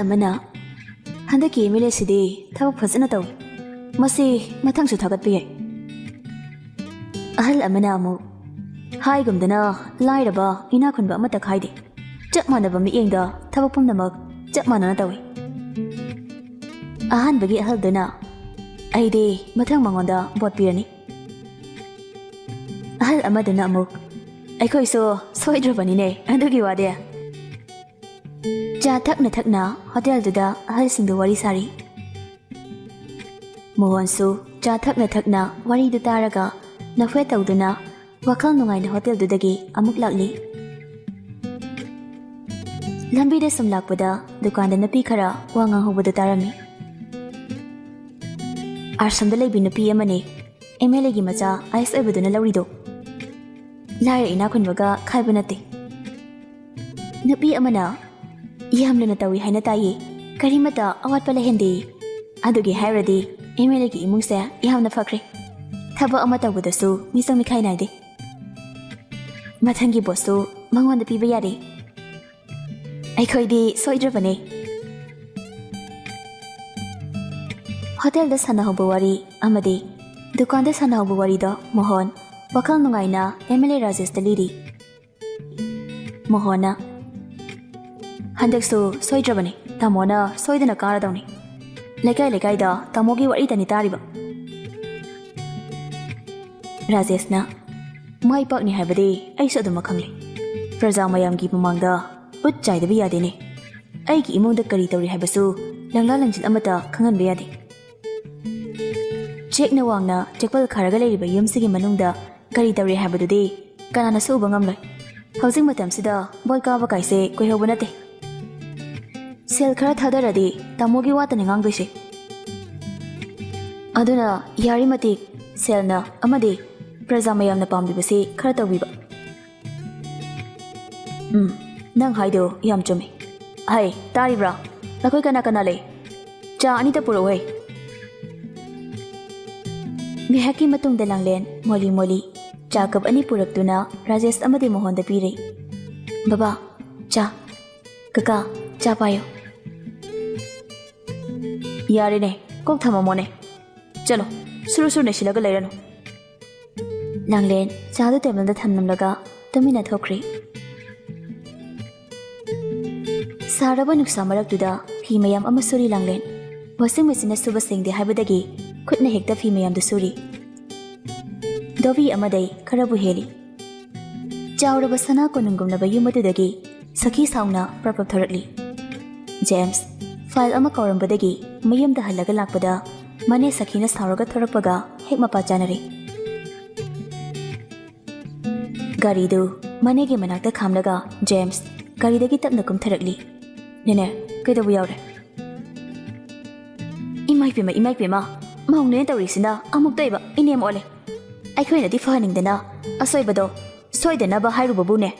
ꯑꯃꯅ ꯍꯟꯗꯛꯀꯤ MLAꯁꯤꯗꯤ ꯊꯕꯛ ꯐꯖꯅ ꯇꯧꯏ, ꯃꯁꯤ ꯃꯊꯪꯁꯨ ꯊꯥꯒꯠꯄ ꯌꯥꯏ꯫ ꯑꯍꯜ ꯑꯃꯅ ꯑꯃꯨꯛ ꯍꯥꯏꯒꯨꯝꯗꯅ ꯂꯥꯏꯔꯕ ꯏꯅꯥꯛ ꯈꯨꯟꯕ ꯑꯃꯠꯇ ꯈꯥꯏꯗꯦ, ꯆꯞ ꯃꯥꯟꯅꯕ ꯃꯤꯠꯌꯦꯡꯗ ꯊꯕꯛ ꯄꯨꯝꯅꯃꯛ ꯆꯞ ꯃꯥꯟꯅꯅ ꯇꯧꯏ꯫ ꯑꯍꯥꯟꯕꯒꯤ ꯑꯍꯜꯗꯨꯅ ꯑꯩꯗꯤ ꯃꯊꯪ ꯃꯉꯣꯟꯗ ꯚꯣꯠ ꯄꯤꯔꯅꯤ꯫ ꯑꯍꯜ ꯑꯃꯗꯨꯅ ꯑꯃꯨꯛ ꯑꯩꯈꯣꯏꯁꯨ ꯁꯣꯏꯗ꯭ꯔꯕꯅꯤꯅꯦ ꯑꯗꯨꯒꯤ ꯋꯥꯗꯤ꯫ ꯆꯥ ꯊꯛꯅ ꯊꯛꯅ ꯍꯣꯇꯦꯜꯗꯨꯗ ꯑꯍꯜꯁꯤꯡꯗꯨ ꯋꯥꯔꯤ ꯁꯥꯔꯤ꯫ ꯃꯣꯍꯣꯟꯁꯨ ꯆꯥ ꯊꯛꯅ ꯊꯛꯅ ꯋꯥꯔꯤꯗꯨ ꯇꯥꯔꯒ ꯅꯐꯦꯠ ꯇꯧꯗꯨꯅ ꯋꯥꯈꯜ ꯅꯨꯡꯉꯥꯏꯅ ꯍꯣꯇꯦꯜꯗꯨꯗꯒꯤ ꯑꯃꯨꯛ ꯂꯥꯛꯂꯤ꯫ ꯂꯝꯕꯤꯗ ꯁꯨꯝ ꯂꯥꯛꯄꯗ ꯗꯨꯀꯥꯟꯗ ꯅꯨꯄꯤ ꯈꯔ ꯋꯥ ꯉꯥꯡꯍꯧꯕꯗꯨ ꯇꯥꯔꯝꯃꯤ꯫ ꯑꯥꯔꯁꯝꯗ ꯂꯩꯕꯤ ꯅꯨꯄꯤ ꯑꯃꯅꯤ MLAꯒꯤ ꯃꯆꯥ ꯑꯥꯏꯁ ꯑꯣꯏꯕꯗꯨꯅ ꯂꯧꯔꯤꯗꯣ, ꯂꯥꯏꯔ ꯏꯅꯥꯛ ꯈꯨꯟꯕꯒ ꯈꯥꯏꯕ ꯅꯠꯇꯦ꯫ ꯅꯨꯄꯤ ꯑꯃꯅ ꯌꯥꯝ ꯂꯨꯅ ꯇꯧꯏ ꯍꯥꯏꯅ ꯇꯥꯏꯌꯦ, ꯀꯔꯤꯃꯠꯇ ꯑꯋꯥꯠꯄ ꯂꯩꯍꯟꯗꯦ, ꯑꯗꯨꯒꯤ ꯍꯥꯏꯔꯗꯤ MLAꯒꯤ ꯏꯃꯨꯡꯁꯦ ꯌꯥꯝꯅ ꯐꯈ꯭ꯔꯦ, ꯊꯕꯛ ꯑꯃ ꯇꯧꯕꯗꯁꯨ ꯃꯤꯆꯪ ꯃꯤꯈꯥꯏ ꯅꯥꯏꯗꯦ꯫ ꯃꯊꯪꯒꯤ ꯚꯣꯠꯁꯨ ꯃꯉꯣꯟꯗ ꯄꯤꯕ ꯌꯥꯔꯦ, ꯑꯩꯈꯣꯏꯗꯤ ꯁꯣꯏꯗ꯭ꯔꯕꯅꯦ꯫ ꯍꯣꯇꯦꯜꯗ ꯁꯥꯟꯅꯍꯧꯕ ꯋꯥꯔꯤ ꯑꯃꯗꯤ ꯗꯨꯀꯥꯟꯗ ꯁꯥꯟꯅꯍꯧꯕ ꯋꯥꯔꯤꯗ ꯃꯣꯍꯣꯟ ꯋꯥꯈꯜ ꯅꯨꯡꯉꯥꯏꯅ MLA ꯔꯥꯖꯦꯁꯇ ꯂꯤꯔꯤ꯫ ꯃꯣꯍꯣꯟꯅ ꯍꯟꯗꯛꯁꯨ ꯁꯣꯏꯗ꯭ꯔꯕꯅꯤ, ꯇꯥꯃꯣꯅ ꯁꯣꯏꯗꯅ ꯀꯥꯔꯗꯧꯅꯤ, ꯂꯩꯀꯥꯏ ꯂꯩꯀꯥꯏꯗ ꯇꯥꯃꯣꯒꯤ ꯋꯥꯔꯤꯇꯅꯤ ꯇꯥꯔꯤꯕ꯫ ꯔꯥꯖꯦꯁꯅ ꯃꯥꯏ ꯄꯥꯛꯅꯤ ꯍꯥꯏꯕꯗꯤ ꯑꯩꯁꯨ ꯑꯗꯨꯃꯛ ꯈꯪꯂꯤ, ꯄ꯭ꯔꯖꯥ ꯃꯌꯥꯝꯒꯤ ꯃꯃꯥꯡꯗ ꯎꯠ ꯆꯥꯏꯗꯕ ꯌꯥꯗꯦꯅꯦ, ꯑꯩꯒꯤ ꯏꯃꯨꯡꯗ ꯀꯔꯤ ꯇꯧꯔꯤ ꯍꯥꯏꯕꯁꯨ ꯂꯪꯂꯥ ꯂꯪꯖꯤꯜ ꯑꯃꯠꯇ ꯈꯪꯍꯟꯕ ꯌꯥꯗꯦ꯫ ꯆꯦꯛꯅ ꯋꯥꯡꯅ ꯆꯦꯛꯄꯜ ꯈꯥꯔꯒ ꯂꯩꯔꯤꯕ ꯌꯨꯝꯁꯤꯒꯤ ꯃꯅꯨꯡꯗ ꯀꯔꯤ ꯇꯧꯔꯤ ꯍꯥꯏꯕꯗꯨꯗꯤ ꯀꯅꯥꯅꯁꯨ ꯎꯕ ꯉꯝꯂꯣꯏ, ꯍꯧꯖꯤꯛ ꯃꯇꯝꯁꯤꯗ ꯕꯣꯜ ꯀꯥꯕ ꯀꯥꯏꯁꯦ ꯀꯨꯏꯍꯧꯕ ꯅꯠꯇꯦ꯫ ꯁꯦꯜ ꯈꯔ ꯊꯥꯗꯔꯗꯤ ꯇꯥꯃꯣꯒꯤ ꯋꯥꯇꯅꯤ ꯉꯥꯡꯗꯣꯏꯁꯦ, ꯑꯗꯨꯅ ꯌꯥꯔꯤꯃꯇꯤꯛ ꯁꯦꯜꯅ ꯑꯃꯗꯤ ꯄ꯭ꯔꯖꯥ ꯃꯌꯥꯝꯅ ꯄꯥꯝꯕꯤꯕꯁꯤ ꯈꯔ ꯇꯧꯕꯤꯕ꯫ ꯅꯪ ꯍꯥꯏꯗꯣ ꯌꯥꯝ ꯆꯨꯝꯃꯤ꯫ ꯍꯩ ꯇꯥꯔꯤꯕ꯭ꯔꯥ, ꯅꯈꯣꯏ ꯀꯅꯥ ꯀꯅꯥ ꯂꯩ? ꯆꯥ ꯑꯅꯤꯇ ꯄꯨꯔꯛꯎ ꯍꯩ꯫ ꯉꯥꯏꯍꯥꯛꯀꯤ ꯃꯇꯨꯡꯗ ꯂꯥꯡꯂꯦꯟ ꯃꯣꯂꯤ ꯃꯣꯂꯤ ꯆꯥ ꯀꯞ 2 ꯄꯨꯔꯛꯇꯨꯅ ꯔꯥꯖꯦꯁ ꯑꯃꯗꯤ ꯃꯣꯍꯣꯟꯗ ꯄꯤꯔꯤ꯫ ꯕꯕꯥ ꯆꯥ, ꯀꯀꯥ ꯆꯥ ꯄꯥꯏꯌꯣ꯫ ꯌꯥꯔꯦꯅꯦ, ꯀꯣꯛ ꯊꯝꯃꯝꯃꯣꯅꯦ, ꯆꯠꯂꯣ ꯁꯨꯔꯨ ꯁꯨꯔꯨ ꯅꯩꯁꯤꯜꯂꯒ ꯂꯩꯔꯅꯨ꯫ ꯂꯥꯡꯂꯦꯟ ꯆꯥꯗꯨ ꯇꯦꯕꯜꯗ ꯊꯝꯂꯝꯂꯒ ꯇꯨꯃꯤꯟꯅ ꯊꯣꯛꯈ꯭ꯔꯤ꯫ ꯁꯥꯔꯕ ꯅꯨꯡꯁꯥ ꯃꯔꯛꯇꯨꯗ ꯐꯤ ꯃꯌꯥꯝ ꯑꯃ ꯁꯨꯔꯤ ꯂꯥꯡꯂꯦꯟ, ꯋꯥꯁꯤꯡ ꯃꯦꯆꯤꯟꯅ ꯁꯨꯕ ꯁꯦꯡꯗꯦ ꯍꯥꯏꯕꯗꯒꯤ ꯈꯨꯠꯅ ꯍꯦꯛꯇ ꯐꯤ ꯃꯌꯥꯝꯗꯨ ꯁꯨꯔꯤ꯫ ꯗꯣꯕꯤ ꯑꯃꯗꯩ ꯈꯔꯕꯨ ꯍꯦꯜꯂꯤ꯫ ꯆꯥꯎꯔꯕ ꯁꯅꯥ ꯀꯣꯅꯨꯡꯒꯨꯝꯂꯕ ꯌꯨꯝ ꯑꯗꯨꯗꯒꯤ ꯁꯈꯤ ꯁꯥꯎꯅ ꯄ꯭ꯔꯞ ꯊꯣꯔꯛꯂꯤ꯫ ꯖꯦꯝꯁ ꯐꯥꯏꯜ ꯑꯃ ꯀꯥꯎꯔꯝꯕꯗꯒꯤ ꯃꯌꯨꯝꯗ ꯍꯜꯂꯒ ꯂꯥꯛꯄꯗ ꯃꯅꯦ ꯁꯈꯤꯅ ꯁꯥꯎꯔꯒ ꯊꯣꯔꯛꯄꯒ ꯍꯦꯛ ꯃꯄꯥ ꯆꯥꯅꯔꯤ꯫ ꯒꯥꯔꯤꯗꯨ ꯃꯅꯦꯒꯤ ꯃꯅꯥꯛꯇ ꯈꯥꯝꯂꯒ ꯖꯦꯝꯁ ꯒꯥꯔꯤꯗꯒꯤ ꯇꯞꯅ ꯀꯨꯝꯊꯔꯛꯂꯤ꯫ ꯅꯦꯅꯦ ꯀꯩꯗꯧꯕ ꯌꯥꯎꯔꯦ? ꯏꯃꯥꯏꯄꯦꯝꯃ ꯏꯃꯥꯏꯄꯦꯝꯃ, ꯃꯧꯅꯦꯅ ꯇꯧꯔꯤꯁꯤꯅ ꯑꯃꯨꯛꯇꯣꯏꯕ ꯏꯅꯦꯝ ꯑꯣꯜꯂꯦ, ꯑꯩꯈꯣꯏꯅꯗꯤ ꯐꯍꯟꯅꯤꯡꯗꯅ ꯑꯁꯣꯏꯕꯗꯣ ꯁꯣꯏꯗꯅꯕ ꯍꯥꯏꯔꯨꯕꯕꯨꯅꯦ,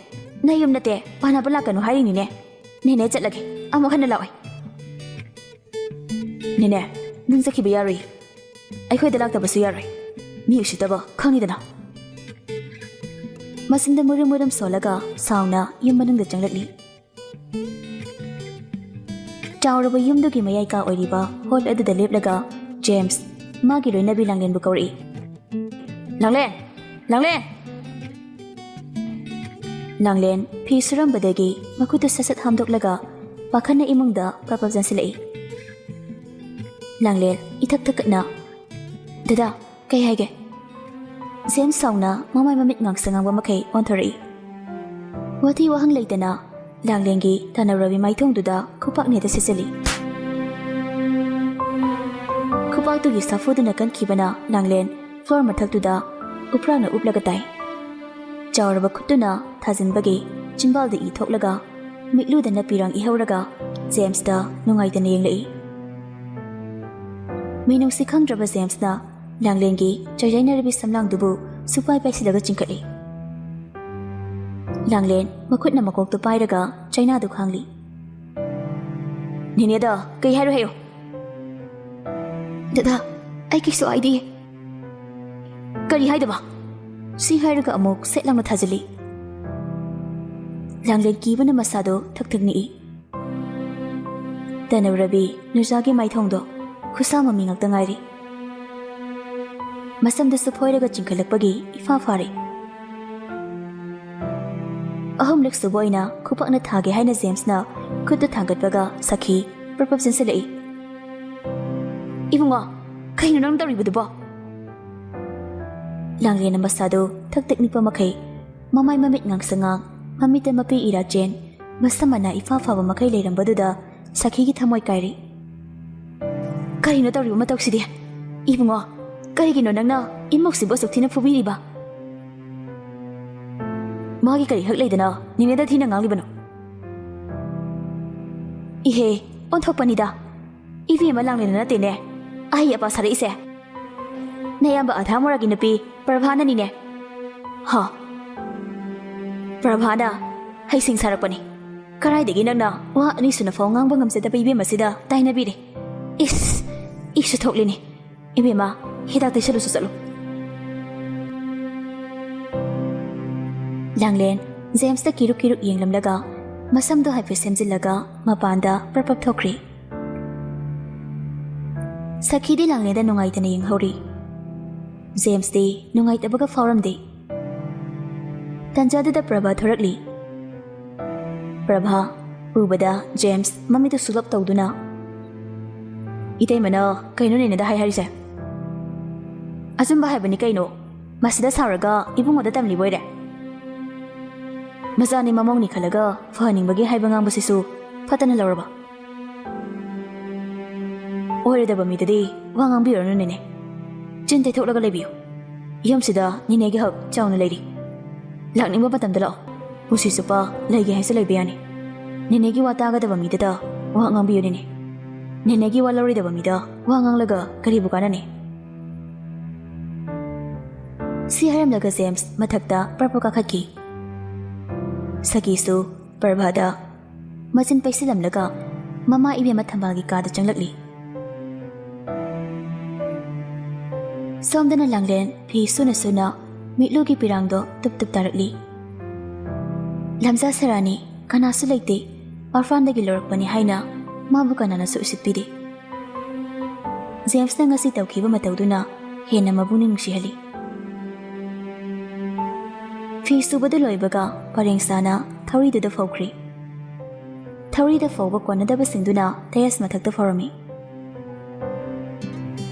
ꯅꯌꯨꯝ ꯅꯠꯇꯦ ꯄꯥꯟꯅꯕ ꯂꯥꯛꯀꯅꯨ ꯍꯥꯏꯔꯤꯅꯤꯅꯦ, ꯅꯦꯅꯦ ꯆꯠꯂꯒꯦ, ꯑꯃꯨꯛ ꯍꯟꯅ ꯂꯥꯛꯑꯣꯏ꯫ ꯅꯦꯅꯦ ꯅꯪ ꯆꯠꯈꯤꯕ ꯌꯥꯔꯣꯏ, ꯑꯩꯈꯣꯏꯗ ꯂꯥꯛꯇꯕꯁꯨ ꯌꯥꯔꯣꯏ, ꯃꯤ ꯎꯁꯤꯠꯇꯕ ꯈꯪꯉꯤꯗꯅ꯫ ꯃꯆꯤꯟꯗ ꯃꯨꯔꯨꯝ ꯃꯨꯔꯨꯝ ꯁꯣꯜꯂꯒ ꯁꯥꯎꯅ ꯌꯨꯝ ꯃꯅꯨꯡꯗ ꯆꯪꯂꯛꯂꯤ꯫ ꯆꯥꯎꯔꯕ ꯌꯨꯝꯗꯨꯒꯤ ꯃꯌꯥꯏ ꯀꯥ ꯑꯣꯏꯔꯤꯕ ꯍꯣꯜ ꯑꯗꯨꯗ ꯂꯦꯞꯂꯒ ꯖꯦꯝꯁ ꯃꯥꯒꯤ ꯂꯣꯏꯅꯕꯤ ꯂꯥꯡꯂꯦꯟꯕꯨ ꯀꯧꯔꯛꯏ꯫ ꯂꯥꯡꯂꯦꯟ, ꯂꯥꯡꯂꯦꯟ! ꯂꯥꯡꯂꯦꯟ ꯐꯤ ꯁꯨꯔꯝꯕꯗꯒꯤ ꯃꯈꯨꯠꯇꯨ ꯁꯠ-ꯁꯠ ꯍꯥꯝꯗꯣꯛꯂꯒ ꯄꯥꯈꯠꯅ ꯏꯃꯨꯡꯗ ꯄ꯭ꯔꯞ ꯆꯪꯁꯤꯜꯂꯛꯏ꯫ ꯂꯥꯡꯂꯦꯟ ꯏꯊꯛ ꯊꯛꯀꯠꯅ ꯗꯗꯥ ꯀꯩ ꯍꯥꯏꯒꯦ? ꯖꯦꯝꯁ ꯁꯥꯎꯅ ꯃꯃꯥꯏ ꯃꯃꯤꯠ ꯉꯥꯡꯁ ꯉꯥꯡꯕ ꯃꯈꯩ ꯑꯣꯟꯊꯣꯔꯛꯏ꯫ ꯋꯥꯊꯤ ꯋꯥꯍꯪ ꯂꯩꯇꯅ ꯂꯥꯡꯂꯦꯟꯒꯤ ꯇꯥꯟꯅꯔꯕꯤ ꯃꯥꯏꯊꯣꯡꯗꯨꯗ ꯈꯨꯄꯥꯛꯅ ꯍꯦꯛꯇ ꯁꯤꯠꯆꯤꯜꯂꯤ꯫ ꯈꯨꯄꯥꯛꯇꯨꯒꯤ ꯁꯥꯐꯨꯗꯨꯅ ꯀꯟꯈꯤꯕꯅ ꯂꯥꯡꯂꯦꯟ ꯐ꯭ꯂꯣꯔ ꯃꯊꯛꯇꯨꯗ ꯎꯞꯔꯥꯛꯅ ꯎꯞꯂꯒ ꯇꯥꯏ꯫ ꯆꯥꯎꯔꯕ ꯈꯨꯠꯇꯨꯅ ꯊꯥꯖꯤꯟꯕꯒꯤ ꯆꯤꯝꯕꯥꯜꯗ ꯏ ꯊꯣꯛꯂꯒ ꯃꯤꯠꯂꯨꯗ ꯅꯞꯄꯤꯔꯥꯡ ꯏꯍꯧꯔꯒ ꯖꯦꯝꯁꯇ ꯅꯨꯡꯉꯥꯏꯇꯅ ꯌꯦꯡꯂꯛꯏ꯫ ꯃꯤꯅꯨꯡꯁꯤ ꯈꯪꯗ꯭ꯔꯕ ꯖꯦꯝꯁꯅ ꯂꯥꯡꯂꯦꯟꯒꯤ ꯆꯩꯖꯥꯏꯅꯔꯕꯤ ꯁꯝꯂꯥꯡꯗꯨꯕꯨ ꯁꯨꯄꯥꯏ ꯄꯥꯏꯁꯤꯜꯂꯒ ꯆꯤꯡꯈꯠꯂꯤ꯫ ꯂꯥꯡꯂꯦꯟ ꯃꯈꯨꯠꯅ ꯃꯀꯣꯛꯇꯨ ꯄꯥꯏꯔꯒ ꯆꯩꯅꯥꯗꯨ ꯈꯥꯡꯂꯤ꯫ ꯅꯦꯅꯦꯗ ꯀꯩ ꯍꯥꯏꯔꯣ ꯍꯥꯏꯌꯣ? ꯗꯗꯥ ꯑꯩ ꯀꯩꯁꯨ ꯍꯥꯏꯗꯤꯌꯦ꯫ ꯀꯔꯤ ꯍꯥꯏꯗꯕ? ꯁꯤ ꯍꯥꯏꯔꯒ ꯑꯃꯨꯛ ꯁꯦꯠ ꯂꯥꯎꯅ ꯊꯥꯖꯤꯜꯂꯤ꯫ ꯂꯥꯡꯂꯦꯟ ꯀꯤꯕꯅ ꯃꯁꯥꯗꯣ ꯊꯛ ꯊꯛ ꯅꯤꯛꯏ꯫ ꯇꯅꯧꯔꯕꯤ ꯅꯨꯔꯖꯥꯒꯤ ꯃꯥꯏꯊꯣꯡꯗꯣ ꯈꯨꯁꯥ ꯃꯃꯤ ꯉꯛꯇ ꯉꯥꯏꯔꯤ ꯃꯁꯝꯗꯁꯨ ꯐꯣꯏꯔꯒ ꯆꯤꯡꯈꯠꯂꯛꯄꯒꯤ ꯏꯐꯥ ꯐꯥꯔꯤ ꯑꯍꯨꯝꯂꯛ ꯁꯨꯕ ꯑꯣꯏꯅ ꯈꯨꯄꯛꯅ ꯊꯥꯒꯦ ꯍꯥꯏꯅ ꯖꯦꯝꯁꯅ ꯈꯨꯠꯇꯨ ꯊꯥꯡꯒꯠꯄꯒ ꯁꯈꯤ ꯄꯔꯄꯞ ꯆꯦꯟꯁꯤꯜꯂꯛꯏ ꯏꯕꯨꯡꯉꯣ ꯀꯩꯅꯣ ꯅꯪ ꯇꯧꯔꯤꯕꯗꯨꯕꯣ ꯂꯥꯡꯂꯦꯟꯅ ꯃꯁꯥꯗꯨ ꯊꯛ ꯊꯛ ꯅꯤꯛꯄ ꯃꯈꯩ ꯃꯃꯥꯏ ꯃꯃꯤꯠ ꯉꯥꯡꯁ ꯉꯥꯡ ꯃꯃꯤꯠꯇ ꯃꯄꯤ ꯏꯔꯥ ꯆꯦꯟ ꯃꯁꯝ ꯃꯅꯥ ꯏꯐꯥ ꯐꯥꯕ ꯃꯈꯩ ꯂꯩꯔꯝꯕꯗꯨꯗ ꯁꯈꯤꯒꯤ ꯊꯃꯣꯏ ꯀꯥꯏꯔꯤ ꯀꯔꯤꯅꯣ ꯇꯧꯔꯤꯕ ꯃꯇꯧꯁꯤꯗꯤ ꯏꯕꯨꯡꯉꯣ ꯀꯔꯤꯒꯤꯅꯣ ꯅꯪꯅ ꯏꯃꯧꯁꯤꯕꯨ ꯑꯁꯨꯛ ꯊꯤꯅ ꯐꯨꯕꯤꯔꯤꯕ ꯃꯥꯒꯤ ꯀꯔꯤ ꯍꯛ ꯂꯩꯗꯅ ꯅꯤꯅꯦꯗ ꯊꯤꯅ ꯉꯥꯡꯂꯤꯕꯅꯣ ꯏꯍꯦ ꯑꯣꯟꯊꯣꯛꯄꯅꯤꯗ ꯏꯕꯤ ꯑꯃ ꯂꯥꯡꯂꯦꯟꯅ ꯅꯠꯇꯦꯅꯦ ꯑꯍꯩ ꯑꯄꯥ ꯁꯥꯔꯛꯏꯁꯦ ꯅꯌꯥꯝꯕ ꯑꯙꯥ ꯃꯣꯔꯥꯒꯤ ꯅꯨꯄꯤ ꯄ꯭ꯔꯚꯥꯅꯅꯤꯅꯦ ꯍ ꯄ꯭ꯔꯚꯥꯅ ꯍꯩꯁꯤꯡ ꯁꯥꯔꯛꯄꯅꯤ ꯀꯔꯥꯏꯗꯒꯤ ꯅꯪꯅ ꯋꯥ ꯑꯅꯤ ꯁꯨꯅ ꯐꯥꯎ ꯉꯥꯡꯕ ꯉꯝꯖꯗꯕ ꯏꯕꯦꯝ ꯑꯁꯤꯗ ꯇꯥꯏꯅꯕꯤꯔꯤ ꯏꯁꯨ ꯊꯣꯛꯂꯤꯅꯤ ꯏꯕꯦꯝꯃ ꯍꯤꯗꯥꯛ ꯇꯩꯁꯜꯂꯨꯁꯨ ꯆꯠꯂꯨ ꯂꯥꯡꯂꯦꯟ ꯖꯦꯝꯁꯇ ꯀꯤꯔꯨꯛ ꯀꯤꯔꯨꯛ ꯌꯦꯡꯂꯝꯂꯒ ꯃꯁꯝꯗꯣ ꯍꯥꯏꯐꯦꯠ ꯁꯦꯝꯖꯤꯜꯂꯒ ꯃꯄꯥꯟꯗ ꯄꯔꯄꯞ ꯊꯣꯛꯈ꯭ꯔꯤ ꯁꯈꯤꯗꯤ ꯂꯥꯡꯂꯦꯟꯗ ꯅꯨꯡꯉꯥꯏꯇꯅ ꯌꯦꯡꯍꯧꯔꯤ ꯖꯦꯝꯁꯇꯤ ꯅꯨꯡꯉꯥꯏꯇꯕꯒ ꯐꯥꯎꯔꯝꯗꯦ ꯇꯟꯖꯥꯗꯨꯗ ꯄ꯭ꯔꯚꯥ ꯊꯣꯔꯛꯂꯤ ꯄ꯭ꯔꯚꯥ ꯎꯕꯗ ꯖꯦꯝꯁ ꯃꯃꯤꯠꯇꯨ ꯁꯨꯂꯞ ꯇꯧꯗꯨꯅ ꯏꯇꯩꯃꯅ ꯀꯩꯅꯣ ꯅꯦꯅꯦꯗ ꯍꯥꯏꯔꯤꯁꯦ ꯑꯆꯨꯝꯕ ꯍꯥꯏꯕꯅꯤ ꯀꯩꯅꯣ ꯃꯁꯤꯗ ꯁꯥꯎꯔꯒ ꯏꯕꯨꯡꯉꯣꯗ ꯇꯝꯂꯤꯕꯣꯏꯔꯦ ꯃꯆꯥꯅꯤ ꯃꯃꯧꯅꯤ ꯈꯜꯂꯒ ꯐꯍꯟꯅꯤꯡꯕꯒꯤ ꯍꯥꯏꯕ ꯉꯥꯡꯕꯁꯤꯁꯨ ꯐꯠꯇꯅ ꯂꯧꯔꯕ ꯑꯣꯏꯔꯣꯏꯗꯕ ꯃꯤꯗꯗꯤ ꯋꯥ ꯉꯥꯡꯕꯤꯔꯅꯨ ꯅꯦꯅꯦ ꯆꯤꯟ ꯇꯩꯊꯣꯛꯂꯒ ꯂꯩꯕꯤꯌꯨ ꯌꯨꯝꯁꯤꯗ ꯅꯦꯅꯦꯒꯤ ꯍꯛ ꯆꯥꯎꯅ ꯂꯩꯔꯤ ꯂꯥꯛꯅꯤꯡꯕ ꯃꯇꯝꯗ ꯂꯥꯛꯑꯣ ꯄꯨꯟꯁꯤ ꯆꯨꯞꯄ ꯂꯩꯒꯦ ꯍꯥꯏꯁꯨ ꯂꯩꯕ ꯌꯥꯅꯤ ꯅꯦꯅꯦꯒꯤ ꯋꯥ ꯇꯥꯒꯗꯕ ꯃꯤꯗꯨꯗ ꯋꯥ ꯉꯥꯡꯕꯤꯌꯨ ꯅꯦꯅꯦ ꯅꯦꯅꯦꯒꯤ ꯋꯥ ꯂꯧꯔꯣꯏꯗꯕ ꯃꯤꯗ ꯋꯥ ꯉꯥꯡꯂꯒ ꯀꯔꯤꯕꯨ ꯀꯥꯟꯅꯅꯤ ꯁꯤ ꯍꯥꯏꯔꯝꯂꯒ ꯖꯦꯝꯁ ꯃꯊꯛꯇ ꯄꯔꯄꯞ ꯀꯥꯈꯠꯈꯤ ꯁꯈꯤꯁꯨ ꯄ꯭ꯔꯚꯥꯗ ꯃꯆꯤꯟ ꯄꯩꯁꯤꯜꯂꯝꯂꯒ ꯃꯃꯥ ꯏꯕꯦꯝꯃ ꯊꯝꯕꯥꯜꯒꯤ ꯀꯥꯗ ꯆꯪꯂꯛꯂꯤ ꯁꯣꯝꯗꯅ ꯂꯥꯡꯂꯦꯟ ꯐꯤ ꯁꯨꯅ ꯁꯨꯅ ꯃꯤꯠꯂꯨꯒꯤ ꯄꯤꯔꯥꯡꯗꯣ ꯇꯨꯞ ꯇꯨꯞ ꯇꯥꯔꯛꯂꯤ ꯂꯝꯖꯥ ꯁꯔꯥꯅꯤ ꯀꯅꯥꯁꯨ ꯂꯩꯇꯦ ꯑꯣꯔꯐꯥꯟꯗꯒꯤ ꯂꯧꯔꯛꯄꯅꯤ ꯍꯥꯏꯅ ꯃꯥꯕꯨ ꯀꯅꯥꯅꯁꯨ ꯎꯁꯤꯠꯄꯤꯗꯦ ꯖꯦꯝꯁꯅ ꯉꯁꯤ ꯇꯧꯈꯤꯕ ꯃꯇꯧꯗꯨꯅ ꯍꯦꯟꯅ ꯃꯕꯨꯛꯅꯤꯡ ꯅꯨꯡꯁꯤꯍꯜꯂꯤ ꯐꯤ ꯁꯨꯕꯗ ꯂꯣꯏꯕꯒ ꯄꯔꯦꯡ ꯁꯥꯅ ꯊꯧꯔꯤꯗꯨꯗ ꯐꯧꯈ꯭ꯔꯤ ꯊꯧꯔꯤꯗ ꯐꯧꯕ ꯀꯣꯟꯅꯗꯕꯁꯤꯡꯗꯨꯅ ꯇꯦꯔꯦꯁ ꯃꯊꯛꯇ ꯐꯧꯔꯝꯃꯤ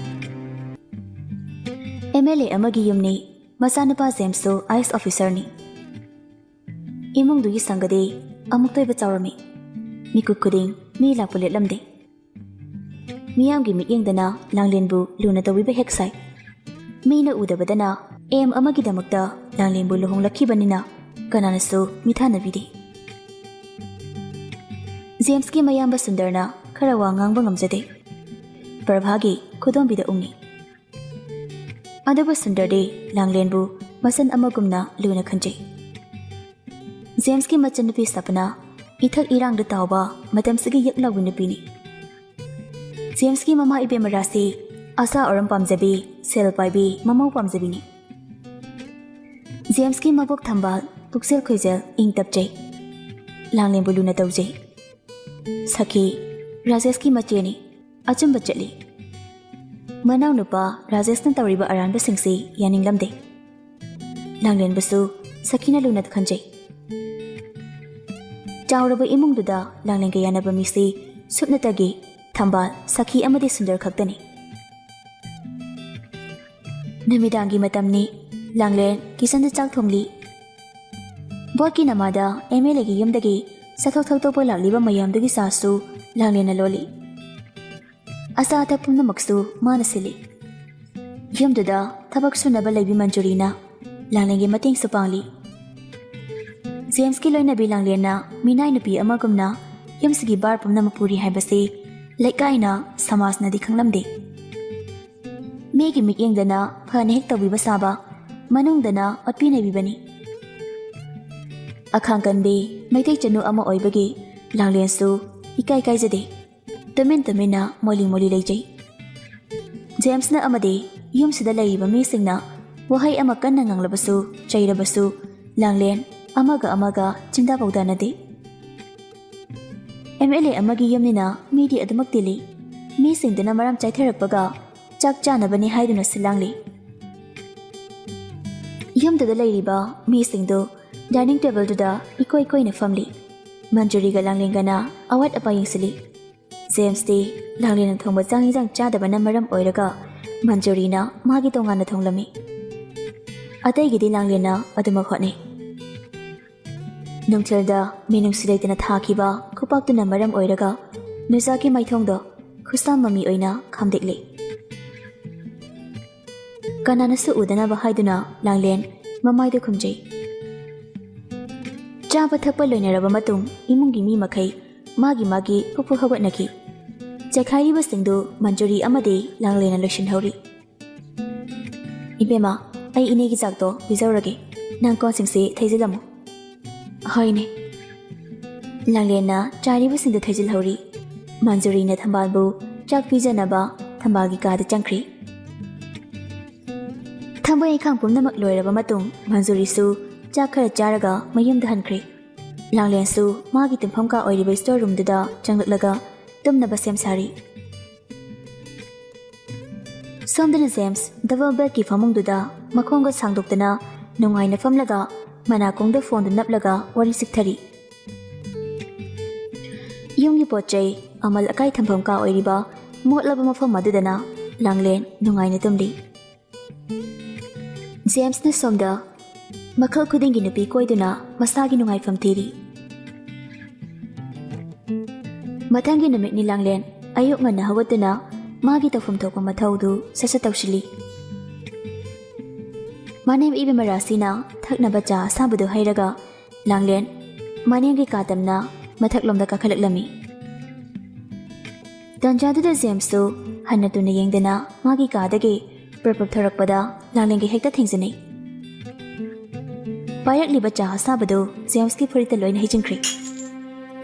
MLA ꯑꯃꯒꯤ ꯌꯨꯝꯅꯤ ꯃꯆꯥꯅꯨꯄꯥ ꯖꯦꯝꯁꯁꯨ ꯑꯥꯏꯁ ꯑꯣꯐꯤꯁꯔꯅꯤ ꯏꯃꯨꯡꯗꯨꯒꯤ ꯁꯪꯒꯗꯤ ꯑꯃꯨꯛ ꯇꯣꯏꯕ ꯆꯥꯎꯔꯝꯃꯤ ꯃꯤꯀꯨꯞ ꯈꯨꯗꯤꯡ ꯃꯤ ꯂꯥꯛꯄ ꯂꯦꯞꯂꯝꯗꯦ ꯃꯤꯌꯥꯝꯒꯤ ꯃꯤꯠꯌꯦꯡꯗꯅ ꯂꯥꯡꯂꯦꯟꯕꯨ ꯂꯨꯅ ꯇꯧꯕꯤꯕ ꯍꯦꯛ ꯁꯥꯏ ꯃꯤꯅ ꯎꯗꯕꯗꯅ ꯑꯦꯝ ꯑꯃꯒꯤꯗꯃꯛꯇ ꯂꯥꯡꯂꯦꯟꯕꯨ ꯂꯨꯍꯣꯡꯂꯛꯈꯤꯕꯅꯤꯅ ꯀꯅꯥꯅꯁꯨ ꯃꯤꯊꯥꯅꯕꯤꯗꯦ ꯖꯦꯝꯁꯀꯤ ꯃꯌꯥꯝꯕ ꯁꯨꯟꯗꯔꯅ ꯈꯔ ꯋꯥ ꯉꯥꯡꯕ ꯉꯝꯖꯗꯦ ꯄ꯭ꯔꯚꯥꯒꯤ ꯈꯨꯗꯣꯝꯕꯤꯗ ꯎꯡꯉꯤ ꯑꯗꯨꯕꯨ ꯁꯨꯟꯗꯔꯗꯤ ꯂꯥꯡꯂꯦꯟꯕꯨ ꯃꯁꯟ ꯑꯃꯒꯨꯝꯅ ꯂꯨꯅ ꯈꯟꯖꯩ ꯖꯦꯝꯁꯀꯤ ꯃꯆꯟꯅꯨꯄꯤ ꯁꯄꯅ ꯏꯊꯛ ꯏꯔꯥꯡꯗ ꯇꯥꯎꯕ ꯃꯇꯝꯁꯤꯒꯤ ꯌꯛꯂꯥꯎꯕꯤ ꯅꯨꯄꯤꯅꯤ ꯖꯦꯝꯁꯀꯤ ꯃꯃꯥ ꯏꯕꯦꯝꯃ ꯔꯥꯁꯤ ꯑꯁꯥ ꯑꯣꯔꯝ ꯄꯥꯝꯖꯕꯤ ꯁꯦꯜ ꯄꯥꯏꯕꯤ ꯃꯃꯧ ꯄꯥꯝꯖꯕꯤꯅꯤ ꯖꯦꯝꯁꯀꯤ ꯃꯕꯣꯛ ꯊꯝꯕꯥꯜ ꯄꯨꯛꯆꯦꯜ ꯈꯣꯏꯖꯦꯜ ꯏꯪ ꯇꯞꯆꯩ ꯂꯥꯡꯂꯦꯟꯕꯨ ꯂꯨꯅ ꯇꯧꯖꯩ ꯁꯈꯤ ꯔꯥꯖꯦꯁꯀꯤ ꯃꯆꯦꯅꯤ ꯑꯆꯨꯝꯕ ꯆꯠꯂꯤ ꯃꯅꯥꯎ ꯅꯨꯄꯥ ꯔꯥꯖꯦꯁꯅ ꯇꯧꯔꯤꯕ ꯑꯔꯥꯟꯕꯁꯤꯡꯁꯤ ꯌꯥꯅꯤꯡꯂꯝꯗꯦ ꯂꯥꯡꯂꯦꯟꯕꯨꯁꯨ ꯁꯈꯤꯅ ꯂꯨꯅ ꯈꯟꯖꯩ ꯆꯥꯎꯔꯕ ꯏꯃꯨꯡꯗꯨꯗ ꯂꯥꯡꯂꯦꯟꯒ ꯌꯥꯅꯕ ꯃꯤꯁꯤ ꯁꯨꯞꯅꯇꯒꯤ ꯊꯝꯕꯥꯜ ꯁꯈꯤ ꯑꯃꯗꯤ ꯁꯨꯟꯗꯔ ꯈꯛꯇꯅꯤ ꯅꯨꯃꯤꯗꯥꯡꯒꯤ ꯃꯇꯝꯅꯤ ꯂꯥꯡꯂꯦꯟ ꯀꯤꯆꯟꯗ ꯆꯥꯛ ꯊꯣꯡꯂꯤ ꯕꯣꯠꯀꯤ ꯅꯃꯥꯗ MLAꯒꯤ ꯌꯨꯝꯗꯒꯤ ꯆꯠꯊꯣꯛ ꯊꯧꯗꯣꯛꯄ ꯂꯥꯛꯂꯤꯕ ꯃꯌꯥꯝꯗꯨꯒꯤ ꯆꯥꯁꯨ ꯂꯥꯡꯂꯦꯟꯅ ꯂꯣꯜꯂꯤ ꯑꯆꯥ ꯑꯊꯛ ꯄꯨꯝꯅꯃꯛꯁꯨ ꯃꯥꯅ ꯁꯤꯜꯂꯤ ꯌꯨꯝꯗꯨꯗ ꯊꯕꯛ ꯁꯨꯅꯕ ꯂꯩꯕꯤ ꯃꯟꯖꯨꯔꯤꯅ ꯂꯥꯡꯂꯦꯟꯒꯤ ꯃꯇꯦꯡꯁꯨ ꯄꯥꯡꯂꯤ ꯖꯦꯝꯁꯀꯤ ꯂꯣꯏꯅꯕꯤ ꯂꯥꯡꯂꯦꯟꯅ ꯃꯤꯅꯥꯏ ꯅꯨꯄꯤ ꯑꯃꯒꯨꯝꯅ ꯌꯨꯝꯁꯤꯒꯤ ꯕꯥꯔ ꯄꯨꯝꯅꯃꯛ ꯄꯨꯔꯤ ꯍꯥꯏꯕꯁꯤ ꯂꯩꯀꯥꯏꯅ ꯁꯃꯥꯖꯅꯗꯤ ꯈꯪꯂꯝꯗꯦ ꯃꯤꯒꯤ ꯃꯤꯠꯌꯦꯡꯗꯅ ꯐꯅ ꯍꯦꯛ ꯇꯧꯕꯤꯕ ꯁꯥꯕ ꯃꯅꯨꯡꯗꯅ ꯑꯣꯠꯄꯤ ꯅꯩꯕꯤꯕꯅꯤ ꯑꯈꯥꯡ ꯀꯟꯕꯤ ꯃꯩꯇꯩ ꯆꯅꯨ ꯑꯃ ꯑꯣꯏꯕꯒꯤ ꯂꯥꯡꯂꯦꯟꯁꯨ ꯏꯀꯥꯏ ꯀꯥꯏꯖꯗꯦ ꯇꯨꯃꯤꯟ ꯇꯨꯃꯤꯟꯅ ꯃꯣꯂꯤ ꯃꯣꯂꯤ ꯂꯩꯖꯩ ꯖꯦꯝꯁꯅ ꯑꯃꯗꯤ ꯌꯨꯝꯁꯤꯗ ꯂꯩꯔꯤꯕ ꯃꯤꯁꯤꯡꯅ ꯋꯥꯍꯩ ꯑꯃ ꯀꯟꯅ ꯉꯥꯡꯂꯕꯁꯨ ꯆꯩꯔꯕꯁꯨ ꯂꯥꯡꯂꯦꯟ ꯑꯃꯒ ꯑꯃꯒ ꯆꯤꯟꯗꯥ ꯄꯥꯎꯗꯥꯅꯗꯦ MLA ꯑꯃꯒꯤ ꯌꯨꯝꯅꯤꯅ ꯃꯤꯗꯤ ꯑꯗꯨꯃꯛ ꯇꯤꯜꯂꯤ ꯃꯤꯁꯤꯡꯗꯨꯅ ꯃꯔꯝ ꯆꯥꯏꯊꯔꯛꯄꯒ ꯆꯥꯛ ꯆꯥꯅꯕꯅꯤ ꯍꯥꯏꯗꯨꯅ ꯁꯤꯜꯂꯥꯡꯂꯤ ꯌꯨꯝꯗꯨꯗ ꯂꯩꯔꯤꯕ ꯃꯤꯁꯤꯡꯗꯨ ꯗꯥꯏꯅꯤꯡ ꯇꯦꯕꯜꯗꯨꯗ ꯏꯀꯣꯏ ꯀꯣꯏꯅ ꯐꯝꯂꯤ ꯃꯟꯖꯨꯔꯤꯒ ꯂꯥꯡꯂꯦꯟꯒꯅ ꯑꯋꯥꯠ ꯑꯄꯥ ꯌꯦꯡꯁꯤꯜꯂꯤ ꯖꯦꯝꯁꯇꯤ ꯂꯥꯡꯂꯦꯟꯅ ꯊꯣꯡꯕ ꯆꯥꯛ ꯏꯟꯖꯥꯡ ꯆꯥꯗꯕꯅ ꯃꯔꯝ ꯑꯣꯏꯔꯒ ꯃꯟꯖꯨꯔꯤꯅ ꯃꯥꯒꯤ ꯇꯣꯉꯥꯟꯅ ꯊꯣꯡꯂꯝꯃꯤ ꯑꯇꯩꯒꯤꯗꯤ ꯂꯥꯡꯂꯦꯟꯅ ꯑꯗꯨꯃꯛ ꯍꯣꯠꯅꯩ ꯅꯨꯡꯊꯤꯜꯗ ꯃꯤꯅꯨꯡꯁꯤ ꯂꯩꯇꯅ ꯊꯥꯈꯤꯕ ꯈꯨꯄꯥꯛꯇꯨꯅ ꯃꯔꯝ ꯑꯣꯏꯔꯒ ꯅꯨꯖꯥꯒꯤ ꯃꯥꯏꯊꯣꯡꯗꯣ ꯈꯨꯠꯁꯥ ꯃꯃꯤ ꯑꯣꯏꯅ ꯈꯥꯝꯗꯦꯛꯂꯤ ꯀꯅꯥꯅꯁꯨ ꯎꯗꯅꯕ ꯍꯥꯏꯗꯨꯅ ꯂꯥꯡꯂꯦꯟ ꯃꯃꯥꯏꯗ ꯈꯨꯝꯖꯩ ꯆꯥꯕ ꯊꯛꯄ ꯂꯣꯏꯅꯔꯕ ꯃꯇꯨꯡ ꯏꯃꯨꯡꯒꯤ ꯃꯤ ꯃꯈꯩ ꯃꯥꯒꯤ ꯐꯨꯐꯨ ꯍꯧꯒꯠꯅꯈꯤ ꯆꯩꯈꯥꯏꯔꯤꯕꯁꯤꯡꯗꯨ ꯃꯟꯖꯨꯔꯤ ꯑꯃꯗꯤ ꯂꯥꯡꯂꯦꯟꯅ ꯂꯣꯏꯁꯤꯟꯍꯧꯔꯤ ꯏꯕꯦꯝꯃ ꯑꯩ ꯏꯅꯦꯒꯤ ꯆꯥꯛꯇꯣ ꯄꯤꯖꯧꯔꯒꯦ ꯅꯪ ꯀꯣꯟꯁꯤꯡꯁꯤ ꯊꯩꯖꯤꯜꯂꯝꯃꯨ ꯍꯣꯏꯅꯦ ꯂꯥꯡꯂꯦꯟꯅ ꯆꯥꯏꯔꯤꯕꯁꯤꯡꯗꯨ ꯊꯩꯖꯤꯜꯍꯧꯔꯤ ꯃꯟꯖꯨꯔꯤꯅ ꯊꯝꯕꯥꯜꯕꯨ ꯆꯥꯛ ꯄꯤꯖꯅꯕ ꯊꯝꯕꯥꯜꯒꯤ ꯀꯥꯗ ꯆꯪꯈ꯭ꯔꯤ ꯊꯕꯛ ꯏꯪꯈꯥꯡ ꯄꯨꯝꯅꯃꯛ ꯂꯣꯏꯔꯕ ꯃꯇꯨꯡ ꯃꯟꯖꯨꯔꯤꯁꯨ ꯆꯥꯛ ꯈꯔ ꯆꯥꯔꯒ ꯃꯌꯨꯝꯗ ꯍꯟꯈ꯭ꯔꯤ ꯂꯥꯡꯂꯦꯟꯁꯨ ꯃꯥꯒꯤ ꯇꯨꯝꯐꯝ ꯀꯥ ꯑꯣꯏꯔꯤꯕ ꯁ꯭ꯇꯣꯔ ꯔꯨꯝꯗꯨꯗ ꯆꯪꯂꯛꯂꯒ ꯇꯨꯝꯅꯕ ꯁꯦꯝ ꯁꯥꯔꯤ ꯁꯣꯝꯗꯅ ꯖꯦꯝꯁ ꯗꯕꯜ ꯕꯦꯗꯀꯤ ꯐꯃꯨꯡꯗꯨꯗ ꯃꯈꯣꯡꯒ ꯁꯥꯡꯗꯣꯛꯇꯅ ꯅꯨꯡꯉꯥꯏꯅ ꯐꯝꯂꯒ ꯃꯅꯥꯀꯣꯡꯗ ꯐꯣꯟꯗꯨ ꯅꯞꯂꯒ ꯋꯥꯔꯤ ꯁꯤꯛꯊꯔꯤ ꯌꯨꯝꯒꯤ ꯄꯣꯠ ꯆꯩ ꯑꯃꯜ ꯑꯀꯥꯏ ꯊꯝꯐꯝ ꯀꯥ ꯑꯣꯏꯔꯤꯕ ꯃꯣꯠꯂꯕ ꯃꯐꯝ ꯑꯗꯨꯗꯅ ꯂꯥꯡꯂꯦꯟ ꯅꯨꯡꯉꯥꯏꯅ ꯇꯨꯝꯂꯤ ꯖꯦꯝꯁꯅ ꯁꯣꯝꯗ ꯃꯈꯜ ꯈꯨꯗꯤꯡꯒꯤ ꯅꯨꯄꯤ ꯀꯣꯏꯗꯨꯅ ꯃꯁꯥꯒꯤ ꯅꯨꯡꯉꯥꯏꯐꯝ ꯊꯤꯔꯤ ꯃꯊꯪꯒꯤ ꯅꯨꯃꯤꯠꯅꯤ ꯂꯥꯡꯂꯦꯟ ꯑꯌꯨꯛ ꯉꯟꯅ ꯍꯧꯒꯠꯇꯨꯅ ꯃꯥꯒꯤ ꯇꯧꯐꯝ ꯊꯣꯛꯄ ꯃꯊꯧꯗꯨ ꯁꯠ ꯇꯧꯁꯤꯜꯂꯤ ꯃꯅꯦꯝ ꯏꯕꯦꯝꯃ ꯔꯥꯁꯤꯅ ꯊꯛꯅꯕ ꯆꯥ ꯑꯁꯥꯕꯗꯨ ꯍꯩꯔꯒ ꯂꯥꯡꯂꯦꯟ ꯃꯅꯦꯝꯒꯤ ꯀꯥ ꯇꯝꯅ ꯃꯊꯛꯂꯣꯝꯗ ꯀꯥꯈꯠꯂꯛꯂꯝꯃꯤ ꯇꯟꯖꯥꯗꯨꯗ ꯖꯦꯝꯁꯇꯨ ꯍꯟꯅ ꯇꯨꯅ ꯌꯦꯡꯗꯅ ꯃꯥꯒꯤ ꯀꯥꯗꯒꯤ ꯄ꯭ꯔꯞ ꯊꯣꯔꯛꯄꯗ ꯂꯥꯡꯂꯦꯟꯒꯤ ꯍꯦꯛꯇ ꯊꯦꯡꯖꯤꯟꯅꯩ ꯄꯥꯏꯔꯛꯂꯤꯕ ꯆꯥ ꯑꯁꯥꯕꯗꯨ ꯖꯦꯝꯁꯀꯤ ꯐꯨꯔꯤꯠꯇ ꯂꯣꯏꯅ ꯍꯩꯖꯤꯟꯈ꯭ꯔꯤ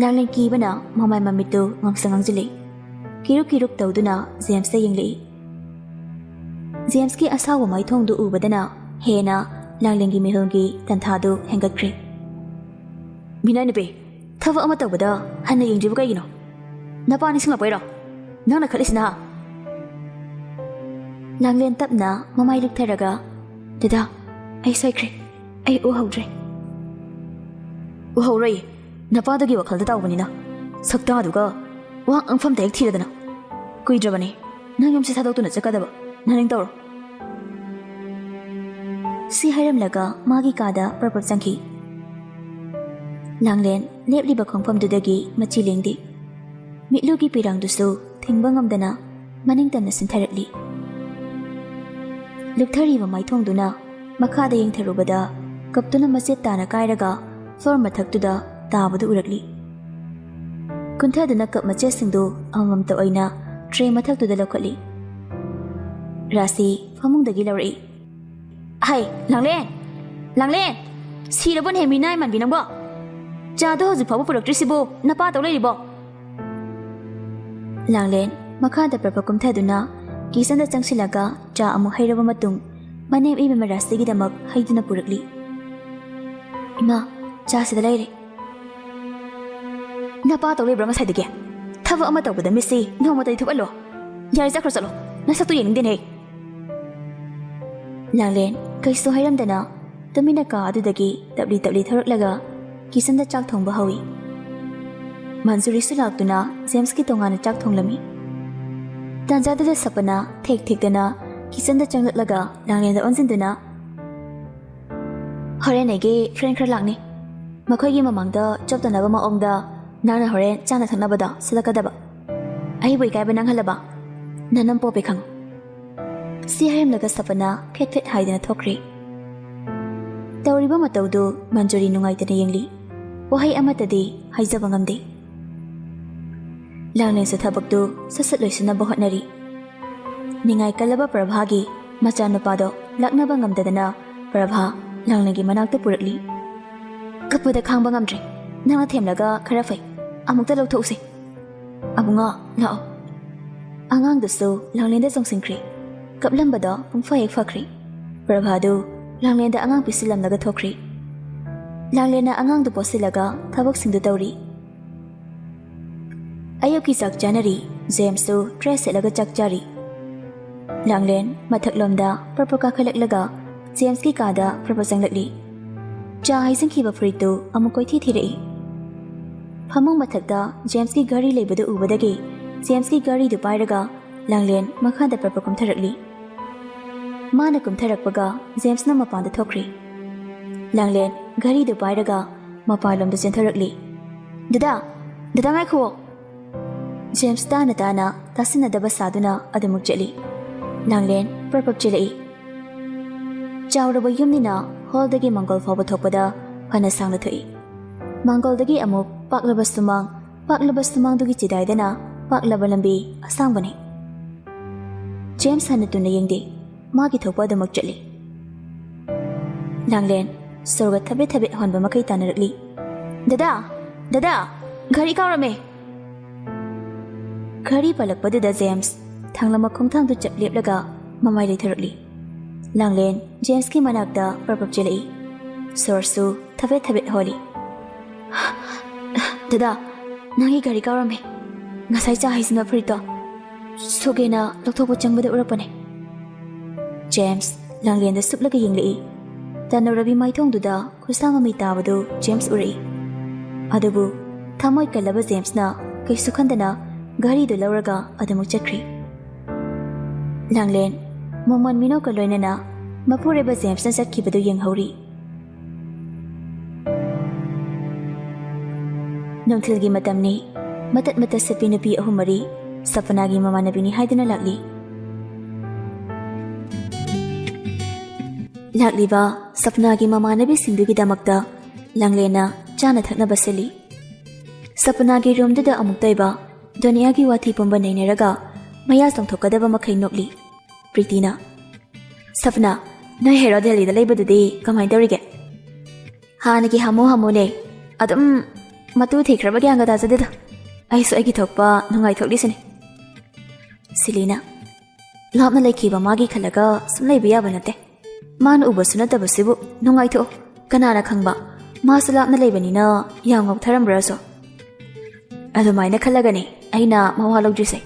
ꯂꯥꯡꯂꯦꯟ ꯀꯤꯕꯅ ꯃꯃꯥꯏ ꯃꯃꯤꯠꯇꯨ ꯉꯥꯡꯁꯤꯜꯂꯤ ꯀꯤꯔꯨꯛ ꯇꯧꯗꯨꯅ ꯖꯦꯝꯁꯇ ꯌꯦꯡꯂꯛꯏ ꯖꯦꯝꯁꯀꯤ ꯑꯁꯥꯎꯕ ꯃꯥꯏꯊꯣꯡꯗꯨ ꯎꯕꯗꯅ ꯍꯦꯟꯅ ꯂꯥꯡꯂꯦꯟꯒꯤ ꯃꯤꯍꯨꯜꯒꯤ ꯇꯟꯊꯥꯗꯨ ꯍꯦꯟꯒꯠꯈ꯭ꯔꯤ ꯃꯤꯅꯥꯏ ꯅꯨꯄꯤ ꯊꯕꯛ ꯑꯃ ꯇꯧꯕꯗ ꯍꯟꯅ ꯌꯦꯡꯗ꯭ꯔꯤꯕ ꯀꯩꯒꯤꯅꯣ ꯅꯄꯥ ꯅꯤꯡꯁꯤꯡꯂꯛꯄꯩꯔꯣ ꯅꯪꯅ ꯈꯠꯂꯤꯁꯤꯅ ꯂꯥꯡꯂꯦꯟ ꯇꯞꯅ ꯃꯃꯥꯏ ꯂꯨꯞꯊꯔꯒ ꯗꯗꯥ ꯑꯩ ꯁꯣꯏꯈ꯭ꯔꯦ ꯑꯩ ꯎꯍꯧꯗ꯭ꯔꯦ ꯎꯍꯧꯔꯣꯏ ꯅꯄꯥꯗꯨꯒꯤ ꯋꯥꯈꯜꯗ ꯇꯧꯕꯅꯤꯅ ꯁꯛꯇꯥꯗꯨꯒ ꯋꯥ ꯉꯥꯡꯐꯝꯇ ꯍꯦꯛ ꯊꯤꯔꯗꯅ ꯀꯨꯏꯗ꯭ꯔꯕꯅꯤ ꯅꯪ ꯌꯨꯝꯁꯦ ꯊꯥꯗꯣꯛꯇꯨꯅ ꯆꯠꯀꯗꯕ ꯅꯅꯤꯡ ꯇꯧꯔꯣ ꯁꯤ ꯍꯥꯏꯔꯝꯂꯒ ꯃꯥꯒꯤ ꯀꯥꯗ ꯄ꯭ꯔꯞ ꯆꯪꯈꯤ ꯂꯥꯡꯂꯦꯟ ꯂꯦꯞꯂꯤꯕ ꯈꯣꯡꯐꯝꯗꯨꯗꯒꯤ ꯃꯆꯤ ꯂꯦꯡꯗꯦ ꯃꯤꯠꯂꯨꯒꯤ ꯄꯤꯔꯥꯡꯗꯨꯁꯨ ꯊꯤꯡꯕ ꯉꯝꯗꯅ ꯃꯅꯤꯡ ꯇꯝꯅ ꯁꯤꯟꯊꯔꯛꯂꯤ ꯂꯨꯞꯊꯔꯤꯕ ꯃꯥꯏꯊꯣꯡꯗꯨꯅ ꯃꯈꯥꯗ ꯌꯦꯡꯊꯔꯨꯕꯗ ꯀꯞꯇꯨꯅ ꯃꯆꯦꯠ ꯇꯥꯅ ꯀꯥꯏꯔꯒ ꯐ꯭ꯂꯣꯔ ꯃꯊꯛꯇꯨꯗ ꯇꯥꯕꯗꯨ ꯎꯔꯛꯂꯤ ꯀꯨꯟꯊꯗꯨꯅ ꯀꯞ ꯃꯆꯦꯠꯁꯤꯡꯗꯨ ꯑꯃꯃꯝꯇ ꯑꯣꯏꯅ ꯇ꯭ꯔꯦ ꯃꯊꯛꯇꯨꯗ ꯂꯧꯈꯠꯂꯤ ꯔꯥꯁꯤ ꯐꯃꯨꯡꯗꯒꯤ ꯂꯧꯔꯛꯏ ꯍꯩ ꯂꯥꯡꯂꯦꯟ ꯁꯤꯔꯕꯅꯦ ꯃꯤꯅꯥꯏ ꯃꯥꯟꯕꯤ ꯅꯪꯕꯣ ꯆꯥꯗꯣ ꯍꯧꯖꯤꯛ ꯐꯥꯎꯕ ꯄꯨꯔꯛꯇ꯭ꯔꯤꯁꯤꯕꯣ ꯅꯄꯥ ꯇꯧ ꯂꯩꯔꯤꯕꯣ ꯂꯥꯡꯂꯦꯟ ꯃꯈꯥꯗ ꯄ꯭ꯔꯞ ꯀꯨꯝꯊꯗꯨꯅ ꯀꯤꯆꯟꯗ ꯆꯪꯁꯤꯜꯂꯒ ꯆꯥ ꯑꯃꯨꯛ ꯍꯩꯔꯕ ꯃꯇꯨꯡ ꯃꯅꯦꯝ ꯏꯕꯦꯝꯃ ꯔꯥꯁꯤꯒꯤꯗꯃꯛ ꯍꯩꯗꯨꯅ ꯄꯨꯔꯛꯂꯤ ꯏꯃꯥ ꯆꯥꯁꯤꯗ ꯂꯩꯔꯦ ꯅꯄꯥ ꯇꯧ ꯂꯩꯕ꯭ꯔꯥ ꯉꯁꯥꯏꯗꯒꯤ ꯊꯕꯛ ꯑꯃ ꯇꯧꯕꯗ ꯃꯤꯠꯁꯤ ꯅꯣꯡꯃꯇꯗꯤ ꯊꯨꯞꯍꯜꯂꯣ ꯌꯥꯔꯦ ꯆꯠꯈ꯭ꯔꯣ ꯆꯠꯂꯣ ꯅꯁꯛꯇꯨ ꯌꯦꯡꯅꯤꯡꯗꯦꯅꯦ ꯂꯥꯡꯂꯦꯟ ꯀꯩꯁꯨ ꯍꯥꯏꯔꯝꯗꯅ ꯇꯨꯃꯤꯟꯅ ꯀꯥ ꯑꯗꯨꯗꯒꯤ ꯇꯞꯂꯤ ꯊꯣꯔꯛꯂꯒ ꯀꯤꯆꯟꯗ ꯆꯥꯛ ꯊꯣꯡꯕ ꯍꯧꯏ ꯃꯟꯖꯨꯔꯤꯁꯨ ꯂꯥꯛꯇꯨꯅ ꯖꯦꯝꯁꯀꯤ ꯇꯣꯉꯥꯟꯅ ꯆꯥꯛ ꯊꯣꯡꯂꯝꯃꯤ ꯇꯥꯟꯖꯥꯗꯨꯗ ꯁꯄꯅ ꯊꯦꯛꯇꯅ ꯀꯤꯆꯟꯗ ꯆꯪꯂꯛꯂꯒ ꯂꯥꯡꯂꯦꯟꯗ ꯑꯣꯟꯁꯤꯟꯗꯨꯅ ꯍꯣꯔꯦꯟ ꯑꯩꯒꯤ ꯐ꯭ꯔꯦꯟ ꯈꯔ ꯂꯥꯛꯅꯤ ꯃꯈꯣꯏꯒꯤ ꯃꯃꯥꯡꯗ ꯆꯣꯞꯇꯅꯕ ꯃꯑꯣꯡꯗ ꯅꯪꯅ ꯍꯣꯔꯦꯟ ꯆꯥꯅ ꯊꯛꯅꯕꯗ ꯁꯤꯜꯂꯛꯀꯗꯕ ꯑꯩꯕꯨ ꯏꯀꯥꯏꯕ ꯅꯪꯍꯜꯂꯕ ꯅꯅꯝ ꯄꯣꯞꯄꯦ ꯈꯪꯉꯨ ꯁꯤ ꯍꯥꯏꯔꯝꯂꯒ ꯁꯄꯅ ꯐꯦꯠ ꯍꯥꯏꯗꯅ ꯊꯣꯛꯈ꯭ꯔꯤ ꯇꯧꯔꯤꯕ ꯃꯇꯧꯗꯨ ꯃꯟꯖꯨꯔꯤ ꯅꯨꯡꯉꯥꯏꯇꯅ ꯌꯦꯡꯂꯤ ꯋꯥꯍꯩ ꯑꯃꯠꯇꯗꯤ ꯍꯥꯏꯖꯕ ꯉꯝꯗꯦ ꯂꯥꯡꯂꯦꯟꯁꯨ ꯊꯕꯛꯇꯨ ꯁꯠ ꯂꯣꯏꯁꯤꯟꯅꯕ ꯍꯣꯠꯅꯔꯤ ꯅꯤꯡꯉꯥꯏ ꯀꯜꯂꯕ ꯄ꯭ꯔꯚꯥꯒꯤ ꯃꯆꯥꯅꯨꯄꯥꯗꯣ ꯂꯥꯛꯅꯕ ꯉꯝꯗꯗꯅ ꯄ꯭ꯔꯚꯥ ꯂꯥꯡꯂꯦꯟꯒꯤ ꯃꯅꯥꯛꯇ ꯄꯨꯔꯛꯂꯤ ꯀꯞꯄꯗ ꯈꯥꯡꯕ ꯉꯝꯗ꯭ꯔꯦ ꯅꯪꯅ ꯊꯦꯝꯂꯒ ꯈꯔ ꯐꯩ ꯑꯃꯨꯛꯇ ꯂꯧꯊꯣꯛꯎꯁꯤ ꯑꯕꯨꯡꯉꯣ ꯂꯥꯛꯑꯣ ꯑꯉꯥꯡꯗꯨꯁꯨ ꯂꯥꯡꯂꯦꯟꯗ ꯆꯣꯡꯁꯤꯟꯈ꯭ꯔꯤ ꯀꯞꯂꯝꯕꯗꯣ ꯄꯨꯡꯐ ꯍꯦꯛ ꯐꯈ꯭ꯔꯤ ꯄ꯭ꯔꯚꯥꯗꯨ ꯂꯥꯡꯂꯦꯟꯗ ꯑꯉꯥꯡ ꯄꯤꯁꯤꯜꯂꯝꯂꯒ ꯊꯣꯛꯈ꯭ꯔꯤ ꯂꯥꯡꯂꯦꯟꯅ ꯑꯉꯥꯡꯗꯨ ꯄꯣꯠꯁꯤꯜꯂꯒ ꯊꯕꯛꯁꯤꯡꯗꯨ ꯇꯧꯔꯤ ꯑꯌꯨꯛꯀꯤ ꯆꯥꯛ ꯆꯥꯅꯔꯤ ꯖꯦꯝꯁꯁꯨ ꯗ꯭ꯔꯦꯁ ꯁꯦꯠꯂꯒ ꯆꯥꯛ ꯆꯥꯔꯤ ꯂꯥꯡꯂꯦꯟ ꯃꯊꯛꯂꯣꯝꯗ ꯄ꯭ꯔꯞ ꯀꯥꯈꯠꯂꯛꯂꯒ ꯖꯦꯝꯁꯀꯤ ꯀꯥꯗ ꯄ꯭ꯔꯞ ꯆꯪꯂꯛꯂꯤ ꯆꯥ ꯍꯩꯖꯤꯟꯈꯤꯕ ꯐꯨꯔꯤꯠꯇꯨ ꯑꯃꯨꯛ ꯀꯣꯏꯊꯤ ꯊꯤꯔꯛꯏ ꯐꯃꯨꯡ ꯃꯊꯛꯇ ꯖꯦꯝꯁꯀꯤ ꯘꯔꯤ ꯂꯩꯕꯗꯨ ꯎꯕꯗꯒꯤ ꯖꯦꯝꯁꯀꯤ ꯘꯔꯤꯗꯨ ꯄꯥꯏꯔꯒ ꯂꯥꯡꯂꯦꯟ ꯃꯈꯥꯗ ꯄ꯭ꯔꯞ ꯀꯨꯝꯊꯔꯛꯂꯤ ꯃꯥꯅ ꯀꯨꯝꯊꯔꯛꯄꯒ ꯖꯦꯝꯁꯅ ꯃꯄꯥꯟꯗ ꯊꯣꯛꯈ꯭ꯔꯤ ꯂꯥꯡꯂꯦꯟ ꯘꯔꯤꯗꯨ ꯄꯥꯏꯔꯒ ꯃꯄꯥꯟꯂꯣꯝꯗ ꯆꯦꯟꯊꯣꯔꯛꯂꯤ ꯗꯗꯥ ꯉꯥꯏꯈꯨꯑꯣ ꯖꯦꯝꯁ ꯇꯥꯅ ꯇꯥꯁꯤꯟꯅꯗꯕ ꯁꯥꯗꯨꯅ ꯑꯗꯨꯃꯛ ꯆꯠꯂꯤ ꯂꯥꯡꯂꯦꯟ ꯄ꯭ꯔꯞ ꯆꯦꯜꯂꯛꯏ ꯆꯥꯎꯔꯕ ꯌꯨꯝꯅꯤꯅ ꯍꯣꯜꯗꯒꯤ ꯃꯥꯡꯒꯣꯜ ꯐꯥꯎꯕ ꯊꯣꯛꯄꯗ ꯐꯅ ꯁꯥꯡꯅ ꯊꯣꯛꯏ ꯃꯥꯡꯒꯣꯜꯗꯒꯤ ꯑꯃꯨꯛ ꯄꯥꯛꯂꯕ ꯁꯨꯃꯥꯡꯗꯨꯒꯤ ꯆꯤꯗꯥꯏꯗꯅ ꯄꯥꯛꯂꯕ ꯂꯝꯕꯤ ꯑꯁꯥꯡꯕꯅꯤ ꯖꯦꯝꯁ ꯍꯟꯅ ꯇꯨꯅ ꯌꯦꯡꯗꯦ ꯃꯥꯒꯤ ꯊꯣꯛꯄ ꯑꯗꯨꯃꯛ ꯆꯠꯂꯤ ꯂꯥꯡꯂꯦꯟ ꯁꯣꯔꯒ ꯊꯕꯦꯠ ꯍꯣꯟꯕ ꯃꯈꯩ ꯇꯥꯟꯅꯔꯛꯂꯤ ꯗꯗꯥ ꯘꯔꯤ ꯀꯥꯎꯔꯝꯃꯦ ꯘꯔꯤ ꯄꯜꯂꯛꯄꯗꯨꯗ ꯖꯦꯝꯁ ꯊꯥꯡꯂꯝꯕ ꯈꯣꯡꯊꯥꯡꯗꯨ ꯆꯞ ꯂꯦꯞꯂꯒ ꯃꯃꯥꯏ ꯂꯩꯊꯔꯛꯂꯤ ꯂꯥꯡꯂꯦꯟ ꯖꯦꯝꯁꯀꯤ ꯃꯅꯥꯛꯇ ꯄ꯭ꯔꯞ ꯆꯦꯜꯂꯛꯏ ꯁꯣꯔꯁꯨ ꯊꯕꯦꯠ ꯍꯣꯜꯂꯤ ꯗꯗꯥ ꯅꯪꯒꯤ ꯘꯔꯤ ꯀꯥꯎꯔꯝꯃꯦ ꯉꯁꯥꯏ ꯆꯥ ꯍꯩꯖꯤꯟꯕ ꯐꯨꯔꯤꯠꯇꯣ ꯁꯨꯒꯦꯅ ꯂꯧꯊꯣꯛꯄ ꯆꯪꯕꯗ ꯎꯔꯛꯄꯅꯦ ꯖꯦꯝꯁ ꯂꯥꯡꯂꯦꯟꯗ ꯁꯨꯞꯂꯒ ꯌꯦꯡꯂꯛꯏ ꯇꯅꯧꯔꯕꯤ ꯃꯥꯏꯊꯣꯡꯗꯨꯗ ꯈꯨꯠꯁꯥ ꯃꯃꯤ ꯇꯥꯕꯗꯨ ꯖꯦꯝꯁ ꯎꯔꯛꯏ ꯑꯗꯨꯕꯨ ꯊꯃꯣꯏ ꯀꯜꯂꯕ ꯖꯦꯝꯁꯅ ꯀꯩꯁꯨ ꯈꯟꯗꯅ ꯘꯔꯤꯗꯨ ꯂꯧꯔꯒ ꯑꯗꯨꯃꯛ ꯆꯠꯈ꯭ꯔꯤ ꯂꯥꯡꯂꯦꯟ ꯃꯣꯃꯣꯟ ꯃꯤꯅꯣꯛꯀ ꯂꯣꯏꯅꯅ ꯃꯄꯨꯔꯣꯏꯕ ꯖꯦꯝꯁꯅ ꯆꯠꯈꯤꯕꯗꯨ ꯌꯦꯡꯍꯧꯔꯤ ꯅꯨꯡꯊꯤꯜꯒꯤ ꯃꯇꯝꯅꯤ ꯃꯇꯠ ꯁꯦꯠꯄꯤ ꯅꯨꯄꯤ 3-4 ꯁꯄꯅꯥꯒꯤ ꯃꯃꯥꯟꯅꯕꯤꯅꯤ ꯍꯥꯏꯗꯨꯅ ꯂꯥꯛꯂꯤꯕ ꯁꯄꯅꯥꯒꯤ ꯃꯃꯥꯟꯅꯕꯤꯁꯤꯡꯗꯨꯒꯤꯗꯃꯛꯇ ꯂꯥꯡꯂꯦꯟꯅ ꯆꯥꯅ ꯊꯛꯅꯕ ꯁꯤꯜꯂꯤ ꯁꯄꯅꯥꯒꯤ ꯔꯨꯝꯗꯨꯗ ꯑꯃꯨꯛ ꯇꯩꯕ ꯗꯨꯅꯤꯌꯥꯒꯤ ꯋꯥꯊꯤ ꯄꯨꯝꯕ ꯅꯩꯅꯔꯒ ꯃꯌꯥ ꯆꯣꯡꯊꯣꯛꯀꯗꯕ ꯃꯈꯩ ꯅꯣꯛꯂꯤ ꯄ꯭ꯔꯤꯇꯤꯅ ꯁꯄꯅꯥ ꯅꯣꯏ ꯍꯦꯔꯣ ꯗꯦꯜꯂꯤꯗ ꯂꯩꯕꯗꯨꯗꯤ ꯀꯃꯥꯏꯅ ꯇꯧꯔꯤꯒꯦ ꯍꯥꯟꯅꯒꯤ ꯍꯥꯃꯨꯅꯦ ꯑꯗꯨꯝ ꯃꯇꯨ ꯊꯤꯈ꯭ꯔꯕ ꯒ꯭ꯌꯥꯟꯒ ꯇꯥꯖꯗꯦꯗ ꯑꯩꯁꯨ ꯑꯩꯒꯤ ꯊꯣꯛꯄ ꯅꯨꯡꯉꯥꯏꯊꯣꯛꯂꯤꯁꯤꯅꯤ ꯁꯤꯂꯤꯅ ꯂꯥꯞꯅ ꯂꯩꯈꯤꯕ ꯃꯥꯒꯤ ꯈꯜꯂꯒ ꯁꯨꯝ ꯂꯩꯕ ꯌꯥꯕ ꯅꯠꯇꯦ ꯃꯥꯅ ꯎꯕꯁꯨ ꯅꯠꯇꯕꯁꯤꯕꯨ ꯅꯨꯡꯉꯥꯏꯊꯣꯛꯑꯣ ꯀꯅꯥꯅ ꯈꯪꯕ ꯃꯥꯁꯨ ꯂꯥꯞꯅ ꯂꯩꯕꯅꯤꯅ ꯌꯥꯝ ꯉꯧꯊꯔꯝꯕ꯭ꯔꯁꯨ ꯑꯗꯨꯃꯥꯏꯅ ꯈꯜꯂꯒꯅꯤ ꯑꯩꯅ ꯃꯋꯥ ꯂꯧꯗ꯭ꯔꯤꯁꯦ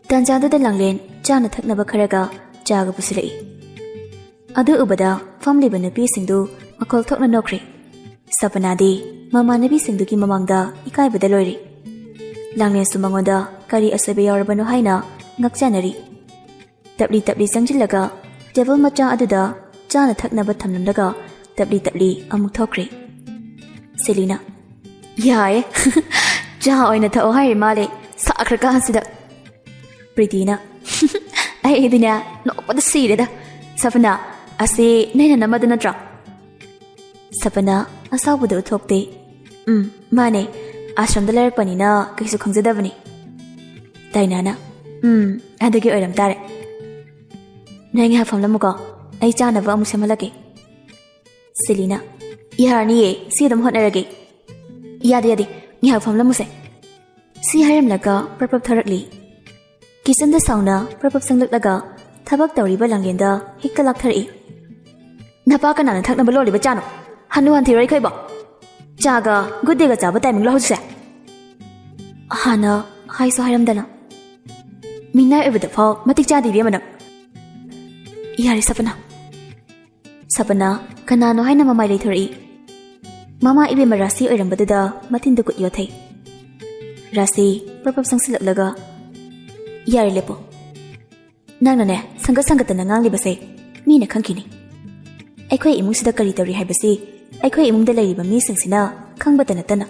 ꯇꯥꯟꯖꯥꯗꯨꯗ ꯂꯥꯡꯂꯦꯟ ꯆꯥꯅ ꯊꯛꯅꯕ ꯈꯔꯒ ꯆꯥꯒ ꯄꯨꯁꯤꯜꯂꯛꯏ ꯑꯗꯨ ꯎꯕꯗ ꯐꯝꯂꯤꯕ ꯅꯨꯄꯤꯁꯤꯡꯗꯨ ꯃꯈꯣꯜ ꯊꯣꯛꯅ ꯅꯣꯛꯈ꯭ꯔꯤ ꯁꯄꯅꯥꯗꯤ ꯃꯃꯥꯟꯅꯕꯤꯁꯤꯡꯗꯨꯒꯤ ꯃꯃꯥꯡꯗ ꯏꯀꯥꯏꯕꯗ ꯂꯣꯏꯔꯤ ꯂꯥꯡꯂꯦꯟꯁꯨ ꯃꯉꯣꯟꯗ ꯀꯔꯤ ꯑꯁꯣꯏꯕ ꯌꯥꯎꯔꯕꯅꯣ ꯍꯥꯏꯅ ꯉꯛꯆꯅꯔꯤ ꯇꯞꯂꯤ ꯆꯪꯁꯤꯜꯂꯒ ꯇꯦꯕꯜ ꯃꯆꯥ ꯑꯗꯨꯗ ꯆꯥꯅ ꯊꯛꯅꯕ ꯊꯝꯂꯝꯂꯒ ꯇꯞꯂꯤ ꯑꯃꯨꯛ ꯊꯣꯛꯈ꯭ꯔꯤ ꯁꯦꯂꯤꯅ ꯌꯥꯏꯌꯦ ꯆꯥ ꯑꯣꯏꯅ ꯊꯛꯑꯣ ꯍꯥꯏꯔꯤ ꯃꯥꯜꯂꯦ ꯁꯥꯈ꯭ꯔꯀꯥꯟꯁꯤꯗ ꯄ꯭ꯔꯤꯇꯤꯅ ꯑꯩꯗꯤꯅꯦ ꯅꯣꯛꯄꯗ ꯁꯤꯔꯦꯗ ꯁꯄꯅꯥ ꯑꯁꯤ ꯅꯩꯅ ꯅꯝꯃꯗꯨ ꯅꯠꯇ꯭ꯔꯣ ꯁꯄꯅꯥ ꯑꯁꯥꯎꯕꯗ ꯎꯠꯊꯣꯛꯇꯦ ꯃꯥꯅꯦ ꯑꯥश्ꯔꯝꯗ ꯂꯩꯔꯛꯄꯅꯤꯅ ꯀꯩꯁꯨ ꯈꯪꯖꯗꯕꯅꯤ ꯗꯥꯏꯅꯥꯅ ꯑꯗꯨꯒꯤ ꯑꯣꯏꯔꯝ ꯇꯥꯔꯦ ꯅꯣꯏ ꯉꯥꯏꯍꯥꯛ ꯐꯝꯂꯝꯃꯨꯀꯣ ꯑꯩ ꯆꯥꯅꯕ ꯑꯃꯨꯛ ꯁꯦꯝꯍꯜꯂꯛꯀꯦ ꯁꯤꯂꯤꯅ ꯌꯥꯔꯅꯤꯌꯦ ꯁꯤ ꯑꯗꯨꯝ ꯍꯣꯠꯅꯔꯒꯦ ꯌꯥꯗꯦ ꯉꯥꯏꯍꯥꯛ ꯐꯝꯂꯝꯃꯨꯁꯦ ꯁꯤ ꯍꯥꯏꯔꯝꯂꯒ ꯄ꯭ꯔꯞ ꯊꯧꯔꯛꯂꯤ ꯀꯤꯆꯟꯗ ꯁꯥꯎꯅ ꯄ꯭ꯔꯞ ꯆꯪꯂꯛꯂꯒ ꯊꯕꯛ ꯇꯧꯔꯤꯕ ꯂꯥꯡꯂꯦꯟꯗ ꯍꯦꯛꯇ ꯂꯥꯛꯊꯔꯛꯏ ꯅꯄꯥ ꯀꯅꯥꯅ ꯊꯛꯅꯕ ꯂꯣꯜꯂꯤꯕ ꯆꯥꯅꯣ ꯍꯟꯅꯨ ꯍꯟꯊꯤꯔꯣꯏ ꯈꯩꯕꯣ ꯆꯥꯒ ꯒꯨꯗ ꯗꯦꯒ ꯆꯥꯕ ꯇꯥꯏꯃꯤꯡ ꯍꯧꯖꯤꯛꯁꯦ ꯍꯥꯟꯅ ꯍꯥꯏꯁꯨ ꯍꯥꯏꯔꯝꯗꯅ ꯃꯤꯅꯥꯏ ꯑꯣꯏꯕꯗ ꯐꯥꯎ ꯃꯇꯤꯛ ꯆꯥꯗꯦ ꯏꯕꯦꯝꯃ ꯅꯪ ꯌꯥꯔꯦ ꯁꯄꯅꯥ ꯀꯅꯥꯅꯣ ꯍꯥꯏꯅ ꯃꯃꯥꯏ ꯂꯩꯊꯣꯔꯛꯏ ꯃꯃꯥ ꯏꯕꯦꯝꯃ ꯔꯥꯁꯤ ꯑꯣꯏꯔꯝꯕꯗꯨꯗ ꯃꯊꯤꯟꯗ ꯀꯨꯠ ꯌꯣꯊꯩ ꯔꯥꯁꯤ ꯄ꯭ꯔꯞ ꯆꯪꯁꯤꯜꯂꯛꯂꯒ ꯌꯥꯔꯦ ꯂꯦꯞꯄꯣ ꯅꯪꯅꯅꯦ ꯁꯪꯒꯠꯇꯅ ꯉꯥꯡꯂꯤꯕꯁꯦ ꯃꯤꯅ ꯈꯪꯈꯤꯅꯤ ꯑꯩꯈꯣꯏ ꯏꯃꯨꯡꯁꯤꯗ ꯀꯔꯤ ꯇꯧꯔꯤ ꯍꯥꯏꯕꯁꯤ ꯑꯩꯈꯣꯏ ꯏꯃꯨꯡꯗ ꯂꯩꯔꯤꯕ ꯃꯤꯁꯤꯡꯁꯤꯅ ꯈꯪꯕꯇ ꯅꯠꯇꯅ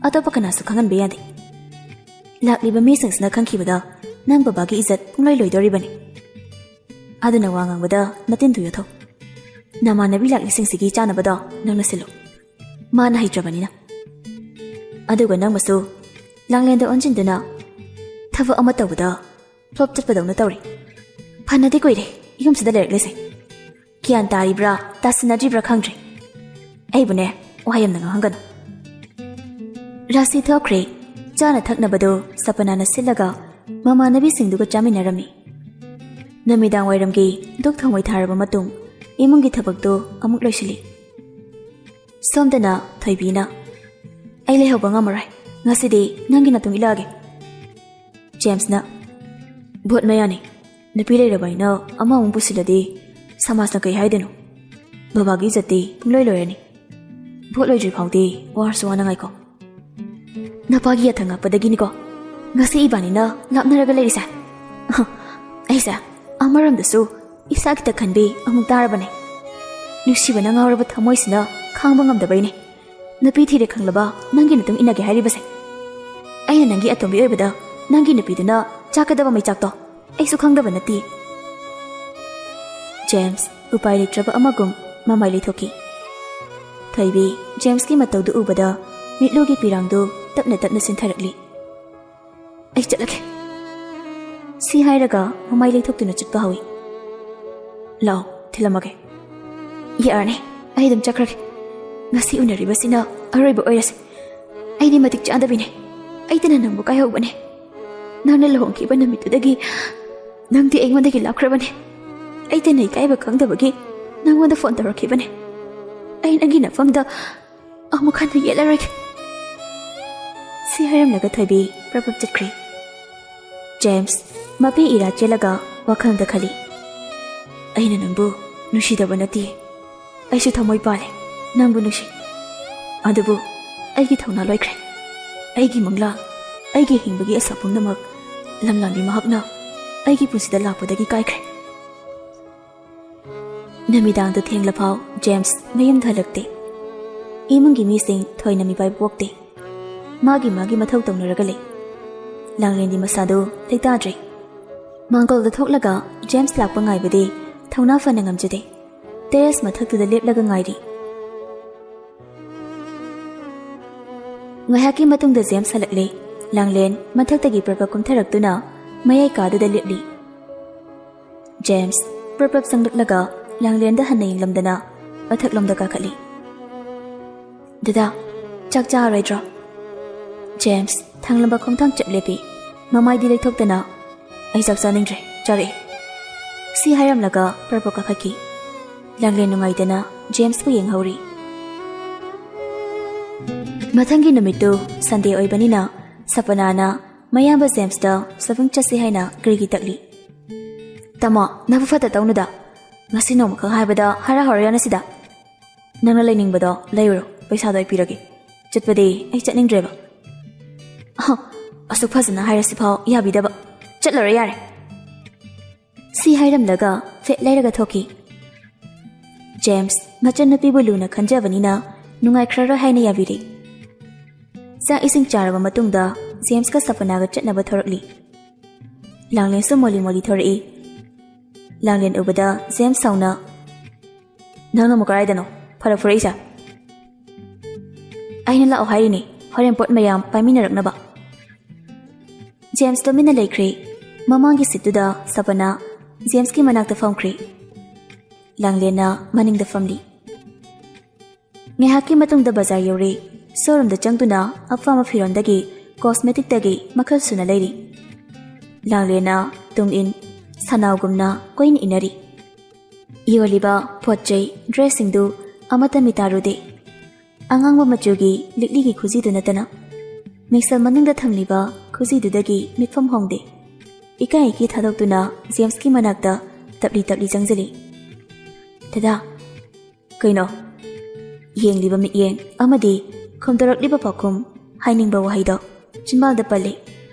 ꯑꯇꯣꯞꯄ ꯀꯅꯥꯁꯨ ꯈꯪꯍꯟꯕ ꯌꯥꯗꯦ ꯂꯥꯛꯂꯤꯕ ꯃꯤꯁꯤꯡꯁꯤꯅ ꯈꯪꯈꯤꯕꯗ ꯅꯪ ꯕꯕꯥꯒꯤ ꯏꯖꯠ ꯄꯨꯡꯂꯣꯏ ꯂꯣꯏꯗꯣꯔꯤꯕꯅꯤ ꯑꯗꯨꯅ ꯋꯥ ꯉꯥꯡꯕꯗ ꯅꯇꯤꯟꯗꯨ ꯌꯣꯊꯧ ꯅꯃꯥꯟꯅꯕꯤ ꯂꯥꯛꯂꯤꯁꯤꯡꯁꯤꯒꯤ ꯆꯥꯅꯕꯗꯣ ꯅꯪꯅ ꯁꯤꯜꯂꯨ ꯃꯥꯅ ꯍꯩꯇ꯭ꯔꯕꯅꯤꯅ ꯑꯗꯨꯒ ꯅꯪꯃꯁꯨ ꯂꯥꯡꯂꯦꯟꯗ ꯑꯣꯟꯁꯤꯟꯗꯨꯅ ꯊꯕꯛ ꯑꯃ ꯇꯧꯕꯗ ꯐ꯭ꯂꯣꯞ ꯆꯠꯄꯗꯧꯅ ꯇꯧꯔꯤ ꯐꯅꯗꯤ ꯀꯨꯏꯔꯦ ꯌꯨꯝꯁꯤꯗ ꯂꯩꯔꯛꯂꯤꯁꯦ ꯒ꯭ꯌꯥꯟ ꯇꯥꯔꯤꯕ꯭ꯔꯥ ꯇꯥꯁꯤꯟꯅꯗ꯭ꯔꯤꯕ꯭ꯔꯥ ꯈꯪꯗ꯭ꯔꯦ ꯑꯩꯕꯨꯅꯦ ꯋꯥ ꯌꯥꯝꯅ ꯉꯥꯡꯍꯟꯒꯅꯨ ꯔꯥꯁꯤ ꯊꯣꯛꯈ꯭ꯔꯦ ꯆꯥꯅ ꯊꯛꯅꯕꯗꯨ ꯁꯄꯅꯥꯅ ꯁꯤꯜꯂꯒ ꯃꯃꯥꯟꯅꯕꯤꯁꯤꯡꯗꯨꯒ ꯆꯥꯃꯤꯟꯅꯔꯝꯃꯤ ꯅꯨꯃꯤꯗꯥꯡ ꯋꯥꯏꯔꯝꯒꯤ ꯗꯨꯛ ꯊꯥꯎꯃꯩ ꯊꯥꯔꯕ ꯃꯇꯨꯡ ꯏꯃꯨꯡꯒꯤ ꯊꯕꯛꯇꯨ ꯑꯃꯨꯛ ꯂꯣꯏꯁꯤꯜꯂꯤ ꯁꯣꯝꯗꯅ ꯊꯣꯏꯕꯤꯅ ꯑꯩ ꯂꯩꯍꯧꯕ ꯉꯝꯃꯔꯣꯏ ngasi nangi natung ilage. James na bot mayani nupi leirabaina ama mung pusiladi samas na kai haideno babagi jati pungloi loyani bot loijri phauti war suwana ngai ko napagi athanga padagi ni ko ngasi ibani na lapnaraga leirisa aisa amaram dasu isa kita khanbi amuk tarabane nusiba na ngawraba thamoisina khangba ngamdabaini nupi thire khanglaba nangi natung inage hairibase aina nangi atombi oibada nangi nupiduna chakadaba mai chakto aisu khangdaba nati. James upai letraba amagum mamai leithoki. Thaibi James ki mataudu ubada mitlogi pirangdu tapna tapna sintharakli. Ai chatlake si hairaga mamai leithoktuna chutpa hawi. Lao thilamage yarne ai dum chakrake ngasi unaribasina aroiba oirase ai ni matik chandabine ai tana nambu kai hobane nangna lohongkiba namitudagi nangdi aingondagi lapkrabane ai tana ikaiba khangdabagi nangwanda phone tawrakibane ai nangi nafamda amukhana yelarage si hairamlaga thaibi prabhap chatkri. James mapi ira chelaga wakhalda khali aina nangbu nusidaba nati aisu thamoi pale nangbu nusi adubu aigi thona loikre aigi mangla aigi hingbagi asa pumnamak lamlambi mahakna aigi pusida lakpadagi kaikre. Namidangda thengla phau James mayam dhalakte imungi mising thoina mi bai bokte magi mathau tawnaragale langlendi masadu leitadre mangolda thoklaga James lakpa ngaibadi thawna fana ngamjade terrace mathaktuda leplaga ngairi. Ngahaki matungda James halakle langlen mathaktagi Prabhap kumtharaktuna mayai kaduda lepli. James Prabhap sanglaklaga langlenda hanna yinglamdana mathaklomda kakhali. Dada chak charaidra. James thanglamba khomthang chaplepi mamai di leithoktana ai chak chaningdre chare si hairamlaga Prabhap kakhaki langlen nungaidana James bu yenghori. Mathangi numittu Sunday oibanina Sapanana mayamba James da savung chasi haina grigi takli. Tama nabu fata taunuda ngasi nom khang haibada hara harayana sida nangna lainingbada layuro paisa dai pirage chatpade ai chatningdreba asuk phajana hairasi phau yabidaba chatlore yare si hairamlaga fet lairaga thoki. James machan napi buluna khanjabanina nungai khrara haina yabiri. Sa ising charaba matungda James ka Sapanaga chatnaba thorakli. Langlen su moli thorai. Langlen ubada James sauna nangna mukarai dano pharak furaisa aina la oharini horen pot mayam paimina raknaba. James domina leikri mamangi situda Sapana James ki manakta famkri langlena maningda famli. Ngehaki matungda bazar yori showroom da changtuna afama firondagi cosmetic dagi makhal suna leiri. Langlena tum-in sanawgumna koin inari. Iwaliba potchai dressing du amata mitarude. Angangba machugi likligi khuzi du natana. Mixal maningda thamliba khuzi du dagi mitfam hongde. Ikai ki thadokduna James ki manakta tapli changjali. Dada kaino yengliba mityeng amadi khomdarakliba pakhum hainingba wahaido chinbalda palle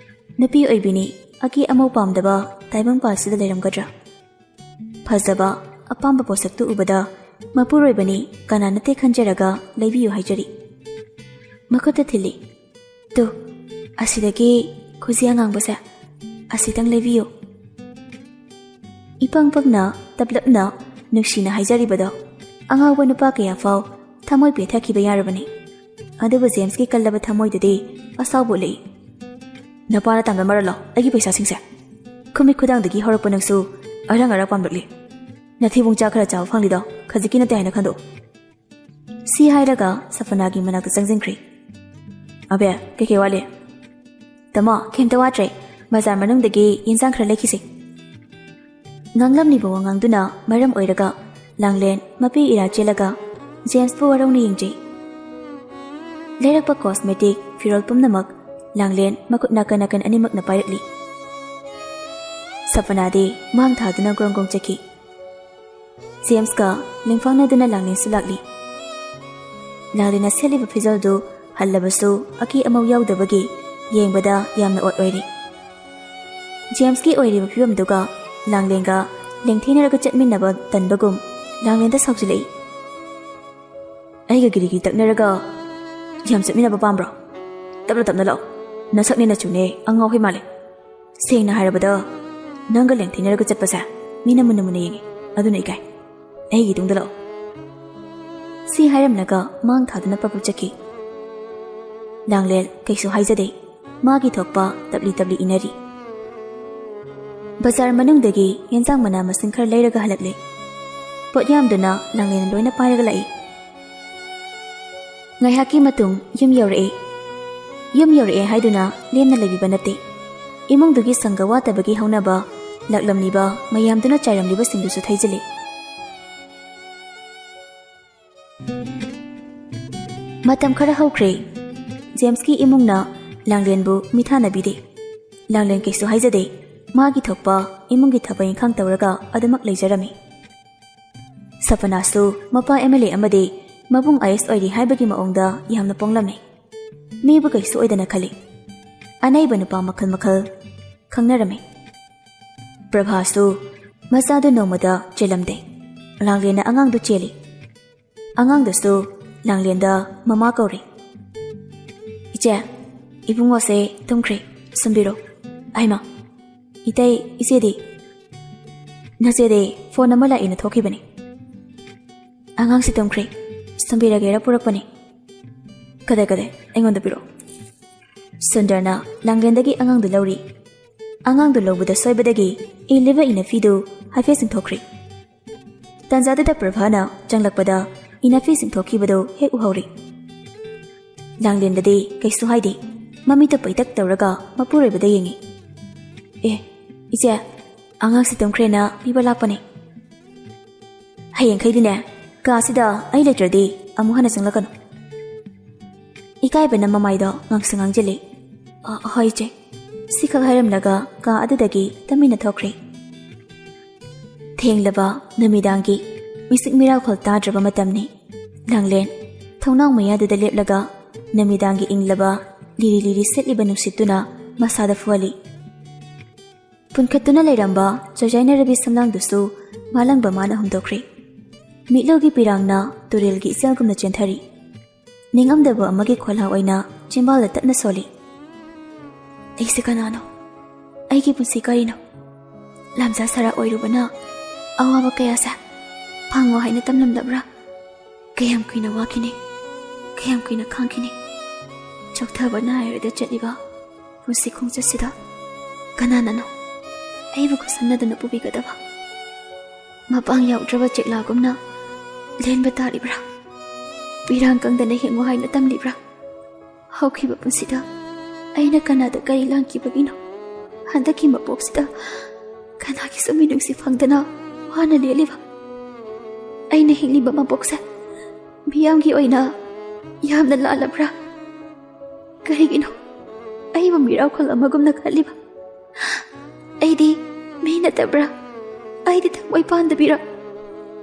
napi oibini aki amau pamdaba taibang pasida leiramgadra phajaba apamba posaktu ubada mapuroibani kananate khanjaraga leibiyu haijari makota thili to asidagi khuziya ngangbasa asidang leibiyu ipang pagna tablapna nuksina haijaribada angawba nupa kaya fau thamoi pethakiba yarabani adubu James ki kallaba thamoi dade asawbo lei napara tamda maralo agi paisa singse khumi khudang dagi horakpa nangsu arang ara pamrakli nathi bungcha khara chaw phangli do khajiki na taina khando si hairaga Sapanagi manakta changjingkri abe keke wale tama khemta watre bazar manung dagi insang khara lekhisi nganglamni bo ngangduna maram oiraga langlen mapi ira chelaga James bu warong ni yingji leirakpa cosmetic firol pumnamak ꯂꯥꯡꯂꯦꯟ ꯃꯈꯨꯠ ꯅꯥꯀꯟ ꯅꯥꯀꯟ ꯑꯅꯤꯃꯛꯅ ꯄꯥꯏꯔꯛꯂꯤ꯫ ꯁꯄꯅꯥꯗꯤ ꯃꯥꯡ ꯊꯥꯗꯨꯅ ꯒ꯭ꯔꯣꯡ ꯒ꯭ꯔꯣꯡ ꯆꯠꯈꯤ꯫ ꯖꯦꯝꯁꯀ ꯂꯦꯡꯐꯥꯡꯅꯗꯨꯅ ꯂꯥꯡꯂꯦꯟꯁꯨ ꯂꯥꯛꯂꯤ꯫ ꯂꯥꯡꯂꯦꯟꯅ ꯁꯦꯠꯂꯤꯕ ꯐꯤꯖꯣꯜꯗꯨ ꯍꯜꯂꯕꯁꯨ ꯑꯀꯤ ꯑꯃꯧ ꯌꯥꯎꯗꯕꯒꯤ ꯌꯦꯡꯕꯗ ꯌꯥꯝꯅ ꯑꯣꯠ ꯑꯣꯏꯔꯤ꯫ ꯖꯦꯝꯁꯀꯤ ꯑꯣꯏꯔꯤꯕ ꯐꯤꯕꯝꯗꯨꯒ ꯂꯥꯡꯂꯦꯟꯒ ꯂꯦꯡꯊꯦꯡꯅꯔꯒ ꯆꯠꯃꯤꯟꯅꯕ ꯇꯟꯕꯒꯨꯝ ꯂꯥꯡꯂꯦꯟꯗ ꯁꯥꯎꯖꯤꯜꯂꯛꯏ꯫ ꯑꯩꯒ ꯒꯤꯔꯤ ꯒꯤꯔꯤ ꯇꯛꯅꯔꯒ ꯌꯥꯝ ꯆꯠꯃꯤꯟꯅꯕ ꯄꯥꯝꯕ꯭ꯔꯣ? ꯇꯞꯅ ꯇꯞꯅ ꯂꯥꯛꯑꯣ, ꯅꯁꯛꯅꯦ ꯅꯆꯨꯅꯦ ꯑꯉꯥꯎꯍꯩ ꯃꯥꯜꯂꯦ꯫ ꯁꯦꯡꯅ ꯍꯥꯏꯔꯕꯗ ꯅꯪꯒ ꯂꯦꯡꯊꯦꯡꯅꯔꯒ ꯆꯠꯄꯁꯦ ꯃꯤꯅ ꯃꯨꯟꯅ ꯃꯨꯟꯅ ꯌꯦꯡꯉꯤ, ꯑꯗꯨꯅ ꯏꯀꯥꯏ꯫ ꯑꯩꯒꯤ ꯇꯨꯡꯗ ꯂꯥꯛꯑꯣ꯫ ꯁꯤ ꯍꯥꯏꯔꯝꯂꯒ ꯃꯥꯡ ꯊꯥꯗꯨꯅ ꯄ꯭ꯔꯄ꯭ꯔꯞ ꯆꯠꯈꯤ꯫ ꯂꯥꯡꯂꯦꯟ ꯀꯩꯁꯨ ꯍꯥꯏꯖꯗꯦ, ꯃꯥꯒꯤ ꯊꯣꯛꯄ ꯇꯞꯂꯤ ꯇꯞꯂꯤ ꯏꯅꯔꯤ꯫ ꯕꯖꯥꯔ ꯃꯅꯨꯡꯗꯒꯤ ꯌꯦꯟꯖꯥꯡ ꯃꯅꯥ ꯃꯁꯤꯡ ꯈꯔ ꯂꯩꯔꯒ ꯍꯜꯂꯛꯂꯦ꯫ ꯄꯣꯠ ꯌꯥꯝꯗꯨꯅ ꯂꯥꯡꯂꯦꯟꯅ ꯂꯣꯏꯅ ꯄꯥꯏꯔꯒ ꯂꯥꯛꯏ꯫ ꯉꯥꯏꯍꯥꯛꯀꯤ ꯃꯇꯨꯡ ꯌꯨꯝ ꯌꯧꯔꯛꯑꯦ꯫ ꯌꯨꯝ ꯌꯧꯔꯛꯑꯦ ꯍꯥꯏꯗꯨꯅ ꯂꯦꯝꯅ ꯂꯩꯕꯤꯕ ꯅꯠꯇꯦ꯫ ꯏꯃꯨꯡꯗꯨꯒꯤ ꯁꯪꯒ ꯋꯥꯠꯇꯕꯒꯤ ꯍꯧꯅꯕ ꯂꯥꯛꯂꯝꯂꯤꯕ ꯃꯌꯥꯝꯗꯨꯅ ꯆꯥꯏꯔꯝꯂꯤꯕꯁꯤꯡꯗꯨꯁꯨ ꯊꯩꯖꯤꯜꯂꯤ꯫ ꯃꯇꯝ ꯈꯔ ꯍꯧꯈ꯭ꯔꯦ꯫ ꯖꯦꯝꯁꯀꯤ ꯏꯃꯨꯡꯅ ꯂꯥꯡꯂꯦꯟꯕꯨ ꯃꯤꯊꯥꯅꯕꯤꯗꯦ꯫ ꯂꯥꯡꯂꯦꯟ ꯀꯩꯁꯨ ꯍꯥꯏꯖꯗꯦ, ꯃꯥꯒꯤ ꯊꯣꯛꯄ ꯏꯃꯨꯡꯒꯤ ꯊꯕꯛ ꯏꯪꯈꯥꯡ ꯇꯧꯔꯒ ꯑꯗꯨꯃꯛ ꯂꯩꯖꯔꯝꯃꯤ꯫ ꯁꯄꯅꯥꯁꯨ ꯃꯄꯥ MLA ꯑꯃꯗꯤ ꯃꯕꯨꯡ IS ꯑꯣꯏꯔꯤ ꯍꯥꯏꯕꯒꯤ ꯃꯑꯣꯡꯗ ꯌꯥꯝꯅ ꯄꯣꯡꯂꯝꯃꯤ꯫ ꯃꯤꯕꯨ ꯀꯩꯁꯨ ꯑꯣꯏꯗꯅ ꯈꯜꯂꯤ꯫ ꯑꯅꯩꯕ ꯅꯨꯄꯥ ꯃꯈꯜ ꯃꯈꯜ ꯈꯪꯅꯔꯝꯃꯤ꯫ ꯄ꯭ꯔꯚꯥꯁꯨ ꯃꯆꯥꯗꯨ ꯅꯣꯡꯃꯗ ꯆꯦꯜꯂꯝꯗꯦ꯫ ꯂꯥꯡꯂꯦꯟꯅ ꯑꯉꯥꯡꯗꯨ ꯆꯦꯜꯂꯤ꯫ ꯑꯉꯥꯡꯗꯨꯁꯨ ꯂꯥꯡꯂꯦꯟꯗ ꯃꯃꯥ ꯀꯧꯔꯤ꯫ ꯏꯆꯦ, ꯏꯕꯨꯡꯉꯣꯁꯦ ꯇꯨꯝꯈ꯭ꯔꯦ, ꯁꯨꯝꯕꯤꯔꯣ꯫ ꯑꯩꯃ, ꯏꯇꯩ, ꯏꯆꯦꯗꯤ? ꯅꯆꯦꯗꯤ ꯐꯣꯟ ꯑꯃ ꯂꯥꯛꯏꯅ ꯊꯣꯛꯈꯤꯕꯅꯤ꯫ ꯑꯉꯥꯡꯁꯤ ꯇꯨꯝꯈ꯭ꯔꯦ, ꯁꯨꯝꯕꯤꯔꯒꯦꯔ ꯄꯨꯔꯛꯄꯅꯤ꯫ ꯀꯗꯥꯏ ꯀꯗꯥꯏ, ꯑꯩꯉꯣꯟꯗ ꯄꯤꯔꯛꯑꯣ꯫ ꯁꯨꯟꯗꯔꯅ ꯂꯥꯡꯂꯦꯟꯗꯒꯤ ꯑꯉꯥꯡꯗꯨ ꯂꯧꯔꯤ꯫ ꯑꯉꯥꯡꯗꯨ ꯂꯧꯕꯗ ꯁꯣꯏꯕꯗꯒꯤ ꯏꯜꯂꯤꯕ ꯏꯅꯐꯤꯗꯨ ꯍꯥꯏꯐꯦꯠ ꯆꯤꯡꯊꯣꯛꯈ꯭ꯔꯤ꯫ ꯇꯟꯖꯥꯗꯨꯗ ꯄ꯭ꯔꯚꯥꯅ ꯆꯪꯂꯛꯄꯗ ꯏꯅꯐꯤ ꯆꯤꯡꯊꯣꯛꯈꯤꯕꯗꯨ ꯍꯦꯛ ꯎꯍꯧꯔꯤ꯫ ꯂꯥꯡꯂꯦꯟꯗꯗꯤ ꯀꯩꯁꯨ ꯍꯥꯏꯗꯦ, ꯃꯃꯤꯠꯇ ꯄꯩꯇꯛ ꯇꯧꯔꯒ ꯃꯄꯨꯔꯣꯏꯕꯗ ꯌꯦꯡꯉꯤ꯫ ꯏꯆꯦ, ꯑꯉꯥꯡꯁꯤ ꯇꯨꯝꯈ꯭ꯔꯦꯅ ꯄꯤꯕ ꯂꯥꯛꯄꯅꯤ꯫ ꯍꯌꯦꯡꯈꯩꯗꯤꯅꯦ, ꯀꯥꯁꯤꯗ ꯑꯩ ꯂꯩꯇ꯭ꯔꯗꯤ ꯑꯃꯨꯛ ꯍꯟꯅ ꯆꯪꯂꯛꯀꯅꯨ꯫ ꯏꯀꯥꯏꯕꯅ ꯃꯃꯥꯏꯗ ꯉꯥꯡꯁꯪ ꯉꯥꯡꯖꯤꯜꯂꯤ꯫ ꯍꯣꯏ ꯏꯆꯦ꯫ ꯁꯤꯈꯛ ꯍꯥꯏꯔꯝꯂꯒ ꯀꯥ ꯑꯗꯨꯗꯒꯤ ꯇꯃꯤꯟꯅ ꯊꯣꯛꯈ꯭ꯔꯦ꯫ ꯊꯦꯡꯂꯕ ꯅꯨꯃꯤꯗꯥꯡꯒꯤ ꯃꯤꯁꯤꯛ ꯃꯤꯔꯥꯎꯈꯣꯜ ꯇꯥꯗ꯭ꯔꯕ ꯃꯇꯝꯅꯤ꯫ ꯂꯥꯡꯂꯦꯟ ꯊꯣꯡꯅꯥꯎ ꯃꯌꯥꯗꯨꯗ ꯂꯦꯞꯂꯒ ꯅꯨꯃꯤꯗꯥꯡꯒꯤ ꯏꯪꯂꯕ ꯂꯤꯔꯤ ꯂꯤꯔꯤ ꯁꯤꯠꯂꯤꯕ ꯅꯨꯡꯁꯤꯠꯇꯨꯅ ꯃꯁꯥꯗ ꯐꯨꯍꯜꯂꯤ꯫ ꯄꯨꯟꯈꯠꯇꯨꯅ ꯂꯩꯔꯝꯕ ꯆꯣꯏꯖꯥꯏꯅꯔꯕꯤ ꯁꯝꯂꯥꯡꯗꯨꯁꯨ ꯃꯥꯂꯪꯕ ꯃꯥꯅ ꯍꯨꯝꯗꯣꯛꯈ꯭ꯔꯦ꯫ ꯃꯤꯠꯂꯨꯒꯤ ꯄꯤꯔꯥꯡꯅ ꯇꯨꯔꯦꯜꯒꯤ ꯏꯆꯦꯜꯒꯨꯝꯅ ꯆꯦꯟꯊꯔꯤ꯫ ꯅꯤꯡꯉꯝꯗꯕ ꯑꯃꯒꯤ ꯈꯣꯜꯂꯥꯎ ꯑꯣꯏꯅ ꯆꯤꯝꯕꯥꯜꯗ ꯇꯠꯅ ꯁꯣꯜꯂꯤ꯫ ꯑꯩꯁꯦ ꯀꯅꯥꯅꯣ? ꯑꯩꯒꯤ ꯄꯨꯟꯁꯤ ꯀꯔꯤꯅꯣ? ꯂꯝꯖꯥ ꯁꯔꯥ ꯑꯣꯏꯔꯨꯕꯅ ꯑꯋꯥꯕ ꯀꯌꯥꯁꯦ ꯐꯪꯉꯣ ꯍꯥꯏꯅ ꯇꯝꯂꯝꯗꯕ꯭ꯔꯥ? ꯀꯌꯥꯝ ꯀꯨꯏꯅ ꯋꯥꯈꯤꯅꯤ, ꯀꯌꯥꯝ ꯀꯨꯏꯅ ꯈꯥꯡꯈꯤꯅꯤ? ꯆꯣꯛꯊꯕ ꯅꯥꯏꯔꯗ ꯆꯠꯂꯤꯕ ꯄꯨꯟꯁꯤ ꯈꯣꯡꯆꯠꯁꯤꯗ ꯀꯅꯥꯅꯅꯣ ꯑꯩꯕꯨ ꯈꯨꯠꯁꯝꯅꯗꯨꯅ ꯄꯨꯕꯤꯒꯗꯕ? ꯃꯄꯥꯡ ꯌꯥꯎꯗ꯭ꯔꯕ ꯆꯦꯛꯂꯥꯒꯨꯝꯅ ꯂꯦꯟꯕ ꯇꯥꯔꯤꯕ꯭ꯔꯥ? ꯄꯤꯔꯥꯡ ꯀꯪꯗꯅ ꯍꯤꯡꯉꯨ ꯍꯥꯏꯅ ꯇꯝꯂꯤꯕ꯭ꯔꯥ? ꯍꯧꯈꯤꯕ ꯄꯨꯟꯁꯤꯗ ꯑꯩꯅ ꯀꯅꯥꯗ ꯀꯔꯤ ꯂꯥꯟꯈꯤꯕꯒꯤꯅꯣ? ꯍꯟꯗꯛꯀꯤ ꯃꯄꯣꯛꯁꯤꯗ ꯀꯅꯥꯒꯤꯁꯨ ꯃꯤꯅꯨꯡꯁꯤ ꯐꯪꯗꯅ ꯋꯥꯅ ꯂꯦꯜꯂꯤꯕ? ꯑꯩꯅ ꯍꯤꯡꯂꯤꯕ ꯃꯄꯣꯛꯁꯦ ꯃꯤꯌꯥꯝꯒꯤ ꯑꯣꯏꯅ ꯌꯥꯝꯅ ꯂꯥꯜꯂꯕ꯭ꯔꯥ? ꯀꯔꯤꯒꯤꯅꯣ ꯑꯩꯕꯨ ꯃꯤꯔꯥꯎꯈꯣꯜ ꯑꯃꯒꯨꯝꯅ ꯈꯜꯂꯤꯕ? ꯑꯩꯗꯤ ꯃꯤ ꯅꯠꯇꯕ꯭ꯔꯥ? ꯑꯩꯗꯤ ꯊꯃꯣꯏ ꯄꯥꯟꯗꯕꯤꯔ?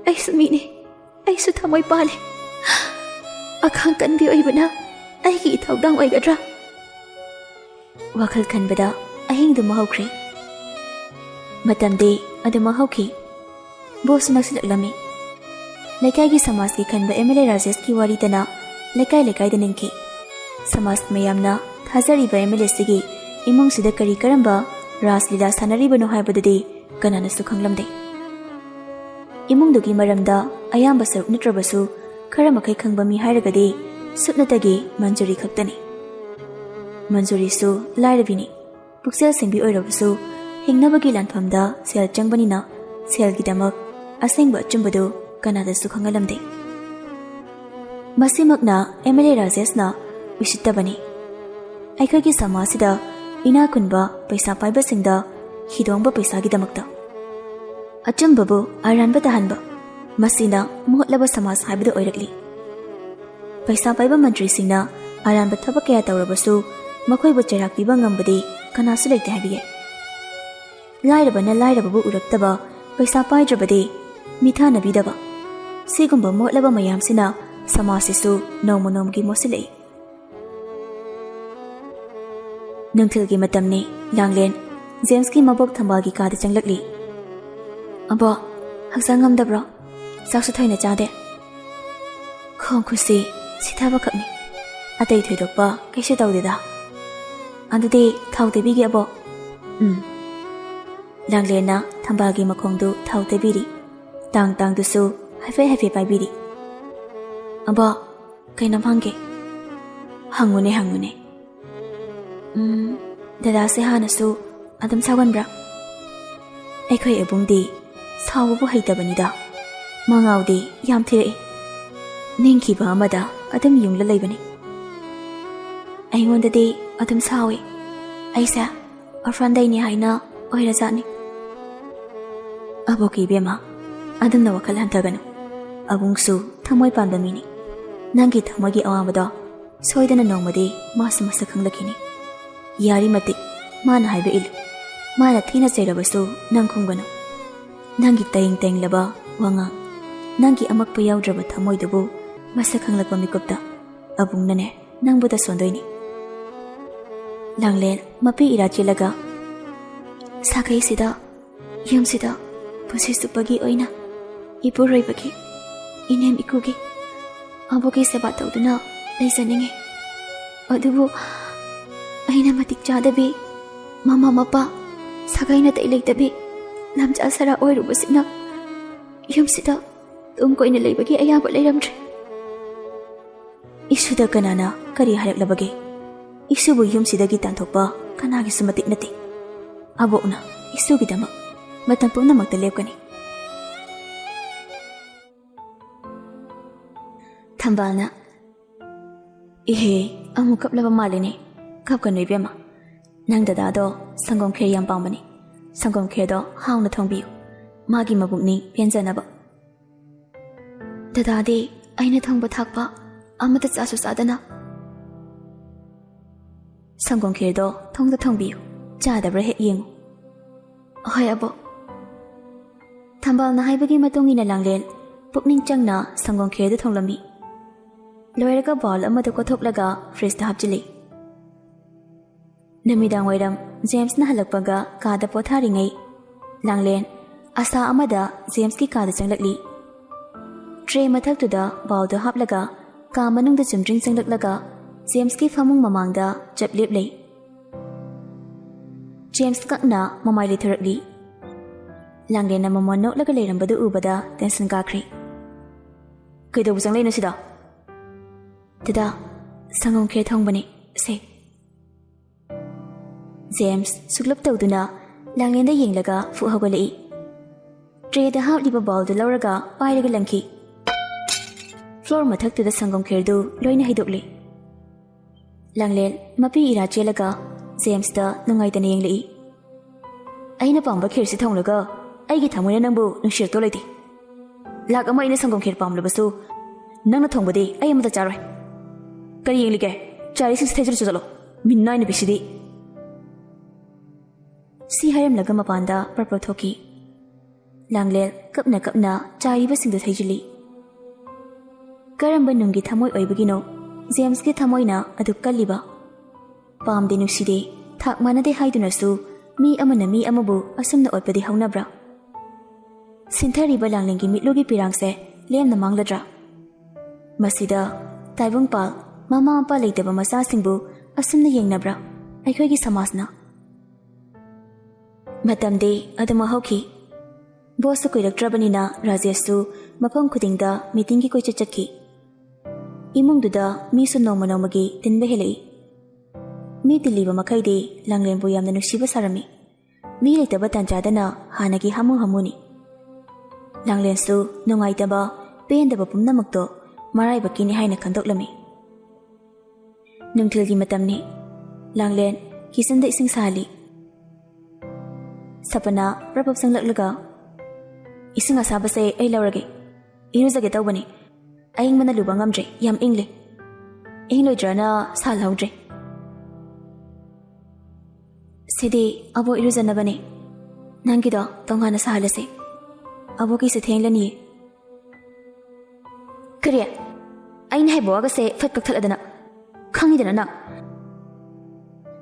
ꯑꯩꯁꯨ ꯃꯤꯅꯤ, ꯑꯩꯁꯨ ꯊꯃꯣꯏ ꯄꯥꯜꯂꯤ꯫ ꯑꯈꯥꯡ ꯀꯟꯕꯤ ꯑꯣꯏꯕꯅ ꯑꯩꯒꯤ ꯏꯊꯧꯗꯥꯡ ꯑꯣꯏꯒꯗ꯭ꯔꯥ? ꯋꯥꯈꯜ ꯈꯟꯕꯗ ꯑꯍꯤꯡꯗꯨꯃ ꯍꯧꯈ꯭ꯔꯦ꯫ ꯃꯇꯝꯗꯤ ꯑꯗꯨꯃꯛ ꯍꯧꯈꯤ꯫ ꯕꯣꯠꯁꯨ ꯅꯛꯁꯤꯜꯂꯛꯂꯝꯃꯤ꯫ ꯂꯩꯀꯥꯏꯒꯤ ꯁꯃꯥꯖꯀꯤ ꯈꯟꯕ MLA ꯔꯥꯖꯦꯁꯀꯤ ꯋꯥꯔꯤꯗꯅ ꯂꯩꯀꯥꯏ ꯂꯩꯀꯥꯏꯗ ꯅꯤꯡꯈꯤ꯫ ꯁꯃꯥꯖ ꯃꯌꯥꯝꯅ ꯊꯥꯖꯔꯤꯕ MLAꯁꯤꯒꯤ ꯏꯃꯨꯡꯁꯤꯗ ꯀꯔꯤ ꯀꯔꯝꯕ ꯔꯥꯖ ꯂꯤꯂꯥ ꯁꯥꯟꯅꯔꯤꯕꯅꯣ ꯍꯥꯏꯕꯗꯨꯗꯤ ꯀꯅꯥꯅꯁꯨ ꯈꯪꯂꯝꯗꯦ꯫ ꯏꯃꯨꯡꯗꯨꯒꯤ ꯃꯔꯝꯗ ꯑꯌꯥꯝꯕ ꯁꯔꯨꯛ ꯅꯠꯇ꯭ꯔꯕꯁꯨ ꯈꯔ ꯃꯈꯩ ꯈꯪꯕ ꯃꯤ ꯍꯥꯏꯔꯒꯗꯤ ꯁꯨꯞꯅꯇꯒꯤ ꯃꯟꯖꯨꯔꯤ ꯈꯛꯇꯅꯤ꯫ ꯃꯟꯖꯨꯔꯤꯁꯨ ꯂꯥꯏꯔꯕꯤꯅꯤ꯫ ꯄꯨꯛꯆꯦꯜ ꯁꯦꯡꯕꯤ ꯑꯣꯏꯔꯕꯁꯨ ꯍꯤꯡꯅꯕꯒꯤ ꯂꯥꯟꯐꯝꯗ ꯁꯦꯜ ꯆꯪꯕꯅꯤꯅ ꯁꯦꯜꯒꯤꯗꯃꯛ ꯑꯁꯦꯡꯕ ꯑꯆꯨꯝꯕꯗꯨ ꯀꯅꯥꯗꯁꯨ ꯈꯪꯍꯜꯂꯝꯗꯦ꯫ ꯃꯁꯤꯃꯛꯅ MLA ꯔꯥꯖꯦꯁꯅ ꯎꯁꯤꯠꯇꯕꯅꯤ꯫ ꯑꯩꯈꯣꯏꯒꯤ ꯁꯃꯥꯖꯁꯤꯗ ꯏꯅꯥ ꯈꯨꯟꯕ ꯄꯩꯁꯥ ꯄꯥꯏꯕꯁꯤꯡꯗ ꯍꯤꯗꯣꯡꯕ ꯄꯩꯁꯥꯒꯤꯗꯃꯛꯇ ꯑꯆꯨꯝꯕꯕꯨ ꯑꯔꯥꯟꯕ ꯇꯥꯍꯟꯕ, ꯃꯁꯤꯅ ꯃꯣꯠꯂꯕ ꯁꯃꯥꯖ ꯍꯥꯏꯕꯗꯨ ꯑꯣꯏꯔꯛꯂꯤ꯫ ꯄꯩꯁꯥ ꯄꯥꯏꯕ ꯃꯟꯇ꯭ꯔꯤꯁꯤꯡꯅ ꯑꯔꯥꯟꯕ ꯊꯕꯛ ꯀꯌꯥ ꯇꯧꯔꯕꯁꯨ ꯃꯈꯣꯏꯕꯨ ꯆꯩꯔꯥꯛ ꯄꯤꯕ ꯉꯝꯕꯗꯤ ꯀꯅꯥꯁꯨ ꯂꯩꯇꯦ ꯍꯥꯏꯕꯤꯒꯦ꯫ ꯂꯥꯏꯔꯕꯅ ꯂꯥꯏꯔꯕꯕꯨ ꯎꯔꯛꯇꯕ, ꯄꯩꯁꯥ ꯄꯥꯏꯗ꯭ꯔꯕꯗꯤ ꯃꯤꯊꯥꯅꯕꯤꯗꯕ, ꯁꯤꯒꯨꯝꯕ ꯃꯣꯠꯂꯕ ꯃꯌꯥꯝꯁꯤꯅ ꯁꯃꯥꯖꯁꯤꯁꯨ ꯅꯣꯡꯃ ꯅꯣꯡꯃꯒꯤ ꯃꯣꯠꯁꯤꯜꯂꯛꯏ꯫ ꯅꯨꯡꯊꯤꯜꯒꯤ ꯃꯇꯝꯅꯤ꯫ ꯂꯥꯡꯂꯦꯟ ꯖꯦꯝꯁꯀꯤ ꯃꯕꯣꯛ ꯊꯝꯕꯥꯜꯒꯤ ꯀꯥꯗ ꯆꯪꯂꯛꯂꯤ꯫ "ꯑꯕꯣ, ꯍꯛꯆꯥꯡ ꯉꯝꯗꯕ꯭ꯔꯣ? ꯆꯥꯛꯁꯨ ꯊꯣꯏꯅ ꯆꯥꯗꯦ." "ꯈꯣꯡ ꯈꯨꯠꯁꯤ ꯁꯤꯊꯕꯈꯛꯅꯤ, ꯑꯇꯩ ꯊꯣꯏꯗꯣꯛꯄ ꯀꯩꯁꯨ ꯇꯧꯗꯦꯗ." "ꯑꯗꯨꯗꯤ ꯊꯥꯎ ꯇꯩꯕꯤꯒꯦ ꯑꯕꯣ?" ꯂꯥꯡꯂꯦꯟꯅ ꯊꯝꯕꯥꯜꯒꯤ ꯃꯈꯣꯡꯗꯨ ꯊꯥꯎ ꯇꯩꯕꯤꯔꯤ꯫ ꯇꯥꯡꯗꯨꯁꯨ ꯍꯥꯏꯐꯦꯠ ꯍꯥꯏꯐꯦꯠ ꯄꯥꯏꯕꯤꯔꯤ꯫ "ꯑꯕꯣ, ꯀꯩꯅꯣꯝ ꯍꯪꯒꯦ?" ꯍꯪꯉꯨꯅꯦ." "ꯗꯗꯥꯁꯦ ꯍꯥꯟꯅꯁꯨ ꯑꯗꯨꯝ ꯁꯥꯎꯒꯟꯕ꯭ꯔꯥ?" "ꯑꯩꯈꯣꯏ ꯑꯕꯨꯡꯗꯤ ꯁꯥꯎꯕꯕꯨ ꯍꯩꯇꯕꯅꯤꯗ, ꯃꯉꯥꯎꯗꯤ ꯌꯥꯝ ꯊꯤꯔꯛꯏ, ꯅꯤꯡꯈꯤꯕ ꯑꯃꯗ ꯑꯗꯨꯝ ꯌꯨꯡꯂ ꯂꯩꯕꯅꯤ." "ꯑꯩꯉꯣꯟꯗꯗꯤ ꯑꯗꯨꯝ ꯁꯥꯎꯏ, ꯑꯩꯁꯦ ꯑꯣꯔꯐꯥꯟꯗꯩꯅꯤ ꯍꯥꯏꯅ ꯑꯣꯏꯔꯖꯥꯠꯅꯤ." "ꯑꯕꯣꯛꯀꯤ ꯏꯕꯦꯝꯃ, ꯑꯗꯨꯝꯅ ꯋꯥꯈꯜ ꯍꯟꯊꯒꯅꯨ, ꯑꯕꯨꯡꯁꯨ ꯊꯃꯣꯏ ꯄꯥꯟꯕ ꯃꯤꯅꯤ꯫ ꯅꯪꯒꯤ ꯊꯃꯣꯏꯒꯤ ꯑꯋꯥꯡꯕꯗꯣ ꯁꯣꯏꯗꯅ ꯅꯣꯡꯃꯗꯤ ꯃꯥꯁꯨ ꯃꯁꯛ ꯈꯪꯂꯛꯈꯤꯅꯤ꯫ ꯌꯥꯔꯤꯃꯇꯤꯛ ꯃꯥꯅ ꯍꯥꯏꯕ ꯏꯜꯂꯨ, ꯃꯥꯅ ꯊꯤꯅ ꯆꯩꯔꯕꯁꯨ ꯅꯪ ꯈꯨꯝꯒꯅꯨ꯫ ꯅꯪꯒꯤ ꯇꯦꯡ ꯇꯦꯡꯂꯕ ꯋꯥꯉꯥꯡ, ꯅꯪꯒꯤ ꯑꯃꯛꯄ ꯌꯥꯎꯗ꯭ꯔꯕ ꯊꯃꯣꯏꯗꯨꯕꯨ ꯃꯁꯛ ꯈꯪꯂꯛꯄ ꯃꯤꯀꯨꯞꯇ ꯑꯕꯨꯡꯅꯅꯦ ꯅꯪꯕꯨꯗ ꯁꯣꯟꯗꯣꯏꯅꯤ." ꯂꯥꯡꯂꯦꯟ ꯃꯄꯤ ꯏꯔꯥ ꯆꯦꯜꯂꯒ, "ꯁꯥꯒꯩꯁꯤꯗ, ꯌꯨꯝꯁꯤꯗ ꯄꯨꯟꯁꯤ ꯆꯨꯞꯄꯒꯤ ꯑꯣꯏꯅ ꯏꯄꯨꯔꯣꯏꯕꯒꯤ, ꯏꯅꯦꯝ ꯏꯀꯨꯒꯤ, ꯑꯕꯣꯛꯀꯤ ꯁꯦꯕꯥ ꯇꯧꯗꯨꯅ ꯂꯩꯖꯅꯤꯡꯉꯤ꯫ ꯑꯗꯨꯕꯨ ꯑꯩꯅ ꯃꯇꯤꯛ ꯆꯥꯗꯕꯤ, ꯃꯃꯥ ꯃꯄꯥ, ꯁꯥꯒꯩ ꯅꯥꯇꯩ ꯂꯩꯇꯕꯤ, ꯂꯝꯆꯥ ꯁꯔꯥ ꯑꯣꯏꯔꯨꯕꯁꯤꯅ ꯌꯨꯝꯁꯤꯗ ꯇꯨꯡ ꯀꯣꯏꯅ ꯂꯩꯕꯒꯤ ꯑꯌꯥꯕ ꯂꯩꯔꯝꯗ꯭ꯔꯦ." "ꯏꯁꯨꯗ ꯀꯅꯥꯅ ꯀꯔꯤ ꯍꯥꯏꯔꯛꯂꯕꯒꯦ? ꯏꯁꯨꯕꯨ ꯌꯨꯝꯁꯤꯗꯒꯤ ꯇꯥꯟꯊꯣꯛꯄ ꯀꯅꯥꯒꯤꯁꯨ ꯃꯇꯤꯛ ꯅꯠꯇꯦ꯫ ꯑꯕꯣꯛꯅ ꯏꯁꯨꯒꯤꯗꯃꯛ ꯃꯇꯝ ꯄꯨꯝꯅꯃꯛꯇ ꯂꯦꯞꯀꯅꯤ." ꯊꯝꯕꯥꯜꯅ, "ꯏꯍꯦ, ꯑꯃꯨꯛ ꯀꯞꯂꯕ ꯃꯥꯜꯂꯤꯅꯦ꯫ ꯀꯞꯀꯅꯨ ꯏꯕꯦꯝꯃ, ꯅꯪ ꯗꯗꯥꯗꯣ ꯁꯪꯒꯣꯝ ꯈꯦꯔ ꯌꯥꯝ ꯄꯥꯝꯕꯅꯤ꯫ ꯁꯪꯒꯣꯝ ꯈꯦꯔꯗꯣ ꯍꯥꯎꯅ ꯊꯣꯡꯕꯤꯌꯨ, ꯃꯥꯒꯤ ꯃꯕꯨꯛꯅꯤꯡ ꯄꯦꯟꯖꯅꯕ." "ꯗꯗꯥꯗꯤ ꯑꯩꯅ ꯊꯣꯡꯕ ꯊꯥꯛꯄ ꯑꯃꯠꯇ ꯆꯥꯁꯨ ꯆꯥꯗꯅ." "ꯁꯪꯒꯣꯝ ꯈꯦꯔꯗꯣ ꯊꯣꯡꯗ ꯊꯣꯡꯕꯤꯌꯨ, ꯆꯥꯗꯕ꯭ꯔꯥ ꯍꯦꯛ ꯌꯦꯡꯉꯨ." "ꯍꯣꯏ ꯑꯕꯣ." ꯊꯝꯕꯥꯜꯅ ꯍꯥꯏꯕꯒꯤ ꯃꯇꯨꯡ ꯏꯟꯅ ꯂꯥꯡꯂꯦꯟ ꯄꯨꯛꯅꯤꯡ ꯆꯪꯅ ꯁꯪꯒꯣꯝ ꯈꯦꯔꯗꯨ ꯊꯣꯡꯂꯝꯃꯤ꯫ ꯂꯣꯏꯔꯒ ꯕꯥꯎꯜ ꯑꯃꯗ ꯀꯣꯊꯣꯛꯂꯒ ꯐ꯭ꯔꯤꯖꯇ ꯍꯥꯞꯆꯤꯜꯂꯤ꯫ ꯅꯨꯃꯤꯗꯥꯡ ꯋꯥꯏꯔꯝ ꯖꯦꯝꯁꯅ ꯍꯜꯂꯛꯄꯒ ꯀꯥꯗ ꯄꯣꯊꯥꯔꯤꯉꯩ ꯂꯥꯡꯂꯦꯟ ꯑꯁꯥ ꯑꯃꯗ ꯖꯦꯝꯁꯀꯤ ꯀꯥꯗ ꯆꯪꯂꯛꯂꯤ꯫ ꯇ꯭ꯔꯦ ꯃꯊꯛꯇꯨꯗ ꯕꯥꯎꯜꯗꯣ ꯍꯥꯞꯂꯒ ꯀꯥ ꯃꯅꯨꯡꯗ ꯆꯨꯝꯗ꯭ꯔꯤꯡ ꯆꯪꯂꯛꯂꯒ ꯖꯦꯝꯁꯀꯤ ꯐꯃꯨꯡ ꯃꯃꯥꯡꯗ ꯆꯞ ꯂꯦꯞꯂꯩ꯫ ꯖꯦꯝꯁ ꯀꯛꯅ ꯃꯃꯥꯏ ꯂꯩꯊꯔꯛꯂꯤ꯫ ꯂꯥꯡꯂꯦꯟꯅ ꯃꯃꯣꯟ ꯅꯣꯛꯂꯒ ꯂꯩꯔꯝꯕꯗꯨ ꯎꯕꯗ ꯇꯦꯟꯁꯟ ꯀꯥꯈ꯭ꯔꯦ꯫ "ꯀꯩꯗꯧꯕ ꯆꯪꯂꯛꯏꯅꯣ ꯁꯤꯗ?" "ꯗꯗꯥ, ꯁꯪꯒꯣꯝ ꯈꯦꯔ ꯊꯣꯡꯕꯅꯤ, ꯁꯦ." ꯖꯦꯝꯁ ꯁꯨꯛꯂꯞ ꯇꯧꯗꯨꯅ ꯂꯥꯡꯂꯦꯟꯗ ꯌꯦꯡꯂꯒ ꯐꯨꯛ ꯍꯧꯒꯠꯂꯛꯏ꯫ ꯇ꯭ꯔꯦꯗ ꯍꯥꯞꯂꯤꯕ ꯕꯥꯎꯜꯗꯨ ꯂꯧꯔꯒ ꯄꯥꯏꯔꯒ ꯂꯪꯈꯤ꯫ ꯐ꯭ꯂꯣꯔ ꯃꯊꯛꯇꯨꯗ ꯁꯪꯒꯣꯝ ꯈꯦꯔꯗꯨ ꯂꯣꯏꯅ ꯍꯩꯗꯣꯛꯂꯤ꯫ ꯂꯥꯡꯂꯦꯟ ꯃꯄꯤ ꯏꯔꯥ ꯆꯦꯜꯂꯒ ꯖꯦꯝꯁꯇ ꯅꯨꯡꯉꯥꯏꯇꯅ ꯌꯦꯡꯂꯛꯏ꯫ "ꯑꯩꯅ ꯄꯥꯝꯕ ꯈꯦꯔꯁꯤ ꯊꯣꯡꯂꯒ ꯑꯩꯒꯤ ꯊꯃꯣꯏꯅ ꯅꯪꯕꯨ ꯅꯨꯡꯁꯤꯔꯛꯇꯣ ꯂꯩꯇꯦ꯫ ꯂꯥꯛ ꯑꯃ ꯑꯩꯅ ꯁꯪꯒꯣꯝ ꯈꯦꯔ ꯄꯥꯝꯂꯕꯁꯨ ꯅꯪꯅ ꯊꯣꯡꯕꯗꯤ ꯑꯩ ꯑꯃꯠꯇ ꯆꯥꯔꯣꯏ꯫ ꯀꯔꯤ ꯌꯦꯡꯂꯤꯒꯦ? ꯆꯥꯔꯤꯁꯤꯡꯁꯤ ꯊꯩꯖꯤꯜꯂꯨ ꯆꯠꯂꯣ, ꯃꯤꯅꯥꯏ ꯅꯨꯄꯤꯁꯤꯗꯤ." ꯁꯤ ꯍꯥꯏꯔꯝꯂꯒ ꯃꯄꯥꯟꯗ ꯄ꯭ꯔꯄ꯭ꯔ ꯊꯣꯛꯈꯤ꯫ ꯂꯥꯡꯂꯦꯟ ꯀꯞꯅ ꯀꯞꯅ ꯆꯥꯏꯔꯤꯕꯁꯤꯡꯗꯨ ꯊꯩꯖꯤꯜꯂꯤ꯫ ꯀꯔꯝꯕ ꯅꯨꯡꯒꯤ ꯊꯃꯣꯏ ꯑꯣꯏꯕꯒꯤꯅꯣ ꯖꯦꯝꯁꯀꯤ ꯊꯃꯣꯏꯅ ꯑꯗꯨꯛ ꯀꯜꯂꯤꯕ? ꯄꯥꯝꯗꯦ ꯅꯨꯡꯁꯤꯗꯦ ꯊꯥꯛ ꯃꯥꯟꯅꯗꯦ ꯍꯥꯏꯗꯨꯅꯁꯨ ꯃꯤ ꯑꯃꯅ ꯃꯤ ꯑꯃꯕꯨ ꯑꯁꯨꯝꯅ ꯑꯣꯠꯄꯗꯤ ꯍꯧꯅꯕ꯭ꯔꯥ? ꯁꯤꯟꯊꯔꯤꯕ ꯂꯥꯡꯂꯦꯟꯒꯤ ꯃꯤꯠꯂꯨꯒꯤ ꯄꯤꯔꯥꯡꯁꯦ ꯂꯦꯝꯅ ꯃꯥꯡꯂꯗ꯭ꯔꯥ? ꯃꯁꯤꯗ ꯇꯥꯏꯕꯪꯄꯥꯜ ꯃꯃꯥ ꯃꯄꯥ ꯂꯩꯇꯕ ꯃꯆꯥꯁꯤꯡꯕꯨ ꯑꯁꯨꯝꯅ ꯌꯦꯡꯅꯕ꯭ꯔꯥ ꯑꯩꯈꯣꯏꯒꯤ ꯁꯃꯥꯖꯅ? ꯃꯇꯝꯗꯤ ꯑꯗꯨꯃꯛ ꯍꯧꯈꯤ꯫ ꯕꯣꯁꯁꯨ ꯀꯨꯏꯔꯛꯇ꯭ꯔꯕꯅꯤꯅ ꯔꯥꯖꯦꯁꯁꯨ ꯃꯐꯝ ꯈꯨꯗꯤꯡꯗ ꯃꯤꯇꯤꯡꯒꯤ ꯀꯣꯏꯆꯠ ꯆꯠꯈꯤ꯫ ꯏꯃꯨꯡꯗꯨꯗ ꯃꯤꯁꯨ ꯅꯣꯡꯃ ꯅꯣꯡꯃꯒꯤ ꯇꯤꯟꯕ ꯍꯦꯜꯂꯛꯏ꯫ ꯃꯤ ꯇꯤꯜꯂꯤꯕ ꯃꯈꯩꯗꯤ ꯂꯥꯡꯂꯦꯟꯕꯨ ꯌꯥꯝꯅ ꯅꯨꯡꯁꯤꯕ ꯁꯥꯔꯝꯃꯤ꯫ ꯃꯤ ꯂꯩꯇꯕ ꯇꯥꯟꯖꯥꯗꯅ ꯍꯥꯟꯅꯒꯤ ꯍꯥꯃꯨ ꯍꯥꯃꯨꯅꯤ꯫ ꯂꯥꯡꯂꯦꯟꯁꯨ ꯅꯨꯡꯉꯥꯏꯇꯕ ꯄꯦꯟꯗꯕ ꯄꯨꯝꯅꯃꯛꯇꯣ ꯃꯔꯥꯏꯕꯛꯀꯤꯅꯤ ꯍꯥꯏꯅ ꯈꯟꯗꯣꯛꯂꯝꯃꯤ꯫ ꯅꯨꯡꯊꯤꯜꯒꯤ ꯃꯇꯝꯅꯤ꯫ ꯂꯥꯡꯂꯦꯟ ꯀꯤꯆꯟꯗ ꯏꯁꯤꯡ ꯁꯥꯍꯜꯂꯤ꯫ ꯁꯄꯅ ꯄ꯭ꯔꯄꯞ ꯆꯪꯂꯛꯂꯒ, "ꯏꯁꯤꯡ ꯑꯁꯥꯕꯁꯦ ꯑꯩ ꯂꯧꯔꯒꯦ, ꯏꯔꯨꯖꯒꯦ ꯇꯧꯕꯅꯤ꯫ ꯑꯏꯪꯕꯅ ꯂꯨꯕ ꯉꯝꯗ꯭ꯔꯦ, ꯌꯥꯝ ꯏꯪꯂꯦ꯫ ꯏꯪꯂꯣꯏꯗ꯭ꯔꯅ ꯁꯥꯜꯍꯧꯗ꯭ꯔꯦ." ꯉꯁꯤꯗꯤ ꯑꯕꯣꯛ ꯏꯔꯨꯖꯅꯕꯅꯦ. ꯅꯪꯒꯤꯗꯣ ꯇꯣꯉꯥꯟꯅ ꯁꯥꯍꯜꯂꯁꯦ. ꯑꯕꯣꯛꯀꯤꯁꯦ ꯊꯦꯡꯂꯅꯤꯌꯦ. ꯀꯔꯤ? ꯑꯩꯅ ꯍꯩꯕꯣꯛꯑꯒꯁꯦ ꯐꯠ ꯀꯛꯊꯠꯂꯗꯅ. ꯈꯪꯉꯤꯗꯅ ꯅꯪ.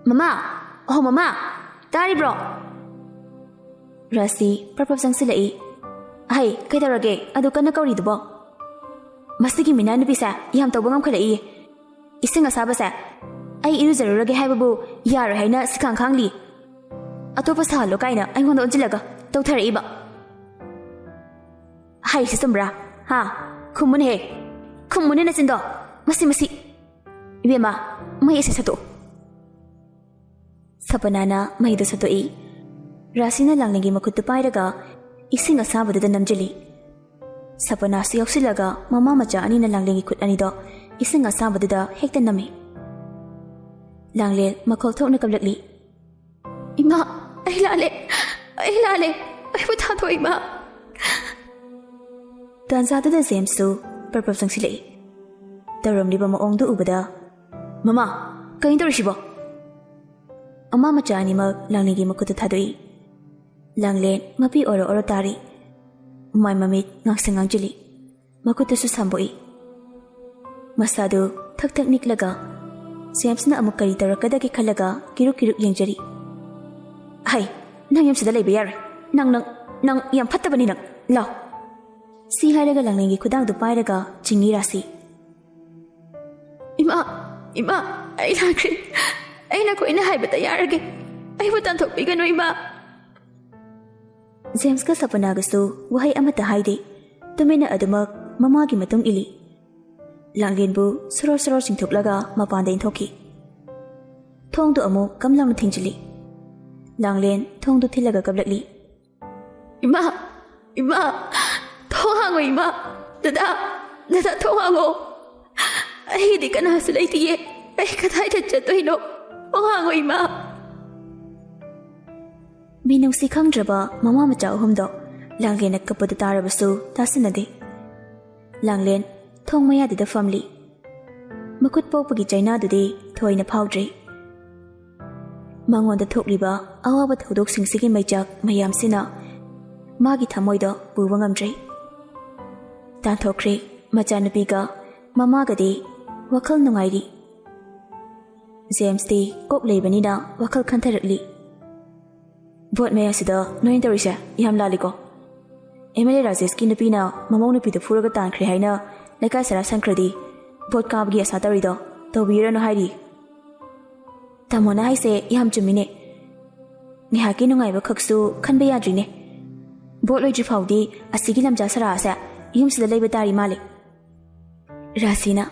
ꯃꯃꯥ! ꯑꯣ ꯃꯃꯥ! ꯇꯥꯔꯤꯕ꯭ꯔꯣ? ꯔꯥꯁꯤ ꯄ꯭ꯔꯞ ꯆꯪꯁꯤꯜꯂꯛꯏ. ꯍꯩ ꯀꯩꯗꯧꯔꯒꯦ ꯑꯗꯨ ꯀꯟꯅ ꯀꯧꯔꯤꯗꯨꯕꯣ? ꯃꯁꯤꯒꯤ ꯃꯤꯅꯥꯏ ꯅꯨꯄꯤꯁꯦ ꯌꯥꯝ ꯇꯧꯕ ꯉꯝꯈꯠꯂꯛꯏꯌꯦ. ꯏꯁꯤꯡ ꯑꯁꯥꯕꯁꯦ ꯑꯩ ꯏꯔꯨꯖꯔꯨꯔꯒꯦ ꯍꯥꯏꯕꯕꯨ ꯌꯥꯔꯣꯏ ꯍꯥꯏꯅ ꯁꯤꯈꯥꯡ ꯈꯥꯡꯂꯤ. ꯑꯇꯣꯞꯄ ꯁꯥꯍꯜꯂꯣ ꯀꯥꯏꯅ ꯑꯩꯉꯣꯟꯗ ꯑꯣꯟꯁꯤꯜꯂꯒ ꯇꯧꯊꯔꯛꯏꯕ. ꯍꯥꯏꯔꯤꯁꯤ ꯆꯨꯝꯕ꯭ꯔꯥ? ꯍꯥ? ꯈꯨꯝꯃꯨꯅꯦꯍꯦ. ꯈꯨꯝꯃꯨꯅꯦ ꯅꯆꯤꯟꯗꯣ. ꯃꯁꯤ. 이베마, ꯃꯩꯁꯦ ꯁꯠꯇꯣꯛ. ꯁꯄꯅꯥꯅ ꯃꯩꯗꯣ ꯁꯠꯇꯣꯛꯏ. ꯔꯥꯁꯤꯅ ꯂꯥꯡꯂꯦꯟꯒꯤ ꯃꯈꯨꯠꯇꯨ ꯄꯥꯏꯔꯒ ꯏꯁꯤꯡ ꯑꯁꯥꯕꯗꯨꯗ ꯅꯝꯖꯤꯜꯂꯤ. ꯁꯄꯅꯥꯁꯨ ꯌꯥꯎꯁꯤꯜꯂꯒ ꯃꯃꯥ ꯃꯆꯥ ꯑꯅꯤꯅ ꯂꯥꯡꯂꯦꯟꯒꯤ ꯈꯨꯠ ꯑꯅꯤꯗꯣ ꯏꯁꯤꯡ ꯑꯁꯥꯕꯗꯨꯗ ꯍꯦꯛꯇ ꯅꯝꯃꯤ. ꯂꯥꯡꯂꯦꯟ ꯃꯈꯣꯜ ꯊꯣꯛꯅ ꯀꯞꯂꯛꯂꯤ. ꯏꯃꯥ, ꯑꯩ ꯂꯥꯜꯂꯦ. ꯑꯩꯕꯨ ꯊꯥꯗꯣꯛ ꯏꯃꯥ. ꯇꯥꯟꯖꯥꯗꯨꯗ ꯖꯦꯝꯁꯁꯨ ꯄꯔꯄꯞ ꯆꯪꯁꯤꯜꯂꯛꯏ. ꯇꯧꯔꯝꯂꯤꯕ ꯃꯑꯣꯡꯗꯨ ꯎꯕꯗ, ꯃꯃꯥ, ꯀꯩꯅꯣ ꯇꯧꯔꯤꯁꯤꯕꯣ? ꯑꯃꯥ ꯃꯆꯥ ꯑꯅꯤꯃꯛ ꯂꯥꯡꯂꯦꯟꯒꯤ ꯃꯈꯨꯠꯇ ꯊꯥꯗꯣꯛꯏ. ꯂꯥꯡꯂꯦꯟ ꯃꯄꯤ ꯑꯣꯔꯣ ꯇꯥꯔꯤ. ꯃꯥꯏ ꯃꯃꯤꯠ ꯉꯥꯡꯁꯪ ꯉꯥꯡꯖꯤꯜꯂꯤ. ꯃꯈꯨꯠꯇꯨꯁꯨ ꯁꯥꯡꯗꯣꯛꯏ. ꯃꯁꯥꯗꯨ ꯊꯛ ꯅꯤꯛꯂꯒ ꯖꯦꯝꯁꯅ ꯑꯃꯨꯛ ꯀꯔꯤ ꯇꯧꯔꯛꯀꯗꯒꯦ ꯈꯜꯂꯒ ꯀꯤꯔꯨꯛ ꯌꯦꯡꯖꯔꯤ. ꯍꯩ, ꯅꯪ ꯌꯨꯝꯁꯤꯗ ꯂꯩꯕ ꯌꯥꯔꯣꯏ. ꯅꯪ ꯌꯥꯝ ꯐꯠꯇꯕꯅꯤ ꯅꯪ. ꯂꯥꯎ. ꯁꯤ ꯍꯥꯏꯔꯒ ꯂꯥꯡꯂꯦꯟꯒꯤ ꯈꯨꯗꯥꯡꯗꯨ ꯄꯥꯏꯔꯒ ꯆꯤꯡꯏ ꯔꯥꯁꯤ. ꯏꯃꯥ, ꯑꯩ ꯂꯥꯟꯈ꯭ꯔꯦ. ꯑꯩꯅ ꯈꯣꯏꯅ ꯍꯥꯏꯕꯗ ꯌꯥꯔꯒꯦ. ꯑꯩꯕꯨ ꯇꯥꯟꯊꯣꯛꯄꯤꯒꯅꯨ ꯏꯃꯥ. ꯖꯦꯝꯁꯀ ꯁꯄꯅꯥꯒꯁꯨ ꯋꯥꯍꯩ ꯑꯃꯠꯇ ꯍꯥꯏꯗꯦ. ꯇꯨꯃꯤꯟꯅ ꯑꯗꯨꯃꯛ ꯃꯃꯥꯒꯤ ꯃꯇꯨꯡ ꯏꯜꯂꯤ. ꯂꯥꯡꯂꯦꯟꯕꯨ ꯁꯣꯔꯣ ꯆꯤꯡꯊꯣꯛꯂꯒ ꯃꯄꯥꯟꯗ ꯏꯟꯊꯣꯛꯈꯤ. ꯊꯣꯡꯗꯨ ꯑꯃꯨꯛ ꯀꯝꯂꯥꯎꯅ ꯊꯤꯡꯖꯤꯜꯂꯤ. ꯂꯥꯡꯂꯦꯟ ꯊꯣꯡꯗꯨ ꯊꯤꯜꯂꯒ ꯀꯞꯂꯛꯂꯤ. ꯏꯃꯥ, ꯊꯣꯡ ꯍꯥꯡꯉꯣ ꯏꯃꯥ. ꯗꯗꯥ ꯊꯣꯡ ꯍꯥꯡꯉꯣ. ꯑꯩꯒꯤꯗꯤ ꯀꯅꯥꯁꯨ ꯂꯩꯇꯤꯌꯦ. ꯑꯩ ꯀꯗꯥꯏꯗ ꯆꯠꯇꯣꯏꯅꯣ? ꯊꯣꯡ ꯍꯥꯡꯉꯣ ꯏꯃꯥ. ꯃꯤꯅꯨꯡꯁꯤ ꯈꯪꯗ꯭ꯔꯕ ꯃꯃꯥ ꯃꯆꯥ ꯑꯍꯨꯝꯗꯣ ꯂꯥꯡꯂꯦꯟꯅ ꯀꯞꯄꯗꯨ ꯇꯥꯔꯕꯁꯨ ꯇꯥꯁꯤꯟꯅꯗꯦ. ꯂꯥꯡꯂꯦꯟ ꯊꯣꯡ ꯃꯌꯥꯗꯨꯗ ꯐꯝꯂꯤ. ꯃꯈꯨꯠ ꯄꯣꯛꯄꯒꯤ ꯆꯩꯅꯥꯗꯨꯗꯤ ꯊꯣꯏꯅ ꯐꯥꯎꯗ꯭ꯔꯤ. ꯃꯉꯣꯟꯗ ꯊꯣꯛꯂꯤꯕ ꯑꯋꯥꯕ ꯊꯧꯗꯣꯛꯁꯤꯡꯁꯤꯒꯤ ꯃꯩꯆꯥꯛ ꯃꯌꯥꯝꯁꯤꯅ ꯃꯥꯒꯤ ꯊꯃꯣꯏꯗ ꯄꯨꯕ ꯉꯝꯗ꯭ꯔꯦ. ꯇꯥꯟꯊꯣꯛꯈ꯭ꯔꯦ. ꯃꯆꯥꯅꯨꯄꯤꯒ ꯃꯃꯥꯒꯗꯤ ꯋꯥꯈꯜ ꯅꯨꯡꯉꯥꯏꯔꯤ. ꯖꯦꯝꯁꯇꯤ ꯀꯣꯛ ꯂꯩꯕꯅꯤꯅ ꯋꯥꯈꯜ ꯈꯟꯊꯔꯛꯂꯤ. ꯚꯣꯠ ꯃꯌꯥꯁꯤꯗ ꯅꯣꯏꯅ ꯇꯧꯔꯤꯁꯦ ꯌꯥꯝ ꯂꯥꯜꯂꯤꯀꯣ. MLA ꯔꯥꯖꯦꯁꯀꯤ ꯅꯨꯄꯤꯅ ꯃꯃꯧ ꯅꯨꯄꯤꯗꯨ ꯐꯨꯔꯒ ꯇꯥꯟꯈ꯭ꯔꯦ ꯍꯥꯏꯅ ꯂꯩꯀꯥꯏ ꯁꯔꯥ ꯁꯟꯈ꯭ꯔꯗꯤ ꯚꯣꯠ ꯀꯥꯕꯒꯤ ꯑꯁꯥ ꯇꯧꯔꯤꯗꯣ ꯇꯧꯕꯤꯔꯅꯨ ꯍꯥꯏꯔꯤ. ꯇꯥꯃꯣꯅ ꯍꯥꯏꯁꯦ ꯌꯥꯝ ꯆꯨꯝꯃꯤꯅꯦ. ꯉꯥꯏꯍꯥꯛꯀꯤ ꯅꯨꯡꯉꯥꯏꯕ ꯈꯛꯁꯨ ꯈꯟꯕ ꯌꯥꯗ꯭ꯔꯤꯅꯦ. ꯚꯣꯠ ꯂꯣꯏꯗ꯭ꯔꯤ ꯐꯥꯎꯗꯤ ꯑꯁꯤꯒꯤ ꯂꯝꯖꯥ ꯁꯔꯥꯁꯦ ꯌꯨꯝꯁꯤꯗ ꯂꯩꯕ ꯇꯥꯔꯤ ꯃꯥꯜꯂꯤ. ꯔꯥꯁꯤꯅ,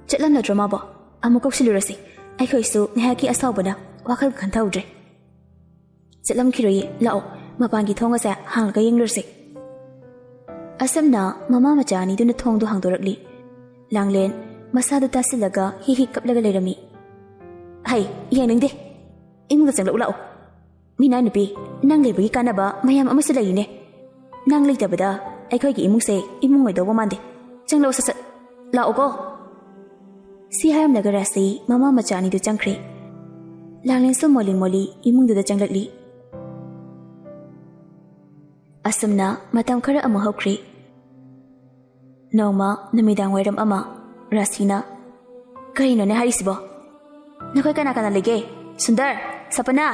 ꯆꯠꯂꯝꯅꯗ꯭ꯔꯣ ꯃꯥꯕꯣ? ꯑꯃꯨꯛ ꯀꯧꯁꯤꯜꯂꯨꯔꯁꯤ. ꯑꯩꯈꯣꯏꯁꯨ ꯉꯥꯏꯍꯥꯛꯀꯤ ꯑꯁꯥꯎꯕꯅ ꯋꯥꯈꯜ ꯈꯟꯊꯍꯧꯗ꯭ꯔꯦ. ꯆꯠꯂꯝꯈꯤꯔꯣꯏꯌꯦ. ꯂꯥꯛꯑꯣ, ꯃꯄꯥꯟꯒꯤ ꯊꯣꯡ ꯑꯁꯦ ꯍꯥꯡꯂꯒ ꯌꯦꯡꯂꯨꯔꯁꯤ. ꯑꯁꯝꯅ ꯃꯃꯥ ꯃꯆꯥ ꯑꯅꯤꯗꯨꯅ ꯊꯣꯡꯗꯨ ꯍꯥꯡꯗꯣꯔꯛꯂꯤ. ꯂꯥꯡꯂꯦꯟ ꯃꯁꯥꯗꯨ ꯇꯥꯁꯤꯜꯂꯒ ꯍꯤ ꯀꯞꯂꯒ ꯂꯩꯔꯝꯃꯤ. ꯍꯩ, ꯌꯦꯡꯅꯤꯡꯗꯦ. ꯏꯃꯨꯡꯗ ꯆꯪꯂꯛꯎ ꯂꯥꯛꯑꯣ. ꯃꯤꯅꯥꯏ ꯅꯨꯄꯤ, ꯅꯪ ꯂꯩꯕꯒꯤ ꯀꯥꯟꯅꯕ ꯃꯌꯥꯝ ꯑꯃꯁꯨ ꯂꯩꯔꯤꯅꯦ. ꯅꯪ ꯂꯩꯇꯕꯗ ꯑꯩꯈꯣꯏꯒꯤ ꯏꯃꯨꯡꯁꯦ ꯏꯃꯨꯡ ꯑꯣꯏꯗꯧꯕ ꯃꯥꯟꯗꯦ. ꯆꯪꯂꯛꯑꯣ ꯁꯠ ꯂꯥꯛꯑꯣꯀꯣ. ꯁꯤ ꯍꯥꯏꯔꯝꯂꯒ ꯔꯥꯁꯤ ꯃꯃꯥ ꯃꯆꯥ ꯑꯅꯤꯗꯨ ꯆꯪꯈ꯭ꯔꯦ. ꯂꯥꯡꯂꯦꯟꯁꯨ ꯃꯣꯜꯂꯤ ꯏꯃꯨꯡꯗꯨꯗ ꯆꯪꯂꯛꯂꯤ. ꯑꯁꯨꯝꯅ ꯃꯇꯝ ꯈꯔ ꯑꯃꯨꯛ ꯍꯧꯈ꯭ꯔꯦ. ꯅꯣꯡꯃ ꯅꯨꯃꯤꯗꯥꯡ ꯋꯥꯏꯔꯝ ꯑꯃ ꯔꯥꯁꯤꯅ, ꯀꯔꯤꯅꯣꯅꯦ ꯍꯥꯏꯔꯤꯁꯤꯕꯣ? ꯅꯈꯣꯏ ꯀꯅꯥ ꯂꯩꯒꯦ? ꯁꯨꯟꯗꯔ, ꯁꯄꯅꯥ.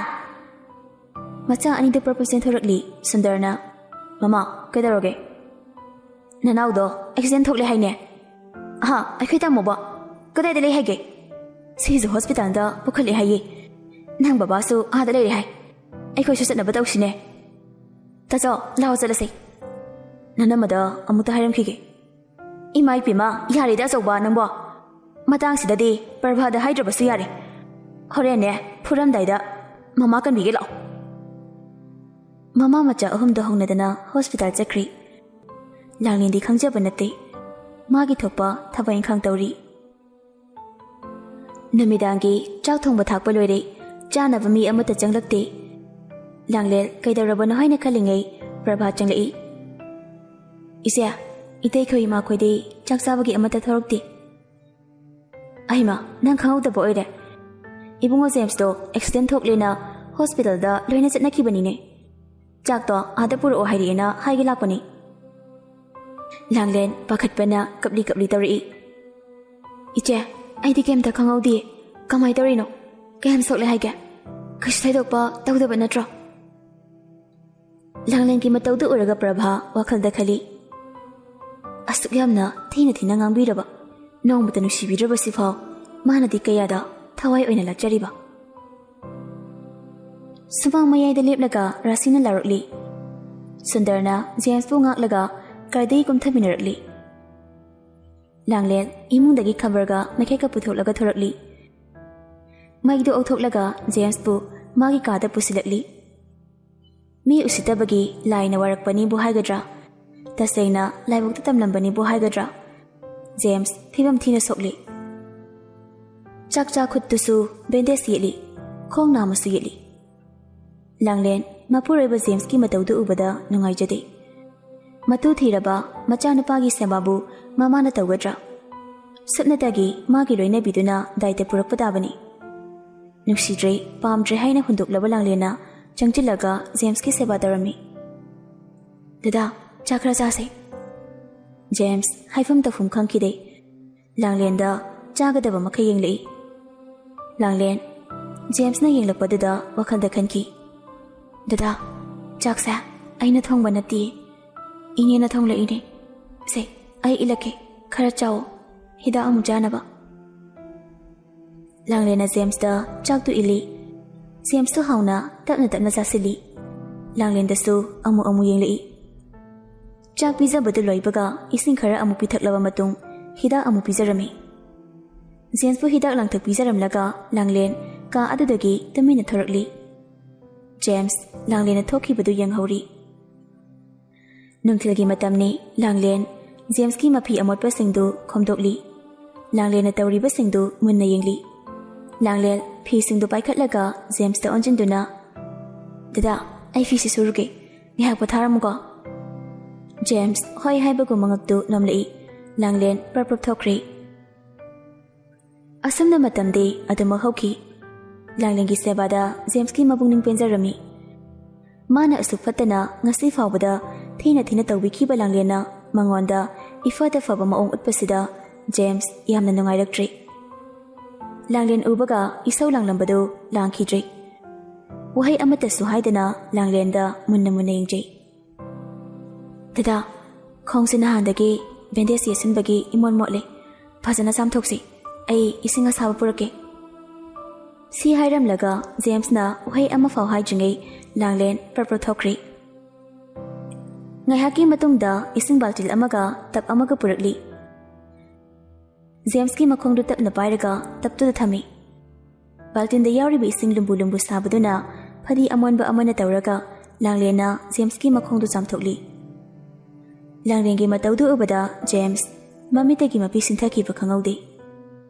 ꯃꯆꯥ ꯑꯅꯤꯗꯨ ꯄꯔꯄ ꯆꯦꯟꯊꯣꯔꯛꯂꯤ. ꯁꯨꯟꯗꯔꯅ, ꯃꯃꯥ, ꯀꯩꯗꯧꯔꯒꯦ? ꯅꯅꯥꯎꯗꯣ ꯑꯦꯛꯁꯤꯗꯦꯟ ꯊꯣꯛꯂꯦ ꯍꯥꯏꯅꯦ. ꯑꯩꯈꯣꯏ ꯇꯥꯃꯣꯕ ꯀꯗꯥꯏꯗ ꯂꯩ ꯍꯥꯏꯒꯦ? ꯁꯤꯁꯨ ꯍꯣꯁꯄꯤꯇꯥꯜꯗ ꯄꯨꯈꯠꯂꯦ ꯍꯥꯏꯌꯦ. ꯅꯪ ꯕꯕꯥꯁꯨ ꯑꯥꯗ ꯂꯩꯔꯦ ꯍꯥꯏ. ꯑꯩꯈꯣꯏꯁꯨ ꯆꯠꯅꯕ ꯇꯧꯁꯤꯅꯦ. ꯇꯥꯆꯧ, ꯂꯥꯛꯑꯣ ꯆꯠꯂꯁꯤ. ꯅꯅꯝꯃꯗ ꯑꯃꯨꯛꯇ ꯍꯥꯏꯔꯝꯈꯤꯒꯦ. ꯏꯃꯥ ꯏꯄꯦꯝꯃ, ꯌꯥꯔꯦꯗ ꯑꯆꯧꯕ ꯅꯪꯕꯣ. ꯃꯇꯥꯡꯁꯤꯗꯗꯤ ꯄꯔꯚꯥꯗ ꯍꯥꯏꯗ꯭ꯔꯕꯁꯨ ꯌꯥꯔꯦ. ꯍꯣꯔꯦꯟꯅꯦ ꯐꯨꯔꯝꯗꯥꯏꯗ ꯃꯃꯥ ꯀꯟꯕꯤꯒꯦ ꯂꯥꯛꯑꯣ. ꯃꯃꯥ ꯃꯆꯥ ꯑꯍꯨꯝꯗꯣ ꯍꯧꯅꯗꯅ ꯍꯣꯁꯄꯤꯇꯥꯜ ꯆꯠꯈ꯭ꯔꯤ. ꯂꯥꯡꯂꯦꯟꯗꯤ ꯈꯪꯖꯕ ꯅꯠꯇꯦ. ꯃꯥꯒꯤ ꯊꯣꯛꯄ ꯊꯕꯛ ꯏꯪꯈꯥꯡ ꯇꯧꯔꯤ. ꯅꯨꯃꯤꯗꯥꯡꯒꯤ ꯆꯥꯛ ꯊꯣꯡꯕ ꯊꯥꯛꯄ ꯂꯣꯏꯔꯦ. ꯆꯥꯅꯕ ꯃꯤ ꯑꯃꯠꯇ ꯆꯪꯂꯛꯇꯦ. ꯂꯥꯡꯂꯦꯟ ꯀꯩꯗꯧꯔꯕꯅꯣ ꯍꯥꯏꯅ ꯈꯜꯂꯤꯉꯩ ꯄ꯭ꯔꯚꯥ ꯆꯪꯂꯛꯏ. ꯏꯆꯦ, ꯏꯇꯩꯈꯣꯏ ꯏꯃꯥꯈꯣꯏꯗꯤ ꯆꯥꯛ ꯆꯥꯕꯒꯤ ꯑꯃꯠꯇ ꯊꯣꯔꯛꯇꯦ. ꯑꯩꯃ, ꯅꯪ ꯈꯪꯍꯧꯗꯕ ꯑꯣꯏꯔꯦ. ꯏꯕꯨꯡꯉꯣ ꯖꯦꯝꯁꯇꯣ ꯑꯦꯛꯁꯤꯗꯦꯟ ꯊꯣꯛꯂꯦꯅ ꯍꯣꯁꯄꯤꯇꯥꯜꯗ ꯂꯣꯏꯅ ꯆꯠꯅꯈꯤꯕꯅꯤꯅꯦ ꯆꯥꯛꯇꯣ ꯑꯥꯗ ꯄꯨꯔꯛꯑꯣ ꯍꯥꯏꯔꯛꯑꯦꯅ ꯍꯥꯏꯒꯦ ꯂꯥꯛꯄꯅꯤ ꯂꯥꯡꯂꯦꯟ ꯄꯥꯈꯠꯄꯅ ꯀꯞꯂꯤ ꯇꯧꯔꯛꯏ ꯏꯆꯦ ꯑꯩꯗꯤ ꯀꯩꯝꯇ ꯈꯪꯍꯧꯗꯤꯌꯦ ꯀꯃꯥꯏ ꯇꯧꯔꯤꯅꯣ ꯀꯌꯥꯝ ꯁꯣꯛꯂꯦ ꯍꯥꯏꯒꯦ ꯀꯩꯁꯨ ꯊꯣꯏꯗꯣꯛꯄ ꯇꯧꯗꯕ ꯅꯠꯇ꯭ꯔꯣ ꯂꯥꯡꯂꯦꯟꯒꯤ ꯃꯇꯧꯗꯨ ꯎꯔꯒ ꯄ꯭ꯔꯚꯥ ꯋꯥꯈꯜꯗ ꯈꯜꯂꯤ ꯑꯁꯨꯛ ꯌꯥꯝꯅ ꯊꯤꯅ ꯉꯥꯡꯕꯤꯔꯕ ꯅꯣꯡꯃꯇ ꯅꯨꯡꯁꯤꯕꯤꯗ꯭ꯔꯕꯁꯤꯐꯥꯎ ꯃꯥꯅꯗꯤ ꯀꯌꯥꯗ ꯊꯋꯥꯏ ꯑꯣꯏꯅ ꯂꯥꯠꯆꯔꯤꯕ ꯁꯨꯃꯥꯡ ꯃꯌꯥꯏꯗ ꯂꯦꯞꯂꯒ ꯔꯥꯁꯤꯅ ꯂꯥꯎꯔꯛꯂꯤ ꯁꯨꯟꯗꯔꯅ ꯖꯦꯝꯁꯄꯨ ꯉꯥꯛꯂꯒ ꯀꯔꯗꯒꯤ ꯀꯨꯝꯊꯃꯤꯟꯅꯔꯛꯂꯤ ꯂꯥꯡꯂꯦꯟ ꯏꯃꯨꯡꯗꯒꯤ ꯈꯕꯔꯒ ꯃꯩꯈꯦꯠꯀ ꯄꯨꯊꯣꯛꯂꯒ ꯊꯣꯔꯛꯂꯤ ꯃꯩꯗꯨ ꯑꯧꯊꯣꯛꯂꯒ ꯖꯦꯝꯁꯄꯨ ꯃꯥꯒꯤ ꯀꯥꯗ ꯄꯨꯁꯤꯜꯂꯛꯂꯤ ꯃꯤ ꯎꯁꯤꯠꯇꯕꯒꯤ ꯂꯥꯏꯅ ꯋꯥꯔꯛꯄꯅꯤꯕꯨ ꯍꯥꯏꯒꯗ꯭ꯔꯥ ꯇꯁꯦꯡꯅ ꯂꯥꯏꯕꯛꯇ ꯇꯝꯂꯝꯕꯅꯤꯕꯨ ꯍꯥꯏꯒꯗ꯭ꯔꯥ ꯖꯦꯝꯁ ꯐꯤꯕꯝ ꯊꯤꯅ ꯁꯣꯛꯂꯤ ꯆꯥꯛꯆꯥ ꯈꯨꯠꯇꯨꯁꯨ ꯕꯦꯟꯗꯦꯖ ꯌꯦꯠꯂꯤ ꯈꯣꯡ ꯅꯥꯝꯃꯁꯨ ꯌꯦꯠꯂꯤ ꯂꯥꯡꯂꯦꯟ ꯃꯄꯨꯔꯣꯏꯕ ꯖꯦꯝꯁꯀꯤ ꯃꯇꯧꯗꯨ ꯎꯕꯗ ꯅꯨꯡꯉꯥꯏꯖꯗꯦ ꯃꯇꯨ ꯊꯤꯔꯕ ꯃꯆꯥꯅꯨꯄꯥꯒꯤ ꯁꯦꯕꯥꯕꯨ ꯃꯃꯥꯅ ꯇꯧꯒꯗ꯭ꯔꯥ ꯁꯨꯞꯅꯇꯒꯤ ꯃꯥꯒꯤ ꯂꯣꯏꯅꯕꯤꯗꯨꯅ ꯗꯥꯏꯇ ꯄꯨꯔꯛꯄ ꯇꯥꯕꯅꯤ ꯅꯨꯡꯁꯤꯗ꯭ꯔꯦ ꯄꯥꯝꯗ꯭ꯔꯦ ꯍꯥꯏꯅ ꯍꯨꯟꯗꯣꯛꯂꯕ ꯂꯥꯡꯂꯦꯟꯅ ꯆꯪꯁꯤꯜꯂꯒ ꯖꯦꯝꯁꯀꯤ ꯁꯦꯕꯥ ꯇꯧꯔꯝꯃꯤ ꯗꯗꯥ ꯆꯥꯛ ꯈꯔ ꯆꯥꯁꯦ ꯖꯦꯝꯁ ꯍꯥꯏꯐꯝ ꯇꯧꯐꯝ ꯈꯪꯈꯤꯗꯦ ꯂꯥꯡꯂꯦꯟꯗ ꯆꯥꯒꯗꯕ ꯃꯈꯩ ꯌꯦꯡꯂꯛꯏ ꯂꯥꯡꯂꯦꯟ ꯖꯦꯝꯁꯅ ꯌꯦꯡꯂꯛꯄꯗꯨꯗ ꯋꯥꯈꯜꯗ ꯈꯟꯈꯤ ꯗꯗꯥ ꯆꯥꯛꯁꯦ ꯑꯩꯅ ꯊꯣꯡꯕ ꯅꯠꯇꯦ ꯏꯅꯦꯅ ꯊꯣꯡꯂꯛꯏꯅꯦ ꯁꯦ ꯑꯩ ꯏꯜꯂꯛꯀꯦ ꯈꯔ ꯆꯥꯎ ꯍꯤꯗꯥꯛ ꯑꯃꯨꯛ ꯆꯥꯅꯕ ꯂꯥꯡꯂꯦꯟꯅ ꯖꯦꯝꯁꯇ ꯆꯥꯛꯇꯨ ꯏꯜꯂꯤ ꯖꯦꯝꯁꯇꯨ ꯍꯥꯎꯅ ꯇꯞꯅ ꯆꯥꯁꯤꯜꯂꯤ ꯂꯥꯡꯂꯦꯟꯗꯁꯨ ꯑꯃꯨꯛ ꯌꯦꯡꯂꯛꯏ ꯆꯥꯛ ꯄꯤꯖꯕꯗꯨ ꯂꯣꯏꯕꯒ ꯏꯁꯤꯡ ꯈꯔ ꯑꯃꯨꯛ ꯄꯤꯊꯛꯂꯕ ꯃꯇꯨꯡ ꯍꯤꯗꯥꯛ ꯑꯃꯨꯛ ꯄꯤꯖꯔꯝꯃꯤ ꯖꯦꯝꯁꯄꯨ ꯍꯤꯗꯥꯛ ꯂꯥꯡꯊꯛ ꯄꯤꯖꯔꯝꯂꯒ ꯂꯥꯡꯂꯦꯟ ꯀꯥ ꯑꯗꯨꯗꯒꯤ ꯇꯨꯃꯤꯟꯅ ꯊꯣꯔꯛꯂꯤ ꯖꯦꯝꯁ ꯂꯥꯡꯂꯦꯟꯅ ꯊꯣꯛꯈꯤꯕꯗꯨ ꯌꯦꯡꯍꯧꯔꯤ ꯅꯨꯡꯊꯤꯜꯒꯤ ꯃꯇꯝꯅꯤ ꯂꯥꯡꯂꯦꯟ ꯖꯦꯝꯁꯀꯤ ꯃꯐꯤ ꯑꯃꯣꯠꯄꯁꯤꯡꯗꯨ ꯈꯣꯝꯗꯣꯛꯂꯤ ꯂꯥꯡꯂꯦꯟꯅ ꯇꯧꯔꯤꯕꯁꯤꯡꯗꯨ ꯃꯨꯟꯅ ꯌꯦꯡꯂꯤ ꯂꯥꯡꯂꯦꯟ ꯐꯤꯁꯤꯡꯗꯨ ꯄꯥꯏꯈꯠꯂꯒ ꯖꯦꯝꯁꯇ ꯑꯣꯟꯁꯤꯟꯗꯨꯅ ꯗꯗꯥ ꯑꯩ ꯐꯤꯁꯤ ꯁꯨꯔꯨꯒꯦ ꯉꯥꯏꯍꯥꯛ ꯄꯣꯊꯥꯔꯝꯃꯨꯀꯣ ꯖꯦꯝꯁ ꯍꯣꯏ ꯍꯥꯏꯕꯒꯨꯝ ꯃꯉꯛꯇꯨ ꯅꯣꯝꯂꯛꯏ ꯂꯥꯡꯂꯦꯟ ꯄ꯭ꯔꯞ ꯊꯣꯛꯈ꯭ꯔꯦ ꯑꯁꯨꯝꯅ ꯃꯇꯝꯗꯤ ꯑꯗꯨꯃꯛ ꯍꯧꯈꯤ ꯂꯥꯡꯂꯦꯟꯒꯤ ꯁꯦꯕꯥꯗ ꯖꯦꯝꯁꯀꯤ ꯃꯄꯨꯛꯅꯤꯡ ꯄꯦꯟꯖꯔꯝꯃꯤ ꯃꯥꯅ ꯑꯁꯨꯛ ꯐꯠꯇꯅ ꯉꯁꯤ ꯐꯥꯎꯕꯗ ꯊꯤꯅ ꯇꯧꯕꯤꯈꯤꯕ ꯂꯥꯡꯂꯦꯟꯅ ꯃꯉꯣꯟꯗ ꯏꯐꯗ ꯐꯕ ꯃꯑꯣꯡ ꯎꯠꯄꯁꯤꯗ ꯖꯦꯝꯁ ꯌꯥꯝꯅ ꯅꯨꯡꯉꯥꯏꯔꯛꯇ꯭ꯔꯤ ꯂꯥꯡꯂꯦꯟ ꯎꯕꯒ ꯏꯁꯧ ꯂꯥꯡꯂꯝꯕꯗꯨ ꯂꯥꯡꯈꯤꯗ꯭ꯔꯤ ꯋꯥꯍꯩ ꯑꯃꯠꯇꯁꯨ ꯍꯥꯏꯗꯅ ꯂꯥꯡꯂꯦꯟꯗ ꯃꯨꯟꯅ ꯌꯦꯡꯖꯩ ꯗꯗꯥ ꯈꯣꯡꯁꯤ ꯅꯍꯥꯟꯗꯒꯤ ꯕꯦꯟꯗꯦꯖ ꯌꯦꯠꯁꯤꯟꯕꯒꯤ ꯏꯃꯣꯠ ꯃꯣꯠꯂꯦ ꯐꯖꯅ ꯆꯥꯝꯊꯣꯛꯁꯤ ꯑꯩ ꯏꯁꯤꯡ ꯑꯁꯥꯕ ꯄꯨꯔꯛꯀꯦ ꯁꯤ ꯍꯥꯏꯔꯝꯂꯒ ꯖꯦꯝꯁꯅ ꯋꯥꯍꯩ ꯑꯃꯐꯥꯎ ꯍꯥꯏꯗ꯭ꯔꯤꯉꯩ ꯂꯥꯡꯂꯦꯟ ꯄ꯭ꯔꯞ ꯊꯣꯛꯈ꯭ꯔꯤ ꯉꯥꯏꯍꯥꯛꯀꯤ ꯃꯇꯨꯡꯗ ꯏꯁꯤꯡ ꯕꯥꯜꯇꯤꯜ ꯑꯃꯒ ꯇꯞ ꯑꯃꯒ ꯄꯨꯔꯛꯂꯤ ꯖꯦꯝꯁꯀꯤ ꯃꯈꯣꯡꯗꯨ ꯇꯞꯅ ꯄꯥꯏꯔꯒ ꯇꯞꯇꯨꯗ ꯊꯝꯃꯤ ꯕꯥꯜꯇꯤꯟꯗ ꯌꯥꯎꯔꯤꯕ ꯏꯁꯤꯡ ꯂꯨꯝꯕꯨ ꯁꯥꯕꯗꯨꯅ ꯐꯗꯤ ꯑꯃꯣꯟꯕ ꯑꯃꯅ ꯇꯧꯔꯒ ꯂꯥꯡꯂꯦꯟꯅ ꯖꯦꯝꯁꯀꯤ ꯃꯈꯣꯡꯗꯨ ꯆꯥꯝꯊꯣꯛꯂꯤ ꯂꯥꯡꯂꯦꯟꯒꯤ ꯃꯇꯧꯗꯨ ꯎꯕꯗ ꯖꯦꯝꯁ ꯃꯃꯤꯠꯇꯒꯤ ꯃꯄꯤ ꯁꯤꯟꯊꯈꯤꯕ ꯈꯪꯍꯧꯗꯦ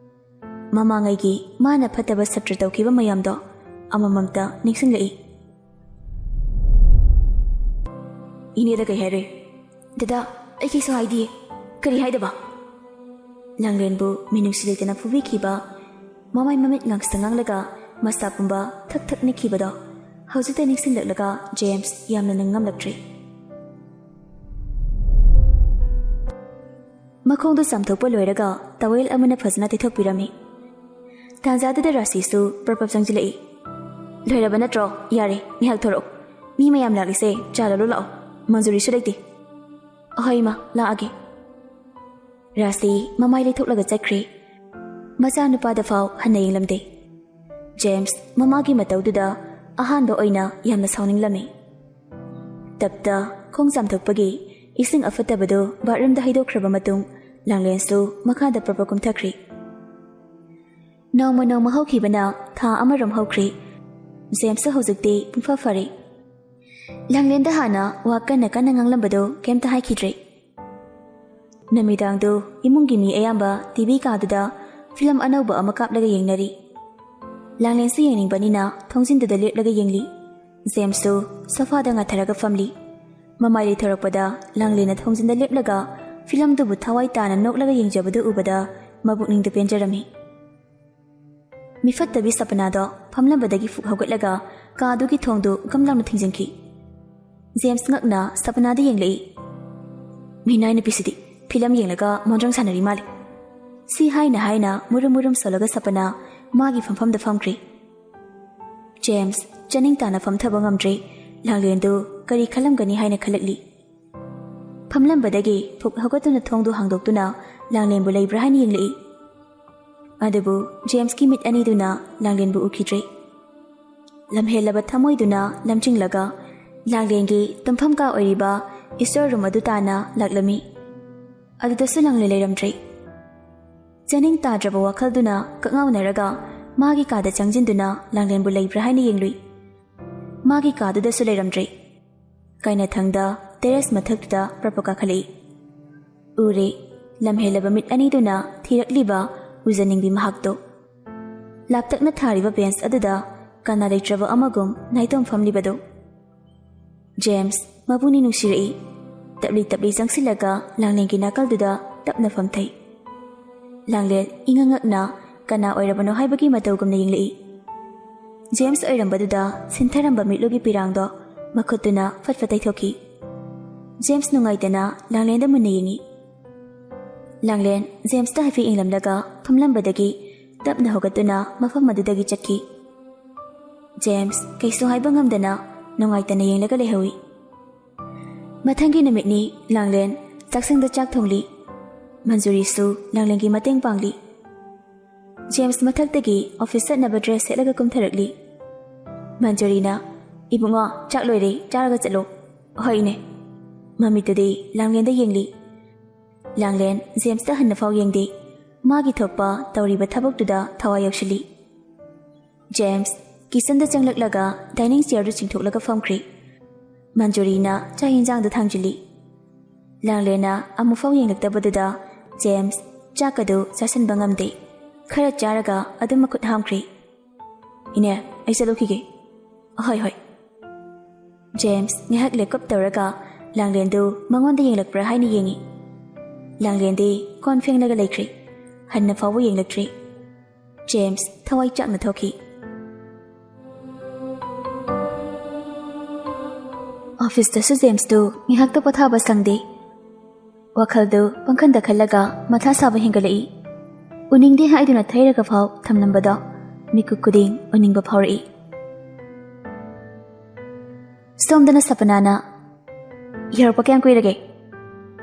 ꯃꯃꯥꯡꯉꯩꯒꯤ ꯃꯥꯅ ꯐꯠꯇꯕ ꯁꯞꯇ꯭ꯔ ꯇꯧꯈꯤꯕ ꯃꯌꯥꯝꯗꯣ ꯑꯃꯃꯝꯇ ꯅꯤꯡꯁꯤꯡꯂꯛꯏ ꯏꯅꯦꯗ ꯀꯩ ꯍꯥꯏꯔꯦ ꯗꯗꯥ ꯑꯩ ꯀꯩꯁꯨ ꯍꯥꯏꯗꯤꯌꯦ ꯀꯔꯤ ꯍꯥꯏꯗꯕ ꯂꯥꯡꯂꯦꯟꯕꯨ ꯃꯤꯅꯨꯡꯁꯤ ꯂꯩꯇꯅ ꯐꯨꯕꯤꯈꯤꯕ ꯃꯃꯥꯏ ꯃꯃꯤꯠ ꯉꯥꯡꯁꯪ ꯃꯁꯥ ꯄꯨꯝꯕ ꯊꯛ ꯅꯤꯛꯈꯤꯕꯗꯣ ꯍꯧꯖꯤꯛꯇ ꯅꯤꯡꯁꯤꯡꯂꯛꯂꯒ ꯖꯦꯝꯁ ꯌꯥꯝꯅ ꯅꯤꯡꯉꯝꯂꯛꯇ꯭ꯔꯤ ꯃꯈꯣꯡꯗꯨ ꯆꯥꯝꯊꯣꯛꯄ ꯂꯣꯏꯔꯒ ꯇꯋꯦꯜ ꯑꯃꯅ ꯐꯖꯅ ꯇꯩꯊꯣꯛꯄꯤꯔꯝꯃꯤ ꯇꯥꯟꯖꯥꯗꯨꯗ ꯔꯥꯁꯤꯁꯨ ꯄ꯭ꯔꯞ ꯆꯪꯁꯤꯜꯂꯛꯏ ꯂꯣꯏꯔꯕ ꯅꯠꯇ꯭ꯔꯣ ꯌꯥꯔꯦ ꯉꯥꯏꯍꯥꯛ ꯊꯣꯔꯛꯑꯣ ꯃꯤ ꯃꯌꯥꯝ ꯂꯥꯛꯂꯤꯁꯦ ꯆꯥ ꯂꯧꯔꯨ ꯂꯥꯛꯑꯣ ꯃꯟꯖꯨꯔꯤꯁꯨ ꯂꯩꯇꯦ ꯑꯍꯣꯏ ꯏꯃꯥ ꯂꯥꯛꯑꯒꯦ ꯔꯥꯁꯤ ꯃꯃꯥꯏ ꯂꯩꯊꯣꯛꯂꯒ ꯆꯠꯈ꯭ꯔꯤ ꯃꯆꯥꯅꯨꯄꯥꯗ ꯐꯥꯎ ꯍꯟꯅ ꯌꯦꯡꯂꯝꯗꯦ ꯖꯦꯝꯁ ꯃꯃꯥꯒꯤ ꯃꯇꯧꯗꯨꯗ ꯑꯍꯥꯟꯕ ꯑꯣꯏꯅ ꯌꯥꯝꯅ ꯁꯥꯎꯅꯤꯡꯂꯝꯃꯤ ꯇꯞꯇ ꯈꯣꯡ ꯆꯥꯝꯊꯣꯛꯄꯒꯤ ꯏꯁꯤꯡ ꯑꯐꯠꯇꯕꯗꯨ ꯕꯥꯠꯔꯨꯝꯗ ꯍꯩꯗꯣꯛꯈ꯭ꯔꯕ ꯃꯇꯨꯡ ꯂꯥꯡꯂꯦꯟꯁꯨ ꯃꯈꯥꯗ ꯄ꯭ꯔꯞ ꯀꯨꯝꯊꯈ꯭ꯔꯤ ꯅꯣꯡꯃ ꯍꯧꯈꯤꯕꯅ ꯊꯥ ꯑꯃꯔꯣꯝ ꯍꯧꯈ꯭ꯔꯤ ꯖꯦꯝꯁꯁꯨ ꯍꯧꯖꯤꯛꯇꯤ ꯄꯨꯡꯐ ꯐꯔꯦ ꯂꯥꯡꯂꯦꯟꯗ ꯍꯥꯟꯅ ꯋꯥ ꯀꯟꯅ ꯉꯥꯡꯂꯝꯕꯗꯨ ꯀꯩꯝꯇ ꯍꯥꯏꯈꯤꯗ꯭ꯔꯦ ꯅꯨꯃꯤꯗꯥꯡꯗꯨ ꯏꯃꯨꯡꯒꯤ ꯃꯤ ꯑꯌꯥꯝꯕ ꯇꯤꯚꯤ ꯀꯥꯗꯨꯗ ꯐꯤꯂꯝ ꯑꯅꯧꯕ ꯑꯃ ꯀꯥꯞꯂꯒ ꯌꯦꯡꯅꯔꯤ ꯂꯥꯡꯂꯦꯟꯁꯨ ꯌꯦꯡꯅꯤꯡꯕꯅꯤꯅ ꯊꯣꯡꯖꯤꯟꯗꯨꯗ ꯂꯦꯞꯂꯒ ꯌꯦꯡꯂꯤ ꯖꯦꯝꯁꯁꯨ ꯁꯣꯐꯥꯗ ꯉꯥꯊꯔꯒ ꯐꯝꯂꯤ ꯃꯃꯥꯏ ꯂꯩꯊꯣꯔꯛꯄꯗ ꯂꯥꯡꯂꯦꯟꯅ ꯊꯣꯡꯖꯤꯟꯗ ꯂꯦꯞꯂꯒ ꯐꯤꯂꯝꯗꯨꯕꯨ ꯊꯋꯥꯏ ꯇꯥꯅ ꯅꯣꯛꯂꯒ ꯌꯦꯡꯖꯕꯗꯨ ꯎꯕꯗ ꯃꯕꯨꯛꯅꯤꯡꯗ ꯄꯦꯟꯖꯔꯝꯃꯤ ꯃꯤꯐꯠꯇꯕꯤ ꯁꯄꯅꯥꯗꯣ ꯐꯝꯂꯝꯕꯗꯒꯤ ꯐꯨꯛ ꯍꯧꯒꯠꯂꯒ ꯀꯥꯗꯨꯒꯤ ꯊꯣꯡꯗꯨ ꯒꯝꯂꯥꯎꯅ ꯊꯤꯡꯖꯤꯟꯈꯤ꯫ ꯖꯦꯝꯁ ꯉꯛꯅ ꯁꯄꯅꯥꯗ ꯌꯦꯡꯂꯛꯏ꯫ ꯃꯤꯅꯥꯏ ꯅꯨꯄꯤꯁꯤꯗꯤ ꯐꯤꯂꯝ ꯌꯦꯡꯂꯒ ꯃꯣꯟꯗ꯭ꯔꯪ ꯁꯥꯟꯅꯔꯤ ꯃꯥꯜꯂꯤ꯫ ꯁꯤ ꯍꯥꯏꯅ ꯍꯥꯏꯅ ꯃꯨꯔꯨꯝ ꯃꯨꯔꯨꯝ ꯁꯣꯜꯂꯒ ꯁꯄꯅꯥ ꯃꯥꯒꯤ ꯐꯝꯐꯝꯗ ꯐꯝꯈ꯭ꯔꯤ꯫ ꯖꯦꯝꯁ ꯆꯅꯤꯡ ꯇꯥꯅ ꯐꯝꯊꯕ ꯉꯝꯗ꯭ꯔꯦ꯫ ꯂꯥꯡꯂꯦꯟꯗꯨ ꯀꯔꯤ ꯈꯜꯂꯝꯒꯅꯤ ꯍꯥꯏꯅ ꯈꯜꯂꯛꯂꯤ꯫ ꯐꯝꯂꯝꯕꯗꯒꯤ ꯐꯨꯛ ꯍꯧꯒꯠꯇꯨꯅ ꯊꯣꯡꯗꯨ ꯍꯥꯡꯗꯣꯛꯇꯨꯅ ꯂꯥꯡꯂꯦꯟꯕꯨ ꯂꯩꯕ꯭ꯔꯥ ꯍꯥꯏꯅ ꯌꯦꯡꯂꯛꯏ꯫ ꯑꯗꯨꯕꯨ ꯖꯦꯝꯁꯀꯤ ꯃꯤꯠ ꯑꯅꯤꯗꯨꯅ ꯂꯥꯡꯂꯦꯟꯕꯨ ꯎꯈꯤꯗ꯭ꯔꯦ꯫ ꯂꯝꯍꯦꯜꯂꯕ ꯊꯃꯣꯏꯗꯨꯅ ꯂꯝꯖꯤꯡꯂꯒ ꯂꯥꯡꯂꯦꯟꯒꯤ ꯇꯨꯝꯐꯝ ꯀꯥ ꯑꯣꯏꯔꯤꯕ ꯏꯁꯇꯣꯔ ꯔꯨꯝ ꯑꯗꯨ ꯇꯥꯅ ꯂꯥꯛꯂꯝꯃꯤ꯫ ꯑꯗꯨꯗꯁꯨ ꯂꯥꯡꯂꯦꯟ ꯂꯩꯔꯝꯗ꯭ꯔꯦ꯫ ꯆꯅꯤꯡ ꯇꯥꯗ꯭ꯔꯕ ꯋꯥꯈꯜꯗꯨꯅ ꯀꯛꯉꯥꯎꯅꯔꯒ ꯃꯥꯒꯤ ꯀꯥꯗ ꯆꯪꯁꯤꯟꯗꯨꯅ ꯂꯥꯡꯂꯦꯟꯕꯨ ꯂꯩꯕ꯭ꯔꯥ ꯍꯥꯏꯅ ꯌꯦꯡꯂꯨꯏ꯫ ꯃꯥꯒꯤ ꯀꯥꯗꯨꯗꯁꯨ ꯂꯩꯔꯝꯗ꯭ꯔꯦ꯫ ꯀꯥꯏꯅꯊꯪꯗ ꯇꯦꯔꯦꯁ ꯃꯊꯛꯇꯨꯗ ꯄ꯭ꯔꯞꯄ ꯀꯥꯈꯠꯂꯛꯏ꯫ ꯎꯔꯦ, ꯂꯝꯍꯦꯜꯂꯕ ꯃꯤꯠ ꯑꯅꯤꯗꯨꯅ ꯊꯤꯔꯛꯂꯤꯕ ꯎꯖꯅꯤꯡꯕꯤ ꯃꯍꯥꯛꯇꯣ꯫ ꯂꯥꯞꯇꯛꯅ ꯊꯥꯔꯤꯕ ꯕꯦꯟꯁ ꯑꯗꯨꯗ ꯀꯅꯥ ꯂꯩꯇ꯭ꯔꯕ ꯑꯃꯒꯨꯝ ꯅꯥꯏꯇꯣꯝ ꯐꯝꯂꯤꯕꯗꯣ꯫ ꯖꯦꯝꯁ ꯃꯕꯨꯛꯅꯤꯡ ꯅꯨꯡꯁꯤꯔꯛꯏ꯫ ꯇꯞꯂꯤ ꯇꯞꯂꯤ ꯆꯪꯁꯤꯜꯂꯒ ꯂꯥꯡꯂꯦꯟꯒꯤ ꯅꯥꯀꯜꯗꯨꯗ ꯇꯞꯅ ꯐꯝꯊꯩ꯫ ꯂꯥꯡꯂꯦꯟ ꯏꯉꯛꯉꯛꯅ ꯀꯅꯥ ꯑꯣꯏꯔꯕꯅꯣ ꯍꯥꯏꯕꯒꯤ ꯃꯇꯧꯒꯨꯝꯅ ꯌꯦꯡꯂꯛꯏ꯫ ꯖꯦꯝꯁ ꯑꯣꯏꯔꯝꯕꯗꯨꯗ ꯁꯤꯟꯊꯔꯝꯕ ꯃꯤꯠꯂꯨꯒꯤ ꯄꯤꯔꯥꯡꯗꯣ ꯃꯈꯨꯠꯇꯨꯅ ꯐꯠꯐꯠ ꯇꯩꯊꯣꯛꯈꯤ꯫ ꯖꯦꯝꯁ ꯅꯨꯡꯉꯥꯏꯇꯅ ꯂꯥꯡꯂꯦꯟꯗ ꯃꯨꯟꯅ ꯌꯦꯡꯉꯤ꯫ ꯂꯥꯡꯂꯦꯟ ꯖꯦꯝꯁꯇ ꯍꯥꯏꯐꯦꯠ ꯌꯦꯡꯂꯝꯂꯒ ꯐꯝꯂꯝꯕꯗꯒꯤ ꯇꯞꯅ ꯍꯧꯒꯠꯇꯨꯅ ꯃꯐꯝ ꯑꯗꯨꯗꯒꯤ ꯆꯠꯈꯤ꯫ ꯖꯦꯝꯁ ꯀꯩꯁꯨ ꯍꯥꯏꯕ ꯉꯝꯗꯅ ꯅꯨꯡꯉꯥꯏꯇꯅ ꯌꯦꯡꯂꯒ ꯂꯩꯍꯧꯏ꯫ ꯃꯊꯪꯒꯤ ꯅꯨꯃꯤꯠꯅꯤ ꯂꯥꯡꯂꯦꯟ ꯆꯥꯛꯁꯪꯗ ꯆꯥꯛ ꯊꯣꯡꯂꯤ꯫ ꯃꯟꯖꯨꯔꯤꯁꯨ ꯂꯥꯡꯂꯦꯟꯒꯤ ꯃꯇꯦꯡ ꯄꯥꯡꯂꯤ꯫ ꯖꯦꯝꯁ ꯃꯊꯛꯇꯒꯤ ꯑꯣꯐꯤꯁ ꯆꯠꯅꯕ ꯗ꯭ꯔꯦꯁ ꯁꯦꯠꯂꯒ ꯀꯨꯝꯊꯔꯛꯂꯤ꯫ ꯃꯟꯖꯨꯔꯤꯅ "ꯏꯕꯨꯡꯉꯣ, ꯆꯥꯛ ꯂꯣꯏꯔꯦ, ꯆꯥꯔꯒ ꯆꯠꯂꯣ." "ꯍꯣꯏꯅꯦ." ꯃꯃꯤꯠꯇꯨꯗꯤ ꯂꯥꯡꯂꯦꯟꯗ ꯌꯦꯡꯂꯤ꯫ ꯂꯥꯡꯂꯦꯟ ꯖꯦꯝꯁꯇ ꯍꯟꯅꯐꯥꯎ ꯌꯦꯡꯗꯦ꯫ ꯃꯥꯒꯤ ꯊꯣꯛꯄ ꯇꯧꯔꯤꯕ ꯊꯕꯛꯇꯨꯗ ꯊꯋꯥꯏ ꯌꯥꯎꯁꯤꯜꯂꯤ꯫ James ꯀꯤꯆꯟꯗ ꯆꯪꯂꯛꯂꯒ dining ꯆꯤꯌꯔꯗꯨ ꯆꯤꯡꯊꯣꯛꯂꯒ ꯐꯝꯈ꯭ꯔꯤ꯫ ꯃꯟꯖꯨꯔꯤꯅ ꯆꯥꯛ ꯌꯦꯟꯁꯥꯡꯗꯨ ꯊꯥꯡꯖꯤꯜꯂꯤ꯫ ꯂꯥꯡꯂꯦꯟꯅ ꯑꯃꯨꯛꯐꯥꯎ ꯌꯦꯡꯂꯛꯇꯕꯗꯨꯗ ꯖꯦꯝꯁ ꯆꯥꯛꯀꯗꯨ ꯆꯥꯁꯤꯟꯕ ꯉꯝꯗꯦ꯫ ꯈꯔ ꯆꯥꯔꯒ ꯑꯗꯨꯝ ꯃꯈꯨꯠ ꯍꯥꯝꯈ꯭ꯔꯤ꯫ "ꯏꯅꯦ, ꯑꯩ ꯆꯠꯂꯨꯈꯤꯒꯦ." "ꯍꯣꯏ ꯍꯣꯏ." ꯖꯦꯝꯁ ꯉꯥꯏꯍꯥꯛ ꯂꯦꯞꯀꯞ ꯇꯧꯔꯒ ꯂꯥꯡꯂꯦꯟꯗꯨ ꯃꯉꯣꯟꯗ ꯌꯦꯡꯂꯛꯄ꯭ꯔꯥ ꯍꯥꯏꯅ ꯌꯦꯡꯉꯤ꯫ ꯂꯥꯡꯂꯦꯟꯗꯤ ꯀꯣꯟ ꯐꯦꯡꯂꯒ ꯂꯩꯈ꯭ꯔꯤ꯫ ꯍꯟꯅ ꯐꯥꯎꯕ ꯌꯦꯡꯂꯛꯇ꯭ꯔꯤ꯫ ꯖꯦꯝꯁ ꯊꯋꯥꯏ ꯆꯥꯛꯅ ꯊꯣꯛꯈꯤ꯫ ꯑꯣꯐꯤꯁꯇꯁꯨ ꯖꯦꯝꯁꯇꯨ ꯉꯥꯏꯍꯥꯛꯇ ꯄꯣꯊꯥꯕ ꯁꯪꯗꯦ꯫ ꯋꯥꯈꯜꯗꯨ ꯄꯪꯈꯟꯗ ꯈꯜꯂꯒ ꯃꯊꯥ ꯁꯥꯕ ꯍꯦꯟꯒꯠꯂꯛꯏ꯫ ꯎꯅꯤꯡꯗꯦ ꯍꯥꯏꯗꯨꯅ ꯊꯩꯔꯒ ꯐꯥꯎ ꯊꯝꯂꯝꯕꯗꯣ ꯃꯤꯀꯨꯞ ꯈꯨꯗꯤꯡ ꯎꯅꯤꯡꯕ ꯐꯥꯎꯔꯛꯏ꯫ ꯁꯣꯝꯗꯅ ꯁꯄꯅꯥꯅ "ꯌꯧꯔꯛꯄ ꯀꯌꯥꯝ ꯀꯨꯏꯔꯒꯦ?"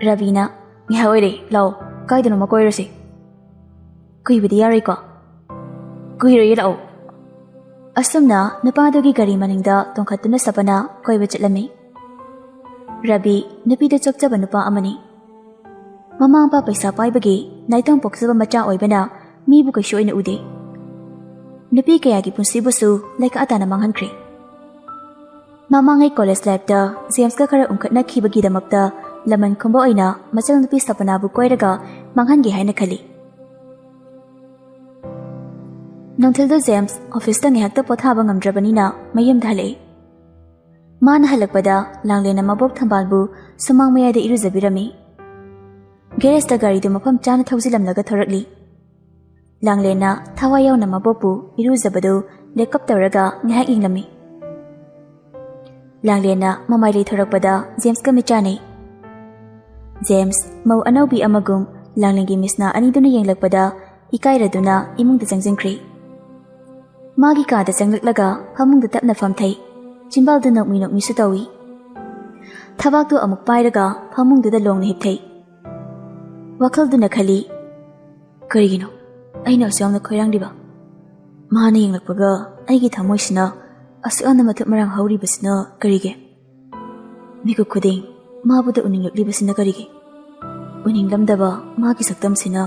ꯔꯕꯤꯅ "ꯉꯥꯏꯍꯥꯛ ꯑꯣꯏꯔꯦ, ꯂꯥꯛꯑꯣ, ꯀꯥꯏꯗꯅꯣꯃ ꯀꯣꯏꯔꯁꯤ." "ꯀꯨꯏꯕꯗꯤ ꯌꯥꯔꯣꯏꯀꯣ?" "ꯀꯨꯏꯔꯣꯏꯌꯦ, ꯂꯥꯛꯑꯣ." ꯑꯁꯨꯝꯅ ꯅꯨꯄꯥꯗꯨꯒꯤ ꯒꯥꯔꯤ ꯃꯅꯤꯡꯗ ꯇꯣꯡꯈꯠꯇꯨꯅ ꯁꯄꯅꯥ ꯀꯣꯏꯕ ꯆꯠꯂꯝꯃꯤ꯫ ꯔꯕꯤ ꯅꯨꯄꯤꯗ ꯆꯣꯞꯆꯕ ꯅꯨꯄꯥ ꯑꯃꯅꯤ꯫ ꯃꯃꯥ ꯃꯄꯥ ꯄꯩꯁꯥ ꯄꯥꯏꯕꯒꯤ ꯅꯥꯏꯇꯣꯝ ꯄꯣꯛꯆꯕ ꯃꯆꯥ ꯑꯣꯏꯕꯅ ꯃꯤꯕꯨ ꯀꯩꯁꯨ ꯑꯣꯏꯅ ꯎꯗꯦ꯫ ꯅꯨꯄꯤ ꯀꯌꯥꯒꯤ ꯄꯨꯟꯁꯤꯕꯨꯁꯨ ꯂꯩꯀꯥ ꯇꯥꯅ ꯃꯥꯡꯍꯟꯈ꯭ꯔꯦ꯫ ꯃꯃꯥꯡꯉꯩ ꯀꯣꯂꯦꯖ ꯂꯥꯏꯐꯇ ꯖꯦꯝꯁꯀ ꯈꯔ ꯎꯟꯈꯠꯅꯈꯤꯕꯒꯤꯗꯃꯛꯇ ꯂꯃꯟ ꯈꯨꯝꯕ ꯑꯣꯏꯅ ꯃꯆꯜꯅꯨꯄꯤ ꯁꯄꯅꯥꯕꯨ ꯀꯣꯏꯔꯒ ꯃꯥꯡꯍꯟꯒꯦ ꯍꯥꯏꯅ ꯈꯜꯂꯤ꯫ ꯅꯨꯡꯊꯤꯜꯗ ꯖꯦꯝꯁ ꯑꯣꯐꯤꯁꯇ ꯉꯥꯏꯍꯥꯛꯇ ꯄꯣꯊꯥꯕ ꯉꯝꯗ꯭ꯔꯕꯅꯤꯅ ꯃꯌꯨꯝꯗ ꯍꯜꯂꯛꯏ꯫ ꯃꯥꯅ ꯍꯜꯂꯛꯄꯗ ꯂꯥꯡꯂꯦꯟꯅ ꯃꯕꯣꯛ ꯊꯝꯕꯥꯜꯕꯨ ꯁꯨꯃꯥꯡ ꯃꯌꯥꯏꯗ ꯏꯔꯨꯖꯕꯤꯔꯝꯃꯤ꯫ ꯒꯦꯔꯦꯖꯇ ꯒꯥꯔꯤꯗꯨ ꯃꯐꯝ ꯆꯥꯅ ꯊꯧꯖꯤꯜꯂꯝꯂꯒ ꯊꯧꯔꯛꯂꯤ꯫ ꯂꯥꯡꯂꯦꯟꯅ ꯊꯋꯥꯏ ꯌꯥꯎꯅ ꯃꯕꯣꯛꯄꯨ ꯏꯔꯨꯖꯕꯗꯨ ꯂꯦꯞꯀꯞ ꯇꯧꯔꯒ ꯉꯥꯏꯍꯥꯛ ꯌꯦꯡꯂꯝꯃꯤ꯫ ꯂꯥꯡꯂꯦꯟꯅ ꯃꯃꯥꯏ ꯂꯩꯊꯣꯔꯛꯄꯗ ꯖꯦꯝꯁꯀ ꯃꯤꯠꯆꯥꯅꯩ꯫ ꯖꯦꯝꯁ ꯃꯧ ꯑꯅꯧꯕꯤ ꯑꯃꯒꯨꯝ ꯂꯥꯡꯂꯦꯟꯒꯤ ꯃꯤꯁꯅꯥ ꯑꯅꯤꯗꯨꯅ ꯌꯦꯡꯂꯛꯄꯗ ꯏꯀꯥꯏꯔꯗꯨꯅ ꯏꯃꯨꯡꯗ ꯆꯪꯁꯤꯟꯈ꯭ꯔꯤ꯫ ꯃꯥꯒꯤ ꯀꯥꯗ ꯆꯪꯂꯛꯂꯒ ꯐꯃꯨꯡꯗ ꯇꯞꯅ ꯐꯝꯊꯩ꯫ ꯆꯤꯝꯕꯥꯜꯗꯨ ꯅꯣꯛꯃꯤ ꯅꯣꯛꯃꯤꯁꯨ ꯇꯧꯏ꯫ ꯊꯕꯥꯛꯇꯨ ꯑꯃꯨꯛ ꯄꯥꯏꯔꯒ ꯐꯃꯨꯡꯗꯨꯗ ꯂꯣꯡꯅ ꯍꯤꯞꯊꯩ꯫ ꯋꯥꯈꯜꯗꯨꯅ ꯈꯜꯂꯤ, ꯀꯔꯤꯒꯤꯅꯣ ꯑꯩꯅ ꯑꯁꯨꯛꯌꯥꯝꯅ ꯈꯣꯏꯔꯥꯡꯂꯤꯕ? ꯃꯥꯅ ꯌꯦꯡꯂꯛꯄꯒ ꯑꯩꯒꯤ ꯊꯃꯣꯏꯁꯤꯅ ꯑꯁꯨꯛ ꯌꯥꯝꯅ ꯃꯊꯨꯞ ꯃꯔꯥꯡ ꯍꯧꯔꯤꯕꯁꯤꯅ ꯀꯔꯤꯒꯤ? ꯃꯤꯀꯨꯞ ꯈꯨꯗꯤꯡ ꯃꯥꯕꯨꯗ ꯎꯅꯤꯡꯂꯛꯂꯤꯕꯁꯤꯅ ꯀꯔꯤꯒꯤ? ꯎꯅꯤꯡꯂꯝꯗꯕ ꯃꯥꯒꯤ ꯁꯛꯇꯝꯁꯤꯅ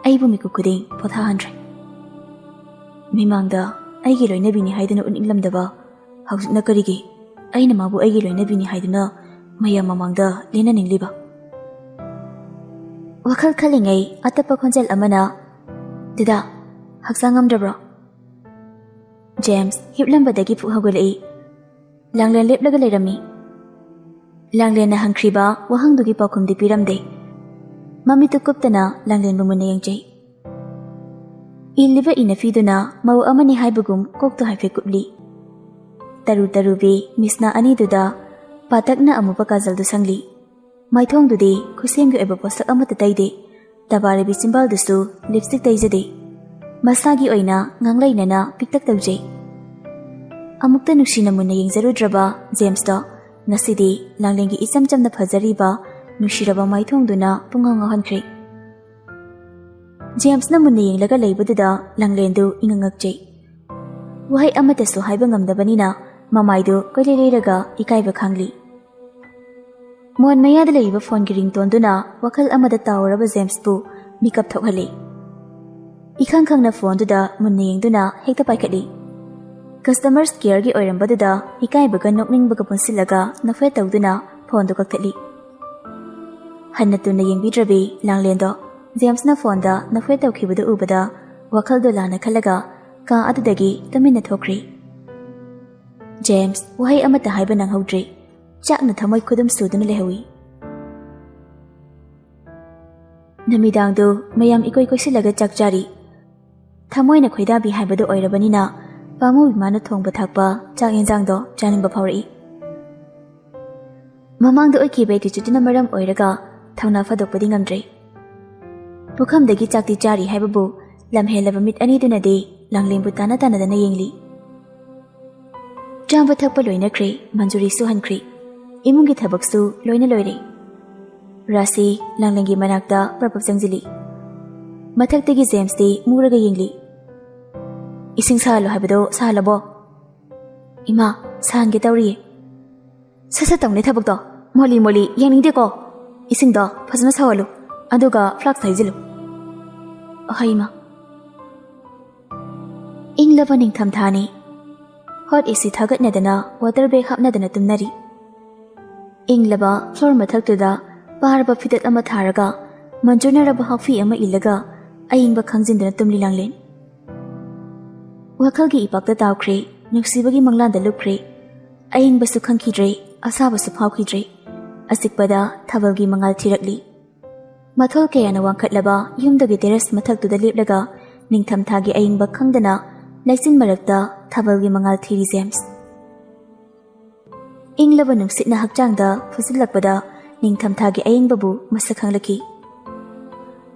ꯑꯩꯕꯨ ꯃꯤꯀꯨꯞ ꯈꯨꯗꯤꯡ ꯄꯣꯊꯥꯍꯟꯗ꯭ꯔꯦ꯫ ꯃꯤꯃꯥꯡꯗ ꯑꯩꯒꯤ ꯂꯣꯏꯅꯕꯤꯅꯤ ꯍꯥꯏꯗꯨꯅ ꯎꯠꯅꯤꯡꯂꯝꯗꯕ ꯍꯧꯖꯤꯛꯅ ꯀꯔꯤꯒꯤ ꯑꯩꯅ ꯃꯥꯕꯨ ꯑꯩꯒꯤ ꯂꯣꯏꯅꯕꯤꯅꯤ ꯍꯥꯏꯗꯨꯅ ꯃꯌꯥꯝ ꯃꯃꯥꯡꯗ ꯂꯦꯟꯅꯅꯤꯡꯂꯤꯕ? ꯋꯥꯈꯜ ꯈꯜꯂꯤꯉꯩ ꯑꯇꯞꯄ ꯈꯣꯟꯖꯦꯜ ꯑꯃꯅ "ꯗꯦꯗꯥ, ꯍꯛꯆꯥꯡ ꯉꯝꯗ꯭ꯔꯕ꯭ꯔꯣ?" ꯖꯦꯝꯁ ꯍꯤꯞꯂꯝꯕꯗꯒꯤ ꯐꯨꯛ ꯍꯧꯒꯠꯂꯛꯏ꯫ ꯂꯥꯡꯂꯦꯟ ꯂꯦꯞꯂꯒ ꯂꯩꯔꯝꯃꯤ꯫ ꯂꯥꯡꯂꯦꯟꯅ ꯍꯪꯈ꯭ꯔꯤꯕ ꯋꯥꯍꯪꯗꯨꯒꯤ ꯄꯥꯎꯈꯨꯝꯗꯤ ꯄꯤꯔꯝꯗꯦ꯫ ꯃꯃꯤꯠꯇꯨ ꯀꯨꯞꯇꯅ ꯂꯥꯡꯂꯦꯟꯕꯨ ꯃꯨꯟꯅ ꯌꯦꯡꯖꯩ꯫ ꯏꯜꯂꯤꯕ ꯏꯅꯐꯤꯗꯨꯅ ꯃꯧ ꯑꯃꯅꯤ ꯍꯥꯏꯕꯒꯨꯝ ꯀꯣꯛꯇꯨ ꯍꯥꯏꯐꯦꯠ ꯀꯨꯞꯂꯤ꯫ Taru tarubi misna aniduda patakna amupa kajal du sangli. Maithongdudi khusenggi oiba posak amata taide. Tabarabi chimbaldusu lipstick taijade. Masagi oina nganglainana piktak taujai. Amukta nuksina munna yengzarudraba James do ngasidi langlengi icham chamna phajariba nushiraba maithongduna pungaw ngawhankre. James na munna yenglaga leibaduda langlendu ingangakjai. Wahai amatasu haiba ngamdabanina mamaidu koileiraga ikaiba khangli. Mon mayada leiba phone gi ringtone-duna wakal amada tawraba James bu mikap thokhali. Ikhang khangna phone duda munna yengduna hekta paikhatli. Customers care gi oirambaduda ikaibaga nokningbaga punsilaga nafai tawduna phone du kakthali. Hanna tuna yengbidrabi langlendo James na phone da nafai tawkhibadu ubada wakal do lana khalaga ka adudagi tamina thokri. James wahai amata haiba nanghaudri. Chakna thamoi khudum suduna lehawi. Namidangdu mayam ikoi koisilaga chakjari. Thamoi na khoidabi haibadu oirabanina pamu bimana thongba thakpa chak enjangdo chaningba phawri. Mamangdu oikibe tichutina maram oiraga thawna fadokpadi ngamdre. Pukhamdagi chakti chari haibabu lamhelaba mit anidunadi langlembu tana tanadana yengli. Chamba thakpa loinakre manjuri suhankri. Imungi thabaksu loina loire. Rasi langlengi manakta prapap changjili. Mathaktagi James ti muraga yengli. Ising sahalo haibado sahalabo. Ima sahange tawri. Sasa tawne thabakto moli moli yeningde ko. Ising do phasana sawalu aduga flax thaijilu. Haima. Inglaba ningtham thani. Hot AC thagatnadana water bag hapnadana tumnari. Inglaba floor mathaktuda paraba fidat ama tharaga manjunaraba hafi ama ilaga ayingba khangjindana tumli langlen. Wakhalgi ipakta tawkhre nuksibagi manglanda lukkhre ayingba su khangkhidre asaba su phawkhidre asikpada thabalgi mangal thirakli. Mathol kayana wangkhatlaba yumdagi terrace mathaktuda leplaga ningtham thagi ayingba khangdana laisin marakta thabalgi mangal thiri James. Inglaba nungsitna hakchangda fusilakpada ningtham thagi ayingbabu masakhanghlaki.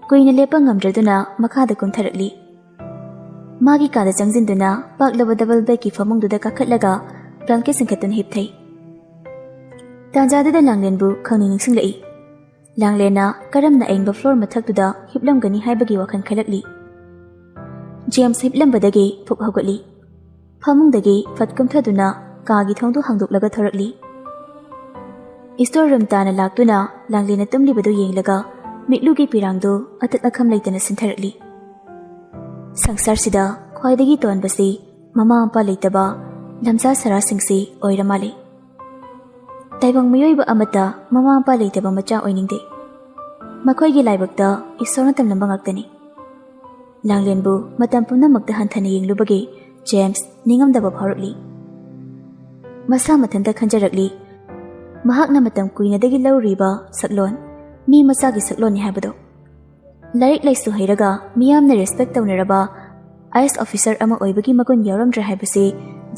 Kuina lepa ngamdraduna makhada kumtharakli. Magi kada changjinduna paklaba double bed ki famungduda kakhatlaga blanket singkhatun hipthai. Tanjadada langlenbu khangni ningsinglai. Langlena karamna ayingba floor mathaktuda hiplamgani haibagi wakhan khalakli. James hiplambadagi phuk hawgatli. Famungdagi fatkumthaduna kaagi thongdu hangdoklaga thorakli. Store room tana laktuna langlena tumlibadu yenglaga mitlugi pirangdu atat akham leitana sintharakli. Sangsar sida khwaidagi tonbasi mama ampa leitaba lamsa sara singsi oiramali. Taibang mayoiba amata mama ampa leitaba macha oiningde. Makhoigi laibakta isorna tamlamba ngaktani. Langlenbu matam punamakta hanthana yenglubagi James ningamdaba phawrakli. Masa mathanta khanjarakli. Mahakna matam kuinadagi lauriba saklon mi masagi saklon ni habado. Larik laisu hairaga miyamna respect tawnaraba IS officer ama oibagi magun yauramdra haibasi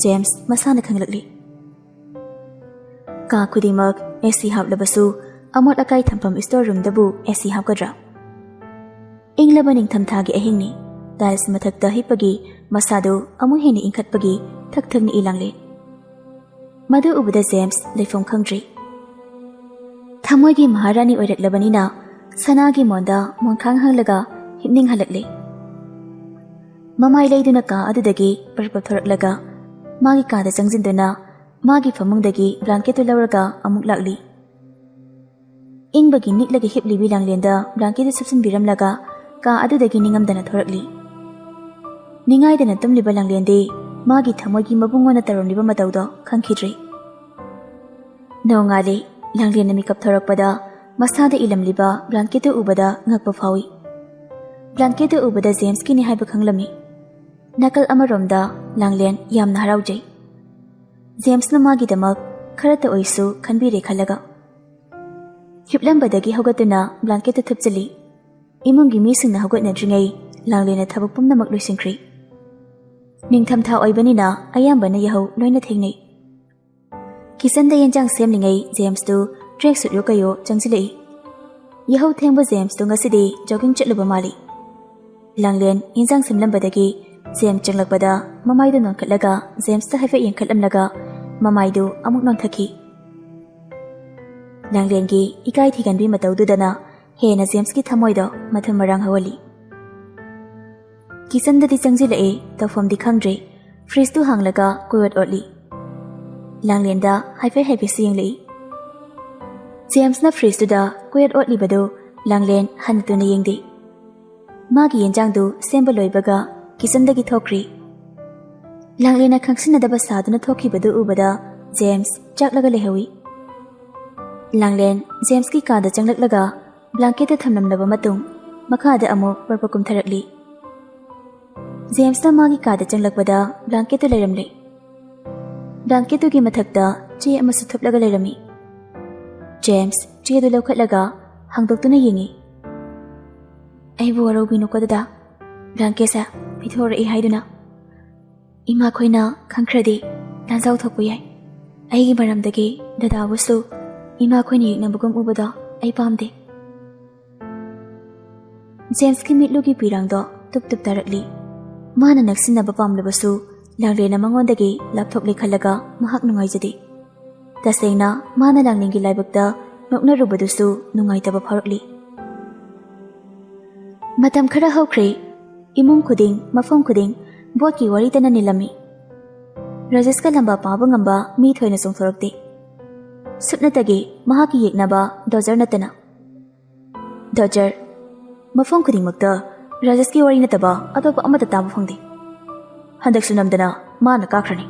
James masana khanglakli. Ka kudimak AC haplabasu amot akai thampam store room dabu AC hapkadra. Inglaba ningtham thagi ahingni tiles mathakta hipagi masado amu heni ingkhatpagi thakthakni ilangle. Madu ubada James leifom khangdri. Thamoigi maharani oiraklabanina sanagi monda monkhang hanglaga hipning halakle. Mamai leiduna ka adudagi parpap thoraklaga magi kada changjinduna magi famungdagi blanketu lawraga amuk lakli. Ingbagi niklagi hiplibi langlenda blanketu supsinbiramlaga ka adudagi ningamdana thorakli. Ningaidana tumliba langlendi magi thamoigi mabungona taromliba matawdo khangkhidri. Nongali langlena mikap thorakpada masada ilamliba blanketu ubada ngakpa phawi. Blanketu ubada James kini haiba khanglamni. Nakal amaromda langlen yamna haraujai. James na magi damak kharata oisu khanbire khalaga. Hiplambadagi hogatuna blanketu thupchali. Imungi misingna hogatnadringai langlena thabak pumnamak loisingkhri. Ningtham tha oibanina ayambana yahau loina thengnei. ꯀꯤꯆꯟꯗ ꯌꯦꯟꯖꯥꯡ ꯁꯦꯝꯂꯤꯉꯩ ꯖꯦꯝꯁꯇꯨ track ꯁꯨꯠ ꯌꯣꯛꯀꯌꯣ ꯆꯪꯁꯤꯜꯂꯛꯏ꯫ ꯌꯥꯍꯧ ꯊꯦꯡꯕ ꯖꯦꯝꯁꯇꯨ ꯉꯁꯤꯗꯤ jogging ꯆꯠꯂꯨꯕ ꯃꯥꯜꯂꯤ꯫ ꯂꯥꯡꯂꯦꯟ ꯌꯦꯟꯖꯥꯡ ꯁꯦꯝꯂꯝꯕꯗꯒꯤ James ꯆꯪꯂꯛꯄꯗ ꯃꯃꯥꯏꯗꯨ ꯅꯣꯟꯈꯠꯂꯒ ꯖꯦꯝꯁꯇ ꯍꯥꯏꯐꯦꯠ ꯌꯦꯡꯈꯠꯂꯝꯂꯒ ꯃꯃꯥꯏꯗꯨ ꯑꯃꯨꯛ ꯅꯣꯟꯊꯈꯤ꯫ ꯂꯥꯡꯂꯦꯟꯒꯤ ꯏꯀꯥꯏ ꯊꯤꯒꯟꯕꯤ ꯃꯇꯧꯗꯨꯗꯅ ꯍꯦꯟꯅ ꯖꯦꯝꯁꯀꯤ ꯊꯃꯣꯏꯗꯣ ꯃꯊꯨꯝ ꯃꯔꯥꯡ ꯍꯧꯍꯜꯂꯤ꯫ ꯀꯤꯆꯟꯗꯗꯤ ꯆꯪꯁꯤꯜꯂꯛꯏ, ꯇꯧꯐꯝꯗꯤ ꯈꯪꯗ꯭ꯔꯦ꯫ ꯐ꯭ꯔꯤꯖꯇꯨ ꯍꯥꯡꯂꯒ ꯀꯣꯏꯑꯣꯠ ꯑꯣꯠꯂꯤ꯫ ꯂꯥꯡꯂꯦꯟꯗ ꯍꯥꯏꯐꯦꯠꯁꯨ ꯌꯦꯡꯂꯛꯏ꯫ ꯖꯦꯝꯁꯅ ꯐ꯭ꯔꯤꯖꯇꯨꯗ ꯀꯣꯏꯑꯣꯠ ꯑꯣꯠꯂꯤꯕꯗꯨ ꯂꯥꯡꯂꯦꯟ ꯍꯟꯅ ꯇꯨꯅ ꯌꯦꯡꯗꯦ꯫ ꯃꯥꯒꯤ ꯌꯦꯟꯖꯥꯡꯗꯨ ꯁꯦꯝꯕ ꯂꯣꯏꯕꯒ ꯀꯤꯆꯟꯗꯒꯤ ꯊꯣꯛꯈ꯭ꯔꯤ꯫ ꯂꯥꯡꯂꯦꯟꯅ ꯈꯪꯁꯤꯟꯅꯗꯕ ꯁꯥꯗꯨꯅ ꯊꯣꯛꯈꯤꯕꯗꯨ ꯎꯕꯗ ꯖꯦꯝꯁ ꯆꯥꯛꯂꯒ ꯂꯩꯍꯧꯏ꯫ ꯂꯥꯡꯂꯦꯟ ꯖꯦꯝꯁꯀꯤ ꯀꯥꯗ ꯆꯪꯂꯛꯂꯒ ꯕ꯭ꯂꯥꯡꯀꯦꯠꯇ ꯊꯝꯂꯝꯂꯕ ꯃꯇꯨꯡ ꯃꯈꯥꯗ ꯑꯃꯨꯛ ꯄꯔꯄ ꯀꯨꯝꯊꯔꯛꯂꯤ꯫ ꯖꯦꯝꯁꯅ ꯃꯥꯒꯤ ꯀꯥꯗ ꯆꯪꯂꯛꯄꯗ ꯕ꯭ꯂꯥꯡꯀꯦꯠꯇꯨ ꯂꯩꯔꯝꯂꯦ꯫ ꯕ꯭ꯂꯥꯡꯀꯦꯠꯇꯨꯒꯤ ꯃꯊꯛꯇ ꯆꯦ ꯑꯃꯁꯨ ꯊꯨꯞꯂꯒ ꯂꯩꯔꯝꯃꯤ꯫ ꯖꯦꯝꯁ ꯆꯦꯗꯨ ꯂꯧꯈꯠꯂꯒ ꯍꯥꯡꯗꯣꯛꯇꯨꯅ ꯌꯦꯡꯉꯤ꯫ ꯑꯩꯕꯨ ꯋꯥꯔꯧꯕꯤꯅꯨꯀꯣ ꯗꯗꯥ, ꯕ꯭ꯂꯥꯡꯀꯦꯠꯁꯦ ꯄꯤꯊꯣꯔꯛꯏ ꯍꯥꯏꯗꯨꯅ ꯏꯃꯥꯈꯣꯏꯅ ꯈꯪꯈ꯭ꯔꯗꯤ ꯂꯥꯟꯖꯥꯎ ꯊꯣꯛꯄ ꯌꯥꯏ꯫ ꯑꯩꯒꯤ ꯃꯔꯝꯗꯒꯤ ꯗꯗꯥꯕꯨꯁꯨ ꯏꯃꯥꯈꯣꯏꯅ ꯌꯦꯛꯅꯕꯒꯨꯝ ꯎꯕꯗꯣ ꯑꯩ ꯄꯥꯝꯗꯦ꯫ ꯖꯦꯝꯁꯀꯤ ꯃꯤꯠꯂꯨꯒꯤ ꯄꯤꯔꯥꯡꯗꯣ ꯇꯨꯞ ꯇꯨꯞ ꯇꯥꯔꯛꯂꯤ꯫ ꯃꯥꯅ ꯅꯛꯁꯤꯟꯅꯕ ꯄꯥꯝꯂꯕꯁꯨ ꯂꯥꯡꯂꯦꯟꯅ ꯃꯉꯣꯟꯗꯒꯤ ꯂꯥꯞꯊꯣꯛꯂꯦ ꯈꯜꯂꯒ ꯃꯍꯥꯛ ꯅꯨꯡꯉꯥꯏꯖꯗꯦ꯫ ꯇꯁꯦꯡꯅ ꯃꯥꯅ ꯂꯥꯡꯂꯦꯟꯒꯤ ꯂꯥꯏꯕꯛꯇ ꯅꯣꯛꯅꯔꯨꯕꯗꯨꯁꯨ ꯅꯨꯡꯉꯥꯏꯇꯕ ꯐꯥꯎꯔꯛꯂꯤ꯫ ꯃꯇꯝ ꯈꯔ ꯍꯧꯈ꯭ꯔꯦ꯫ ꯏꯃꯨꯡ ꯈꯨꯗꯤꯡ, ꯃꯐꯝ ꯈꯨꯗꯤꯡ ꯕꯣꯠꯀꯤ ꯋꯥꯔꯤꯇꯅ ꯅꯤꯜꯂꯝꯃꯤ꯫ ꯔꯥꯖꯦꯁꯀ ꯂꯝꯕꯥ ꯄꯥꯕ ꯉꯝꯕ ꯃꯤ ꯊꯣꯏꯅ ꯆꯣꯡꯊꯣꯔꯛꯇꯦ, ꯁꯨꯞꯅꯇꯒꯤ ꯃꯍꯥꯛꯀꯤ ꯌꯦꯛꯅꯕ ꯗꯣꯖꯔ ꯅꯠꯇꯅ꯫ ꯗꯣꯖꯔ ꯃꯐꯝ ꯈꯨꯗꯤꯡꯃꯛꯇ ꯔꯥꯖꯦꯁꯀꯤ ꯋꯥꯔꯤ ꯅꯠꯇꯕ ꯑꯇꯣꯞꯄ ꯑꯃꯠꯇ ꯇꯥꯕ ꯐꯪꯗꯦ꯫ ꯍꯟꯗꯛꯁꯨ ꯅꯝꯗꯅ ꯃꯥꯅ ꯀꯥꯈ꯭ꯔꯅꯤ꯫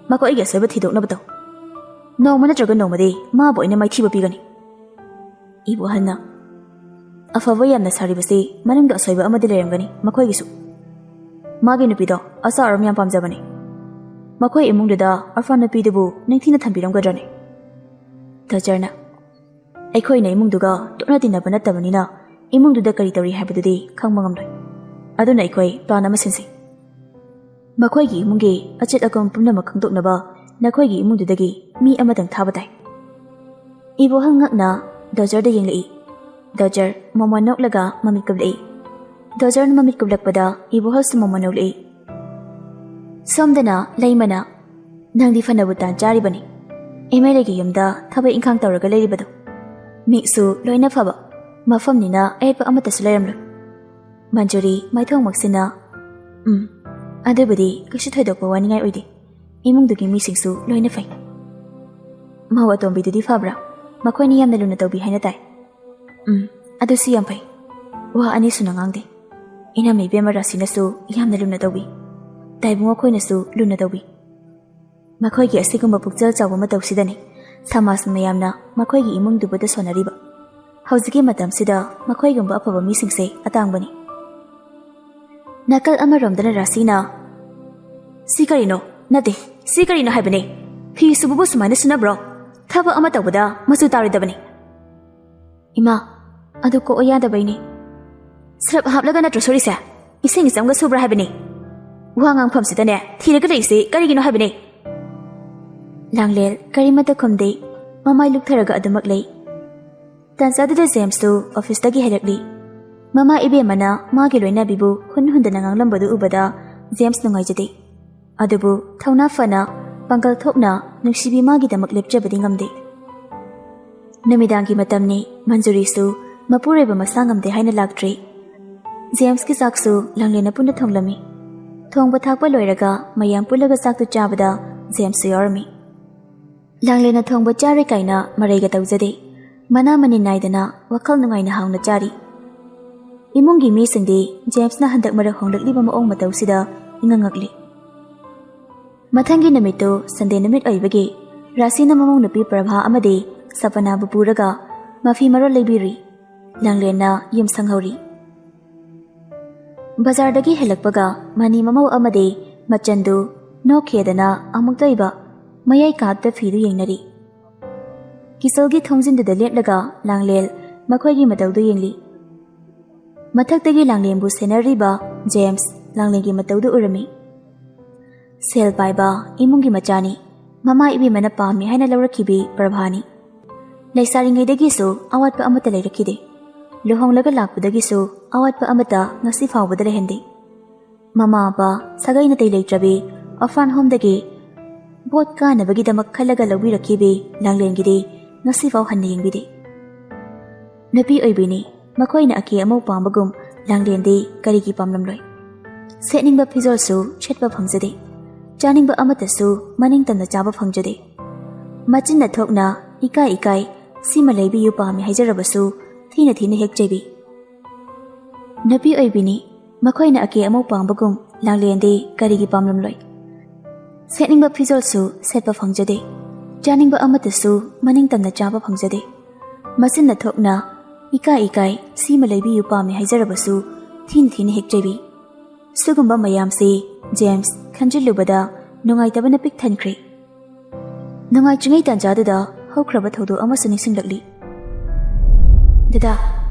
ꯃꯈꯣꯏꯒꯤ ꯑꯁꯣꯏꯕ ꯊꯤꯗꯣꯛꯅꯕ ꯇꯧ꯫ ꯅꯣꯡꯃ ꯅꯠꯇ꯭ꯔꯒ ꯅꯣꯡꯃꯗꯤ ꯃꯥꯕꯨ ꯑꯩꯅ ꯃꯥꯏꯊꯤꯕ ꯄꯤꯒꯅꯤ꯫ ꯏꯕꯣꯍꯜꯅ ꯑꯐꯕ ꯌꯥꯝꯅ ꯁꯥꯔꯤꯕꯁꯤ ꯃꯅꯨꯡꯗ ꯑꯁꯣꯏꯕ ꯑꯃꯗꯤ ꯂꯩꯔꯝꯒꯅꯤ ꯃꯈꯣꯏꯒꯤꯁꯨ꯫ ꯃꯥꯒꯤ ꯅꯨꯄꯤꯗꯣ ꯑꯆꯥ ꯑꯔꯝ ꯌꯥꯝ ꯄꯥꯝꯖꯕꯅꯤ꯫ ꯃꯈꯣꯏ ꯏꯃꯨꯡꯗꯨꯗ ꯑꯔꯐꯥꯟ ꯅꯨꯄꯤꯗꯨꯕꯨ ꯅꯤꯡꯊꯤꯅ ꯊꯝꯕꯤꯔꯝꯒꯗ꯭ꯔꯅꯤ꯫ ꯗꯣꯖꯔꯅ ꯑꯩꯈꯣꯏꯅ ꯏꯃꯨꯡꯗꯨꯒ ꯇꯣꯠꯅ ꯇꯤꯟꯅꯕ ꯅꯠꯇꯕꯅꯤꯅ ꯏꯃꯨꯡꯗꯨꯗ ꯀꯔꯤ ꯇꯧꯔꯤ ꯍꯥꯏꯕꯗꯨꯗꯤ ꯈꯪꯕ ꯉꯝꯂꯣꯏ꯫ ꯑꯗꯨꯅ ꯑꯩꯈꯣই ꯄ꯭ꯂꯥꯟ ꯑꯃ ꯁꯤꯟꯁꯤ꯫ ꯃꯈꯣꯏꯒꯤ ꯏꯃꯨꯡꯒꯤ ꯑꯆꯦꯠ ꯑꯀꯣꯝ ꯄꯨꯝꯅꯃꯛ ꯈꯪꯗꯣꯛꯅꯕ ꯅꯈꯣꯏꯒꯤ ꯏꯃꯨꯡꯗꯨꯗꯒꯤ ꯃꯤ ꯑꯃꯇꯪ ꯊꯥꯕ ꯇꯥꯏ꯫ ꯏꯕꯣꯍꯜ ꯉꯛꯅ ꯗꯣꯖꯔꯗ ꯌꯦꯡꯂꯛꯏ꯫ ꯗꯣꯖꯔ ꯃꯣꯃꯣꯟ ꯅꯣꯛꯂꯒ ꯃꯃꯤꯠ ꯀꯨꯞꯂꯛꯏ꯫ ꯗꯣꯖꯔꯅ ꯃꯃꯤꯠ ꯀꯨꯞꯂꯛꯄꯗ ꯏꯕꯣꯍꯜꯁꯨ ꯃꯣꯃꯣꯟ ꯅꯣꯛꯂꯛꯏ꯫ ꯁꯣꯝꯗꯅ ꯂꯩꯃꯅ ꯅꯪꯗꯤ ꯐꯅꯕꯨ ꯇꯥꯟ ꯆꯥꯔꯤꯕꯅꯤ꯫ ꯑꯦꯝꯑꯦꯜꯑꯦꯒꯤ ꯌꯨꯝꯗ ꯊꯕꯛ ꯏꯪꯈꯥꯡ ꯇꯧꯔꯒ ꯂꯩꯔꯤꯕꯗꯣ꯫ ꯃꯤꯁꯨ ꯂꯣꯏꯅ ꯐꯕ ꯃꯐꯝꯅꯤꯅ ꯑꯌꯦꯠꯄ ꯑꯃꯠꯇꯁꯨ ꯂꯩꯔꯝꯂꯣꯏ꯫ ꯃꯟꯖꯨꯔꯤ ꯃꯥꯏꯊꯣꯡꯃꯛꯁꯤꯅ ꯑꯗꯨꯕꯨꯗꯤ ꯀꯩꯁꯨ ꯊꯣꯏꯗꯣꯛꯄ ꯋꯥꯅꯤꯡꯉꯥꯏ ꯑꯣꯏꯗꯦ꯫ ꯏꯃꯨꯡꯗꯨꯒꯤ ꯃꯤꯁꯤꯡꯁꯨ ꯂꯣꯏꯅ ꯐꯩ꯫ ꯃꯧ ꯑꯇꯣꯝꯕꯤꯗꯨꯗꯤ ꯐꯕ꯭ꯔꯥ? ꯃꯈꯣꯏꯅ ꯌꯥꯝꯅ ꯂꯨꯅ ꯇꯧꯕꯤ ꯍꯥꯏꯅ ꯇꯥꯏ꯫ ꯑꯗꯨꯁꯨ ꯌꯥꯝ ꯐꯩ꯫ ꯋꯥ ꯑꯅꯤ ꯁꯨꯅ ꯉꯥꯡꯗꯦ꯫ ꯏꯅꯝꯃ ꯏꯕꯦꯝꯃ ꯔꯥꯁꯤꯅꯁꯨ ꯌꯥꯝꯅ ꯂꯨꯅ ꯇꯧꯕꯤ꯫ ꯇꯥꯏꯕꯨꯡ ꯑꯩꯈꯣꯏꯅꯁꯨ ꯂꯨꯅ ꯇꯧꯕꯤ꯫ ꯃꯈꯣꯏꯒꯤ ꯑꯁꯤꯒꯨꯝꯕ ꯄꯨꯛꯆꯦꯜ ꯆꯥꯎꯕ ꯃꯇꯧꯁꯤꯗꯅꯤ ꯁꯃꯥꯖ ꯃꯌꯥꯝꯅ ꯃꯈꯣꯏꯒꯤ ꯏꯃꯨꯡꯗꯨꯕꯨꯗ ꯁꯣꯟꯅꯔꯤꯕ꯫ ꯍꯧꯖꯤꯛꯀꯤ ꯃꯇꯝꯁꯤꯗ ꯃꯈꯣꯏꯒꯨꯝꯕ ꯑꯐꯕ ꯃꯤꯁꯤꯡꯁꯦ ꯑꯇꯥꯡꯕꯅꯤ꯫ ꯅꯥꯀꯜ ꯑꯃꯔꯣꯝꯗꯅ ꯔꯥꯁꯤꯅ ꯁꯤ ꯀꯔꯤꯅꯣ? ꯅꯠꯇꯦ, ꯁꯤ ꯀꯔꯤꯅꯣ ꯍꯥꯏꯕꯅꯦ꯫ ꯐꯤ ꯁꯨꯕꯕꯨ ꯁꯨꯃꯥꯏꯅ ꯁꯨꯅꯕ꯭ꯔꯣ? ꯊꯕꯛ ꯑꯃ ꯇꯧꯕꯗ ꯃꯆꯨ ꯇꯥꯔꯣꯏꯗꯕꯅꯤ꯫ ꯏꯃꯥ, ꯑꯗꯨ ꯀꯣꯛꯑꯣ ꯌꯥꯗꯕꯩꯅꯤ꯫ ꯁꯔꯞ ꯍꯥꯞꯂꯒ ꯅꯠꯇ꯭ꯔꯣ ꯁꯨꯔꯤꯁꯦ? ꯏꯁꯤꯡ ꯏꯆꯝꯒ ꯁꯨꯕ꯭ꯔꯥ ꯍꯥꯏꯕꯅꯤ꯫ ꯋꯥ ꯉꯥꯡꯐꯝꯁꯤꯗꯅꯦ ꯊꯤꯔꯒ ꯂꯩꯔꯤꯁꯤ ꯀꯔꯤꯒꯤꯅꯣ ꯍꯥꯏꯕꯅꯤ꯫ ꯂꯥꯡꯂꯦꯟ ꯀꯔꯤꯃꯠꯇ ꯈꯨꯝꯗꯦ, ꯃꯃꯥꯏ ꯂꯨꯛꯊꯔꯒ ꯑꯗꯨꯃꯛ ꯂꯩ꯫ ꯇꯥꯟꯆꯥꯗꯨꯗ ꯖꯦꯝꯁꯇꯨ ꯑꯣꯐꯤꯁꯇꯒꯤ ꯍꯜꯂꯛꯂꯤ꯫ ꯃꯃꯥ ꯏꯕꯦꯝꯃꯅ ꯃꯥꯒꯤ ꯂꯣꯏꯅꯕꯤꯕꯨ ꯍꯨꯟꯗꯅ ꯉꯥꯡꯂꯝꯕꯗꯨ ꯎꯕꯗ ꯖꯦꯝꯁ ꯅꯨꯡꯉꯥꯏꯖꯗꯦ꯫ ꯑꯗꯨꯕꯨ ꯊꯧꯅꯥ ꯐꯅ ꯄꯥꯡꯒꯜ ꯊꯣꯛꯅ ꯅꯨꯡꯁꯤꯕꯤ ꯃꯥꯒꯤꯗꯃꯛ ꯂꯦꯞꯆꯕꯗꯤ ꯉꯝꯗꯦ꯫ ꯅꯨꯃꯤꯗꯥꯡꯒꯤ ꯃꯇꯝꯅꯤ꯫ ꯃꯟꯖꯨꯔꯤꯁꯨ ꯃꯄꯨꯔꯣꯏꯕ ꯃꯁꯥ ꯉꯝꯗꯦ ꯍꯥꯏꯅ ꯂꯥꯛꯇ꯭ꯔꯤ꯫ ꯖꯦꯝꯁꯀꯤ ꯆꯥꯛꯁꯨ ꯂꯥꯡꯂꯦꯟꯅ ꯄꯨꯟꯅ ꯊꯣꯡꯂꯝꯃꯤ꯫ ꯊꯣꯡꯕ ꯊꯥꯛꯄ ꯂꯣꯏꯔꯒ ꯃꯌꯥꯝ ꯄꯨꯜꯂꯒ ꯆꯥꯛꯇꯨ ꯆꯥꯕꯗ ꯖꯦꯝꯁꯁꯨ ꯌꯥꯎꯔꯝꯃꯤ꯫ ꯂꯥꯡꯂꯦꯟꯅ ꯊꯣꯡꯕ ꯆꯥꯔꯣꯏ ꯀꯥꯏꯅ ꯃꯔꯩꯒ ꯇꯧꯖꯗꯦ꯫ ꯃꯅꯥ ꯃꯅꯤꯟ ꯅꯥꯏꯗꯅ ꯋꯥꯈꯜ ꯅꯨꯡꯉꯥꯏꯅ ꯍꯥꯎꯅ ꯆꯥꯔꯤ꯫ ꯏꯃꯨꯡꯒꯤ ꯃꯤꯁꯤꯡꯗꯤ ꯖꯦꯝꯁꯅ ꯍꯟꯗꯛ ꯃꯔꯛ ꯍꯣꯡꯂꯛꯂꯤꯕ ꯃꯑꯣꯡ ꯃꯇꯧꯁꯤꯗ ꯏꯉꯛꯉꯛꯂꯤ꯫ ꯃꯊꯪꯒꯤ ꯅꯨꯃꯤꯠꯇꯨ ꯁꯟꯗꯦ ꯅꯨꯃꯤꯠ ꯑꯣꯏꯕꯒꯤ ꯔꯥꯁꯤꯅ ꯃꯃꯧ ꯅꯨꯄꯤ ꯄ꯭ꯔꯚꯥ ꯑꯃꯗꯤ ꯁꯄꯅꯥꯕꯨ ꯄꯨꯔꯒ ꯃꯐꯤ ꯃꯔꯣꯜ ꯂꯩꯕꯤꯔꯤ꯫ ꯂꯥꯡꯂꯦꯟꯅ ꯌꯨꯝ ꯁꯪꯍꯧꯔꯤ꯫ ꯕꯖꯥꯔꯗꯒꯤ ꯍꯜꯂꯛꯄꯒ ꯃꯅꯤ ꯃꯃꯧ ꯑꯃꯗꯤ ꯃꯆꯟꯗꯨ ꯅꯣꯛꯈꯦꯗꯅ ꯑꯃꯨꯛꯇꯣꯏꯕ ꯃꯌꯥꯏ ꯀꯥꯞꯇ ꯐꯤꯗꯨ ꯌꯦꯡꯅꯔꯤ꯫ ꯀꯤꯆꯜꯒꯤ ꯊꯣꯡꯖꯤꯟꯗꯨꯗ ꯂꯦꯞꯂꯒ ꯂꯥꯡꯂꯦꯟ ꯃꯈꯣꯏꯒꯤ ꯃꯇꯧꯗꯨ ꯌꯦꯡꯂꯤ꯫ ꯃꯊꯛꯇꯒꯤ ꯂꯥꯡꯂꯦꯟꯕꯨ ꯁꯦꯟꯅꯔꯤꯕ ꯖꯦꯝꯁ ꯂꯥꯡꯂꯦꯟꯒꯤ ꯃꯇꯧꯗꯨ ꯎꯔꯝꯃꯤ꯫ ꯁꯦꯜ ꯄꯥꯏꯕ ꯏꯃꯨꯡꯒꯤ ꯃꯆꯥꯅꯤ꯫ ꯃꯃꯥ ꯏꯕꯦꯝꯃꯅ ꯄꯥꯝꯃꯤ ꯍꯥꯏꯅ ꯂꯧꯔꯛꯈꯤꯕꯤ ꯄ꯭ꯔꯚꯥꯅꯤ꯫ ꯂꯩꯁꯥꯔꯤꯉꯩꯗꯒꯤꯁꯨ ꯑꯋꯥꯠꯄ ꯑꯃꯠꯇ ꯂꯩꯔꯛꯈꯤꯗꯦ꯫ ꯂꯨꯍꯣꯡꯂꯒ ꯂꯥꯛꯄꯗꯒꯤꯁꯨ ꯑꯋꯥꯠꯄ ꯑꯃꯠꯇ ꯉꯁꯤ ꯐꯥꯎꯕꯗ ꯂꯩꯍꯟꯗꯦ꯫ ꯃꯃꯥ ꯃꯄꯥ ꯁꯥꯒꯩ ꯅꯥꯇꯩ ꯂꯩꯇ꯭ꯔꯕꯤ ꯑꯣꯔꯐꯥꯟ ꯍꯣꯝꯗꯒꯤ ꯚꯣꯠ ꯀꯥꯅꯕꯒꯤꯗꯃꯛ ꯈꯜꯂꯒ ꯂꯧꯕꯤꯔꯛꯈꯤꯕꯤ ꯂꯥꯡꯂꯦꯟꯒꯤꯗꯤ ꯉꯁꯤꯐꯥꯎ ꯍꯟꯅ ꯌꯦꯡꯕꯤꯗꯦ꯫ ꯅꯨꯄꯤ ꯑꯣꯏꯕꯤꯅꯤ, ꯃꯈꯣꯏꯅ ꯑꯀꯦ ꯑꯃꯧ ꯄꯥꯝꯕꯒꯨꯝ ꯂꯥꯡꯂꯦꯟꯗꯤ ꯀꯔꯤꯒꯤ ꯄꯥꯝꯂꯝꯂꯣꯏ? ꯁꯦꯠꯅꯤꯡꯕ ꯐꯤꯖꯣꯜꯁꯨ ꯁꯦꯠꯄ ꯐꯪꯖꯗꯦ, ꯆꯥꯅꯤꯡꯕ ꯑꯃꯠꯇꯁꯨ ꯃꯅꯤꯡꯇꯝꯅ ꯆꯥꯕ ꯐꯪꯖꯗꯦ꯫ ꯃꯆꯤꯟꯅ ꯊꯣꯛꯅ ꯏꯀꯥꯏ ꯁꯤꯃ ꯂꯩꯕꯤꯌꯨ ꯄꯥꯝꯃꯤ ꯍꯥꯏꯖꯔꯕꯁꯨ ꯊꯤꯅ ꯍꯦꯛꯆꯩꯕꯤ꯫ ꯅꯨꯄꯤ ꯑꯣꯏꯕꯤꯅꯤ, ꯃꯈꯣꯏꯅ ꯑꯀꯦ ꯑꯃꯧ ꯄꯥꯝꯕꯒꯨꯝ ꯂꯥꯡꯂꯦꯟꯗꯤ ꯀꯔꯤꯒꯤ ꯄꯥꯝꯂꯝꯂꯣꯏ? ꯁꯦꯠꯅꯤꯡꯕ ꯐꯤꯖꯣꯜꯁꯨ ꯁꯦꯠꯄ ꯐꯪꯖꯗꯦ, ꯆꯥꯅꯤꯡꯕ ꯑꯃꯠꯇꯁꯨ ꯃꯅꯤꯡꯇꯝꯅ ꯆꯥꯕ ꯐꯪꯖꯗꯦ꯫ ꯃꯆꯤꯟꯅ ꯊꯣꯛꯅ ꯏꯀꯥꯏ ꯁꯤꯃ ꯂꯩꯕꯤꯌꯨ ꯄꯥꯝꯃꯤ ꯍꯥꯏꯖꯔꯕꯁꯨ ꯊꯤꯅ ꯍꯦꯛꯆꯩꯕꯤ꯫ ꯁꯤꯒꯨꯝꯕ ꯃꯌꯥꯝꯁꯤ ꯖꯦꯝꯁ ꯈꯟꯖꯤꯜꯂꯨꯕꯗ ꯅꯨꯡꯉꯥꯏꯇꯕꯅ ꯄꯤꯛ ꯊꯟꯈ꯭ꯔꯦ꯫ ꯅꯨꯡꯉꯥꯏꯇ꯭ꯔꯤꯉꯩ ꯇꯥꯟꯖꯥꯗꯨꯗ ꯍꯧꯈ꯭ꯔꯕ ꯊꯧꯗꯣꯛ ꯑꯃꯁꯨ ꯅꯤꯡꯁꯤꯡꯂꯛꯂꯤ꯫ ꯗꯗꯥ,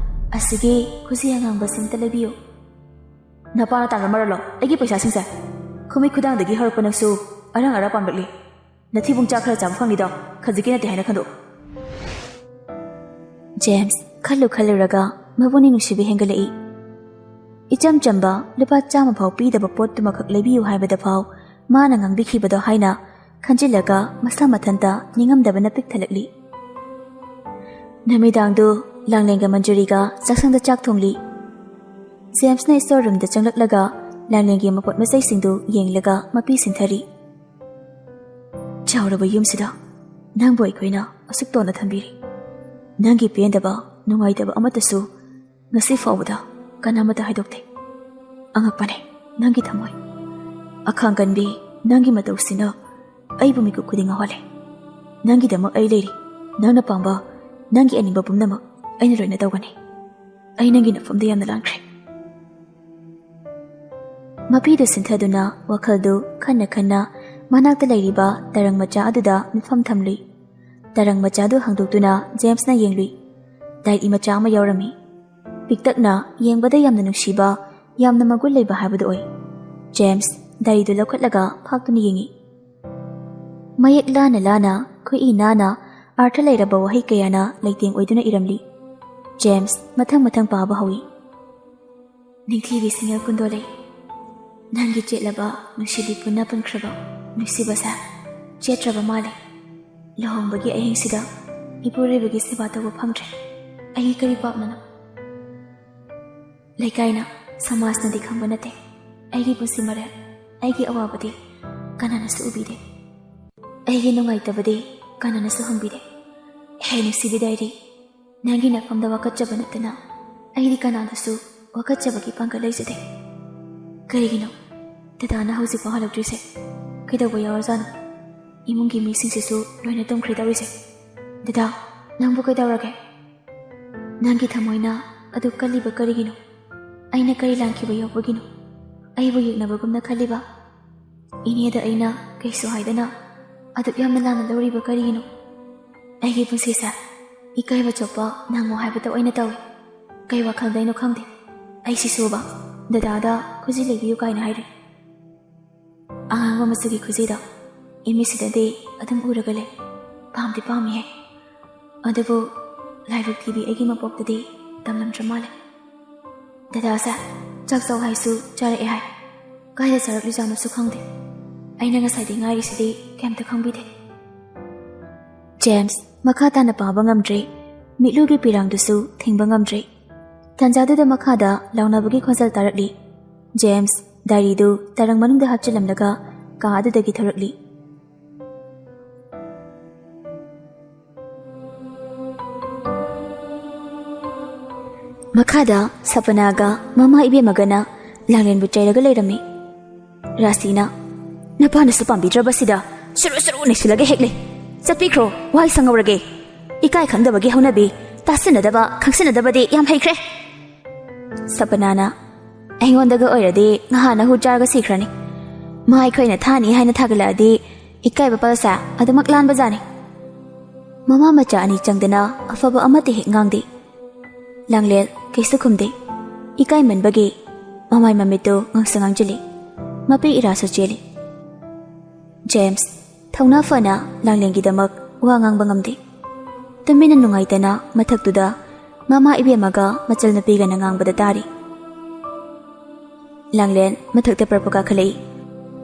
ꯑꯁꯤꯒꯤ ꯈꯨꯖꯤ ꯑꯉꯥꯡꯕꯁꯤꯝꯇ ꯂꯩꯕꯤꯌꯨ꯫ ꯅꯄꯥꯅ ꯇꯥꯟꯕ ꯑꯩꯒꯤ ꯄꯩꯁꯥꯁꯤꯡꯁꯦ ꯈꯨꯃꯩ ꯈꯨꯗꯥꯡꯗꯒꯤ ꯍꯧꯔꯛꯄ ꯅꯪꯁꯨ ꯑꯔꯥꯛ ꯄꯥꯝꯂꯛꯂꯤ꯫ ꯅꯊꯤꯕꯨꯡ ꯆꯥꯛ ꯈꯔ ꯆꯥꯕ ꯐꯪꯂꯤꯗꯣ ꯈꯖꯤꯛꯀꯤ ꯅꯠꯇꯦ ꯍꯥꯏꯅ ꯈꯟꯗꯣꯛ꯫ ꯖꯦꯝꯁ ꯈꯜꯂꯨꯔꯒ ꯃꯕꯨꯛꯅꯤꯡ ꯅꯨꯡꯁꯤꯕ ꯍꯦꯟꯒꯠꯂꯛꯏ꯫ ꯏꯆꯝ ꯆꯝꯕ ꯂꯨꯄꯥ 100 ꯐꯥꯎ ꯄꯤꯗꯕ ꯄꯣꯠꯇꯨꯃꯈꯛ ꯂꯩꯕꯤꯌꯨ ꯍꯥꯏꯕꯗ ꯐꯥꯎ ꯃꯥꯅ ꯉꯥꯡꯕꯤꯈꯤꯕꯗꯣ ꯍꯥꯏꯅ ꯈꯟꯖꯤꯜꯂꯒ ꯃꯁꯥ ꯃꯊꯟꯇ ꯅꯤꯡꯉꯝꯗꯕꯅ ꯄꯤꯛ ꯊꯜꯂꯛꯂꯤ꯫ ꯅꯨꯃꯤꯗꯥꯡꯗꯨ ꯂꯥꯡꯂꯦꯟꯒ ꯃꯟꯖꯨꯔꯤꯒ ꯆꯥꯛꯁꯪꯗ ꯆꯥꯛ ꯊꯣꯡꯂꯤ꯫ ꯖꯦꯝꯁꯅ ꯁ꯭ꯇꯣꯔ ꯔꯨꯝꯗ ꯆꯪꯂꯛꯂꯒ ꯂꯥꯡꯂꯦꯟꯒꯤ ꯃꯄꯣꯠ ꯃꯆꯩꯁꯤꯡꯗꯨ ꯌꯦꯡꯂꯒ ꯃꯄꯤ ꯁꯤꯟꯊꯔꯤ꯫ ꯆꯥꯎꯔꯕ ꯌꯨꯝꯁꯤꯗ ꯅꯪꯕꯨ ꯑꯩꯈꯣꯏꯅ ꯑꯁꯨꯛ ꯇꯣꯟꯅ ꯊꯝꯕꯤꯔꯤ꯫ ꯅꯪꯒꯤ ꯄꯦꯟꯗꯕ ꯅꯨꯡꯉꯥꯏꯇꯕ ꯑꯃꯠꯇꯁꯨ ꯉꯁꯤ ꯐꯥꯎꯕꯗ ꯀꯅꯥꯃꯠꯇ ꯍꯥꯏꯗꯣꯛꯇꯦ꯫ ꯑꯉꯛꯄꯅꯦ ꯅꯪꯒꯤ ꯊꯝꯃꯣꯏ, ꯑꯈꯥꯡ ꯀꯟꯕꯤ ꯅꯪꯒꯤ ꯃꯇꯧꯁꯤꯅ ꯑꯩꯕꯨ ꯃꯤꯀꯨꯞ ꯈꯨꯗꯤꯡ ꯉꯥꯎꯍꯜꯂꯦ꯫ ꯅꯪꯒꯤꯗꯃꯛ ꯑꯩ ꯂꯩꯔꯤ꯫ ꯅꯪꯅ ꯄꯥꯝꯕ ꯅꯪꯒꯤ ꯑꯅꯤꯡꯕ ꯄꯨꯝꯅꯃꯛ ꯑꯩꯅ ꯂꯣꯏꯅ ꯇꯧꯒꯅꯤ꯫ ꯑꯩ ꯅꯪꯒꯤ ꯅꯐꯝꯗ ꯌꯥꯝꯅ ꯂꯥꯟꯈ꯭ꯔꯦ꯫ ꯃꯄꯤꯗꯨ ꯁꯤꯟꯊꯗꯨꯅ ꯋꯥꯈꯜꯗꯨ ꯈꯟꯅ ꯃꯅꯥꯛꯇ ꯂꯩꯔꯤꯕ ꯇꯔꯪ ꯃꯆꯥ ꯑꯗꯨꯗ ꯃꯤꯠꯐꯝ ꯊꯝꯂꯨꯏ꯫ ꯇꯔꯪ ꯃꯆꯥꯗꯨ ꯍꯥꯡꯗꯣꯛꯇꯨꯅ ꯖꯦꯝꯁꯅ ꯌꯦꯡꯂꯨꯏ꯫ ꯗꯥꯏꯔꯤ ꯃꯆꯥ ꯑꯃ ꯌꯥꯎꯔꯝꯃꯤ꯫ ꯄꯤꯛꯇꯛꯅ ꯌꯦꯡꯕꯗ ꯌꯥꯝꯅ ꯅꯨꯡꯁꯤꯕ, ꯌꯥꯝꯅ ꯃꯒꯨꯟ ꯂꯩꯕ ꯍꯥꯏꯕꯗꯨ ꯑꯣꯏ꯫ ꯖꯦꯝꯁ ꯗꯥꯏꯔꯤꯗꯨ ꯂꯧꯈꯠꯂꯒ ꯐꯥꯛꯇꯨꯅ ꯌꯦꯡꯉꯤ꯫ ꯃꯌꯦꯛ ꯂꯥꯅ ꯈꯨꯏ ꯅꯥꯅ ꯑꯥꯔꯊ ꯂꯩꯔꯕ ꯋꯥꯍꯩ ꯀꯌꯥꯅ ꯂꯩꯇꯦꯡ ꯑꯣꯏꯗꯨꯅ ꯏꯔꯝꯂꯤ꯫ ꯖꯦꯝꯁ ꯃꯊꯪ ꯄꯥꯕ ꯍꯧꯏ꯫ ꯅꯤꯡꯊꯤꯕꯤ ꯁꯤꯡꯌꯦꯜ ꯀꯨꯟꯗꯣꯂꯩ, ꯅꯪꯒꯤ ꯆꯦꯠꯂꯕ ꯅꯨꯡꯁꯤꯕꯤ ꯄꯨꯟꯅ ꯄꯨꯟꯈ꯭ꯔꯕ ꯅꯨꯡꯁꯤꯕꯁꯦ ꯆꯦꯠꯇ꯭ꯔꯕ ꯃꯥꯜꯂꯦ꯫ ꯂꯨꯍꯣꯡꯕꯒꯤ ꯑꯍꯤꯡꯁꯤꯗ ꯏꯄꯨꯔꯣꯏꯕꯒꯤ ꯁꯦꯕꯥ ꯇꯧꯕ ꯐꯪꯗ꯭ꯔꯦ꯫ ꯑꯩꯒꯤ ꯀꯔꯤ ꯄꯥꯞꯅꯅꯣ? ꯂꯩꯀꯥꯏꯅ ꯁꯃꯥꯖꯅꯗꯤ ꯈꯪꯕ ꯅꯠꯇꯦ ꯑꯩꯒꯤ ꯄꯨꯟꯁꯤ ꯃꯔꯦꯜ, ꯑꯩꯒꯤ ꯑꯋꯥꯕꯗꯤ ꯀꯅꯥꯅꯁꯨ ꯎꯕꯤꯗꯦ꯫ ꯑꯩꯒꯤ ꯅꯨꯡꯉꯥꯏꯇꯕꯗꯤ ꯀꯅꯥꯅꯁꯨ ꯍꯪꯕꯤꯗꯦ꯫ ꯍꯦ ꯅꯨꯡꯁꯤꯕꯤ ꯗꯥꯏꯔꯤ, ꯅꯪꯒꯤ ꯅꯐꯝꯗ ꯋꯥꯀꯠꯆꯕ ꯅꯠꯇꯅ ꯑꯩꯗꯤ ꯀꯅꯥꯗꯁꯨ ꯋꯥꯀꯠꯆꯕꯒꯤ ꯄꯥꯡꯒꯜ ꯂꯩꯖꯗꯦ꯫ ꯀꯔꯤꯒꯤꯅꯣ ꯗꯗꯥꯅ ꯍꯧꯖꯤꯛꯐꯥꯎ ꯍꯜꯂꯛꯇ꯭ꯔꯤꯁꯦ? ꯀꯩꯗꯧꯕ ꯌꯥꯎꯔꯖꯥꯠꯅꯣ? ꯏꯃꯨꯡꯒꯤ ꯃꯤꯁꯤꯡꯁꯤꯁꯨ ꯂꯣꯏꯅ ꯇꯨꯝꯈ꯭ꯔꯦ ꯇꯧꯔꯤꯁꯦ꯫ ꯗꯗꯥ, ꯅꯪꯕꯨ ꯀꯩꯗꯧꯔꯒꯦ? ꯅꯪꯒꯤ ꯊꯃꯣꯏꯅ ꯑꯗꯨ ꯀꯜꯂꯤꯕ ꯀꯔꯤꯒꯤꯅꯣ? ꯑꯩꯅ ꯀꯔꯤ ꯂꯥꯟꯈꯤꯕ ꯌꯥꯎꯕꯒꯤꯅꯣ ꯑꯩꯕꯨ ꯌꯦꯛꯅꯕꯒꯨꯝꯅ ꯈꯜꯂꯤꯕ? ꯏꯅꯦꯗ ꯑꯩꯅ ꯀꯩꯁꯨ ꯍꯥꯏꯗꯅ ꯑꯗꯨꯛ ꯌꯥꯝꯅ ꯂꯥꯟꯅ ꯂꯧꯔꯤꯕ ꯀꯔꯤꯒꯤꯅꯣ? ꯑꯩꯒꯤ ꯄꯨꯟꯁꯤꯁꯦ ꯏꯀꯥꯏꯕ ꯆꯣꯞꯄ ꯅꯪꯉꯣ ꯍꯥꯏꯕꯗ ꯑꯣꯏꯅ ꯇꯧꯏ꯫ ꯀꯩ ꯋꯥꯈꯜꯗꯩꯅꯣ ꯈꯪꯗꯦ, ꯑꯩꯁꯤꯁꯨꯕ ꯗꯗꯥꯗ ꯈꯨꯖꯤ ꯂꯩꯕꯤꯌꯨ ꯀꯥꯏꯅ ꯍꯥꯏꯔꯤ꯫ ꯑꯉꯥꯡꯕ ꯃꯆꯨꯒꯤ ꯈꯨꯖꯤꯗꯣ ꯏꯃꯤꯠꯁꯤꯗꯗꯤ ꯑꯗꯨꯝ ꯎꯔꯒ ꯂꯩ꯫ ꯄꯥꯝꯗꯤ ꯄꯥꯝꯃꯤꯍꯦ, ꯑꯗꯨꯕꯨ ꯂꯥꯏꯕꯛ ꯊꯤꯕꯤ ꯑꯩꯒꯤ ꯃꯄꯣꯛꯇꯗꯤ ꯇꯝꯂꯝꯗ꯭ꯔ ꯃꯥꯜꯂꯦ꯫ ꯗꯗꯥꯁꯦ ꯆꯥꯛ ꯆꯥꯎ ꯍꯥꯏꯁꯨ ꯆꯥꯔꯛꯑꯦ ꯍꯥꯏ, ꯀꯥꯏꯗ ꯆꯥꯔꯛꯂꯤꯖꯥꯠꯅꯣꯁꯨ ꯈꯪꯗꯦ꯫ ꯑꯩꯅ ꯉꯁꯥꯏꯗꯩ ꯉꯥꯏꯔꯤꯁꯤꯗꯤ ꯀꯩꯝꯇ ꯈꯪꯕꯤꯗꯦ꯫ ꯖꯦꯝꯁ ꯃꯈꯥ ꯇꯥꯅ ꯄꯥꯕ ꯉꯝꯗ꯭ꯔꯦ꯫ ꯃꯤꯠꯂꯨꯒꯤ ꯄꯤꯔꯥꯡꯗꯨꯁꯨ ꯊꯤꯡꯕ ꯉꯝꯗ꯭ꯔꯦ꯫ ꯇꯥꯟꯖꯥꯗꯨꯗ ꯃꯈꯥꯗ ꯂꯥꯎꯅꯕꯒꯤ ꯈꯣꯟꯖꯦꯜ ꯇꯥꯔꯛꯂꯤ꯫ ꯖꯦꯝꯁ ꯗꯥꯏꯔꯤꯗꯨ ꯇꯔꯪ ꯃꯅꯨꯡꯗ ꯍꯥꯞꯆꯤꯜꯂꯝꯂꯒ ꯀꯥ ꯑꯗꯨꯗꯒꯤ ꯊꯣꯔꯛꯂꯤ꯫ ꯃꯈꯥꯗ ꯁꯄꯅꯥꯒ ꯃꯃꯥ ꯏꯕꯦꯝꯃꯒꯅ ꯂꯥꯡꯂꯦꯟꯕꯨ ꯆꯩꯔꯒ ꯂꯩꯔꯝꯃꯤ꯫ ꯔꯥꯁꯤꯅ, ꯅꯄꯥꯅꯁꯨ ꯄꯥꯝꯕꯤꯗ꯭ꯔꯕꯁꯤꯗ ꯁꯨꯔꯨ ꯅꯩꯁꯤꯜꯂꯒ ꯍꯦꯛꯂꯦ꯫ ꯆꯠꯄꯤꯈ꯭ꯔꯣ, ꯋꯥꯍꯩ ꯁꯪꯍꯧꯔꯒꯦ꯫ ꯏꯀꯥꯏ ꯈꯪꯗꯕꯒꯤ ꯍꯧꯅꯕꯤ, ꯇꯥꯁꯤꯟꯅꯗꯕ ꯈꯪꯁꯤꯟꯅꯗꯕꯗꯤ ꯌꯥꯝ ꯍꯩꯈ꯭ꯔꯦ꯫ ꯁꯄꯅꯥꯅ, ꯑꯩꯉꯣꯟꯗꯒ ꯑꯣꯏꯔꯗꯤ ꯉꯍꯥꯟꯅ ꯍꯨ ꯆꯥꯔꯒ ꯁꯤꯈ꯭ꯔꯅꯤ꯫ ꯃꯥ ꯑꯩꯈꯣꯏꯅ ꯊꯥꯅꯤ ꯍꯥꯏꯅ ꯊꯥꯒꯠꯂꯛꯑꯗꯤ ꯏꯀꯥꯏꯕ ꯄꯜꯁꯦ ꯑꯗꯨꯃꯛ ꯂꯥꯟꯕꯖꯥꯠꯅꯤ꯫ ꯃꯃꯥ ꯃꯆꯥ ꯑꯅꯤ ꯆꯪꯗꯅ ꯑꯐꯕ ꯑꯃꯠꯇ ꯍꯦꯛ ꯉꯥꯡꯗꯦ꯫ ꯂꯥꯡꯂꯦꯟ ꯀꯩꯁꯨ ꯈꯨꯝꯗꯦ꯫ ꯏꯀꯥꯏꯃꯟꯕꯒꯤ ꯃꯃꯥꯏ ꯃꯃꯤꯠꯇꯨ ꯉꯥꯡꯁꯪ ꯉꯥꯡꯖꯤꯜꯂꯤ꯫ ꯃꯄꯤ ꯏꯔꯥꯁꯨ ꯆꯦꯜꯂꯤ꯫ James Thawna fana Langlengidamak wa ngangbang ngamde. Tumina nungaitana mathaktuda mama ibemaga machal nupiga na ngangbada tari. Langlen mathakta parpaka khalai.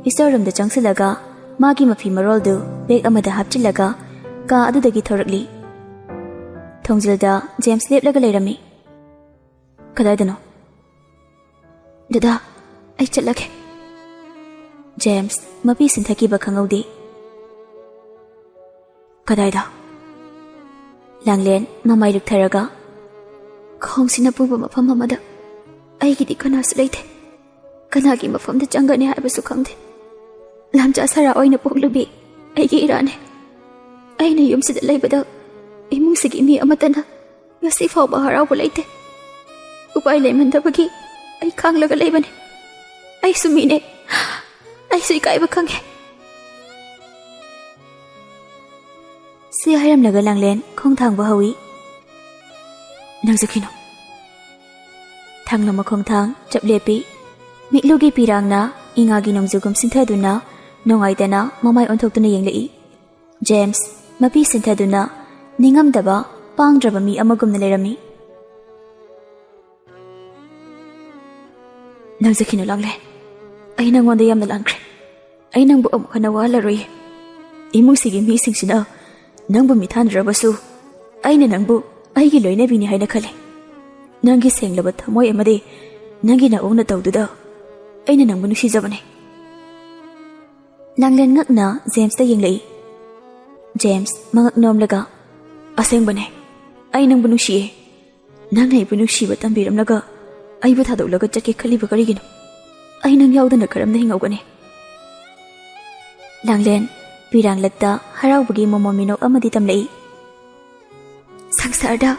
Istorum da changsilaga magi mafi maroldu bag amada hapchilaga ka adudagi thorakli. Thongjilda James leplaga leirami. Kadaidano? Dada, ai chatlake. James mapi sinthakiba khangaude. Kadaida? Langlen mamai ruktharaga khongsina puba mafam amada aigidi kanasu leite. Kanagi mafamda changane haibasu khangde. Lamcha sara oina poklubi aigi irane. Aina yumsida leibada imungsigi mi amatana ngasi fawba harauba leite. Upai leimandabagi ai khanglaga leibane. Ai sumine. Ai su ikaiba khange. Si hairam laga Langlen khong thang ba hawi. Nang zakino. Thang lama khong thang chap lepi. Miklugi pirangna ingagi nongzugum sinthaduna nongaitana mamai onthoktuna yenglei. James mapi sinthaduna ningamdaba pangdraba mi amagumna lerami. Nang zakino Langlen. Ai nangwanda yamna langkre. Ai nangbu amukana walaroi. Imungsigi mi singsina nangbu mithandrabasu aina nangbu aigi loinabini haina khale. Nangi senglaba thamoi amade nangi na ongna tawduda aina nangbu nusijabane. Langlen ngakna James ta yenglei. James mangak nomlaga asengbane ai nangbu nusiye. Nangai bu nusiba tambiramlaga aibu thadolaga chake khaliba karigino. Ai nang yaudana karamna hingawgane. Langlen pirang latta haraubagi momomino amadi tamlei. Sangsarda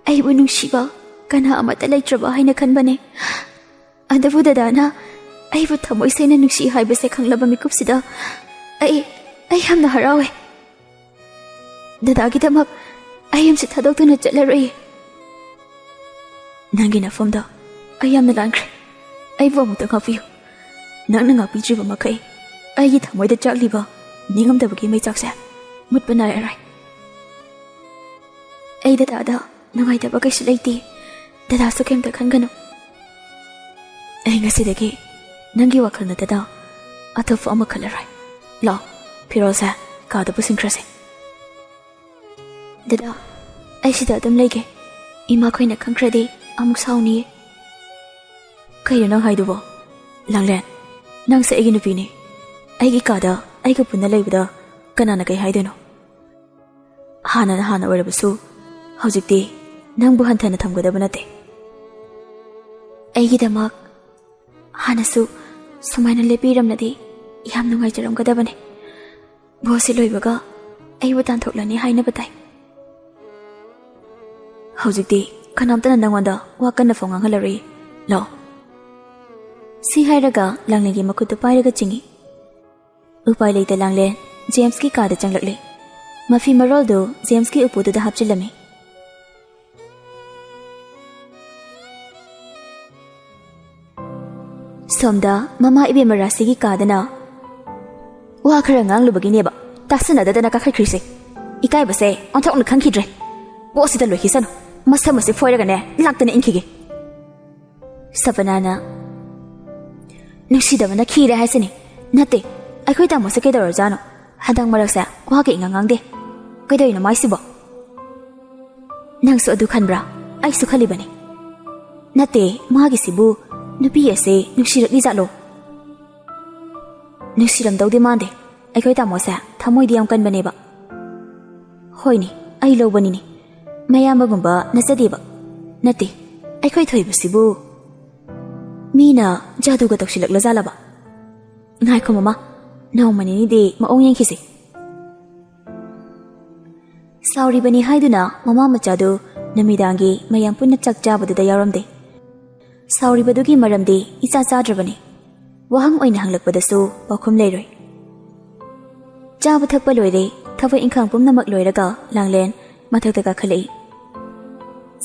aibu nungsiba kana amata leitraba haina khanbane. Adabu dadana aibu thamoi sena nungsi haibase khanglaba mikupsida ai hamna harawe. Dadagi damak ai amse thadokuna chatlaroi. Nangi nafamda ai amna langkre. Aibu amuta ngafiu. Nangna ngapidriba makai aigi thamoida chakliba ningamdabagi mai chakse mutpa nairai. Ai dada nungaitaba kaisu leite. Dada su kemta khangano. Ai ngasidagi nangi wakhalna dada athofa ama khalarai. La Firoza kada pusingkrase. Dada ai sida adam lege. Ima khoina khangkradi amuk sauni. Kayo nang haidubo. Langlen nang sa igi nupini. Aigi kada aiga punna leibada kanana kai haideno. Hana oirabasu hojikti nangbu hanthana thamgadaba nate. Aigi damak hanasu sumaina lepiramnadi yam nungaijaramgadabane. Bosi loibaga aibu tanthoklani haina batai. Hojikti kanamtana nangwanda wakana fongangalari. Lo si hairaga Langlengi makutu pairaga chingi. Upai leite Langlen James ki kada changlakle. Mafi maroldo James ki upudu da hapchilami. Somda mama ibe marasi ki kadana. Wa khara nganglubagi neba tasana dadana ka khaikrise. Ikai base onthokna khangkhidre. Bosida lohisano masamasi foiraga ne laktana inkhige. Sapanana nungsidabana khire haisani nate. Aikoi tamo se kedor jano hadang maraksa wa ke ingangangde kedoina maisibo. Nangsu adu khanbra ai su khalibani. Nate magi sibu nupi ase nungsirakni jalo. Nungsiram dawde mande aikoi tamo sa thamoi diam kanbane ba. Hoini ai lobani ni mayamagumba nasadeba. Nate aikoi thoibu sibu mina jaduga takshilakla jalaba. Ngai ko mama Now mani de maong yang kisi. Sauri bani haiduna mama machadu namidangi mayam punna chak chabadu da yaramde. Sauri badugi maramde isa chadrabani. Wahang oina hanglakpadasu pakhum leiroi. Chaba thakpa loire thabai inkhang pumnamak loiraga Langlen mathaktaga khalei.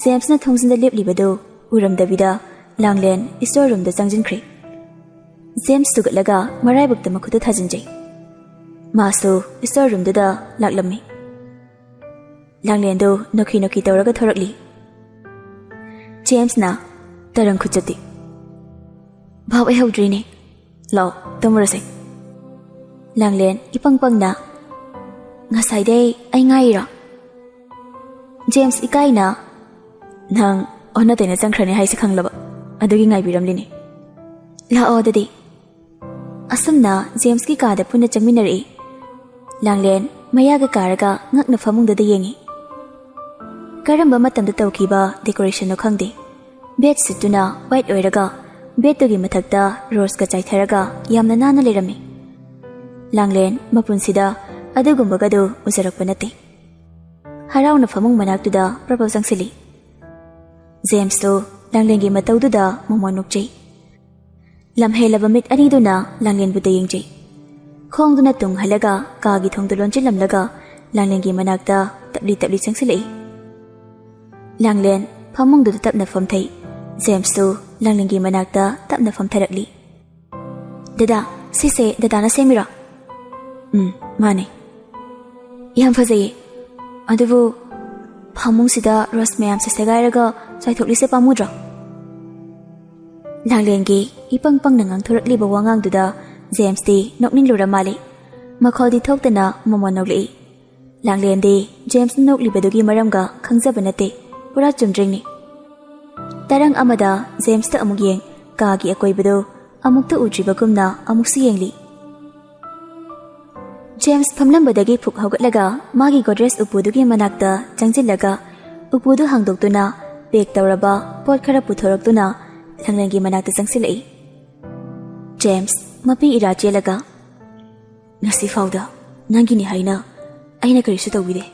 James na thongsinda leplibadu uramdabida Langlen storeroom da changjinkhre. James sugatlaga maraibukta makhuta thajinjai. Masu store room da laklami. Langlendo noki tawraga thorakli. James na tarang khuchati. Bhaw ai haudri ne. Law tumurase. Langlen ipangpang na. Ngasai day ai ngai ra. James ikai na. Nang ona tena changkhrani hai se khanglaba. Adugi ngai biramli ne. La odadi. Asumna James ki kada punna changminari. Langlen mayaga karaga ngakna famungda da yengi. Karamba matamda tawkiba decoration no khangde. Bed situna white oiraga bed togi mathakta rose ka chaitharaga yamna nana lerami. Langlen mapunsida adugumbaga do uzarakpa nate. Harauna famung manaktuda prabhav sangsili. James to Langlengi matawduda momonukjay. Lamhelaba mit aniduna Langlen buda yengjay. Khongduna tung halaga kaagi thongdu lonchilamlaga Langlengi manakta tabli sangsili. Langlen famungduda tapna famthai. James to Langlengi manakta tapna famtharakli. Dada, sise dadana semira. Mane. Yam fazaye. Adubu famung sida rose mayam se segairaga saithokli se pamudra. Langlengi ipangpang nangang thorakli ba wangang duda James di nokning lura mali. Makhol di thoktana momon nokli. Langlen di James nokli badugi maramga khangjaba nate pura chumdring ni. Tarang amada James ta amuk yeng kaagi akoibado amuk ta udribagumna amuk si yengli. James phamlambadagi phuk haugatlaga magi godres upudugi manakta changjillaga upudu hangdoktuna pek tawraba pot khara puthoraktuna Langlengi manakta changsilai. James mapi ira chelaga ngasi fawda nangini haina aina karisu tawide.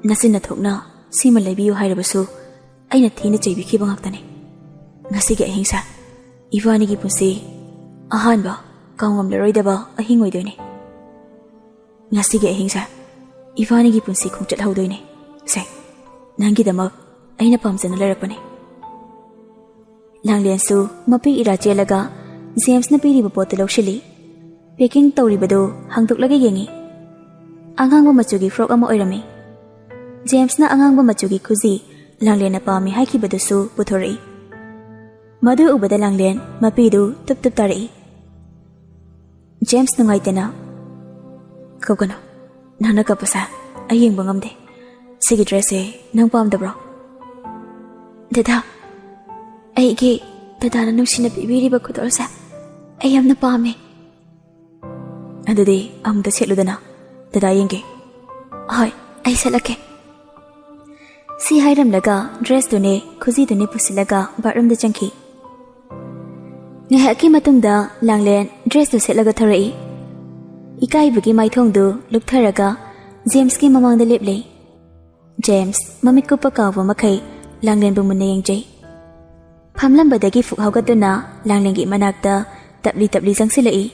Nasina thokna sima leibiyu hairabasu aina thina cheibi bangaktane. Ngasi ge ahingsa Ivani gi pusi ahanba kaungam laroidaba ahingoidoine. Ngasi ge ahingsa Ivani gi punsi khongchat haudoine. Se nangi damak aina pamjana larakpane. Langlen su mapi ira chelaga James na piriba pote lawshili. Packing tawribado hangdoklaga yengi. Angangba machugi frog ama oirami. James na angangba machugi khuji Langlen na pami haikibadusu puthori. Madu ubada Langlen mapidu tup tari. James nangaitena. Kagano, nana kapasa ayeng bangamde. Sige dresse nang pamdabro. Dada, aigi dada na nungsina pibiriba kudorsa ayam na pame. Adadi amda seludana. Dada yenge. Hoy, ay salake. Si hairam laga dress dune khuji dune pusilaga bathroom da changki. Ngahaki matungda Langlen dress du selaga tharai. Ikai bagi maithongdu luktharaga James ki mamangda leple. James mamit ko pakawa makai Langlen bu munna yengjay. Phamlambadagi phuk haugatuna Langlengi manakta tabli jangsilai.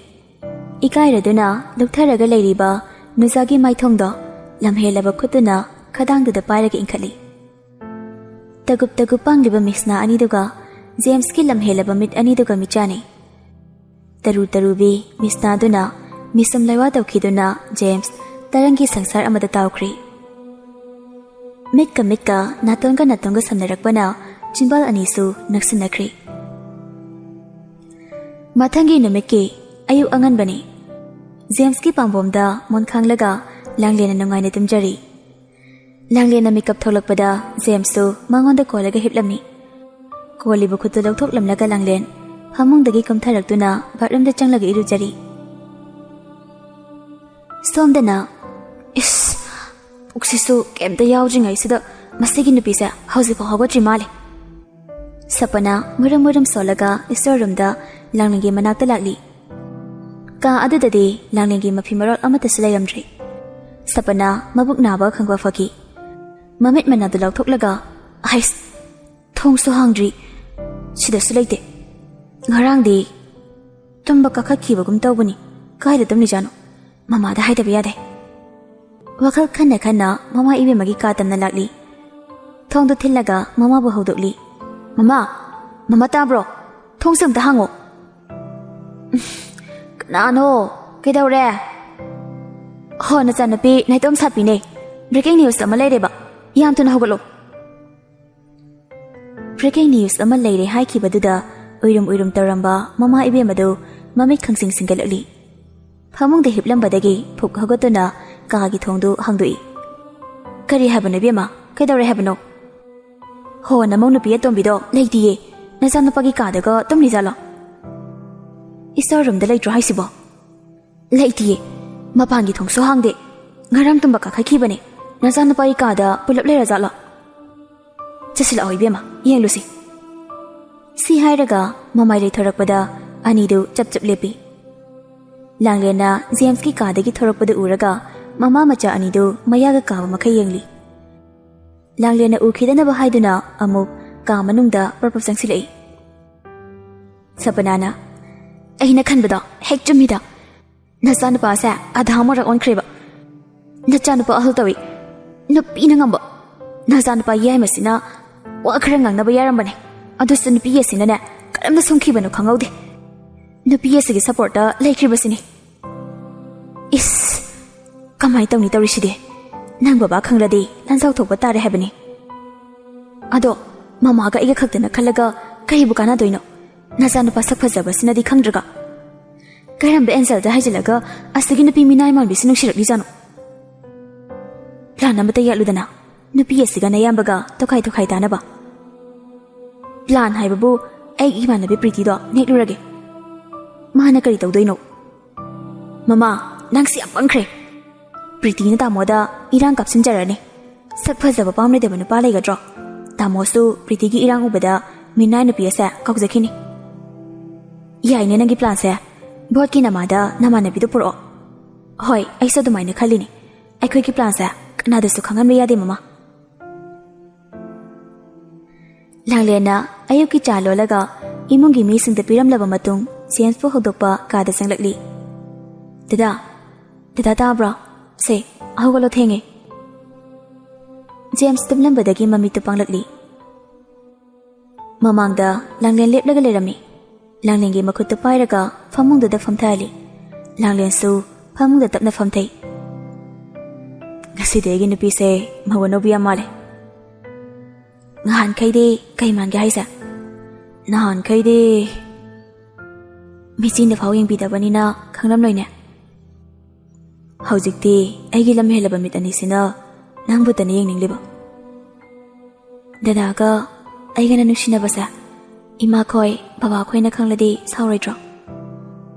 Ikai raduna luktharaga leiriba nuzagi maithongda lamhelaba khutuna khadangduda pairaga inkali. Tagup pangliba misna aniduga James ki lamhelaba mit aniduga michani. Taru bi misna duna misam laiwa tawkhiduna James tarangi sangsar amada tawkhri. Mitka natonga samnarakpana chimbal anisu naksinakri. Mathangi numiki ayu anganbani. James ki pangbomda monkhanglaga Langlen na nungaina tumjari. Langlen na makeup tholakpada James tu mangonda kolaga hiplami. Kolibu khutu lawthoklamlaga Langlen hamungdagi kamtharaktuna bathroom da changlaga irujari. Somdana is uksisu kemta yaujingai sida masigi nupisa hausifa hawatri male. Sapana muram solaga storeroom da Langlengi manakta lakli. Ka adudadi Langlengi mafi marot amata silayamdri. Sapana mabuk naba khangwa faki. Mamit manadu lawthoklaga ais thongsu hangdri sida sulaite. Ngarangdi tumba kakhakhibagum tawbani kaida tumni jano. Mama da haida biyade. Wakal khanna mama ibe magi katamna lakli. Thongdu thillaga mama bu haudukli. Mama tabro. Thongsam da hango. Kanano, kedaure. ꯍꯣ ꯅꯆꯥꯅꯨꯄꯤ ꯅꯥꯏꯇꯣꯝ ꯁꯥꯠꯄꯤꯅꯦ braking news ꯑꯃ ꯂꯩꯔꯦꯕ ꯌꯥꯝ ꯊꯨꯅ ꯍꯧꯒꯠꯂꯣ braking news ꯑꯃ ꯂꯩꯔꯦ ꯍꯥꯏꯈꯤꯕꯗꯨꯗ ꯎꯏꯔꯨꯝ ꯇꯧꯔꯝꯕ ꯃꯃꯥ ꯏꯕꯦꯝ ꯑꯗꯨ ꯃꯃꯤꯠ ꯈꯪꯁꯤꯡ ꯁꯤꯡꯒꯠꯂꯛꯂꯤ ꯐꯃꯨꯡꯗ ꯍꯤꯞꯂꯝꯕꯗꯒꯤ ꯐꯨꯛ ꯍꯧꯒꯠꯇꯨꯅ ꯀꯥꯒꯤ ꯊꯣꯡꯗꯨ ꯍꯥꯡꯗꯣꯛꯏ ꯀꯔꯤ ꯍꯥꯏꯕꯅꯣ ꯏꯕꯦꯝꯃ ꯀꯩꯗꯧꯔꯦ ꯍꯥꯏꯕꯅꯣ ꯍꯣ ꯅꯃꯧ ꯅꯨꯄꯤ ꯑꯇꯣꯝꯕꯤꯗꯣ ꯂꯩꯇꯤꯌꯦ ꯅꯆꯥꯅꯨꯄꯥꯒꯤ ꯀꯥꯗꯒ ꯇꯨꯝꯂꯤꯖꯥꯠꯂꯣ ꯏꯁꯇꯣꯔ ꯔꯨꯝꯗ ꯂꯩꯇ꯭ꯔꯣ ꯍꯥꯏꯁꯤꯕꯣ ꯂꯩꯇꯤꯌꯦ ꯃꯄꯥꯟꯒꯤ ꯊꯣꯡꯁꯨ ꯍꯥꯡꯗꯦ ꯉꯔꯥꯡ ꯇꯨꯝꯕ ꯀꯥꯈꯠꯈꯤꯕꯅꯦ ꯅꯆꯥꯅꯨꯄꯥꯒꯤ ꯀꯥꯗ ꯄꯨꯂꯞ ꯂꯩꯔꯖꯥꯠꯂꯣ ꯆꯠꯁꯤꯜꯂꯛꯑꯣ ꯏꯕꯦꯝꯃ ꯌꯦꯡꯂꯨꯁꯤ ꯁꯤ ꯍꯥꯏꯔꯒ ꯃꯃꯥꯏ ꯂꯩꯊꯣꯔꯛꯄꯗ ꯑꯅꯤꯗꯨ ꯆꯞ ꯂꯦꯞꯄꯤ ꯂꯥꯡꯂꯦꯟꯅ ꯖꯦꯝꯁꯀꯤ ꯀꯥꯗꯒꯤ ꯊꯣꯔꯛꯄꯗꯨ ꯎꯔꯒ ꯃꯃꯥ ꯃꯆꯥ ꯑꯅꯤꯗꯨ ꯃꯌꯥꯒ ꯀꯥꯕ ꯃꯈꯩ ꯌꯦꯡꯂꯤ ꯂꯥꯡꯂꯦꯟꯅ ꯎꯈꯤꯗꯅꯕ ꯍꯥꯏꯗꯨꯅ ꯑꯃꯨꯛ ꯀꯥ ꯃꯅꯨꯡꯗ ꯄ꯭ꯔꯄꯞ ꯆꯪꯁꯤꯜꯂꯛꯏ ꯁꯄꯅꯥꯅ ꯑꯩꯅ ꯈꯟꯕꯗꯣ ꯍꯦꯛ ꯆꯨꯝꯃꯤꯗ ꯅꯆꯥꯅꯨꯄꯥꯁꯦ ꯑꯙꯥ ꯃꯔꯛ ꯑꯣꯟꯈ꯭ꯔꯦꯕ ꯅꯆꯥꯅꯨꯄꯥ ꯑꯍꯜ ꯇꯧꯏ ꯅꯨꯄꯤꯅ ꯉꯝꯕ ꯅꯆꯥꯅꯨꯄꯥ ꯌꯥꯏꯃꯁꯤꯅ ꯋꯥ ꯈꯔ ꯉꯥꯡꯅꯕ ꯌꯥꯔꯝꯕꯅꯦ ꯑꯗꯨꯁꯨ ꯅꯨꯄꯤ ꯑꯁꯤꯅꯅꯦ ꯀꯔꯝꯅ ꯁꯨꯝꯈꯤꯕꯅꯣ ꯈꯪꯍꯧꯗꯦ ꯅꯨꯄꯤ ꯑꯁꯤꯒꯤ ꯁꯄꯣꯔꯠꯇ ꯂꯩꯈ꯭ꯔꯤꯕꯁꯤꯅꯤ ꯏꯁ ꯀꯃꯥꯏꯅ ꯇꯧꯅꯤ ꯇꯧꯔꯤꯁꯤꯗꯤ ꯅꯪ ꯕꯕꯥ ꯈꯪꯂꯗꯤ ꯂꯥꯟꯖꯥꯎ ꯊꯣꯛꯄ ꯇꯥꯔꯦ ꯍꯥꯏꯕꯅꯤ ꯑꯗꯣ ꯃꯃꯥꯒ ꯑꯩꯒ ꯈꯛꯇꯅ ꯈꯜꯂꯒ ꯀꯔꯤꯕꯨ ꯀꯥꯟꯅꯗꯣꯏꯅꯣ ꯅꯆꯥꯅꯨꯄꯥ ꯁꯛ ꯐꯖꯕꯁꯤꯅꯗꯤ ꯈꯪꯗ꯭ꯔꯒ ꯀꯔꯝꯕ ꯑꯦꯟꯖꯦꯜꯗ ꯍꯥꯏꯖꯤꯜꯂꯒ ꯑꯁꯤꯒꯤ ꯅꯨꯄꯤ ꯃꯤꯅꯥꯏ ꯃꯥꯟꯕꯤꯁꯤ ꯅꯨꯡꯁꯤꯔꯛꯂꯤꯖꯥꯅꯣ ꯄ꯭ꯂꯥꯟ ꯑꯃꯇ ꯌꯥꯠꯂꯨꯗꯅ ꯅꯨꯄꯤ ꯑꯁꯤꯒ ꯅꯌꯥꯝꯕꯒ ꯇꯣꯈꯥꯏ ꯇꯥꯅꯕ ꯄ꯭ꯂꯥꯟ ꯍꯥꯏꯕꯕꯨ ꯑꯩꯒꯤ ꯏꯃꯥꯟꯅꯕꯤ ꯄ꯭ꯔꯤꯇꯤꯗꯣ ꯅꯦꯛꯂꯨꯔꯒꯦ ꯃꯥꯅ ꯀꯔꯤ ꯇꯧꯗꯣꯏꯅꯣ ꯃꯃꯥ ꯅꯪꯁꯤ ꯌꯥꯝ ꯄꯪꯈ꯭ꯔꯦ ꯄ꯭ꯔꯤꯇꯤꯅ ꯇꯥꯃꯣꯗ ꯏꯔꯥꯡ ꯀꯥꯞꯁꯤꯟꯖꯔꯅꯤ ꯁꯛ ꯐꯖꯕ ꯄꯥꯝꯂꯣꯏꯗꯕ ꯅꯨꯄꯥ ꯂꯩꯒꯗ꯭ꯔꯣ ꯇꯥꯃꯣꯁꯨ ꯄ꯭ꯔꯤꯇꯤꯒꯤ ꯏꯔꯥꯡ ꯎꯕꯗ ꯃꯤꯅꯥꯏ ꯅꯨꯄꯤ ꯑꯁꯦ ꯀꯥꯎꯖꯈꯤꯅꯤ ꯌꯥꯏꯅꯦ ꯅꯪꯒꯤ ꯄ꯭ꯂꯥꯟꯁꯦ ꯚꯣꯠꯀꯤ ꯅꯃꯥꯗ ꯅꯃꯥꯟꯅꯕꯤꯗꯨ ꯄꯨꯔꯛꯑꯣ ꯍꯣꯏ ꯑꯩꯁꯨ ꯑꯗꯨꯃꯥꯏꯅ ꯈꯜꯂꯤꯅꯤ ꯑꯩꯈꯣꯏꯒꯤ ꯄ꯭ꯂꯥꯟꯁꯦ ꯀꯅꯥꯗꯁꯨ ꯈꯪꯍꯟꯕ ꯌꯥꯗꯦ ꯃꯃꯥ ꯂꯥꯡꯂꯦꯟꯅ ꯑꯌꯨꯛꯀꯤ ꯆꯥ ꯂꯣꯜꯂꯒ ꯏꯃꯨꯡꯒꯤ ꯃꯤꯁꯤꯡꯗ ꯄꯤꯔꯝꯂꯕ ꯃꯇꯨꯡ ꯖꯦꯝꯁꯄꯨ ꯍꯧꯗꯣꯛꯄ ꯀꯥꯗ ꯆꯪꯂꯛꯂꯤ ꯗꯗꯥ ꯇꯥꯕ꯭ꯔꯣ ꯁꯦ ꯍꯧꯒꯠꯂꯣ ꯊꯦꯡꯉꯦ ꯖꯦꯝꯁ ꯇꯨꯝꯂꯝꯕꯗꯒꯤ ꯃꯃꯤꯠꯇꯨ ꯄꯥꯡꯂꯛꯂꯤ ꯃꯃꯥꯡꯗ ꯂꯥꯡꯂꯦꯟ ꯂꯦꯞꯂꯒ ꯂꯩꯔꯝꯃꯤ ꯂꯥꯡꯂꯦꯟꯒꯤ ꯃꯈꯨꯠꯇꯨ ꯄꯥꯏꯔꯒ ꯐꯃꯨꯡꯗꯨꯗ ꯐꯝꯊꯍꯜꯂꯤ ꯂꯥꯡꯂꯦꯟꯁꯨ ꯐꯃꯨꯡꯗ ꯇꯞꯅ ꯐꯝꯊꯩ ꯉꯁꯤꯗꯤ ꯑꯩꯒꯤ ꯅꯨꯄꯤꯁꯦ ꯃꯧꯅꯧꯕꯤ ꯌꯥꯝ ꯃꯥꯜꯂꯦ ꯅꯍꯥꯟꯈꯩꯗꯤ ꯀꯩ ꯃꯥꯟꯒꯦ ꯍꯥꯏꯁꯦ ꯅꯍꯥꯟꯈꯩꯗꯤ ꯃꯤꯆꯤꯟꯗ ꯐꯥꯎ ꯌꯦꯡꯕꯤꯗꯕꯅꯤꯅ ꯈꯪꯂꯝꯂꯣꯏꯅꯦ ꯍꯧꯖꯤꯛꯇꯤ ꯑꯩꯒꯤ ꯂꯝ ꯍꯦꯜꯂꯕ ꯃꯤꯠ ꯑꯅꯤꯁꯤꯅ ꯅꯪꯕꯨꯇꯅ ꯌꯦꯡꯅꯤꯡꯂꯤꯕ ꯗꯗꯥꯒ ꯑꯩꯒꯅ ꯅꯨꯡꯁꯤꯅꯕꯁꯦ ꯏꯃꯥꯈꯣꯏ ꯕꯕꯥꯈꯣꯏꯅ ꯈꯪꯂꯗꯤ ꯁꯥꯎꯔꯣꯏꯗ꯭ꯔꯣ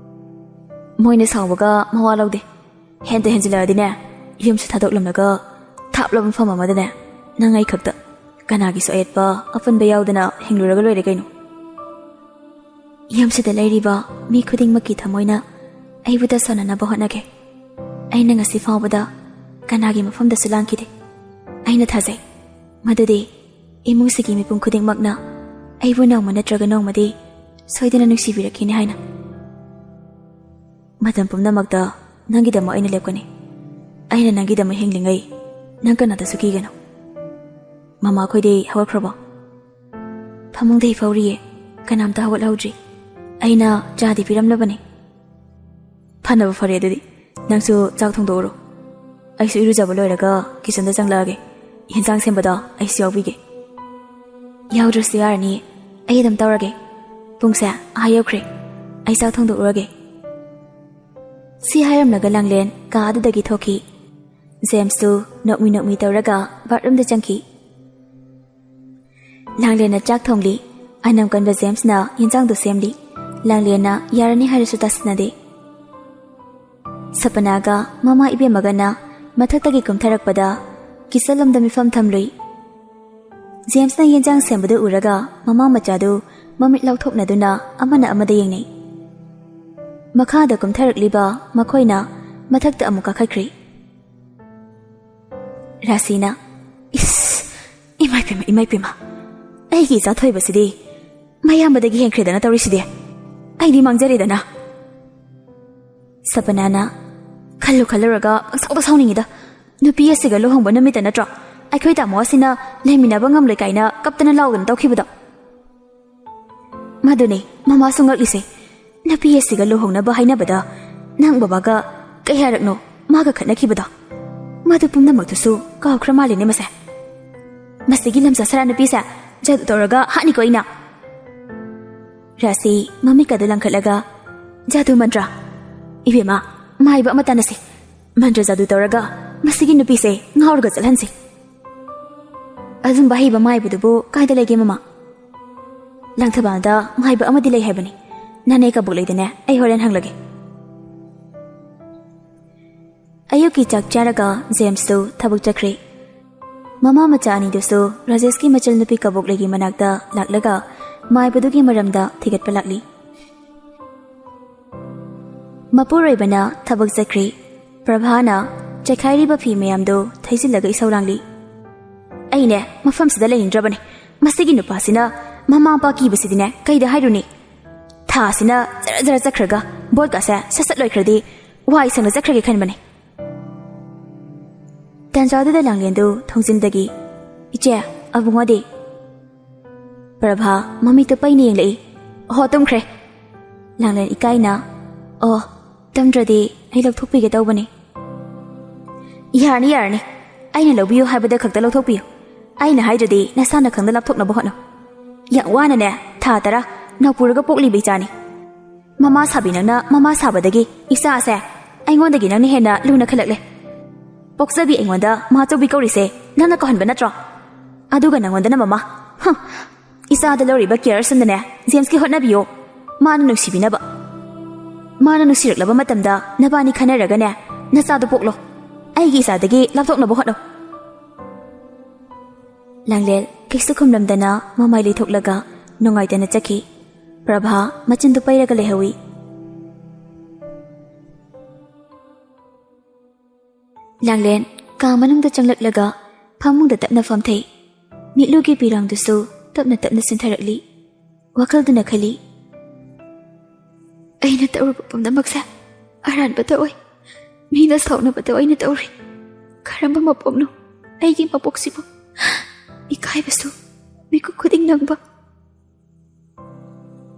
ꯃꯣꯏꯅ ꯁꯥꯎꯕꯒ ꯃꯋꯥ ꯂꯧꯗꯦ ꯍꯦꯟꯇ ꯍꯦꯟꯖꯤꯜꯂꯛꯑꯗꯤꯅꯦ ꯌꯨꯝꯁꯨ ꯊꯥꯗꯣꯛꯂꯝꯂꯒ ꯊꯥꯞꯂꯕ ꯃꯐꯝ ꯑꯃꯗꯅꯦ ꯅꯪ ꯑꯩ ꯈꯛꯇ ꯀꯅꯥꯒꯤꯁꯨ ꯑꯌꯦꯠꯄ ꯑꯄꯟꯕ ꯌꯥꯎꯗꯅ ꯍꯤꯡꯂꯨꯔꯒ ꯂꯣꯏꯔꯦ ꯀꯩꯅꯣ ꯌꯨꯝꯁꯤꯗ ꯂꯩꯔꯤꯕ ꯃꯤ ꯈꯨꯗꯤꯡꯃꯛꯀꯤ ꯊꯃꯣꯏꯅ ꯑꯩꯕꯨ ꯇꯁꯟꯅꯅꯕ ꯍꯣꯠꯅꯒꯦ ꯑꯩꯅ ꯉꯁꯤ ꯐꯥꯎꯕꯗ ꯀꯅꯥꯒꯤ ꯃꯐꯝꯗꯁꯨ ꯂꯥꯟꯈꯤꯗꯦ ꯑꯩꯅ ꯊꯥꯖꯩ ꯃꯗꯨꯗꯤ ꯏꯃꯨꯡꯁꯤꯒꯤ ꯃꯤꯄꯨꯝ ꯈꯨꯗꯤꯡꯃꯛꯅ ꯑꯩꯕꯨ ꯅꯣꯡꯃ ꯅꯠꯇ꯭ꯔꯒ ꯅꯣꯡꯃꯗꯤ ꯁꯣꯏꯗꯅ ꯅꯨꯡꯁꯤꯕꯤꯔꯛꯈꯤꯅꯤ ꯍꯥꯏꯅ ꯃꯇꯝ ꯄꯨꯝꯅꯃꯛꯇ ꯅꯪꯒꯤꯗꯃꯛ ꯑꯩꯅ ꯂꯦꯞꯀꯅꯤ ꯑꯩꯅ ꯅꯪꯒꯤꯗꯃꯛ ꯍꯤꯡꯂꯤꯉꯩ ꯅꯪ ꯀꯅꯥꯗꯁꯨ ꯀꯤꯒꯅꯨ ꯃꯃꯥ ꯈꯣꯏꯗꯤ ꯍꯧꯒꯠꯈ꯭ꯔꯕꯣ ꯐꯃꯨꯡꯗ ꯍꯤꯞꯍꯧꯔꯤꯌꯦ ꯀꯅꯥꯝꯇ ꯍꯧꯒꯠꯍꯧꯗ꯭ꯔꯤ ꯑꯩꯅ ꯆꯥꯗꯤ ꯄꯤꯔꯝꯂꯕꯅꯤ ꯐꯅꯕ ꯐꯔꯦ ꯑꯗꯨꯗꯤ ꯅꯪꯁꯨ ꯆꯥꯛ ꯊꯣꯡꯗꯣꯛꯎꯔꯣ ꯑꯩꯁꯨ ꯏꯔꯨꯖꯕ ꯂꯣꯏꯔꯒ ꯀꯤꯆꯟꯗ ꯆꯪꯂꯛꯑꯒꯦ ꯌꯦꯟꯁꯥꯡ ꯁꯦꯝꯕꯗ ꯑꯩꯁꯨ ꯌꯥꯎꯕꯤꯒꯦ ꯌꯥꯎꯗ꯭ꯔꯁꯨ ꯌꯥꯔꯅꯤꯌꯦ ꯑꯩ ꯑꯗꯨꯝ ꯇꯧꯔꯒꯦ ꯄꯨꯡꯁꯦ ꯌꯧꯈ꯭ꯔꯦ ꯑꯩ ꯆꯥꯛ ꯊꯣꯡꯗꯣꯛꯎꯔꯒꯦ ꯁꯤ ꯍꯥꯏꯔꯝꯂꯒ ꯂꯥꯡꯂꯦꯟ ꯀꯥ ꯑꯗꯨꯗꯒꯤ ꯊꯣꯛꯈꯤ ꯖꯦꯝꯁꯇꯨ ꯅꯣꯛꯃꯤ ꯇꯧꯔꯒ ꯕꯥꯠꯔꯨꯝꯗ ꯆꯪꯈꯤ ꯂꯥꯡꯂꯦꯟꯅ ꯆꯥꯛ ꯊꯣꯡꯂꯤ ꯑꯅꯝ ꯀꯟꯕ ꯖꯦꯝꯁꯅ ꯌꯦꯟꯁꯥꯡꯗꯨ ꯁꯦꯝꯂꯤ ꯂꯥꯡꯂꯦꯟꯅ ꯌꯥꯔꯅꯤ ꯍꯥꯏꯔꯁꯨ ꯇꯥꯁꯤꯟꯅꯗꯦ ꯁꯄꯅꯥꯒ ꯃꯃꯥ ꯏꯕꯦꯝꯃꯒꯅ ꯃꯊꯛꯇꯒꯤ ꯀꯨꯝꯊꯔꯛꯄꯗ ꯀꯤꯆꯟꯂꯣꯝꯗ ꯃꯤꯐꯝ ꯊꯝꯂꯨꯏ ꯖꯦꯝꯁꯅ ꯌꯦꯟꯁꯥꯡ ꯁꯦꯝꯕꯗꯨ ꯎꯔꯒ ꯃꯃꯥ ꯃꯆꯥꯗꯨ ꯃꯃꯤꯠ ꯂꯥꯎꯊꯣꯛꯅꯗꯨꯅ ꯑꯃꯅ ꯑꯃꯗ ꯌꯦꯡꯅꯩ ꯃꯈꯥꯗ ꯀꯨꯝꯊꯔꯛꯂꯤꯕ ꯃꯈꯣꯏꯅ ꯃꯊꯛꯇ ꯑꯃꯨꯛ ꯀꯥꯈꯠꯈ꯭ꯔꯤ ꯔꯥꯁꯤꯅ ꯏꯁ ꯏꯃꯥꯏ ꯄꯦꯝꯃ ꯑꯩꯒꯤ ꯏꯆꯥ ꯊꯣꯏꯕꯁꯤꯗꯤ ꯃꯌꯥꯝꯕꯗꯒꯤ ꯍꯦꯟꯈ꯭ꯔꯦꯗꯅ ꯇꯧꯔꯤꯁꯤꯗꯤ ꯑꯩꯗꯤ ꯃꯥꯡꯖꯔꯦꯗꯅ ꯁꯄꯅꯥꯅ ꯈꯜꯂꯨꯔꯒ ꯄꯪꯁꯥꯎꯗ ꯁꯥꯎꯅꯤꯡꯉꯤꯗ ꯅꯨꯄꯤ ꯑꯁꯤꯒ ꯂꯨꯍꯣꯡꯕ ꯅꯨꯃꯤꯠꯇ ꯅꯠꯇ꯭ꯔꯣ ꯑꯩꯈꯣꯏ ꯇꯥꯃꯣ ꯑꯁꯤꯅ ꯂꯩꯃꯤꯟꯅꯕ ꯉꯝꯂꯣꯏ ꯀꯥꯏꯅ ꯀꯞꯇꯅ ꯂꯥꯎꯗꯅ ꯇꯧꯈꯤꯕꯗꯣ ꯃꯗꯨꯅꯦ ꯃꯃꯥꯁꯨ ꯉꯛꯂꯤꯁꯦ ꯅꯨꯄꯤ ꯑꯁꯤꯒ ꯂꯨꯍꯣꯡꯅꯕ ꯍꯥꯏꯅꯕꯗ ꯅꯪ ꯕꯕꯥꯒ ꯀꯩ ꯍꯥꯏꯔꯛꯅꯣ maga khatnakhibado madu pumnamaktusu kawkhra malene mase masigi lamsa sarana pisa jadu toraga hani ko ina rasi mami kadu langkhatlaga jadu mantra ibema maiba amatanasi mantra jadu toraga masigi nupise ngaurga chalhansi azum bahiba maibudubu kaida lege mama langthabada maiba amadi lei haibani nane ka buleidane ai horen hanglage ayuki chak charaga James to thabuk chakre mama macha ani dosu Rajesh ki machal nupi kabuk legi manakta laklaga maibudu ki maramda thigat palakli mapurai bana thabuk chakre Prabhana chakhairi ba phi mayam do thaisil isaurangli aine mafam sida leindrabane masigi nupasina mama pa ki basidine kaida hairuni thasina zara zara chakraga bol ka sa sasat loikradi wai sang chakrage khanbane tanjadu da langlendu thongsimdagi iche abungode Prabha mami to pai ni yenglei ho tumkhre langlen ikaina oh tamdradi ai lok thokpi ge tawbani yarni aina lobiyo habada khakta lok thokpi aina haidadi nasana khangda lap thokna bo hano ya wana ne tha tara napuraga pokli bechani mama sabinana mama sabadagi isa ase aingodagi nangni hena luna khalakle poksabi aingoda ma chobi kaurise nana ko hanba natro aduga nangonda na mama isa da lori ba care sandane James ki hotna biyo mana no sibina ba mana no sirak laba matamda nabani khanaraga ne nasa du poklo ai gi sa dagi laptok na bo hotno langlel kisu khumlamdana mamai le thoklaga nongai dana chaki Prabha machin du pairaga lehawi langlen ka manungda changlaklaga phamungda tapna famthei mitlugi pirangdusu tapna sintharakli wakalduna khali aina tawru pumda maksa aran batawai mina sauna batawai na tawri karamba mapomno aigi mapoksibo ikai basu miku khuding nangba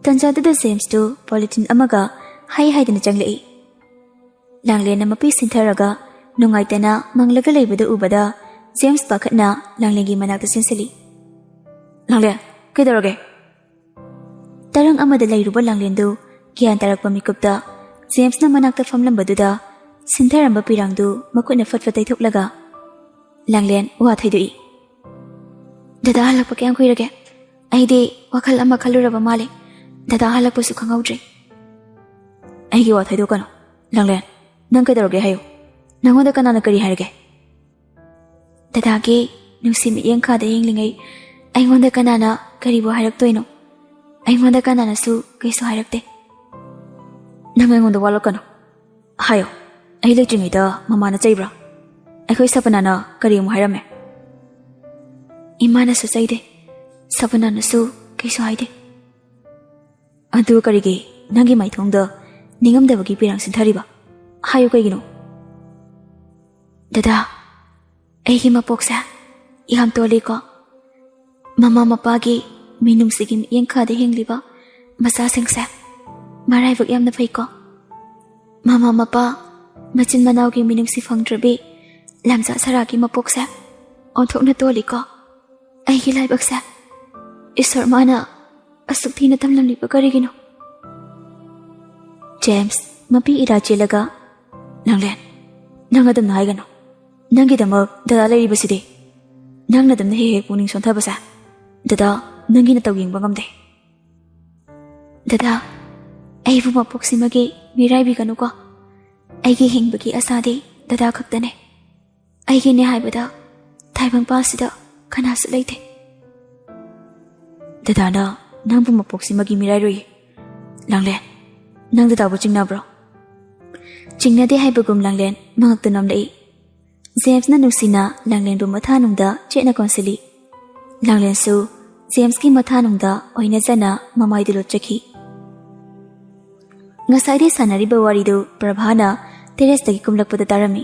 tanjada James to polythene amaga hai dana changlei langlen na mapi sintharaga nungaitana manglaga leibada ubada James pakhatna langlengi manakta sinsali langlen kedoroge tarang amada leiruba langlendu gyan tarakpa mikupta James na manakta famlambaduda sintharamba pirangdu makutna fatfatai thoklaga langlen wa thaidui dada halakpa kyam kuirage aide wakhal ama khaluraba male dada halakpa su khangaudre aigi wa thaido kano langlen nang kedoroge hayo nangoda kanana kari harge dada ge nusimi yengkha da yenglingai aingonda kanana kari bo harak toino aingonda kanana su kaiso harakte nangonda walo kano hayo ai lechingai da mama na chaibra akhoi sapanana kari mu harame imana su chaide sapanana su kaiso haide adu karige nangi mai thongda ningam da bagi pirang sinthariba hayo kaigino dada aigi mapoksa iham toli ko mama mapagi minum sigim yengkha de hengliba masa sengsa marai vak yamna phai ko mama mapa machin manau gi minum si phangtrabe lamsa saraki mapoksa onthokna toli ko aigi lai baksa isor mana asukthi na tamlamli bakarigino James mapi irache laga langlen nangadam naigano nangi damak dada lai baside nang nadam ne he puning sontha basa dada nangi na tawing bangam de dada ai bu mapoksi mage mirai bi kanu ko ai gi hing bagi asade dada khaktane ai gi ne haibada thaibang pa sida kana su leite dada na nang bu mapoksi magi mirai roi langlen nang dada bu chingna bro chingna de haibagum langlen mangak tanam lei James na nusina langlen bu matha nungda chena konsili langlen su James ki matha nungda oina jana mamai dilo chakhi ngasai de sanari ba wari do Prabhana teres tagi kumlakpada tarami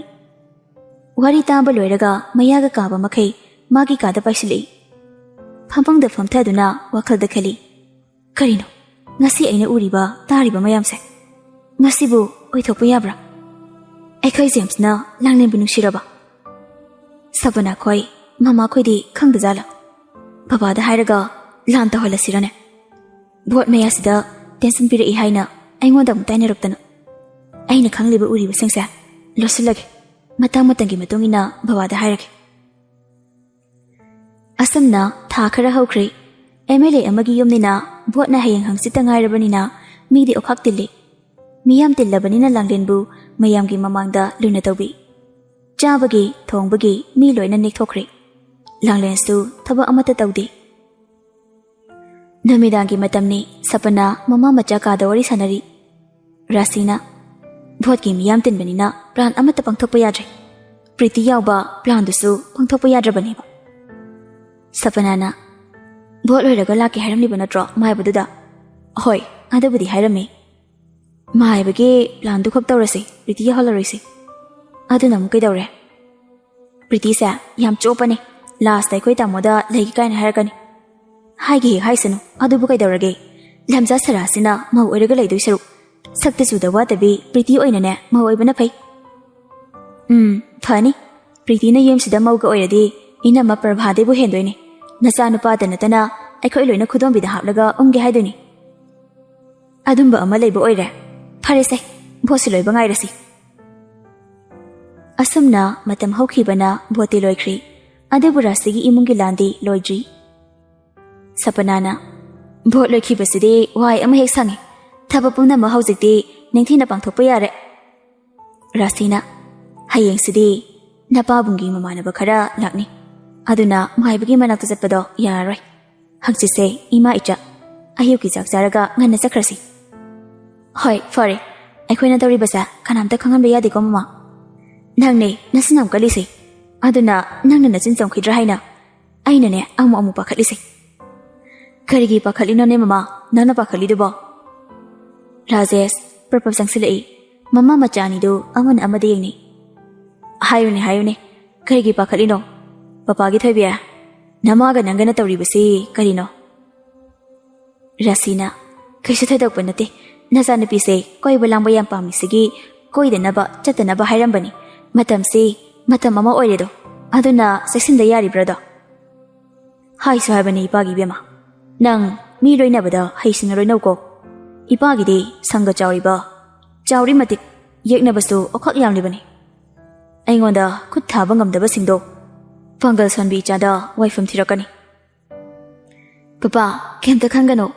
wari tamba loiraga mayaga kaba makai magi kada paisili phampang da phamtha duna wakhal da khali karino ngasi aina uriba tariba mayamse ngasi bu oithokpa yabra ꯑꯩꯈꯣꯏ ꯖꯦꯝꯁꯅ ꯂꯥꯡꯂꯦꯟꯕꯨ ꯅꯨꯡꯁꯤꯔꯕ? ꯁꯕꯅ ꯈꯣꯏ ꯃꯃꯥ ꯈꯣꯏꯗꯤ ꯈꯪꯗꯖꯥꯠꯂ? ꯕꯕꯥꯗ ꯍꯥꯏꯔꯒ ꯂꯥꯟ ꯇꯧꯍꯜꯂꯁꯤꯔꯅꯦ? Vote ꯃꯌꯥꯁꯤꯗ tension ꯄꯤꯔꯛꯏ ꯍꯥꯏꯅ ꯑꯩꯉꯣꯟꯗ ꯑꯃꯨꯛ ꯇꯥꯏꯅꯔꯛꯇꯅ ꯑꯩꯅ ꯈꯪꯂꯤꯕ ꯎꯔꯤꯕꯁꯤꯡꯁꯦ ꯂꯣꯠꯁꯤꯜꯂꯒꯦ. ꯃꯇꯥꯡ ꯃꯇꯝꯒꯤ ꯃꯇꯨꯡ ꯏꯟꯅ ꯕꯕꯥꯗ ꯍꯥꯏꯔꯒꯦ. ꯑꯁꯨꯝꯅ ꯊꯥ ꯈꯔ ꯍꯧꯈ꯭ꯔꯦ. MLA ꯑꯃꯒꯤ ꯌꯨꯝꯅꯤꯅ ꯚꯣꯠꯅ ꯍꯌꯦꯡ ꯍꯪꯆꯤꯠꯇ ꯉꯥꯏꯔꯕꯅꯤꯅ ꯃꯤꯗꯤ ꯑꯣꯈꯥꯛ ꯇꯤꯜꯂꯤ. ꯃꯤꯌꯥꯝ ꯇꯤꯜꯂꯕꯅꯤꯅ ꯂꯥꯡꯂꯦꯟꯕꯨ ꯃꯌꯥꯝꯒꯤ ꯃꯃꯥꯡꯗ ꯂꯨꯅ ꯇꯧꯕꯤ. ꯆꯥꯕꯒꯤ ꯊꯣꯡꯕꯒꯤ ꯃꯤ ꯂꯣꯏꯅ ꯅꯦꯛꯊꯣꯛꯈ꯭ꯔꯦ. ꯂꯥꯡꯂꯦꯟꯁꯨ ꯊꯕꯛ ꯑꯃꯠꯇ ꯇꯧꯗꯦ. ꯅꯨꯃꯤꯗꯥꯡꯒꯤ ꯃꯇꯝꯅꯤ. ꯁꯄꯅ ꯃꯃꯥ ꯃꯆꯥ ꯀꯥꯗ ꯋꯥꯔꯤ ꯁꯥꯟꯅꯔꯤ. ꯔꯥꯁꯤꯅ ꯚꯣꯠꯀꯤ ꯃꯤꯌꯥꯝ ꯇꯤꯟꯕꯅꯤꯅ ꯄ꯭ꯂꯥꯟ ꯑꯃꯠꯇ ꯄꯥꯡꯊꯣꯛꯄ ꯌꯥꯗ꯭ꯔꯦ. ꯄ꯭ꯔꯤꯇꯤ ꯌꯥꯎꯕ ꯄ꯭ꯂꯥꯟꯗꯨꯁꯨ ꯄꯥꯡꯊꯣꯛꯄ ꯌꯥꯗ꯭ꯔꯕꯅꯦꯕ. ꯁꯄꯅꯥꯅ ꯚꯣꯠ ꯂꯣꯏꯔꯒ ꯂꯥꯛꯀꯦ ꯍꯥꯏꯔꯝꯂꯤꯕ ꯅꯠꯇ꯭ꯔꯣ ꯃꯥꯏꯕꯗꯨꯗ? ꯍꯣꯏ, ꯑꯗꯨꯕꯨꯗꯤ ꯍꯥꯏꯔꯝꯃꯤ. ꯃꯥꯏꯕꯒꯤ ꯄ꯭ꯂꯥꯟꯗꯨ ꯈꯛ ꯇꯧꯔꯁꯤ, ꯄ꯭ꯔꯤꯇꯤ ꯌꯥꯎꯍꯜꯂꯔꯣꯏꯁꯤ. ꯑꯗꯨꯅ ꯑꯃꯨꯛ ꯀꯩꯗꯧꯔꯦ? ꯄ꯭ꯔꯤꯇꯤꯁꯦ ꯌꯥꯝ ꯆꯣꯞꯄꯅꯤ. ꯂꯥꯁꯇ ꯑꯩꯈꯣꯏ ꯇꯥꯃꯣꯗ ꯂꯩꯒꯦ ꯀꯥꯏꯅ ꯍꯥꯏꯔꯛꯀꯅꯤ. ꯍꯥꯏꯒꯦ ꯍꯦꯛ ꯍꯥꯏꯁꯅꯨ, ꯑꯗꯨꯕꯨ ꯀꯩꯗꯧꯔꯒꯦ? ꯂꯝꯖꯥ ꯁꯔꯥꯁꯤꯅ ꯃꯧ ꯑꯣꯏꯔꯒ ꯂꯩꯗꯣꯏ ꯁꯔꯨꯛ ꯁꯛꯇ ꯆꯨꯗ ꯋꯥꯗꯕꯤ ꯄ꯭ꯔꯤꯇꯤ ꯑꯣꯏꯅꯅꯦ ꯃꯧ ꯑꯣꯏꯕꯅ ꯐꯩ. ꯐꯅꯤ. ꯄ꯭ꯔꯤꯇꯤꯅ ꯌꯨꯝꯁꯤꯗ ꯃꯧꯒ ꯑꯣꯏꯔꯗꯤ ꯏꯅꯝꯃ ꯄ꯭ꯔꯚꯥꯗꯩꯕꯨ ꯍꯦꯟꯗꯣꯏꯅꯤ. ꯅꯆꯥꯅꯨꯄꯥꯗ ꯅꯠꯇꯅ ꯑꯩꯈꯣꯏ ꯂꯣꯏꯅ ꯈꯨꯗꯣꯝꯕꯤꯗ ꯍꯥꯞꯂꯒ ꯎꯝꯒꯦ ꯍꯥꯏꯗꯣꯏꯅꯤ. ꯑꯗꯨꯝꯕ ꯑꯃ ꯂꯩꯕ ꯑꯣꯏꯔꯦ. ꯐꯔꯦꯁꯦ, ꯚꯣꯠꯁꯤ ꯂꯣꯏꯕ ꯉꯥꯏꯔꯁꯤ. ꯑꯁꯨꯝꯅ ꯃꯇꯝ ꯍꯧꯈꯤꯕꯅ ꯚꯣꯠꯇꯤ ꯂꯣꯏꯈ꯭ꯔꯤ. ꯑꯗꯨꯕꯨ ꯔꯥꯁꯤꯒꯤ ꯏꯃꯨꯡꯒꯤ ꯂꯥꯟꯗꯤ ꯂꯣꯏꯗ꯭ꯔꯤ. ꯁꯄꯅꯥꯅ ꯚꯣꯠ ꯂꯣꯏꯈꯤꯕꯁꯤꯗꯤ ꯋꯥꯏ ꯑꯃ ꯍꯦꯛ ꯁꯪꯉꯤ. ꯊꯕꯛ ꯄꯨꯝꯅꯃꯛ ꯍꯧꯖꯤꯛꯇꯤ ꯅꯤꯡꯊꯤꯅ ꯄꯥꯡꯊꯣꯛꯄ ꯌꯥꯔꯦ. ꯔꯥꯁꯤꯅ ꯍꯌꯦꯡꯁꯤꯗꯤ ꯅꯄꯥꯕꯨꯡꯒꯤ ꯃꯃꯥꯟꯅꯕ ꯈꯔ ꯂꯥꯛꯅꯤ. ꯑꯗꯨꯅ ꯃꯥꯏꯕꯒꯤ ꯃꯅꯥꯛꯇ ꯆꯠꯄꯗꯣ ꯌꯥꯔꯔꯣꯏ. ꯍꯪꯆꯤꯠꯁꯦ ꯏꯃꯥ ꯏꯆꯥ ꯑꯌꯨꯛꯀꯤ ꯆꯥꯛ ꯆꯥꯔꯒ ꯉꯟꯅ ꯆꯠꯈ꯭ꯔꯁꯤ. ꯍꯣꯏ, ꯐꯔꯦ. ꯑꯩꯈꯣꯏꯅ ꯇꯧꯔꯤꯕꯁꯦ ꯀꯅꯥꯝꯇ ꯈꯪꯍꯟꯕ ꯌꯥꯗꯦꯀꯣ ꯃꯃꯥ. ꯅꯪꯅꯦ ꯅꯆꯤꯟ ꯌꯥꯝ ꯀꯜꯂꯤꯁꯦ. ꯑꯗꯨꯅ ꯅꯪꯅ ꯅꯆꯤꯟ ꯆꯣꯡꯈꯤꯗ꯭ꯔꯥ ꯍꯥꯏꯅ ꯑꯩꯅꯅꯦ ꯑꯃꯨꯛ ꯑꯃꯨꯛ ꯄꯥꯈꯠꯂꯤꯁꯦ. ꯀꯔꯤꯒꯤ ꯄꯥꯈꯠꯂꯤꯅꯣꯅꯦ ꯃꯃꯥ? ꯅꯪꯅ ꯄꯥꯈꯠꯂꯤꯗꯨꯕꯣ? ꯔꯥꯖꯦꯁ ꯄ꯭ꯔꯄꯞ ꯆꯪꯁꯤꯜꯂꯛꯏ. ꯃꯃꯥ ꯃꯆꯥ ꯑꯅꯤꯗꯨ ꯑꯃꯅ ꯑꯃꯗ ꯌꯦꯡꯅꯩ. ꯍꯥꯏꯌꯨꯅꯦ, ꯀꯔꯤꯒꯤ ꯄꯥꯈꯠꯂꯤꯅꯣ? ꯄꯄꯥꯒꯤ ꯊꯣꯏꯕꯤ, ꯅꯃꯥꯒ ꯅꯪꯒꯅ ꯇꯧꯔꯤꯕꯁꯤ ꯀꯔꯤꯅꯣ? ꯔꯥꯁꯤꯅ ꯀꯩꯁꯨ ꯊꯣꯏꯗꯣꯛꯄ ꯅꯠꯇꯦ. ꯅꯆꯥꯅꯨꯄꯤꯁꯦ ꯀꯣꯏꯕ ꯂꯥꯡꯕ ꯌꯥꯝ ꯄꯥꯝꯃꯤꯁꯤꯒꯤ ꯀꯣꯏꯗꯅꯕ ꯆꯠꯇꯅꯕ ꯍꯥꯏꯔꯝꯕꯅꯤ. ꯃꯇꯝꯁꯤ ꯃꯇꯝ ꯑꯃ ꯑꯣꯏꯔꯦꯗꯣ. ꯑꯗꯨꯅ ꯆꯦꯛꯁꯤꯟꯗ ꯌꯥꯔꯤꯕ꯭ꯔꯥꯗꯣ? ꯍꯥꯏꯁꯨ ꯍꯥꯏꯕꯅꯤ ꯏꯄꯥꯒꯤ ꯏꯕꯦꯝꯃ. ꯅꯪ ꯃꯤ ꯂꯣꯏꯅꯕꯗ ꯍꯩꯁꯤꯡꯅ ꯂꯣꯏꯅꯧꯀꯣ. ꯏꯄꯥꯒꯤꯗꯤ ꯁꯪꯒ ꯆꯥꯎꯔꯤ ꯃꯇꯤꯛ ꯌꯦꯛꯅꯕꯁꯨ ꯑꯣꯈꯛ ꯌꯥꯝꯂꯤꯕꯅꯤ. ꯑꯩꯉꯣꯟꯗ ꯈꯨꯠ ꯊꯥꯕ ꯉꯝꯗꯕꯁꯤꯡꯗꯣ ꯄꯥꯡꯒꯜ ꯁꯣꯟꯕꯤ ꯏꯆꯥꯗ ꯋꯥꯏꯐꯝ ꯊꯤꯔꯛꯀꯅꯤ. ꯄꯄꯥ, ꯀꯩꯝꯇ ꯈꯟꯒꯅꯨ.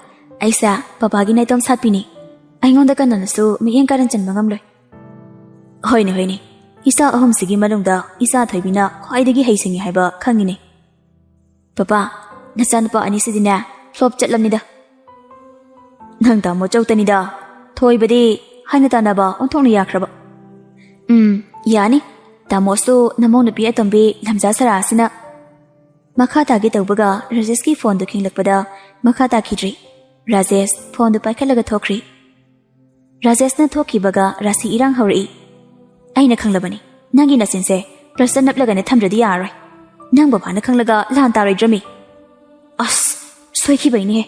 ꯑꯩꯁꯦ ꯄꯄꯥꯒꯤ ꯅꯥꯏꯇꯣꯝ ꯁꯥꯠꯄꯤꯅꯤ. ꯑꯩꯉꯣꯟꯗ ꯀꯅꯥꯅꯁꯨ ꯃꯤꯠꯌꯦꯡ ꯀꯥꯔꯟ ꯆꯟꯕ ꯉꯝꯂꯣই. ꯍꯣꯏꯅꯦ. ꯏꯆꯥ ꯑꯍꯨꯝꯁꯤꯒꯤ ꯃꯅꯨꯡꯗ ꯏꯆꯥ ꯊꯣꯏꯕꯤꯅ ꯈ꯭ꯋꯥꯏꯗꯒꯤ ꯍꯩꯁꯤꯡꯉꯤ ꯍꯥꯏꯕ ꯈꯪꯉꯤꯅꯦ. ꯄꯄꯥ, ꯅꯆꯥꯅꯨꯄꯥ ꯑꯅꯤꯁꯤꯗꯤꯅꯦ ꯐ꯭ꯂꯣꯞ ꯆꯠꯂꯝꯅꯤꯗ. ꯅꯪ ꯇꯥꯃꯣ ꯆꯧꯇꯅꯤꯗ. ꯊꯣꯏꯕꯗꯤ ꯍꯥꯏꯅ ꯇꯥꯟꯅꯕ ꯑꯣꯟꯊꯣꯛꯅ ꯌꯥꯈ꯭ꯔꯕ. ꯌꯥꯅꯤ. ꯇꯥꯃꯣꯁꯨ ꯅꯃꯧ ꯅꯨꯄꯤ ꯑꯇꯣꯝꯕꯤ ꯂꯝꯖꯥ ꯁꯔꯥꯁꯤꯅ. ꯃꯈꯥ ꯇꯥꯒꯦ ꯇꯧꯕꯒ ꯔꯥꯖꯦꯁꯀꯤ ꯐꯣꯟꯗꯨ ꯈꯤꯡꯂꯛꯄꯗ ꯃꯈꯥ ꯇꯥꯈꯤꯗ꯭ꯔꯤ. ꯔꯥꯖꯦꯁ ꯐꯣꯟꯗꯨ ꯄꯥꯏꯈꯠꯂꯒ ꯊꯣꯛꯈ꯭ꯔꯤ. ꯔꯥꯖꯦꯁꯅ ꯊꯣꯛꯈꯤꯕꯒ ꯔꯥꯁꯤ ꯏꯔꯥꯡ ꯍꯧꯔꯛꯏ. ꯑꯩꯅ ꯈꯪꯂꯕꯅꯤ. ꯅꯪꯒꯤ ꯅꯆꯤꯟꯁꯦ ꯄ꯭ꯂꯁꯇ ꯅꯞꯂꯒꯅꯦ ꯊꯝꯗ꯭ꯔꯗꯤ ꯌꯥꯔꯔꯣꯏ. ꯅꯪ ꯕꯕꯥꯅ ꯈꯪꯂꯒ ꯂꯥꯟ ꯇꯥꯔꯣꯏꯗ꯭ꯔꯃꯤ. ꯑꯁ, ꯁꯣꯏꯈꯤꯕꯩꯅꯦꯍꯦ.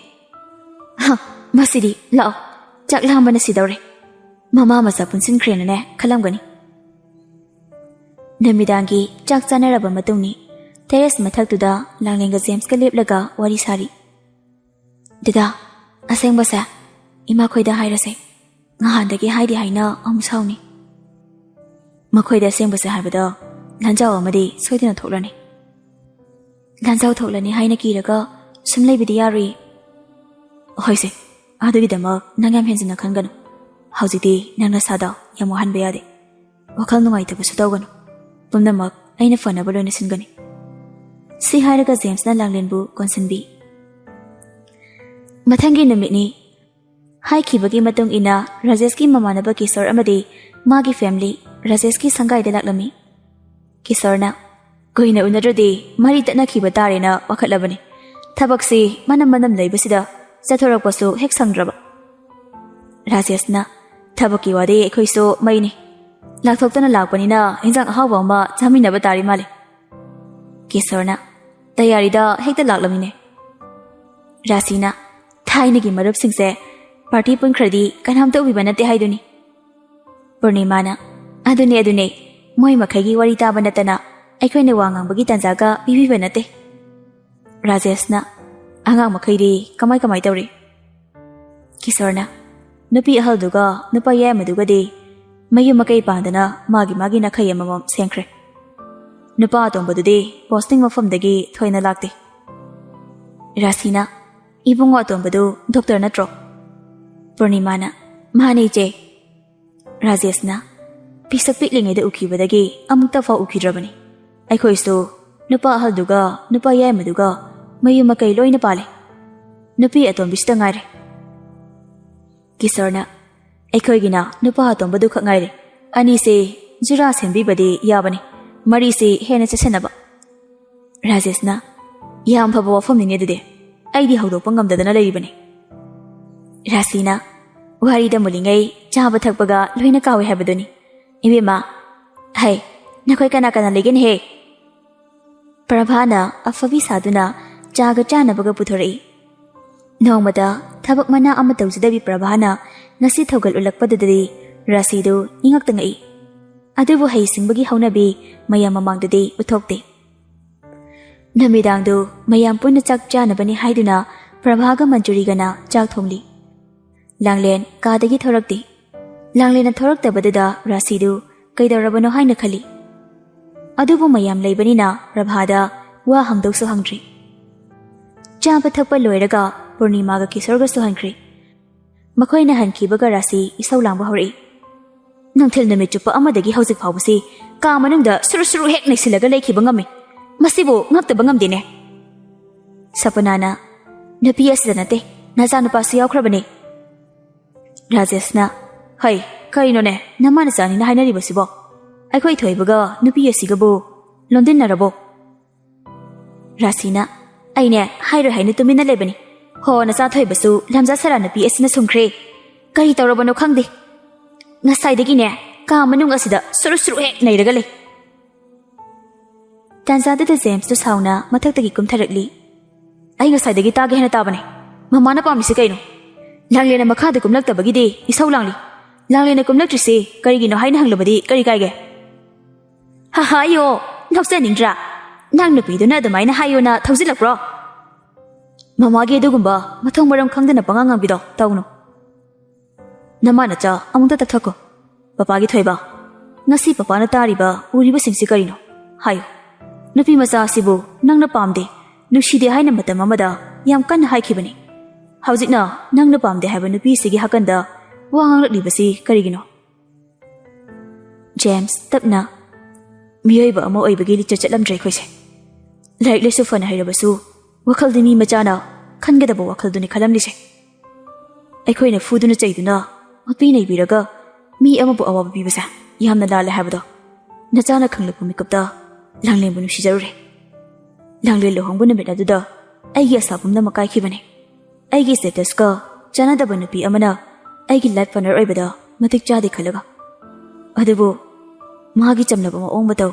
ꯃꯁꯤꯗꯤ ꯂꯥꯛꯑꯣ, ꯆꯥꯛ ꯂꯥꯝꯕꯅ ꯁꯤꯗꯧꯔꯦ. ꯃꯃꯥ ꯃꯆꯥ ꯄꯨꯟꯁꯤꯟꯈ꯭ꯔꯦꯅꯅꯦ ꯈꯜꯂꯝꯒꯅꯤ. ꯅꯨꯃꯤꯗꯥꯡꯒꯤ ꯆꯥꯛ ꯆꯥꯅꯔꯕ ꯃꯇꯨꯡꯅꯤ. ꯇꯦꯔꯦꯁ ꯃꯊꯛꯇꯨꯗ ꯂꯥꯡꯂꯦꯟꯒ ꯖꯦꯝꯁꯀ ꯂꯦꯞꯂꯒ ꯋꯥꯔꯤ ꯁꯥꯔꯤ. ꯗꯦꯗꯥ, ꯑꯁꯦꯡꯕꯁꯦ ꯏꯃꯥꯈꯣꯏꯗ ꯍꯥꯏꯔꯁꯦ. ꯅꯍꯥꯟꯗꯒꯤ ꯍꯥꯏꯗꯤ ꯍꯥꯏꯅ ꯑꯃꯨꯛ ꯁꯥꯎꯅꯤ. ꯃꯈꯣꯏꯗ ꯑꯁꯦꯡꯕꯁꯦ ꯍꯥꯏꯕꯗ ꯂꯥꯟꯖꯥꯎ ꯑꯃꯗꯤ ꯁꯣꯏꯗꯅ ꯊꯣꯛꯂꯅꯤ. ꯂꯥꯟꯖꯥꯎ ꯊꯣꯛꯂꯅꯤ ꯍꯥꯏꯅ ꯀꯤꯔꯒ ꯁꯨꯝ ꯂꯩꯕꯗꯤ ꯌꯥꯔꯣꯏ. ꯍꯣꯏꯁꯦ, ꯑꯗꯨꯒꯤꯗꯃꯛ ꯅꯪ ꯌꯥꯝ ꯍꯦꯟꯖꯤꯟꯅ ꯈꯟꯒꯅꯨ. ꯍꯧꯖꯤꯛꯇꯤ ꯅꯪ ꯅꯁꯥꯗ ꯌꯥꯝ ꯋꯥꯍꯟꯕ ꯌꯥꯗꯦ. ꯋꯥꯈꯜ ꯅꯨꯡꯉꯥꯏꯇꯕꯁꯨ ꯇꯧꯒꯅꯨ. ꯄꯨꯝꯅꯃꯛ ꯑꯩꯅ ꯐꯅꯕ ꯂꯣꯏꯅ ꯁꯤꯟꯒꯅꯤ. ꯁꯤ ꯍꯥꯏꯔꯒ ꯖꯦꯝꯁꯅ ꯂꯥꯡꯂꯦꯟꯕꯨ ꯀꯣꯟꯁꯤꯟꯕꯤ. ꯃꯊꯪꯒꯤ ꯅꯨꯃꯤꯠꯅꯤ. ꯍꯥꯏꯈꯤꯕꯒꯤ ꯃꯇꯨꯡ ꯏꯟꯅ ꯔꯥꯖꯦꯁꯀꯤ ꯃꯃꯥꯟꯅꯕ ꯀꯤꯁꯣꯔ ꯑꯃꯗꯤ ꯃꯥꯒꯤ ꯐꯦꯃꯤꯂꯤ ꯔꯥꯖꯦꯁꯀꯤ ꯁꯪꯒꯥꯏꯗ ꯂꯥꯛꯂꯝꯃꯤ. ꯀꯤꯁꯣꯔꯅ ꯀꯨꯏꯅ ꯎꯅꯗ꯭ꯔꯗꯤ ꯃꯔꯤ ꯇꯠꯅꯈꯤꯕ ꯇꯥꯔꯦꯅ ꯋꯥꯈꯠꯂꯕꯅꯤ. ꯊꯕꯛꯁꯤ ꯃꯅꯝ ꯂꯩꯕꯁꯤꯗ ꯆꯠꯊꯣꯔꯛꯄꯁꯨ ꯍꯦꯛ ꯁꯪꯗ꯭ꯔꯕ. ꯔꯥꯖꯦꯁꯅ ꯊꯕꯛꯀꯤ ꯋꯥꯗꯤ ꯑꯩꯈꯣꯏꯁꯨ ꯃꯩꯅꯤ. ꯂꯥꯛꯊꯣꯛꯇꯅ ꯂꯥꯛꯄꯅꯤꯅ ꯏꯟꯖꯥꯡ ꯑꯍꯥꯎꯕ ꯑꯃ ꯆꯥꯃꯤꯟꯅꯕ ꯇꯥꯔꯤ ꯃꯥꯜꯂꯦ. ꯀꯤꯁꯣꯔꯅ ꯇꯌꯥꯔꯤꯗ ꯍꯦꯛꯇ ꯂꯥꯛꯂꯝꯃꯤꯅꯦ. ꯔꯥꯁꯤꯅ ꯊꯥꯏꯅꯒꯤ ꯃꯔꯨꯞꯁꯤꯡꯁꯦ ꯄꯥꯔꯇꯤ ꯄꯨꯟꯈ꯭ꯔꯗꯤ ꯀꯅꯥꯝꯇ ꯎꯕꯤꯕ ꯅꯠꯇꯦ ꯍꯥꯏꯗꯨꯅꯤ. ꯄꯨꯔꯅꯤꯃꯥꯅ ꯑꯗꯨꯅꯦ ꯃꯣꯏ ꯃꯈꯩꯒꯤ ꯋꯥꯔꯤ ꯇꯥꯕ ꯅꯠꯇꯅ ꯑꯩꯈꯣꯏꯅ ꯋꯥ ꯉꯥꯡꯕꯒꯤ ꯇꯥꯟꯖꯥꯒ ꯄꯤꯕꯤꯕ ꯅꯠꯇꯦ꯫ ꯔꯥꯖꯦꯁꯅ ꯑꯉꯥꯡ ꯃꯈꯩꯗꯤ ꯀꯃꯥꯏ ꯇꯧꯔꯤ? ꯀꯤꯁꯣꯔꯅ ꯅꯨꯄꯤ ꯑꯍꯜꯗꯨꯒ ꯅꯨꯄꯥ ꯌꯥꯏꯃꯗꯨꯒꯗꯤ ꯃꯌꯨꯝ ꯃꯀꯩ ꯄꯥꯟꯗꯅ ꯃꯥꯒꯤ ꯅꯥꯈꯩ ꯑꯃꯃꯝ ꯁꯦꯝꯈ꯭ꯔꯦ꯫ ꯅꯨꯄꯥ ꯑꯇꯣꯝꯕꯗꯨꯗꯤ ꯄꯣꯁꯇꯤꯡ ꯃꯐꯝꯗꯒꯤ ꯊꯣꯏꯅ ꯂꯥꯛꯇꯦ꯫ ꯔꯥꯁꯤꯅ ꯏꯕꯨꯡꯉꯣ ꯑꯇꯣꯝꯕꯗꯨ ꯗꯣꯛꯇꯔ ꯅꯠꯇ꯭ꯔꯣ? ꯄꯨꯔꯅꯤꯃꯥꯅ ꯃꯥꯅꯦ ꯏꯆꯦ꯫ ꯔꯥꯖꯦꯁꯅ ꯄꯤꯁꯛ ꯄꯤꯛꯂꯤꯉꯩꯗ ꯎꯈꯤꯕꯗꯒꯤ ꯑꯃꯨꯛꯇꯐꯥꯎ ꯎꯈꯤꯗ꯭ꯔꯕꯅꯤ꯫ ꯑꯩꯈꯣꯏꯁꯨ ꯅꯨꯄꯥ ꯑꯍꯜꯗꯨꯒ ꯅꯨꯄꯥ ꯌꯥꯏꯃꯗꯨꯒ ꯃꯌꯨꯝ ꯃꯀꯩ ꯂꯣꯏꯅ ꯄꯥꯜꯂꯦ꯫ ꯅꯨꯄꯤ ꯑꯇꯣꯝꯕꯤꯁꯤꯇ ꯉꯥꯏꯔꯦ꯫ ꯀꯤꯁꯣꯔꯅ ꯑꯩꯈꯣꯏꯒꯤꯅ ꯅꯨꯄꯥ ꯑꯇꯣꯝꯕꯗꯨ ꯈꯛ ꯉꯥꯏꯔꯦ꯫ ꯑꯅꯤꯁꯤ ꯖꯨꯔꯥ ꯁꯦꯝꯕꯤꯕꯗꯤ ꯌꯥꯕꯅꯤ, ꯃꯔꯤꯁꯤ ꯍꯦꯟꯅ ꯆꯦꯠꯁꯟꯅꯕ꯫ ꯔꯥꯖꯦꯁꯅ ꯌꯥꯝ ꯐꯕ ꯋꯥꯐꯝꯅꯤꯅꯦ ꯑꯗꯨꯗꯤ, ꯑꯩꯗꯤ ꯍꯧꯗꯣꯛꯄ ꯉꯝꯗꯗꯅ ꯂꯩꯔꯤꯕꯅꯤ꯫ ꯔꯥꯁꯤꯅ ꯋꯥꯔꯤꯗ ꯃꯨꯜꯂꯤꯉꯩ ꯆꯥꯕ ꯊꯛꯄꯒ ꯂꯣꯏꯅ ꯀꯥꯎꯋꯦ ꯍꯥꯏꯕꯗꯨꯅꯤ꯫ ꯏꯕꯦꯝꯃ, ꯍꯩ ꯅꯈꯣꯏ ꯀꯅꯥ ꯂꯩꯒꯦꯅꯦꯍꯦ? ꯄ꯭ꯔꯚꯥꯅ ꯑꯐꯕꯤ ꯁꯥꯗꯨꯅ ꯆꯥꯒ ꯆꯥꯅꯕꯒ ꯄꯨꯊꯣꯔꯛꯏ꯫ ꯅꯣꯡꯃꯗ ꯊꯕꯛ ꯃꯅꯥ ꯑꯃ ꯇꯧꯖꯗꯕꯤ ꯄ꯭ꯔꯚꯥꯅ ꯉꯁꯤ ꯊꯧꯒꯜ ꯎꯠꯂꯛꯄꯗꯨꯗꯗꯤ ꯔꯥꯁꯤꯗꯨ ꯏꯉꯛꯇ ꯉꯛꯏ꯫ ꯑꯗꯨꯕꯨ ꯍꯩꯁꯤꯡꯕꯒꯤ ꯍꯧꯅꯕꯤ ꯃꯌꯥꯝ ꯃꯃꯥꯡꯗꯗꯤ ꯎꯠꯊꯣꯛꯇꯦ꯫ ꯅꯨꯃꯤꯗꯥꯡꯗꯨ ꯃꯌꯥꯝ ꯄꯨꯟꯅ ꯆꯥꯛ ꯆꯥꯅꯕꯅꯤ ꯍꯥꯏꯗꯨꯅ ꯄ꯭ꯔꯚꯥꯒ ꯃꯟꯖꯨꯔꯤꯒꯅ ꯆꯥꯛ ꯊꯣꯡꯂꯤ꯫ ꯂꯥꯡꯂꯦꯟ ꯀꯥꯗꯒꯤ ꯊꯣꯔꯛꯇꯦ꯫ ꯂꯥꯡꯂꯦꯟꯅ ꯊꯣꯔꯛꯇꯕꯗꯨꯗ ꯔꯥꯁꯤꯗꯨ ꯀꯩꯗꯧꯔꯕꯅꯣ ꯍꯥꯏꯅ ꯈꯜꯂꯤ꯫ ꯑꯗꯨꯕꯨ ꯃꯌꯥꯝ ꯂꯩꯕꯅꯤꯅ ꯄ꯭ꯔꯚꯥꯗ ꯋꯥ ꯍꯪꯗꯧꯁꯨ ꯍꯪꯗ꯭ꯔꯤ꯫ ꯆꯥꯕ ꯊꯛꯄ ꯂꯣꯏꯔꯒ ꯄꯨꯔꯅꯤꯃꯥꯒ ꯀꯤꯁꯣꯔꯒꯁꯨ ꯍꯟꯈ꯭ꯔꯤ꯫ ꯃꯈꯣꯏꯅ ꯍꯟꯈꯤꯕꯒ ꯔꯥꯁꯤ ꯏꯁꯧ ꯂꯥꯡꯕ ꯍꯧꯔꯛꯏ꯫ ꯅꯨꯡꯊꯤꯜ ꯅꯨꯃꯤꯠ ꯆꯨꯞꯄ ꯑꯃꯗꯒꯤ ꯍꯧꯖꯤꯛ ꯐꯥꯎꯕꯁꯤ ꯀꯥ ꯃꯅꯨꯡꯗ ꯁꯨꯔꯨ ꯍꯦꯛ ꯅꯩꯁꯤꯜꯂꯒ ꯂꯩꯈꯤꯕ ꯉꯝꯃꯤ꯫ ꯃꯁꯤꯕꯨ ꯉꯛꯇꯕ ꯉꯝꯗꯦꯅꯦ꯫ ꯁꯄꯅꯥꯅ ꯅꯨꯄꯤ ꯑꯁꯤꯗ ꯅꯠꯇꯦ, ꯅꯆꯥꯅꯨꯄꯥꯁꯨ ꯌꯥꯎꯈ꯭ꯔꯕꯅꯤ꯫ ꯔꯥꯖꯦꯁꯅ ꯍꯩ ꯀꯔꯤꯅꯣꯅꯦ ꯅꯃꯥ ꯅꯆꯥꯅꯤꯅ ꯍꯥꯏꯅꯔꯤꯕꯁꯤꯕꯣ? ꯑꯩꯈꯣꯏ ꯊꯣꯏꯕꯒ ꯅꯨꯄꯤ ꯑꯁꯤꯒꯕꯨ ꯂꯣꯟꯗꯤꯟꯅꯔꯕꯣ? ꯔꯥꯁꯤꯅ ꯑꯩꯅꯦ ꯍꯥꯏꯔꯣꯏ ꯍꯥꯏꯅ ꯇꯨꯃꯤꯟꯅ ꯂꯩꯕꯅꯤ꯫ ꯍꯣ ꯅꯆꯥ ꯊꯣꯏꯕꯁꯨ ꯂꯝꯖꯥ ꯁꯔꯥ ꯅꯨꯄꯤ ꯑꯁꯤꯅ ꯁꯨꯝꯈ꯭ꯔꯦ꯫ ꯀꯔꯤ ꯇꯧꯔꯕꯅꯣ ꯈꯪꯗꯦ, ꯉꯁꯥꯏꯗꯒꯤꯅꯦ ꯀꯥ ꯃꯅꯨꯡ ꯑꯁꯤꯗ ꯁꯨꯔꯨ ꯍꯦꯛ ꯅꯩꯔꯒ ꯂꯩ꯫ ꯇꯥꯟꯖꯥꯗꯨꯗ ꯖꯦꯝꯁꯇꯨ ꯁꯥꯎꯅ ꯃꯊꯛꯇꯒꯤ ꯀꯨꯝꯊꯔꯛꯂꯤ꯫ ꯑꯩ ꯉꯁꯥꯏꯗꯒꯤ ꯇꯥꯒꯦ ꯍꯥꯏꯅ ꯇꯥꯕꯅꯤ, ꯃꯃꯥꯅ ꯄꯥꯝꯂꯤꯁꯤ ꯀꯩꯅꯣ? ꯂꯥꯡꯂꯦꯟꯅ ꯃꯈꯥꯗ ꯀꯨꯝꯂꯛꯇꯕꯒꯤꯗꯤ ꯏꯁꯧ ꯂꯥꯡꯂꯤ꯫ ꯂꯥꯡꯂꯦꯟꯅ ꯀꯨꯝꯂꯛꯇ꯭ꯔꯤꯁꯤ ꯀꯔꯤꯒꯤꯅꯣ ꯍꯥꯏꯅ ꯍꯪꯂꯕꯗꯤ ꯀꯔꯤ ꯀꯥꯏꯒꯦ? ꯍꯥꯏꯌꯣ, ꯅꯣꯛꯆꯅꯤꯡꯗ꯭ꯔꯥ? ꯅꯪ ꯅꯨꯄꯤꯗꯨꯅ ꯑꯗꯨꯃꯥꯏꯅ ꯍꯥꯏꯌꯣꯅ ꯊꯧꯖꯤꯜꯂꯛꯄ꯭ꯔꯣ? ꯃꯃꯥꯒꯤ ꯑꯗꯨꯒꯨꯝꯕ ꯃꯊꯣꯡ ꯃꯔꯝ ꯈꯪꯗꯅ ꯄꯉꯥꯡ ꯉꯥꯡꯕꯤꯗꯣ ꯇꯧꯅꯨ꯫ ꯅꯃꯥ ꯅꯆꯥ ꯑꯃꯨꯛꯇ ꯇꯛꯊꯈꯣ꯫ ꯄꯄꯥꯒꯤ ꯊꯣꯏꯕ, ꯉꯁꯤ ꯄꯄꯥꯅ ꯇꯥꯔꯤꯕ ꯎꯔꯤꯕꯁꯤꯡꯁꯤ ꯀꯔꯤꯅꯣ? ꯍꯥꯏꯌꯨ꯫ ꯅꯨꯄꯤ ꯃꯆꯥ ꯑꯁꯤꯕꯨ ꯅꯪꯅ ꯄꯥꯝꯗꯦ, ꯅꯨꯡꯁꯤꯗꯦ ꯍꯥꯏꯅ ꯃꯇꯝ ꯑꯃꯗ ꯌꯥꯝ ꯀꯟꯅ ꯍꯥꯏꯈꯤꯕꯅꯤ꯫ ꯍꯧꯖꯤꯛꯅ ꯅꯪꯅ ꯄꯥꯝꯗꯦ ꯍꯥꯏꯕ ꯅꯨꯄꯤꯁꯤꯒꯤ ꯍꯥꯀꯟꯗ ꯋꯥ ꯉꯥꯡꯂꯛꯂꯤꯕꯁꯤ ꯀꯔꯤꯒꯤꯅꯣ? ꯖꯦꯝꯁ ꯇꯞꯅ ꯃꯤꯑꯣꯏꯕ ꯑꯃ ꯑꯣꯏꯕꯒꯤ ꯂꯤꯆꯠ ꯆꯠꯂꯝꯗ꯭ꯔꯦ ꯑꯩꯈꯣꯏꯁꯦ꯫ ꯂꯥꯏꯔꯤꯛ ꯂꯥꯏꯁꯨ ꯐꯅ ꯍꯩꯔꯕꯁꯨ ꯋꯥꯈꯜꯗꯤ ꯃꯤ ꯃꯆꯥꯅ ꯈꯟꯒꯗꯕ ꯋꯥꯈꯜꯗꯨꯅꯤ ꯈꯜꯂꯝꯂꯤꯁꯦ꯫ ꯑꯩꯈꯣꯏꯅ ꯐꯨꯗꯨꯅ ꯆꯩꯗꯨꯅ ꯃꯄꯤ ꯅꯩꯕꯤꯔꯒ ꯃꯤ ꯑꯃꯕꯨ ꯑꯋꯥꯕ ꯄꯤꯕꯁꯦ ꯌꯥꯝꯅ ꯂꯥꯜꯂꯦ ꯍꯥꯏꯕꯗꯣ ꯅꯆꯥꯅ ꯈꯪꯂꯛꯄ ꯃꯤꯀꯨꯞꯇ ꯂꯥꯡꯂꯦꯟꯕꯨ ꯅꯨꯡꯁꯤꯖꯔꯨꯔꯦ꯫ ꯂꯥꯡꯂꯦꯟ ꯂꯨꯍꯣꯡꯕ ꯅꯨꯃꯤꯠ ꯑꯗꯨꯗ ꯑꯩꯒꯤ ꯑꯁꯥ ꯄꯨꯝꯅꯃꯛ ꯀꯥꯏꯈꯤꯕꯅꯤ꯫ ꯑꯩꯒꯤ ꯁ꯭ꯇꯦꯇꯁꯀ ꯆꯥꯟꯅꯗꯕ ꯅꯨꯄꯤ ꯑꯃꯅ ꯑꯩꯒꯤ ꯂꯥꯏꯐ ꯄꯥꯔꯠꯅꯔ ꯑꯣꯏꯕꯗ ꯃꯇꯤꯛ ꯆꯥꯗꯦ ꯈꯜꯂꯒ꯫ ꯑꯗꯨꯕꯨ ꯃꯥꯒꯤ ꯆꯝꯂꯕ ꯃꯑꯣꯡ ꯃꯇꯧ,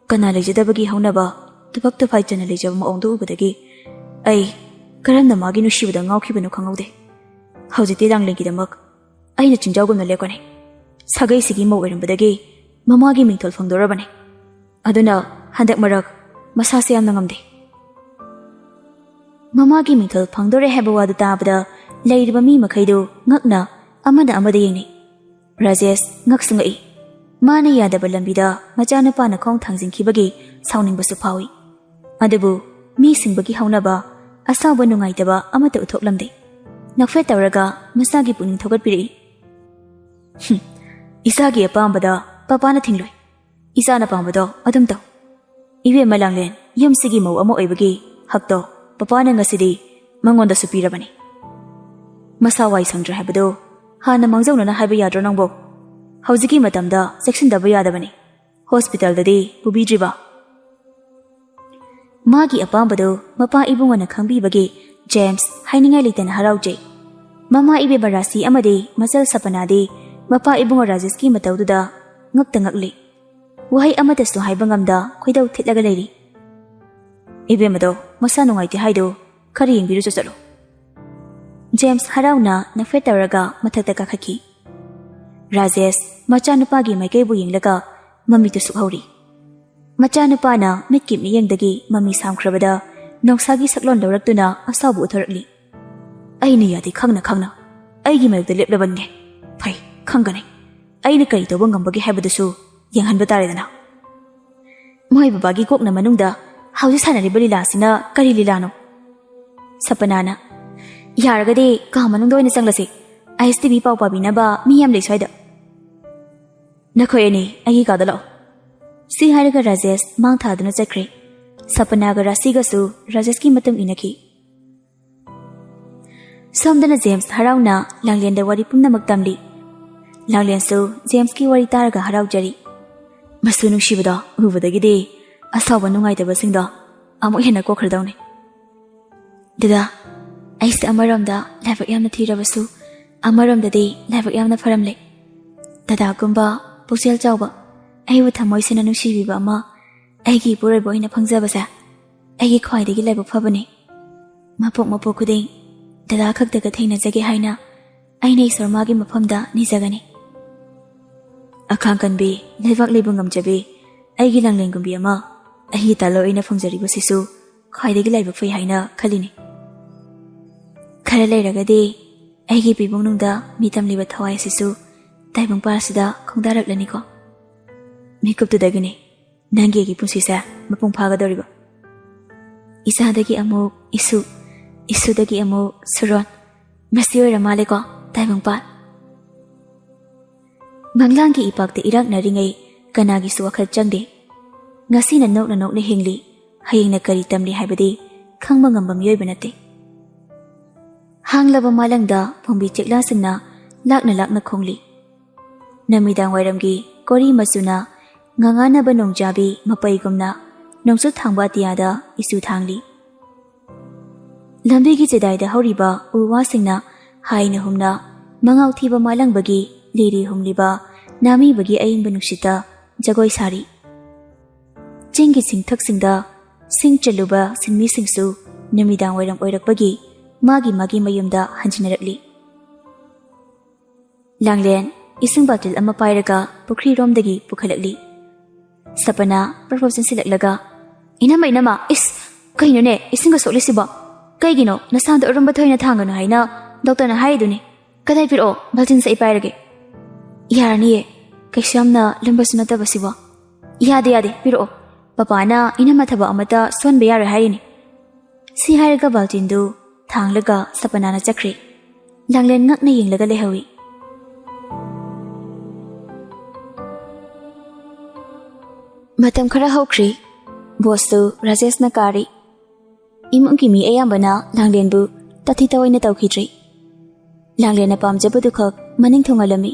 ꯀꯅꯥ ꯂꯩꯖꯗꯕꯒꯤ ꯍꯧꯅꯕ ꯇꯨꯐꯛ ꯇꯨꯐꯥꯏꯖꯅ ꯂꯩꯖꯕ ꯃꯑꯣꯡꯗꯨ ꯎꯕꯗꯒꯤ ꯑꯩ ꯀꯔꯝꯅ ꯃꯥꯒꯤ ꯅꯨꯡꯁꯤꯕꯗ ꯉꯥꯎꯈꯤꯕꯅꯣ ꯈꯪꯍꯧꯗꯦ꯫ ꯍꯧꯖꯤꯛꯇꯤ ꯂꯥꯡꯂꯦꯟꯒꯤꯗꯃꯛ ꯑꯩꯅ ꯆꯤꯡꯖꯥꯎꯒꯨꯝꯅ ꯂꯦꯞꯀꯅꯤ꯫ ꯁꯥꯒꯩꯁꯤꯒꯤ ꯃꯧ ꯑꯣꯏꯔꯝꯕꯗꯒꯤ ꯃꯃꯥꯒꯤ ꯃꯤꯡꯊꯣꯜ ꯐꯪꯗꯣꯔꯕꯅꯤ꯫ ꯑꯗꯨꯅ ꯍꯟꯗꯛ ꯃꯔꯛ ꯃꯁꯥꯁꯦ ꯌꯥꯝꯅ ꯉꯝꯗꯦ꯫ ꯃꯃꯥꯒꯤ ꯃꯤꯡꯊꯣꯜ ꯐꯪꯗꯣꯔꯦ ꯍꯥꯏꯕ ꯋꯥꯗꯨ ꯇꯥꯕꯗ ꯂꯩꯔꯤꯕ ꯃꯤ ꯃꯈꯩꯗꯨ ꯉꯛꯅ ꯑꯃꯅ ꯑꯃꯗ ꯌꯦꯡꯅꯩ꯫ ꯔꯥꯖꯦꯁ ꯉꯛꯁꯨ ꯉꯛꯏ꯫ ꯃꯥꯅ ꯌꯥꯗꯕ ꯂꯝꯕꯤꯗ ꯃꯆꯥꯅꯨꯄꯥꯅ ꯈꯣꯡ ꯊꯥꯡꯖꯤꯟꯈꯤꯕꯒꯤ ꯁꯥꯎꯅꯤꯡꯕꯁꯨ ꯐꯥꯎꯏ꯫ ꯑꯗꯨꯕꯨ ꯃꯤꯁꯤꯡꯕꯒꯤ ꯍꯧꯅꯕ ꯑꯁꯥꯎꯕ ꯅꯨꯡꯉꯥꯏꯇꯕ ꯑꯃꯠꯇ ꯎꯠꯊꯣꯛꯂꯝꯗꯦ꯫ ꯅꯣꯛꯐꯦꯠ ꯇꯧꯔꯒ ꯃꯁꯥꯒꯤ ꯄꯨꯛꯅꯤꯡ ꯊꯧꯒꯠꯄꯤꯔꯛꯏ꯫ ꯏꯆꯥꯒꯤ ꯑꯄꯥꯝꯕꯗ ꯄꯄꯥꯅ ꯊꯤꯡꯂꯣꯏ꯫ ꯏꯆꯥꯅ ꯄꯥꯝꯕꯗꯣ ꯑꯗꯨꯝ ꯇꯧ꯫ ꯏꯕꯦꯝꯃ ꯂꯥꯡꯂꯦꯟ ꯌꯨꯝꯁꯤꯒꯤ ꯃꯧ ꯑꯃ ꯑꯣꯏꯕꯒꯤ ꯍꯛꯇꯣ ꯄꯄꯥꯅ ꯉꯁꯤꯗꯤ ꯃꯉꯣꯟꯗꯁꯨ ꯄꯤꯔꯕꯅꯤ꯫ ꯃꯁꯥ ꯋꯥꯏ ꯁꯪꯗ꯭ꯔꯦ ꯍꯥꯏꯕꯗꯨ ꯍꯥꯟꯅ ꯃꯥꯡꯖꯧꯅꯅ ꯍꯥꯏꯕ ꯌꯥꯗ꯭ꯔꯣ ꯅꯪꯕꯣ? ꯍꯧꯖꯤꯛꯀꯤ ꯃꯇꯝꯗ ꯆꯦꯛꯁꯤꯟꯗꯕ ꯌꯥꯗꯕꯅꯤ꯫ ꯍꯣꯁꯄꯤꯇꯥꯜꯗꯗꯤ ꯄꯨꯕꯤꯗ꯭ꯔꯤꯕ? ꯃꯥꯒꯤ ꯑꯄꯥꯝꯕꯗꯨ ꯃꯄꯥ ꯏꯕꯨꯡꯉꯣꯅ ꯈꯪꯕꯤꯕꯒꯤ ꯖꯦꯝꯁ ꯍꯥꯏꯅꯤꯡꯉꯥꯏ ꯂꯩꯇꯅ ꯍꯔꯥꯎꯖꯩ꯫ ꯃꯃꯥ ꯏꯕꯦꯝꯃ ꯔꯥꯁꯤ ꯑꯃꯗꯤ ꯃꯆꯜ ꯁꯄꯅꯥꯗꯤ ꯃꯄꯥ ꯏꯕꯨꯡꯉꯣ ꯔꯥꯖꯦꯁꯀꯤ ꯃꯇꯧꯗꯨꯗ ꯉꯛꯇ ꯉꯛꯂꯤ꯫ ꯋꯥꯍꯩ ꯑꯃꯠꯇꯁꯨ ꯍꯥꯏꯕ ꯉꯝꯗ ꯈꯣꯏꯗꯧ ꯊꯤꯠꯂꯒ ꯂꯩꯔꯤ꯫ ꯏꯕꯦꯝꯃꯗꯣ ꯃꯁꯥ ꯅꯨꯡꯉꯥꯏꯇꯦ ꯍꯥꯏꯗꯨ ꯈꯔ ꯌꯦꯡꯕꯤꯔꯨꯆꯣ ꯆꯠꯂꯣ꯫ ꯖꯦꯝꯁ ꯍꯔꯥꯎꯅ ꯅꯣꯛꯐꯦꯠ ꯇꯧꯔꯒ ꯃꯊꯛꯇ ꯀꯥꯈꯠꯈꯤ꯫ Rajesh machanupagi maikaibu yenglaga mamitu sukhauri. Machanupana mitkip miyengdagi mami samkrabada nongsagi saklon lawraktuna asabu utharakli. Aina yadi khangna aigi mayukda leplabane. Phai khangane. Aina kari tawba ngambagi haibadasu yenghanba taredana. Moi babagi kokna manungda hauji sanariba lilasina kari lilano. Sapanana yaragadi ka manungda oina changlasi. ISTV pau pabinaba miyam lei soida. Nakhoi ani agi ka dalo. Si haraga Rajesh mang thaduna chakre. Sapanaga Rasiga su Rajesh ki matung inaki. Somdana James harauna Langlen da wari pumnamak tamli. Langlen su James ki wari taraga harau jari. Masu nungsibada ubadagide asawa nungaitaba singda amuk hena kokhradawne. Dada aise amaramda laibak yamna thirabasu amaramdadi laibak yamna faramle. Dada gumba puksel chawba aibu thamoisina nungsibiba ama aigi purai boina phangjabasa aigi khwaidagi laibak phabane. Mapok khuding dada khakdaga thainajage haina aina isarmagi mafamda nijagani. Akhangkanbi laibak leibu ngamjabi aigi langlengumbi ama ahi talo ina phangjariba sisu khwaidagi laibak phai haina khalini. Khara leiragadi aigi bibungnungda mitamliba thawai sisu taibang parasida khongdaraklani ko. Mikuptudagini nangi gi punsisa mapung phagadoriba. Isadagi amuk isudagi amuk suron masiora maleko taibang pa. Manglangi ipakte irak naringai kanagi su wakhal changde. Ngasina nokna hingli hayengna kari tamli haibadi khangba ngamba miyoiba nate. Hanglaba malangda phombi chekla singna lakna khongli. Namidang wairamgi kori masuna ngangana ba nongjabi mapaigumna nongsu thangba tiyada isu thangli. Lambi gi jedaida horiba uwa singna haina humna mangau thiba malangbagi liri humliba nami bagi ayin banuksita jagoi sari. Jingi singthak singda sing chaluba sinmi singsu namidang wairam oirakbagi magi mayumda hanjinarakli. Langlen ising batil ama pairaga pukri romdagi pukhalakli. Sapana proposal silaklaga inama is kaino ne ising ga soklisiba kaigino nasanda urumba thoina thangano haina doctor na haiduni kadai piro baltin sai pairage yarani kaishamna lambasuna tabasiba yade piro papana inama thaba amata sonbe yare haini. Si haraga baltindu thanglaga sapanana chakri. Langlen ngakna yenglaga lehawi. Matam khara hokri bostu Rajesh na kari. Imung ki mi ayambana Langlen bu tathi tawaina tawkhidri. Langlen na pamjabadu khak maning thongalami.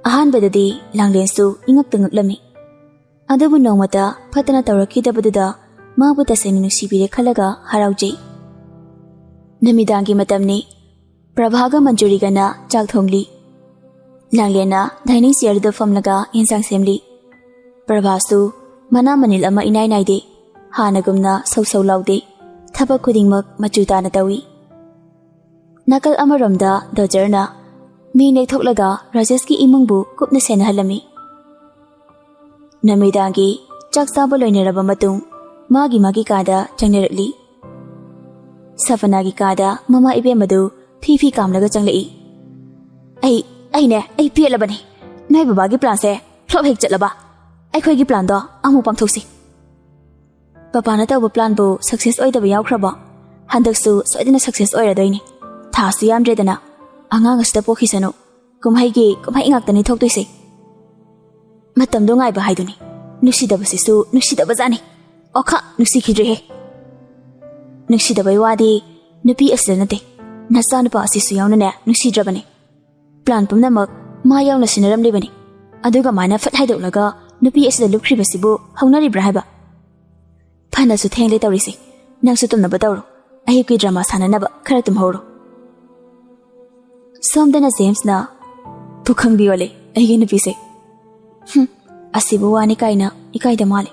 Ahan badadi Langlen su ingak tangaklami. Adabu nongmata phatana tawrakhidabaduda mabu tasani nusibire khalaga haraujai. Namidangi matamni Prabhaga Manjurigana chak thongli. Langlena dining chair da famlaga insang semli. Prabhasu mana manil ama inai naide hanagumna sau laude thaba khudingmak machuta na tawi. Nakal amaramda dojarna mi nei thoklaga Rajesh ki imungbu kupna sena halami. Namidangi chak saba loinaraba matung magi kada changneratli. Safanagi kada mama ibe madu fi kamlaga changlei. Ai pialabani. Noi babagi plan se flop hek chatlaba. Ai khoi gi plan do amu pangthoksi. Papa na taw plan bu success oi da ba yaukhraba. Handaksu soidina success oi radoini. Tha su yam dredana. Angang asta pokhisanu. Kumhai ingaktani thoktoise. Matam do ngai ba haiduni. Nusidabasisu nusidabajani. Okha nusikhidre he. Nusidabai wadi nupi aslanate. Nasanapa asisu yawnane nusidrabani. Plan pumnamak ma yawna sinaramlibani. Aduga mana fat haidolaga nupi asida lukribasibu haunaribra haiba. Phanasu thengle tawrisi. Nangsu tumnaba tawro. Ayuki drama sananaba khara tumhoro. Somdana James na pukhangbi wale aigi nupi se. Asibu wani kaina ikaida male.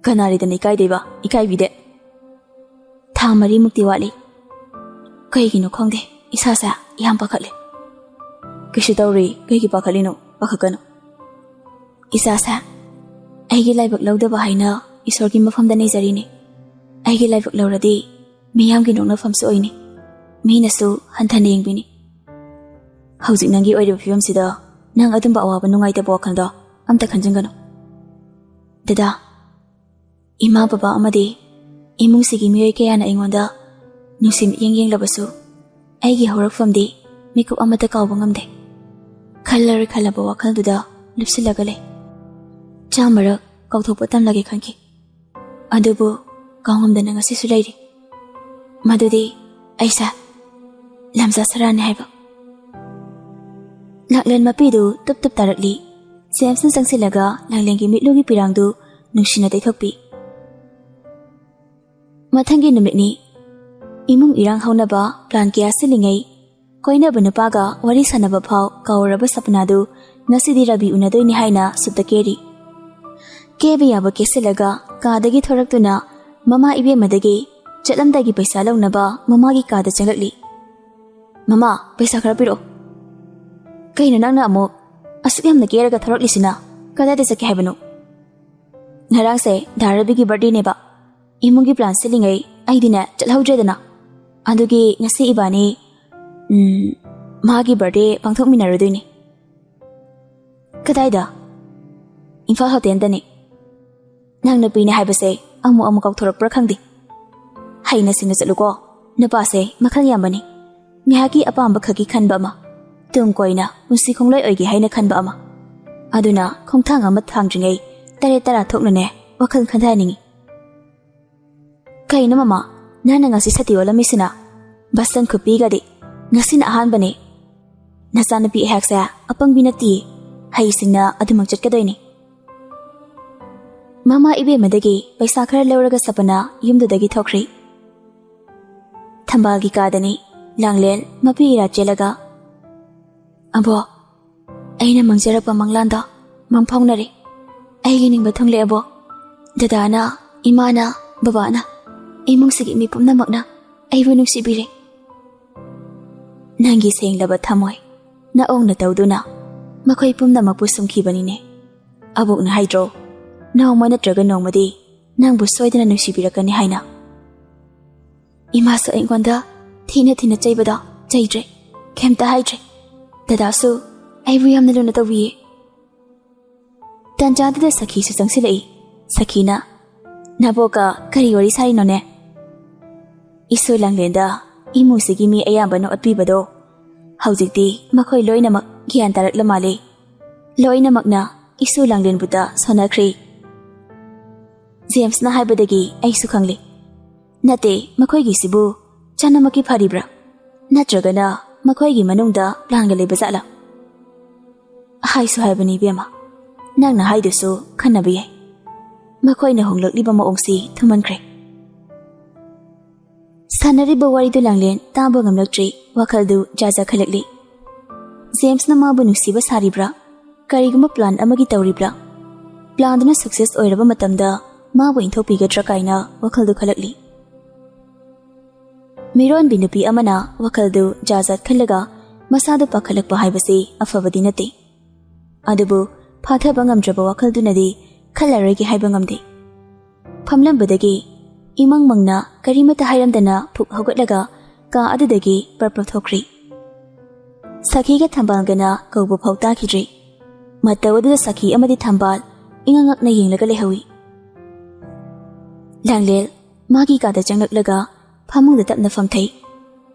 Kanaridan ikaideba ikaibide. Thamari mukti wali. Kaigino khongde isasa yam pakhatle. ꯀꯩꯁꯨ ꯇꯧꯔꯤ ꯀꯩꯒꯤ ꯄꯥꯈꯠꯂꯤꯅꯣ ꯄꯥꯈꯠꯀꯅꯨ ꯏꯆꯥꯁꯦ ꯑꯩꯒꯤ ꯂꯥꯏꯕꯛ ꯂꯧꯗꯕ ꯍꯥꯏꯅ ꯏꯁꯣꯔꯒꯤ ꯃꯐꯝꯗ ꯅꯤꯖꯔꯤꯅꯤ ꯑꯩꯒꯤ ꯂꯥꯏꯕꯛ ꯂꯧꯔꯗꯤ ꯃꯤꯌꯥꯝꯒꯤ ꯅꯣꯛꯅꯐꯝꯁꯨ ꯑꯣꯏꯅꯤ ꯃꯤꯅꯁꯨ ꯍꯟꯊꯅ ꯌꯦꯡꯕꯤꯅꯤ ꯍꯧꯖꯤꯛ ꯅꯪꯒꯤ ꯑꯣꯏꯔꯤꯕ ꯐꯤꯕꯝꯁꯤꯗ ꯅꯪ ꯑꯗꯨꯝꯕ ꯑꯋꯥꯕ ꯅꯨꯡꯉꯥꯏꯇꯕ ꯋꯥꯈꯜꯗꯣ ꯑꯝꯇ ꯈꯟꯖꯤꯟꯒꯅꯨ ꯗꯗꯥ ꯏꯃꯥ ꯕꯕꯥ ꯑꯃꯗꯤ ꯏꯃꯨꯡꯁꯤꯒꯤ ꯃꯤꯑꯣꯏ ꯀꯌꯥꯅ ꯑꯩꯉꯣꯟꯗ ꯅꯨꯡꯁꯤ ꯃꯤꯠꯌꯦꯡ ꯌꯦꯡꯂꯕꯁꯨ ꯑꯩꯒꯤ ꯍꯧꯔꯛꯐꯝꯗꯤ ꯃꯤꯀꯨꯞ ꯑꯃꯠꯇ ꯀꯥꯎꯕ ꯉꯝꯗꯦ ꯈꯜꯂꯔꯣꯏ ꯈꯜꯂꯕ ꯋꯥꯈꯜꯗꯨꯗ ꯂꯨꯞꯁꯤꯜꯂꯒ ꯂꯩ ꯆꯥꯃꯔꯛ ꯀꯥꯎꯊꯣꯛꯄ ꯇꯝꯂꯒꯦ ꯈꯟꯈꯤ ꯑꯗꯨꯕꯨ ꯀꯥꯎꯉꯝꯗꯅ ꯉꯁꯤꯁꯨ ꯂꯩꯔꯤ ꯃꯗꯨꯗꯤ ꯑꯩꯁꯦ ꯂꯝꯖꯥ ꯁꯔꯥꯅꯤ ꯍꯥꯏꯕ ꯂꯥꯛꯂꯦꯟ ꯃꯄꯤꯗꯨ ꯇꯨꯞ ꯇꯨꯞ ꯇꯥꯔꯛꯂꯤ ꯖꯦꯝꯁꯅ ꯆꯪꯁꯤꯜꯂꯒ ꯂꯥꯡꯂꯦꯟꯒꯤ ꯃꯤꯠꯂꯨꯒꯤ ꯄꯤꯔꯥꯡꯗꯨ ꯅꯨꯡꯁꯤꯅ ꯇꯩꯊꯣꯛꯄꯤ ꯃꯊꯪꯒꯤ ꯅꯨꯃꯤꯠꯅꯤ ꯏꯃꯨꯡ ꯏꯔꯥꯡ ꯍꯧꯅꯕ ꯄ꯭ꯂꯥꯟ ꯀꯌꯥ ꯁꯤꯜꯂꯤꯉꯩ ꯀꯣꯏꯅꯕ ꯅꯨꯄꯥꯒ ꯋꯥꯔꯤ ꯁꯥꯟꯅꯕ ꯐꯥꯎ ꯀꯥꯎꯔꯕ ꯁꯄꯅꯥꯗꯨ ꯉꯁꯤꯗꯤ ꯔꯕꯤ ꯎꯅꯗꯣꯏꯅꯤ ꯍꯥꯏꯅ ꯁꯨꯠꯇ ꯀꯦꯔꯤ ꯀꯦꯕ ꯌꯥꯕ ꯀꯦꯁꯤꯜꯂꯒ ꯀꯥꯗꯒꯤ ꯊꯣꯔꯛꯇꯨꯅ ꯃꯃꯥ ꯏꯕꯦꯝꯃꯗꯒꯤ ꯆꯠꯂꯝꯗꯥꯏꯒꯤ ꯄꯩꯁꯥ ꯂꯧꯅꯕ ꯃꯃꯥꯒꯤ ꯀꯥꯗ ꯆꯪꯂꯛꯂꯤ ꯃꯃꯥ ꯄꯩꯁꯥ ꯈꯔ ꯄꯤꯔꯛꯑꯣ ꯀꯩꯅꯣ ꯅꯪꯅ ꯑꯃꯨꯛ ꯑꯁꯨꯛ ꯌꯥꯝꯅ ꯀꯦꯔꯒ ꯊꯣꯔꯛꯂꯤꯁꯤꯅ ꯀꯗꯥꯏꯗ ꯆꯠꯀꯦ ꯍꯥꯏꯕꯅꯣ ꯉꯔꯥꯡꯁꯦ ꯗꯥ ꯔꯕꯤꯒꯤ ꯕꯥꯔꯗꯦꯅꯦꯕ ꯏꯃꯨꯡꯒꯤ ꯄ꯭ꯂꯥꯟ ꯁꯤꯜꯂꯤꯉꯩ ꯑꯩꯗꯤꯅꯦ ꯆꯠꯍꯧꯗ꯭ꯔꯦꯗꯅ ꯑꯗꯨꯒꯤ ꯉꯁꯤ ꯏꯕꯥꯅꯤ ꯃꯥꯒꯤ ꯕꯥꯔꯗꯦ ꯄꯥꯡꯊꯣꯛꯃꯤꯟꯅꯔꯨꯗꯣꯏꯅꯤ ꯀꯗꯥꯏꯗ ꯏꯝꯐꯥꯜ ꯍꯣꯇꯦꯜꯗꯅꯤ ꯅꯪ ꯅꯨꯄꯤꯅꯦ ꯍꯥꯏꯕꯁꯦ ꯑꯃꯨꯛ ꯑꯃꯨꯛ ꯀꯥꯎꯊꯣꯔꯛꯄ꯭ꯔꯥ ꯈꯪꯗꯦ ꯍꯩꯅ ꯁꯤꯡꯅ ꯆꯠꯂꯨꯀꯣ ꯅꯨꯄꯥꯁꯦ ꯃꯈꯜ ꯌꯥꯝꯕꯅꯤ ꯉꯥꯏꯍꯥꯛꯀꯤ ꯑꯄꯥꯝꯕ ꯈꯛꯀꯤ ꯈꯟꯕ ꯑꯃ ꯇꯨꯡ ꯀꯣꯏꯅ ꯄꯨꯟꯁꯤ ꯈꯣꯡꯂꯣꯏ ꯑꯣꯏꯒꯦ ꯍꯥꯏꯅ ꯈꯟꯕ ꯑꯃ ꯑꯗꯨꯅ ꯈꯣꯡꯊꯥꯡ ꯑꯃ ꯊꯥꯡꯗ꯭ꯔꯤꯉꯩ ꯇꯔꯦꯠ ꯇꯔꯥ ꯊꯣꯛꯅꯅꯦ ꯋꯥꯈꯜ ꯈꯟꯊꯍꯟꯅꯤꯡꯉꯤ ꯀꯩꯅꯣ ꯃꯃꯥ ꯅꯪꯅ ꯉꯁꯤ ꯁꯇꯤ ꯑꯣꯜꯂꯝꯃꯤꯁꯤꯅ ꯕꯁꯟ ꯈꯨꯄꯤꯒꯗꯤ ꯉꯁꯤꯅ ꯑꯍꯥꯟꯕꯅꯤ ꯅꯆꯥꯅꯨꯄꯤ ꯑꯩꯍꯥꯛꯁꯦ ꯑꯄꯪꯕꯤ ꯅꯠꯇꯤꯌꯦ ꯍꯩꯁꯤꯡꯅ ꯑꯗꯨꯃꯛ ꯆꯠꯀꯗꯣꯏꯅꯤ ꯃꯃꯥ ꯏꯕꯦꯝꯃꯗꯒꯤ ꯄꯩꯁꯥ ꯈꯔ ꯂꯧꯔꯒ ꯁꯄꯅ ꯌꯨꯝꯗꯨꯗꯒꯤ ꯊꯣꯛꯈ꯭ꯔꯤ ꯊꯝꯕꯥꯜꯒꯤ ꯀꯥꯗꯅꯤ ꯂꯥꯡꯂꯦꯟ ꯃꯄꯤ ꯏꯔꯥ ꯆꯦꯜꯂꯒ ꯑꯕꯣ ꯑꯩꯅ ꯃꯪꯖꯔꯛꯄ ꯃꯪꯂꯥꯟꯗꯣ ꯃꯪꯐꯥꯎꯅꯔꯦ ꯑꯩꯒꯤ ꯅꯤꯡꯕ ꯊꯨꯡꯂꯦ ꯑꯕꯣ ꯗꯗꯥꯅ ꯏꯃꯥꯅ ꯕꯕꯥꯅ ꯏꯃꯨꯡꯁꯤꯒꯤ ꯃꯤ ꯄꯨꯝꯅꯃꯛꯅ ꯑꯩꯕꯨ ꯅꯨꯡꯁꯤꯕꯤꯔꯦ ꯅꯪꯒꯤ ꯁꯦꯡꯂꯕ ꯊꯃꯣꯏ ꯅꯑꯣꯡꯅ ꯇꯧꯗꯨꯅ ꯃꯈꯣꯏ ꯄꯨꯝꯅꯃꯛꯄꯨ ꯁꯨꯝꯈꯤꯕꯅꯤꯅꯦ ꯑꯕꯣꯛꯅ ꯍꯥꯏꯗ꯭ꯔꯣ ꯅꯣꯡꯃ ꯅꯠꯇ꯭ꯔꯒ ꯅꯣꯡꯃꯗꯤ ꯅꯪꯕꯨ ꯁꯣꯏꯗꯅ ꯅꯨꯡꯁꯤꯕꯤꯔꯛꯀꯅꯤ ꯍꯥꯏꯅ ꯏꯃꯥꯁꯨ ꯑꯩꯉꯣꯟꯗ ꯊꯤꯅ ꯊꯤꯅ ꯆꯩꯕꯗꯣ ꯆꯩꯗ꯭ꯔꯦ ꯀꯩꯝꯇ ꯍꯥꯏꯗ꯭ꯔꯦ ꯗꯗꯥꯁꯨ ꯑꯩꯕꯨ ꯌꯥꯝꯅ ꯂꯨꯅ ꯇꯧꯕꯤꯌꯦ ꯇꯟꯖꯥꯗꯨꯗ ꯁꯈꯤꯁꯨ ꯆꯪꯁꯤꯜꯂꯛꯏ ꯁꯈꯤꯅ ꯅꯕꯣꯛꯀ ꯀꯔꯤ ꯋꯥꯔꯤ ꯁꯥꯔꯤꯅꯣꯅꯦ ꯏꯁꯨ ꯂꯥꯡꯂꯦꯟꯗ ꯏꯃꯨꯡꯁꯤꯒꯤ ꯃꯤ ꯑꯌꯥꯝꯕꯅ ꯑꯣꯠꯄꯤꯕꯗꯣ ꯍꯧꯖꯤꯛꯇꯤ ꯃꯈꯣꯏ ꯂꯣꯏꯅꯃꯛ ꯒ꯭ꯌꯥꯟ ꯇꯥꯔꯛꯂ ꯃꯥꯜꯂꯦ ꯂꯣꯏꯅꯃꯛꯅ ꯏꯁꯨ ꯂꯥꯡꯂꯦꯟꯕꯨꯗ ꯁꯣꯟꯅꯈ꯭ꯔꯤ ꯖꯦꯝꯁꯅ ꯍꯥꯏꯕꯗꯒꯤ ꯑꯩꯁꯨ ꯈꯪꯂꯤ ꯅꯠꯇꯦ ꯃꯈꯣꯏꯒꯤꯁꯤꯕꯨ ꯆꯥꯅꯃꯛꯀꯤ ꯐꯔꯤꯕ꯭ꯔꯥ ꯅꯠꯇ꯭ꯔꯒꯅ ꯃꯈꯣꯏꯒꯤ ꯃꯅꯨꯡꯗ ꯄ꯭ꯂꯥꯟꯒ ꯂꯩꯕ ꯖꯥꯠꯂꯥ ꯍꯥꯏꯁꯨ ꯍꯥꯏꯕꯅꯤ ꯏꯕꯦꯝꯃ ꯅꯪꯅ ꯍꯥꯏꯗꯨꯁꯨ ꯈꯟꯅꯕ ꯌꯥꯏ ꯃꯈꯣꯏꯅ ꯍꯣꯡꯂꯛꯂꯤꯕ ꯃꯑꯣꯡꯁꯤ ꯊꯨꯃꯟꯈ꯭ꯔꯦ ꯁꯥꯟꯅꯔꯤꯕ ꯋꯥꯔꯤꯗꯨ ꯂꯥꯡꯂꯦꯟ ꯇꯥꯕ ꯉꯝꯂꯛꯇ꯭ꯔꯤ ꯋꯥꯈꯜꯗꯨ ꯖꯥꯖ ꯈꯜꯂꯛꯂꯤ ꯖꯦꯝꯁꯅ ꯃꯥꯕꯨ ꯅꯨꯡꯁꯤꯕ ꯁꯥꯔꯤꯕ꯭ꯔꯥ ꯀꯔꯤꯒꯨꯝꯕ ꯄ꯭ꯂꯥꯟ ꯑꯃꯒꯤ ꯇꯧꯔꯤꯕ꯭ꯔꯥ ꯄ꯭ꯂꯥꯟꯗꯨꯅ ꯁꯛꯁꯦꯁ ꯑꯣꯏꯔꯕ ꯃꯇꯝꯗ ꯃꯥꯕꯨ ꯏꯟꯊꯣꯛꯄꯤꯒꯗ꯭ꯔꯥ ꯀꯥꯏꯅ ꯋꯥꯈꯜꯗꯨ ꯈꯜꯂꯛꯂꯤ ꯃꯤꯔꯣꯟꯕꯤ ꯅꯨꯄꯤ ꯑꯃꯅ ꯋꯥꯈꯜꯗꯨ ꯖꯥꯖꯠ ꯈꯜꯂꯒ ꯃꯁꯥꯗꯨ ꯄꯥꯈꯠꯂꯛꯄ ꯍꯥꯏꯕꯁꯤ ꯑꯐꯕꯗꯤ ꯅꯠꯇꯦ ꯑꯗꯨꯕꯨ ꯐꯥꯊꯕ ꯉꯝꯗ꯭ꯔꯕ ꯋꯥꯈꯜꯗꯨꯅꯗꯤ ꯈꯜꯂꯔꯣꯏꯒꯦ ꯍꯥꯏꯕ ꯉꯝꯗꯦ ꯐꯝꯂꯝꯕꯗꯒꯤ ꯏꯃꯪ ꯃꯪꯅ ꯀꯔꯤꯃꯠꯇ ꯍꯥꯏꯔꯝꯗꯅ ꯐꯨꯛ ꯍꯧꯒꯠꯂꯒ ꯀꯥ ꯑꯗꯨꯗꯒꯤ ꯄꯔꯄ꯭ꯔꯞ ꯊꯣꯛꯈ꯭ꯔꯤ ꯁꯈꯤꯒ ꯊꯝꯕꯥꯜꯒꯅ ꯀꯧꯕ ꯐꯥꯎ ꯇꯥꯈꯤꯗ꯭ꯔꯤ ꯃꯇꯧ ꯑꯗꯨꯗ ꯁꯈꯤ ꯑꯃꯗꯤ ꯊꯝꯕꯥꯜ ꯏꯉꯛꯉꯛꯅ ꯌꯦꯡꯂꯒ ꯂꯩꯍꯧꯏ ꯂꯥꯡꯂꯦꯟ ꯃꯥꯒꯤ ꯀꯥꯗ ꯆꯪꯂꯛꯂꯒ ꯐꯃꯨꯡꯗ ꯇꯞꯅ ꯐꯝꯊꯩ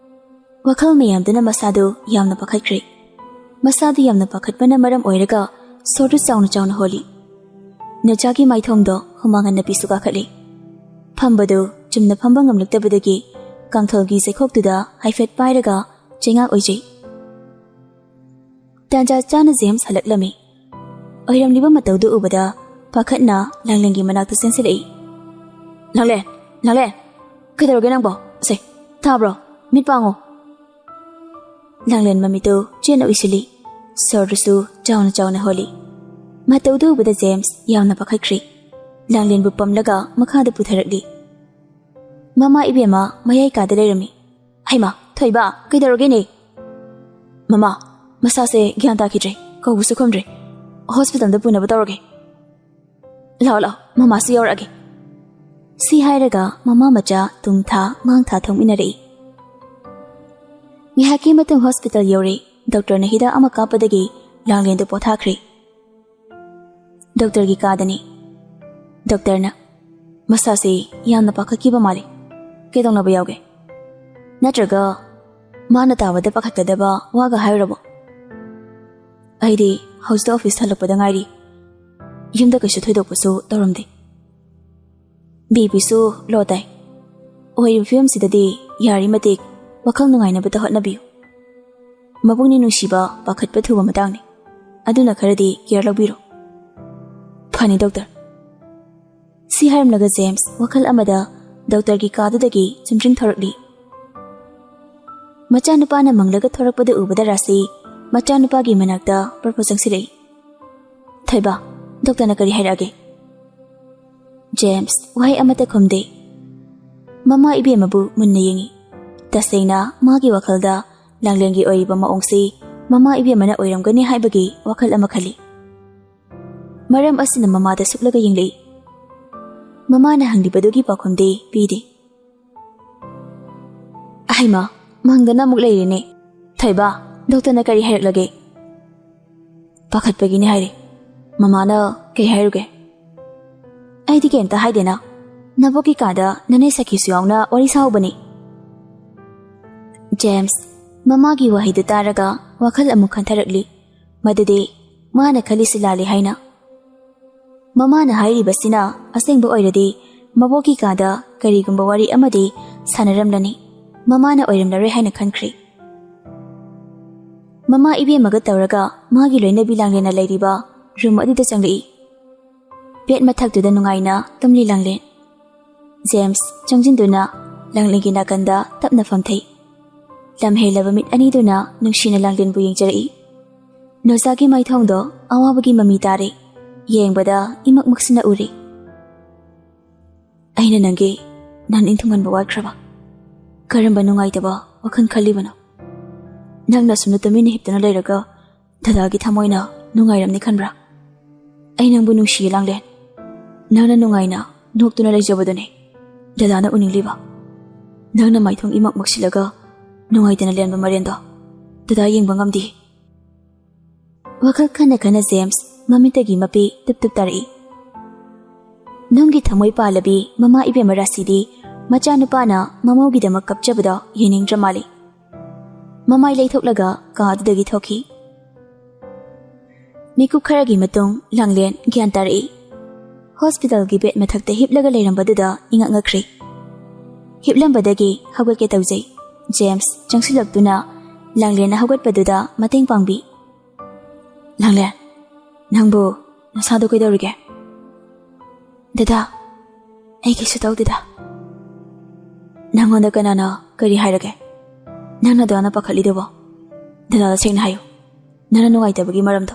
ꯋꯥꯈꯜ ꯃꯌꯥꯝꯗꯨꯅ ꯃꯁꯥꯗꯨ ꯌꯥꯝꯅ ꯄꯥꯈꯠꯈ꯭ꯔꯦ ꯃꯁꯥꯗꯨ ꯌꯥꯝꯅ ꯄꯥꯈꯠꯄꯅ ꯃꯔꯝ ꯑꯣꯏꯔꯒ ꯁꯣꯔꯗꯨ ꯆꯥꯎꯅ ꯆꯥꯎꯅ ꯍꯣꯜꯂꯤ ꯅꯆꯥꯒꯤ ꯃꯥꯏꯊꯣꯡꯗꯣ ꯍꯨꯃꯥꯡ ꯅꯞꯄꯤꯁꯨ ꯀꯥꯈꯠꯂꯤ ꯐꯝꯕꯗꯨ ꯆꯨꯝꯅ ꯐꯝꯕ ꯉꯝꯂꯛꯇꯕꯗꯒꯤ ꯀꯥꯡꯊꯣꯜꯒꯤ ꯆꯩꯈꯣꯛꯇꯨꯗ ꯍꯥꯏꯐꯦꯠ ꯄꯥꯏꯔꯒ ꯆꯩꯉꯥꯛ ꯑꯣꯏꯖꯩ ꯇꯥꯟꯖꯥ ꯆꯥꯅ ꯖꯦꯝꯁ ꯍꯜꯂꯛꯂꯝꯃꯤ ꯑꯣꯏꯔꯝꯂꯤꯕ ꯃꯇꯧꯗꯨ ꯎꯕꯗ ꯄꯥꯈꯠꯅ ꯂꯥꯡꯂꯦꯟꯒꯤ ꯃꯅꯥꯛꯇ ꯆꯦꯟꯁꯤꯜꯂꯛꯏ ꯂꯥꯡꯂꯦꯟ ꯀꯩꯗꯧꯔꯒꯦ ꯅꯪꯕꯣ ꯑꯁꯦ ꯊꯥꯕ꯭ꯔꯣ ꯃꯤꯠ ꯄꯥꯡꯉꯣ ꯂꯥꯡꯂꯦꯟ ꯃꯃꯤꯠꯇꯨ ꯆꯦꯟꯅ ꯎꯏꯁꯤꯜꯂꯤ ꯁꯣꯔꯗꯨꯁꯨ ꯆꯥꯎꯅ ꯆꯥꯎꯅ ꯍꯣꯜꯂꯤ ꯃꯇꯧꯗꯨ ꯎꯕꯗ ꯖꯦꯝꯁ ꯌꯥꯝꯅ ꯄꯥꯈꯠꯈ꯭ꯔꯤ ꯂꯥꯡꯂꯦꯟꯕꯨ ꯄꯝꯂꯒ ꯃꯈꯥꯗ ꯄꯨꯊꯔꯛꯂꯤ ꯃꯃꯥ ꯏꯕꯦꯝꯃ ꯃꯌꯥꯏ ꯀꯥꯗ ꯂꯩꯔꯝꯃꯤ ꯍꯩꯃꯥ ꯊꯣꯏꯕ ꯀꯩꯗꯧꯔꯒꯦꯅꯦ ꯃꯁꯥꯁꯦ ꯒ꯭ꯌꯥꯟ ꯇꯥꯈꯤꯗ꯭ꯔꯦ ꯀꯧꯕꯁꯨ ꯈꯨꯝꯗ꯭ꯔꯦ ꯍꯣꯁꯄꯤꯇꯥꯜꯗ ꯄꯨꯅꯕ ꯇꯧꯔꯒꯦ ꯂꯥꯛꯑꯣ ꯃꯃꯥꯁꯨ ꯌꯧꯔꯛꯑꯒꯦ ꯁꯤ ꯍꯥꯏꯔꯒ ꯃꯃꯥ ꯃꯆꯥ ꯇꯨꯡ ꯊꯥ ꯃꯥꯡ ꯊꯥ ꯊꯣꯡꯃꯤꯟꯅꯔꯛꯏ ꯉꯥꯏꯍꯥꯛꯀꯤ ꯃꯇꯨꯡ ꯍꯣꯁꯄꯤꯇꯥꯜ ꯌꯧꯔꯦ ꯗꯣꯛꯇꯔꯅ ꯍꯤꯗꯥꯛ ꯑꯃ ꯀꯥꯞꯄꯗꯒꯤ ꯂꯥꯡꯂꯦꯟꯗꯨ ꯄꯣꯊꯥꯈ꯭ꯔꯦ ꯗꯣꯛꯇꯔꯒꯤ ꯀꯥꯗꯅꯤ ꯗꯣꯛꯇꯔꯅ ꯃꯁꯥꯁꯦ ꯌꯥꯝꯅ ꯄꯥꯈꯠꯈꯤꯕ ꯃꯥꯜꯂꯤ ꯀꯩꯗꯧꯅꯕ ꯌꯥꯎꯒꯦ ꯅꯠꯇ꯭ꯔꯒ ꯃꯥꯅ ꯇꯥꯕꯗ ꯄꯥꯈꯠꯀꯗꯕ ꯋꯥꯒ ꯍꯥꯏꯔꯕꯣ ꯑꯩꯗꯤ ꯍꯧꯖꯤꯛꯇ ꯑꯣꯐꯤꯁ ꯍꯜꯂꯛꯄꯗ ꯉꯥꯏꯔꯤ ꯌꯨꯝꯗ ꯀꯩꯁꯨ ꯊꯣꯏꯗꯣꯛꯄꯁꯨ ꯇꯧꯔꯝꯗꯦ ꯕꯤꯄꯤꯁꯨ ꯂꯣ ꯇꯥꯏ ꯑꯣꯏꯔꯤꯕ ꯐꯤꯕꯝꯁꯤꯗꯗꯤ ꯌꯥꯔꯤ ꯃꯇꯤꯛ ꯋꯥꯈꯜ ꯅꯨꯡꯉꯥꯏꯅꯕꯇ ꯍꯣꯠꯅꯕꯤꯌꯨ ꯃꯕꯨꯛꯅꯤ ꯅꯨꯡꯁꯤꯕ ꯄꯥꯈꯠꯄ ꯊꯨꯕ ꯃꯇꯥꯡꯅꯤ ꯑꯗꯨꯅ ꯈꯔꯗꯤ ꯀꯦꯌꯔ ꯂꯧꯕꯤꯔꯣ ꯐꯅꯤ ꯗꯣꯛꯇꯔ ꯁꯤ ꯍꯥꯏꯔꯝꯂꯒ ꯖꯦꯝꯁ ꯋꯥꯈꯜ ꯑꯃꯗ ꯗꯣꯛꯇꯔꯒꯤ ꯀꯥꯗꯨꯗꯒꯤ ꯆꯨꯝꯗ꯭ꯔꯤꯡ ꯊꯣꯔꯛꯂꯤ ꯃꯆꯥꯅꯨꯄꯥꯅ ꯃꯪꯂꯒ ꯊꯣꯔꯛꯄꯗ ꯎꯕꯗ ꯔꯥꯁꯤ ꯃꯆꯥꯅꯨꯄꯥꯒꯤ ꯃꯅꯥꯛꯇ ꯄꯔꯄ ꯆꯪꯁꯤꯜꯂꯛꯏ ꯊꯣꯏꯕ ꯗꯣꯛꯇꯔꯅ ꯀꯔꯤ ꯍꯥꯏꯔꯛꯑꯒꯦ ꯖꯦꯝꯁ ꯋꯥꯍꯩ ꯑꯃꯠꯇ ꯈꯨꯝꯗꯦ ꯃꯃꯥ ꯏꯕꯦꯝꯃꯕꯨ ꯃꯨꯟꯅ ꯌꯦꯡꯉꯤ ꯇꯁꯦꯡꯅ ꯃꯥꯒꯤ ꯋꯥꯈꯜꯗ ꯂꯥꯡꯂꯦꯟꯒꯤ ꯑꯣꯏꯔꯤꯕ ꯃꯑꯣꯡꯁꯤ ꯃꯃꯥ ꯏꯕꯦꯝꯃꯅ ꯑꯣꯏꯔꯝꯒꯅꯤ ꯍꯥꯏꯕꯒꯤ ꯋꯥꯈꯜ ꯑꯃ ꯈꯜꯂꯤ ꯃꯔꯝ ꯑꯁꯤꯅ ꯃꯃꯥꯗ ꯁꯨꯛꯂꯒ ꯌꯦꯡꯂꯛꯏ ꯃꯃꯥꯅ ꯍꯪꯂꯤꯕꯗꯨꯒꯤ ꯄꯥꯎꯈꯨꯝꯗꯤ ꯄꯤꯗꯦ ꯑꯍꯩꯃ ꯃꯪꯗꯅ ꯑꯃꯨꯛ ꯂꯩꯔꯦꯅꯦ ꯊꯣꯏꯕ ꯗꯣꯛꯇꯔꯅ ꯀꯔꯤ ꯍꯥꯏꯔꯛꯂꯒꯦ ꯄꯥꯈꯠꯄꯒꯤꯅꯤ ꯍꯥꯏꯔꯦ ꯃꯃꯥꯅ ꯀꯩ ꯍꯥꯏꯔꯨꯒꯦ ꯑꯩꯗꯤ ꯀꯩꯝꯇ ꯍꯥꯏꯗꯦꯅ ꯅꯕꯣꯛꯀꯤ ꯀꯥꯗ ꯅꯅꯦ ꯁꯈꯤꯁꯨ ꯌꯥꯎꯅ ꯋꯥꯔꯤ ꯁꯥꯍꯧꯕꯅꯤ ꯖꯦꯝꯁ ꯃꯃꯥꯒꯤ ꯋꯥꯍꯩꯗꯨ ꯇꯥꯔꯒ ꯋꯥꯈꯜ ꯑꯃꯨꯛ ꯈꯟꯊꯔꯛꯂꯤ ꯃꯗꯨꯗꯤ ꯃꯥꯅ ꯈꯜꯂꯤꯁꯤ ꯂꯥꯜꯂꯤ ꯍꯥꯏꯅ ꯃꯃꯥꯅ ꯍꯥꯏꯔꯤꯕꯁꯤꯅ ꯑꯁꯦꯡꯕ ꯑꯣꯏꯔꯗꯤ ꯃꯕꯣꯛꯀꯤ ꯀꯥꯗ ꯀꯔꯤꯒꯨꯝꯕ ꯋꯥꯔꯤ ꯑꯃꯗꯤ ꯁꯥꯟꯅꯔꯝꯂꯅꯤ ꯃꯃꯥꯅ ꯑꯣꯏꯔꯝꯂꯔꯣꯏ ꯍꯥꯏꯅ ꯈꯟꯈ꯭ꯔꯤ ꯃꯃꯥ ꯏꯕꯦꯝꯃꯒ ꯇꯧꯔꯒ ꯃꯥꯒꯤ ꯂꯣꯏꯅꯕꯤ ꯂꯥꯡꯂꯦꯟꯅ ꯂꯩꯔꯤꯕ ꯔꯨꯝ ꯑꯗꯨꯗ ꯆꯪꯂꯛꯏ ꯕꯦꯠ ꯃꯊꯛꯇꯨꯗ ꯅꯨꯡꯉꯥꯏꯅ ꯇꯨꯝꯂꯤ ꯂꯥꯡꯂꯦꯟ ꯖꯦꯝꯁ ꯆꯪꯁꯤꯟꯗꯨꯅ ꯂꯥꯡꯂꯦꯟꯒꯤ ꯅꯥꯀꯟꯗ ꯇꯞꯅ ꯐꯝꯊꯩ ꯂꯝ ꯍꯦꯜꯂꯕ ꯃꯤꯠ ꯑꯅꯤꯗꯨꯅ ꯅꯨꯡꯁꯤꯅ ꯂꯥꯡꯂꯦꯟꯕꯨ ꯌꯦꯡꯖꯔꯛꯏ ꯅꯣꯖꯥꯒꯤ ꯃꯥꯏꯊꯣꯡꯗꯣ ꯑꯋꯥꯕꯒꯤ ꯃꯃꯤ ꯇꯥꯔꯦ ꯌꯦꯡꯕꯗ ꯏꯃꯛ ꯃꯛꯁꯤꯟꯅ ꯎꯔꯤ ꯑꯩꯅ ꯅꯪꯒꯤ ꯅꯥꯅꯤꯡ ꯊꯨꯡꯍꯟꯕ ꯋꯥꯠꯈ꯭ꯔꯕ ꯀꯔꯝꯕ ꯅꯨꯡꯉꯥꯏꯇꯕ ꯋꯥꯈꯜ ꯈꯜꯂꯤꯕꯅꯣ ꯅꯪꯅ ꯁꯨꯝꯅ ꯇꯨꯃꯤꯟꯅ ꯍꯤꯞꯇꯨꯅ ꯂꯩꯔꯒ ꯗꯗꯥꯒꯤ ꯊꯃꯣꯏꯅ ꯅꯨꯡꯉꯥꯏꯔꯝꯅꯤ ꯈꯟꯕ꯭ꯔꯥ ꯑꯩ ꯅꯪꯕꯨ ꯅꯨꯡꯁꯤꯌꯦ ꯂꯥꯡꯂꯦꯟ ꯅꯪꯅ ꯅꯨꯡꯉꯥꯏꯅ ꯅꯣꯛꯇꯨꯅ ꯂꯩꯖꯕꯗꯨꯅꯦ ꯗꯗꯥꯅ ꯎꯅꯤꯡꯂꯤꯕ ꯅꯪꯅ ꯃꯥꯏꯊꯣꯡ ꯏꯃꯛ ꯃꯛꯁꯤꯜꯂꯒ ꯅꯨꯡꯉꯥꯏꯇꯅ ꯂꯦꯟꯕ ꯃꯔꯦꯟꯗꯣ ꯗꯗꯥ ꯌꯦꯡꯕ ꯉꯝꯗꯦ ꯋꯥꯈꯜ ꯈꯟꯅ ꯈꯟꯅ ꯖꯦꯝꯁ ꯃꯃꯤꯠꯇꯒꯤ ꯃꯄꯤ ꯇꯨꯞ ꯇꯨꯞ ꯇꯥꯔꯛꯏ ꯅꯨꯡꯒꯤ ꯊꯃꯣꯏ ꯄꯥꯜꯂꯕꯤ ꯃꯃꯥ ꯏꯕꯦꯝꯃ ꯔꯥꯁꯤꯗꯤ ꯃꯆꯥꯅꯨꯄꯥꯅ ꯃꯃꯧꯒꯤꯗꯃꯛ ꯀꯞꯆꯕꯗꯣ ꯌꯦꯡꯅꯤꯡꯗ꯭ꯔ ꯃꯥꯜꯂꯤ ꯃꯃꯥꯏ ꯂꯩꯊꯣꯛꯂꯒ ꯀꯥꯗꯨꯗꯒꯤ ꯊꯣꯛꯈꯤ ꯃꯤꯀꯨꯞ ꯈꯔꯒꯤ ꯃꯇꯨꯡ ꯂꯥꯡꯂꯦꯟ ꯒ꯭ꯌꯥꯟ ꯇꯥꯔꯛꯏ ꯍꯣꯁꯄꯤꯇꯥꯜꯒꯤ ꯕꯦꯠ ꯃꯊꯛꯇ ꯍꯤꯞꯂꯒ ꯂꯩꯔꯝꯕꯗꯨꯗ ꯏꯉꯛ ꯉꯛꯈ꯭ꯔꯤ ꯍꯤꯞꯂꯝꯕꯗꯒꯤ ꯍꯧꯒꯠꯀꯦ ꯇꯧꯖꯩ ꯖꯦꯝꯁ ꯆꯪꯁꯤꯜꯂꯛꯇꯨꯅ ꯂꯥꯡꯂꯦꯟꯅ ꯍꯧꯒꯠꯄꯗꯨꯗ ꯃꯇꯦꯡ ꯄꯥꯡꯕꯤ ꯂꯥꯡꯂꯦꯟ ꯅꯪꯕꯨ ꯅꯁꯥꯗꯣ ꯀꯩꯗꯧꯔꯤꯒꯦ ꯗꯗꯥ ꯑꯩ ꯀꯩꯁꯨ ꯇꯧꯗꯦꯗ ꯅꯪꯉꯣꯟꯗ ꯀꯅꯥꯅ ꯀꯔꯤ ꯍꯥꯏꯔꯒꯦ ꯅꯪꯅ ꯗꯗꯥꯅ ꯄꯥꯈꯠꯂꯤꯗꯨꯕꯣ ꯗꯗꯥꯗ ꯁꯦꯡꯅ ꯍꯥꯏꯌꯨ ꯅꯪꯅ ꯅꯨꯡꯉꯥꯏꯇꯕꯒꯤ ꯃꯔꯝꯗꯣ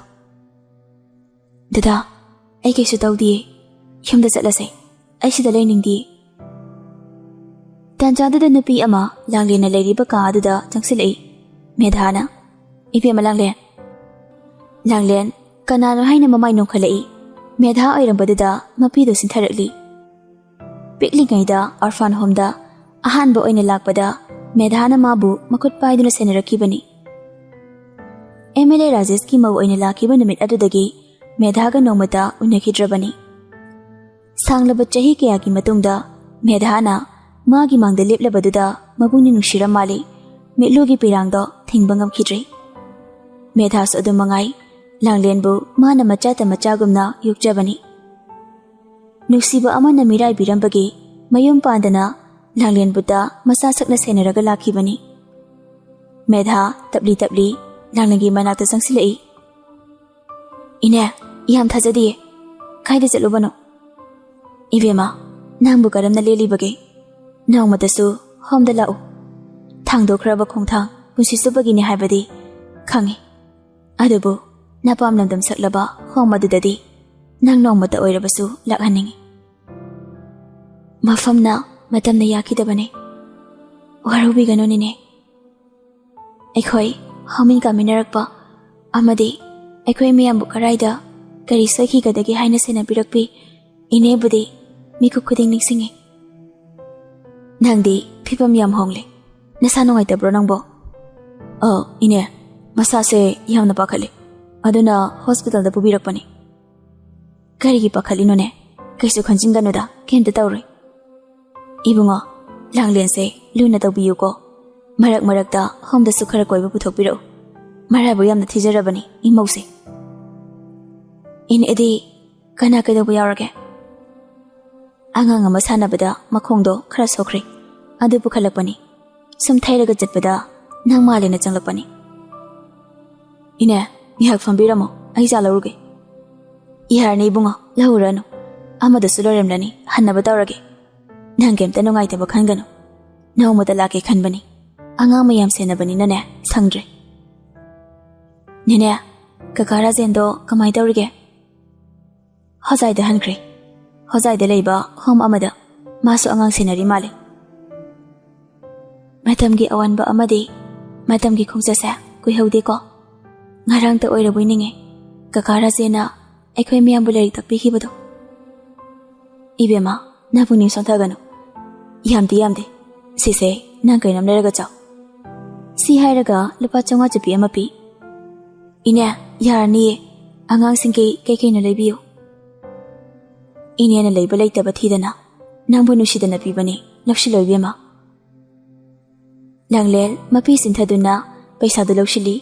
ꯗꯗꯥ ꯑꯩ ꯀꯩꯁꯨ ꯇꯧꯗꯤꯌꯦ ꯌꯨꯝꯗ ꯆꯠꯂꯁꯦ ꯑꯩ ꯁꯤꯗ ꯂꯩꯅꯤꯡꯗꯤꯌꯦ ꯇꯥꯟꯖꯥꯗꯨꯗ ꯅꯨꯄꯤ ꯑꯃ ꯂꯥꯡꯂꯦꯟꯅ ꯂꯩꯔꯤꯕ ꯀꯥ ꯑꯗꯨꯗ ꯆꯪꯁꯤꯜꯂꯛꯏ ꯃꯦꯙꯥꯅ ꯏꯕꯦꯝꯃ ꯂꯥꯡꯂꯦꯟ ꯂꯥꯡꯂꯦꯟ ꯀꯅꯥꯅꯣ ꯍꯥꯏꯅ ꯃꯃꯥꯏ ꯅꯣꯡꯈꯠꯂꯛꯏ ꯃꯦꯙꯥ ꯑꯣꯏꯔꯝꯕꯗꯨꯗ ꯃꯄꯤꯗꯨ ꯁꯤꯟꯊꯔꯛꯂꯤ ꯄꯤꯛꯂꯤꯉꯩꯗ ꯑꯣꯔꯐꯥꯟ ꯍꯣꯝꯗ ꯑꯍꯥꯟꯕ ꯑꯣꯏꯅ ꯂꯥꯛꯄꯗ ꯃꯦꯙꯥꯅ ꯃꯥꯕꯨ ꯃꯈꯨꯠ ꯄꯥꯏꯗꯨꯅ ꯁꯦꯟꯅꯔꯛꯈꯤꯕꯅꯤ MLA ꯔꯥꯖꯦꯁꯀꯤ ꯃꯧ ꯑꯣꯏꯅ ꯂꯥꯛꯈꯤꯕ ꯅꯨꯃꯤꯠ ꯑꯗꯨꯗꯒꯤ ꯃꯦꯙꯥꯒ ꯅꯣꯡꯃꯇ ꯎꯅꯈꯤꯗ꯭ꯔꯕꯅꯤ ꯁꯥꯡꯂꯕ ꯆꯍꯤ ꯀꯌꯥꯒꯤ ꯃꯇꯨꯡꯗ ꯃꯦꯙꯥꯅ ꯃꯥꯒꯤ ꯃꯥꯡꯗ ꯂꯦꯞꯂꯕꯗꯨꯗ ꯃꯕꯨꯡꯅꯤ ꯅꯨꯡꯁꯤꯔ ꯃꯥꯜꯂꯤ ꯃꯤꯠꯂꯨꯒꯤ ꯄꯤꯔꯥꯡꯗꯣ ꯊꯤꯡꯕ ꯉꯝꯈꯤꯗ꯭ꯔꯤ ꯃꯦꯙꯥꯁꯨ ꯑꯗꯨꯝ ꯃꯉꯥꯏ ꯂꯥꯡꯂꯦꯟꯕꯨ ꯃꯥꯅ ꯃꯆꯥꯇ ꯃꯆꯥꯒꯨꯝꯅ ꯌꯣꯛꯆꯕꯅꯤ ꯅꯨꯡꯁꯤꯕ ꯑꯃꯅ ꯃꯤꯔꯥꯏꯕꯤꯔꯝꯕꯒꯤ ꯃꯌꯨꯝ ꯄꯥꯟꯗꯅ ꯂꯥꯡꯂꯦꯟꯕꯨꯇ ꯃꯆꯥ ꯁꯛꯅ ꯁꯦꯟꯅꯔꯒ ꯂꯥꯛꯈꯤꯕꯅꯤ ꯃꯦꯙꯥ ꯇꯞꯂꯤ ꯇꯞꯂꯤ ꯂꯥꯡꯂꯦꯟꯒꯤ ꯃꯅꯥꯛꯇ ꯆꯪꯁꯤꯜꯂꯛꯏ ꯏꯅꯦ ꯌꯥꯝ ꯊꯥꯖꯗꯤꯌꯦ ꯀꯥꯏꯗ ꯆꯠꯂꯨꯕꯅꯣ ꯏꯕꯦꯝꯃ ꯅꯪꯕꯨ ꯀꯔꯝꯅ ꯂꯦꯜꯂꯤꯕꯒꯦ ꯅꯣꯡꯃꯇꯁꯨ ꯍꯣꯝꯗ ꯂꯥꯛꯎ ꯊꯥꯡꯗꯣꯛꯈ꯭ꯔꯕ ꯈꯣꯡꯊꯥꯡ ꯄꯨꯟꯁꯤ ꯆꯨꯞꯄꯒꯤꯅꯤ ꯍꯥꯏꯕꯗꯤ ꯈꯪꯉꯤ ꯑꯗꯨꯕꯨ ꯅꯄꯥꯝ ꯂꯝꯗꯝ ꯁꯛꯂꯕ ꯍꯣꯝ ꯑꯗꯨꯗꯗꯤ ꯅꯪ ꯅꯣꯡꯃꯇ ꯑꯣꯏꯔꯕꯁꯨ ꯂꯥꯛꯍꯟꯅꯤꯡꯉꯤ ꯃꯐꯝꯅ ꯃꯇꯝꯅ ꯌꯥꯈꯤꯗꯕꯅꯤ ꯋꯥꯔꯧꯕꯤꯒꯅꯨ ꯅꯤꯅꯦ ꯑꯩꯈꯣꯏ ꯍꯧꯃꯤꯟ ꯀꯥꯃꯤꯟꯅꯔꯛꯄ amadi akhoi miyambu karaida kari soikhigadagi haina senabirakpi inebudi miku khuding ningsingi nangdi phibam yam hongle nasa nungaitabro nangbo ine masase yamna pakhali aduna hospital da pubirakpani karigi pakhalino ne kaisu khanjinganoda kemta tawre ibungo langlense luna tawbiyu ko marak marakta homda sukhara koiba puthokpiro marabu yamna thijarabani imause in edi kana kaidobu yaurage angang ama sanabada makhongdo khara sokhre adu pukhalakpani sum thairaga jatpada nang malena changlakpani ine ngihak fambiramo ai jalauruge iharni bungo lahuranu amada suloremlani hannaba tawrage nang kemta nungaitaba khanganu naumada lake khanbani angang mayam senabani nane sangdre nene kakara zendo kamai tawrige hozaida hankre hozaida leiba home amada masu angang senari male matamgi awanba amadi matamgi khongjasa kuihaude ko ngarang ta oiraboi ninge kakara zena akhoi miyambu leri takpi hibado ibema nabuni sontagano yamde sise nang kainam leraga chaw si hairaga lupa chonga chapi amapi ine yarni angang singke keke na leibiyo ine na leiba leitaba thidana nangbu nusidana pibani lakshiloi bema langlel mapi sinthaduna paisa du lokshili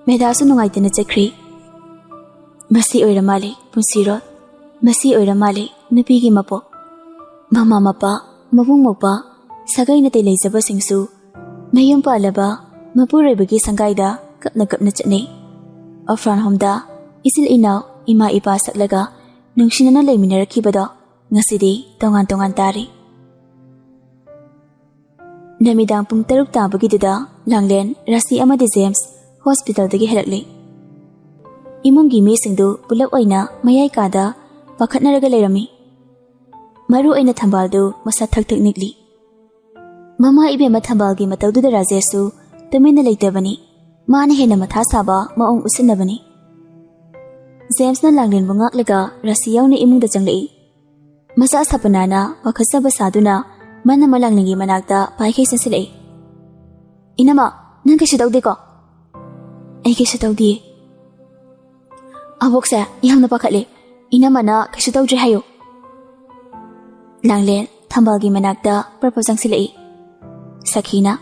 medasu nungaitana chakri masi oiramali punsiro masi oiramali nupigi mapo mama mapa mabung mopa sagai na leijaba singsu mayum palaba mapurebagi sangaida kapna chane afran homda isil inaw ima ipa saklaga nungsinana leiminarakibado ngasidi tongan tari namidang pung 6 tabagidida langlen rasi amadi James hospital dagi helakli imungi misingdu pulap oina mayai kada pakhatnaraga leirami maru aina thambaldu masa thak nikli mama ibe mathambalgi matawduda rajesu tumina leitabani mana hena matha saba maong usinabani James na langlen bungak rasi yauna imungda changlei masa sapanana wakhasaba saduna mana malanglingi manakta paikhe sensilei inama nang kaisi tawde ko ai kaisi tawdi aboksa yamna pakhale inamana kaisi tawdre hayo langlen thambalgi manakta propose silei Sakina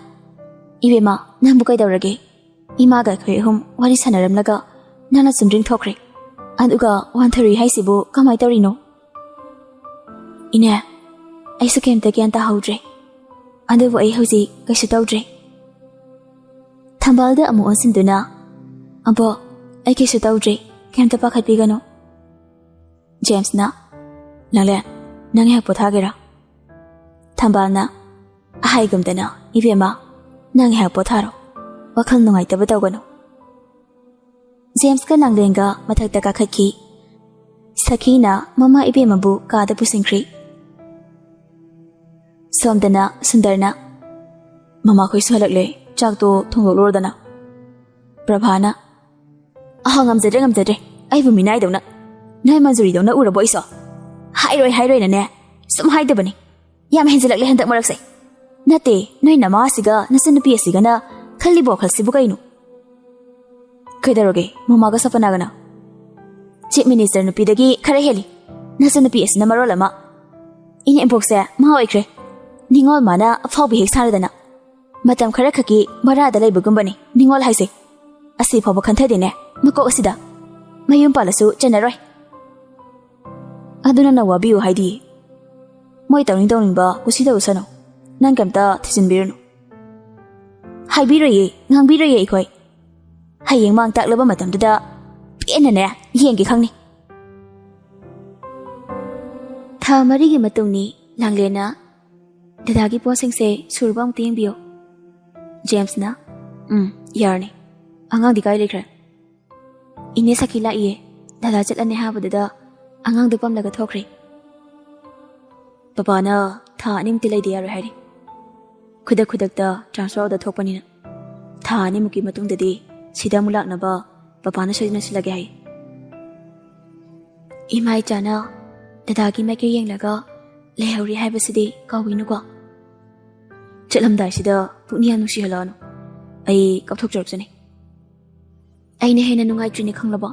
ibema nang bukai dawrage imaga khoi hum wari sanaramlaga nana sumdring thokre aduga 130 haisibu kamai tawrino ine aisa kemta kyan ta haudre adubu ai hauji kaisi tawdre thambalda amu onsinduna abo ai kaisi tawdre kemta pakhat bigano James na lale nang ya pothagera thambalna ahai gumdana ibema nang ha potharo wakhal nungai taba tawgano James ka langlenga mathakta ka khaki Sakina mama ibema bu ka da pusingkri somdana sundarna mama khoi salakle chak to thonglordana Prabhana ahangam jadre ai bu minai dawna nai manjuri dawna urabo iso hairoi na ne sum haidabani yam henjelakle handak marakse nate noi nama siga nasanupi asiga na khalli bo khalsibu kainu kaidaroge mama ga sapana gana chief minister nupi dagi khare heli nasanupi asina marolama ine empokse ma oikre ningol mana afaubi hek saradana matam khara khaki barada leibugumbani ningol haise asi phoba khanthadine mako asida mayum palasu chanaroi aduna na wabiu haidi moi tawning ba kusida usano nang kamta thisinbirunu haibiroye ngangbiroye ikoi hayeng mang taklaba matamda penane yengi khangni tha marigi matungni langlena dadagi posingse surbang tingbiyo James na yarni angang dikai lekra ine sakila iye dada chatlane habadada angang dupam laga thokri papa na tha anim tilai dia ro hari khudak ta transfer da thokpani na tha anim ki matung dadi sida mulak na ba ꯄꯄꯥꯅ ꯁꯣꯏꯗꯅ ꯁꯤꯜꯂꯒꯦ ꯍꯥꯏ ꯏꯃꯥ ꯏꯆꯥꯅ ꯗꯗꯥꯒꯤ ꯃꯥꯏꯀꯩ ꯌꯦꯡꯂꯒ ꯂꯩꯍꯧꯔꯤ ꯍꯥꯏꯕꯁꯤꯗꯤ ꯀꯥꯎꯕꯤꯅꯨꯀꯣ ꯆꯠꯂꯝꯗꯥꯏꯁꯤꯗ ꯄꯨꯛꯅꯤꯡ ꯌꯥꯝ ꯅꯨꯡꯁꯤꯍꯜꯂꯛꯑꯅꯨ ꯑꯩ ꯀꯞꯊꯣꯛꯆꯔꯛꯆꯅꯤ ꯑꯩꯅ ꯍꯦꯟꯅ ꯅꯨꯡꯉꯥꯏꯇ꯭ꯔꯤꯅꯤ ꯈꯪꯂꯕꯣ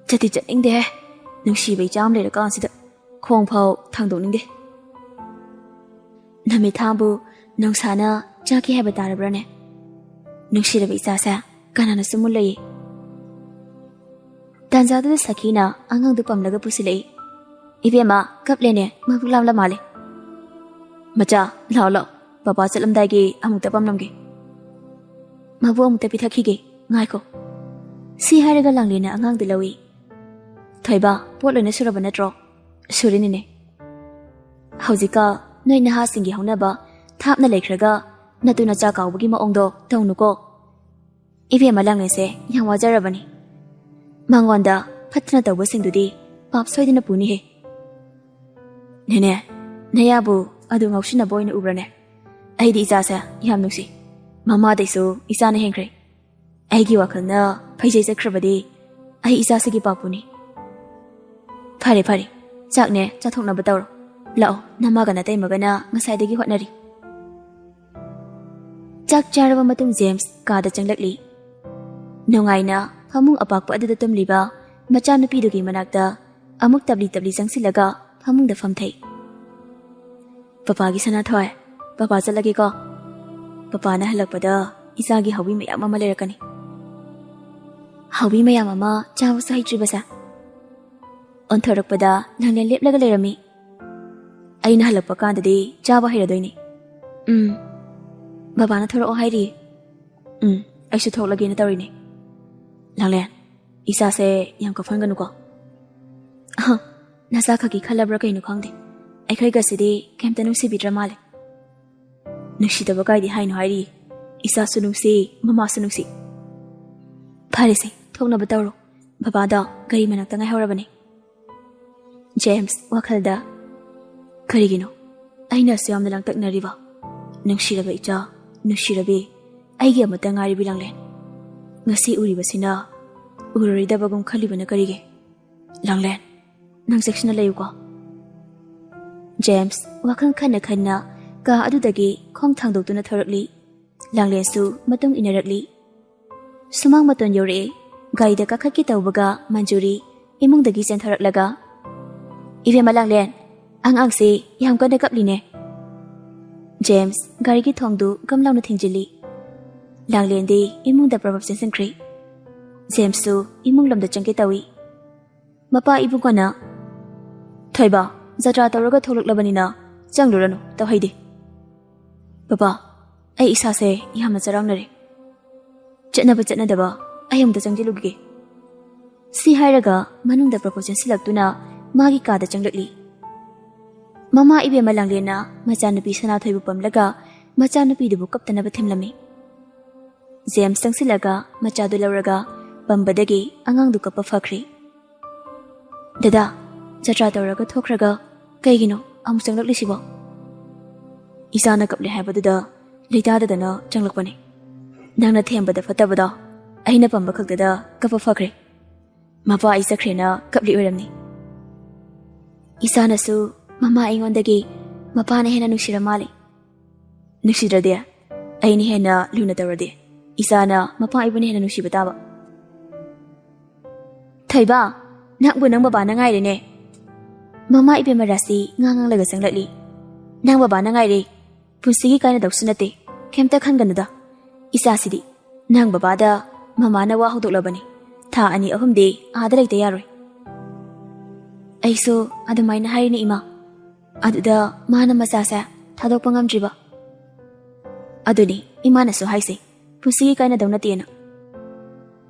ꯆꯠꯇꯤ ꯆꯠꯅꯤꯡꯗꯦ ꯅꯨꯡꯁꯤꯕ ꯏꯆꯥ ꯑꯃ ꯂꯩꯔꯀꯥꯟꯁꯤꯗ ꯈꯣꯡ ꯐꯥꯎ ꯊꯥꯡꯗꯣꯛꯅꯤꯡꯗꯦ ꯅꯨꯃꯤꯠ ꯊꯥꯕꯨ ꯅꯨꯡꯁꯥꯅ ꯆꯥꯛꯀꯦ ꯍꯥꯏꯕ ꯇꯥꯔꯕ꯭ꯔꯥꯅꯦ ꯅꯨꯡꯁꯤꯔꯕ ꯏꯆꯥꯁꯦ ꯀꯅꯥꯅꯁꯨ ꯃꯨꯜꯂꯛꯏ ꯇꯥꯟꯖꯥꯗꯨꯗ ꯁꯈꯤꯅ ꯑꯉꯥꯡꯗꯨ ꯄꯝꯂꯒ ꯄꯨꯁꯤꯜꯂꯛꯏ ꯏꯕꯦꯝꯃ ꯀꯞꯂꯦꯅꯦ ꯃꯕꯨꯛ ꯂꯥꯝꯂ ꯃꯥꯜꯂꯦ ꯃꯆꯥ ꯂꯥꯛꯑꯣ ꯂꯥꯛꯑꯣ ꯄꯄꯥ ꯆꯠꯂꯝꯗꯥꯏꯒꯤ ꯑꯃꯨꯛꯇ ꯄꯝꯂꯝꯒꯦ ꯃꯕꯨ ꯑꯃꯨꯛꯇ ꯄꯤꯊꯛꯈꯤꯒꯦ ꯉꯥꯏꯈꯣ ꯁꯤ ꯍꯥꯏꯔꯒ ꯂꯥꯡꯂꯦꯟꯅ ꯑꯉꯥꯡꯗꯨ ꯂꯧꯏ ꯊꯣꯏꯕ ꯄꯣꯠ ꯂꯣꯏꯅ ꯁꯨꯔꯕ ꯅꯠꯇ꯭ꯔꯣ ꯁꯨꯔꯤꯅꯤꯅꯦ ꯍꯧꯖꯤꯛꯀ ꯅꯣꯏ ꯅꯍꯥꯁꯤꯡꯒꯤ ꯍꯧꯅꯕ ꯊꯥꯞꯅ ꯂꯩꯈ꯭ꯔꯒ ꯅꯇꯨ ꯅꯆꯥ ꯀꯥꯎꯕꯒꯤ ꯃꯑꯣꯡꯗꯣ ꯇꯧꯅꯨꯀꯣ ꯏꯕꯦꯝꯃ ꯂꯥꯡꯂꯦꯟꯁꯦ ꯌꯥꯝ ꯋꯥꯖꯔꯕꯅꯤ ꯃꯉꯣꯟꯗ ꯐꯠꯇꯅ ꯇꯧꯕꯁꯤꯡꯗꯨꯗꯤ ꯄꯥꯞ ꯁꯣꯏꯗꯅ ꯄꯨꯅꯤꯍꯦ ꯅꯦꯅꯦ ꯅꯌꯥꯕꯨ ꯑꯗꯨ ꯉꯥꯎꯁꯤꯟꯅꯕ ꯑꯣꯏꯅ ꯎꯕ꯭ꯔꯅꯦ ꯑꯩꯗꯤ ꯏꯆꯥꯁꯦ ꯌꯥꯝ ꯅꯨꯡꯁꯤ ꯃꯃꯥꯗꯩꯁꯨ ꯏꯆꯥꯅ ꯍꯦꯟꯈ꯭ꯔꯦ ꯑꯩꯒꯤ ꯋꯥꯈꯜꯅ ꯐꯩꯖꯩ ꯆꯠꯈ꯭ꯔꯕꯗꯤ ꯑꯩ ꯏꯆꯥꯁꯤꯒꯤ ꯄꯥꯞꯄꯨꯅꯤ ꯐꯔꯦ ꯐꯔꯦ ꯆꯥꯛꯅꯦ ꯆꯥꯊꯣꯛꯅꯕ ꯇꯧꯔꯣ ꯂꯥꯛꯑꯣ ꯅꯃꯥꯒ ꯅꯇꯩꯃꯒꯅ ꯉꯁꯥꯏꯗꯒꯤ ꯍꯣꯠꯅꯔꯤ ꯆꯥꯛ ꯆꯥꯔꯕ ꯃꯇꯨꯡ ꯖꯦꯝꯁ ꯀꯥꯗ ꯆꯪꯂꯛꯂꯤ ꯅꯨꯡꯉꯥꯏꯅ ꯐꯃꯨꯡ ꯑꯄꯥꯛꯄ ꯑꯗꯨꯗ ꯇꯨꯝꯂꯤꯕ ꯃꯆꯥꯅꯨꯄꯤꯗꯨꯒꯤ ꯃꯅꯥꯛꯇ ꯑꯃꯨꯛ ꯇꯞꯂꯤ ꯇꯞꯂꯤ ꯆꯪꯁꯤꯜꯂꯒ ꯐꯃꯨꯡꯗ ꯐꯝꯊꯩ ꯄꯄꯥꯒꯤ ꯁꯅꯥꯊꯣꯏ ꯄꯄꯥ ꯆꯠꯂꯒꯦꯀꯣ ꯄꯄꯥꯅ ꯍꯜꯂꯛꯄꯗ ꯏꯆꯥꯒꯤ ꯍꯥꯎꯕꯤ ꯃꯌꯥꯝ ꯑꯃ ꯂꯩꯔꯛꯀꯅꯤ ꯍꯥꯎꯕꯤ ꯃꯌꯥꯝ ꯑꯃ ꯆꯥꯕꯁꯨ ꯍꯩꯇ꯭ꯔꯤꯕꯁꯦ ꯑꯣꯟꯊꯣꯔꯛꯄꯗ ꯂꯥꯡꯂꯦꯟ ꯂꯦꯞꯂꯒ ꯂꯩꯔꯝꯃꯤ ꯑꯩꯅ ꯍꯜꯂꯛꯄ ꯀꯥꯟꯗꯗꯤ ꯆꯥꯕ ꯍꯩꯔꯗꯣꯏꯅꯤ ꯕꯕꯥꯅ ꯊꯣꯔꯛꯑꯣ ꯍꯥꯏꯔꯤ ꯑꯩꯁꯨ ꯊꯣꯛꯂꯒꯦꯅ ꯇꯧꯔꯤꯅꯦ ꯂꯥꯡꯂꯦꯟ ꯏꯆꯥꯁꯦ ꯌꯥꯝ ꯀꯞꯐꯟꯒꯅꯨꯀꯣ ꯅꯆꯥ ꯈꯛꯀꯤ ꯈꯜꯂꯕ꯭ꯔꯥ ꯀꯩꯅꯣ ꯈꯪꯗꯦ ꯑꯩꯈꯣꯏꯒꯁꯤꯗꯤ ꯀꯩꯝꯇ ꯅꯨꯡꯁꯤꯕꯤꯗ꯭ꯔ ꯃꯥꯜꯂꯦ ꯅꯨꯡꯁꯤꯗꯕ ꯀꯥꯏꯗꯤ ꯍꯥꯏꯅꯣ ꯍꯥꯏꯔꯤ ꯏꯆꯥꯁꯨ ꯅꯨꯡꯁꯤ ꯃꯃꯥꯁꯨ ꯅꯨꯡꯁꯤ ꯐꯔꯦꯁꯦ ꯊꯣꯛꯅꯕ ꯇꯧꯔꯣ ꯕꯕꯥꯗꯣ ꯒꯥꯔꯤ ꯃꯅꯥꯛꯇ ꯉꯥꯏꯍꯧꯔꯕꯅꯦ ꯖꯦꯝꯁ ꯋꯥꯈꯜꯗ ꯀꯔꯤꯒꯤꯅꯣ ꯑꯩꯅꯁꯨ ꯌꯥꯝꯅ ꯂꯥꯡꯇꯛꯅꯔꯤꯕ ꯅꯨꯡꯁꯤꯔꯕ ꯏꯆꯥ ꯅꯨꯡꯁꯤꯔꯕꯤ ꯑꯩꯒꯤ ꯑꯃꯠꯇ ꯉꯥꯏꯔꯤꯕꯤ ꯂꯥꯡꯂꯦꯟ ꯉꯁꯤ ꯎꯔꯤꯕꯁꯤꯅ ꯎꯔꯔꯣꯏꯗꯕꯒꯨꯝ ꯈꯜꯂꯤꯕꯅ ꯀꯔꯤꯒꯤ ꯂꯥꯡꯂꯦꯟ ꯅꯪ ꯆꯦꯛꯁꯤꯟꯅ ꯂꯩꯌꯨꯀꯣ ꯖꯦꯝꯁ ꯋꯥꯈꯜ ꯈꯟꯅ ꯈꯟꯅ ꯀꯥ ꯑꯗꯨꯗꯒꯤ ꯈꯣꯡ ꯊꯥꯡꯗꯣꯛꯇꯨꯅ ꯊꯣꯔꯛꯂꯤ ꯂꯥꯡꯂꯦꯟꯁꯨ ꯃꯇꯨꯡ ꯏꯟꯅꯔꯛꯂꯤ ꯁꯨꯃꯥꯡ ꯃꯇꯣꯟ ꯌꯧꯔꯛꯑꯦ ꯒꯥꯔꯤꯗ ꯀꯥꯈꯠꯀꯦ ꯇꯧꯕꯒ ꯃꯟꯖꯨꯔꯤ ꯏꯃꯨꯡꯗꯒꯤ ꯆꯦꯟꯊꯣꯔꯛꯂꯒ ꯏꯕꯦꯝꯃ ꯂꯥꯡꯂꯦꯟ ꯑꯉꯥꯡꯁꯤ ꯌꯥꯝ ꯀꯟꯅ ꯀꯞꯂꯤꯅꯦ ꯖꯦꯝꯁ ꯒꯥꯔꯤꯒꯤ ꯊꯣꯡꯗꯨ ꯒꯝ ꯂꯥꯎꯅ ꯊꯤꯡꯖꯤꯜꯂꯤ ꯂꯥꯡꯂꯦꯟꯗꯤ ꯏꯃꯨꯡꯗ ꯄ꯭ꯔꯚꯞ ꯆꯦꯟꯁꯤꯟꯈ꯭ꯔꯦ ꯖꯦꯝꯁꯁꯨ ꯏꯃꯨꯡ ꯂꯣꯝꯗ ꯆꯪꯒꯦ ꯇꯧꯏ ꯃꯄꯥ ꯏꯕꯨꯡꯉꯣꯅ ꯊꯣꯏꯕ ꯖꯇ꯭ꯔꯥ ꯇꯧꯔꯒ ꯊꯣꯛꯂꯛꯂꯕꯅꯤꯅ ꯆꯪꯂꯨꯔꯅꯨ ꯇꯧꯍꯩꯗꯦ ꯕꯕꯥ ꯑꯩ ꯏꯁꯥꯁꯦ ꯌꯥꯝꯅ ꯆꯔꯥꯡꯅꯔꯦ ꯆꯠꯅꯕ ꯆꯠꯅꯗꯕ ꯑꯩ ꯑꯃꯨꯛꯇ ꯆꯪꯁꯤꯜꯂꯨꯈꯤꯒꯦ ꯁꯤ ꯍꯥꯏꯔꯒ ꯃꯅꯨꯡꯗ ꯄ꯭ꯔꯄꯣꯁ ꯆꯦꯟꯁꯤꯜꯂꯛꯇꯨꯅ ꯃꯥꯒꯤ ꯀꯥꯗ ꯆꯪꯂꯛꯂꯤ ꯃꯃꯥ ꯏꯕꯦꯝꯃ ꯂꯥꯡꯂꯦꯟꯅ ꯃꯆꯥꯅꯨꯄꯤ ꯁꯅꯥꯊꯣꯏꯕꯨ ꯄꯝꯂꯒ ꯃꯆꯥꯅꯨꯄꯤꯗꯨꯕꯨ ꯀꯞꯇꯅꯕ ꯊꯦꯝꯂꯝꯃꯤ ꯖꯦꯝꯁ ꯆꯪꯁꯤꯜꯂꯒ ꯃꯆꯥꯗꯨ ꯂꯧꯔꯒ ꯄꯝꯕꯗꯒꯤ ꯑꯉꯥꯡꯗꯨ ꯀꯞꯄ ꯐꯈ꯭ꯔꯦ ꯗꯗꯥ ꯖꯇ꯭ꯔꯥ ꯇꯧꯔꯒ ꯊꯣꯛꯈ꯭ꯔꯒ ꯀꯩꯒꯤꯅꯣ ꯑꯃꯨꯛ ꯆꯪꯂꯛꯂꯤꯁꯤꯕꯣ ꯏꯆꯥꯅ ꯀꯞꯂꯦ ꯍꯥꯏꯕꯗꯨꯗ ꯂꯩꯇꯥꯗꯗꯅ ꯆꯪꯂꯛꯄꯅꯦ ꯅꯪꯅ ꯊꯦꯝꯕꯗ ꯐꯠꯇꯕꯗꯣ ꯑꯩꯅ ꯄꯝꯕ ꯈꯛꯇꯗ ꯀꯞꯄ ꯐꯈ꯭ꯔꯦ ꯃꯄꯥ ꯑꯩ ꯆꯠꯈ꯭ꯔꯦꯅ ꯀꯞꯂꯤ ꯑꯣꯏꯔꯝꯅꯤ ꯏꯆꯥꯅꯁꯨ ꯃꯃꯥ ꯑꯩꯉꯣꯟꯗꯒꯤ ꯃꯄꯥꯅ ꯍꯦꯟꯅ ꯅꯨꯡꯁꯤꯔ ꯃꯥꯜꯂꯤ ꯅꯨꯡꯁꯤꯗ꯭ꯔꯗꯤ ꯑꯩꯅ ꯍꯦꯟꯅ ꯂꯨꯅ ꯇꯧꯔꯗꯤ ꯏꯆꯥꯅ ꯃꯄꯥ ꯑꯩꯕꯨꯅ ꯍꯦꯟꯅ ꯅꯨꯡꯁꯤꯕ ꯇꯥꯕ ꯊꯣꯏꯕ ꯅꯪꯕꯨ ꯅꯪ ꯕꯕꯥꯅ ꯉꯥꯏꯔꯦꯅꯦ ꯃꯃꯥ ꯏꯕꯦꯝꯃ ꯔꯥꯁꯤ ꯉꯥꯡꯂꯒ ꯆꯪꯂꯛꯂꯤ ꯅꯪ ꯕꯕꯥꯅ ꯉꯥꯏꯔꯦ ꯄꯨꯟꯁꯤꯒꯤ ꯀꯥꯏꯅꯗꯧꯁꯨ ꯅꯠꯇꯦ ꯀꯩꯝꯇ ꯈꯟꯒꯅꯨꯗ ꯏꯆꯥꯁꯤꯗꯤ ꯅꯪ ꯕꯕꯥꯗ ꯃꯃꯥꯅ ꯋꯥ ꯍꯧꯗꯣꯛꯂꯕꯅꯤ ꯊꯥ 2-3ꯗꯤ ꯑꯥꯗ ꯂꯩꯇ ꯌꯥꯔꯣꯏ ꯑꯩꯁꯨ ꯑꯗꯨꯃꯥꯏꯅ ꯍꯥꯏꯔꯤꯅꯤ ꯏꯃꯥ ꯑꯗꯨꯗ ꯃꯥꯅ ꯃꯆꯥꯁꯦ ꯊꯥꯗꯣꯛꯄ ꯉꯝꯗ꯭ꯔꯤꯕ ꯑꯗꯨꯅꯤ ꯏꯃꯥꯅꯁꯨ ꯍꯥꯏꯁꯦ ꯄꯨꯟꯁꯤꯒꯤ ꯀꯥꯏꯅꯗꯧ ꯅꯠꯇꯦꯅ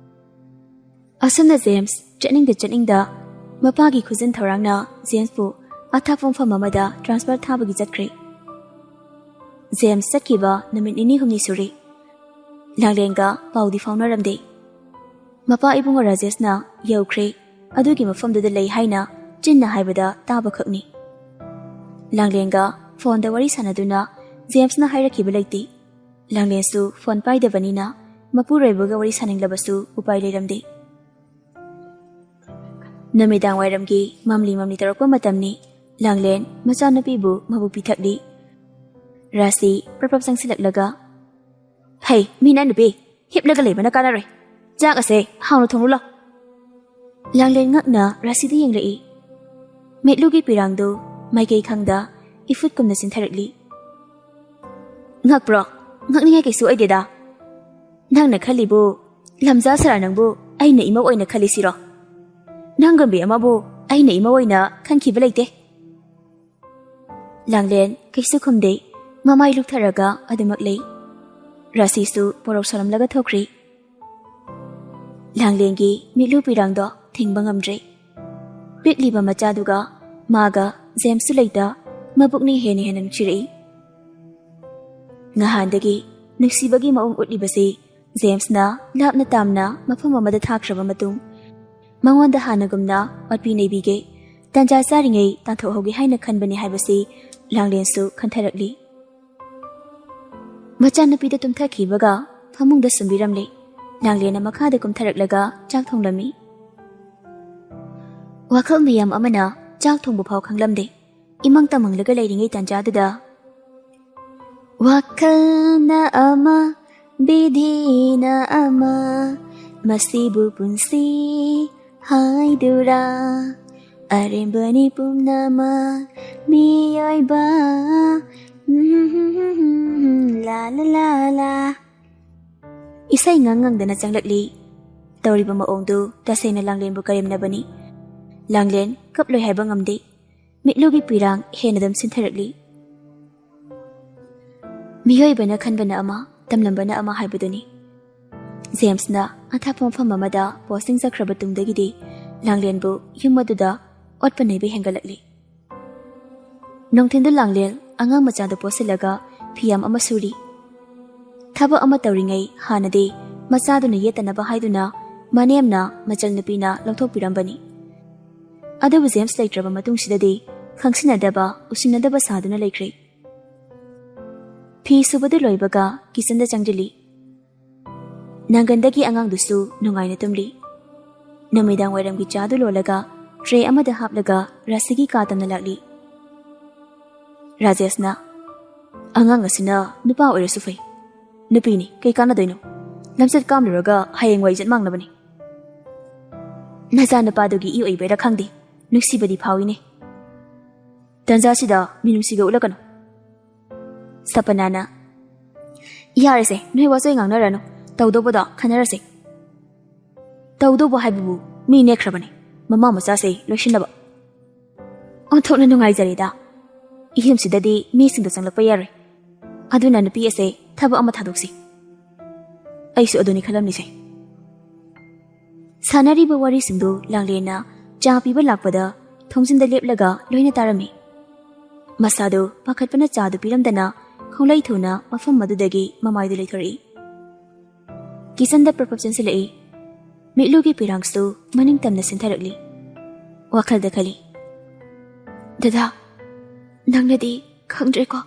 ꯑꯁꯨꯝꯅ ꯖꯦꯝꯁ ꯆꯠꯅꯤꯡꯗ ꯃꯄꯥꯒꯤ ꯈꯨꯖꯤꯟ ꯊꯧꯔꯥꯡꯅ ꯖꯦꯝꯁꯄꯨ ꯑꯊꯥꯞꯄ ꯃꯐꯝ ꯑꯃꯗ ꯇ꯭ꯔꯥꯟꯁꯐꯔ ꯊꯥꯕꯒꯤ ꯆꯠꯈ꯭ꯔꯦ ꯖꯦꯝꯁ ꯆꯠꯈꯤꯕ ꯅꯨꯃꯤꯠ 9-8 ꯁꯨꯔꯦ ꯂꯥꯡꯂꯦꯟꯒ ꯄꯥꯎꯗꯤ ꯐꯥꯎꯅꯔꯝꯗꯦ ꯃꯄꯥ ꯏꯕꯨꯡꯉꯣ ꯔꯥꯖꯦꯁꯅ ꯌꯧꯈ꯭ꯔꯦ ꯑꯗꯨꯒꯤ ꯃꯐꯝꯗꯨꯗ ꯂꯩ ꯍꯥꯏꯅ ꯆꯤꯟꯅ ꯍꯥꯏꯕꯗ ꯇꯥꯕ ꯈꯛꯅꯤ ꯂꯥꯡꯂꯦꯟꯒ ꯐꯣꯟꯗ ꯋꯥꯔꯤ ꯁꯥꯟꯅꯗꯨꯅ ꯖꯦꯝꯁꯅ ꯍꯥꯏꯔꯛꯈꯤꯕ ꯂꯩꯇꯦ ꯂꯥꯡꯂꯦꯟꯁꯨ ꯐꯣꯟ ꯄꯥꯏꯗꯕꯅꯤꯅ ꯃꯄꯨꯔꯣꯏꯕꯒ ꯋꯥꯔꯤ ꯁꯥꯅꯤꯡꯂꯕꯁꯨ ꯎꯄꯥꯏ ꯂꯩꯔꯝꯗꯦ꯫ ꯅꯨꯃꯤꯗꯥꯡ ꯋꯥꯏꯔꯝꯒꯤ ꯃꯝꯂꯤ ꯇꯧꯔꯛꯄ ꯃꯇꯝꯅꯤ꯫ ꯂꯥꯡꯂꯦꯟ ꯃꯆꯥꯅꯨꯄꯤꯕꯨ ꯃꯕꯨꯛ ꯄꯤꯊꯛꯂꯤ꯫ ꯔꯥꯁꯤ ꯄ꯭ꯔꯞ ꯆꯪꯁꯤꯜꯂꯛꯂꯒ, "ꯍꯩ ꯃꯤꯅ ꯅꯨꯄꯤ, ꯍꯤꯞꯂꯒ ꯂꯩꯕꯅ ꯀꯥꯟꯅꯔꯣꯏ, ꯆꯥꯛ ꯑꯁꯦ ꯍꯥꯎꯅ ꯊꯣꯡꯂꯨ꯫ ꯂꯥꯡꯂꯦꯟ ꯉꯛꯅ ꯔꯥꯁꯤꯗ ꯌꯦꯡꯂꯛꯏ꯫ ꯃꯤꯠꯂꯨꯒꯤ ꯄꯤꯔꯥꯡꯗꯨ ꯃꯥꯏꯀꯩ ꯈꯪꯗ ꯏꯐꯨꯠꯀꯨꯝꯅ ꯆꯤꯟꯊꯔꯛꯂꯤ꯫ "ꯉꯛꯄ꯭ꯔꯣ? ꯉꯛꯅꯤꯡꯉꯥꯏ ꯀꯩꯁꯨ ꯑꯣꯏꯗꯦꯗ꯫ ꯅꯪꯅ ꯈꯜꯂꯤꯕꯨ ꯂꯝꯖꯥ ꯁꯔꯥ ꯅꯪꯕꯨ ꯑꯩꯅ ꯏꯃꯧ ꯑꯣꯏꯅ ꯈꯜꯂꯤꯁꯤꯔꯣ? ꯅꯪꯒꯨꯝꯕꯤ ꯑꯃꯕꯨ ꯑꯩꯅ ꯏꯃꯧ ꯑꯣꯏꯅ ꯈꯟꯈꯤꯕ ꯂꯩꯇꯦ." ꯂꯥꯡꯂꯦꯟ ꯀꯩꯁꯨ ꯈꯨꯝꯗꯦ, ꯃꯃꯥꯏ ꯂꯨꯛꯊꯔꯒ ꯑꯗꯨꯃꯛ ꯂꯩ꯫ ꯔꯥꯁꯤꯁꯨ ꯄꯣꯔꯣꯛ ꯁꯣꯜꯂꯝꯂꯒ ꯊꯣꯛꯈ꯭ꯔꯤ꯫ ꯂꯥꯡꯂꯦꯟꯒꯤ ꯃꯤꯠꯂꯨ ꯄꯤꯔꯥꯡꯗꯣ ꯊꯤꯡꯕ ꯉꯝꯗ꯭ꯔꯦ꯫ ꯄꯤꯛꯂꯤꯕ ꯃꯆꯥꯗꯨꯒ ꯃꯥꯒ ꯖꯦꯝꯁꯁꯨ ꯂꯩꯇ ꯃꯕꯨꯛꯅꯤ ꯍꯦꯟꯅ ꯅꯨꯡꯁꯤꯔꯛꯏ꯫ ꯉꯍꯥꯟꯗꯒꯤ ꯅꯨꯡꯁꯤꯕꯒꯤ ꯃꯑꯣꯡ ꯎꯠꯂꯤꯕꯁꯤ ꯖꯦꯝꯁꯅ ꯂꯥꯞꯅ ꯇꯥꯝꯅ ꯃꯐꯝ ꯑꯃꯗ ꯊꯥꯈ꯭ꯔꯕ ꯃꯇꯨꯡ ꯃꯉꯣꯟꯗ ꯍꯥꯟꯅꯒꯨꯝꯅ ꯑꯣꯠꯄꯤ ꯅꯩꯕꯤꯒꯦ, ꯇꯥꯟꯖꯥ ꯆꯥꯔꯤꯉꯩ ꯇꯥꯟꯊꯣꯛꯍꯧꯒꯦ ꯍꯥꯏꯅ ꯈꯟꯕꯅꯤ ꯍꯥꯏꯕꯁꯤ ꯂꯥꯡꯂꯦꯟꯁꯨ ꯈꯟꯊꯔꯛꯂꯤ꯫ ꯃꯆꯥꯅꯨꯄꯤꯗ ꯇꯨꯝꯊꯈꯤꯕꯒ ꯐꯃꯨꯡꯗ ꯁꯨꯝꯕꯤꯔꯝꯂꯦ꯫ ꯂꯥꯡꯂꯦꯟꯅ ꯃꯈꯥꯗ ꯀꯨꯝꯊꯔꯛꯂꯒ ꯆꯥꯛ ꯊꯣꯡꯂꯝꯃꯤ꯫ ꯋꯥꯈꯜ ꯃꯌꯥꯝ ꯑꯃꯅ ꯆꯥꯛ ꯊꯣꯡꯕ ꯐꯥꯎ ꯈꯪꯂꯝꯗꯦ꯫ ꯏꯃꯪ ꯇꯃꯪꯂꯒ ꯂꯩꯔꯤꯉꯩ ꯇꯥꯟꯖꯥꯗꯨꯗ "ꯋꯥꯈꯜꯅ ꯑꯃ, ꯕꯤꯙꯤꯅ ꯑꯃ, ꯃꯁꯤꯕꯨ ꯄꯨꯟꯁꯤ ꯍꯥꯏꯗꯨꯔꯥ, ꯑꯔꯦꯝꯕꯅꯤ ꯄꯨꯝꯅꯃꯛ ꯃꯤꯑꯣꯏꯕ, ꯂꯥ ꯂꯥ ꯂꯥ ꯂꯥ." ꯏꯁꯩ ꯉꯪꯗꯅ ꯆꯪꯂꯛꯂꯤ꯫ ꯇꯧꯔꯤꯕ ꯃꯑꯣꯡꯗꯨ ꯇꯁꯦꯡꯅ ꯂꯥꯡꯂꯦꯟꯕꯨ ꯀꯔꯦꯝꯅꯕꯅꯤ꯫ ꯂꯥꯡꯂꯦꯟ ꯀꯞꯂꯣꯏ ꯍꯥꯏꯕ ꯉꯝꯗꯦ꯫ ꯃꯤꯠꯂꯨꯒꯤ ꯄꯤꯔꯥꯡ ꯍꯦꯟꯅ ꯑꯗꯨꯝ ꯆꯤꯟꯊꯔꯛꯂꯤ꯫ ꯃꯤꯑꯣꯏꯕꯅ ꯈꯟꯕꯅ ꯑꯃ, ꯇꯝꯂꯝꯕꯅ ꯑꯃ ꯍꯥꯏꯕꯗꯨꯅꯤ꯫ ꯖꯦꯝꯁꯅ ꯑꯊꯥꯞꯄ ꯃꯐꯝ ꯑꯃꯗ ꯄꯣꯁꯇꯤꯡ ꯆꯠꯈ꯭ꯔꯕ ꯇꯨꯡꯗꯒꯤꯗꯤ ꯂꯥꯡꯂꯦꯟꯕꯨ ꯌꯨꯝ ꯑꯗꯨꯗ ꯑꯣꯠꯄ ꯅꯩꯕ ꯍꯦꯟꯒꯠꯂꯛꯂꯤ꯫ ꯅꯨꯡꯊꯤꯟꯗ ꯂꯥꯡꯂꯦꯟ ꯑꯉꯥꯡ ꯃꯆꯥꯗꯨ ꯄꯣꯠꯁꯤꯜꯂꯒ ꯐꯤꯌꯥꯝ ꯑꯃ ꯁꯨꯔꯤ꯫ ꯊꯕꯛ ꯑꯃ ꯇꯧꯔꯤꯉꯩ ꯍꯥꯟꯅꯗꯤ ꯃꯆꯥꯗꯨꯅ ꯌꯦꯠꯇꯅꯕ ꯍꯥꯏꯗꯨꯅ ꯃꯅꯦꯝꯅ ꯃꯆꯜꯅꯨꯄꯤꯅ ꯂꯧꯊꯣꯛꯄꯤꯔꯝꯕꯅꯤ꯫ ꯑꯗꯨꯕꯨ ꯖꯦꯝꯁ ꯂꯩꯇ꯭ꯔꯕ ꯃꯇꯨꯡꯁꯤꯗꯗꯤ ꯈꯪꯁꯤꯟꯅꯗꯕ ꯎꯁꯤꯟꯅꯗꯕ ꯁꯥꯗꯨꯅ ꯂꯩꯈ꯭ꯔꯦ꯫ ꯐꯤ ꯁꯨꯕꯗꯨ ꯂꯣꯏꯕꯒ ꯀꯤꯆꯟꯗ ꯆꯪꯁꯤꯜꯂꯤ꯫ ꯅꯥꯡꯒꯟꯗꯒꯤ ꯑꯉꯥꯡꯗꯨꯁꯨ ꯅꯨꯡꯉꯥꯏꯅ ꯇꯨꯝꯂꯤ꯫ ꯅꯨꯃꯤꯗꯥꯡ ꯋꯥꯏꯔꯝꯒꯤ ꯆꯥꯗꯨ ꯂꯣꯜꯂꯒ ꯇ꯭ꯔꯦ ꯑꯃꯗ ꯍꯥꯞꯂꯒ ꯔꯥꯁꯤꯒꯤ ꯀꯥ ꯇꯝꯅ ꯂꯥꯛꯂꯤ꯫ ꯔꯥꯖꯦꯁꯅ, "ꯑꯉꯥꯡ ꯑꯁꯤꯅ ꯅꯨꯄꯥ ꯑꯣꯏꯔꯁꯨ ꯐꯩ, ꯅꯨꯄꯤꯅꯤ ꯀꯩ ꯀꯥꯟꯅꯗꯣꯏꯅꯣ? ꯂꯝꯆꯠ ꯀꯥꯝꯂꯨꯔꯒ ꯍꯌꯦꯡ ꯋꯥꯏ ꯏꯖꯠ ꯃꯥꯡꯅꯕꯅꯤ." "ꯅꯆꯥ ꯅꯨꯄꯥꯗꯨꯒꯤ ꯏ ꯑꯣꯏꯕꯩꯔꯥ ꯈꯪꯗꯦ, ꯅꯨꯡꯁꯤꯕꯗꯤ ꯐꯥꯎꯏꯅꯦ." "ꯇꯟꯖꯥꯁꯤꯗ ꯃꯤꯅꯨꯡꯁꯤꯒ ꯎꯠꯂꯛꯀꯅꯨ." ꯁꯄꯅꯥꯅ, "ꯌꯥꯔꯦꯁꯦ, ꯅꯣꯏ ꯋꯥꯆꯣꯏ ꯉꯥꯡꯅꯔꯅꯨ, ꯇꯧꯗꯧꯕꯗꯣ ꯈꯟꯅꯔꯁꯦ." "ꯇꯧꯗꯧꯕ ꯍꯥꯏꯕꯕꯨ ꯃꯤ ꯅꯦꯛꯈ꯭ꯔꯕꯅꯦ, ꯃꯃꯥ ꯃꯆꯥꯁꯦ ꯂꯣꯏꯁꯤꯟꯅꯕ." "ꯑꯣꯟꯊꯣꯛꯅ ꯅꯨꯡꯉꯥꯏꯖꯔꯦꯗ. ꯌꯨꯝꯁꯤꯗꯗꯤ ꯃꯤꯁꯤꯡꯗꯣ ꯆꯪꯂꯛꯄ ꯌꯥꯔꯣꯏ. ꯑꯗꯨꯅ ꯅꯨꯄꯤ ꯑꯁꯦ ꯊꯕꯛ ꯑꯃ ꯊꯥꯗꯣꯛꯁꯤ." "ꯑꯩꯁꯨ ꯑꯗꯨꯅꯤ ꯈꯜꯂꯝꯃꯤꯁꯦ." ꯁꯥꯟꯅꯔꯤꯕ ꯋꯥꯔꯤꯁꯤꯡꯗꯨ ꯂꯥꯡꯂꯦꯟꯅ ꯆꯥ ꯄꯤꯕ ꯂꯥꯛꯄꯗ ꯊꯣꯡꯖꯤꯟꯗ ꯂꯦꯞꯂꯒ ꯂꯣꯏꯅ ꯇꯥꯔꯝꯃꯤ꯫ ꯃꯁꯥꯗꯨ ꯄꯥꯈꯠꯄꯅ ꯆꯥꯗꯨ ꯄꯤꯔꯝꯗꯅ ꯈꯣꯡꯂꯩ ꯊꯨꯅ ꯃꯐꯝ ꯑꯗꯨꯗꯒꯤ ꯃꯃꯥꯏꯗꯨ ꯂꯩꯊꯣꯔꯛꯏ꯫ ꯀꯤꯆꯟꯗ ꯄ꯭ꯔꯞ ꯆꯪꯁꯤꯜꯂꯛꯏ꯫ ꯃꯤꯠꯂꯨꯒꯤ ꯄꯤꯔꯥꯡꯁꯨ ꯃꯅꯤꯡ ꯇꯝꯅ ꯆꯤꯟꯊꯔꯛꯂꯤ꯫ ꯋꯥꯈꯜꯗ ꯈꯜꯂꯤ, "ꯗꯗꯥ, ꯅꯪꯅꯗꯤ ꯈꯪꯗ꯭ꯔꯦꯀꯣ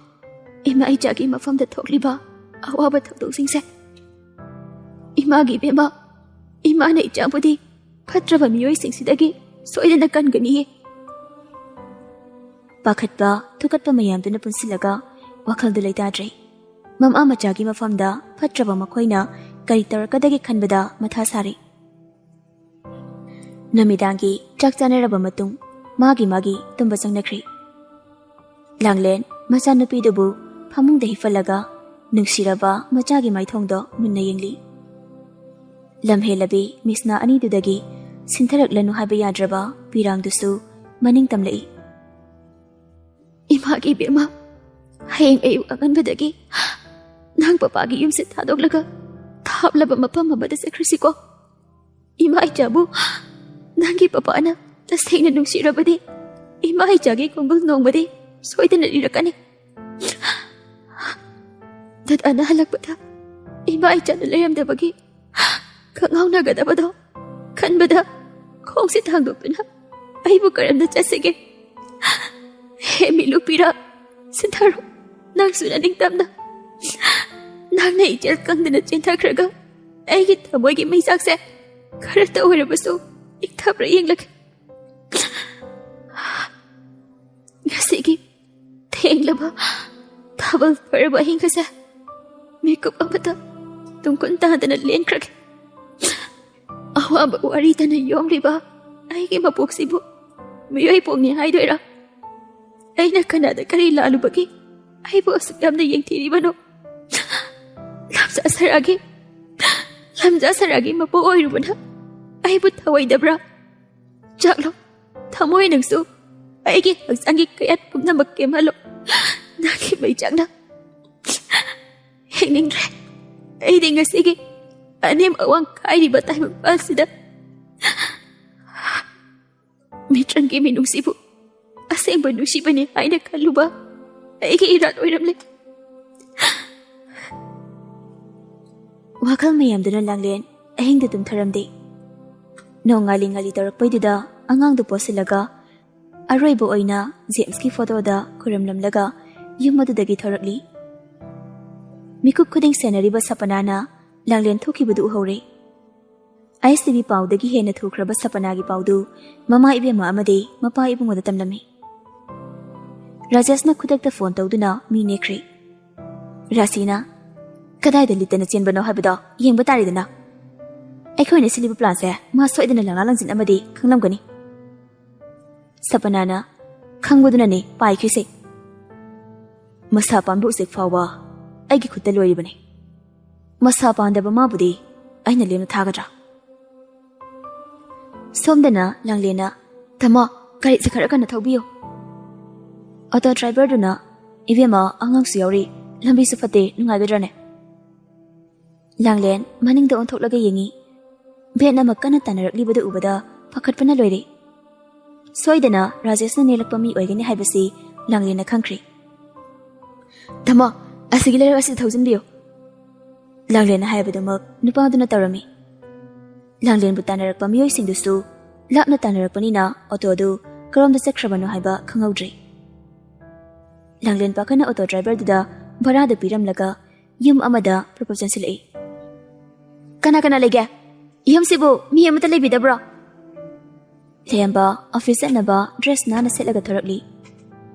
ꯏꯃꯥ ꯏꯆꯥꯒꯤ ꯃꯐꯝꯗ ꯊꯣꯛꯂꯤꯕ ꯑꯋꯥꯕ ꯊꯧꯗꯣꯛꯁꯤꯡꯁꯦ꯫ ꯏꯃꯥꯒꯤ ꯏꯕꯦꯝꯃ, ꯏꯃꯥꯅ ꯏꯆꯥꯕꯨꯗꯤ ꯐꯠꯇ꯭ꯔꯕ ꯃꯤꯑꯣꯏꯁꯤꯡꯁꯤꯗꯒꯤ ꯁꯣꯏꯗꯅ ꯀꯟꯒꯅꯤꯌꯦ." ꯄꯥꯈꯠꯄ ꯊꯨꯀꯠꯄ ꯃꯌꯥꯝꯗꯨꯅ ꯄꯨꯟꯁꯤꯜꯂꯒ ꯋꯥꯈꯜꯗꯨ ꯂꯩꯇꯥꯗ꯭ꯔꯦ꯫ ꯃꯃꯥ ꯃꯆꯥꯒꯤ ꯃꯐꯝꯗ ꯐꯠꯇ꯭ꯔꯕ ꯃꯈꯣꯏꯅ ꯀꯔꯤ ꯇꯧꯔꯛꯀꯗꯒꯦ ꯈꯟꯕꯗ ꯃꯊꯥ ꯁꯥꯔꯤ꯫ ꯅꯨꯃꯤꯗꯥꯡꯒꯤ ꯆꯥꯛ ꯆꯥꯅꯔꯕ ꯃꯇꯨꯡ ꯃꯥꯒꯤ ꯇꯨꯝꯕ ꯆꯪꯅꯈ꯭ꯔꯦ꯫ ꯂꯥꯡꯂꯦꯟ ꯃꯆꯥꯅꯨꯄꯤꯗꯨꯕꯨ ꯐꯃꯨꯡꯗ ꯍꯤꯞꯐꯜꯂꯒ ꯅꯨꯡꯁꯤꯔꯕ ꯃꯆꯥꯒꯤ ꯃꯥꯏꯊꯣꯡꯗꯣ ꯃꯨꯟꯅ ꯌꯦꯡꯂꯤ꯫ ꯂꯝꯍꯦꯜꯂꯕꯤ ꯃꯤꯁꯅꯥ ꯑꯅꯤꯗꯨꯗꯒꯤ ꯁꯤꯟꯊꯔꯛꯂꯅꯨ ꯍꯥꯏꯕ ꯌꯥꯗ꯭ꯔꯕ ꯄꯤꯔꯥꯡꯗꯨꯁꯨ ꯃꯅꯤꯡ ꯇꯝꯂꯛꯏ꯫ "ꯏꯃꯥꯒꯤ ꯏꯕꯦꯝꯃ, ꯍꯌꯦꯡ ꯑꯌꯨꯛ ꯑꯉꯟꯕꯗꯒꯤ ꯅꯪ ꯄꯄꯥꯒꯤ ꯌꯨꯝꯁꯦ ꯊꯥꯗꯣꯛꯂꯒ ꯊꯥꯞꯂꯕ ꯃꯐꯝ ꯑꯃꯗ ꯆꯠꯈ꯭ꯔꯁꯤꯀꯣ? ꯏꯃꯥ ꯏꯆꯥꯕꯨ ꯅꯪꯒꯤ ꯄꯄꯥꯅ ꯇꯁꯦꯡꯅ ꯅꯨꯡꯁꯤꯔꯕꯗꯤ ꯏꯃꯥ ꯏꯆꯥꯒꯤ ꯈꯣꯡꯒꯨꯜ ꯅꯣꯡꯃꯗꯤ ꯁꯣꯏꯗꯅ ꯂꯤꯔꯛꯀꯅꯤ. ꯗꯗꯥꯅ ꯍꯜꯂꯛꯄꯗ ꯏꯃꯥ ꯏꯆꯥꯅ ꯂꯩꯔꯝꯗꯕꯒꯤ ꯈꯪꯍꯧꯅꯒꯗꯕꯗꯣ ꯈꯟꯕꯗ ꯈꯣꯡꯁꯤ ꯊꯥꯡꯗꯣꯛꯇꯨꯅ ꯑꯩꯕꯨ ꯀꯔꯝꯅ ꯆꯠꯁꯤꯒꯦ? ꯍꯦ ꯃꯤꯂꯨꯄꯤꯔꯥ, ꯁꯤꯟꯊꯔꯣ, ꯅꯪꯁꯨ ꯅꯅꯤꯡꯇꯝꯅ. ꯅꯪꯅ ꯏꯆꯦꯜ ꯀꯪꯗꯅ ꯆꯦꯟꯊꯈ꯭ꯔꯒ ꯑꯩꯒꯤ ꯊꯃꯣꯏꯒꯤ ꯃꯩꯆꯥꯛꯁꯦ ꯈꯔꯇ ꯑꯣꯏꯔꯕꯁꯨ ꯏꯪꯊꯕ꯭ꯔꯥ ꯌꯦꯡꯂꯒꯦ. ꯉꯁꯤꯒꯤ ꯊꯦꯡꯂꯕ ꯊꯥꯕꯜ ꯐꯔꯕ ꯑꯍꯤꯡꯒꯁꯦ ꯃꯤꯀꯨꯞ ꯑꯃꯗ ꯇꯨꯡꯀꯨꯟ ꯇꯥꯗꯅ ꯂꯦꯟꯈ꯭ꯔꯒꯦ. ꯑꯋꯥꯕ ꯋꯥꯔꯤꯇꯅ ꯌꯣꯝꯂꯤꯕ ꯑꯩꯒꯤ ꯃꯄꯣꯛꯁꯤꯕꯨ ꯃꯤꯑꯣꯏ ꯄꯣꯛꯅꯤ ꯍꯥꯏꯗꯣꯏꯔꯥ? ꯑꯩꯅ ꯀꯅꯥꯗ ꯀꯔꯤ ꯂꯥꯜꯂꯨꯕꯒꯤ ꯑꯩꯕꯨ ꯑꯁꯨꯛ ꯌꯥꯝꯅ ꯌꯦꯡꯊꯤꯔꯤꯕꯅꯣ? ꯂꯝꯖꯥ ꯁꯔꯥꯒꯤ ꯃꯄꯣꯛ ꯑꯣꯏꯔꯨꯕꯅ ꯑꯩꯕꯨ ꯊꯋꯥꯏꯗꯕ꯭ꯔꯥ? ꯆꯥꯛꯂꯣ, ꯊꯃꯣꯏ ꯅꯪꯁꯨ ꯑꯩꯒꯤ ꯍꯛꯆꯥꯡꯒꯤ ꯀꯌꯥꯠ ꯄꯨꯝꯅꯃꯛ ꯀꯦꯝꯍꯜꯂꯣ. ꯅꯪꯒꯤ ꯃꯩꯆꯥꯛꯅ ꯍꯤꯡꯅꯤꯡꯗ꯭ꯔꯦ. ꯑꯩꯗꯤ ꯉꯁꯤꯒꯤ ꯑꯅꯦꯝ ꯑꯋꯥꯡ ꯈꯥꯏꯔꯤꯕ ꯇꯥꯏꯕꯪꯄꯥꯟꯁꯤꯗ ꯃꯤꯇ꯭ꯔꯪꯒꯤ ꯃꯤꯅꯨꯡꯁꯤꯕꯨ ꯑꯁꯦꯡꯕ ꯅꯨꯡꯁꯤꯕꯅꯤ ꯍꯥꯏꯅ ꯈꯜꯂꯨꯕ ꯑꯩꯒꯤ ꯏꯔꯥꯜ ꯑꯣꯏꯔꯝꯂꯦ. ꯋꯥꯈꯜ ꯃꯌꯥꯝꯗꯨꯅ ꯂꯥꯡꯂꯦꯟ ꯑꯍꯤꯡꯗ ꯇꯨꯝꯊꯔꯝꯗꯦ. ꯅꯣꯡꯉꯥꯜꯂꯤ ꯉꯥꯜꯂꯤ ꯇꯧꯔꯛꯄꯩꯗꯨꯗ ꯑꯉꯥꯡꯗꯨ ꯄꯣꯠꯁꯤꯜꯂꯒ ꯑꯔꯣꯏꯕ ꯑꯣꯏꯅ ꯖꯦꯝꯁꯀꯤ ꯐꯣꯇꯣꯗ ꯈꯨꯔꯨꯝꯂꯝꯂꯒ ꯌꯨꯝ ꯑꯗꯨꯗꯒꯤ ꯊꯧꯔꯛꯂꯤ. ꯃꯤꯀꯨꯞ ꯈꯨꯗꯤꯡ ꯁꯦꯟꯅꯔꯤꯕ ꯁꯄꯅꯥꯅ ꯂꯥꯡꯂꯦꯟ ꯊꯣꯛꯈꯤꯕꯗꯨ ꯎꯍꯧꯔꯦ. ꯑꯥꯏꯁꯇꯤꯚꯤ ꯄꯥꯎꯗꯒꯤ ꯍꯦꯟꯅ ꯊꯨꯈ꯭ꯔꯕ ꯁꯄꯅꯥꯒꯤ ꯄꯥꯎꯗꯨ ꯃꯃꯥ ꯏꯕꯦꯝꯃ ꯑꯃꯗꯤ ꯃꯄꯥ ꯏꯕꯨꯡꯉꯣꯗ ꯇꯝꯂꯝꯃꯤ. ꯔꯥꯖꯦꯁꯅ ꯈꯨꯗꯛꯇ ꯐꯣꯟ ꯇꯧꯗꯨꯅ ꯃꯤ ꯅꯦꯛꯈ꯭ꯔꯦ. ꯔꯥꯁꯤꯅ, ꯀꯗꯥꯏꯗ ꯂꯤꯠꯇꯅ ꯆꯦꯟꯕꯅꯣ ꯍꯥꯏꯕꯗꯣ ꯌꯦꯡꯕ ꯇꯥꯔꯦꯗꯅ. ꯑꯩꯈꯣꯏꯅ ꯁꯤꯜꯂꯤꯕ ꯄ꯭ꯂꯥꯟꯁꯦ ꯃꯥ ꯁꯣꯏꯗꯅ ꯂꯪꯂꯥ ꯂꯪꯖꯤꯟ ꯑꯃꯗꯤ ꯈꯪꯂꯝꯒꯅꯤ. ꯁꯄꯅꯥꯅ, ꯈꯪꯕꯗꯨꯅꯅꯦ ꯄꯥꯏꯈ꯭ꯔꯤꯁꯦ. ꯃꯁꯥ ꯄꯥꯟꯕ ꯎꯆꯦꯛ ꯐꯥꯎꯕ ꯑꯩꯒꯤ ꯈꯨꯠꯇ ꯂꯣꯏꯔꯤꯕꯅꯤ. ꯃꯁꯥ ꯄꯥꯟꯗꯕ ꯃꯥꯕꯨꯗꯤ ꯑꯩꯅ ꯂꯦꯝꯅ ꯊꯥꯒꯗ꯭ꯔꯥ? ꯁꯣꯝꯗꯅ ꯂꯥꯡꯂꯦꯟꯅ, ꯇꯥꯃꯣ, ꯒꯥꯔꯤꯁꯦ ꯈꯔ ꯀꯟꯅ ꯊꯧꯕꯤꯌꯨ. ꯑꯣꯇꯣ ꯗ꯭ꯔꯥꯏꯚꯔꯗꯨꯅ, ꯏꯕꯦꯝꯃ, ꯑꯉꯥꯡꯁꯨ ꯌꯥꯎꯔꯤ, ꯂꯝꯕꯤꯁꯨ ꯐꯠꯇꯦ, ꯅꯨꯡꯉꯥꯏꯒꯗ꯭ꯔꯥꯅꯦ? ꯂꯥꯡꯂꯦꯟ ꯃꯅꯤꯡꯗ ꯑꯣꯟꯊꯣꯛꯂꯒ ꯌꯦꯡꯉꯤ. ꯚꯦꯟ ꯑꯃ ꯀꯟꯅ ꯇꯥꯟꯅꯔꯛꯂꯤꯕꯗꯨ ꯎꯕꯗ ꯄꯥꯈꯠꯄꯅ ꯂꯣꯏꯔꯦ. ꯁꯣꯏꯗꯅ ꯔꯥꯖꯦꯁꯅ ꯅꯦꯜꯂꯛꯄ ꯃꯤ ꯑꯣꯏꯒꯅꯤ ꯍꯥꯏꯕꯁꯤ ꯂꯥꯡꯂꯦꯟꯅ ꯈꯪꯈ꯭ꯔꯦ. ꯇꯥꯃꯣ, ꯑꯁꯤꯒꯤ ꯂꯩꯔꯛ ꯑꯁꯤꯗ ꯊꯧꯖꯤꯟꯕꯤꯌꯨ. ꯂꯥꯡꯂꯦꯟꯅ ꯍꯥꯏꯕꯗꯨꯃꯛ ꯅꯨꯄꯥꯗꯨꯅ ꯇꯧꯔꯝꯃꯤ. ꯂꯥꯡꯂꯦꯟꯕꯨ ꯇꯥꯟꯅꯔꯛꯄ ꯃꯤꯑꯣꯏꯁꯤꯡꯗꯨꯁꯨ ꯂꯥꯞꯅ ꯇꯥꯟꯅꯔꯛꯄꯅꯤꯅ ꯑꯣꯇꯣꯗꯨ ꯀꯔꯣꯝꯗ ꯆꯠꯈ꯭ꯔꯕꯅꯣ ꯍꯥꯏꯕ ꯈꯪꯍꯧꯗ꯭ꯔꯦ. ꯂꯥꯡꯂꯦꯟ ꯄꯥꯈꯠꯅ ꯑꯣꯇꯣ ꯗ꯭ꯔꯥꯏꯚꯔꯗꯨꯗ ꯚꯔꯥꯗ ꯄꯤꯔꯝꯂꯒ ꯌꯨꯝ ꯑꯃꯗ ꯄ꯭ꯔꯄꯣꯖ ꯆꯪꯁꯤꯜꯂꯛꯏ. ꯀꯅꯥ ꯀꯅꯥ ꯂꯩꯒꯦ? ꯌꯨꯝꯁꯤꯕꯨ ꯃꯤ ꯑꯃꯠꯇ ꯂꯩꯕꯤꯗꯕ꯭ꯔꯣ? ꯂꯩꯔꯝꯕ ꯑꯣꯐꯤꯁ ꯆꯠꯅꯕ ꯗ꯭ꯔꯦꯁ ꯅꯥꯟꯅ ꯁꯦꯠꯂꯒ ꯊꯣꯔꯛꯂꯤ.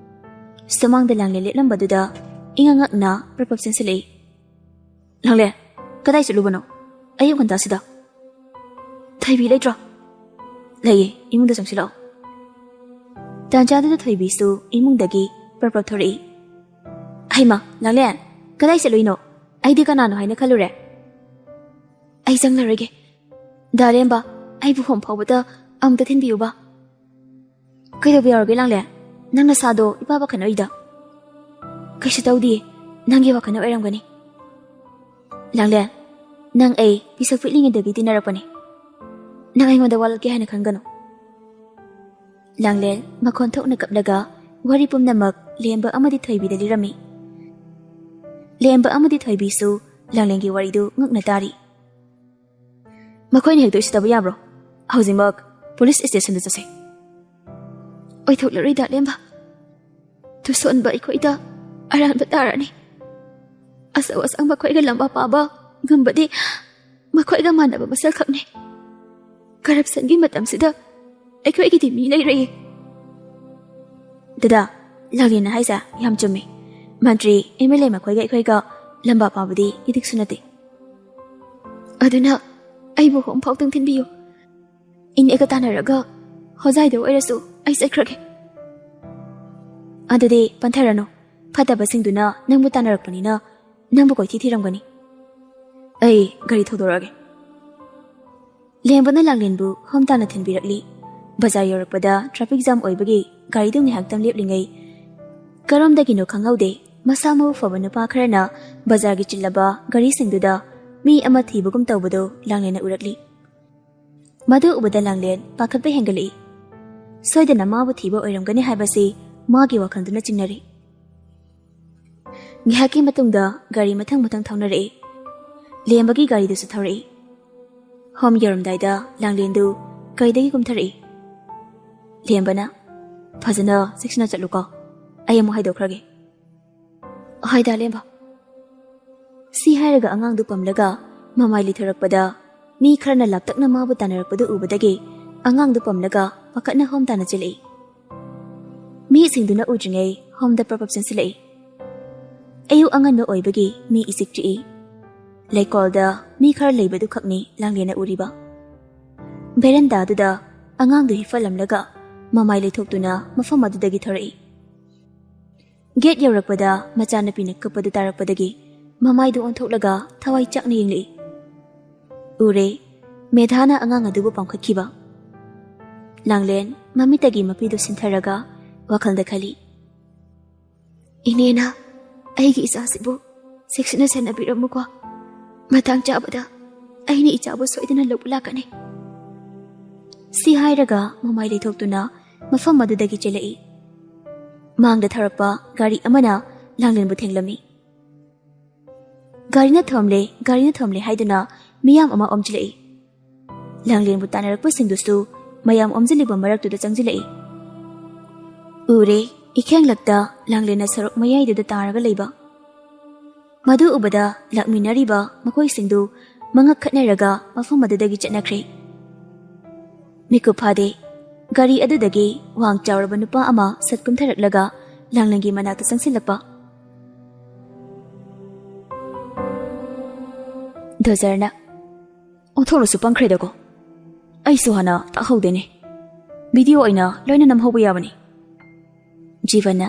ꯁꯨꯃꯥꯡꯗ ꯂꯥꯡꯂꯦꯟ ꯂꯦꯞꯂꯝꯕꯗꯨꯗ ꯏꯉꯛꯉꯛꯅ ꯄ꯭ꯔꯄꯣꯖ ꯆꯪꯁꯤꯜꯂꯛꯏ. ꯂꯥꯡꯂꯦꯟ, ꯀꯗꯥꯏ ꯆꯠꯂꯨꯕꯅꯣ ꯑꯌꯨꯛ ꯉꯟꯇꯥꯁꯤꯗ? ꯊꯣꯏꯕꯤ ꯂꯩꯇ꯭ꯔꯣ? ꯂꯩꯌꯦ, ꯏꯃꯨꯡꯗ ꯆꯪꯁꯤꯜꯂꯛꯑꯣ. ꯇꯥꯟꯖꯥꯗꯨꯗ ꯊꯣꯏꯕꯤꯁꯨ ꯏꯃꯨꯡꯗꯒꯤ ꯄ꯭ꯔꯄꯣꯖ ꯊꯣꯔꯛꯏ. ꯍꯩꯃꯥ, ꯂꯥꯡꯂꯦꯟ, ꯀꯗꯥꯏ ꯆꯠꯂꯨꯏꯅꯣ? ꯑꯩꯗꯤ ꯀꯅꯥꯅꯣ ꯍꯥꯏꯅ ꯈꯜꯂꯨꯔꯦ. ꯑꯩ ꯆꯪꯂꯔꯣꯏꯒꯦ. ꯗꯥꯔꯦꯝꯕ, ꯑꯩꯕꯨ ꯍꯣꯝ ꯐꯥꯎꯕꯗ ꯑꯃꯨꯛꯇ ꯊꯤꯟꯕꯤꯌꯨꯕ. ꯀꯩꯗꯧꯕ ꯌꯥꯎꯔꯒꯦ ꯂꯥꯡꯂꯦꯟ? ꯅꯪ ꯅꯁꯥꯗꯣ ꯏꯄꯥ ꯄꯥꯈꯠꯅꯔꯤꯗ. ꯀꯩꯁꯨ ꯇꯧꯗꯤꯌꯦ, ꯅꯪꯒꯤ ꯋꯥꯈꯜꯅ ꯑꯣꯏꯔꯝꯒꯅꯤ. ꯂꯥꯡꯂꯦꯟ, ꯅꯪ ꯑꯩ ꯄꯤꯁꯛ ꯄꯤꯛꯂꯤꯉꯩꯗꯒꯤ ꯇꯤꯟꯅꯔꯛꯄꯅꯤ. ꯅꯪ ꯑꯩꯉꯣꯟꯗ ꯋꯥꯠꯂꯛꯀꯦ ꯍꯥꯏꯅ ꯈꯟꯒꯅꯨ. ꯂꯥꯡꯂꯦꯟ ꯃꯈꯣꯟ ꯊꯣꯛꯅ ꯀꯞꯂꯒ ꯋꯥꯔꯤ ꯄꯨꯝꯅꯃꯛ ꯂꯦꯝꯕ ꯑꯃꯗꯤ ꯊꯣꯏꯕꯤꯗ ꯂꯤꯔꯝꯃꯤ. ꯂꯦꯝꯕ ꯑꯃꯗꯤ ꯊꯣꯏꯕꯤꯁꯨ ꯂꯥꯡꯂꯦꯟꯒꯤ ꯋꯥꯔꯤꯗꯨ ꯉꯛꯅ ꯇꯥꯔꯤ. ꯃꯈꯣꯏꯅ ꯍꯦꯛꯇ ꯎꯁꯤꯠꯇꯕ ꯌꯥꯕ꯭ꯔꯣ? ꯍꯧꯖꯤꯛꯃꯛ ꯄꯨꯂꯤꯁ ꯁ꯭ꯇꯦꯁꯟꯗ ꯆꯠꯁꯦ. ꯑꯣꯏꯊꯣꯛꯂꯔꯣꯏꯗ ꯂꯦꯝꯕ. ꯇꯨꯁꯣꯟꯕ ꯑꯩꯈꯣꯏꯗ ꯑꯔꯥꯟꯕ ꯇꯥꯔꯅꯤ. ꯑꯆꯧ ꯑꯁꯥꯡ ꯃꯈꯣꯏꯒ ꯂꯝꯕꯥ ꯄꯥꯕ ꯉꯝꯕꯗꯤ ꯃꯈꯣꯏꯒ ꯃꯥꯟꯅꯕ ꯃꯁꯛ ꯈꯛꯅꯤ. ꯀꯔꯞꯁꯟꯒꯤ ꯃꯇꯝꯁꯤꯗ ꯑꯩꯈꯣꯏꯒꯤꯗꯤ ꯃꯤ ꯂꯩꯔꯣꯏꯌꯦ. ꯗꯗꯥ, ꯂꯥꯡꯂꯦꯟꯅ ꯍꯥꯏꯁꯦ ꯌꯥꯝ ꯆꯨꯝꯃꯤ. ꯃꯟꯇ꯭ꯔꯤ MLA ꯃꯈꯣꯏꯒ ꯑꯩꯈꯣꯏꯒ ꯂꯝꯕꯥ ꯄꯥꯕꯗꯤ ꯏꯇꯤꯛꯁꯨ ꯅꯠꯇꯦ. ꯑꯗꯨꯅ ꯑꯩꯕꯨ ꯍꯣꯝ ꯐꯥꯎꯇꯪ ꯊꯤꯟꯕꯤꯌꯨ. ꯏꯅꯦꯒ ꯇꯥꯟꯅꯔꯒ ꯍꯣꯖꯥꯏꯗ ꯑꯣꯏꯔꯁꯨ ꯑꯩ ꯆꯠꯈ꯭ꯔꯒꯦ. ꯑꯗꯨꯗꯤ ꯄꯟꯊꯔꯅꯨ. ꯐꯠꯇꯕꯁꯤꯡꯗꯨꯅ ꯅꯪꯕꯨ ꯇꯥꯟꯅꯔꯛꯄꯅꯤꯅ ꯅꯪꯕꯨ ꯀꯣꯏꯊꯤ ꯊꯤꯔꯝꯒꯅꯤ. ꯑꯩ ꯒꯥꯔꯤ ꯊꯧꯗꯣꯔꯛꯑꯒꯦ. ꯂꯦꯝꯕꯅ ꯂꯥꯡꯂꯦꯟꯕꯨ ꯍꯣꯝ ꯇꯥꯟꯅ ꯊꯤꯟꯕꯤꯔꯛꯂꯤ. ꯕꯖꯥꯔ ꯌꯧꯔꯛꯄꯗ ꯇ꯭ꯔꯥꯐꯤꯛ ꯖꯥꯝ ꯑꯣꯏꯕꯒꯤ ꯒꯥꯔꯤꯗꯨ ꯉꯥꯏꯍꯥꯛꯇꯪ ꯂꯦꯞꯂꯤꯉꯩ ꯀꯔꯣꯝꯗꯒꯤꯅꯣ ꯈꯪꯍꯧꯗꯦ ꯃꯁꯥ ꯃꯎ ꯐꯕ ꯅꯨꯄꯥ ꯈꯔꯅ ꯕꯖꯥꯔꯒꯤ ꯆꯤꯜꯂꯕ ꯒꯥꯔꯤꯁꯤꯡꯗꯨꯗ ꯃꯤ ꯑꯃ ꯊꯤꯕꯒꯨꯝ ꯇꯧꯕꯗꯨ ꯂꯥꯡꯂꯦꯟꯅ ꯎꯔꯛꯂꯤ. ꯃꯗꯨ ꯎꯕꯗ ꯂꯥꯡꯂꯦꯟ ꯄꯥꯈꯠꯄ ꯍꯦꯟꯒꯠꯂꯛꯏ. ꯁꯣꯏꯗꯅ ꯃꯥꯕꯨ ꯊꯤꯕ ꯑꯣꯏꯔꯝꯒꯅꯤ ꯍꯥꯏꯕꯁꯤ ꯃꯥꯒꯤ ꯋꯥꯈꯜꯗꯨꯅ ꯆꯤꯡꯅꯔꯤ. ꯉꯥꯏꯍꯥꯛꯀꯤ ꯃꯇꯨꯡꯗ ꯒꯥꯔꯤ ꯃꯊꯪ ꯃꯊꯪ ꯊꯧꯅꯔꯛꯏ. ꯂꯦꯝꯕꯒꯤ ꯒꯥꯔꯤꯗꯨꯁꯨ ꯊꯧꯔꯛꯏ. ꯍꯣꯝ ꯌꯧꯔꯝꯗꯥꯏꯗ ꯂꯥꯡꯂꯦꯟꯗꯨ ꯒꯥꯔꯤꯗꯒꯤ ꯀꯨꯝꯊꯔꯛꯏ. ꯂꯦꯝꯕꯅ, ꯐꯖꯅ ꯆꯦꯛꯁꯤꯟꯅ ꯆꯠꯂꯨꯀꯣ. ꯑꯩ ꯑꯃꯨꯛ ꯍꯥꯏꯗꯣꯛꯈ꯭ꯔꯒꯦ. ꯍꯣꯏꯗ ꯂꯦꯝꯕ. ꯁꯤ ꯍꯥꯏꯔꯒ ꯑꯉꯥꯡꯗꯨ ꯄꯝꯂꯒ ꯃꯃꯥꯏ ꯂꯤꯊꯣꯔꯛꯄꯗ ꯃꯤ ꯈꯔꯅ ꯂꯥꯞꯇꯛꯅ ꯃꯥꯕꯨ ꯇꯥꯟꯅꯔꯛꯄꯗꯨ ꯎꯕꯗꯒꯤ ꯑꯉꯥꯡꯗꯨ ꯄꯝꯂꯒ ꯄꯥꯈꯠꯅ ꯍꯣꯝ ꯇꯥꯟꯅ ꯆꯦꯜꯂꯛꯏ꯫ ꯃꯤꯁꯤꯡꯗꯨꯅ ꯎꯗ꯭ꯔꯤꯉꯩ ꯍꯣꯝꯗ ꯄ꯭ꯔꯄꯞ ꯆꯪꯁꯤꯜꯂꯛꯏ꯫ ꯑꯌꯨꯛ ꯑꯉꯟꯕ ꯑꯣꯏꯕꯒꯤ ꯃꯤ ꯏꯆꯤꯛ ꯆꯤꯛꯏ꯫ ꯂꯩꯀꯣꯜꯗ ꯃꯤ ꯈꯔ ꯂꯩꯕꯗꯨ ꯈꯛꯅꯤ ꯂꯥꯡꯂꯦꯟꯅ ꯎꯔꯤꯕ꯫ ꯚꯦꯔꯟꯗꯥꯗꯨꯗ ꯑꯉꯥꯡꯗꯨ ꯍꯤꯞꯐꯜꯂꯝꯂꯒ ꯃꯃꯥꯏ ꯂꯩꯊꯣꯛꯇꯨꯅ ꯃꯐꯝ ꯑꯗꯨꯗꯒꯤ ꯊꯣꯔꯛꯏ꯫ ꯒꯦꯠ ꯌꯧꯔꯛꯄꯗ ꯃꯆꯥꯅꯨꯄꯤꯅ ꯀꯞꯄꯗꯨ ꯇꯥꯔꯛꯄꯗꯒꯤ ꯃꯃꯥꯏꯗꯨ ꯑꯣꯟꯊꯣꯛꯂꯒ ꯊꯋꯥꯏ ꯆꯥꯛꯅ ꯌꯦꯡꯂꯛꯏ꯫ ꯎꯔꯦ ꯃꯦꯙꯥꯅ ꯑꯉꯥꯡ ꯑꯗꯨꯕꯨ ꯄꯥꯝꯈꯠꯈꯤꯕ꯫ ꯂꯥꯡꯂꯦꯟ ꯃꯃꯤꯠꯇꯒꯤ ꯃꯄꯤꯗꯨ ꯁꯤꯟꯊꯔꯒ ꯋꯥꯈꯜꯗ ꯈꯜꯂꯤ, ꯏꯅꯦꯅ ꯑꯩꯒꯤ ꯏꯆꯥꯁꯤꯕꯨ ꯆꯦꯛꯁꯤꯟꯅ ꯁꯦꯟꯅꯕꯤꯔꯝꯃꯨꯀꯣ꯫ ꯃꯇꯥꯡ ꯆꯥꯕꯗ ꯑꯩꯅ ꯏꯆꯥꯕꯨ ꯁꯣꯏꯗꯅ ꯂꯧꯕ ꯂꯥꯛꯀꯅꯤ꯫ ꯁꯤ ꯍꯥꯏꯔꯒ ꯃꯃꯥꯏ ꯂꯩꯊꯣꯛꯇꯨꯅ ꯃꯐꯝ ꯑꯗꯨꯗꯒꯤ ꯆꯦꯜꯂꯛꯏ꯫ ꯃꯥꯡꯗ ꯊꯧꯔꯛꯄ ꯒꯥꯔꯤ ꯑꯃꯅ ꯂꯥꯡꯂꯦꯟꯕꯨ ꯊꯦꯡꯂꯝꯃꯤ꯫ ꯒꯥꯔꯤꯅ ꯊꯣꯝꯂꯦ ꯍꯥꯏꯗꯨꯅ ꯃꯤꯌꯥꯝ ꯑꯃ ꯑꯣꯝꯖꯤꯜꯂꯛꯏ꯫ ꯂꯥꯡꯂꯦꯟꯕꯨ ꯇꯥꯟꯅꯔꯛꯄꯁꯤꯡꯗꯨꯁꯨ ꯃꯌꯥꯝ ꯑꯣꯝꯖꯤꯜꯂꯤꯕ ꯃꯔꯛꯇꯨꯗ ꯆꯪꯁꯤꯜꯂꯛꯏ꯫ ꯎꯔꯦ ꯏꯈꯦꯡꯂꯛꯇ ꯂꯥꯡꯂꯦꯟꯅ ꯁꯔꯨꯛ ꯃꯌꯥꯏꯗꯨꯗ ꯇꯥꯔꯒ ꯂꯩꯕ꯫ ꯃꯗꯨ ꯎꯕꯗ ꯂꯥꯛꯃꯤꯟꯅꯔꯤꯕ ꯃꯈꯣꯏꯁꯤꯡꯗꯨ ꯃꯉꯛ ꯈꯠꯅꯔꯒ ꯃꯐꯝ ꯑꯗꯨꯗꯒꯤ ꯆꯠꯅꯈ꯭ꯔꯦ꯫ ꯃꯤꯀꯨꯞ ꯐꯥꯗꯦ ꯒꯥꯔꯤ ꯑꯗꯨꯗꯒꯤ ꯋꯥꯡ ꯆꯥꯎꯔꯕ ꯅꯨꯄꯥ ꯑꯃ ꯁꯠ ꯀꯨꯝꯊꯔꯛꯂꯒ ꯂꯥꯡꯂꯦꯟꯒꯤ ꯃꯅꯥꯛꯇ ꯆꯪꯁꯤꯜꯂꯛꯄ꯫ ꯗꯣꯖꯔꯅ ꯑꯣꯟꯊꯣꯛꯅꯁꯨ ꯄꯪꯈ꯭ꯔꯦꯗꯀꯣ, ꯑꯩꯁꯨ ꯍꯥꯟꯅ ꯇꯥꯍꯧꯗꯦꯅꯦ, ꯚꯤꯗꯤꯑꯣ ꯑꯣꯏꯅ ꯂꯣꯏꯅ ꯅꯝꯍꯧꯕ ꯌꯥꯕꯅꯤ꯫ ꯖꯤꯕꯟꯅ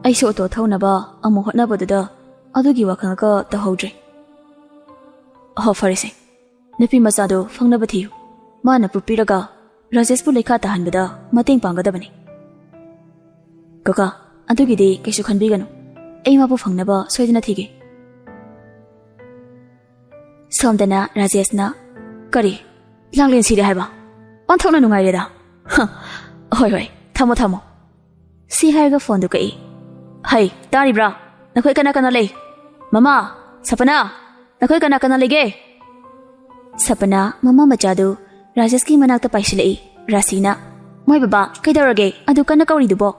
ꯑꯩꯁꯨ ꯑꯣꯇꯣ ꯊꯧꯅꯕ ꯑꯃꯨꯛ ꯍꯣꯠꯅꯕꯗꯨꯗ ꯑꯗꯨꯒꯤ ꯋꯥꯈꯜꯒ ꯇꯧꯍꯧꯗ꯭ꯔꯦ꯫ ꯑꯍꯣ ꯐꯔꯦꯁꯦ, ꯅꯨꯄꯤ ꯃꯆꯥꯗꯣ ꯐꯪꯅꯕ ꯊꯤꯌꯨ, ꯃꯥꯅ ꯄꯨꯄꯤꯔꯒ ꯔꯥꯖꯦꯁꯄꯨ ꯂꯩꯈꯥ ꯇꯥꯍꯟꯕꯗ ꯃꯇꯦꯡ ꯄꯥꯡꯒꯗꯕꯅꯤ꯫ ꯀꯀꯥ ꯑꯗꯨꯒꯤꯗꯤ ꯀꯩꯁꯨ ꯈꯟꯕꯤꯒꯅꯨ, ꯑꯩ ꯃꯥꯕꯨ ꯐꯪꯅꯕ ꯁꯣꯏꯗꯅ ꯊꯤꯒꯦ꯫ ꯁꯣꯝꯗꯅ ꯔꯥꯖꯦꯁꯅ ꯀꯔꯤ ꯂꯥꯡꯂꯦꯟ ꯁꯤꯔꯦ ꯍꯥꯏꯕ? ꯑꯣꯟꯊꯣꯛꯅ ꯅꯨꯡꯉꯥꯏꯔꯦꯗ꯫ ꯍꯣꯏ ꯊꯝꯃꯣ ꯁꯤ ꯍꯥꯏꯔꯒ ꯐꯣꯟꯗꯨ ꯀꯛꯏ꯫ ꯍꯩ ꯇꯥꯔꯤꯕ꯭ꯔꯥ? ꯅꯈꯣꯏ ꯀꯅꯥ ꯀꯅꯥ ꯂꯩ? ꯃꯃꯥ, ꯁꯄꯅꯥ, ꯅꯈꯣꯏ ꯀꯅꯥ ꯀꯅꯥ ꯂꯩꯒꯦ? ꯁꯄꯅꯥ ꯃꯃꯥ ꯃꯆꯥꯗꯨ ꯔꯥꯖꯦꯁꯀꯤ ꯃꯅꯥꯛꯇ ꯄꯥꯏꯁꯤꯜꯂꯛꯏ꯫ ꯔꯥꯁꯤꯅ ꯃꯣꯏ ꯕꯕꯥ ꯀꯩꯗꯧꯔꯒꯦ ꯑꯗꯨ ꯀꯟꯅ ꯀꯧꯔꯤꯗꯨꯕꯣ?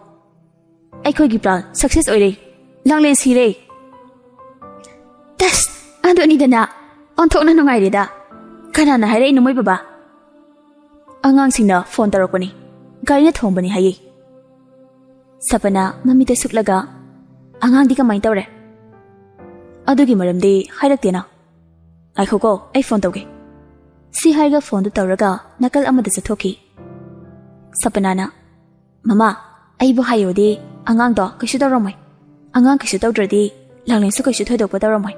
ꯑꯩꯈꯣꯏꯒꯤ ꯄ꯭ꯂꯥꯟ ꯁꯛꯁꯦꯁ ꯑꯣꯏꯔꯦ, ꯂꯥꯡꯂꯦꯟ ꯁꯤꯔꯦ꯫ ꯇꯁ ꯑꯗꯨꯅꯤꯗꯅ, ꯑꯣꯟꯊꯣꯛꯅ ꯅꯨꯡꯉꯥꯏꯔꯦꯗ꯫ ꯀꯅꯥꯅ ꯍꯥꯏꯔꯛꯏꯅꯣ ꯃꯣꯏ ꯕꯕꯥ? ꯑꯉꯥꯡꯁꯤꯡꯅ ꯐꯣꯟ ꯇꯧꯔꯛꯄꯅꯤ, ꯒꯥꯔꯤꯅ ꯊꯣꯡꯕꯅꯤ ꯍꯥꯏꯌꯦ꯫ ꯁꯄꯅꯥ ꯃꯃꯤꯠꯇ ꯁꯨꯛꯂꯒ ꯑꯉꯥꯡꯗꯤ ꯀꯃꯥꯏꯅ ꯇꯧꯔꯦ? ꯑꯗꯨꯒꯤ ꯃꯔꯝꯗꯤ ꯍꯥꯏꯔꯛꯇꯦꯅ꯫ ꯉꯥꯏꯈꯣꯀꯣ ꯑꯩ ꯐꯣꯟ ꯇꯧꯒꯦ꯫ ꯁꯤ ꯍꯥꯏꯔꯒ ꯐꯣꯟꯗꯨ ꯇꯧꯔꯒ ꯅꯥꯀꯜ ꯑꯃꯗ ꯆꯠꯊꯣꯛꯈꯤ꯫ ꯁꯄꯅꯥꯅ ꯃꯃꯥ ꯑꯩꯕꯨ ꯍꯥꯏꯌꯣꯗꯤ ꯑꯉꯥꯡꯗꯣ ꯀꯩꯁꯨ ꯇꯧꯔꯝꯃꯣꯏ, ꯑꯉꯥꯡ ꯀꯩꯁꯨ ꯇꯧꯗ꯭ꯔꯗꯤ ꯂꯥꯡꯂꯦꯟꯁꯨ ꯀꯩꯁꯨ ꯊꯣꯏꯗꯣꯛꯄ ꯇꯧꯔꯝꯃꯣꯏ꯫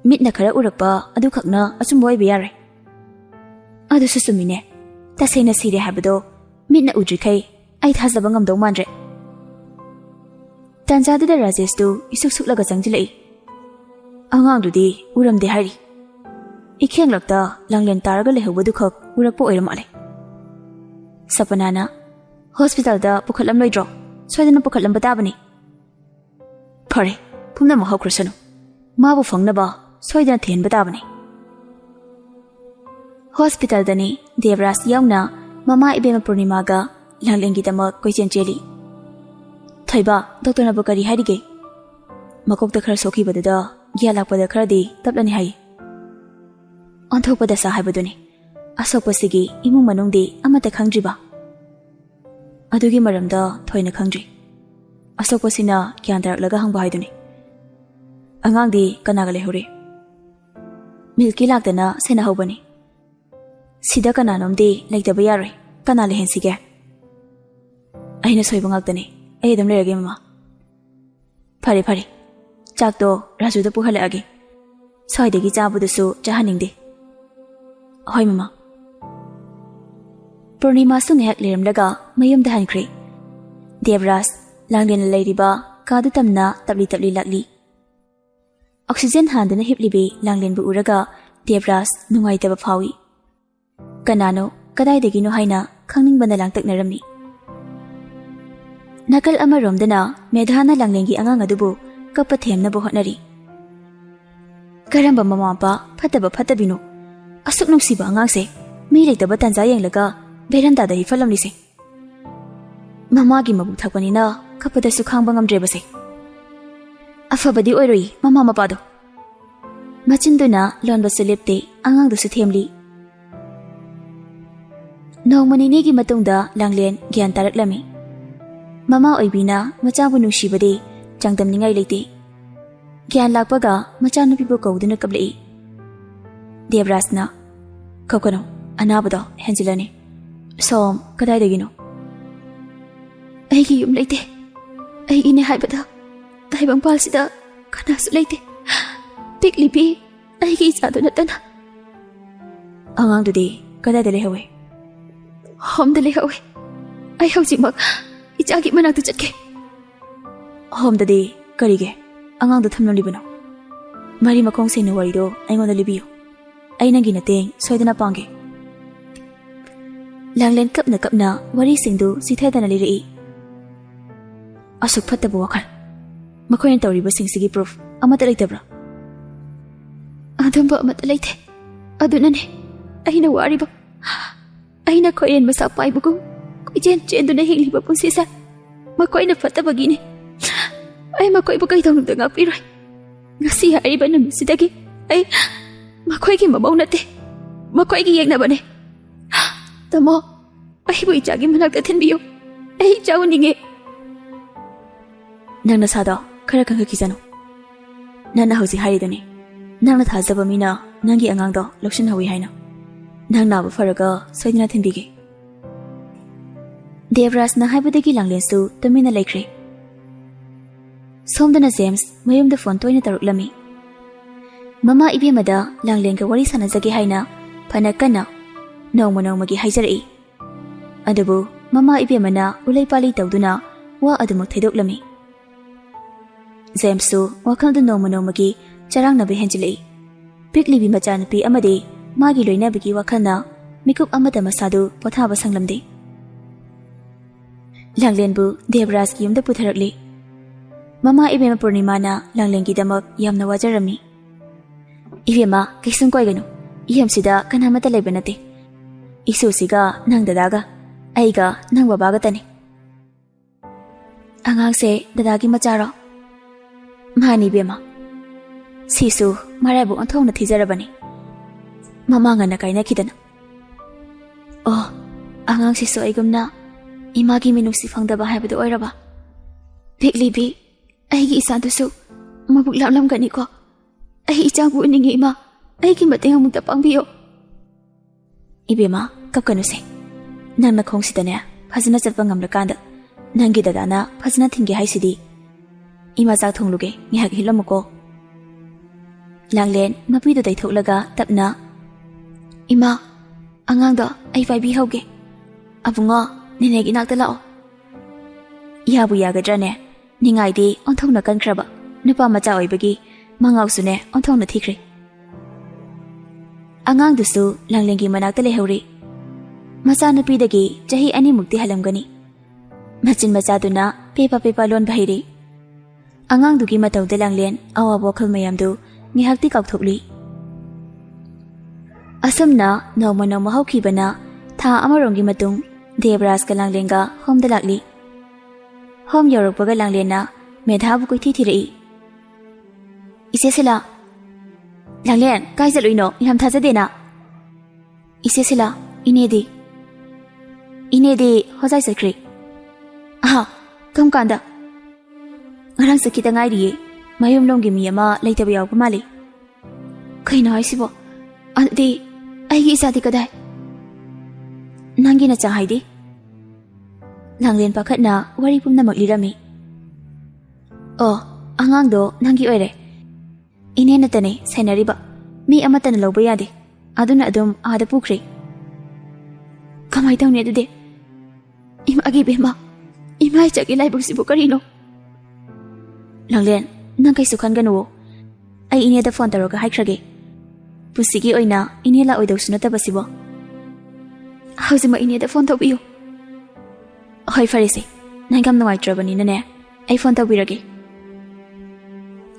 ꯃꯤꯠꯅ ꯈꯔ ꯎꯔꯛꯄ ꯑꯗꯨꯈꯛꯅ ꯑꯆꯨꯝꯕ ꯑꯣꯏꯕ ꯌꯥꯔꯣꯏ꯫ ꯑꯗꯨꯁꯨ ꯆꯨꯝꯃꯤꯅꯦ, ꯇꯁꯦꯡꯅ ꯁꯤꯔꯦ ꯍꯥꯏꯕꯗꯣ ꯃꯤꯠꯅ ꯎꯗ꯭ꯔꯤꯈꯩ ꯑꯩ ꯊꯥꯖꯕ ꯉꯝꯗꯧ ꯃꯥꯟꯗ꯭ꯔꯦ꯫ ꯇꯥꯟꯖꯥꯗꯨꯗ ꯔꯥꯖꯦꯁꯇꯨ ꯏꯁꯨꯛ ꯁꯨꯛꯂꯒ ꯆꯪꯁꯤꯜꯂꯛꯏ꯫ ꯑꯉꯥꯡꯗꯨꯗꯤ ꯎꯔꯝꯗꯦ ꯍꯥꯏꯔꯤ꯫ ꯏꯈꯦꯡꯂꯛꯇ ꯂꯥꯡꯂꯦꯟ ꯇꯥꯔꯒ ꯂꯩꯍꯧꯕꯗꯨꯈꯛ ꯎꯔꯛꯄ ꯑꯣꯏꯔ ꯃꯥꯜꯂꯦ꯫ ꯁꯄꯅꯥꯅ ꯍꯣꯁꯄꯤꯇꯥꯜꯗ ꯄꯨꯈꯠꯂꯝꯂꯣꯏꯗ꯭ꯔꯣ? ꯁꯣꯏꯗꯅ ꯄꯨꯈꯠꯂꯝꯕ ꯇꯥꯕꯅꯤ꯫ ꯐꯔꯦ ꯄꯨꯝꯅꯃꯛ ꯍꯧꯈ꯭ꯔꯁꯅꯨ, ꯃꯥꯕꯨ ꯐꯪꯅꯕ ꯁꯣꯏꯗꯅ ꯊꯤꯍꯟꯕ ꯇꯥꯕꯅꯤ꯫ ꯍꯣꯁꯄꯤꯇꯥꯜꯗꯅꯤ ꯗꯦꯕꯔꯥꯖ ꯌꯥꯎꯅ ꯃꯃꯥ ꯏꯕꯦꯝꯃ ꯄꯨꯔꯅꯤꯃꯥꯒ ꯂꯥꯡꯂꯦꯟꯒꯤꯗꯃꯛ ꯀꯣꯏꯆꯦꯟ ꯆꯦꯜꯂꯤ꯫ ꯊꯣꯏꯕ ꯗꯣꯛꯇꯔꯅꯕꯨ ꯀꯔꯤ ꯍꯥꯏꯔꯤꯒꯦ? ꯃꯀꯣꯛꯇ ꯈꯔ ꯁꯣꯛꯈꯤꯕꯗꯨꯗ ꯒ꯭ꯌꯥꯟ ꯂꯥꯛꯄꯗ ꯈꯔꯗꯤ ꯇꯞꯂꯅꯤ ꯍꯥꯏꯌꯦ꯫ ꯑꯣꯟꯊꯣꯛꯄ ꯗꯁꯥ ꯍꯥꯏꯕꯗꯨꯅꯤ, ꯑꯁꯣꯛꯄꯁꯤꯒꯤ ꯏꯃꯨꯡ ꯃꯅꯨꯡꯗꯤ ꯑꯃꯠꯇ ꯈꯪꯗ꯭ꯔꯤꯕ? ꯑꯗꯨꯒꯤ ꯃꯔꯝꯗ ꯊꯣꯏꯅ ꯈꯪꯗ꯭ꯔꯤ, ꯑꯁꯣꯛꯄꯁꯤꯅ ꯒ꯭ꯌꯥꯟ ꯇꯥꯔꯛꯂꯒ ꯍꯪꯕ ꯍꯥꯏꯗꯨꯅꯤ꯫ ꯑꯉꯥꯡꯗꯤ ꯀꯅꯥꯒ ꯂꯩꯍꯧꯔꯤ? ꯃꯤꯜꯀꯤ ꯂꯥꯛꯇꯅ ꯁꯦꯟꯅꯍꯧꯕꯅꯤ꯫ ꯁꯤꯗ ꯀꯅꯥꯅꯣꯝꯗꯤ ꯂꯩꯇꯕ ꯌꯥꯔꯣꯏ, ꯀꯅꯥ ꯂꯩꯍꯟꯁꯤꯒꯦ? ꯑꯩꯅ ꯁꯣꯏꯕ ꯉꯥꯛꯇꯅꯤ, ꯑꯩ ꯑꯗꯨꯝ ꯂꯩꯔꯒꯦ ꯃꯃꯥ꯫ ꯐꯔꯦ ꯆꯥꯛꯇꯣ ꯔꯥꯖꯨꯗ ꯄꯨꯍꯜꯂꯛꯑꯒꯦ, ꯁ꯭ꯋꯥꯏꯗꯒꯤ ꯆꯥꯕꯗꯨꯁꯨ ꯆꯥꯍꯟꯅꯤꯡꯗꯦ꯫ ꯍꯣꯏ ꯃꯃꯥ꯫ ꯄꯨꯔꯅꯤꯃꯥꯁꯨ ꯉꯥꯏꯍꯥꯛ ꯂꯩꯔꯝꯂꯒ ꯃꯌꯨꯝꯗ ꯍꯟꯈ꯭ꯔꯦ꯫ ꯗꯦꯕꯔꯥꯖ ꯂꯥꯡꯂꯦꯟꯅ ꯂꯩꯔꯤꯕ ꯀꯥꯗꯨ ꯇꯝꯅ ꯇꯞꯂꯤ ꯂꯥꯛꯂꯤ꯫ ꯑꯣꯛꯁꯤꯖꯦꯟ ꯍꯥꯟꯗꯨꯅ ꯍꯤꯞꯂꯤꯕꯤ ꯂꯥꯡꯂꯦꯟꯕꯨ ꯎꯔꯒ ꯗꯦꯕꯔꯥꯖ ꯅꯨꯡꯉꯥꯏꯇꯕ ꯐꯥꯎꯏ꯫ ꯀꯅꯥꯅꯣ ꯀꯗꯥꯏꯗꯒꯤꯅꯣ ꯍꯥꯏꯅ ꯈꯪꯅꯤꯡꯕꯅ ꯂꯥꯡꯇꯛꯅꯔꯝꯃꯤ꯫ ꯅꯥꯀꯜ ꯑꯃꯔꯣꯝꯗꯅ ꯃꯦꯙꯥꯅ ꯂꯥꯡꯂꯦꯟꯒꯤ ꯑꯉꯥꯡ ꯑꯗꯨꯕꯨ ꯀꯞꯄ ꯊꯦꯝꯅꯕ ꯍꯣꯠꯅꯔꯤ꯫ ꯀꯔꯝꯕ ꯃꯃꯥ ꯃꯄꯥ ꯐꯠꯇꯕ ꯐꯠꯇꯕꯤꯅꯣ ꯑꯁꯨꯛ ꯅꯨꯡꯁꯤꯕ ꯑꯉꯥꯡꯁꯦ ꯃꯤ ꯂꯩꯇꯕ ꯇꯥꯟꯖꯥ ꯌꯦꯡꯂꯒ ꯚꯦꯔꯟꯗꯥꯗ ꯍꯤꯞꯐꯜꯂꯝꯂꯤꯁꯦ? ꯃꯃꯥꯒꯤ ꯃꯕꯨꯛ ꯊꯛꯄꯅꯤꯅ ꯀꯞꯄꯗꯁꯨ ꯈꯥꯡꯕ ꯉꯝꯗ꯭ꯔꯦꯕꯁꯦ꯫ ꯑꯐꯕꯗꯤ ꯑꯣꯏꯔꯣꯏ ꯃꯃꯥ ꯃꯄꯥꯗꯣ꯫ Macinduna lonbasi lepte angang themli. Nongma ninigi matungda Langlen gyan taraklami. Mama oibina machabu nungsibade changdamningai leite. Gyan lakpaga machanupibu kauduna kablai. Devrasna Kokano anabado henjilani. Som kadaidagino. Aigi yum leite. Aigi ne haibada. Taibang palsida kanasu leite. Piklipi aigi isado natana. Angang dudi kadaida lehawe. Home the lehawe. I hope you mug. It's a git manak to chatke. Home the day, Karige. Angang the Tamno Libano. Mari Makong say no worry though, I'm on the Libio. I nagin a thing, so I didn't pange. Langlen cup na, worry sing do, sit head and a little e. Asuk put the walker. Makoyan Tori was sing sigi proof. Amatalita. Adam but matalite. Adunane. I know worry but. Ay na ko yan masapay bugo. Kujen do na hili ba pong sisa. Makoy na pata bagini. Ay makoy ba kayo tawag nga piroy. Nga siya ay ba naman si Dagi. Ay makoy ki mabaw na te. Makoy ki yag na ba ne. Tamo. Ay bo ijagi managdatin biyo. Ay ijaw ningi. Nang nasado, kara kang kakisano. Nana hausi hari do ne. Nang nathazaba mina, nangi angang do, lokshin hawi hay na. Nang naba faraga soidina thimbige. Devras na haibadagi Langlen su tamina laikre. Somdana James mayum da phone toina taruklami. Mama ibemada Langlen ka wari sanazage haina phanakana nongmagi haijarai. Adubu mama ibemana ulai pali tawduna wa adumuk thaidoklami. James su wakal da nongmagi charang na behenjilai. Pikli bi machanupi amade Magi loina bigi wakana mikup amada masadu pothaba sanglamde. Langlen bu Devras ki yumda putharakli. Mama ibema Purnimana Langlen ki damak yamna wajarami. Ibema kisung koiganu. Iyam sida kanamata laibanate. Isu siga nang dadaga. Aiga nang babaga tani. Angang se dadagi macharo. Mani bema. Sisu marabu anthong na thijarabani. Mama nga na kay nakita na. Oh, angang si Soigum na. Imagi minuksi fang da bahay ba do oira ba? Bigli ay gi-isa su. Mabuglam gani ko. Ay ijang buo ningi ima. Ay kimating ang mutapang biyo. Ibe ma, kapkano se. Nang nakong si Tanya, pasana sa pangamlakanda. Nang gidadana, pasana tinggi hay sidi. Ima sa thong luge, ngihag hilom ko. Langlen, mapido day thulaga, tapna. Ima, angang do ay fay bihawge. Abungo, nineg inagta lao. Ihabu yagadra ne, ningay di ontong na kankraba. Nupa macha oy bagi, mangaw su ne ontong na tikri. Angang dusu Langlengi managta lehawri. Masa napidagi jahi ani mukti halamgani. Machin macha do na pepa lon bahiri. Angang dugi mataw da Langlen awa bokal mayam do ngihagti kakthukli. Asamna nongma hawkibana tha amarongi matung Devras ka Langlenga hom da lakli. Hom yorokpaga Langlena medhabu koi thirei. Ise sila. Langlen kai jaluino iham thaja dena. Ise sila inedi hojai sakri. Aha kam kanda. Ngarang sakita ngai ri mayum longgi mi ama leitaba yaw pamali. Kaino aisibo adi Aigi isati kadai. Nangi na chang haidi. Langlen pakhat na wari pumna maglirami. Oh, angang do nangi oire. Ine na tane sainariba. Mi amata na lawba yade. Aduna adum ada pukri. Kamay daw niya dude. Ima agi bema. Ima ichagi laibag si bukarino. Langlen, nang kay sukan ganuwo. Ay ine da phone taro ka haikrage. Pusigi oina inila oidaw sunata basibo. Hawzima inida phone tawbiyo. Hoy farisi, nangam nungaitravani nane. Ay phone tawbirage.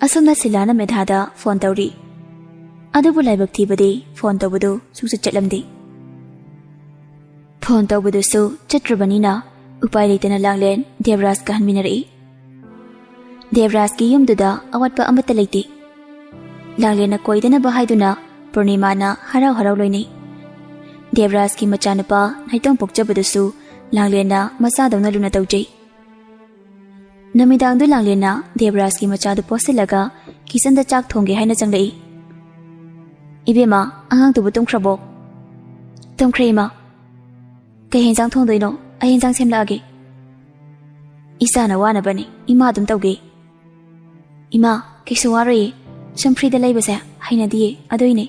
Asomna silana medhada phone tawri. Adubu laibak thibadi phone tawbadu susu chatlamdi. Phone tawbadu su chatrabani na upai leitana Langlen Devras ka hanminari. Devras ki yumduda awatpa amata leiti. ꯂꯥꯡꯂꯦꯟꯅ ꯀꯣꯏꯗꯅꯕ ꯍꯥꯏꯗꯨꯅ ꯄꯨꯔꯅꯤꯃꯥꯅ ꯍꯔꯥꯎ ꯍꯔꯥꯎ ꯂꯣꯏꯅꯩ꯫ ꯗꯦꯕꯔꯥꯖꯀꯤ ꯃꯆꯥꯅꯨꯄꯥ ꯅꯥꯏꯇꯣꯝ ꯄꯣꯛꯆꯕꯗꯁꯨ ꯂꯥꯡꯂꯦꯟꯅ ꯃꯆꯥꯗꯧꯅ ꯂꯨꯅ ꯇꯧꯖꯩ꯫ ꯅꯨꯃꯤꯗꯥꯡꯗꯨ ꯂꯥꯡꯂꯦꯟꯅ ꯗꯦꯕꯔꯥꯖꯀꯤ ꯃꯆꯥꯗꯨ ꯄꯣꯠꯁꯤꯜꯂꯒ ꯀꯤꯆꯟꯗ ꯆꯥꯛ ꯊꯣꯡꯒꯦ ꯍꯥꯏꯅ ꯆꯪꯂꯛꯏ꯫ "ꯏꯕꯦꯝꯃ, ꯑꯉꯥꯡꯗꯨꯕꯨ ꯇꯨꯝꯈ꯭ꯔꯕꯣ?" "ꯇꯨꯝꯈ꯭ꯔꯦ ꯏꯃꯥ." "ꯀꯩ ꯍꯦꯟꯖꯥꯡ ꯊꯣꯡꯗꯣꯏꯅꯣ? ꯑꯩ ꯍꯦꯟꯖꯥꯡ ꯁꯦꯝꯂꯛꯑꯒꯦ." "ꯏꯆꯥꯅ ꯋꯥꯅꯕꯅꯤ, ꯏꯃꯥ ꯑꯗꯨꯝ ꯇꯧꯒꯦ." "ꯏꯃꯥ, ꯀꯩꯁꯨ ꯋꯥꯔꯣꯏꯌꯦ. ꯁꯨꯝ ꯐ꯭ꯔꯤꯗ ꯂꯩꯕꯁꯦ ꯍꯩꯅꯗꯤꯌꯦ, ꯑꯗꯨꯏꯅꯦ."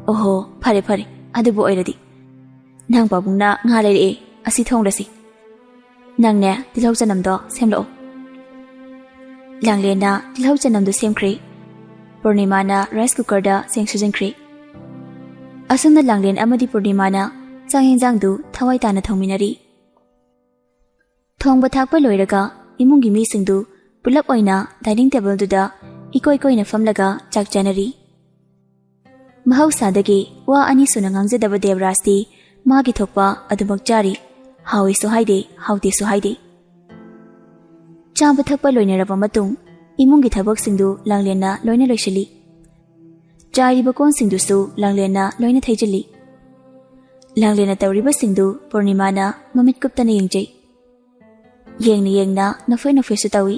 "ꯑꯣꯍꯣ, ꯐꯔꯦ ꯐꯔꯦ, ꯑꯗꯨꯕꯨ ꯑꯣꯏꯔꯗꯤ ꯅꯪ ꯄꯥꯕꯨꯡꯅ ꯉꯥ ꯂꯩꯔꯛꯑꯦ, ꯑꯁꯤ ꯊꯣꯡꯂꯁꯤ꯫ ꯅꯪꯅꯦ ꯇꯤꯜꯍꯧ ꯆꯅꯝꯗꯣ ꯁꯦꯝꯂꯛꯑꯣ." ꯂꯥꯡꯂꯦꯟꯅ ꯇꯤꯜꯍꯧ ꯆꯅꯝꯗꯨ ꯁꯦꯝꯈ꯭ꯔꯦ꯫ ꯄꯨꯔꯅꯤꯃꯥꯅ ꯔꯥꯏꯁ ꯀꯨꯀꯔꯗ ꯆꯦꯡ ꯁꯨꯖꯤꯟꯈ꯭ꯔꯦ꯫ ꯑꯁꯨꯝꯅ ꯂꯥꯡꯂꯦꯟ ꯑꯃꯗꯤ ꯄꯨꯔꯅꯤꯃꯥꯅ ꯆꯥꯛ ꯌꯦꯟꯖꯥꯡꯗꯨ ꯊꯋꯥꯏ ꯇꯥꯅ ꯊꯣꯡꯃꯤꯟꯅꯔꯤ꯫ ꯊꯣꯡꯕ ꯊꯥꯛꯄ ꯂꯣꯏꯔꯒ ꯏꯃꯨꯡꯒꯤ ꯃꯤꯁꯤꯡꯗꯨ ꯄꯨꯂꯞ ꯑꯣꯏꯅ ꯗꯥꯏꯅꯤꯡ ꯇꯦꯕꯜꯗꯨꯗ ꯏꯀꯣꯏ ꯀꯣꯏꯅ ꯐꯝꯂꯒ ꯆꯥꯛ ꯆꯥꯅꯔꯤ꯫ ꯃꯍꯧꯁꯥꯗꯒꯤ ꯋꯥ ꯑꯅꯤ ꯁꯨꯅ ꯉꯥꯡꯖꯗꯕ ꯗꯦꯕꯔꯥꯖꯇꯤ ꯃꯥꯒꯤ ꯊꯣꯛꯄ ꯑꯗꯨꯃꯛ ꯆꯥꯔꯤ꯫ ꯍꯥꯎꯏꯁꯨ ꯍꯥꯏꯗꯦ, ꯍꯥꯎꯇꯦꯁꯨ ꯍꯥꯏꯗꯦ꯫ ꯆꯥꯕ ꯊꯛꯄ ꯂꯣꯏꯅꯔꯕ ꯃꯇꯨꯡ ꯏꯃꯨꯡꯒꯤ ꯊꯕꯛꯁꯤꯡꯗꯨ ꯂꯥꯡꯂꯦꯟꯅ ꯂꯣꯏꯅ ꯂꯣꯏꯁꯤꯜꯂꯤ꯫ ꯆꯥꯏꯔꯤꯕ ꯀꯣꯟꯁꯤꯡꯗꯨꯁꯨ ꯂꯥꯡꯂꯦꯟꯅ ꯂꯣꯏꯅ ꯊꯩꯖꯤꯜꯂꯤ꯫ ꯂꯥꯡꯂꯦꯟꯅ ꯇꯧꯔꯤꯕꯁꯤꯡꯗꯨ ꯄꯨꯔꯅꯤꯃꯥꯅ ꯃꯃꯤꯠ ꯀꯨꯞꯇꯅ ꯌꯦꯡꯖꯩ꯫ ꯌꯦꯡꯅ ꯌꯦꯡꯅ ꯅꯐꯣꯏ ꯅꯐꯣꯏꯁꯨ ꯇꯧꯏ꯫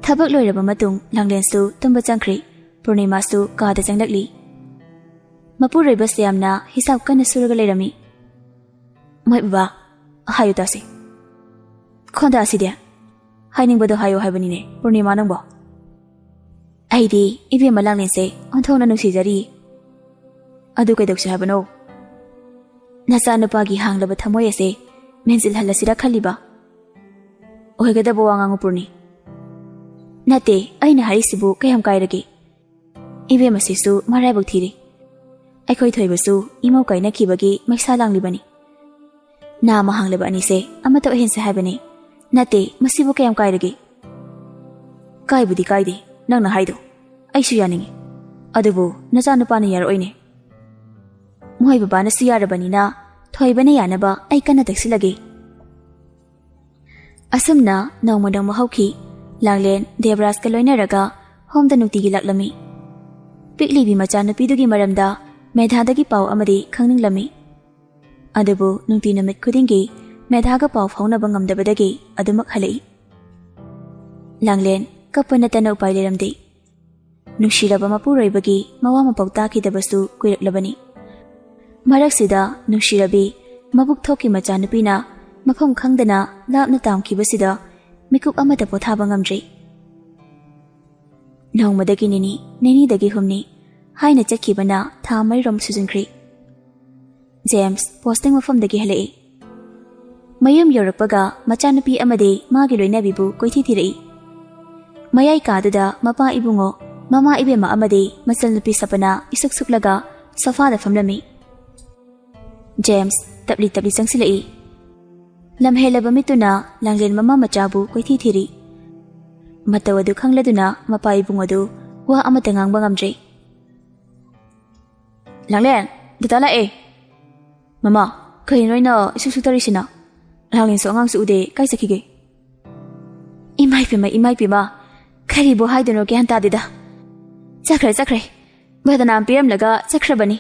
ꯊꯕꯛ ꯂꯣꯏꯔꯕ ꯃꯇꯨꯡ ꯂꯥꯡꯂꯦꯟꯁꯨ ꯇꯨꯝꯕ ꯆꯪꯈ꯭ꯔꯦ꯫ ꯄꯨꯔꯅꯤꯃꯥꯁꯨ ꯀꯥꯗ ꯆꯪꯂꯛꯂꯤ꯫ ꯃꯄꯨꯔꯣꯏꯕ ꯁ꯭ꯌꯥꯝꯅ ꯍꯤꯁꯥꯞ ꯀꯟꯅ ꯁꯨꯔꯒ ꯂꯩꯔꯝꯃꯤ꯫ "ꯃꯣꯏ ꯕꯕꯥ, ꯍꯥꯏꯌꯨ ꯇꯥꯁꯤ." "ꯈꯣꯟꯗꯥ ꯑꯁꯤꯗꯤ ꯍꯥꯏꯅꯤꯡꯕꯗꯣ ꯍꯥꯏꯌꯣ ꯍꯥꯏꯕꯅꯤꯅꯦ ꯄꯨꯔꯅꯤꯃꯥ ꯅꯪꯕꯣ." "ꯑꯩꯗꯤ ꯏꯕꯦꯝꯃ ꯂꯥꯡꯂꯦꯟꯁꯦ ꯑꯣꯟꯊꯣꯛꯅ ꯅꯨꯡꯁꯤꯖꯔꯤ." "ꯑꯗꯨ ꯀꯩꯗꯧꯁꯤ ꯍꯥꯏꯕꯅꯣ?" "ꯅꯆꯥꯅꯨꯄꯥꯒꯤ ꯍꯥꯡꯂꯕ ꯊꯃꯣꯏ ꯑꯁꯦ ꯃꯦꯟꯁꯤꯜꯍꯜꯂꯁꯤꯔ ꯈꯜꯂꯤꯕ." "ꯑꯣꯏꯒꯗꯕ ꯋꯥ ꯉꯥꯡꯉꯨ ꯄꯨꯔꯅꯤ." "ꯅꯠꯇꯦ, ꯑꯩꯅ ꯍꯥꯏꯔꯤꯁꯤꯕꯨ ꯀꯌꯥꯝ ꯀꯥꯏꯔꯒꯦ? ꯏꯕꯦꯝꯃꯁꯤꯁꯨ ꯃꯔꯥꯏꯕꯛ ꯊꯤꯔꯤ꯫ ꯑꯩꯈꯣꯏ ꯊꯣꯏꯕꯁꯨ ꯏꯃꯧ ꯀꯥꯏꯅꯈꯤꯕꯒꯤ ꯃꯩꯁꯥ ꯂꯥꯡꯂꯤꯕꯅꯤ꯫ ꯅꯥꯃ ꯍꯥꯡꯂꯕ ꯑꯅꯤꯁꯦ ꯑꯃꯠꯇ ꯑꯣꯏꯍꯟꯁꯦ ꯍꯥꯏꯕꯅꯤ꯫ ꯅꯠꯇꯦ, ꯃꯁꯤꯕꯨ ꯀꯌꯥꯝ ꯀꯥꯏꯔꯒꯦ?" "ꯀꯥꯏꯕꯨꯗꯤ ꯀꯥꯏꯗꯦ, ꯅꯪꯅ ꯍꯥꯏꯗꯣ ꯑꯩꯁꯨ ꯌꯥꯅꯤꯡꯉꯤ꯫ ꯑꯗꯨꯕꯨ ꯅꯆꯥꯅꯨꯄꯥꯅ ꯌꯥꯔꯛꯑꯣꯏꯅꯦ." "ꯃꯣꯏ ꯕꯕꯥꯅꯁꯨ ꯌꯥꯔꯕꯅꯤꯅ ꯊꯣꯏꯕꯅ ꯌꯥꯅꯕ ꯑꯩ ꯀꯟꯅ ꯇꯛꯁꯤꯜꯂꯒꯦ." ꯑꯁꯨꯝꯅ ꯅꯣꯡꯃ ꯅꯣꯡꯃ ꯍꯧꯈꯤ꯫ ꯂꯥꯡꯂꯦꯟ ꯗꯦꯕꯔꯥꯖꯀ ꯂꯣꯏꯅꯔꯒ ꯍꯣꯝꯗ ꯅꯨꯡꯇꯤꯒꯤ ꯂꯥꯛꯂꯝꯃꯤ꯫ ꯄꯤꯛꯂꯤꯕꯤ ꯃꯆꯥꯅꯨꯄꯤꯗꯨꯒꯤ ꯃꯔꯝꯗ ꯃꯦꯙꯥꯗꯒꯤ ꯄꯥꯎ ꯑꯃꯗꯤ ꯈꯪꯅꯤꯡꯂꯝꯃꯤ꯫ ꯑꯗꯨꯕꯨ ꯅꯨꯡꯇꯤ ꯅꯨꯃꯤꯠ ꯈꯨꯗꯤꯡꯒꯤ ꯃꯦꯙꯥꯒ ꯄꯥꯎ ꯐꯥꯎꯅꯕ ꯉꯝꯗꯕꯗꯒꯤ ꯑꯗꯨꯃꯛ ꯍꯜꯂꯛꯏ꯫ ꯂꯥꯡꯂꯦꯟ ꯀꯞꯄ ꯅꯠꯇꯅ ꯎꯄꯥꯏ ꯂꯩꯔꯝꯗꯦ꯫ ꯅꯨꯡꯁꯤꯔꯕ ꯃꯄꯨꯔꯣꯏꯕꯒꯤ ꯃꯋꯥ ꯃꯄꯥꯎ ꯇꯥꯈꯤꯗꯕꯁꯨ ꯀꯨꯏꯔꯛꯂꯕꯅꯤ꯫ ꯃꯔꯛꯁꯤꯗ ꯅꯨꯡꯁꯤꯔꯕꯤ ꯃꯕꯨꯛ ꯊꯣꯛꯀꯤ ꯃꯆꯥꯅꯨꯄꯤꯅ ꯃꯐꯝ ꯈꯪꯗꯅ ꯂꯥꯞꯅ ꯇꯥꯝꯈꯤꯕꯁꯤꯗ ꯃꯤꯀꯨꯞ ꯑꯃꯠꯇ ꯄꯣꯊꯥꯕ ꯉꯝꯗ꯭ꯔꯤ꯫ ꯅꯣꯡꯃꯗꯒꯤ ꯅꯤꯅꯤ, ꯅꯤꯅꯤꯗꯒꯤ ꯍꯨꯝꯅꯤ ꯍꯥꯏꯅ ꯆꯠꯈꯤꯕꯅ ꯊꯥ 3 ꯁꯨꯖꯤꯟꯈ꯭ꯔꯤ꯫ ꯖꯦꯝꯁ ꯄꯣꯁꯇꯤꯡ ꯃꯐꯝꯗꯒꯤ ꯍꯜꯂꯛꯏ꯫ ꯃꯌꯨꯝ ꯌꯧꯔꯛꯄꯒ ꯃꯆꯥꯅꯨꯄꯤ ꯑꯃꯗꯤ ꯃꯥꯒꯤ ꯂꯣꯏꯅꯕꯤꯕꯨ ꯀꯣꯏꯊꯤ ꯊꯤꯔꯛꯏ꯫ ꯃꯌꯥꯏ ꯀꯥꯗꯨꯗ ꯃꯄꯥ ꯏꯕꯨꯡꯉꯣ, ꯃꯃꯥ ꯏꯕꯦꯝꯃ ꯑꯃꯗꯤ ꯃꯆꯜꯅꯨꯄꯤ ꯁꯄꯅ ꯏꯁꯨꯛ ꯁꯨꯛꯂꯒ ꯁꯣꯐꯥꯗ ꯐꯝꯂꯝꯃꯤ꯫ ꯖꯦꯝꯁ ꯇꯞꯂꯤ ꯇꯞꯂꯤ ꯆꯪꯁꯤꯜꯂꯛꯏ꯫ ꯂꯝꯍꯦꯜꯂꯕ ꯃꯤꯠꯇꯨꯅ ꯂꯥꯡꯂꯦꯟ ꯃꯃꯥ ꯃꯆꯥꯕꯨ ꯀꯣꯏꯊꯤ ꯊꯤꯔꯤ꯫ ꯃꯇꯧ ꯑꯗꯨ ꯈꯪꯂꯗꯨꯅ ꯃꯄꯥ ꯏꯕꯨꯡ ꯑꯗꯨ ꯋꯥ ꯑꯃꯠꯇ ꯉꯥꯡꯕ ꯉꯝꯗ꯭ꯔꯤ꯫ "ꯂꯥꯡꯂꯦꯟ, ꯗꯗꯥ ꯂꯥꯛꯑꯦ." "ꯃꯃꯥ, ꯀꯩꯅꯣ ꯅꯣꯏꯅ ꯏꯁꯨꯛ ꯁꯨꯛꯇꯔꯤꯁꯤꯅ? ꯂꯥꯡꯂꯦꯟꯁꯨ ꯑꯉꯥꯡꯁꯨ ꯎꯗꯦ, ꯀꯥꯏ ꯆꯠꯈꯤꯒꯦ?" ꯏꯃꯥꯏ ꯄꯦꯝꯃ, ꯀꯔꯤꯕꯨ ꯍꯥꯏꯗꯣꯏꯅꯣ ꯒ꯭ꯌꯥꯟ ꯇꯥꯗꯦꯗ." ꯆꯠꯈ꯭ꯔꯦ, ꯕꯗꯅꯥꯝ ꯄꯤꯔꯝꯂꯒ ꯆꯠꯈ꯭ꯔꯕꯅꯤ꯫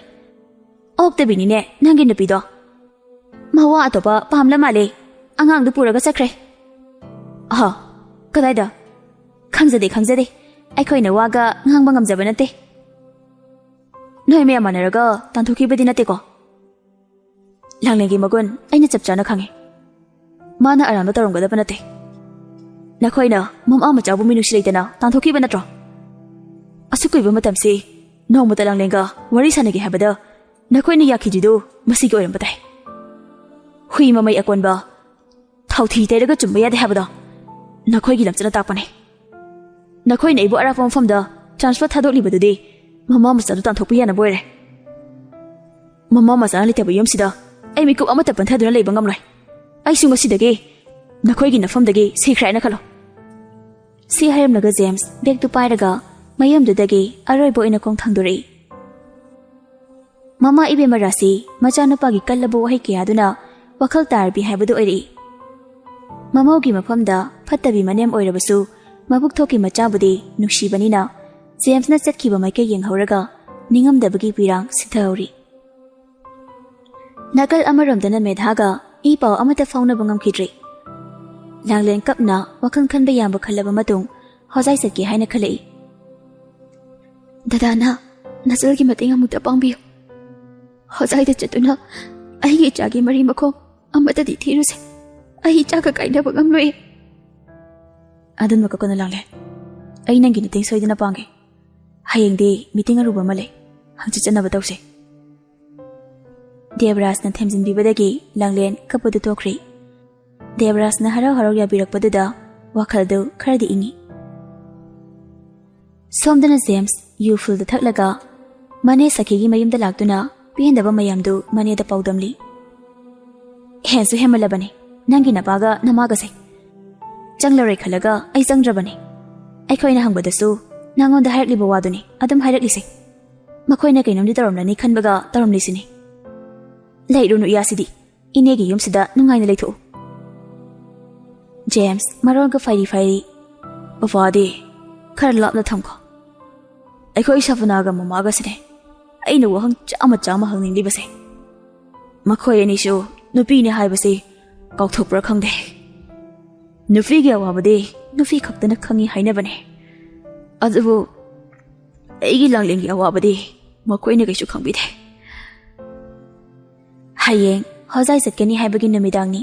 "ꯑꯣꯛꯇꯕꯤꯅꯤꯅꯦ ꯅꯪꯒꯤ ꯅꯨꯄꯤꯗꯣ, ꯃꯋꯥ ꯑꯇꯣꯞꯄ ꯄꯥꯝꯂ ꯃꯥꯜꯂꯦ, ꯑꯉꯥꯡꯗꯨ ꯄꯨꯔꯒ ꯆꯠꯈ꯭ꯔꯦ." "ꯑꯍ, ꯀꯗꯥꯏꯗ?" ꯈꯪꯖꯗꯦ, ꯑꯩꯈꯣꯏꯅ ꯋꯥꯒ ꯉꯥꯡꯕ ꯉꯝꯖꯕ ꯅꯠꯇꯦ." "ꯅꯣꯏ ꯃꯌꯥꯝ ꯃꯥꯟꯅꯔꯒ ꯇꯥꯟꯊꯣꯛꯈꯤꯕꯗꯤ ꯅꯠꯇꯦꯀꯣ?" "ꯂꯥꯡꯂꯦꯟꯒꯤ ꯃꯒꯨꯟ ꯑꯩꯅ ꯆꯞ ꯆꯥꯅ ꯈꯪꯉꯦ. ꯃꯥꯅ ꯑꯔꯥꯟꯕ ꯇꯧꯔꯝꯒꯗꯕ ꯅꯠꯇꯦ. ꯅꯈꯣꯏꯅ ꯃꯃꯥ ꯃꯆꯥꯕꯨ ꯃꯤꯅꯨꯡꯁꯤ ꯂꯩꯇꯅ ꯇꯥꯟꯊꯣꯛꯈꯤꯕ ꯅꯠꯇ꯭ꯔꯣ? ꯑꯁꯨꯛ ꯀꯨꯏꯕ ꯃꯇꯝꯁꯤ ꯅꯣꯡꯃꯇ ꯂꯥꯡꯂꯦꯟꯒ ꯋꯥꯔꯤ ꯁꯥꯟꯅꯒꯦ ꯍꯥꯏꯕꯗ ꯅꯈꯣꯏꯅ ꯌꯥꯈꯤꯗ꯭ꯔꯤꯗꯨ ꯃꯁꯤꯒꯤ ꯑꯣꯏꯔꯝꯕ ꯇꯥꯏ. ꯍꯨꯏ ꯃꯃꯩ ꯑꯀꯣꯟꯕ ꯊꯥꯎꯊꯤ ꯇꯩꯔꯒ ꯆꯨꯝꯕ ꯌꯥꯗꯦ ꯍꯥꯏꯕꯗꯣ ꯅꯈꯣꯏꯒꯤ ꯂꯝꯆꯠꯅ ꯇꯥꯛꯄꯅꯦ. ꯅꯈꯣꯏꯅ ꯑꯩꯕꯨ ꯑꯔꯥꯞꯄ ꯃꯐꯝꯗ ꯇ꯭ꯔꯥꯟꯁꯐꯔ ꯊꯥꯗꯣꯛꯂꯤꯕꯗꯨꯗꯤ ꯃꯃꯥ ꯃꯆꯥꯗꯨ ꯇꯥꯟꯊꯣꯛꯄ ꯌꯥꯅꯕ ꯑꯣꯏꯔꯦ. ꯃꯃꯥ ꯃꯆꯥꯅ ꯂꯩꯇꯕ ꯌꯨꯝꯁꯤꯗ ꯑꯩ ꯃꯤꯀꯨꯞ ꯑꯃꯠꯇ ꯄꯟꯊꯗꯨꯅ ꯂꯩꯕ ꯉꯝꯂꯣꯏ. ꯑꯩꯁꯨ ꯉꯁꯤꯗꯒꯤ ꯅꯈꯣꯏꯒꯤ ꯅꯐꯝꯗꯒꯤ ꯁꯤꯈ꯭ꯔꯦ ꯍꯥꯏꯅ ꯈꯜꯂꯣ. ꯁꯤ ꯍꯥꯏꯔꯝꯂꯒ ꯖꯦꯝꯁ ꯕꯦꯒꯇꯨ ꯄꯥꯏꯔꯒ ꯃꯌꯨꯝꯗꯨꯗꯒꯤ ꯑꯔꯣꯏꯕ ꯑꯣꯏꯅ ꯈꯣꯡ ꯊꯥꯡꯗꯣꯔꯛꯏ. ꯃꯃꯥ ꯏꯕꯦꯝꯃ ꯔꯥꯁꯤ ꯃꯆꯥꯅꯨꯄꯥꯒꯤ ꯀꯜꯂꯕ ꯋꯥꯍꯩ ꯀꯌꯥꯗꯨꯅ ꯋꯥꯈꯜ ꯇꯥꯔꯕꯤ ꯍꯥꯏꯕꯗꯨ ꯑꯣꯏꯔꯛꯏ. ꯃꯃꯧꯒꯤ ꯃꯐꯝꯗ ꯐꯠꯇꯕꯤ ꯃꯅꯦꯝ ꯑꯣꯏꯔꯕꯁꯨ mabuk thoki machabudi nukshibanina James na chatkiba maike yenghauraga ningamdabagi pirang sithauri nakal amaramdana medhaga I paw amata fauna bangam khidri Langlen kapna wakan khanba yamba khallaba matung hozai satki haina khalai Dadana nasalgi matinga muta pangbiyo hozai da chatuna ai chagi mari makho amata di thiruse ai chaga kaina bangam loi adun makakona Langlen ai nangi nating soidina pange hayeng de meeting aruba male hangchi chanaba tawse Devraj na themjin bibadagi Langlen kapudu tokri Devraj na harau harau yabirakpaduda wakhaldu khardi ingi Somdana James yuful da thaklaga mane sakigi mayumda laktuna pendaba mayamdu mane da paudamli hensu hemalabane nangi napaga namaga se changlare khalaga ai changrabane ai khoina hangbadasu nangonda hairliba waduni adam hairakli makhoina kainomdi taramlani khanbaga taramlisini Lairunu yasidi inegi yumsida nungaina leitho James marolga fairi bafadi khar lapna thamko akhoi safanaga mamaga sine aina wahang chama hangning libase makhoi ani shu nupi ne haibase kauthopra khangde nufi ge wabade nufi khaktana khangi haina bane azubu aigi langlengi awabade makhoi ne kaisu khangbide Hayeng hozai satkani haibagi numidangni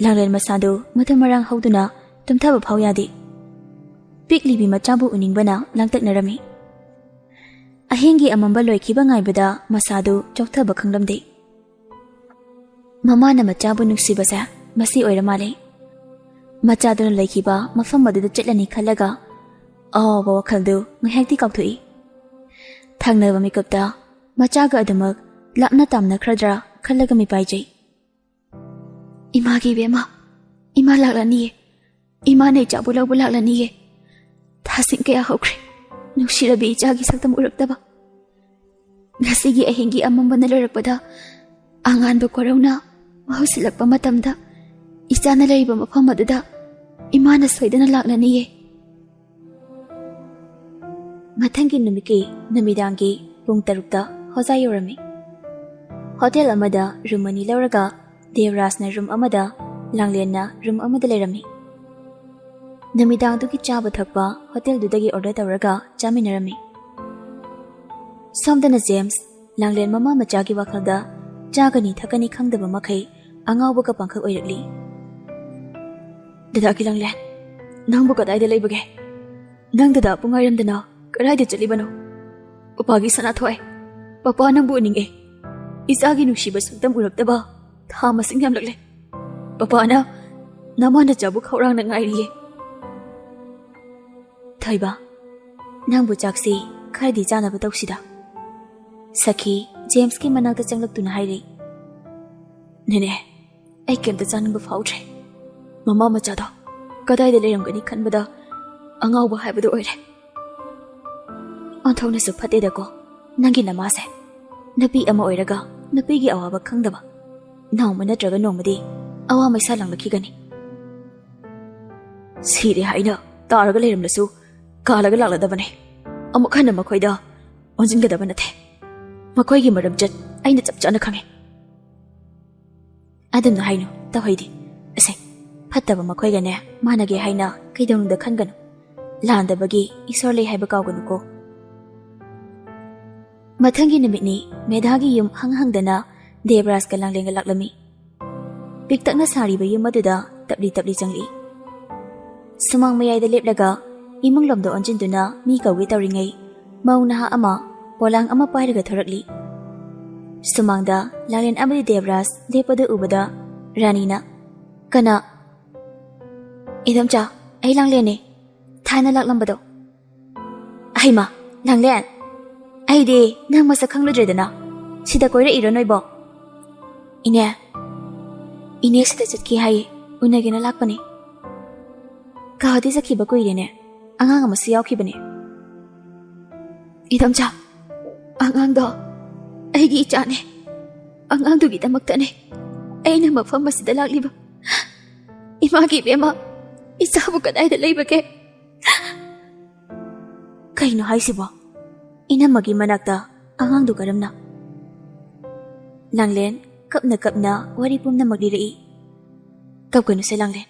Langlen masadu mathamarang hauduna tumthaba phawyadi Piklibi machabu uningbana langtaknarami Ahengi amamba loikhiba ngaibada masadu chokthaba khanglamde Mamana machabu nuksibasa masi oiramale Machaduna laikhiba mafam maduda chetlani khalaga awa wakhaldu ngahakti kauthui Thangnaba mikapta machaga adamak Lapna tamna khradra khalaga mi paijai Ima gi bema Ima laklani Ima nei chabu labu laklani Thasing kaya hokre Nushirabi ichagi saktam uraktaba Ngasigi ahingi amamba nalarakpada Anganba korauna Mahusilakpa matamda Ichana lariba mafam aduda Imana soidana laklani Mathangi numiki namidangi pung tarukta hozai yorami Hotel amada room ani lauraga Devraj na room amada Langlen na room amada lerami Namidang duki chaba thakpa hotel dudagi order tawraga chaminarami Somdana James Langlen mama machagi wakhalda chagani thakani khangdaba makhai angawba ka pangkhak oirakli Dada ki Langlen nangbu kadai da leibage nang dada pungairamdana kadai da chalibano upagi sana thoi papa nangbu ninge Isagi nushiba suktam uraktaba tha masing yam lagle papa na namana jabu khaurang na ngairiye Thaiba nangbu jaksi khardi jana ba tawsida Sakhi James ki manakta changlaktuna hairi Nene ai kemta janingba faudre mama macha da kadai da leramgani khanbada angawba haibadu oire Anthona su phate da ko nangi namase Napi ama oiraga napigi awaba khangdaba nawma natraga nomadi awa maisa langlakigani Sire haina taraga leramlasu kalaga lakladabane amukhana makhoida onjinggadaba nathe makhoigi maramjat aina chapchana khange adamna hainu tahoidi ase phattaba makhoigane manage haina kaidonungda khanganu landabagi isorlei haiba kawganu ko Mathangi namitni medhagi yum hanghangdana Devraj ka Langlen ga laklami Piktakna sariba yum aduda tapli changli Sumang mayayda leplaga imang lomdo onjinduna mi kawi tawringai mauna ama polang ama pairaga thorakli Sumangda Langlen amadi Devraj lepada ubada Ranina kana Idamcha ai Langlen ne thana laklambado Aima Langlen Aide nang masa khangludredana sida koira iro noibo Ine sida chatki hai unagena lakpani Kahati sakhiba koirene angang ama siyaukibane Idamcha angang do aigi ichane angang do gidamaktane aina mafam masida lakliba Imagi bema isabu kadai da leibake Kaino haisibo? Inamagi manakta angang karamna. Langlen kapna wari pumna magdirai. Kap ganu se Langlen.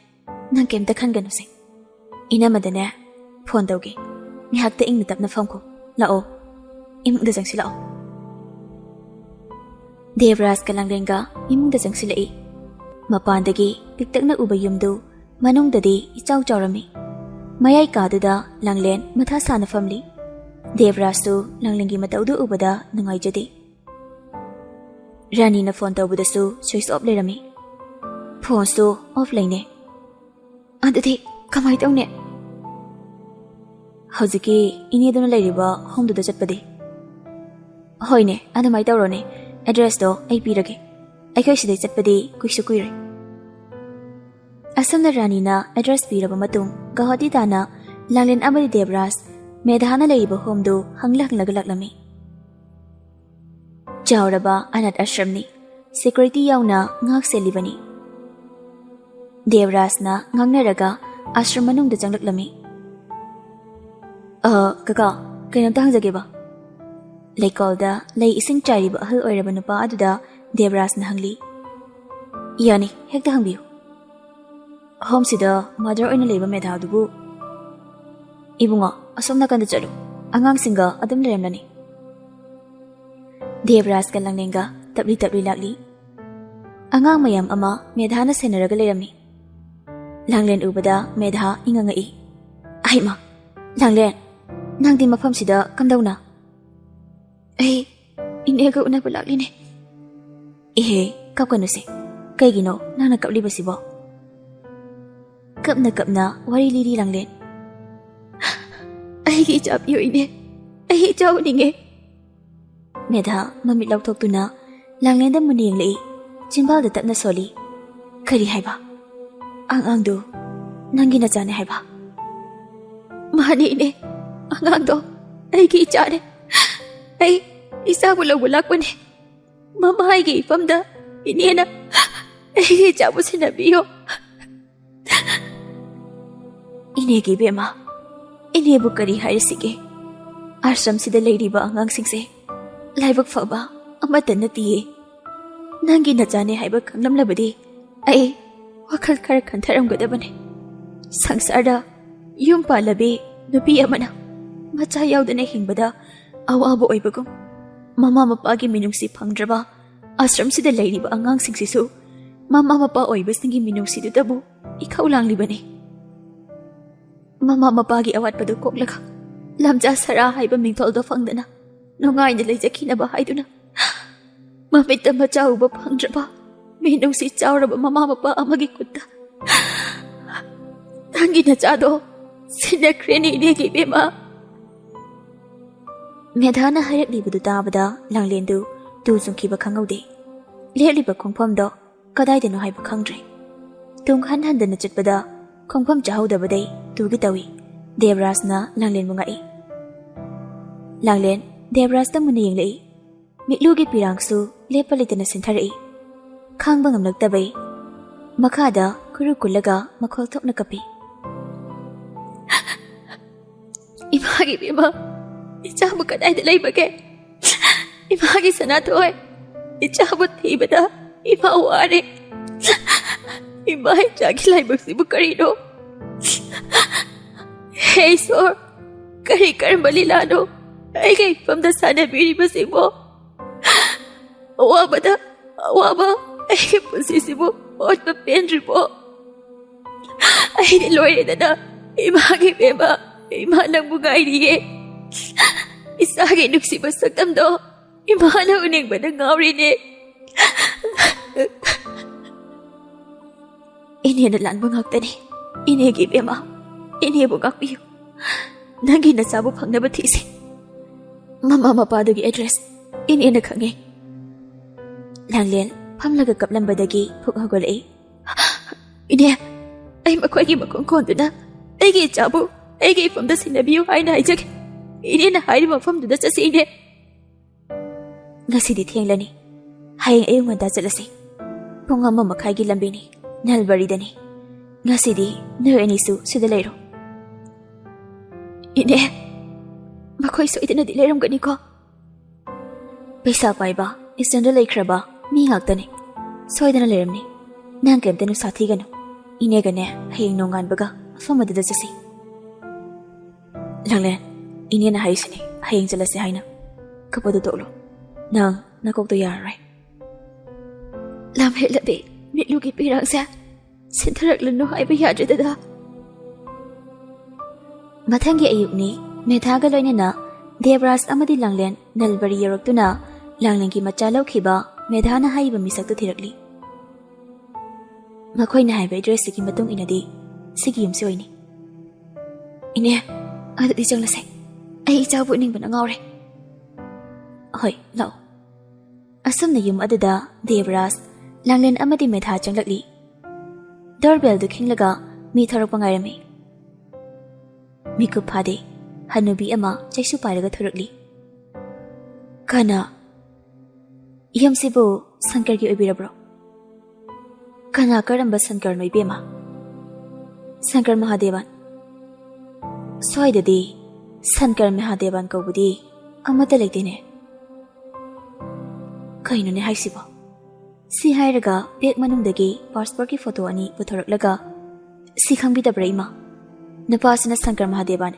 Nang kem ta khan ganu se. Inamadane phone tawge. Ngihakta ingna tapna famko. Lao. Imungda jangsi lao. Devraj ka Langlenga imungda jangsi lai. Mapandagi piktakna uba yumdu manungdadi ichaw chawrami. Mayai kaduda Langlen matha sana famli. Devrajtu Langlengi mataudu ubada nungaijadi. Rani na phone tawbudasu switch off lerami. Phone su off laine. Adudi kamai tawne? Hojiki ineduna lairiba home du da chatpadi. Hoine adamai tawrone. Address do ai pirage. Aikhoi sidai chatpadi kuisu kuire. Asamna Rani na address piraba matung gahati dana Langlen amadi Devraj medhana lairiba home du hanglaglami. Chawraba anat ashramni security yauna ngak selibani. Devraj na ngangnaraga ashram manungda changlaklami. Kaka kainamta hangjage ba? Leikolda lei ising chariba ahal oiraba nupa aduda Devraj na hangli. Yani hekta hangbiyu. Home sida mother oina leiba medhadubu. Ibunga asomna kanda chalu. Angang singa adum leremlani. Devraj ka Langlenga tabli lakli. Angang mayam ama medhana senaraga lerami. Langlen ubada medha ingangai. Ay ma, Langlen, nangdi mafam sida kamdauna. Ay, inega unaba lakli ne. Ihe, kapkanu se. Kaigino nana kapli basibo. Kapna wari liri Langlen. Ay ichap yo ine. Ay ichaw ninge. Medha mamit lautoktuna Langlen da muniyang lai. Chimbal da tapna soli. Kari haiba. Ang do nangi na jane haiba. Mani ine. Ang do ay ki ichane. Ay isa bulak ne. Mama ay ki ifamda. Iniena. Ay ki ichabu sinabiyo. Ine ki bema. Ine bu kari hai sige. Ashram sida lairiba angang singse. Laibak faba amata natiye. Nangi na jane haiba kanglam labadi. Ay wakal kar kantaram gadabane. Sangsarda yum palabi nupi amana. Macha yaudana hingbada awabo oibagum. Mama mapagi minungsi pangdraba. Ashram sida lairiba angang singsisu. Mama mapa oibas ningi minungsi dudabu. Ikaw lang libane. Mama mapagi awat padu koklaga. Lamja sara haiba mingtoldo fangdana. Nungai na leijakhinaba haiduna. Mamita machauba pangdraba. Minungsi chawraba mama mapa amagi kutta. Nangi na chado. Sinakreni inegi bema. Medhana hayak libudu tabada Langlendu tu zungkiba khangaude. Leliba khongphamdo kadaidano haiba khangdre. Tunghan handana chatpada khongpham chahaudabadai tugi tawi. Devraj na Langlen mungai. Langlen Devraj ta muna yenglai. Miklugi pirangsu lepalitana sintharai. Khangba ngamlaktabai. Makhada kuru kullaga makhol thokna kapi. Imagi bima. Ichabu kadaida laibage. Imagi sanatoy. Ichabu thibada. Ima ware. Imai jagi laibag sibu karino. Hey sir. Kari karmalilano. Ay kay famda sana biribasibo. Awabada. Awaba. Ay kay pusisibo. Oot pa pendribo. Ay niloy na na. Imagi beba. Imanang bugay niye. Isagi nuksiba sagtamdo. Imana uning ba nangawri ni. Ini na lang bangagta ni. Inigi bema. Ini bugak biyo. Nangi na sabo pang nabatisi. Mama mapadagi address. Ini na kange. Langlen pamlaga kaplambadagi pukhagolai. Ini ay makwagi makongkondo na. Ay gi chabu. Ay gi famda sinabiyo ay na hijag. Ini na hari mafamdo da sasine. Ngasi di thianglani. Hayang ayong nganda jalasi. Pung ama makhaygi lambini. Nalbaridani. Ngasi di no enisu sida leiro. Ine. ꯃꯈꯣꯏ ꯁꯣꯏꯗꯅꯗꯤ ꯂꯩꯔꯝꯒꯅꯤꯀꯣ? ꯄꯩꯁꯥ ꯄꯥꯏꯕ, standard ꯂꯩꯈ꯭ꯔꯕ ꯃꯤ ꯉꯥꯛꯇꯅꯤ. ꯁꯣꯏꯗꯅ ꯂꯩꯔꯝꯅꯤ. ꯅꯪ ꯀꯩꯝꯇ ꯅꯨꯡꯁꯥ ꯊꯤꯒꯅꯨ. ꯏꯅꯦꯒꯅꯦ ꯍꯌꯦꯡ ꯅꯣꯡꯉꯥꯟꯕꯒ ꯃꯐꯝ ꯑꯗꯨꯗ ꯆꯠꯁꯤ. ꯂꯥꯡꯂꯦꯟ, ꯏꯅꯦꯅ ꯍꯥꯏꯔꯤꯁꯤꯅꯤ ꯍꯌꯦꯡ ꯆꯠꯂꯁꯤ ꯍꯥꯏꯅ. ꯀꯞꯄꯗꯨ ꯇꯣꯛꯂꯣ. ꯅꯪ ꯅꯀꯣꯛꯇꯣ ꯌꯥꯔꯔꯣꯏ. ꯂꯝ ꯍꯦꯜꯂꯗꯤ ꯃꯤꯠꯂꯨꯒꯤ ꯄꯤꯔꯥꯡꯁꯦ ꯁꯤꯟꯊꯔꯛꯂꯅꯨ ꯍꯥꯏꯕ ꯌꯥꯗ꯭ꯔꯦꯗ. ꯃꯊꯪꯒꯤ ꯑꯌꯨꯛꯅꯤ. ꯃꯦꯙꯥꯒ ꯂꯣꯏꯅꯅ ꯗꯦꯕꯔꯥꯖ ꯑꯃꯗꯤ ꯂꯥꯡꯂꯦꯟ ꯅꯜꯕꯔꯤ ꯌꯧꯔꯛꯇꯨꯅ ꯂꯥꯡꯂꯦꯟꯒꯤ ꯃꯆꯥ ꯂꯧꯈꯤꯕ ꯃꯦꯙꯥꯅ ꯍꯥꯏꯔꯤꯕ ꯃꯤꯁꯛꯇꯨ ꯊꯤꯔꯛꯂꯤ. ꯃꯈꯣꯏꯅ ꯍꯥꯏꯕ ꯑꯦꯗ꯭ꯔꯦꯁꯁꯤꯒꯤ ꯃꯇꯨꯡ ꯏꯟꯅꯗꯤ ꯁꯤꯒꯤ ꯌꯨꯝꯁꯤ ꯑꯣꯏꯅꯤ. ꯏꯅꯦ, ꯑꯗꯨꯗꯤ ꯆꯪꯂꯁꯦ. ꯑꯩ ꯏꯆꯥꯕꯨ ꯎꯅꯤꯡꯕꯅ ꯉꯥꯎꯔꯦ. ꯍꯣꯏ, ꯂꯥꯛꯑꯣ. ꯑꯁꯨꯝꯅ ꯌꯨꯝ ꯑꯗꯨꯗ ꯗꯦꯕꯔꯥꯖ, ꯂꯥꯡꯂꯦꯟ ꯑꯃꯗꯤ ꯃꯦꯙꯥ ꯆꯪꯂꯛꯂꯤ. ꯗꯣꯔꯕꯦꯜꯗꯨ ꯈꯤꯡꯂꯒ ꯃꯤ ꯊꯣꯔꯛꯄ ꯉꯥꯏꯔꯝꯃꯤ. ꯃꯤꯀꯨꯞ ꯐꯥꯗꯦ ꯍꯟꯅꯨꯕꯤ ꯑꯃ ꯆꯩꯁꯨ ꯄꯥꯏꯔꯒ ꯊꯣꯔꯛꯂꯤ. ꯀꯅꯥ? ꯌꯨꯝꯁꯤꯕꯨ ꯁꯪꯀꯔꯒꯤ ꯑꯣꯏꯕꯤꯔꯕ꯭ꯔꯣ? ꯀꯅꯥ ꯀꯔꯝꯕ ꯁꯪꯀꯔꯅꯣ ꯏꯕꯦꯝꯃ? ꯁꯪꯀꯔ ꯃꯍꯥꯗꯦꯕꯟ. ꯁ꯭ꯋꯥꯏꯗꯗꯤ ꯁꯪꯀꯔ ꯃꯍꯥꯗꯦꯕꯟ ꯀꯧꯕꯗꯤ ꯑꯃꯠꯇ ꯂꯩꯇꯦꯅꯦ. ꯀꯩꯅꯣꯅꯦ ꯍꯥꯏꯁꯤꯕꯣ? ꯁꯤ ꯍꯥꯏꯔꯒ ꯕꯦꯛ ꯃꯅꯨꯡꯗꯒꯤ ꯄꯥꯁꯄꯣꯔꯠꯀꯤ ꯐꯣꯇꯣ ꯑꯅꯤ ꯄꯨꯊꯣꯔꯛꯂꯒ, ꯁꯤ ꯈꯪꯕꯤꯗꯕ꯭ꯔꯥ ꯏꯃꯥ? ꯅꯨꯄꯥꯁꯤꯅ ꯁꯪꯀꯔ ꯃꯍꯥꯗꯦꯕꯟ,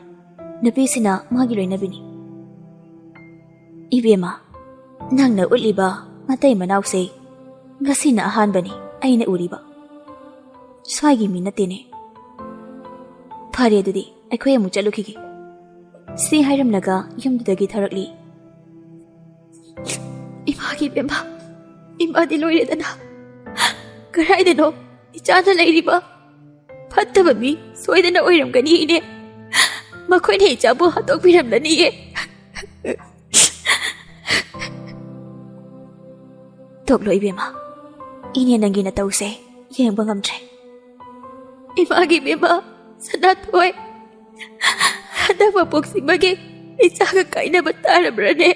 ꯅꯨꯄꯤꯁꯤꯅ ꯃꯥꯒꯤ ꯂꯣꯏꯅꯕꯤꯅꯤ. ꯏꯕꯦꯝꯃ, ꯅꯪꯅ ꯎꯠꯂꯤꯕ ꯃꯇꯩ ꯃꯅꯥꯎꯁꯦ ꯉꯁꯤꯅ ꯑꯍꯥꯟꯕꯅꯤ ꯑꯩꯅ ꯎꯔꯤꯕ. ꯁ꯭ꯋꯥꯏꯒꯤ ꯃꯤ ꯅꯠꯇꯦꯅꯦ. ꯐꯔꯦ, ꯑꯗꯨꯗꯤ ꯑꯩꯈꯣꯏ ꯑꯃꯨꯛ ꯆꯠꯂꯨꯈꯤꯒꯦ. ꯁꯤ ꯍꯥꯏꯔꯝꯂꯒ ꯌꯨꯝꯗꯨꯗꯒꯤ ꯊꯧꯔꯛꯂꯤ. ꯏꯃꯥꯒꯤ ꯕꯦꯝꯃ, ꯏꯃꯥꯗꯤ ꯂꯣꯏꯔꯦꯗꯅ. ꯀꯔꯥꯏꯗꯅꯣ ꯏꯆꯥꯅ ꯂꯩꯔꯤꯕ? ꯐꯠꯇꯕ ꯃꯤ ꯁꯣꯏꯗꯅ ꯑꯣꯏꯔꯝꯒꯅꯤ ꯏꯅꯦ. ꯃꯈꯣꯏꯅ ꯏꯆꯥꯕꯨ ꯍꯥꯠꯇꯣꯛꯄꯤꯔꯝꯂꯅꯤꯌꯦ. ꯇꯣꯛꯂꯣ ꯏꯕꯦꯝꯃ. ꯏꯅꯦ ꯅꯪꯒꯤ ꯅꯇꯧꯁꯦ ꯌꯦꯡꯕ ꯉꯝꯗ꯭ꯔꯦ. ꯏꯃꯥꯒꯤ ꯕꯦꯝꯃ, ꯁꯅꯥꯊꯣꯏ, ꯍꯟꯗꯛ ꯃꯄꯣꯛꯁꯤꯡꯕꯒꯤ ꯏꯆꯥꯒ ꯀꯥꯏꯅꯕ ꯇꯥꯔꯕ꯭ꯔꯅꯦ?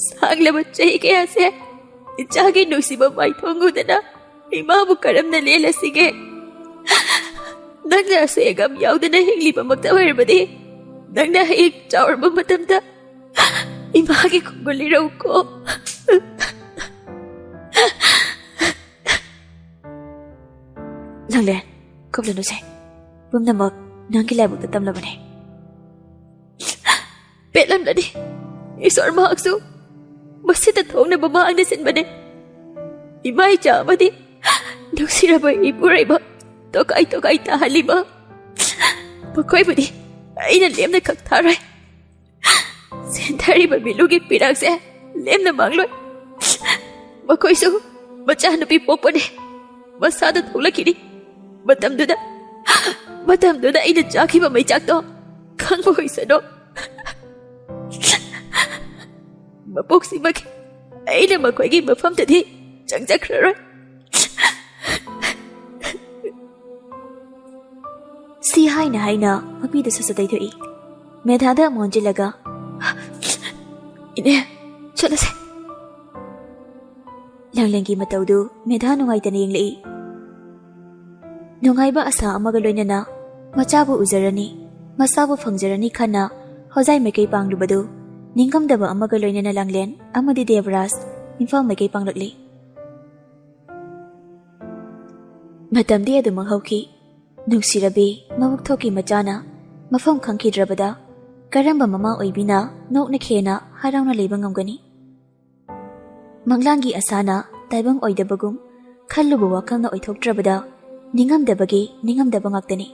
ꯁꯥꯡꯂꯕ ꯆꯍꯤ ꯀꯌꯥꯁꯦ ꯏꯆꯥꯒꯤ ꯅꯨꯡꯁꯤꯕ ꯃꯥꯏꯊꯣꯡ ꯎꯗꯅ ꯏꯃꯥꯕꯨ ꯀꯔꯝꯅ ꯂꯦꯜꯂꯁꯤꯒꯦ? ꯅꯪꯅ ꯑꯁꯣꯏ ꯑꯉꯥꯝ ꯌꯥꯎꯗꯅ ꯍꯤꯡꯂꯤꯕꯃꯛꯇ ꯑꯣꯏꯔꯕꯗꯤ ꯅꯪꯅ ꯍꯌꯦꯡ ꯆꯥꯎꯔꯕ ꯃꯇꯝꯗ 이마기 콩글리라고. 랑렌, 컵라노세. 붐나먹 낭길라북다 땀라보네. 뺏람라니. 이소얼 마학수. masita thongna bama ang nasinbane. Imay chamadi. Nuksiraba ipurayba. Tokay tahaliba. Pakoy budi. Ay na lem na kaktaray. Sentari ba bilugi piragse. Lem na mangloy. Makoy su. Macha na pipok pa ne. Masada thongla kini. Matam duda ay na jaki ba may jakto. Kang boy sa no. Mapoksimag ay na makwagi mapamtadi changjakrara. Si hai na mapida sa satay to Medhada monjilaga. Ine, chalase. Langlangi matawdo, medha nungay taniyang lai. Nungay ba asa amagaloy na machabu uzarani, masabu fangjarani kana, hozay may kay panglubado. Ningkam daba ang magaloy na Langlen, ang madidebras, imfaw may kay panglagli. Matam di ado manghawki, nung sirabi, mawagtoki majana, mafam kang kidrabada, karamba mama oy bina, nok na kena, haraw na libang ang gani. Manglangi asana, taibang oy dabagum, kalubawa kang na oy tok drabada, ningam dabagi, ningam dabang agtani.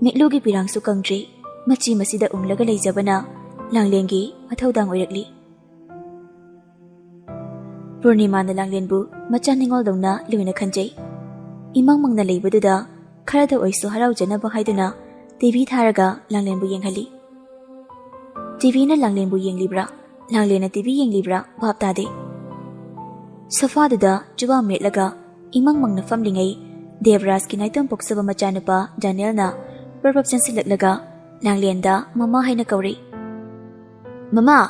Mitlugi pirang sukang dri, machi masida umlagalay zabana, Langlengi matawdang oirakli. Purnima na Langlenbu machaningol daw na luwina kanjay. Imang mang nalaibaduda kara daw ay so haraw dyan na bang hayduna TV tharaga Langlenbu yenghali. TV na Langlenbu yeng libra, Langlen na TV yeng libra baptade. Sofa duda juba metlaga imang mang na famlingay Devras kinaitong poksaba machano pa Daniel na perpapsan silaglaga Langlen da mamahay na kawri. Mama!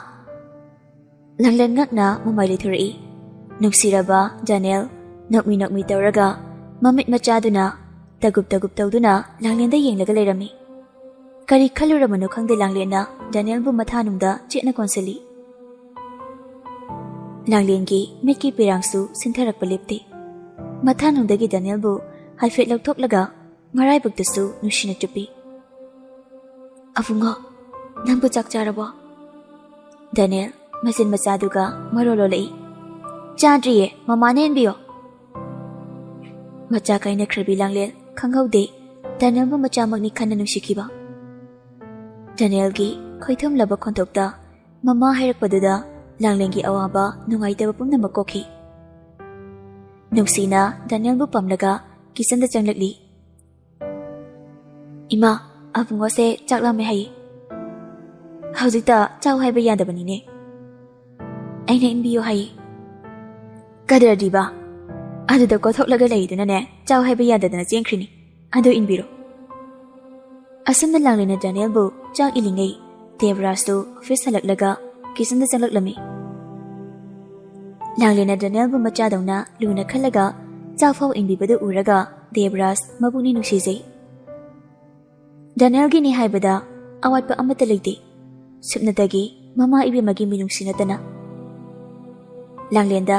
Langlan ngak na mamay lithurai. Nugsiraba, Daniel, nokmi tawraga, mamit machado na, tagup tawdo na, Langlan da yeng lagalay rami. ꯀꯔꯤ ꯈꯜꯂꯨꯔꯕꯅꯣ ꯈꯪꯗꯦ ꯂꯥꯡꯂꯦꯟꯅ ꯗꯦꯅꯤꯌꯦꯜꯕꯨ ꯃꯊꯥꯅꯨꯡꯗ ꯆꯦꯠꯅ ꯀꯣꯟꯁꯤꯜꯂꯤ꯫ ꯂꯥꯡꯂꯦꯟꯒꯤ ꯃꯤꯠꯀꯤ ꯄꯤꯔꯥꯡꯁꯨ ꯁꯤꯟꯊꯔꯛꯄ ꯂꯦꯞꯇꯦ꯫ ꯃꯊꯥꯅꯨꯡꯗꯒꯤ ꯗꯦꯅꯤꯌꯦꯜꯕꯨ ꯍꯥꯏꯐꯦꯠ ꯂꯧꯊꯣꯛꯂꯒ ꯃꯔꯥꯏꯕꯛꯇꯁꯨ ꯅꯨꯡꯁꯤꯅ ꯆꯨꯞꯄꯤ꯫ "ꯑꯕꯨꯡꯉꯣ, ꯅꯪꯕꯨ ꯆꯥꯛ ꯆꯥꯔꯕꯣ?" ꯗꯦꯅꯤꯌꯦꯜ ꯃꯆꯤꯟ ꯃꯆꯥꯗꯨꯒ ꯃꯔꯣꯜ ꯂꯣꯜꯂꯛꯏ꯫ "ꯆꯥꯗ꯭ꯔꯤꯌꯦ, ꯃꯃꯥꯅ ꯏꯟꯕꯤꯌꯣ." ꯃꯆꯥ ꯀꯥꯏꯅꯈ꯭ꯔꯕꯤ ꯂꯥꯡꯂꯦꯟ ꯈꯪꯍꯧꯗꯦ ꯗꯦꯅꯤꯌꯦꯜꯕꯨ ꯃꯆꯥꯃꯛꯅꯤ ꯈꯟꯅ ꯅꯨꯡꯁꯤꯈꯤꯕ꯫ ꯗꯦꯅꯤꯌꯦꯜꯒꯤ ꯈꯣꯏꯊꯨꯝꯂꯕ ꯈꯣꯟꯊꯣꯛꯇ ꯃꯃꯥ ꯍꯥꯏꯔꯛꯄꯗꯨꯗ ꯂꯥꯡꯂꯦꯟꯒꯤ ꯑꯋꯥꯕ ꯅꯨꯡꯉꯥꯏꯇꯕ ꯄꯨꯝꯅꯃꯛ ꯀꯣꯛꯈꯤ꯫ ꯅꯨꯡꯁꯤꯅ ꯗꯦꯅꯤꯌꯦꯜꯕꯨ ꯄꯝꯂꯒ ꯀꯤꯆꯟꯗ ꯆꯪꯂꯛꯂꯤ꯫ "ꯏꯃꯥ, ꯑꯕꯨꯡꯉꯣꯁꯦ ꯆꯥꯛ ꯂꯥꯝꯃꯦ ꯍꯥꯏꯌꯦ." "ꯍꯧꯖꯤꯛꯇ ꯆꯥꯎ ꯍꯥꯏꯕ ꯌꯥꯗꯕꯅꯤꯅꯦ." "ꯑꯩꯅ ꯏꯟꯕꯤꯌꯣ ꯍꯥꯏꯌꯦ." "ꯀꯗꯔꯗꯤꯕ, ꯑꯗꯨꯗ ꯀꯣꯊꯣꯛꯂꯒ ꯂꯩꯗꯨꯅꯅꯦ ꯆꯥꯎ ꯍꯥꯏꯕ ꯌꯥꯗꯗꯅ ꯆꯦꯟꯈ꯭ꯔꯤꯅꯤ, ꯑꯗꯨ ꯏꯟꯕꯤꯔꯣ." ꯑꯁꯨꯝꯅ ꯂꯥꯡꯂꯦꯟꯅ ꯗꯦꯅꯤꯌꯦꯜꯕꯨ ꯆꯥꯛ ꯏꯜꯂꯤꯉꯩ ꯗꯦꯕꯔꯥꯖꯁꯨ ꯑꯣꯐꯤꯁ ꯍꯜꯂꯛꯂꯒ ꯀꯤꯆꯟꯗ ꯆꯪꯂꯛꯂꯝꯃꯤ꯫ ꯂꯥꯡꯂꯦꯟꯅ ꯗꯦꯅꯤꯌꯦꯜꯕꯨ ꯃꯆꯥꯗꯧꯅ ꯂꯨꯅ ꯈꯜꯂꯒ ꯆꯥꯛꯐꯥꯎ ꯏꯟꯕꯤꯕꯗꯨ ꯎꯔꯒ ꯗꯦꯕꯔꯥꯖ ꯃꯕꯨꯛꯅꯤꯡ ꯅꯨꯡꯁꯤꯖꯩ꯫ ꯗꯦꯅꯤꯌꯦꯜꯒꯤꯅꯤ ꯍꯥꯏꯕꯗ ꯑꯋꯥꯠꯄ ꯑꯃꯠꯇ ꯂꯩꯇꯦ, ꯁꯨꯞꯅꯇꯒꯤ ꯃꯃꯥ ꯏꯕꯦꯝꯃꯒꯤ ꯃꯤꯅꯨꯡꯁꯤ ꯅꯠꯇꯅ꯫ ꯂꯥꯡꯂꯦꯟꯗ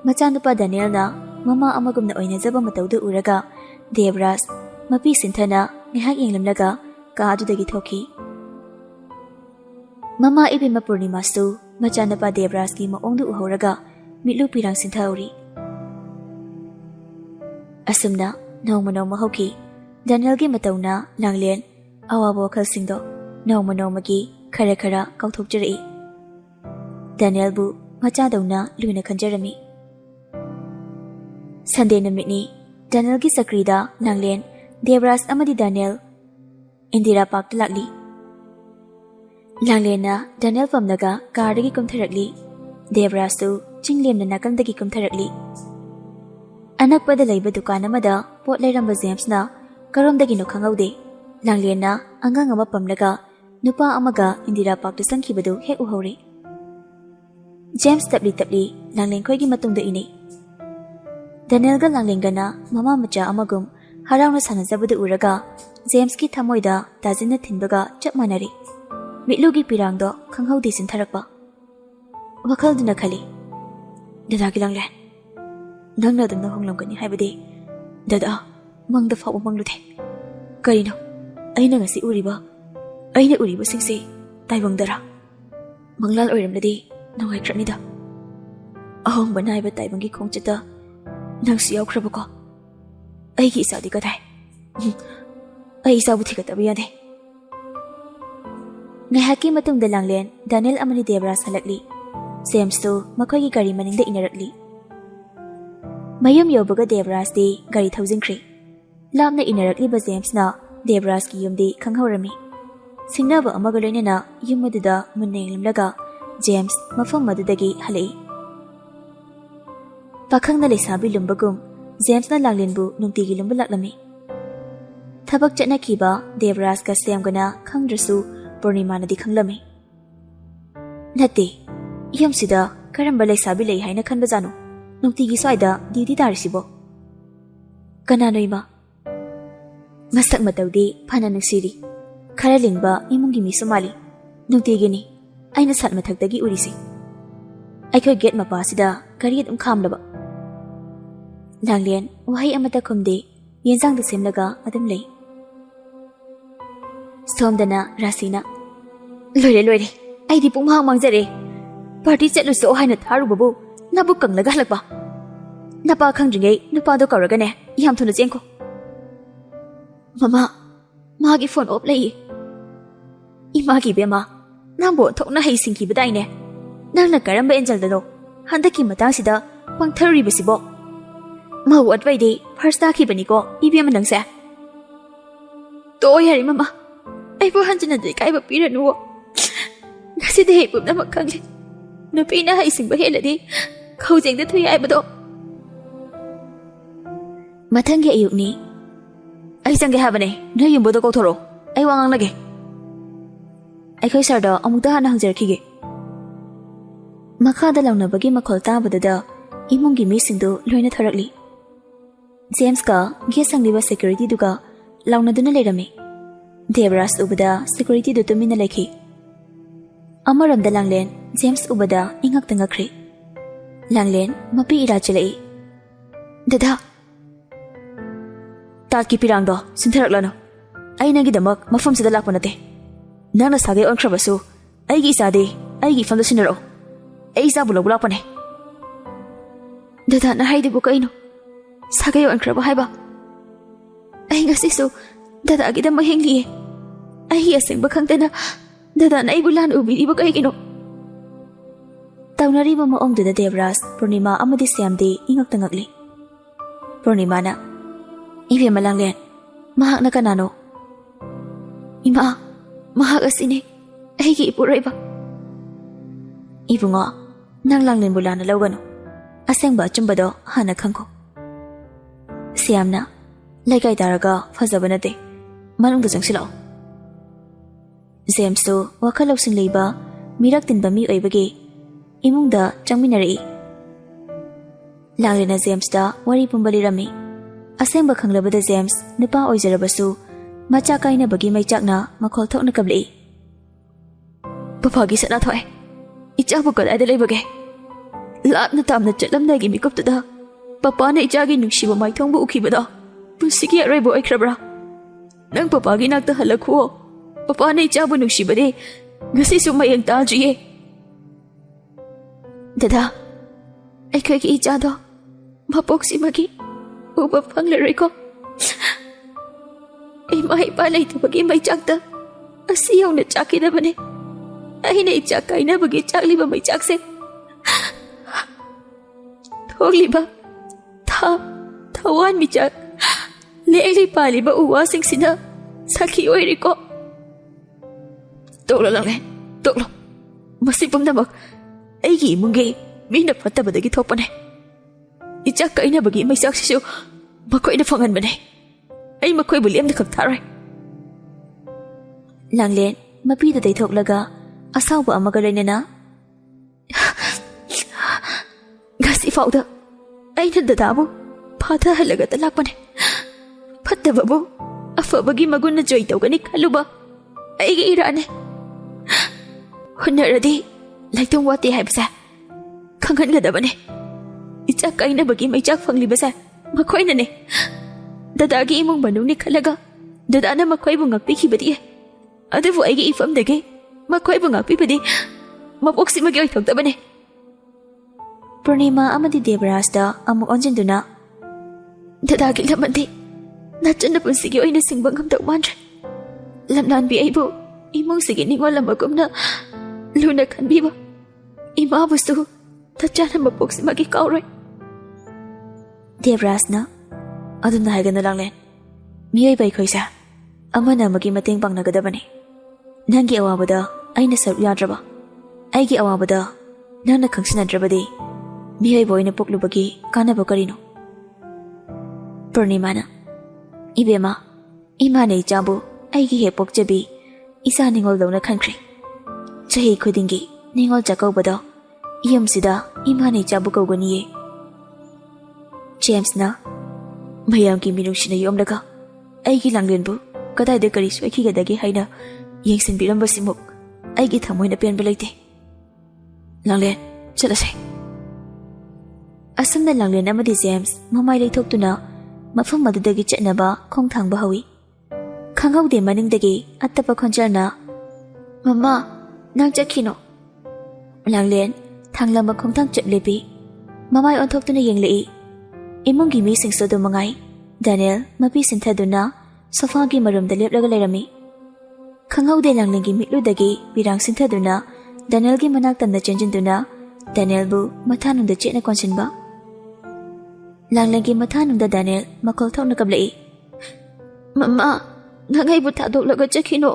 ꯃꯆꯥꯅꯨꯄꯥ ꯗꯦꯅꯤꯌꯦꯜꯅ ꯃꯃꯥ ꯑꯃꯒꯨꯝꯅ ꯑꯣꯏꯅꯖꯕ ꯃꯇꯧꯗꯨ ꯎꯔꯒ ꯗꯦꯕꯔꯥꯖ ꯃꯄꯤ ꯁꯤꯟꯊꯅ ꯉꯥꯏꯍꯥꯛ ꯌꯦꯡꯂꯝꯂꯒ ꯀꯥ ꯑꯗꯨꯗꯒꯤ ꯊꯣꯛꯈꯤ꯫ ꯃꯃꯥ ꯏꯕꯦꯝꯃ ꯄꯨꯔꯅꯤꯃꯥꯁꯨ ꯃꯆꯥꯅꯨꯄꯥ ꯗꯦꯕꯔꯥꯖꯀꯤ ꯃꯑꯣꯡꯗꯨ ꯎꯍꯧꯔꯒ ꯃꯤꯠꯂꯨ ꯄꯤꯔꯥꯡ ꯁꯤꯟꯊꯍꯧꯔꯤ꯫ ꯑꯁꯨꯝꯅ ꯅꯣꯡꯃ ꯅꯣꯡꯃ ꯍꯧꯈꯤ꯫ ꯗꯦꯅꯤꯌꯦꯜꯒꯤ ꯃꯇꯧꯅ ꯂꯥꯡꯂꯦꯟ ꯑꯋꯥꯕ ꯋꯥꯈꯜꯁꯤꯡꯗꯣ ꯅꯣꯡꯃ ꯅꯣꯡꯃꯒꯤ ꯈꯔ ꯈꯔ ꯀꯥꯎꯊꯣꯛꯆꯔꯛꯏ꯫ ꯗꯦꯅꯤꯌꯦꯜꯕꯨ ꯃꯆꯥꯗꯧꯅ ꯂꯨꯅ ꯈꯟꯖꯔꯝꯃꯤ꯫ ꯁꯟꯗꯦ ꯅꯨꯃꯤꯠꯅꯤ꯫ ꯗꯦꯅꯤꯌꯦꯜꯒꯤ ꯆꯀ꯭ꯔꯤꯗ ꯂꯥꯡꯂꯦꯟ, ꯗꯦꯕꯔꯥꯖ ꯑꯃꯗꯤ ꯗꯦꯅꯤꯌꯦꯜ ꯏꯟꯗꯤꯔꯥ ꯄꯥꯔꯛꯇ ꯂꯥꯛꯂꯤ꯫ ꯂꯥꯡꯂꯦꯟꯅ ꯗꯦꯅꯤꯌꯦꯜ ꯄꯝꯂꯒ ꯀꯥꯔꯗꯒꯤ ꯀꯨꯝꯊꯔꯛꯂꯤ꯫ ꯗꯦꯕꯔꯥꯖꯁꯨ ꯆꯤꯡꯂꯦꯝꯅ ꯅꯥꯀꯟꯗꯒꯤ ꯀꯨꯝꯊꯔꯛꯂꯤ꯫ ꯑꯅꯛꯄꯗ ꯂꯩꯕ ꯗꯨꯀꯥꯟ ꯑꯃꯗ ꯄꯣꯠ ꯂꯩꯔꯝꯕ ꯖꯦꯝꯁꯅ ꯀꯔꯣꯝꯗꯒꯤꯅꯣ ꯈꯪꯍꯧꯗꯦ ꯂꯥꯡꯂꯦꯟꯅ ꯑꯉꯥꯡ ꯑꯃ ꯄꯝꯂꯒ ꯅꯨꯄꯥ ꯑꯃꯒ ꯏꯟꯗꯤꯔꯥ ꯄꯥꯔꯛꯇ ꯆꯪꯈꯤꯕꯗꯨ ꯍꯦꯛ ꯎꯍꯧꯔꯤ꯫ ꯖꯦꯝꯁ ꯇꯞꯂꯤ ꯇꯞꯂꯤ ꯂꯥꯡꯂꯦꯟꯈꯣꯏꯒꯤ ꯃꯇꯨꯡꯗ ꯏꯅꯩ꯫ ꯗꯦꯅꯤꯌꯦꯜꯒ ꯂꯥꯡꯂꯦꯟꯒꯅ ꯃꯃꯥ ꯃꯆꯥ ꯑꯃꯒꯨꯝ ꯍꯔꯥꯎꯅ ꯁꯥꯟꯅꯖꯕꯗꯨ ꯎꯔꯒ ꯖꯦꯝꯁꯀꯤ ꯊꯃꯣꯏꯗ ꯇꯥꯖꯤꯟꯅ ꯊꯤꯟꯕꯒ ꯆꯞ ꯃꯥꯟꯅꯔꯤ꯫ ꯃꯤꯠꯂꯨꯒꯤ ꯄꯤꯔꯥꯡꯗꯣ ꯈꯪꯍꯧꯗꯦ ꯆꯤꯟꯊꯔꯛꯄ꯫ ꯋꯥꯈꯜꯗꯨꯅ ꯈꯜꯂꯤ, "ꯗꯗꯥꯒꯤ ꯂꯥꯡꯂꯦꯟ, ꯅꯪꯅ ꯑꯗꯨꯝꯅ ꯍꯣꯡꯂꯝꯒꯅꯤ ꯍꯥꯏꯕꯗꯤ ꯗꯗꯥ ꯃꯪꯗ ꯐꯥꯎꯕ ꯃꯪꯂꯨꯗꯦ꯫ ꯀꯔꯤꯅꯣ ꯑꯩꯅ ꯉꯁꯤ ꯎꯔꯤꯕꯁꯤꯡꯁꯤ ꯇꯥꯏꯕꯪꯗꯔꯥ? ꯃꯪꯂꯥꯜ ꯑꯣꯏꯔꯝꯂꯗꯤ ꯅꯨꯡꯉꯥꯏꯈ꯭ꯔꯅꯤꯗ꯫ ꯑꯍꯣꯡꯕ ꯅꯥꯏꯕ ꯇꯥꯏꯕꯪꯒꯤ ꯈꯣꯡꯆꯠꯇ ꯅꯪꯁꯨ ꯌꯥꯎꯈ꯭ꯔꯕꯀꯣ? ꯑꯩꯒꯤ ꯏꯆꯥꯗꯤ ꯀꯗꯥꯏ? ꯑꯩ ꯏꯆꯥꯕꯨ ꯊꯤꯒꯠꯇꯕ ꯌꯥꯗꯦ." ꯉꯥꯏꯍꯥꯛꯀꯤ ꯃꯇꯨꯡꯗ ꯂꯥꯡꯂꯦꯟ, ꯗꯦꯅꯤꯌꯦꯜ ꯑꯃꯗꯤ ꯗꯦꯕꯔꯥꯖ ꯍꯜꯂꯛꯂꯤ꯫ ꯖꯦꯝꯁꯁꯨ ꯃꯈꯣꯏꯒꯤ ꯒꯥꯔꯤ ꯃꯅꯤꯡꯗ ꯏꯟꯅꯔꯛꯂꯤ꯫ ꯃꯌꯨꯝ ꯌꯧꯕꯒ ꯗꯦꯕꯔꯥꯖꯇꯤ ꯒꯥꯔꯤ ꯊꯧꯖꯤꯟꯈ꯭ꯔꯤ꯫ ꯂꯥꯞꯅ ꯏꯟꯅꯔꯛꯂꯤꯕ ꯖꯦꯝꯁꯅ ꯗꯦꯕꯔꯥꯖꯀꯤ ꯌꯨꯝꯗꯤ ꯈꯪꯍꯧꯔꯝꯃꯤ꯫ ꯁꯤꯡꯅꯕ ꯑꯃꯒ ꯂꯣꯏꯅꯅ ꯌꯨꯝ ꯑꯗꯨꯗ ꯃꯨꯟꯅ ꯌꯦꯡꯂꯝꯂꯒ ꯖꯦꯝꯁ ꯃꯐꯝ ꯑꯗꯨꯗꯒꯤ ꯍꯜꯂꯛꯏ꯫ ꯄꯥꯈꯪꯅ ꯂꯩꯁꯥꯕꯤ ꯂꯨꯝꯕꯒꯨꯝ ꯖꯦꯝꯁꯅ ꯂꯥꯡꯂꯦꯟꯕꯨ ꯅꯨꯡꯇꯤꯒꯤ ꯂꯨꯝꯕ ꯂꯥꯛꯂꯝꯃꯤ꯫ ꯊꯕꯛ ꯆꯠꯅꯈꯤꯕ ꯗꯦꯕꯔꯥꯖꯀ ꯁꯦꯝꯒꯅ ꯈꯪꯗ꯭ꯔꯁꯨ ꯄꯨꯔꯅꯤꯃꯥꯅꯗꯤ ꯈꯪꯂꯝꯃꯤ꯫ "ꯅꯠꯇꯦ, ꯌꯨꯝꯁꯤꯗ ꯀꯔꯝꯕ ꯂꯩꯁꯥꯕꯤ ꯂꯩ ꯍꯥꯏꯅ ꯈꯟꯕꯖꯥꯠꯅꯣ ꯅꯨꯡꯇꯤꯒꯤ ꯁ꯭ꯋꯥꯏꯗ ꯗ꯭ꯌꯨꯇꯤ ꯇꯥꯔꯤꯁꯤꯕꯣ? ꯀꯅꯥꯅꯣ ꯏꯃꯥ? ꯃꯁꯛ ꯃꯇꯧꯗꯤ ꯐꯅ ꯅꯨꯡꯁꯤꯔꯤ, ꯈꯔ ꯂꯤꯡꯕ ꯏꯃꯨꯡꯒꯤ ꯃꯤꯁꯨ ꯃꯥꯜꯂꯤ꯫ ꯅꯨꯡꯇꯤꯒꯤꯅꯤ ꯑꯩꯅ ꯁꯥꯠ ꯃꯊꯛꯇꯒꯤ ꯎꯔꯤꯁꯤ꯫ ꯑꯩꯈꯣꯏ ꯒꯦꯠ ꯃꯄꯥꯁꯤꯗ ꯒꯥꯔꯤ ꯑꯗꯨꯝ ꯈꯥꯝꯂꯕ." ꯂꯥꯡꯂꯦꯟ ꯋꯥꯍꯩ ꯑꯃꯠꯇ ꯈꯨꯝꯗꯦ, ꯌꯦꯟꯁꯥꯡꯗ ꯁꯦꯝꯂꯒ ꯑꯗꯨꯝ ꯂꯩ꯫ ꯁꯣꯝꯗꯅ ꯔꯥꯁꯤꯅ, "ꯂꯣꯏꯔꯦ, ꯑꯩꯗꯤ ꯄꯨꯡꯃꯥꯡ ꯃꯥꯡꯖꯔꯦ꯫ ꯄꯥꯔꯇꯤ ꯆꯠꯂꯨꯁꯣ ꯍꯥꯏꯅ ꯊꯥꯔꯨꯕꯕꯨ ꯅꯕꯨꯛ ꯀꯪꯂꯒ ꯍꯜꯂꯛꯄ꯫ ꯅꯄꯥ ꯈꯪꯗ꯭ꯔꯤꯉꯩ ꯅꯨꯄꯥꯗꯣ ꯀꯧꯔꯒꯅꯦ ꯌꯥꯝ ꯊꯨꯅ ꯆꯦꯟꯈꯣ." "ꯃꯃꯥ, ꯃꯥꯒꯤ ꯐꯣꯟ ꯑꯣꯐ ꯂꯩꯌꯦ." "ꯏꯃꯥꯒꯤ ꯏꯕꯦꯝꯃ, ꯅꯪꯕꯨ ꯑꯣꯟꯊꯣꯛꯅ ꯍꯩꯁꯤꯡꯈꯤꯕꯗꯥꯏꯅꯦ꯫ ꯅꯪꯅ ꯀꯔꯝꯕ ꯑꯦꯟꯖꯜꯗꯅꯣ ꯍꯟꯗꯛꯀꯤ ꯃꯇꯥꯡꯁꯤꯗ ꯄꯪꯊꯔꯨꯔꯤꯕꯁꯤꯕꯣ? ꯃꯧ ꯑꯠꯋꯩꯗꯤ ꯐꯥꯔꯁ ꯇꯥꯈꯤꯕꯅꯤꯀꯣ ꯏꯕꯦꯝꯃ ꯅꯪꯁꯦ." "ꯇꯣꯛꯑꯣ ꯌꯥꯔꯦ ꯃꯃꯥ, ꯑꯩꯕꯨ ꯍꯟꯖꯤꯟꯅ ꯏꯀꯥꯏꯕ ꯄꯤꯔꯅꯨꯋꯣ꯫ ꯉꯁꯤꯗꯤ ꯑꯩ ꯄꯨꯝꯅꯃꯛ ꯈꯪꯂꯦ꯫ ꯅꯨꯄꯤꯅ ꯍꯩꯁꯤꯡꯕ ꯍꯦꯜꯂꯗꯤ ꯈꯧꯖꯦꯡꯗ ꯊꯨꯏ ꯍꯥꯏꯕꯗꯣ." ꯃꯊꯪꯒꯤ ꯑꯌꯨꯛꯅꯤ꯫ "ꯑꯩ ꯆꯪꯒꯦ ꯍꯥꯏꯕꯅꯦ, ꯅꯣꯏ ꯌꯨꯝꯕꯨꯗꯣ ꯀꯧꯊꯣꯔꯛꯑꯣ, ꯑꯩ ꯋꯥ ꯉꯥꯡꯂꯒꯦ." "ꯑꯩꯈꯣꯏ ꯁꯥꯔꯗ ꯑꯃꯨꯛꯇ ꯍꯥꯟꯅ ꯍꯪꯖꯔꯛꯈꯤꯒꯦ." ꯃꯈꯥꯗ ꯂꯥꯎꯅꯕꯒꯤ ꯃꯈꯣꯜ ꯇꯥꯕꯗꯨꯗ ꯏꯃꯨꯡꯒꯤ ꯃꯤꯁꯤꯡꯗꯨ ꯂꯣꯏꯅ ꯊꯣꯔꯛꯂꯤ꯫ ꯖꯦꯝꯁꯀ ꯒꯦꯠ ꯁꯪꯂꯤꯕ ꯁꯦꯀ꯭ꯌꯨꯔꯤꯇꯤꯗꯨꯒ ꯂꯥꯎꯅꯗꯨꯅ ꯂꯩꯔꯝꯃꯤ꯫ Devraj ubada security do tumina lekhi. Amaramda Langlen, James ubada ingak tangakri. Langlen mapi ira chalai. Dada. Tat ki pirang do sintherak lano. Ai nangi damak mafam sida lakpa nate. Nangna sage onkrabasu. Ai gi sade, ai gi famda sinaro. Ai sa bulo bulak pane. Dada na haide bu kaino. Sage onkraba haiba. Ai ngasi su dada gi dam mahengli. Ai aseng bakang tena. Dada na ibulan ubi iba kay kino. Taunari ba maong dada Devraj, Purnima amadi Syamdi ingak tangakli. Purnima na, ibe Langlen, mahak na kanano. Ima, mahak asini, ay ipuray ba? Ibu nga, nang Langlen bula na lawano. Aseng ba chumbado hanakang ko. Syam na, laikay daraga fazaba na de, manong dazang sila. James to wakalaw sing leiba mirak tin ba mi oibagi imungda changminari. Langlen na James da wari pumbali rami. Aseng ba khanglabada James nupa oijarabasu macha kaina bagi maichak na makhol thok na kabli. Papagi sana thoy. Icha bu kadai da leibage. Lat na tam na chatlam dai gi mikop da. Papa na icha gi nungshi ba mai thong bu ukhibada. Pusiki arai bo aikrabra. Nang papagi nak ta halakho. Papa na icha bu nungshibade ngasi sumayang tajiye. Dada, ay ki icha do mapok si magi uba panglaray ko. Ay mahi palay to bagi may chakta asiyaw na chaki na bane. Ay na ichakay na bagi chakli ba may chakse. Thogli ba tawan mi chak leeli pali ba uwasing sina saki oiri ko. Toklo Langlen, toklo. Masipang namak, ay imungay, may napataba dagi thokpan eh. Ichak kain na bagi may saksiso, makoy na fangan man eh. Ay makoy buliam na kagtaray. Langlen, mapida day thoklaga, asaw ba ang magalay na na? Gasi fauda, ay nadadabo, pata halaga talakpan eh. Pataba bo, afa bagi magun na joy daw ganik haluba, ay giiraan eh. Hunaradi, laitong wati hai basa. Kangan nga daban eh. Ichak kain na bagi may chak fangli basa. Makoy na ne. Dadagi imong manong ni kalaga. Dada na makoy mo ngakpi kibadi eh. Adavu ay giifam dagi. Makoy mo ngakpi badi. Mapoksi magyoy tog daban eh. Purnima amadi Devraj da amok onjin duna. Dadagi laman di. Natyan na pun sige oy na singbang hamdaw man. Lamnan bi ay bo. Imong sige ni wala magum na luna kan biba. Ima busto tatya na mapoksi magikaw rin. Devraj na, adun na hagan na Langlen. Miyay bay koy sa, ama na magi mating pang nagadaban eh. Nanggi awabada ay nasarap yadraba. Ay gi awabada nang nakang sinadraba di. Miyay boy na puklubagi kanaba karino. Purnima na, ibema, ima na ijabu ay gi hepok jabi. Isa ningol daw na country. Chahi khudingi ningol chakaw bada iyam sida ima na ichabu kaw ganiye. James na mayam ki minung sina yom laga ay gi Langlen bu kadai de kari swaki gadagi haina yengsin biramba simuk ay gi thamoy na pian balaite. Langlen chala se. Asam na Langlen amadi James mamay laithok tuna mafam madudagi chatnaba khong thang ba hawi. Khangau de maning dagi attapa khonjar na Mama nang chakhino. Langlen thanglam ba khong thang chat lepi mamay on thok tuna yeng lei. Imong gi mi sing so do mangai Daniel mapi sintha duna sofa gi marum da lep laga lerami. Khangau de Langlen gi mitlu dagi birang sintha duna Daniel gi manak tan da chenjin duna Daniel bu mathanum da chena konsin ba. Langlen gi mathanum da Daniel makol thok na kablei. Mama Nangai buta dok laga chakhino.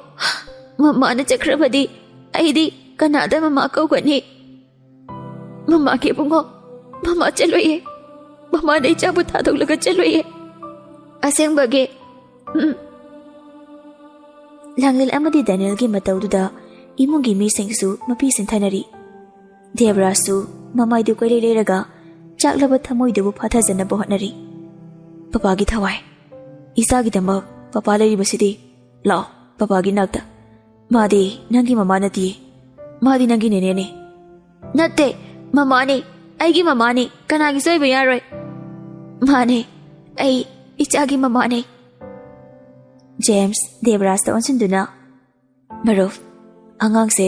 Mama na chakrabadi. Aidi kanada mama kau gani. Mama ke bungo. Mama chaloye. Mama na icha buta dok laga chaloye. Aseng bage. Langlen amadi Daniel gi mataw duda imong gi mi singsu mapi sinthanari. Devraj su mamai du koy leraga chaklaba thamoi du phatha janna bohnari. Papa gi thawai. Isa gi damba Papa lari basidi lao ꯄꯄꯥꯒꯤ ꯅꯥꯛꯇ ꯃꯥꯗꯤ ꯅꯪꯒꯤ ꯃꯃꯥ ꯅꯠꯇꯤꯌꯦ ꯃꯥꯗꯤ ꯅꯪꯒꯤ ꯅꯦꯅꯦꯅꯦ ꯅꯠꯇꯦ ꯃꯃꯥꯅꯤ ꯑꯩꯒꯤ ꯃꯃꯥꯅꯤ ꯀꯅꯥꯒꯤꯁꯨ ꯑꯣꯏꯕ ꯌꯥꯔꯣꯏ ꯃꯥꯅꯦ ꯑꯩ ꯏꯆꯥꯒꯤ ꯃꯃꯥꯅꯦ ꯖꯦꯝꯁ ꯗꯦꯕꯔꯥꯖꯇ ꯑꯣꯟꯁꯤꯟꯗꯨꯅ ꯃꯔꯨꯞ ꯑꯉꯥꯡꯁꯦ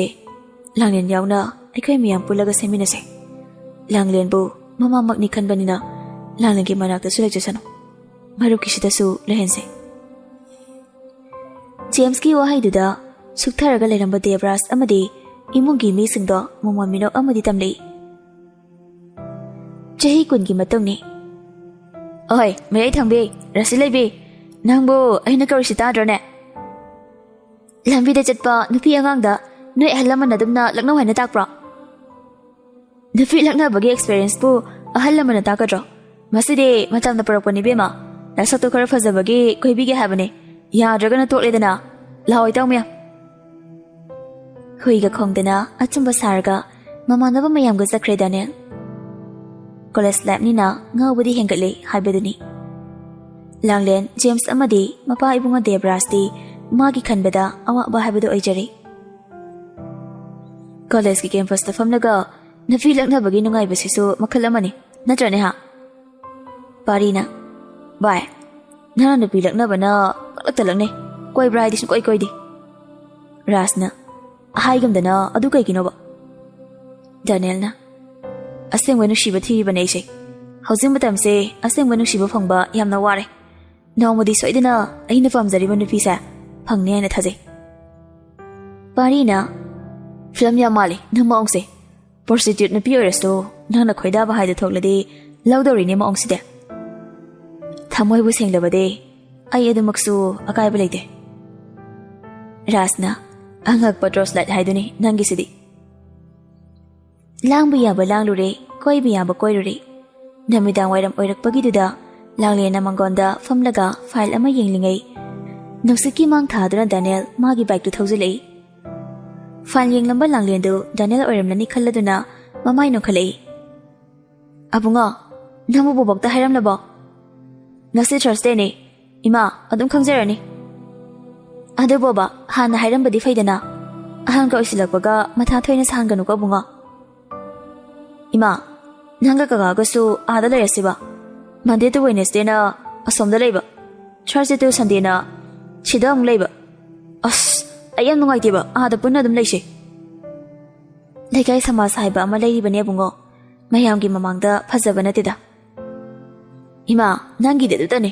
ꯂꯥꯡꯂꯦꯟ ꯌꯥꯎꯅ ꯑꯩꯈꯣꯏ ꯃꯌꯥꯝ ꯄꯨꯜꯂꯒ ꯁꯦꯝꯃꯤꯟꯅꯁꯦ ꯂꯥꯡꯂꯦꯟꯕꯨ ꯃꯃꯥꯃꯛꯅꯤ ꯈꯟꯕꯅꯤꯅ ꯂꯥꯡꯂꯦꯟꯒꯤ ꯃꯅꯥꯛꯇꯁꯨ ꯂꯩꯖꯁꯅꯨ ꯃꯔꯨꯞꯀꯤꯁꯤꯗꯁꯨ ꯂꯩꯍꯟꯁꯦ ꯖꯦꯝꯁꯀꯤ ꯋꯥꯍꯩꯗꯨꯗ ꯁꯨꯛꯊꯔꯒ ꯂꯩꯔꯝꯕ ꯗꯦꯕꯔꯥꯖ ꯑꯃꯗꯤ ꯏꯃꯨꯡꯒꯤ ꯃꯤꯁꯤꯡꯗꯣ ꯃꯣꯃꯣꯟ ꯃꯤꯅꯣꯛ ꯑꯃꯗꯤ ꯇꯝꯂꯛꯏ ꯆꯍꯤ 10ꯒꯤ ꯃꯇꯨꯡꯅꯤ ꯑꯍꯣꯏ ꯃꯌꯥꯏ ꯊꯪꯕꯤ ꯔꯁꯤ ꯂꯩꯕꯤ ꯅꯪꯕꯨ ꯑꯩꯅ ꯀꯧꯔꯤꯁꯤ ꯇꯥꯗ꯭ꯔꯣꯅꯦ ꯂꯝꯕꯤꯗ ꯆꯠꯄ ꯅꯨꯄꯤ ꯑꯉꯥꯡꯗ ꯅꯣꯏ ꯑꯍꯜ ꯂꯃꯟ ꯑꯗꯨꯝꯅ ꯂꯛꯅꯧ ꯍꯥꯏꯅ ꯇꯥꯛꯄ꯭ꯔꯣ ꯅꯨꯄꯤ ꯂꯛꯅꯕꯒꯤ ꯑꯦꯛꯁꯄꯤꯔꯤꯌꯦꯟꯁꯄꯨ ꯑꯍꯜ ꯂꯃꯟꯅ ꯇꯥꯛꯀꯗ꯭ꯔꯣ ꯃꯁꯤꯗꯤ ꯃꯇꯝꯅ ꯄꯨꯔꯛꯄꯅꯤ ꯕꯦꯝꯃ ꯅꯁꯛꯇꯣ ꯈꯔ ꯐꯖꯕꯒꯤ ꯀꯣꯏꯕꯤꯒꯦ ꯍꯥꯏꯕꯅꯤ ꯌꯥꯗ꯭ꯔꯒꯅ ꯇꯣꯛꯂꯦꯗꯅ ꯂꯥꯛꯑꯣ ꯏꯇꯥꯎ ꯃꯌꯥꯝ ꯍꯨꯏꯒ ꯈꯣꯡꯗꯅ ꯑꯆꯨꯝꯕ ꯁꯥꯔꯒ ꯃꯃꯥꯟꯅꯕ ꯃꯌꯥꯝꯒ ꯆꯠꯈ꯭ꯔꯦ ꯗꯥꯅꯤꯌꯦꯜ ꯀꯣꯂꯦꯖ ꯂꯥꯏꯐꯅꯤꯅ ꯉꯥꯎꯕꯗꯤ ꯍꯦꯟꯒꯠꯂꯦ ꯍꯥꯏꯕꯗꯨꯅꯤ ꯂꯥꯡꯂꯦꯟ ꯖꯦꯝꯁ ꯑꯃꯗꯤ ꯃꯄꯥ ꯏꯕꯨꯡꯉꯣ ꯗꯦꯕꯔꯥꯖꯇꯤ ꯃꯥꯒꯤ ꯈꯟꯕꯗ ꯑꯋꯥꯕ ꯍꯥꯏꯕꯗꯨ ꯑꯣꯏꯖꯔꯤ ꯀꯣꯂꯦꯖꯀꯤ ꯀꯦꯝꯄꯁꯇ ꯐꯝꯂꯒ ꯅꯨꯄꯤ ꯂꯛꯅꯕꯒꯤ ꯅꯨꯡꯉꯥꯏꯕꯁꯤꯁꯨ ꯃꯈꯜ ꯑꯃꯅꯤ ꯅꯠꯇ꯭ꯔꯅꯦ ꯍꯥ ꯄꯥꯔꯤꯅ ꯚꯥꯏ ꯅꯪꯅ ꯅꯨꯄꯤ ꯂꯛꯅꯕꯅ ꯄꯛꯂꯛꯇ ꯂꯛꯅꯩ ꯀꯣꯏꯕ꯭ꯔꯥ ꯍꯥꯏꯗꯤ ꯁꯨꯡꯀꯣꯏ ꯀꯣꯏꯗꯦ ꯔꯥꯖꯅ ꯍꯥꯏꯒꯝꯗꯅ ꯑꯗꯨ ꯀꯩꯒꯤꯅꯣꯕ ꯗꯥꯅꯤꯌꯦꯜꯅ ꯑꯁꯦꯡꯕ ꯅꯨꯡꯁꯤꯕ ꯊꯤꯔꯤꯕꯅꯦ ꯑꯩꯁꯦ ꯍꯧꯖꯤꯛ ꯃꯇꯝꯁꯦ ꯑꯁꯦꯡꯕ ꯅꯨꯡꯁꯤꯕ ꯐꯪꯕ ꯌꯥꯝꯅ ꯋꯥꯔꯦ ꯅꯣꯡꯃꯗꯤ ꯁꯣꯏꯗꯅ ꯑꯩꯅ ꯄꯥꯝꯖꯔꯤꯕ ꯅꯨꯄꯤꯁꯦ ꯐꯪꯅꯤ ꯍꯥꯏꯅ ꯊꯥꯖꯩ ꯄꯥꯔꯤꯅ ꯐꯤꯂꯝ ꯌꯥꯝ ꯃꯥꯜꯂꯤ ꯅꯪ ꯃꯑꯣꯡꯁꯦ ꯄ꯭ꯔꯣꯁꯇꯤꯇ꯭ꯌꯨꯠ ꯅꯨꯄꯤ ꯑꯣꯏꯔꯁꯨ ꯅꯪꯅ ꯈꯣꯏꯗꯥꯕ ꯍꯥꯏꯗꯨ ꯊꯣꯛꯂꯗꯤ ꯂꯧꯗꯧꯔꯤꯅꯦ ꯃꯑꯣꯡꯁꯤꯗꯤ ꯊꯃꯣꯏꯕꯨ ꯁꯦꯡꯂꯕꯗꯤ ꯑꯩ ꯑꯗꯨꯃꯛꯁꯨ ꯑꯀꯥꯏꯕ ꯂꯩꯇꯦ ꯔꯥꯖꯅ ꯑꯉꯛꯄ ꯇ꯭ꯔꯣꯁꯂꯥꯏꯠ ꯍꯥꯏꯗꯨꯅꯤ ꯅꯪꯒꯤꯁꯤꯗꯤ ꯂꯥꯡꯕ ꯌꯥꯕ ꯂꯥꯡꯂꯨꯔꯦ ꯀꯣꯏꯕ ꯌꯥꯕ ꯀꯣꯏꯔꯨꯔꯦ ꯅꯨꯃꯤꯗꯥꯡ ꯋꯥꯏꯔꯝ ꯑꯣꯏꯔꯛꯄꯒꯤꯗꯨꯗ ꯂꯥꯡꯂꯦꯟꯅ ꯃꯪꯒꯣꯟꯗ ꯐꯝꯂꯒ ꯐꯥꯏꯜ ꯑꯃ ꯌꯦꯡꯂꯤꯉꯩ ꯅꯨꯡꯁꯤꯠꯀꯤ ꯃꯥꯡ ꯊꯥꯗꯨꯅ ꯗꯥꯅꯤꯌꯦꯜ ꯃꯥꯒꯤ ꯕꯥꯏꯛꯇꯨ ꯊꯧꯖꯤꯜꯂꯛꯏ ꯐꯥꯏꯜ ꯌꯦꯡꯂꯝꯕ ꯂꯥꯡꯂꯦꯟꯗꯨ ꯗꯥꯅꯤꯌꯦꯜ ꯑꯣꯏꯔꯝꯂꯅꯤ ꯈꯜꯂꯗꯨꯅ ꯃꯃꯥꯏ ꯅꯣꯛꯈꯠꯂꯛꯏ ꯑꯕꯨꯡꯉꯣ ꯅꯪꯕꯨ ꯕꯣꯕꯣꯛꯇ ꯍꯥꯏꯔꯝꯂꯕꯣ ꯉꯁꯤ ꯊꯔꯁꯗꯦꯅꯤ ꯏꯃꯥ ꯑꯗꯨꯝ ꯈꯪꯖꯔꯅꯤ ꯑꯗꯨ ꯕꯣꯕꯥ ꯍꯥꯟꯅ ꯍꯥꯏꯔꯝꯕꯗꯤ ꯐꯩꯗꯅ ꯑꯍꯟꯒ ꯑꯣꯏꯁꯤꯜꯂꯛꯄꯒ ꯃꯊꯥ ꯊꯣꯏꯅ ꯁꯥꯍꯟꯒꯅꯨꯀꯣ ꯑꯕꯨꯡꯉꯣ ꯏꯃꯥ ꯅꯪꯒ ꯀꯀꯥꯒꯁꯨ ꯑꯥꯗ ꯂꯩꯔꯁꯤꯕ ꯃꯟꯗꯦ ꯇꯨ ꯋꯦꯅꯦꯁꯗꯦꯅ ꯑꯁꯣꯝꯗ ꯂꯩꯕ ꯊꯔꯁꯗꯦ ꯇꯨ ꯁꯟꯗꯦꯅ ꯁꯤꯗ ꯑꯃꯨꯛ ꯂꯩꯕ ꯑꯁ ꯑꯩ ꯌꯥꯝ ꯅꯨꯡꯉꯥꯏꯇꯦꯕ ꯑꯥꯗ ꯄꯨꯟꯅ ꯑꯗꯨꯝ ꯂꯩꯁꯦ ꯂꯩꯀꯥꯏ ꯁꯃꯥꯖ ꯍꯥꯏꯕ ꯑꯃ ꯂꯩꯔꯤꯕꯅꯦ ꯑꯕꯨꯡꯉꯣ ꯃꯌꯥꯝꯒꯤ ꯃꯃꯥꯡꯗ ꯐꯖꯕ ꯅꯠꯇꯦꯗ ꯏꯃꯥ ꯅꯪꯒꯤꯗꯤ ꯑꯗꯨꯇꯅꯤ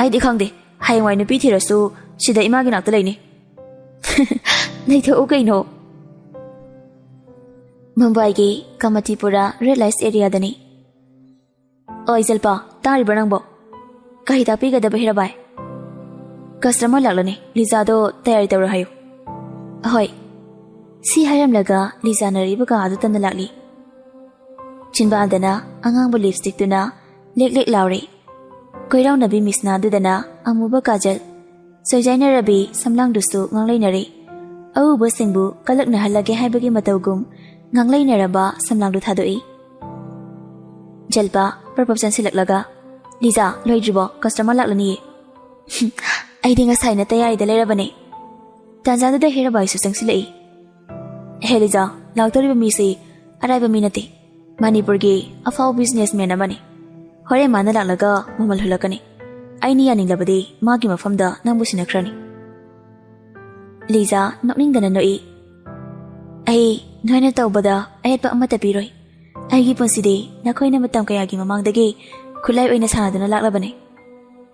ꯑꯩꯗꯤ ꯈꯪꯗꯦ ꯍꯌꯦꯡꯋꯥꯏ ꯅꯨꯄꯤ ꯊꯤꯔꯁꯨ ꯁꯤꯗ ꯏꯃꯥꯒꯤ ꯅꯥꯛꯇ ꯂꯩꯅꯤ ꯂꯩꯊꯣꯛꯎ ꯀꯩꯅꯣ ꯃꯨꯝꯕꯥꯏꯒꯤ ꯀꯃꯇꯤꯄꯨꯔꯥ ꯔꯦꯗ ꯂꯥꯏꯠ ꯑꯦꯔꯤꯌꯥꯗꯅꯤ ꯑꯣꯏ ꯖꯜꯄꯥ ꯇꯥꯔꯤꯕ꯭ꯔꯥ ꯅꯪꯕꯣ ꯀꯔꯤ ꯇꯥꯛꯄꯤꯒꯗꯕ ꯍꯤꯔꯥꯕꯥꯏ ꯀꯁꯇꯃꯔ ꯂꯥꯛꯂꯅꯤ ꯂꯤꯖꯥꯗꯣ ꯇꯌꯥꯔꯤ ꯇꯧꯔꯣ ꯍꯥꯏꯌꯨ ꯑꯍꯣꯏ ꯁꯤ ꯍꯥꯏꯔꯝꯂꯒ ꯂꯤꯖꯥꯅꯔꯤꯕ ꯀꯥ ꯑꯗꯨ ꯇꯝꯅ ꯂꯥꯛꯂꯤ ꯆꯤꯟꯕꯥꯟꯗꯅ ꯑꯉꯥꯡꯕ ꯂꯤꯞꯁꯇꯤꯛꯇꯨꯅ ꯂꯦꯛ ꯂꯦꯛ ꯂꯥꯎꯔꯤ ꯀꯣꯏꯔꯥꯎꯅꯕꯤ ꯃꯤꯁꯅꯥ ꯑꯗꯨꯗꯅ ꯑꯃꯨꯕ ꯀꯥꯖꯜ ꯁꯣꯏꯖꯥꯏꯅꯔꯕꯤ ꯁꯝꯂꯥꯡꯗꯨꯁꯨ ꯉꯥꯡꯂꯩꯅꯔꯤ ꯑꯎꯕꯁꯤꯡꯕꯨ ꯀꯂꯛꯅꯍꯜꯂꯒꯦ ꯍꯥꯏꯕꯒꯤ ꯃꯇꯧꯒꯨꯝ ꯉꯥꯡꯂꯩꯅꯔꯕ ꯁꯝꯂꯥꯡꯗꯨ ꯊꯥꯗꯣꯛꯏ ꯖꯜꯄꯥ ꯄꯔꯄꯞ ꯆꯪꯁꯤꯜꯂꯛꯂꯒ ꯂꯤꯖꯥ ꯂꯣꯏꯗ꯭ꯔꯤꯕꯣ ꯀꯁꯇꯃꯔ ꯂꯥꯛꯂꯅꯤꯌꯦ ꯑꯩꯗꯤ ꯉꯁꯥꯏꯅ ꯇꯌꯥꯔꯤꯗ ꯂꯩꯔꯕꯅꯦ ꯇꯥꯟꯖꯥꯗꯨꯗ ꯍꯤꯔꯥꯕꯥꯏꯁꯨ ꯆꯪꯁꯤꯜꯂꯛꯏ ꯍꯦ ꯂꯤꯖꯥ ꯂꯥꯛꯇꯧꯔꯤꯕ ꯃꯤꯁꯤ ꯑꯔꯥꯏꯕ ꯃꯤ ꯅꯠꯇꯦ ꯃꯅꯤꯄꯨꯔꯒꯤ ꯑꯐꯥꯎꯕ ꯕꯤꯖꯤꯅꯦꯁꯃꯦꯟ ꯑꯃꯅꯤ ꯍꯣꯔꯦꯟ ꯃꯥꯅ ꯂꯥꯛꯂꯒ ꯃꯃꯜ ꯍꯨꯜꯂꯛꯀꯅꯤ ꯑꯩꯅ ꯌꯥꯅꯤꯡꯂꯕꯗꯤ ꯃꯥꯒꯤ ꯃꯐꯝꯗ ꯅꯪꯕꯨ ꯁꯤꯟꯅꯈ꯭ꯔꯅꯤ ꯂꯤꯖꯥ ꯅꯣꯛꯅꯤꯡꯗꯅ ꯅꯣꯛꯏ ꯑꯩ ꯅꯣꯏꯅ ꯇꯧꯕꯗ ꯑꯌꯦꯠꯄ ꯑꯃꯠꯇ ꯄꯤꯔꯣꯏ ꯑꯩꯒꯤ ꯄꯨꯟꯁꯤꯗꯤ ꯅꯈꯣꯏꯅ ꯃꯇꯝ ꯀꯌꯥꯒꯤ ꯃꯃꯥꯡꯗꯒꯤ ꯈꯨꯠꯂꯥꯏ ꯑꯣꯏꯅ ꯁꯥꯟꯅꯗꯨꯅ ꯂꯥꯛꯂꯕꯅꯤ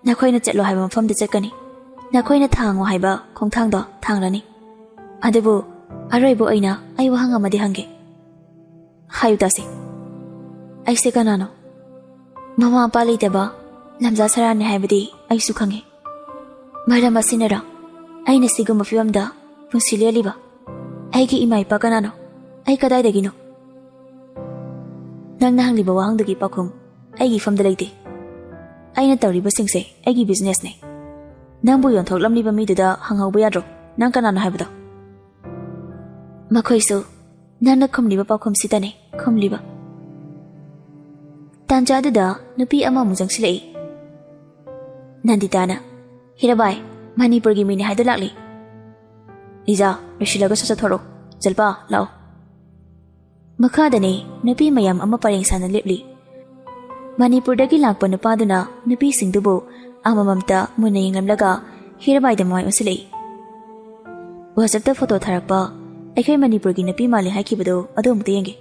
ꯅꯈꯣꯏꯅ ꯆꯠꯂꯣ ꯍꯥꯏꯕ ꯃꯐꯝꯗ ꯆꯠꯀꯅꯤ ꯅꯈꯣꯏꯅ ꯊꯥꯡꯉꯣ ꯍꯥꯏꯕ ꯈꯣꯡꯊꯥꯡꯗꯣ ꯊꯥꯡꯂꯅꯤ ꯑꯗꯨꯕꯨ ꯑꯔꯣꯏꯕ ꯑꯣꯏꯅ ꯑꯩ ꯋꯥꯍꯪ ꯑꯃꯗꯤ ꯍꯪꯒꯦ ꯍꯥꯏꯌꯨ ꯇꯥꯁꯤ ꯑꯩꯁꯦ ꯀꯅꯥꯅꯣ ꯃꯃꯥ ꯃꯄꯥ ꯂꯩꯇꯕ ꯂꯝꯖꯥ ꯁꯔꯥꯅꯤ ꯍꯥꯏꯕꯗꯤ ꯑꯩꯁꯨ ꯈꯪꯉꯤ ꯃꯔꯝ ꯑꯁꯤꯅꯔ ꯑꯩꯅ ꯁꯤꯒꯨꯝꯕ ꯐꯤꯕꯝꯗ ꯄꯨꯟꯁꯤ ꯂꯦꯜꯂꯤꯕ ꯑꯩꯒꯤ ꯏꯃꯥ ꯏꯄꯥ ꯀꯅꯥꯅꯣ ꯑꯩ ꯀꯗꯥꯏꯗꯒꯤꯅꯣ ꯅꯪꯅ ꯍꯪꯂꯤꯕ ꯋꯥꯍꯪꯗꯨꯒꯤ ꯄꯥꯎꯈꯨꯝ ꯑꯩꯒꯤ ꯏꯐꯝꯗ ꯂꯩꯇꯦ ꯑꯩꯅ ꯇꯧꯔꯤꯕꯁꯤꯡꯁꯦ ꯑꯩꯒꯤ ꯕꯤꯖꯤꯅꯦꯁꯅꯦ ꯅꯪꯕꯨ ꯌꯣꯟꯊꯣꯛꯂꯝꯂꯤꯕ ꯃꯤꯗꯨꯗ ꯍꯪꯍꯧꯕ ꯌꯥꯗ꯭ꯔꯣ ꯅꯪ ꯀꯅꯥꯅꯣ ꯍꯥꯏꯕꯗꯣ ꯃꯈꯣꯏꯁꯨ ꯅꯪꯅ ꯈꯨꯝꯂꯤꯕ ꯄꯥꯎꯈꯨꯝꯁꯤꯗꯅꯦ ꯈꯨꯝꯂꯤꯕ ꯇꯥꯟꯖꯥꯗꯨꯗ ꯅꯨꯄꯤ ꯑꯃꯃꯨꯛ ꯆꯪꯁꯤꯜꯂꯛꯏ ꯅꯟꯗꯤꯇꯥꯅ ꯍꯤꯔꯥꯕꯥꯏ ꯃꯅꯤꯄꯨꯔꯒꯤ ꯃꯤꯅꯤ ꯍꯥꯏꯗꯨ ꯂꯥꯛꯂꯤ ꯂꯤꯖꯥ ꯂꯣꯏꯁꯤꯜꯂꯒ ꯆꯠꯊꯣꯔꯣ ꯖꯜꯄꯥ ꯂꯥꯛꯑꯣ ꯃꯈꯥꯗꯅꯤ ꯅꯨꯄꯤ ꯃꯌꯥꯝ ꯑꯃ ꯄꯔꯦꯡ ꯁꯥꯟꯅ ꯂꯦꯞꯂꯤ ꯃꯅꯤꯄꯨꯔꯗꯒꯤ ꯂꯥꯛꯄ ꯅꯨꯄꯥꯗꯨꯅ ꯅꯨꯄꯤꯁꯤꯡꯗꯨꯕꯨ ꯑꯃꯃꯝꯇ ꯃꯨꯟꯅ ꯌꯦꯡꯂꯝꯂꯒ ꯍꯤꯔꯕꯥꯏꯗ ꯃꯥꯏ ꯑꯣꯟꯁꯤꯜꯂꯛꯏ ꯋꯥꯆꯞꯇ ꯐꯣꯇꯣ ꯊꯥꯔꯛꯄ ꯑꯩꯈꯣꯏ ꯃꯅꯤꯄꯨꯔꯒꯤ ꯅꯨꯄꯤ ꯃꯥꯜꯂꯦ ꯍꯥꯏꯈꯤꯕꯗꯣ ꯑꯗꯨ ꯑꯃꯨꯛꯇ ꯌꯦꯡꯒꯦ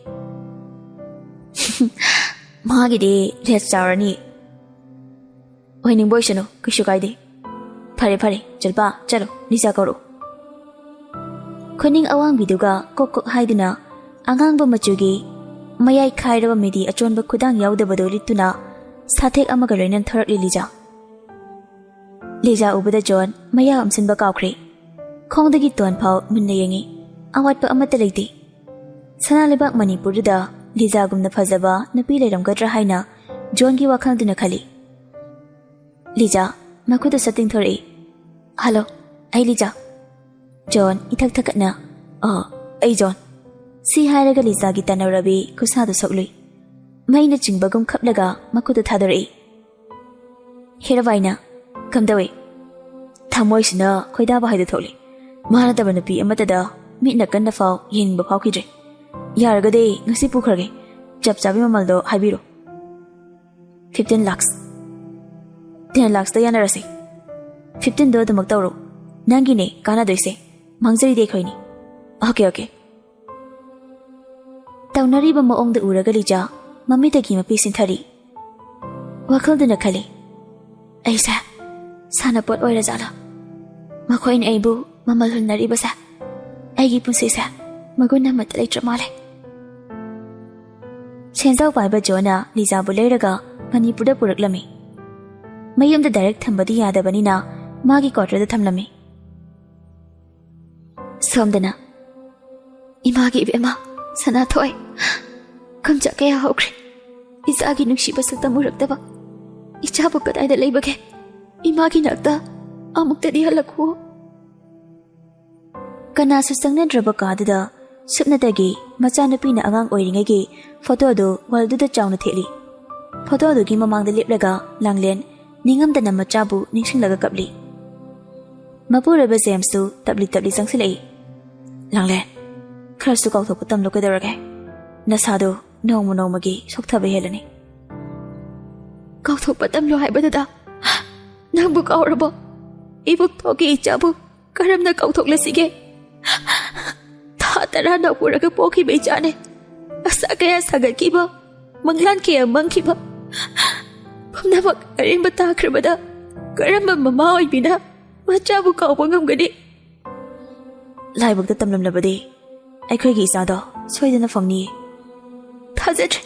ꯃꯥꯒꯤꯗꯤ ꯔꯦꯠ ꯆꯥꯎꯔꯅꯤ ꯑꯣꯏꯅꯤꯡꯕ ꯑꯣꯏꯁꯅꯨ ꯀꯩꯁꯨ ꯀꯥꯏꯗꯦ ꯐꯔꯦ ꯐꯔꯦ ꯖꯜꯄꯥ ꯆꯠꯂꯣ ꯂꯤꯖꯥ ꯀꯧꯔꯣ ꯈꯨꯅꯤꯡ ꯑꯋꯥꯡꯕꯤꯗꯨꯒ ꯀꯣꯛ ꯀꯣꯛ ꯍꯥꯏꯗꯨꯅ ꯑꯉꯥꯡꯕ ꯃꯆꯨꯒꯤ ꯃꯌꯥꯏ ꯈꯥꯏꯔꯕ ꯃꯤꯗꯤ ꯑꯆꯣꯟꯕ ꯈꯨꯗꯥꯡ ꯌꯥꯎꯗꯕꯗꯣ ꯂꯤꯠꯇꯨꯅ ꯁꯥꯊꯦꯛ ꯑꯃꯒ ꯂꯣꯏꯅꯅ ꯊꯧꯔꯛꯂꯤ ꯂꯤꯖꯥ ꯎꯕꯗ ꯖꯣꯟ ꯃꯌꯥ ꯑꯃꯁꯤꯟꯕ ꯀꯥꯎꯈ꯭ꯔꯦ ꯈꯣꯡꯗꯒꯤ ꯇꯣꯟ ꯐꯥꯎ ꯃꯨꯟꯅ ꯌꯦꯡꯉꯤ ꯑꯋꯥꯠꯄ ꯑꯃꯠꯇ ꯂꯩꯇꯦ ꯁꯅꯥ ꯂꯩꯕꯥꯛ ꯃꯅꯤꯄꯨꯔꯗꯨꯗ ꯂꯤꯖꯥꯒꯨꯝꯅ ꯐꯖꯕ ꯅꯨꯄꯤ ꯂꯩꯔꯝꯒꯗ꯭ꯔꯥ ꯍꯥꯏꯅ ꯖꯣꯟꯒꯤ ꯋꯥꯈꯜꯗꯨꯅ ꯈꯜꯂꯤ ꯂꯤꯖꯥ ꯃꯈꯨꯠꯇ ꯁꯠꯇꯤꯡꯊꯣꯔꯛꯏ ꯍꯜꯂꯣ ꯑꯩ ꯂꯤꯖꯥ ꯖꯣꯟ ꯏꯊꯛ ꯊꯀꯠꯅ ꯑꯩ ꯖꯣꯟ ꯁꯤ ꯍꯥꯏꯔꯒ ꯂꯤꯖꯥꯒꯤ ꯇꯅꯧꯔꯕꯤ ꯈꯨꯠꯁꯥꯗꯨ ꯁꯣꯛꯂꯨꯏ ꯃꯩꯅ ꯆꯤꯡꯕꯒꯨꯝ ꯈꯞꯂꯒ ꯃꯈꯨꯠꯇ ꯊꯥꯗꯣꯔꯛꯏ ꯍꯤꯔꯕꯥꯏꯅ ꯀꯝꯗꯧꯏ ꯊꯃꯣꯏꯁꯤꯅ ꯈꯣꯏꯗꯥꯕ ꯍꯥꯏꯗꯨ ꯊꯣꯛꯂꯤ ꯃꯥꯅꯗꯕ ꯅꯨꯄꯤ ꯑꯃꯠꯇꯗ ꯃꯤꯠꯅ ꯀꯟꯅ ꯐꯥꯎ ꯌꯦꯡꯅꯤꯡꯕ ꯐꯥꯎꯈꯤꯗ꯭ꯔꯦ ꯌꯥꯔꯒꯗꯤ ꯉꯁꯤ ꯄꯨꯈ꯭ꯔꯒꯦ ꯆꯞ ꯆꯥꯕꯤ ꯃꯃꯜꯗꯣ ꯍꯥꯏꯕꯤꯔꯣ 15 lakhs 10 lakhsꯇ ꯌꯥꯅꯔꯁꯤ 15ꯗꯣ ꯑꯗꯨꯃꯛ ꯇꯧꯔꯣ ꯅꯪꯒꯤꯅꯦ ꯀꯥꯟꯅꯗꯣꯏꯁꯦ ꯃꯥꯡꯖꯔꯤꯗꯤ ꯑꯩꯈꯣꯏꯅꯤ ꯑꯣꯀꯦ ꯇꯧꯅꯔꯤꯕ ꯃꯑꯣꯡꯗ ꯎꯔꯒ ꯂꯤꯖꯥ ꯃꯃꯤꯠꯇꯒꯤ ꯃꯄꯤ ꯁꯤꯟꯊꯔꯤ ꯋꯥꯈꯜꯗꯨꯅ ꯈꯜꯂꯤ ꯑꯩꯁꯦ ꯁꯥꯟꯅꯄꯣꯠ ꯑꯣꯏꯔꯖꯥꯠꯂ ꯃꯈꯣꯏꯅ ꯑꯩꯕꯨ ꯃꯃꯜ ꯍꯨꯟꯅꯔꯤꯕꯁꯦ ꯑꯩꯒꯤ ꯄꯨꯟꯁꯤꯁꯦ ꯃꯒꯨꯟ ꯑꯃꯠꯇ ꯂꯩꯇ꯭ꯔ ꯃꯥꯜꯂꯦ ꯁꯦꯟꯖꯥꯎ ꯄꯥꯏꯕ ꯖꯣꯟꯅ ꯂꯤꯖꯥꯕꯨ ꯂꯩꯔꯒ ꯃꯅꯤꯄꯨꯔꯗ ꯄꯨꯔꯛꯂꯝꯃꯤ ꯃꯌꯨꯝꯗ ꯗꯥꯏꯔꯦꯛ ꯊꯝꯕꯗꯤ ꯌꯥꯗꯕꯅꯤꯅ ꯃꯥꯒꯤ ꯀ꯭ꯋꯥꯇꯔꯗ ꯊꯝꯂꯝꯃꯤ ꯁꯣꯝꯗꯅ ꯏꯃꯥꯒꯤ ꯏꯕꯦꯝꯃ ꯁꯅꯥꯊꯣꯏ ꯈꯝꯆꯥ ꯀꯌꯥ ꯍꯧꯈ꯭ꯔꯦ ꯏꯆꯥꯒꯤ ꯅꯨꯡꯁꯤꯕ ꯁꯛꯇꯝ ꯎꯔꯛꯇꯕ ꯏꯆꯥꯕꯨ ꯀꯗꯥꯏꯗ ꯂꯩꯕꯒꯦ ꯏꯃꯥꯒꯤ ꯅꯥꯛꯇ ꯑꯃꯨꯛꯇꯗꯤ ꯍꯜꯂꯛꯈꯨ ꯀꯅꯥꯁꯨ ꯆꯪꯅꯗ꯭ꯔꯕ ꯀꯥꯗꯨꯗ ꯁꯨꯞꯅꯇꯒꯤ ꯃꯆꯥꯅꯨꯄꯤꯅ ꯑꯉꯥꯡ ꯑꯣꯏꯔꯤꯉꯩꯒꯤ ꯐꯣꯇꯣꯗꯨ ꯋꯥꯜꯗꯨꯗ ꯆꯥꯎꯅ ꯊꯦꯠꯂꯤ ꯐꯣꯇꯣꯗꯨꯒꯤ ꯃꯃꯥꯡꯗ ꯂꯦꯞꯂꯒ ꯂꯥꯡꯂꯦꯟ ꯅꯤꯡꯉꯝꯗꯅ ꯃꯆꯥꯕꯨ ꯅꯤꯡꯁꯤꯡꯂꯒ ꯀꯞꯂꯤ ꯃꯄꯨꯔꯣꯏꯕ ꯖꯦꯝꯁꯇꯨ ꯇꯞꯂꯤ ꯆꯪꯁꯤꯜꯂꯛꯏ ꯂꯥꯡꯂꯦꯟ ꯈꯔꯁꯨ ꯀꯥꯎꯊꯣꯛꯄ ꯇꯝꯂꯣ ꯀꯩꯗꯧꯔꯒꯦ ꯅꯁꯥꯗꯨ ꯅꯣꯡꯃ ꯅꯣꯡꯃꯒꯤ ꯁꯣꯛꯊꯕ ꯍꯦꯜꯂꯅꯤ ꯀꯥꯎꯊꯣꯛꯄ ꯇꯝꯂꯣ ꯍꯥꯏꯕꯗꯨꯗ ꯅꯪꯕꯨ ꯀꯥꯎꯔꯕꯣ ꯏꯕꯨꯛ ꯊꯣꯛꯀꯤ ꯏꯆꯥꯕꯨ ꯀꯔꯝꯅ ꯀꯥꯎꯊꯣꯛꯂꯁꯤꯒꯦ ꯊꯥ 10 ꯅꯧꯄꯨꯔꯒ ꯄꯣꯛꯈꯤꯕ ꯏꯆꯥꯅꯦ ꯑꯁꯥ ꯀꯌꯥ ꯁꯥꯒꯠꯈꯤꯕ ꯃꯪꯂꯥꯟ ꯀꯌꯥ ꯃꯪꯈꯤꯕ ꯄꯨꯝꯅꯃꯛ ꯑꯔꯦꯝꯕ ꯇꯥꯈ꯭ꯔꯕꯗ ꯀꯔꯝꯕ ꯃꯃꯥ ꯑꯣꯏꯕꯤꯅ ꯃꯆꯥꯕꯨ ꯀꯥꯎꯕ ꯉꯝꯒꯅꯤ ꯂꯥꯏꯕꯛꯇ ꯇꯝꯂꯝꯂꯕꯗꯤ ꯑꯩꯈꯣꯏꯒꯤ ꯏꯆꯥꯗꯣ ꯁꯣꯏꯗꯅ ꯐꯪꯅꯤꯌꯦ ꯊꯥꯖꯗ꯭ꯔꯦ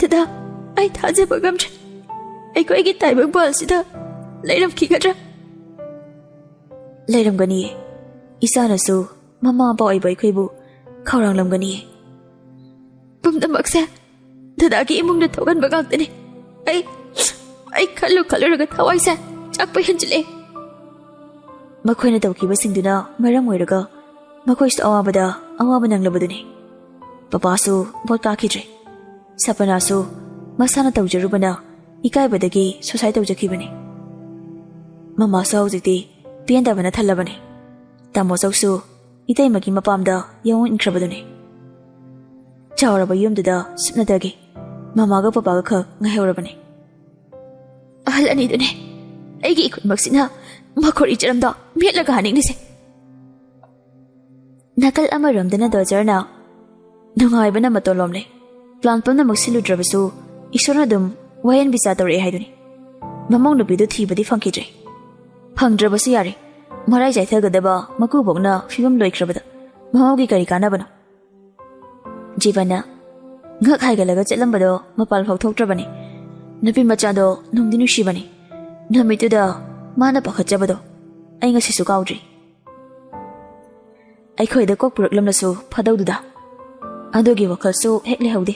ꯗꯗꯥ ꯑꯩ ꯊꯥꯖꯕ ꯉꯝꯗ꯭ꯔꯦ ꯑꯩꯈꯣꯏꯒꯤ ꯇꯥꯏꯕꯪꯄꯥꯜꯁꯤꯗ ꯂꯩꯔꯝꯈꯤꯒꯗ꯭ꯔꯥ ꯂꯩꯔꯝꯒꯅꯤꯌꯦ ꯏꯆꯥꯅꯁꯨ ꯃꯃꯥ ꯃꯄꯥ ꯑꯣꯏꯕ ꯑꯩꯈꯣꯏꯕꯨ ꯈꯧꯔꯥꯡꯂꯝꯒꯅꯤꯌꯦ ꯄꯨꯝꯅꯃꯛꯁꯦ ꯗꯗꯥꯒꯤ ꯏꯃꯨꯡꯗ ꯊꯣꯛꯍꯟꯕ ꯉꯥꯛꯇꯅꯤ ꯑꯩ ꯈꯜꯂꯨꯔꯒ ꯊꯋꯥꯏꯁꯦ ꯆꯥꯛꯄ ꯍꯦꯟꯖꯤꯜꯂꯦ ꯃꯈꯣꯏꯅ ꯇꯧꯈꯤꯕꯁꯤꯡꯗꯨꯅ ꯃꯔꯝ ꯑꯣꯏꯔꯒ ꯃꯈꯣꯏꯁꯨ ꯑꯋꯥꯕ ꯅꯪꯂꯕꯗꯨꯅꯤ ꯄꯄꯥꯁꯨ ꯚꯣꯠ ꯀꯥꯈꯤꯗ꯭ꯔꯦ ꯁꯄꯅꯥꯁꯨ ꯃꯁꯥꯅ ꯇꯧꯖꯔꯨꯕꯅ ꯏꯀꯥꯏꯕꯗꯒꯤ ꯁꯨꯁꯥꯏꯗ ꯇꯧꯖꯈꯤꯕꯅꯤ ꯃꯃꯥꯁꯨ ꯍꯧꯖꯤꯛꯇꯤ ꯄꯦꯟꯗꯕꯅ ꯊꯜꯂꯕꯅꯤ ꯇꯥꯃꯣꯆꯧꯁꯨ ꯏꯇꯩꯃꯒꯤ ꯃꯄꯥꯝꯗ ꯌꯥꯎ ꯏꯟꯈ꯭ꯔꯕꯗꯨꯅꯤ ꯆꯥꯎꯔꯕ ꯌꯨꯝꯗꯨꯗ ꯁꯨꯞꯅꯇꯒꯤ ꯃꯃꯥꯒ ꯄꯄꯥꯒ ꯈꯛ ꯉꯥꯏꯍꯧꯔꯕꯅꯤ ꯑꯍꯜ ꯑꯅꯤꯗꯨꯅꯦ ꯑꯩꯒꯤ ꯏꯈꯨꯠꯃꯛꯁꯤꯅ ꯃꯈꯣꯔꯤ ꯆꯔꯝꯗꯣ ꯃꯦꯠꯂꯒ ꯍꯥꯅꯤꯡꯂꯤꯁꯦ ꯅꯥꯀꯜ ꯑꯃꯔꯣꯝꯗꯅ ꯗꯣꯖꯔꯅ ꯅꯨꯡꯉꯥꯏꯕꯅ ꯃꯇꯣꯟꯂꯣꯝꯂꯦ ꯄ꯭ꯂꯥꯟ ꯄꯨꯝꯅꯃꯛ ꯁꯤꯜꯂꯨꯗ꯭ꯔꯕꯁꯨ ꯏꯁꯣꯔꯅ ꯑꯗꯨꯝ ꯋꯥꯌꯦꯟ ꯕꯤꯆꯥ ꯇꯧꯔꯛꯑꯦ ꯍꯥꯏꯗꯨꯅꯤ ꯃꯃꯧ ꯅꯨꯄꯤꯗꯨ ꯊꯤꯕꯗꯤ ꯐꯪꯈꯤꯗ꯭ꯔꯦ ꯐꯪꯗ꯭ꯔꯕꯁꯨ ꯌꯥꯔꯦ ꯃꯔꯥꯏ ꯆꯥꯏꯊꯒꯗꯕ ꯃꯀꯨꯕꯣꯛꯅ ꯐꯤꯕꯝ ꯂꯣꯏꯈ꯭ꯔꯕꯗ ꯃꯃꯧꯒꯤ ꯀꯔꯤ ꯀꯥꯟꯅꯕꯅꯣ ꯖꯤꯕꯟꯅ ꯉꯛ ꯍꯥꯏꯒꯠꯂꯒ ꯆꯠꯂꯝꯕꯗꯣ ꯃꯄꯥꯜ ꯐꯥꯎ ꯊꯣꯛꯇ꯭ꯔꯕꯅꯤ ꯅꯨꯄꯤ ꯃꯆꯥꯗꯣ ꯅꯨꯡꯗꯤ ꯅꯨꯡꯁꯤꯕꯅꯤ ꯅꯨꯃꯤꯠꯇꯨꯗ ꯃꯥꯅ ꯄꯥꯈꯠꯆꯕꯗꯣ ꯑꯩ ꯉꯁꯤꯁꯨ ꯀꯥꯎꯗ꯭ꯔꯤ ꯑꯩꯈꯣꯏꯗ ꯀꯣꯛ ꯄꯨꯔꯛꯂꯝꯂꯁꯨ ꯐꯗꯧꯗꯨꯗ ꯑꯗꯨꯒꯤ ꯋꯥꯈꯜꯁꯨ ꯍꯦꯛ ꯂꯩꯍꯧꯗꯦ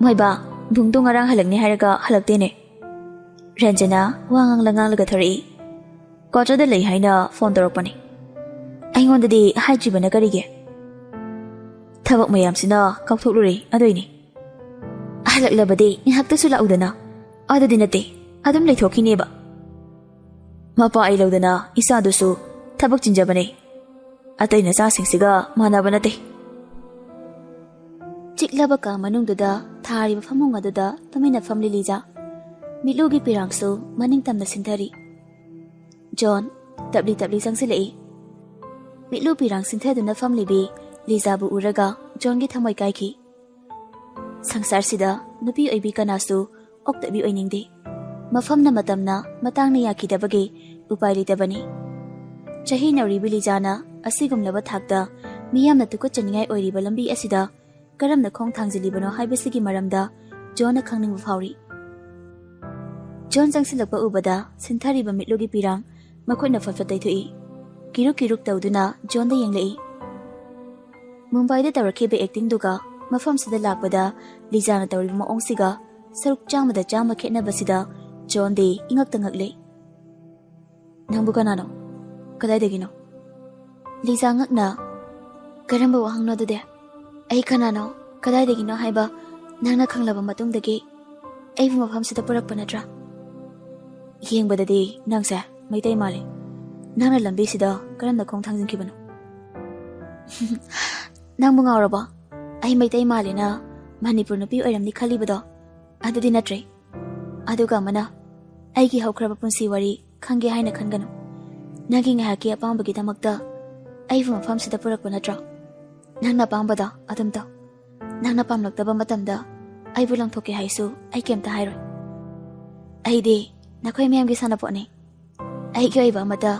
ꯃꯣꯏꯕꯥ ꯕꯨꯡꯗꯣ ꯉꯔꯥꯡ ꯍꯜꯂꯛꯅꯤ ꯍꯥꯏꯔꯒ ꯍꯜꯂꯛꯇꯦꯅꯦ ꯔꯟꯖꯅꯥ ꯋꯥ ꯉꯥꯡꯂꯒ ꯊꯧꯔꯛꯏ ꯀ꯭ꯋꯥꯇꯔꯗ ꯂꯩ ꯍꯥꯏꯅ ꯐꯣꯟ ꯇꯧꯔꯛꯄꯅꯤ ꯑꯩꯉꯣꯟꯗꯗꯤ ꯍꯥꯏꯗ꯭ꯔꯤꯕꯅ ꯀꯔꯤꯒꯤ ꯊꯕꯛ ꯃꯌꯥꯝꯁꯤꯅ ꯀꯥꯎꯊꯣꯛꯂꯨꯔꯦ ꯑꯗꯨꯏꯅꯤ ꯍꯜꯂꯛꯂꯕꯗꯤ ꯉꯥꯏꯍꯥꯛꯇꯁꯨ ꯂꯥꯛꯎꯗꯅ ꯑꯗꯨꯗꯤ ꯅꯠꯇꯦ ꯑꯗꯨꯝ ꯂꯩꯊꯣꯛꯈꯤꯅꯦꯕ ꯃꯄꯥ ꯑꯩ ꯂꯧꯗꯅ ꯏꯆꯥꯗꯨꯁꯨ ꯊꯕꯛ ꯆꯤꯟꯖꯕꯅꯦ ꯑꯇꯩ ꯅꯆꯥꯁꯤꯡꯁꯤꯒ ꯃꯥꯟꯅꯕ ꯅꯠꯇꯦ ꯆꯤꯛꯂꯕ ꯀꯥ ꯃꯅꯨꯡꯗꯨꯗ ꯊꯥꯔꯤꯕ ꯐꯃꯨꯡ ꯑꯗꯨꯗ ꯇꯨꯃꯤꯟꯅ ꯐꯝꯂꯤ ꯂꯤꯖꯥ ꯃꯤꯠꯂꯨꯒꯤ ꯄꯤꯔꯥꯡꯁꯨ ꯃꯅꯤꯡꯇꯝꯅ ꯁꯤꯟꯊꯔꯤ ꯖꯣꯟ ꯇꯞꯂꯤ ꯇꯞꯂꯤ ꯆꯪꯁꯤꯜꯂꯛꯏ ꯃꯤꯠꯂꯨ ꯄꯤꯔꯥꯡ ꯁꯤꯟꯊꯗꯨꯅ ꯐꯝꯂꯤꯕꯤ ꯂꯤꯖꯥꯕꯨ ꯎꯔꯒ ꯖꯣꯟꯒꯤ ꯊꯃꯣꯏ ꯀꯥꯏꯈꯤ ꯁꯪꯁꯥꯔꯁꯤꯗ ꯅꯨꯄꯤ ꯑꯣꯏꯕꯤ ꯀꯅꯥꯁꯨ ꯑꯣꯛꯇꯕꯤ ꯑꯣꯏꯅꯤꯡꯗꯦ ꯃꯐꯝꯅ ꯃꯇꯝꯅ ꯃꯇꯥꯡꯅ ꯌꯥꯈꯤꯗꯕꯒꯤ ꯎꯄꯥꯏ ꯂꯩꯇꯕꯅꯤ ꯆꯍꯤ ꯅꯧꯔꯤꯕꯤ ꯂꯤꯖꯥꯅ ꯑꯁꯤꯒꯨꯝꯂꯕ ꯊꯥꯛꯇ ꯃꯤꯌꯥꯝꯅ ꯇꯨꯀꯠꯆꯅꯤꯡꯉꯥꯏ ꯑꯣꯏꯔꯤꯕ ꯂꯝꯕꯤ ꯑꯁꯤꯗ ꯀꯔꯝꯅ ꯈꯣꯡ ꯊꯥꯡꯖꯤꯜꯂꯤꯕꯅꯣ ꯍꯥꯏꯕꯁꯤꯒꯤ ꯃꯔꯝꯗ ꯖꯣꯟꯅ ꯈꯪꯅꯤꯡꯕ ꯐꯥꯎꯔꯤ ꯖꯣꯟ ꯆꯪꯁꯤꯜꯂꯛꯄ ꯎꯕꯗ ꯁꯤꯟꯊꯔꯤꯕ ꯃꯤꯠꯂꯨꯒꯤ ꯄꯤꯔꯥꯡ ꯃꯈꯨꯠꯅ ꯐꯠꯐꯠ ꯇꯩꯊꯣꯛꯏ ꯀꯤꯔꯨꯛ ꯀꯤꯔꯨꯛ ꯇꯧꯗꯨꯅ ꯖꯣꯟꯗ ꯌꯦꯡꯂꯛꯏ ꯃꯨꯝꯕꯥꯏꯗ ꯇꯧꯔꯛꯈꯤꯕ ꯑꯦꯛꯇꯤꯡꯗꯨꯒ ꯃꯐꯝꯁꯤꯗ ꯂꯥꯛꯄꯗ ꯂꯤꯖꯥꯅ ꯇꯧꯔꯤꯕ ꯃꯑꯣꯡꯁꯤꯒ ꯁꯔꯨꯛ 100 ꯈꯦꯠꯅꯕꯁꯤꯗ ꯖꯣꯟꯗꯤ ꯏꯉꯛꯇ ꯉꯛꯂꯦ ꯅꯪꯕꯨ ꯀꯅꯥꯅꯣ ꯀꯗꯥꯏꯗꯒꯤꯅꯣ ꯂꯤꯖꯥ ꯉꯛꯅ ꯀꯔꯝꯕ ꯋꯥꯍꯪꯅꯣ ꯑꯗꯨꯗꯤ ꯑꯩ ꯀꯅꯥꯅꯣ ꯀꯗꯥꯏꯗꯒꯤꯅꯣ ꯍꯥꯏꯕ ꯅꯪꯅ ꯈꯪꯂꯕ ꯃꯇꯨꯡꯗꯒꯤ ꯑꯩꯕꯨ ꯃꯐꯝꯁꯤꯗ ꯄꯨꯔꯛꯄ ꯅꯠꯇ꯭ꯔꯥ ꯌꯦꯡꯕꯗꯗꯤ ꯅꯪꯁꯦ ꯃꯩꯇꯩ ꯃꯥꯜꯂꯤ ꯅꯪꯅ ꯂꯝꯕꯤꯁꯤꯗ ꯀꯔꯝꯅ ꯈꯣꯡ ꯊꯥꯡꯖꯤꯟꯈꯤꯕꯅꯣ ꯅꯪꯕꯨ ꯉꯥꯎꯔꯕꯣ ꯑꯩ ꯃꯩꯇꯩ ꯃꯥꯜꯂꯤꯅ ꯃꯅꯤꯄꯨꯔ ꯅꯨꯄꯤ ꯑꯣꯏꯔꯝꯅꯤ ꯈꯜꯂꯤꯕꯗꯣ ꯑꯗꯨꯗꯤ ꯅꯠꯇ꯭ꯔꯦ ꯑꯗꯨꯒ ꯑꯃꯅ ꯑꯩꯒꯤ ꯍꯧꯈ꯭ꯔꯕ ꯄꯨꯟꯁꯤ ꯋꯥꯔꯤ ꯈꯪꯒꯦ ꯍꯥꯏꯅ ꯈꯟꯒꯅꯨ ꯅꯪꯒꯤ ꯉꯥꯏꯍꯥꯛꯀꯤ ꯑꯄꯥꯝꯕꯒꯤꯗꯃꯛꯇ ꯑꯩꯕꯨ ꯃꯐꯝꯁꯤꯗ ꯄꯨꯔꯛꯄ ꯅꯠꯇ꯭ꯔꯣ ꯅꯪꯅ ꯄꯥꯝꯕꯗꯣ ꯑꯗꯨꯝ ꯇꯧ ꯅꯪꯅ ꯄꯥꯝꯂꯛꯇꯕ ꯃꯇꯝꯗ ꯑꯩꯕꯨ ꯂꯪꯊꯣꯛꯀꯦ ꯍꯥꯏꯁꯨ ꯑꯩ ꯀꯩꯝꯇ ꯍꯥꯏꯔꯣꯏ ꯑꯩꯗꯤ ꯅꯈꯣꯏ ꯃꯌꯥꯝꯒꯤ ꯁꯥꯟꯅꯄꯣꯠꯅꯤ ꯑꯩꯒꯤ ꯑꯣꯏꯕ ꯑꯃꯇ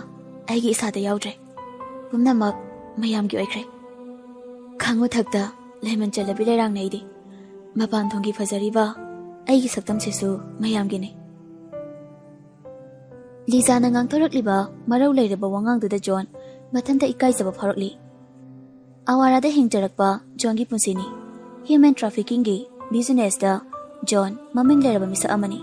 ꯑꯩꯒꯤ ꯏꯁꯥꯗ ꯌꯥꯎꯗ꯭ꯔꯦ ꯄꯨꯝꯅꯃꯛ ꯃꯌꯥꯝꯒꯤ ꯑꯣꯏꯈ꯭ꯔꯦ ꯈꯥꯡꯉꯨꯊꯛꯇ ꯂꯩꯃꯟ ꯆꯠꯂꯕꯤ ꯂꯩꯔꯥꯡꯅ ꯑꯩꯗꯤ ꯃꯄꯥꯟ ꯊꯣꯡꯒꯤ ꯐꯖꯔꯤꯕ ꯑꯩꯒꯤ ꯁꯛꯇꯝꯁꯤꯁꯨ ꯃꯌꯥꯝꯒꯤꯅꯤ ꯂꯤꯖꯥꯅ ꯉꯥꯡꯊꯣꯔꯛꯂꯤꯕ ꯃꯔꯧ ꯂꯩꯔꯕ ꯋꯥꯉꯥꯡꯗꯨꯗ ꯖꯣꯟ ꯃꯊꯟꯇ ꯏꯀꯥꯏꯖꯕ ꯐꯥꯎꯔꯛꯂꯤ ꯑꯋꯥꯔꯥꯗ ꯍꯤꯡꯖꯔꯛꯄ ꯖꯣꯟꯒꯤ ꯄꯨꯟꯁꯤꯅꯤ ꯍ꯭ꯌꯨꯃꯦꯟ ꯇ꯭ꯔꯥꯐꯤꯀꯤꯡꯒꯤ ꯕꯤꯖꯤꯅꯦꯁꯇ ꯖꯣꯟ ꯃꯃꯤꯡ ꯂꯩꯔꯕ ꯃꯤꯁꯛ ꯑꯃꯅꯤ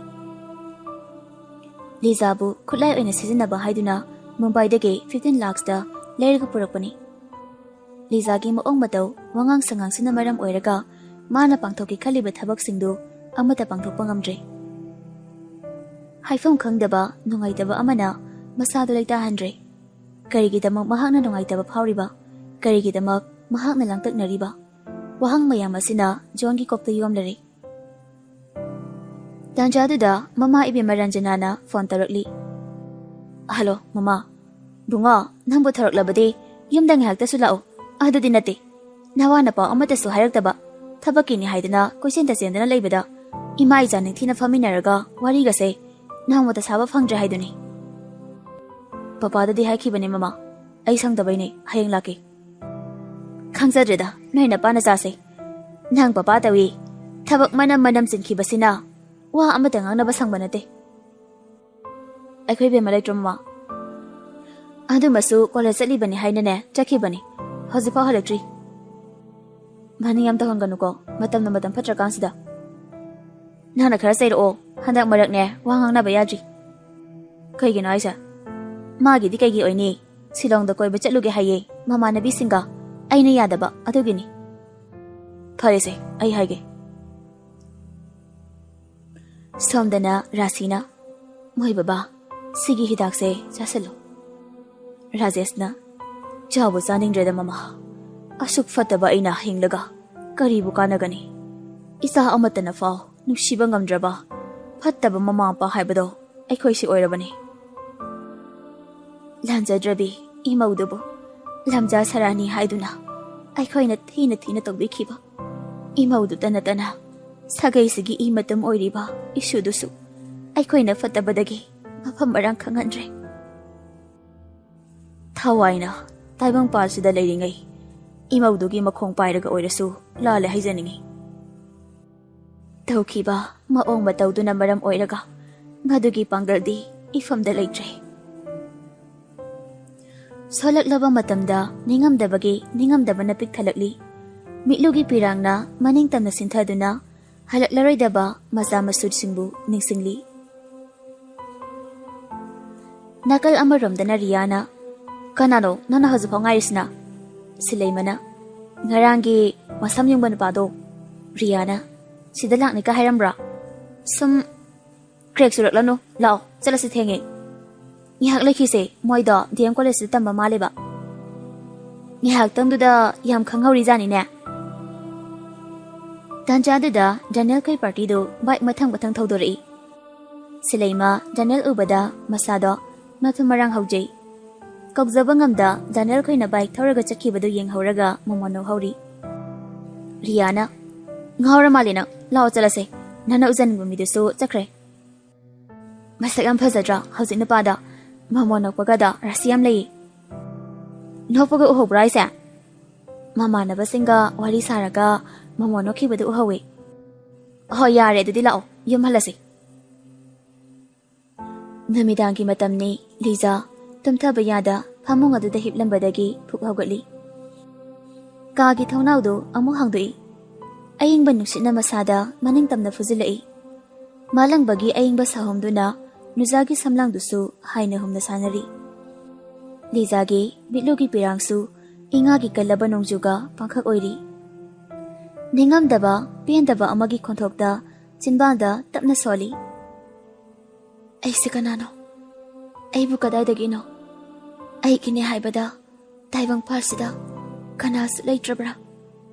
ꯂꯤꯖꯥꯕꯨ ꯈꯨꯠꯂꯥꯏ ꯑꯣꯏꯅ ꯁꯤꯖꯤꯟꯅꯕ ꯍꯥꯏꯗꯨꯅ ꯃꯨꯝꯕꯥꯏꯗꯒꯤ 15 ꯂꯥꯈꯇ ꯂꯩꯔꯒ ꯄꯨꯔꯛꯄꯅꯤ ꯂꯤꯖꯥꯒꯤ ꯃꯑꯣꯡ ꯃꯇꯧ ꯋꯥꯉꯥꯡ ꯁꯉꯥꯡꯁꯤꯅ ꯃꯔꯝ ꯑꯣꯏꯔꯒ ꯃꯥꯅ ꯄꯥꯡꯊꯣꯛꯀꯦ ꯈꯜꯂꯤꯕ ꯊꯕꯛꯁꯤꯡꯗꯨ ꯑꯃꯠꯇ ꯄꯥꯡꯊꯣꯛꯄ ꯉꯝꯗ꯭ꯔꯦ ꯍꯥꯏꯐꯝ ꯈꯪꯗꯕ ꯅꯨꯡꯉꯥꯏꯇꯕ ꯑꯃꯅ ꯃꯁꯥꯗꯨ ꯂꯩꯇꯥꯍꯟꯗ꯭ꯔꯦ ꯀꯔꯤꯒꯤꯗꯃꯛ ꯃꯍꯥꯛꯅ ꯅꯨꯡꯉꯥꯏꯇꯕ ꯐꯥꯎꯔꯤꯕ ꯀꯔꯤꯒꯤꯗꯃꯛ ꯃꯍꯥꯛꯅ ꯂꯥꯡꯇꯛꯅꯔꯤꯕ ꯋꯥꯍꯪ ꯃꯌꯥꯝ ꯑꯁꯤꯅ ꯖꯣꯟꯒꯤ ꯀꯣꯛꯇ ꯌꯣꯝꯂꯔꯤ ꯇꯥꯟꯖꯥꯗꯨꯗ ꯃꯃꯥ ꯏꯕꯦꯝꯃ ꯔꯟꯖꯅꯥꯅ ꯐꯣꯟ ꯇꯧꯔꯛꯂꯤ ꯍꯜꯂꯣ ꯃꯃꯥ ꯕꯨꯡꯉꯣ ꯅꯪꯕꯨ ꯊꯧꯔꯛꯂꯕꯗꯤ ꯌꯨꯝꯗ ꯉꯥꯏꯍꯥꯛꯇꯁꯨ ꯂꯥꯛꯑꯣ ꯑꯗꯨꯗꯤ ꯅꯠꯇꯦ ꯅꯋꯥꯅ ꯄꯥꯎ ꯑꯃꯠꯇꯁꯨ ꯍꯥꯏꯔꯛꯇꯕ ꯊꯕꯛꯀꯤꯅꯤ ꯍꯥꯏꯗꯅ ꯀꯣꯏꯆꯦꯟꯇ ꯆꯦꯟꯗꯅ ꯂꯩꯕꯗ ꯏꯃꯥ ꯏꯆꯥ ꯅꯤꯡꯊꯤꯅ ꯐꯝꯃꯤꯟꯅꯔꯒ ꯋꯥꯔꯤꯒꯁꯦ ꯅꯣꯡꯃꯇ ꯁꯥꯕ ꯐꯪꯗ꯭ꯔꯦ ꯍꯥꯏꯗꯨꯅꯤ ꯄꯄꯥꯗꯗꯤ ꯍꯥꯏꯈꯤꯕꯅꯦ ꯃꯃꯥ ꯑꯩ ꯁꯪꯗꯕꯩꯅꯦ ꯍꯌꯦꯡ ꯂꯥꯛꯀꯦ ꯈꯪꯖꯗ꯭ꯔꯦꯗ ꯅꯣꯏ ꯅꯄꯥ ꯅꯆꯥꯁꯦ ꯅꯪ ꯄꯄꯥ ꯇꯧꯏ ꯊꯕꯛ ꯃꯅꯝ ꯆꯤꯟꯈꯤꯕꯁꯤꯅ ꯋꯥ ꯑꯃꯇ ꯉꯥꯡꯅꯕ ꯁꯪꯕ ꯅꯠꯇꯦ ꯑꯩꯈꯣꯏ ꯕꯦꯝꯃ ꯂꯩꯇ꯭ꯔꯣ ꯃꯃꯥ ꯑꯗꯨꯃꯁꯨ ꯀꯣꯂꯦꯖ ꯆꯠꯂꯤꯕꯅꯤ ꯍꯥꯏꯅꯅꯦ ꯆꯠꯈꯤꯕꯅꯤ ꯍꯧꯖꯤꯛꯐꯥꯎ ꯍꯜꯂꯛꯇ꯭ꯔꯤ ꯃꯅꯤꯡ ꯌꯥꯝ ꯇꯧꯍꯟꯒꯅꯨꯀꯣ ꯃꯇꯝꯅ ꯃꯇꯝ ꯐꯠꯇ꯭ꯔꯀꯥꯟꯁꯤꯗ ꯅꯪꯅ ꯈꯔ ꯆꯩꯔꯛꯑꯣ ꯍꯟꯗꯛ ꯃꯔꯛꯅꯦ ꯋꯥ ꯉꯥꯡꯅꯕ ꯌꯥꯗ꯭ꯔꯤ ꯀꯩꯒꯤꯅꯣ ꯍꯥꯏꯁꯦ ꯃꯥꯒꯤꯗꯤ ꯀꯩꯒꯤ ꯑꯣꯏꯅꯤ ꯁꯤꯂꯣꯡꯗ ꯀꯣꯏꯕ ꯆꯠꯂꯨꯒꯦ ꯍꯥꯏꯌꯦ ꯃꯃꯥꯟꯅꯕꯤꯁꯤꯡꯒ ꯑꯩꯅ ꯌꯥꯗꯕ ꯑꯗꯨꯒꯤꯅꯤ ꯐꯔꯦꯁꯦ ꯑꯩ ꯍꯥꯏꯒꯦ ꯁꯣꯝꯗꯅ ꯔꯥꯁꯤꯅ ꯃꯣꯏ ꯕꯕꯥ ꯁꯤꯒꯤ ꯍꯤꯗꯥꯛꯁꯦ ꯆꯥꯁꯤꯜꯂꯨ ꯔꯥꯖꯦꯁꯅ ꯆꯥꯕꯨ ꯆꯥꯅꯤꯡꯗ꯭ꯔꯦꯗ ꯃꯃꯥ ꯑꯁꯨꯛ ꯐꯠꯇꯕ ꯑꯩꯅ ꯍꯤꯡꯂꯒ ꯀꯔꯤꯕꯨ ꯀꯥꯟꯅꯒꯅꯤ ꯏꯆꯥ ꯑꯃꯠꯇꯅ ꯐꯥꯎ ꯅꯨꯡꯁꯤꯕ ꯉꯝꯗ꯭ꯔꯕ ꯐꯠꯇꯕ ꯃꯃꯥ ꯃꯄꯥ ꯍꯥꯏꯕꯗꯣ ꯑꯩꯈꯣꯏꯁꯤ ꯑꯣꯏꯔꯕꯅꯤ ꯂꯥꯟꯖꯗ꯭ꯔꯕꯤ ꯏꯃꯧꯗꯨꯕꯨ ꯂꯝꯖꯥ ꯁꯔꯥꯅꯤ ꯍꯥꯏꯗꯨꯅ ꯑꯩꯈꯣꯏꯅ ꯊꯤꯅ ꯇꯧꯕꯤꯈꯤꯕ ꯏꯃꯧꯗꯨꯇ ꯅꯠꯇꯅ ꯁꯥꯒꯩꯁꯤꯒꯤ ꯏ ꯃꯇꯝ ꯑꯣꯏꯔꯤꯕ ꯏꯁꯨꯗꯨꯁꯨ ꯑꯩꯈꯣꯏꯅ ꯐꯠꯇꯕꯗꯒꯤ ꯃꯐꯝ ꯃꯔꯥꯡ ꯈꯪꯍꯟꯗ꯭ꯔꯦ ꯊꯋꯥꯏꯅ ꯇꯥꯏꯕꯪꯄꯥꯜꯁꯤꯗ ꯂꯩꯔꯤꯉꯩ ꯏꯃꯧꯗꯨꯒꯤ ꯃꯈꯣꯡ ꯄꯥꯏꯔꯒ ꯑꯣꯏꯔꯁꯨ ꯂꯥꯜꯂꯦ ꯍꯥꯏꯖꯅꯤꯡꯉꯤ ꯇꯧꯈꯤꯕ ꯃꯑꯣꯡ ꯃꯇꯧꯗꯨꯅ ꯃꯔꯝ ꯑꯣꯏꯔꯒ ꯃꯗꯨꯒꯤ ꯄꯥꯡꯒꯜꯗꯤ ꯏꯐꯝꯗ ꯂꯩꯇ꯭ꯔꯦ ꯁꯣꯜꯂꯛꯂꯕ ꯃꯇꯝꯗ ꯅꯤꯡꯉꯝꯗꯕꯅ ꯄꯤꯛ ꯊꯜꯂꯛꯂꯤ ꯃꯤꯠꯂꯨꯒꯤ ꯄꯤꯔꯥꯡꯅ ꯃꯅꯤꯡꯇꯝꯅ ꯁꯤꯟꯊꯗꯨꯅ ꯍꯜꯂꯛꯂꯔꯣꯏꯗꯕ ꯃꯆꯥ ꯃꯁꯨꯁꯤꯡꯕꯨ ꯅꯤꯡꯁꯤꯡꯂꯤ ꯅꯥꯀꯜ ꯑꯃꯔꯣꯝꯗꯅ ꯔꯤꯌꯥꯅ ꯀꯅꯥꯅꯣ ꯅꯪꯅ ꯍꯧꯖꯤꯛꯐꯥꯎ ꯉꯥꯏꯔꯤꯁꯤꯅ ꯁꯤꯂꯩꯃꯅ ꯉꯔꯥꯡꯒꯤ ꯃꯁꯝ ꯌꯨꯡꯕ ꯅꯨꯄꯥꯗꯣ ꯔꯤꯌꯥꯅ ꯁꯤꯗ ꯂꯥꯛꯅꯤꯀ ꯍꯥꯏꯔꯝꯕ꯭ꯔꯥ ꯁꯨꯝ ꯀ꯭ꯔꯦꯛ ꯆꯨꯔꯛꯂꯅꯨ ꯂꯥꯛꯑꯣ ꯆꯠꯂꯁꯤ ꯊꯦꯡꯉꯦ ꯉꯍꯥꯛ ꯂꯩꯈꯤꯁꯦ ꯃꯣꯏꯗꯣ DM ꯀꯣꯂꯦꯖꯇ ꯇꯝꯕ ꯃꯥꯜꯂꯦꯕ ꯉꯍꯥꯛꯇꯪꯗꯨꯗ ꯌꯥꯝ ꯈꯪꯍꯧꯔꯤꯖꯥꯅꯤꯅꯦ ꯇꯥꯟꯖꯥꯗꯨꯗ ꯗꯥꯅꯦꯜ ꯀꯩ ꯄꯥꯔꯇꯤꯗꯨ ꯕꯥꯏꯛ ꯃꯊꯪ ꯃꯊꯪ ꯊꯧꯗꯣꯔꯛꯏ ꯁꯤꯂꯩꯃ ꯗꯥꯅꯦꯜ ꯎꯕꯗ ꯃꯁꯥꯗꯣ ꯃꯊꯨꯝ ꯃꯔꯥꯡ ꯍꯧꯖꯩ ꯀꯧꯖꯕ ꯉꯝꯗ ꯗꯥꯅꯦꯜ ꯈꯣꯏꯅ ꯕꯥꯏꯛ ꯊꯧꯔꯒ ꯆꯠꯈꯤꯕꯗꯨ ꯌꯦꯡꯍꯧꯔꯒ ꯃꯃꯣꯟ ꯅꯣꯛꯍꯧꯔꯤ ꯔꯤꯌꯥꯅ ꯉꯥꯎꯔ ꯃꯥꯜꯂꯦ ꯅꯪ ꯂꯥꯛꯑꯣ ꯆꯠꯂꯁꯦ ꯅꯪꯅ ꯎꯖꯅꯤꯡꯕ ꯃꯤꯗꯨꯁꯨ ꯆꯠꯈ꯭ꯔꯦ ꯃꯁꯛ ꯌꯥꯝ ꯐꯖꯗ꯭ꯔꯥ ꯍꯧꯖꯤꯛ ꯅꯨꯄꯥꯗ ꯃꯃꯣꯟ ꯅꯣꯛꯄꯒꯗ ꯔꯥꯁꯤ ꯌꯥꯝ ꯂꯩꯌꯦ ꯅꯣꯛꯄꯒ ꯎꯍꯧꯕ꯭ꯔꯥ ꯍꯥꯏꯁꯦ ꯃꯃꯥꯟꯅꯕꯁꯤꯡꯒ ꯋꯥꯔꯤ ꯁꯥꯔꯒ ꯃꯃꯣꯟ ꯅꯣꯛꯈꯤꯕꯗꯨ ꯎꯍꯧꯋꯤ ꯍꯣꯏ ꯌꯥꯔꯦ ꯑꯗꯨꯗꯤ ꯂꯥꯛꯑꯣ ꯌꯨꯝ ꯍꯜꯂꯁꯤ ꯅꯨꯃꯤꯗꯥꯡꯒꯤ ꯃꯇꯝꯅꯤ ꯂꯤꯖꯥ ꯇꯨꯝꯊꯕ ꯌꯥꯗ ꯐꯃꯨꯡ ꯑꯗꯨꯗ ꯍꯤꯞꯂꯝꯕꯗꯒꯤ ꯐꯨꯛ ꯍꯧꯒꯠꯂꯤ ꯀꯥꯒꯤ ꯊꯣꯡꯅꯥꯎꯗꯨ ꯑꯃꯨꯛ ꯍꯥꯡꯗꯣꯛꯏ ꯑꯏꯪꯕ ꯅꯨꯡꯁꯤꯠꯅ ꯃꯁꯥꯗ ꯃꯅꯤꯡ ꯇꯝꯅ ꯐꯨꯖꯤꯜꯂꯛꯏ ꯃꯥꯂꯪꯕꯒꯤ ꯑꯏꯪꯕ ꯁꯥꯍꯣꯝꯗꯨꯅ ꯅꯨꯖꯥꯒꯤ ꯁꯝꯂꯥꯡꯗꯨꯁꯨ ꯍꯥꯏꯅ ꯍꯨꯝꯅ ꯁꯥꯟꯅꯔꯤ ꯂꯤꯖꯥꯒꯤ ꯃꯤꯠꯂꯨꯒꯤ ꯄꯤꯔꯥꯡꯁꯨ ꯏꯉꯥꯒꯤ ꯀꯜꯂꯕ ꯅꯣꯡꯖꯨꯒ ꯄꯥꯡꯈꯛ ꯑꯣꯏꯔꯤ ꯅꯤꯡꯉꯝꯗꯕ ꯄꯦꯟꯗꯕ ꯑꯃꯒꯤ ꯈꯣꯟꯊꯣꯛꯇ ꯆꯤꯟꯕꯥꯟꯗ ꯇꯞꯅ ꯁꯣꯜꯂꯤ ꯑꯩꯁꯦ ꯀꯅꯥꯅꯣ ꯑꯩꯕꯨ ꯀꯗꯥꯏꯗꯒꯤꯅꯣ ꯑꯩꯒꯤꯅꯦ ꯍꯥꯏꯕꯗ ꯇꯥꯏꯕꯪꯄꯥꯜꯁꯤꯗ ꯀꯅꯥꯁꯨ ꯂꯩꯇ꯭ꯔꯕ꯭ꯔꯥ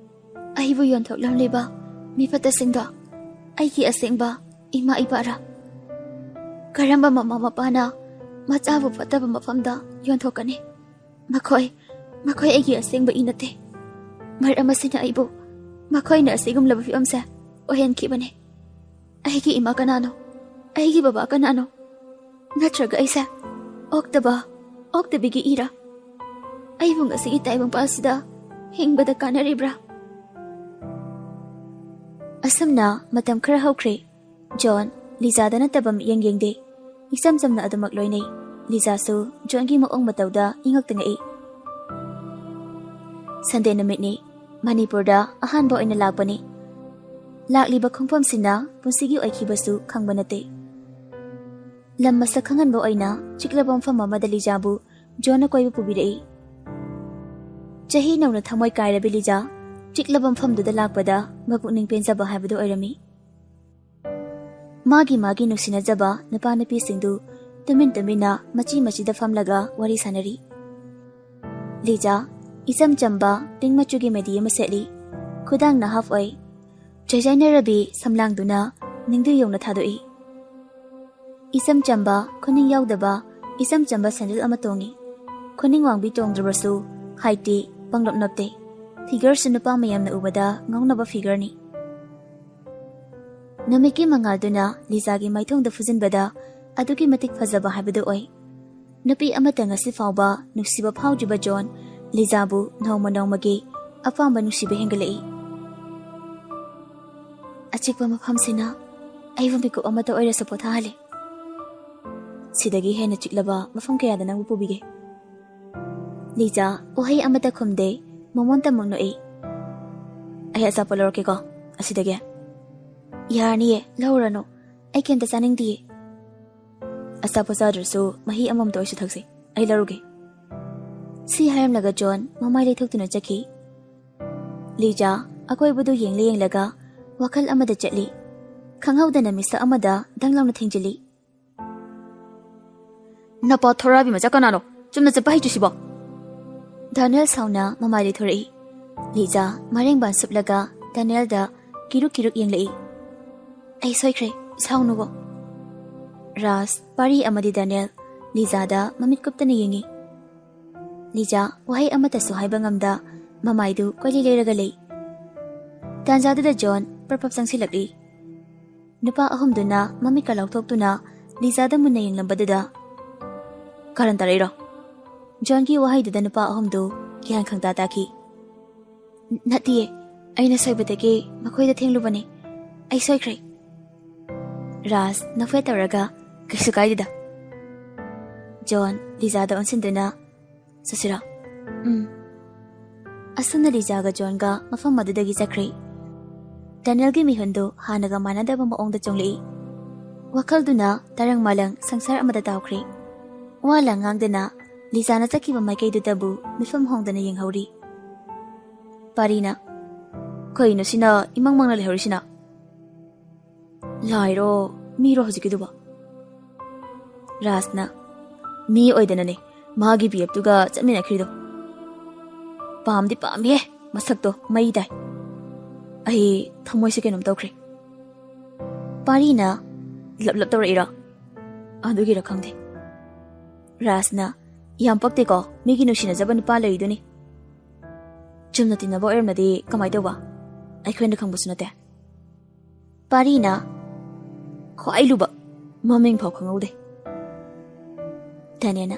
ꯑꯩꯕꯨ ꯌꯣꯟꯊꯣꯛꯂꯝꯂꯤꯕ ꯃꯤꯐꯠꯇꯁꯤꯡꯗꯣ ꯑꯩꯒꯤ ꯑꯁꯦꯡꯕ ꯏꯃꯥ ꯏꯄꯥꯔꯥ ꯀꯔꯝꯕ ꯃꯃꯥ ꯃꯄꯥꯅ ꯃꯆꯥꯕꯨ ꯐꯠꯇꯕ ꯃꯐꯝꯗ ꯌꯣꯟꯊꯣꯛꯀꯅꯤ ꯃꯈꯣꯏ ꯑꯩꯒꯤ ꯑꯁꯦꯡꯕ ꯏ ꯅꯠꯇꯦ ꯃꯔꯝ ꯑꯁꯤꯅ ꯑꯩꯕꯨ ꯃꯈꯣꯏꯅ ꯑꯁꯤꯒꯨꯝꯂꯕ ꯐꯤꯕꯝꯁꯦ ꯑꯣꯏꯍꯟꯈꯤꯕꯅꯤ ꯑꯩꯒꯤ ꯏꯃꯥ ꯀꯅꯥꯅꯣ ꯑꯩꯒꯤ ꯕꯕꯥ ꯀꯅꯥꯅꯣ ꯅꯠꯇ꯭ꯔꯒ ꯑꯩꯁꯦ ꯑꯣꯛꯇꯕꯤꯒꯤ ꯏꯔꯥ ꯑꯩꯕꯨ ꯉꯁꯤꯒꯤ ꯇꯥꯏꯕꯪꯄꯥꯜꯁꯤꯗ ꯍꯤꯡꯕꯗ ꯀꯥꯟꯅꯔꯤꯕ꯭ꯔꯥ ꯑꯁꯨꯝꯅ ꯃꯇꯝ ꯈꯔ ꯍꯧꯈ꯭ꯔꯦ ꯖꯣꯟ ꯂꯤꯖꯥꯗ ꯅꯠꯇꯕ ꯃꯤꯠꯌꯦꯡ ꯌꯦꯡꯗꯦ ꯏꯆꯝ ꯆꯝꯅ ꯑꯗꯨꯃꯛ ꯂꯣꯏꯅꯩ ꯂꯤꯖꯥꯁꯨ ꯖꯣꯟꯒꯤ ꯃꯑꯣꯡ ꯃꯇꯧꯗ ꯏꯉꯛꯇ ꯉꯛꯏ ꯁꯟꯗꯦ ꯅꯨꯃꯤꯠꯅꯤ ꯃꯅꯤꯄꯨꯔꯗ ꯑꯍꯥꯟꯕ ꯑꯣꯏꯅ ꯂꯥꯛꯄꯅꯤ ꯂꯥꯛꯂꯤꯕ ꯈꯣꯡꯐꯝꯁꯤꯅ ꯄꯨꯟꯁꯤꯒꯤ ꯑꯣꯏꯈꯤꯕꯁꯨ ꯈꯪꯕ ꯅꯠꯇꯦ ꯂꯝ ꯃꯁꯛ ꯈꯪꯍꯟꯕ ꯑꯣꯏꯅ ꯆꯤꯛꯂꯕ ꯃꯐꯝ ꯑꯃꯗ ꯂꯤꯖꯥꯕꯨ ꯖꯣꯟꯅ ꯀꯣꯏꯕ ꯄꯨꯕꯤꯔꯛꯏ ꯆꯍꯤ ꯅꯧꯅ ꯊꯃꯣꯏ ꯀꯥꯏꯔꯕꯤ ꯂꯤꯖꯥ ꯆꯤꯛꯂꯕ ꯃꯐꯝꯗꯨꯗ ꯂꯥꯛꯄꯗ ꯃꯄꯨꯛꯅꯤꯡ ꯄꯦꯟꯖꯕ ꯍꯥꯏꯕꯗꯨ ꯑꯣꯏꯔꯝꯃꯤ ꯃꯥꯒꯤ ꯅꯨꯡꯁꯤꯅꯖꯕ ꯅꯨꯄꯥ ꯅꯨꯄꯤꯁꯤꯡꯗꯨ ꯇꯨꯃꯤꯟꯅ ꯃꯆꯤꯗ ꯐꯝꯂꯒ ꯋꯥꯔꯤ ꯁꯥꯟꯅꯔꯤ ꯂꯤꯖꯥ ꯏꯆꯝ ꯆꯝꯕ ꯄꯤꯡ ꯃꯆꯨꯒꯤ ꯃꯦꯗꯤ ꯑꯃ ꯁꯦꯠꯂꯤ ꯈꯨꯗꯥꯡꯅ ꯍꯥꯐ ꯑꯣꯏ ꯆꯩꯖꯥꯏꯅꯔꯕꯤ ꯁꯝꯂꯥꯡꯗꯨꯅ ꯅꯤꯡꯗꯨ ꯌꯧꯅ ꯊꯥꯗꯣꯛꯏ ꯏꯆꯝ ꯆꯝꯕ ꯈꯨꯅꯤꯡ ꯌꯥꯎꯗꯕ ꯏꯆꯝ ꯆꯝꯕ ꯁꯦꯟꯗꯜ ꯑꯃ ꯇꯣꯡꯉꯤ ꯈꯨꯅꯤꯡ ꯋꯥꯡꯕꯤ ꯇꯣꯡꯗ꯭ꯔꯕꯁꯨ ꯍꯥꯏꯠꯇꯤ ꯄꯪꯂꯞ ꯅꯞꯇꯦ ꯐꯤꯒꯔꯁꯨ ꯅꯨꯄꯥ ꯃꯌꯥꯝꯅ ꯎꯕꯗ ꯉꯥꯎꯅꯕ ꯐꯤꯒꯔꯅꯤ ꯅꯨꯃꯤꯠꯀꯤ ꯃꯉꯥꯜꯗꯨꯅ ꯂꯤꯖꯥꯒꯤ ꯃꯥꯏꯊꯣꯡꯗ ꯐꯨꯖꯤꯟꯕꯗ ꯑꯗꯨꯛꯀꯤ ꯃꯇꯤꯛ ꯐꯖꯕ ꯍꯥꯏꯕꯗꯨ ꯑꯣꯏ ꯅꯨꯄꯤ ꯑꯃꯠꯇ ꯉꯁꯤ ꯐꯥꯎꯕ ꯅꯨꯡꯁꯤꯕ ꯐꯥꯎꯗ꯭ꯔꯤꯕ ꯖꯣꯟ ꯂꯤꯖꯥꯕꯨ ꯅꯣꯡꯃ ꯅꯣꯡꯃꯒꯤ ꯑꯄꯥꯝꯕ ꯅꯨꯡꯁꯤꯕ ꯍꯦꯟꯒꯠꯂꯛꯏ ꯑꯆꯤꯛꯄ ꯃꯐꯝꯁꯤꯅ ꯑꯩꯕꯨ ꯃꯤꯀꯨꯞ ꯑꯃꯠꯇ ꯑꯣꯏꯔꯁꯨ ꯄꯣꯊꯥꯍꯜꯂꯤ ꯁꯤꯗꯒꯤ ꯍꯦꯟꯅ ꯆꯤꯛꯂꯕ ꯃꯐꯝ ꯀꯌꯥꯗ ꯅꯪꯕꯨ ꯄꯨꯕꯤꯒꯦ ꯂꯤꯖꯥ ꯋꯥꯍꯩ ꯑꯃꯠꯇ ꯈꯨꯝꯗꯦ ꯃꯉꯣꯟꯇꯃꯛ ꯅꯣꯛꯏ ꯑꯩ ꯑꯆꯥꯄꯣꯠ ꯂꯧꯔꯛꯀꯦꯀꯣ ꯑꯁꯤꯗꯒꯤ ꯌꯥꯔꯅꯤꯌꯦ ꯂꯧꯔꯅꯨ ꯑꯩ ꯀꯩꯝꯇ ꯆꯥꯅꯤꯡꯗꯤꯌꯦ ꯑꯆꯥꯄꯣꯠ ꯆꯥꯗ꯭ꯔꯁꯨ ꯃꯍꯤ ꯑꯃꯃꯝꯇ ꯑꯣꯏꯁꯨ ꯊꯛꯁꯤ ꯑꯩ ꯂꯧꯔꯨꯒꯦ ꯁꯤ ꯍꯥꯏꯔꯝꯂꯒ ꯖꯣꯟ ꯃꯃꯥꯏ ꯂꯩꯊꯣꯛꯇꯨꯅ ꯆꯠꯈꯤ ꯂꯤꯖꯥ ꯑꯀꯣꯏꯕꯗꯨ ꯌꯦꯡꯂꯒ ꯋꯥꯈꯜ ꯑꯃꯗ ꯆꯠꯂꯤ ꯈꯪꯍꯧꯗꯅ ꯃꯤꯁꯛ ꯑꯃꯗ ꯗꯪ ꯂꯥꯎꯅ ꯊꯦꯡꯖꯤꯜꯂꯤ ꯅꯄꯥ ꯊꯣꯔꯥꯕꯤ ꯃꯆꯥ ꯀꯅꯥꯅꯣ ꯆꯨꯝꯅ ꯆꯠꯄ ꯍꯩꯇ꯭ꯔꯤꯁꯤꯕꯣ ꯗꯥꯅꯦꯜ ꯁꯥꯎꯅ ꯃꯃꯥꯏ ꯂꯩꯊꯣꯔꯛꯏ ꯂꯤꯖꯥ ꯃꯔꯦꯡꯕꯥꯟ ꯁꯨꯞꯂꯒ ꯗꯥꯅꯦꯜꯗ ꯀꯤꯔꯨꯛ ꯌꯦꯡꯂꯛꯏ ꯑꯩ ꯁꯣꯏꯈ꯭ꯔꯦ ꯁꯥꯎꯅꯨꯕꯣ ꯔꯥꯖ ꯄꯥꯔꯤ ꯑꯃꯗꯤ ꯗꯥꯅꯦꯜ ꯂꯤꯖꯥꯗ ꯃꯃꯤꯠ ꯀꯨꯞꯇꯅ ꯌꯦꯡꯉꯤ ꯂꯤꯖꯥ ꯋꯥꯍꯩ ꯑꯃꯠꯇꯁꯨ ꯍꯥꯏꯕ ꯉꯝꯗ ꯃꯃꯥꯏꯗꯨ ꯀꯣꯏꯂꯩ ꯂꯩꯔꯒ ꯂꯩ ꯇꯥꯟꯖꯥꯗꯨꯗ ꯖꯣꯟ ꯄꯔꯄꯞ ꯆꯪꯁꯤꯜꯂꯛꯂꯤ ꯅꯨꯄꯥ ꯑꯍꯨꯝꯗꯨꯅ ꯃꯃꯤꯠꯀ ꯂꯥꯎꯊꯣꯛꯇꯨꯅ ꯂꯤꯖꯥꯗ ꯃꯨꯟꯅ ꯌꯦꯡꯂꯝꯕꯗꯨꯗ ꯀꯔꯟ ꯇꯥꯔꯛꯏꯔꯣ ꯖꯣꯟꯒꯤ ꯋꯥꯍꯩꯗꯨꯗ ꯅꯨꯄꯥ ꯑꯍꯨꯝꯗꯨ ꯒ꯭ꯌꯥꯟ ꯈꯪꯇꯥ ꯇꯥꯈꯤ ꯅꯠꯇꯤꯌꯦ ꯑꯩꯅ ꯁꯣꯏꯕꯗꯒꯤ ꯃꯈꯣꯏꯗ ꯊꯦꯡꯂꯨꯕꯅꯤ ꯑꯩ ꯁꯣꯏꯈ꯭ꯔꯦ ꯔꯥꯖ ꯅꯣꯛꯐꯦꯠ ꯇꯧꯔꯒ ꯀꯩꯁꯨ ꯀꯥꯏꯗꯦꯗ ꯖꯣꯟ ꯂꯤꯖꯥꯗ ꯑꯣꯟꯁꯤꯟꯗꯨꯅ ꯆꯠꯁꯤꯔꯣ ꯑꯁꯨꯝꯅ ꯂꯤꯖꯥꯒ ꯖꯣꯟꯒ ꯃꯐꯝ ꯑꯗꯨꯗꯒꯤ ꯆꯠꯈ꯭ꯔꯦ ꯗꯥꯅꯦꯜꯒꯤ ꯃꯤꯍꯨꯟꯗꯨ ꯍꯥꯟꯅꯒ ꯃꯥꯟꯅꯗꯕ ꯃꯑꯣꯡꯗ ꯆꯣꯡꯂꯛꯏ ꯋꯥꯈꯜꯗꯨꯅ ꯇꯔꯪ ꯃꯥꯂꯪ ꯁꯪꯁꯥꯔ ꯑꯃꯗ ꯇꯥꯎꯈ꯭ꯔꯦ ꯋꯥ ꯉꯥꯡꯗꯅ ꯂꯤꯖꯥꯅ ꯆꯠꯈꯤꯕ ꯃꯥꯏꯀꯩꯗꯨꯗꯕꯨ ꯃꯤꯐꯝ ꯍꯣꯡꯗꯅ ꯌꯦꯡꯍꯧꯔꯤ ꯄꯥꯔꯤꯅ ꯀꯩꯅꯣ ꯁꯤꯅ ꯏꯃꯪ ꯃꯪꯅ ꯂꯩꯍꯧꯔꯤꯁꯤꯅ ꯂꯥꯏꯔꯣ ꯃꯤꯔꯣ ꯍꯧꯖꯤꯛꯀꯤꯗꯨꯕꯣ ꯔꯥꯖꯅ ꯃꯤ ꯑꯣꯏꯗꯅꯅꯦ ꯃꯥꯒꯤ ꯕꯤꯑꯦꯞꯇꯨꯒ ꯆꯠꯃꯤꯟꯅꯈ꯭ꯔꯤꯗꯣ ꯄꯥꯝꯗꯤ ꯄꯥꯝꯃꯤꯍꯦ ꯃꯁꯛꯇꯣ ꯃꯩ ꯇꯥꯏ ꯑꯩ ꯊꯃꯣꯏꯁꯦ ꯀꯩꯅꯣꯝ ꯇꯧꯈ꯭ꯔꯦ ꯄꯥꯔꯤꯅ ꯂꯞ ꯇꯧꯔꯛꯏꯔꯣ ꯑꯗꯨꯒꯤꯔ ꯈꯪꯗꯦ ꯔꯥꯖꯅ ꯌꯥꯝ ꯄꯛꯇꯦꯀꯣ ꯃꯤꯒꯤ ꯅꯨꯡꯁꯤꯅꯖꯕ ꯅꯨꯄꯥ ꯂꯩꯔꯤꯗꯨꯅꯤ ꯆꯨꯝꯅ ꯇꯤꯟꯅꯕ ꯑꯣꯏꯔꯝꯃꯗꯤ ꯀꯃꯥꯏꯅ ꯇꯧꯕ ꯑꯩꯈꯣꯏꯅ ꯈꯪꯕꯁꯨ ꯅꯠꯇꯦ ꯄꯥꯔꯤꯅ ꯈ꯭ꯋꯥꯏ ꯂꯨꯕ ꯃꯃꯤꯡ ꯐꯥꯎ ꯈꯪꯍꯧꯗꯦ ꯗꯥꯅꯤꯌꯦꯜꯅ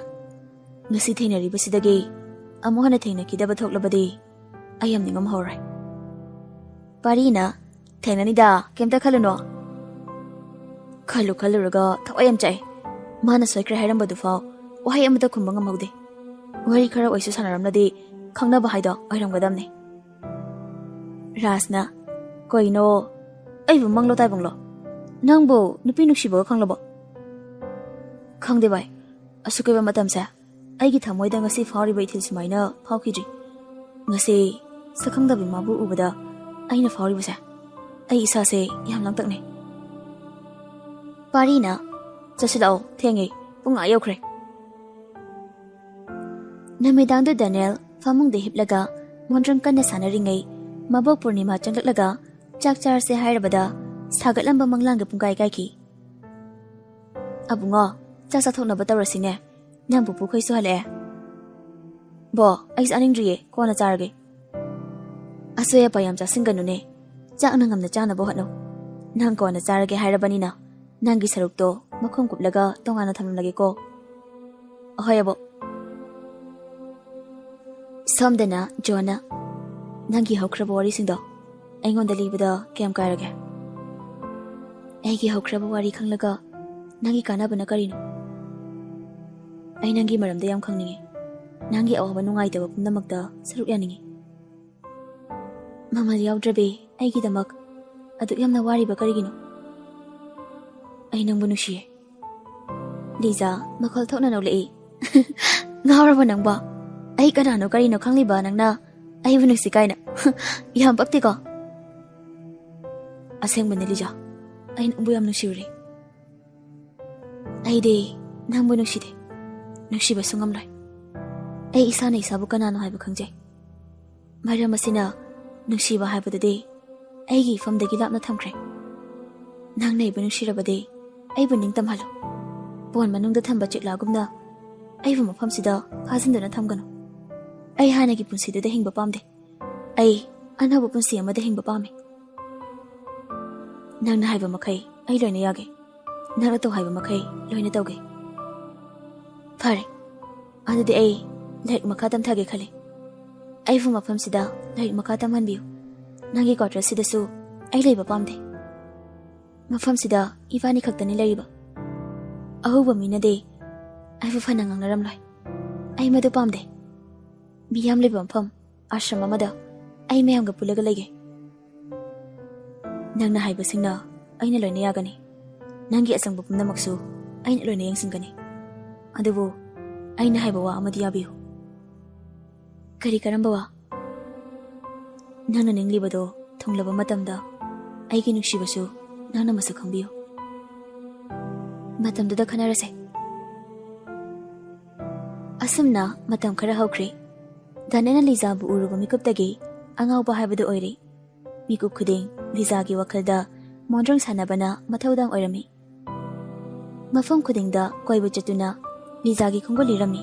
ꯉꯁꯤ ꯊꯦꯡꯅꯔꯤꯕꯁꯤꯗꯒꯤ ꯑꯃꯨꯛ ꯍꯟꯅ ꯊꯦꯡꯅꯈꯤꯗꯕ ꯊꯣꯛꯂꯕꯗꯤ ꯑꯩ ꯌꯥꯝ ꯅꯤꯡꯉꯝꯍꯧꯔꯣꯏ ꯄꯥꯔꯤꯅ ꯊꯦꯡꯅꯅꯤꯗ ꯀꯩꯝꯇ ꯈꯜꯂꯨꯅꯣ ꯈꯜꯂꯨꯔꯒ ꯊꯋꯥꯏ ꯌꯥꯝ ꯆꯥꯛꯑꯦ ꯃꯥꯅ ꯁꯣꯏꯈ꯭ꯔꯦ ꯍꯥꯏꯔꯝꯕꯗꯨꯐꯥꯎ ꯋꯥꯍꯩ ꯑꯃꯇ ꯈꯨꯝꯕ ꯉꯝꯍꯧꯗꯦ ꯋꯥꯔꯤ ꯈꯔ ꯑꯣꯏꯁꯨ ꯁꯥꯟꯅꯔꯝꯂꯗꯤ ꯈꯪꯅꯕ ꯍꯥꯏꯗꯣ ꯑꯣꯏꯔꯝꯒꯗꯕꯅꯤ ꯔꯥꯖꯅ ꯀꯩꯅꯣ ꯑꯩꯕꯨ ꯃꯪꯂꯣ ꯇꯥꯏꯕꯪꯂꯣ ꯅꯪꯕꯨ ꯅꯨꯄꯤ ꯅꯨꯡꯁꯤꯕꯒ ꯈꯪꯂꯕꯣ ꯈꯪꯗꯦ ꯚꯥꯏ ꯑꯁꯨꯛꯀꯩꯕ ꯃꯇꯝꯁꯦ ꯑꯩꯒꯤ ꯊꯃꯣꯏꯗ ꯉꯁꯤ ꯐꯥꯎꯔꯤꯕ ꯏꯊꯤꯜ ꯁꯨꯃꯥꯏꯅ ꯐꯥꯎꯈꯤꯗ꯭ꯔꯤ ꯉꯁꯤ ꯁꯛꯈꯪꯗꯕꯤ ꯃꯥꯕꯨ ꯎꯕꯗ ꯑꯩꯅ ꯐꯥꯎꯔꯤꯕꯁꯦ ꯑꯩ ꯏꯁꯥꯁꯦ ꯌꯥꯝ ꯂꯥꯡꯇꯛꯅꯩ ꯄꯥꯔꯤꯅ ꯆꯠꯁꯤꯜꯂꯛꯑꯣ ꯊꯦꯡꯉꯦ ꯄꯨꯡ ꯑꯥ ꯌꯧꯈ꯭ꯔꯦ ꯅꯨꯃꯤꯗꯥꯡꯗꯨ ꯗꯥꯅꯤꯌꯦꯜ ꯐꯃꯨꯡꯗ ꯍꯤꯞꯂꯒ ꯃꯣꯟꯗ꯭ꯔꯪ ꯀꯟꯅ ꯁꯥꯟꯅꯔꯤꯉꯩ ꯃꯕꯣꯛ ꯄꯨꯔꯅꯤꯃꯥ ꯆꯪꯂꯛꯂꯒ ꯆꯥꯛ ꯆꯥꯔꯁꯦ ꯍꯥꯏꯔꯕꯗ ꯁꯥꯒꯠꯂꯝꯕ ꯃꯪꯂꯥꯟꯒ ꯄꯨꯡꯀꯥꯏ ꯀꯥꯏꯈꯤ ꯑꯕꯨꯡꯉꯣ ꯆꯥꯛ ꯆꯥꯊꯣꯛꯅꯕ ꯇꯧꯔꯁꯤꯅꯦ ꯅꯪ ꯄꯨꯄꯨꯈꯣꯏꯁꯨ ꯍꯜꯂꯛꯑꯦ ꯕꯣ ꯑꯩ ꯆꯥꯅꯤꯡꯗ꯭ꯔꯤꯌꯦ ꯀꯣꯟꯅ ꯆꯥꯔꯒꯦ ꯑꯁꯣꯏ ꯑꯄꯥ ꯌꯥꯝ ꯆꯥꯁꯤꯟꯒꯅꯨꯅꯦ ꯆꯥꯛꯅ ꯉꯝꯅ ꯆꯥꯅꯕ ꯍꯣꯠꯅꯧ ꯅꯪ ꯀꯣꯟꯅ ꯆꯥꯔꯒꯦ ꯍꯥꯏꯔꯕꯅꯤꯅ ꯅꯪꯒꯤ ꯁꯔꯨꯛꯇꯣ ꯃꯈꯨꯝ ꯀꯨꯞꯂꯒ ꯇꯣꯉꯥꯟꯅ ꯊꯝꯂꯝꯂꯒꯦꯀꯣ ꯑꯍꯣꯏ ꯑꯕꯣ ꯁꯣꯝꯗꯅ ꯖꯣꯟꯅ ꯅꯪꯒꯤ ꯍꯧꯈ꯭ꯔꯕ ꯋꯥꯔꯤꯁꯤꯡꯗꯣ ꯑꯩꯉꯣꯟꯗ ꯂꯤꯕꯗ ꯀꯌꯥꯝ ꯀꯥꯏꯔꯒꯦ ꯑꯩꯒꯤ ꯍꯧꯈ꯭ꯔꯕ ꯋꯥꯔꯤ ꯈꯪꯂꯒ ꯅꯪꯒꯤ ꯀꯥꯟꯅꯕꯅ ꯀꯔꯤꯅꯣ ꯑꯩ ꯅꯪꯒꯤ ꯃꯔꯝꯗ ꯌꯥꯝ ꯈꯪꯅꯤꯡꯉꯤ ꯅꯪꯒꯤ ꯑꯋꯥꯕ ꯅꯨꯡꯉꯥꯏꯇꯕ ꯄꯨꯝꯅꯃꯛꯇ ꯁꯔꯨꯛ ꯌꯥꯅꯤꯡꯉꯤ ꯃꯃꯜ ꯌꯥꯎꯗ꯭ꯔꯕꯤ ꯑꯩꯒꯤꯗꯃꯛ ꯑꯗꯨꯛ ꯌꯥꯝꯅ ꯋꯥꯔꯤꯕ ꯀꯔꯤꯒꯤꯅꯣ ꯑꯩ ꯅꯪꯕꯨ ꯅꯨꯡꯁꯤꯌꯦ ꯂꯤꯖꯥ ꯃꯈꯣꯜ ꯊꯣꯛꯅ ꯅꯣꯛꯂꯛꯏ ꯉꯥꯎꯔꯕ ꯅꯪꯕꯣ ꯑꯩ ꯀꯅꯥꯅꯣ ꯀꯔꯤꯅꯣ ꯈꯪꯂꯤꯕ ꯅꯪꯅ ꯑꯩꯕꯨ ꯅꯨꯡꯁꯤ ꯀꯥꯏꯅ ꯌꯥꯝ ꯄꯛꯇꯦꯀꯣ ꯑꯁꯦꯡꯕꯅꯦ ꯂꯤꯖꯥ ꯑꯩ ꯅꯪꯕꯨ ꯌꯥꯝ ꯅꯨꯡꯁꯤꯔꯨꯔꯦ ꯑꯩꯗꯤ ꯅꯪꯕꯨ ꯅꯨꯡꯁꯤꯗꯦ ꯅꯨꯡꯁꯤꯕꯁꯨ ꯉꯝꯂꯣꯏ ꯑꯩ ꯏꯁꯥꯅ ꯏꯁꯥꯕꯨ ꯀꯅꯥꯅꯣ ꯍꯥꯏꯕ ꯈꯪꯖꯩ ꯃꯔꯝ ꯑꯁꯤꯅ ꯅꯨꯡꯁꯤꯕ ꯍꯥꯏꯕꯗꯨꯗꯤ ꯑꯩꯒꯤ ꯏꯐꯝꯗꯒꯤ ꯂꯥꯞꯅ ꯊꯝꯈ꯭ꯔꯦ ꯅꯪꯅ ꯑꯩꯕꯨ ꯅꯨꯡꯁꯤꯔꯕꯗꯤ ꯑꯩꯕꯨ ꯅꯤꯡꯇꯝꯍꯜꯂꯨ ꯄꯣꯟ ꯃꯅꯨꯡꯗ ꯊꯝꯕ ꯆꯦꯛꯂꯥꯒꯨꯝꯅ ꯑꯩꯕꯨ ꯃꯐꯝꯁꯤꯗ ꯐꯥꯖꯤꯟꯗꯨꯅ ꯊꯝꯒꯅꯨ ꯑꯩ ꯍꯥꯟꯅꯒꯤ ꯄꯨꯟꯁꯤꯗꯨꯗ ꯍꯤꯡꯕ ꯄꯥꯝꯗꯦ ꯑꯩ ꯑꯅꯧꯕ ꯄꯨꯟꯁꯤ ꯑꯃꯗ ꯍꯤꯡꯕ ꯄꯥꯝꯃꯤ ꯅꯪꯅ ꯍꯥꯏꯕ ꯃꯈꯩ ꯑꯩ ꯂꯣꯏꯅ ꯌꯥꯒꯦ ꯅꯪꯅ ꯇꯧ ꯍꯥꯏꯕ ꯃꯈꯩ ꯂꯣꯏꯅ ꯇꯧꯒꯦ ꯐꯔꯦ ꯑꯗꯨꯗꯤ ꯑꯩ ꯂꯥꯏꯔꯤꯛ ꯃꯈꯥ ꯇꯝꯊꯒꯦ ꯈꯜꯂꯤ ꯑꯩꯕꯨ ꯃꯐꯝꯁꯤꯗ ꯂꯥꯏꯔꯤꯛ ꯃꯈꯥ ꯇꯝꯍꯟꯕꯤꯌꯨ ꯅꯪꯒꯤ ꯀ꯭ꯋꯥꯇꯔꯁꯤꯗꯁꯨ ꯑꯩ ꯂꯩꯕ ꯄꯥꯝꯗꯦ ꯃꯐꯝꯁꯤꯗ ꯏꯕꯥꯅꯤ ꯈꯛꯇꯅꯤ ꯂꯩꯔꯤꯕ ꯑꯍꯧꯕ ꯃꯤꯅꯗꯤ ꯑꯩꯕꯨ ꯐꯅ ꯉꯥꯡꯅꯔꯝꯂꯣꯏ ꯑꯩ ꯃꯗꯨ ꯄꯥꯝꯗꯦ ꯃꯤꯌꯥꯝ ꯂꯩꯕ ꯃꯐꯝ ꯑꯥꯁ꯭ꯔꯝ ꯑꯃꯗ ꯑꯩ ꯃꯌꯥꯝꯒ ꯄꯨꯜꯂꯒ ꯂꯩꯒꯦ ꯅꯪꯅ ꯍꯥꯏꯕꯁꯤꯡꯅ ꯑꯩꯅ ꯂꯣꯏꯅ ꯌꯥꯒꯅꯤ ꯅꯪꯒꯤ ꯑꯆꯪꯕ ꯄꯨꯝꯅꯃꯛꯁꯨ ꯑꯩꯅ ꯂꯣꯏꯅ ꯌꯦꯡꯁꯤꯟꯒꯅꯤ ꯑꯗꯨꯕꯨ ꯑꯩꯅ ꯍꯥꯏꯕ ꯋꯥ ꯑꯃꯗꯤ ꯌꯥꯕꯤꯌꯨ ꯀꯔꯤ ꯀꯔꯝꯕ ꯋꯥ ꯅꯪꯅ ꯅꯤꯡꯂꯤꯕꯗꯣ ꯊꯨꯡꯂꯕ ꯃꯇꯝꯗ ꯑꯩꯒꯤ ꯅꯨꯡꯁꯤꯕꯁꯨ ꯅꯪꯅ ꯃꯁꯛ ꯈꯪꯕꯤꯌꯨ ꯃꯇꯝꯗꯨꯗ ꯈꯟꯅꯔꯁꯦ ꯑꯁꯨꯝꯅ ꯃꯇꯝ ꯈꯔ ꯍꯧꯈ꯭ꯔꯦ ꯗꯥꯅꯤꯌꯦꯜꯅ ꯂꯤꯖꯥꯕꯨ ꯎꯔꯨꯕ ꯃꯤꯀꯨꯞꯇꯒꯤ ꯑꯉꯥꯎꯕ ꯍꯥꯏꯕꯗꯨ ꯑꯣꯏꯔꯦ ꯃꯤꯀꯨꯞ ꯈꯨꯗꯤꯡ ꯂꯤꯖꯥꯒꯤ ꯋꯥꯈꯜꯗ ꯃꯣꯟꯗ꯭ꯔꯪ ꯁꯥꯟꯅꯕꯅ ꯃꯊꯧꯗꯥꯡ ꯑꯣꯏꯔꯝꯃꯤ ꯃꯐꯝ ꯈꯨꯗꯤꯡꯗ ꯀꯣꯏꯕ ꯆꯠꯇꯨꯅ ꯂꯤꯖꯥꯒꯤ ꯈꯣꯡꯒꯨꯜ ꯂꯤꯔꯝꯃꯤ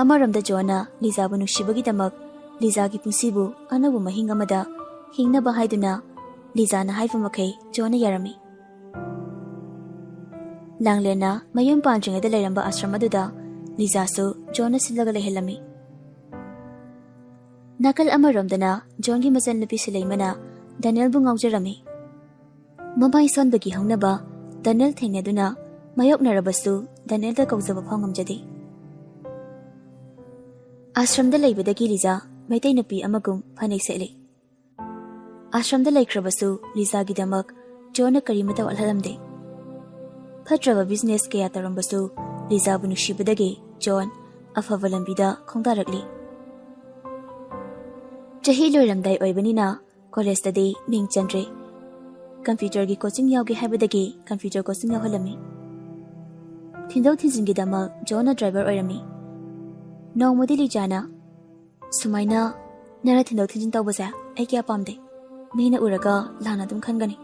ꯑꯃꯔꯣꯝꯗ ꯖꯣꯟꯅ ꯂꯤꯖꯥꯕꯨ ꯅꯨꯡꯁꯤꯕꯒꯤꯗꯃꯛ ꯂꯤꯖꯥꯒꯤ ꯄꯨꯟꯁꯤꯕꯨ ꯑꯅꯧꯕ ꯃꯍꯤꯡ ꯑꯃꯗ ꯍꯤꯡꯅꯕ ꯍꯥꯏꯗꯨꯅ ꯂꯤꯖꯥꯅ ꯍꯥꯏꯕ ꯃꯈꯩ ꯖꯣꯟꯅ ꯌꯥꯔꯝꯃꯤ ꯂꯥꯡꯂꯦꯟꯅ ꯃꯌꯨꯝ ꯄꯥꯟꯗ꯭ꯔꯤꯉꯩꯗ ꯂꯩꯔꯝꯕ ꯑꯥꯁ꯭ꯔꯝ ꯑꯗꯨꯗ ꯂꯤꯖꯥꯁꯨ ꯖꯣꯟꯅ ꯁꯤꯜꯂꯒ ꯂꯩꯍꯜꯂꯝꯃꯤ ꯅꯥꯀꯜ ꯑꯃꯔꯣꯝꯗꯅ ꯖꯣꯟꯒꯤ ꯃꯆꯟꯅꯨꯄꯤ ꯁꯤꯂꯩꯃꯅ ꯗꯥꯅꯤꯌꯦꯜꯕꯨ ꯉꯥꯎꯖꯔꯝꯃꯤ ꯃꯃꯥꯏ ꯁꯣꯟꯕꯒꯤ ꯍꯧꯅꯕ ꯗꯥꯅꯤꯌꯦꯜ ꯊꯦꯡꯅꯗꯨꯅ ꯃꯥꯌꯣꯛꯅꯔꯕꯁꯨ ꯗꯥꯅꯤꯌꯦꯜꯗ ꯀꯧꯖꯕ ꯐꯥꯎ ꯉꯝꯖꯗꯦ ꯑꯥꯁ꯭ꯔꯝꯗ ꯂꯩꯕꯗꯒꯤ ꯂꯤꯖꯥ ꯃꯩꯇꯩ ꯅꯨꯄꯤ ꯑꯃꯒꯨꯝ ꯐꯅꯦꯛ ꯁꯦꯠꯂꯤ ꯑꯥꯁ꯭ꯔꯝꯗ ꯂꯩꯈ꯭ꯔꯕꯁꯨ ꯂꯤꯖꯥꯒꯤꯗꯃꯛ ꯖꯣꯟꯅ ꯀꯔꯤꯃꯇ ꯋꯥꯠꯍꯜꯂꯝꯗꯦ ꯐꯠꯇ꯭ꯔꯕ ꯕꯤꯖꯤꯅꯦꯁ ꯀꯌꯥ ꯇꯧꯔꯝꯕꯁꯨ ꯂꯤꯖꯥꯕꯨ ꯅꯨꯡꯁꯤꯕꯗꯒꯤ ꯖꯣꯟ ꯑꯐꯕ ꯂꯝꯕꯤꯗ ꯈꯣꯡꯗꯥꯔꯛꯂꯤ ꯆꯍꯤ ꯂꯣꯏꯔꯝꯗꯥꯏ ꯑꯣꯏꯕꯅꯤꯅ ꯀꯣꯂꯦꯖꯇꯗꯤ ꯃꯤꯡ ꯆꯟꯗ꯭ꯔꯦ ꯀꯝꯄ꯭ꯌꯨꯇꯔꯒꯤ ꯀꯣꯆꯤꯡ ꯌꯥꯎꯒꯦ ꯍꯥꯏꯕꯗꯒꯤ ꯀꯝꯄ꯭ꯌꯨꯇꯔ ꯀꯣꯆꯤꯡ ꯌꯥꯎꯍꯜꯂꯝꯃꯤ ꯊꯤꯟꯗꯣꯛ ꯊꯤꯟꯖꯤꯟꯒꯤꯗꯃꯛ ꯖꯣꯟꯅ ꯗ꯭ꯔꯥꯏꯚꯔ ꯑꯣꯏꯔꯝꯃꯤ꯫ ꯅꯣꯡꯃꯗꯤ ꯂꯤꯖꯥꯅ ꯁꯨꯃꯥꯏꯅ ꯅꯪꯅ ꯊꯤꯟꯗꯣꯛ ꯊꯤꯟꯖꯤꯟ ꯇꯧꯕꯁꯦ ꯑꯩ ꯀꯌꯥ ꯄꯥꯝꯗꯦ꯫ ꯃꯤꯅ ꯎꯔꯒ ꯂꯥꯟꯅ ꯑꯗꯨꯝ ꯈꯟꯒꯅꯤ꯫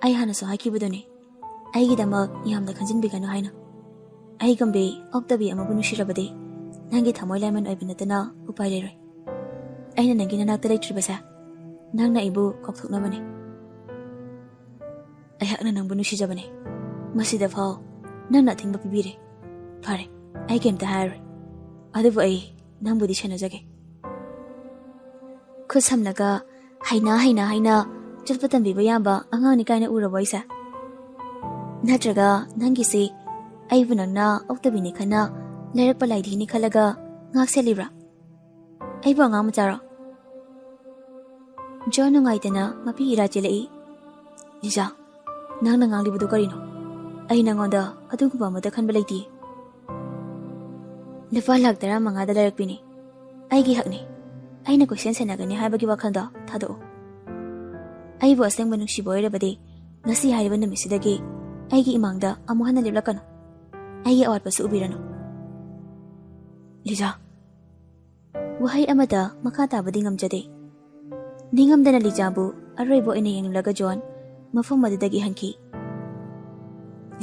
ꯑꯩ ꯍꯥꯟꯅꯁꯨ ꯍꯥꯏꯈꯤꯕꯗꯨꯅꯤ ꯑꯩꯒꯤꯗꯃꯛ ꯌꯥꯝꯅ ꯈꯟꯖꯤꯟꯕꯤꯒꯅꯨ ꯍꯥꯏꯅ꯫ ꯑꯩꯒꯨꯝꯕꯤ ꯑꯣꯛꯇꯕꯤ ꯑꯃꯕꯨ ꯅꯨꯡꯁꯤꯔꯕꯗꯤ ꯅꯪꯒꯤ ꯊꯃꯣꯏ ꯂꯥꯏꯃꯟ ꯑꯣꯏꯕ ꯅꯠꯇꯅ ꯎꯄꯥꯏ ꯂꯩꯔꯣꯏ꯫ ꯑꯩꯅ ꯅꯪꯒꯤ ꯅꯅꯥꯛꯇ ꯂꯩꯇ꯭ꯔꯤꯕꯁꯦ ꯅꯪꯅ ꯑꯩꯕꯨ ꯀꯥꯎꯊꯣꯛꯅꯕꯅꯤ꯫ ꯑꯩꯍꯥꯛꯅ ꯅꯪꯕꯨ ꯅꯨꯡꯁꯤꯖꯕꯅꯤ꯫ ꯃꯁꯤꯗ ꯐꯥꯎ ꯅꯪꯅ ꯑꯊꯤꯡꯕ ꯄꯤꯕꯤꯔꯦ꯫ ꯐꯔꯦ, ꯑꯩ ꯀꯩꯝꯇ ꯍꯥꯏꯔꯔꯣꯏ꯫ ꯑꯗꯨꯕꯨ ꯑꯩ ꯅꯪꯕꯨꯗꯤ ꯁꯦꯟꯅꯖꯒꯦ꯫ ꯈꯨꯠ ꯁꯝꯂꯒ ꯍꯩꯅ ꯆꯠꯄ ꯇꯝꯕꯤꯕ ꯌꯥꯕ ꯑꯉꯥꯡꯅꯤ ꯀꯥꯏꯅ ꯎꯔꯕꯣ ꯑꯩꯁꯦ? ꯅꯠꯇ꯭ꯔꯒ ꯅꯪꯒꯤꯁꯤ ꯑꯩꯕꯨ ꯅꯪꯅ ꯑꯣꯛꯇꯕꯤꯅꯤ ꯈꯟꯅ ꯂꯩꯔꯛꯄ ꯂꯥꯏꯙꯤꯅꯤ ꯈꯜꯂꯒ ꯉꯥꯛ ꯁꯦꯠꯂꯤꯕ꯭ꯔꯥ? ꯑꯩꯕꯨ ꯑꯉꯥꯡ ꯃꯆꯥꯔꯣ? ꯖꯣꯟ ꯅꯨꯡꯉꯥꯏꯇꯅ ꯃꯄꯤ ꯏꯔꯥ ꯆꯦꯜꯂꯛꯏ꯫ ꯂꯤꯖꯥ, ꯅꯪꯅ ꯉꯥꯡꯂꯤꯕꯗꯨ ꯀꯔꯤꯅꯣ? ꯑꯩ ꯅꯪꯉꯣꯟꯗ ꯑꯗꯨꯒꯨꯝꯕ ꯑꯃꯇ ꯈꯟꯕ ꯂꯩꯇꯦ꯫ ꯂꯨꯄꯥ ꯂꯥꯛ 15,000ꯗ ꯂꯩꯔꯛꯄꯤꯅꯤ꯫ ꯑꯩꯒꯤ ꯍꯛꯅꯤ꯫ ꯑꯩꯅ ꯀꯣꯏꯁꯦꯟ ꯁꯦꯟꯅꯒꯅꯤ ꯍꯥꯏꯕꯒꯤ ꯋꯥꯈꯜꯗ ꯊꯥꯗꯣꯛꯎ꯫ ꯑꯩꯕꯨ ꯑꯁꯦꯡꯕ ꯅꯨꯡꯁꯤꯕ ꯑꯣꯏꯔꯕꯗꯤ ꯉꯁꯤ ꯍꯥꯏꯔꯤꯕ ꯅꯨꯃꯤꯠꯁꯤꯗꯒꯤ ꯑꯩꯒꯤ ꯏꯃꯥꯡꯗ ꯑꯃꯨꯛ ꯍꯟꯅ ꯂꯦꯞꯂꯛꯀꯅꯨ꯫ ꯑꯩꯒꯤ ꯑꯋꯥꯠꯄꯁꯨ ꯎꯕꯤꯔꯅꯨ꯫ ꯂꯤꯖꯥ, ꯋꯥꯍꯩ ꯑꯃꯗ ꯃꯈꯥ ꯇꯥꯕꯗꯤ ꯉꯝꯖꯗꯦ꯫ ꯅꯤꯡꯉꯝꯗꯅ ꯂꯤꯖꯥꯕꯨ ꯑꯔꯣꯏꯕ ꯑꯣꯏꯅ ꯌꯦꯡꯂꯒ ꯖꯣꯟ ꯃꯐꯝ ꯑꯗꯨꯗꯒꯤ ꯍꯟꯈꯤ꯫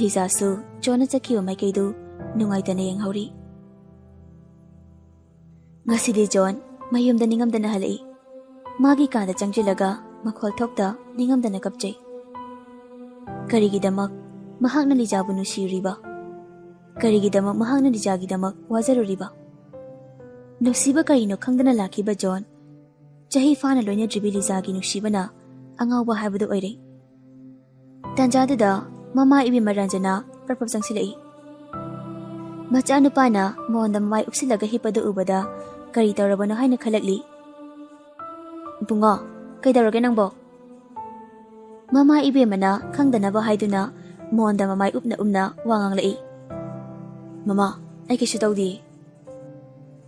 ꯂꯤꯖꯥꯁꯨ ꯖꯣꯟꯅ ꯆꯠꯈꯤꯕ ꯃꯥꯏꯀꯩꯗꯨ ꯅꯨꯡꯉꯥꯏꯇꯅ ꯌꯦꯡꯍꯧꯔꯤ꯫ ꯉꯁꯤꯗꯤ ꯖꯣꯟ ꯃꯌꯨꯝꯗ ꯅꯤꯡꯉꯝꯗꯅ ꯍꯜꯂꯛꯏ꯫ ꯃꯥꯒꯤ ꯀꯥꯗ ꯆꯪꯁꯤꯜꯂꯒ ꯃꯈꯣꯜ ꯊꯣꯛꯇ ꯅꯤꯡꯉꯝꯗꯅ ꯀꯞꯆꯩ꯫ ꯀꯔꯤꯒꯤꯗꯃꯛ ꯃꯍꯥꯛꯅ ꯂꯤꯖꯥꯕꯨ ꯅꯨꯡꯁꯤꯔꯨꯔꯤꯕ? ꯀꯔꯤꯒꯤꯗꯃꯛ ꯃꯍꯥꯛꯅ ꯂꯤꯖꯥꯒꯤꯗꯃꯛ ꯋꯥꯖꯔꯨꯔꯤꯕ? ꯅꯨꯡꯁꯤꯕ ꯀꯔꯤꯅꯣ ꯈꯪꯗꯅ ꯂꯥꯛꯈꯤꯕ ꯖꯣꯟ ꯆꯍꯤ ꯐꯥꯅ ꯂꯣꯏꯅꯗ꯭ꯔꯤꯕꯤ ꯂꯤꯖꯥꯒꯤ ꯅꯨꯡꯁꯤꯕꯅ ꯑꯉꯥꯎꯕ ꯍꯥꯏꯕꯗꯨ ꯑꯣꯏꯔꯦ꯫ ꯇꯥꯟꯖꯥꯗꯨꯗ ꯃꯃꯥ ꯏꯕꯦꯝꯃ ꯔꯟꯖꯅꯥ ꯄ꯭ꯔꯞ ꯆꯪꯁꯤꯜꯂꯛꯏ꯫ ꯃꯆꯥꯅꯨꯄꯥꯅ ꯃꯉꯣꯟꯗ ꯃꯃꯥꯏ ꯎꯞꯁꯤꯜꯂꯒ ꯍꯤꯞꯄꯗꯨ ꯎꯕꯗ ꯀꯔꯤ ꯇꯧꯔꯕꯅꯣ ꯍꯥꯏꯅ ꯈꯜꯂꯛꯂꯤ꯫ ꯕꯨꯡꯉꯣ, ꯀꯩꯗꯧꯔꯒꯦ ꯅꯪꯕꯣ? ꯃꯃꯥ ꯏꯕꯦꯝꯃꯅ ꯈꯪꯗꯅꯕ ꯍꯥꯏꯗꯨꯅ ꯃꯉꯣꯟꯗ ꯃꯃꯥꯏ ꯎꯞꯅ ꯋꯥ ꯉꯥꯡꯂꯛꯏ꯫ ꯃꯃꯥ, ꯑꯩ ꯀꯩꯁꯨ ꯇꯧꯗꯤꯌꯦ꯫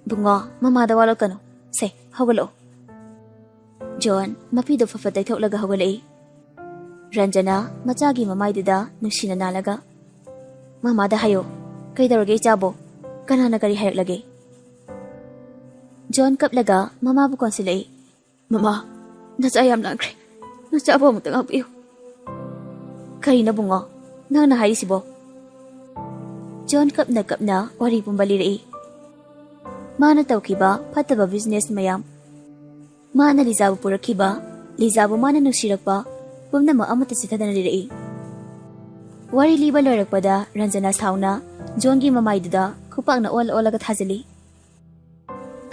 ꯕꯨꯡꯉꯣ, ꯃꯃꯥꯗ ꯋꯥꯂꯛꯀꯅꯨ꯫ ꯁꯦ, ꯍꯧꯒꯠꯂꯛꯑꯣ꯫ ꯖꯣꯟ ꯃꯄꯤꯗꯨ ꯐꯠꯐꯠ ꯇꯩꯊꯣꯛꯂꯒ ꯍꯧꯒꯠꯂꯛꯏ꯫ ꯔꯟꯖꯅꯥ ꯃꯆꯥꯒꯤ ꯃꯃꯥꯏꯗꯨꯗ ꯅꯨꯡꯁꯤꯅ ꯅꯥꯜꯂꯒ, ꯃꯃꯥꯗ ꯍꯥꯏꯌꯣ, ꯀꯩꯗꯧꯔꯒꯦ ꯏꯆꯥꯕꯣ? ꯀꯅꯥꯅ ꯀꯔꯤ ꯍꯥꯏꯔꯛꯂꯒꯦ? ꯖꯣꯟ ꯀꯞꯂꯒ ꯃꯃꯥꯕꯨ ꯀꯣꯟꯁꯤꯜꯂꯛꯏ꯫ ꯃꯃꯥ, ꯅꯆꯥ ꯌꯥꯝ ꯂꯥꯟꯈ꯭ꯔꯦ꯫ ꯅꯆꯥꯕꯨ ꯑꯃꯨꯛꯇ ꯉꯥꯛꯄꯤꯌꯨ꯫ ꯀꯔꯤꯅꯣ ꯕꯨꯡꯉꯣ, ꯅꯪꯅ ꯍꯥꯏꯔꯤꯁꯤꯕꯣ? ꯖꯣꯟ ꯀꯞꯅ ꯀꯞꯅ ꯋꯥꯔꯤ ꯄꯨꯝꯕ ꯂꯤꯔꯛꯏ꯫ ꯃꯥꯅ ꯇꯧꯈꯤꯕ ꯐꯠꯇꯕ ꯕꯤꯖꯤꯅꯦꯁ ꯃꯌꯥꯝ, ꯃꯥꯅ ꯂꯤꯖꯥꯕꯨ ꯄꯨꯔꯛꯈꯤꯕ, ꯂꯤꯖꯥꯕꯨ ꯃꯥꯅ ꯅꯨꯡꯁꯤꯔꯛꯄ ꯄꯨꯝꯅꯃꯛ ꯑꯃꯠꯇ ꯆꯤꯊꯗꯅ ꯂꯤꯔꯛꯏ꯫ ꯋꯥꯔꯤ ꯂꯤꯕ ꯂꯣꯏꯔꯛꯄꯗ ꯔꯟꯖꯅꯥ ꯁꯥꯎꯅ ꯖꯣꯟꯒꯤ ꯃꯃꯥꯏꯗꯨꯗ ꯈꯨꯄꯥꯛꯅ ꯑꯣꯜꯂꯒ ꯊꯥꯖꯤꯜꯂꯤ꯫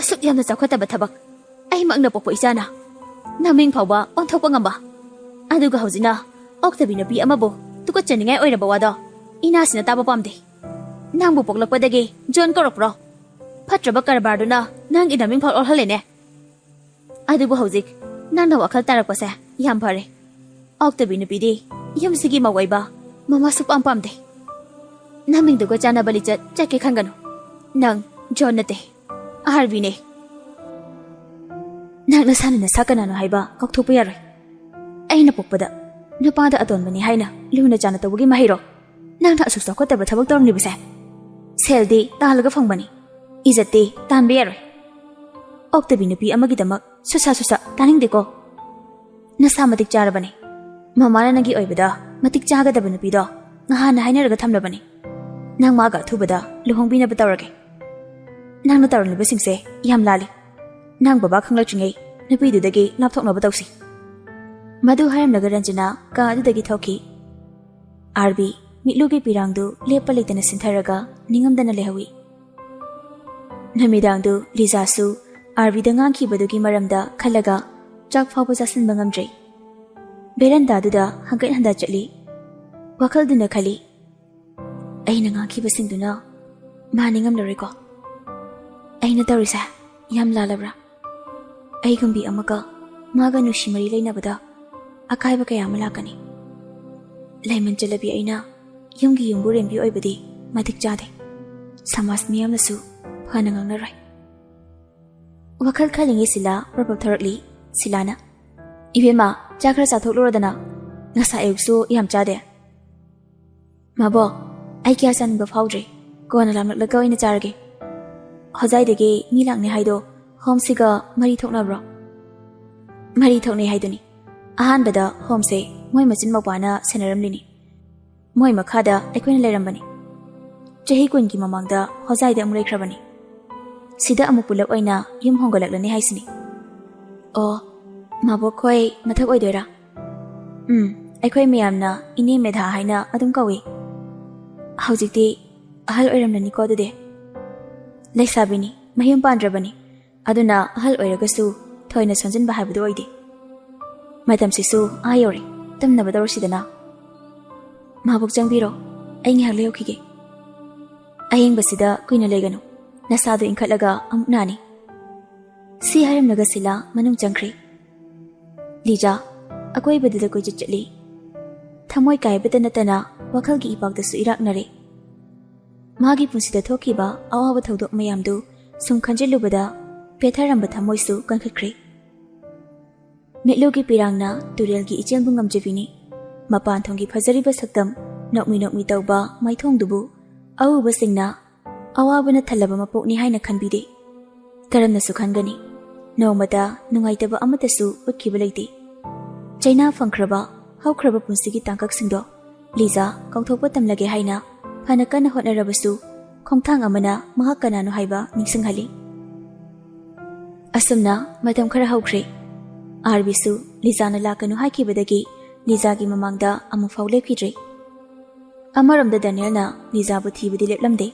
ꯑꯁꯨꯛ ꯌꯥꯝꯅ ꯆꯥꯎꯈꯠꯇꯕ ꯊꯕꯛ ꯑꯩꯃꯛꯅ ꯄꯣꯛꯄ ꯏꯆꯥꯅ ꯅꯃꯤꯡ ꯐꯥꯎꯕ ꯑꯣꯟꯊꯣꯛꯄ ꯉꯝꯕ, ꯑꯗꯨꯒ ꯍꯧꯖꯤꯛꯅ ꯑꯣꯛꯇꯕꯤ ꯅꯨꯄꯤ ꯑꯃꯕꯨ ꯇꯨꯀꯠꯆꯅꯤꯡꯉꯥꯏ ꯑꯣꯏꯔꯕ ꯋꯥꯗꯣ ꯏꯅꯥꯁꯤꯅ ꯇꯥꯕ ꯄꯥꯝꯗꯦ꯫ ꯅꯪꯕꯨ ꯄꯣꯛꯂꯛꯄꯗꯒꯤ ꯖꯣꯟ ꯀꯧꯔꯛꯄ꯭ꯔꯣ? ꯐꯠꯇ꯭ꯔꯕ ꯀꯔꯕꯥꯔꯗꯨꯅ ꯅꯪꯒꯤ ꯅꯃꯤꯡ ꯐꯥꯎ ꯑꯣꯜꯍꯜꯂꯦꯅꯦ꯫ ꯑꯗꯨꯕꯨ ꯍꯧꯖꯤꯛ ꯅꯪꯅ ꯋꯥꯈꯜ ꯇꯥꯔꯛꯄꯁꯦ ꯌꯥꯝ ꯐꯔꯦ꯫ ꯑꯣꯛꯇꯕꯤ ꯅꯨꯄꯤꯗꯤ ꯌꯨꯝꯁꯤꯒꯤ ꯃꯧ ꯑꯣꯏꯕ ꯃꯃꯥ ꯁꯨꯛꯄꯥꯝ ꯄꯥꯝꯗꯦ꯫ ꯅꯃꯤꯡꯗꯨꯒ ꯆꯥꯟꯅꯕ ꯂꯤꯆꯠ ꯆꯠꯀꯦ ꯈꯟꯒꯅꯨ꯫ ꯅꯪ ꯖꯣꯟ ꯅꯠꯇꯦ, ꯑꯍꯥꯔꯕꯤꯅꯦ꯫ ꯅꯪ ꯅꯁꯥꯅ ꯅꯁꯥ ꯀꯅꯥꯅꯣ ꯍꯥꯏꯕ ꯀꯥꯎꯊꯣꯛꯄ ꯌꯥꯔꯣꯏ꯫ ꯑꯩꯅ ꯄꯣꯛꯄꯗ ꯅꯨꯄꯥꯗ ꯑꯇꯣꯟꯕꯅꯤ ꯍꯥꯏꯅ ꯂꯨꯅ ꯆꯥꯅ ꯇꯧꯕꯒꯤ ꯃꯍꯩꯔꯣ ꯅꯪꯅ ꯑꯁꯨꯛ ꯆꯥꯎꯈꯠꯇꯕ ꯊꯕꯛ ꯇꯧꯔꯝꯂꯤꯕꯁꯦ? ꯁꯦꯜꯗꯤ ꯇꯥꯜꯂꯒ ꯐꯪꯕꯅꯤ, ꯏꯖꯠꯇꯤ ꯇꯥꯟꯕ ꯌꯥꯔꯣꯏ꯫ ꯑꯣꯛꯇꯕꯤ ꯅꯨꯄꯤ ꯑꯃꯒꯤꯗꯃꯛ ꯁꯨꯁꯥ ꯇꯥꯅꯤꯡꯗꯦꯀꯣ꯫ ꯅꯁꯥ ꯃꯇꯤꯛ ꯆꯥꯔꯕꯅꯤ꯫ ꯃꯃꯥꯅ ꯅꯪꯒꯤ ꯑꯣꯏꯕꯗ ꯃꯇꯤꯛ ꯆꯥꯒꯗꯕ ꯅꯨꯄꯤꯗꯣ ꯅꯍꯥꯟꯅ ꯍꯥꯏꯅꯔꯒ ꯊꯝꯂꯕꯅꯤ꯫ ꯅꯪ ꯃꯥꯒ ꯑꯊꯨꯕꯗ ꯂꯨꯍꯣꯡꯕꯤꯅꯕ ꯇꯧꯔꯒꯦ꯫ ꯅꯪꯅ ꯇꯧꯔꯝꯂꯤꯕꯁꯤꯡꯁꯦ ꯌꯥꯝ ꯂꯥꯜꯂꯤ꯫ ꯅꯪ ꯕꯕꯥ ꯈꯪꯂꯛꯇ꯭ꯔꯤꯉꯩ ꯅꯨꯄꯤꯗꯨꯗꯒꯤ ꯂꯥꯞꯊꯣꯛꯅꯕ ꯇꯧꯁꯤ꯫ ꯃꯗꯨ ꯍꯥꯏꯔꯝꯂꯒ ꯔꯟꯖꯅꯥ ꯀꯥ ꯑꯗꯨꯗꯒꯤ ꯊꯣꯛꯈꯤ꯫ ꯑꯥꯔꯕꯤ ꯃꯤꯠꯂꯨꯒꯤ ꯄꯤꯔꯥꯡꯗꯨ ꯂꯦꯞꯄ ꯂꯩꯇꯅ ꯁꯤꯟꯊꯔꯒ ꯅꯤꯡꯉꯝꯗꯅ ꯂꯩꯍꯧꯏ꯫ ꯅꯨꯃꯤꯗꯥꯡꯗꯨ ꯂꯤꯖꯥꯁꯨ ꯑꯥꯔꯕꯤꯗ ꯉꯥꯡꯈꯤꯕꯗꯨꯒꯤ ꯃꯔꯝꯗ ꯈꯜꯂꯒ ꯆꯥꯛ ꯐꯥꯎꯕ ꯆꯥꯁꯤꯟꯕ ꯉꯝꯗ꯭ꯔꯦ꯫ ꯕꯦꯔꯟꯗꯥꯗꯨꯗ ꯍꯪꯒꯠ ꯍꯟꯗꯥ ꯆꯠꯂꯤ꯫ ꯋꯥꯈꯜꯗꯨꯅ ꯈꯜꯂꯤ, ꯑꯩꯅ ꯉꯥꯡꯈꯤꯕꯁꯤꯡꯗꯨꯅ ꯃꯥ ꯅꯤꯡꯉꯝꯂꯔꯣꯏꯀꯣ? ꯑꯩꯅ ꯇꯧꯔꯤꯁꯦ ꯌꯥꯝ ꯂꯥꯜꯂꯕ꯭ꯔꯥ? ꯑꯩꯒꯨꯝꯕꯤ ꯑꯃꯒ ꯃꯥꯒ ꯅꯨꯡꯁꯤ ꯃꯔꯤ ꯂꯩꯅꯕꯗ ꯑꯀꯥꯏꯕ ꯀꯌꯥ ꯑꯃ ꯂꯥꯛꯀꯅꯤ꯫ ꯂꯩꯃꯟ ꯆꯠꯂꯕꯤ ꯑꯩꯅ ꯌꯨꯝꯒꯤ ꯌꯨꯝꯕꯨꯔꯦꯝꯕꯤ ꯑꯣꯏꯕꯗꯤ ꯃꯇꯤꯛ ꯆꯥꯗꯦ꯫ ꯁꯃꯥꯖ ꯃꯤꯌꯥꯝꯅꯁꯨ ꯐꯅ ꯉꯥꯡꯅꯔꯣꯏ꯫ ꯋꯥꯈꯜ ꯈꯜꯂꯤꯉꯩ ꯁꯤꯂꯥ ꯄ꯭ꯔꯄꯞ ꯊꯧꯔꯛꯂꯤ꯫ ꯁꯤꯂꯥꯅ, ꯏꯕꯦꯝꯃ, ꯆꯥꯛ ꯈꯔ ꯆꯥꯊꯣꯛꯂꯨꯔꯗꯅ, ꯉꯁꯥꯏ ꯑꯌꯨꯛꯁꯨ ꯌꯥꯝ ꯆꯥꯗꯦ꯫ ꯃꯕꯣꯛ, ꯑꯩ ꯀꯌꯥ ꯆꯥꯅꯤꯡꯕ ꯐꯥꯎꯗ꯭ꯔꯦ꯫ Kona lamlaklaga oina charage. Hozaidagi mi lakne haido homesiga mari thoknabro. Mari thokne haiduni. Ahanbada homse moi machin mapana senaramlini. Moi makhada aikoina lerambani. Chahi kunki mamangda hozaida amulai khrabani. Sida amuk pulak oina yum hongolaklani haisini. Oh, mabok khoi mathak oidoira. Aikoi miyamna ini medha haina adum kawi. Haujikti ahal oiramnani ko dude. Laisabini mahim pandrabani. Aduna ahal oiragasu thoina sonjinba haibadu oide. Madam sisu ayori tamnaba dawsidana. Mabok jangbiro ai ngihak leyokhige. Ayingbasida kuina leganu. Nasadu inkhatlaga amuk nani. Si harimnaga sila manung jangkhri. Lija akoibadida koi chitli. Thamoi kaibada natana wakalgi ipakdasu iraknare. Magi punsida thokiba awawa thodok mayamdu sum khanjilubada petharamba thamoisu kankhakri. Mitlogi pirangna turelgi ichelbu ngamjebini. Mapan thongi phajariba saktam nokmi tawba maithongdubu awuba singna awabana thalaba mapokni haina khanbide. Karamna sukhangani. Nomada nungaitaba amatasu utkiba leite. China fangkraba haukraba punsigi tangkak singdo Liza kauthopa tamlage haina phana kana hotnarabasu khongthang amana mahak kanano haiba ningsinghali. Asumna matam khara haukhre. Arbisu Liza na lakanu haikibadagi Liza gi mamangda amu faule phidre. Amaramda Daniel na Liza bu thibudi leplamde.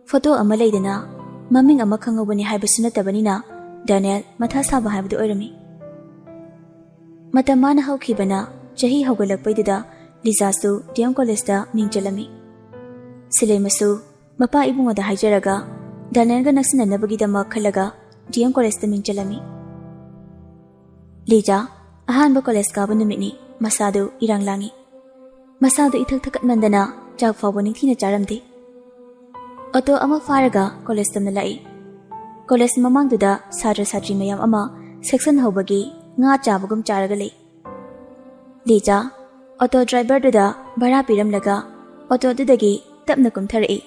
Photo ama leidana maming ama khangobani haibasu natabanina Daniel matha saba haibadu oirami. Matamana haukibana chahi haugalakpaidida Liza su DM College da mingchalami. Silemasu mapa ibungoda haijaraga Daniel ga naksinanabagidama khalaga DM College da mingchalami. Liza ahanba college kaba numitni masadu iranglangi. Masadu ithak thakat mandana chak fawba ningthina charamde. Auto ama faraga college tamna lai. College mamangduda sadra sadri mayam ama section hawbagi nga chabagum charaga lei. Liza auto driver duda bara piramlaga auto dudagi tapna kumtharai.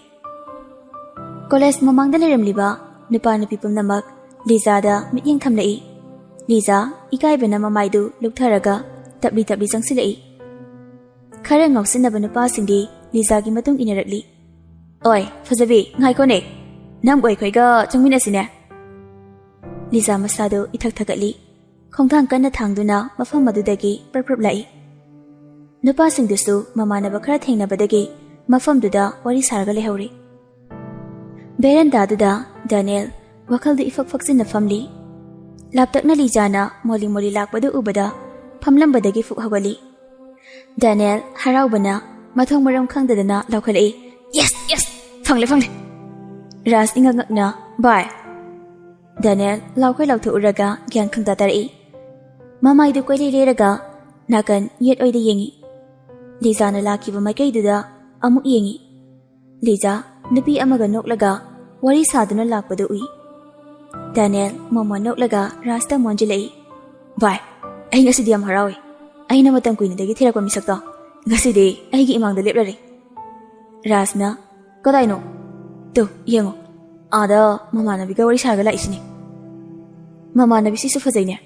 College mamangda leramliba nupa nupi pumnamak Liza da mityeng thamlai. Liza ikaibana mamaidu luktharaga tapli jangsilai. Khara ngausinaba nupa singdi Liza gi matung inarakli. Oi, fajabi ngaiko ne. Nam oi khoiga changminasine. Liza masado ithak thakatli. Khongthang kanna thangduna mafam madudagi prprap lai. Nupa singdusu mamanaba khara thengnabadagi mafamduda wari sarga lehori. Beranda duda Daniel wakaldu ifak faksin famli. Laptakna Lijana moli lakpadu ubada famlambadagi fuk hawali. Daniel haraubana mathong maram khangdadana laukhalai. Yes! Fangle! Ras ingangakna bye. Daniel laukhai lauthu uraga gyan khangda tarai. Mamaidu koile leraga nakan yet oida yengi. Liza na lakiba maikaiduda amuk yengi. Liza nupi amaga noklaga wari saduna lakpadu ui. Daniel mama noklaga rasta monjilai. Bye. Ai ngasidi am harawi. Ai na matam kuinadagi thirakwa misakta. Ngasidi ai gi imangda leplare. Rasna kadaino. Tu yengo. Ada mama nabiga wari sarga la isini. Mama nabi sisu fajaine.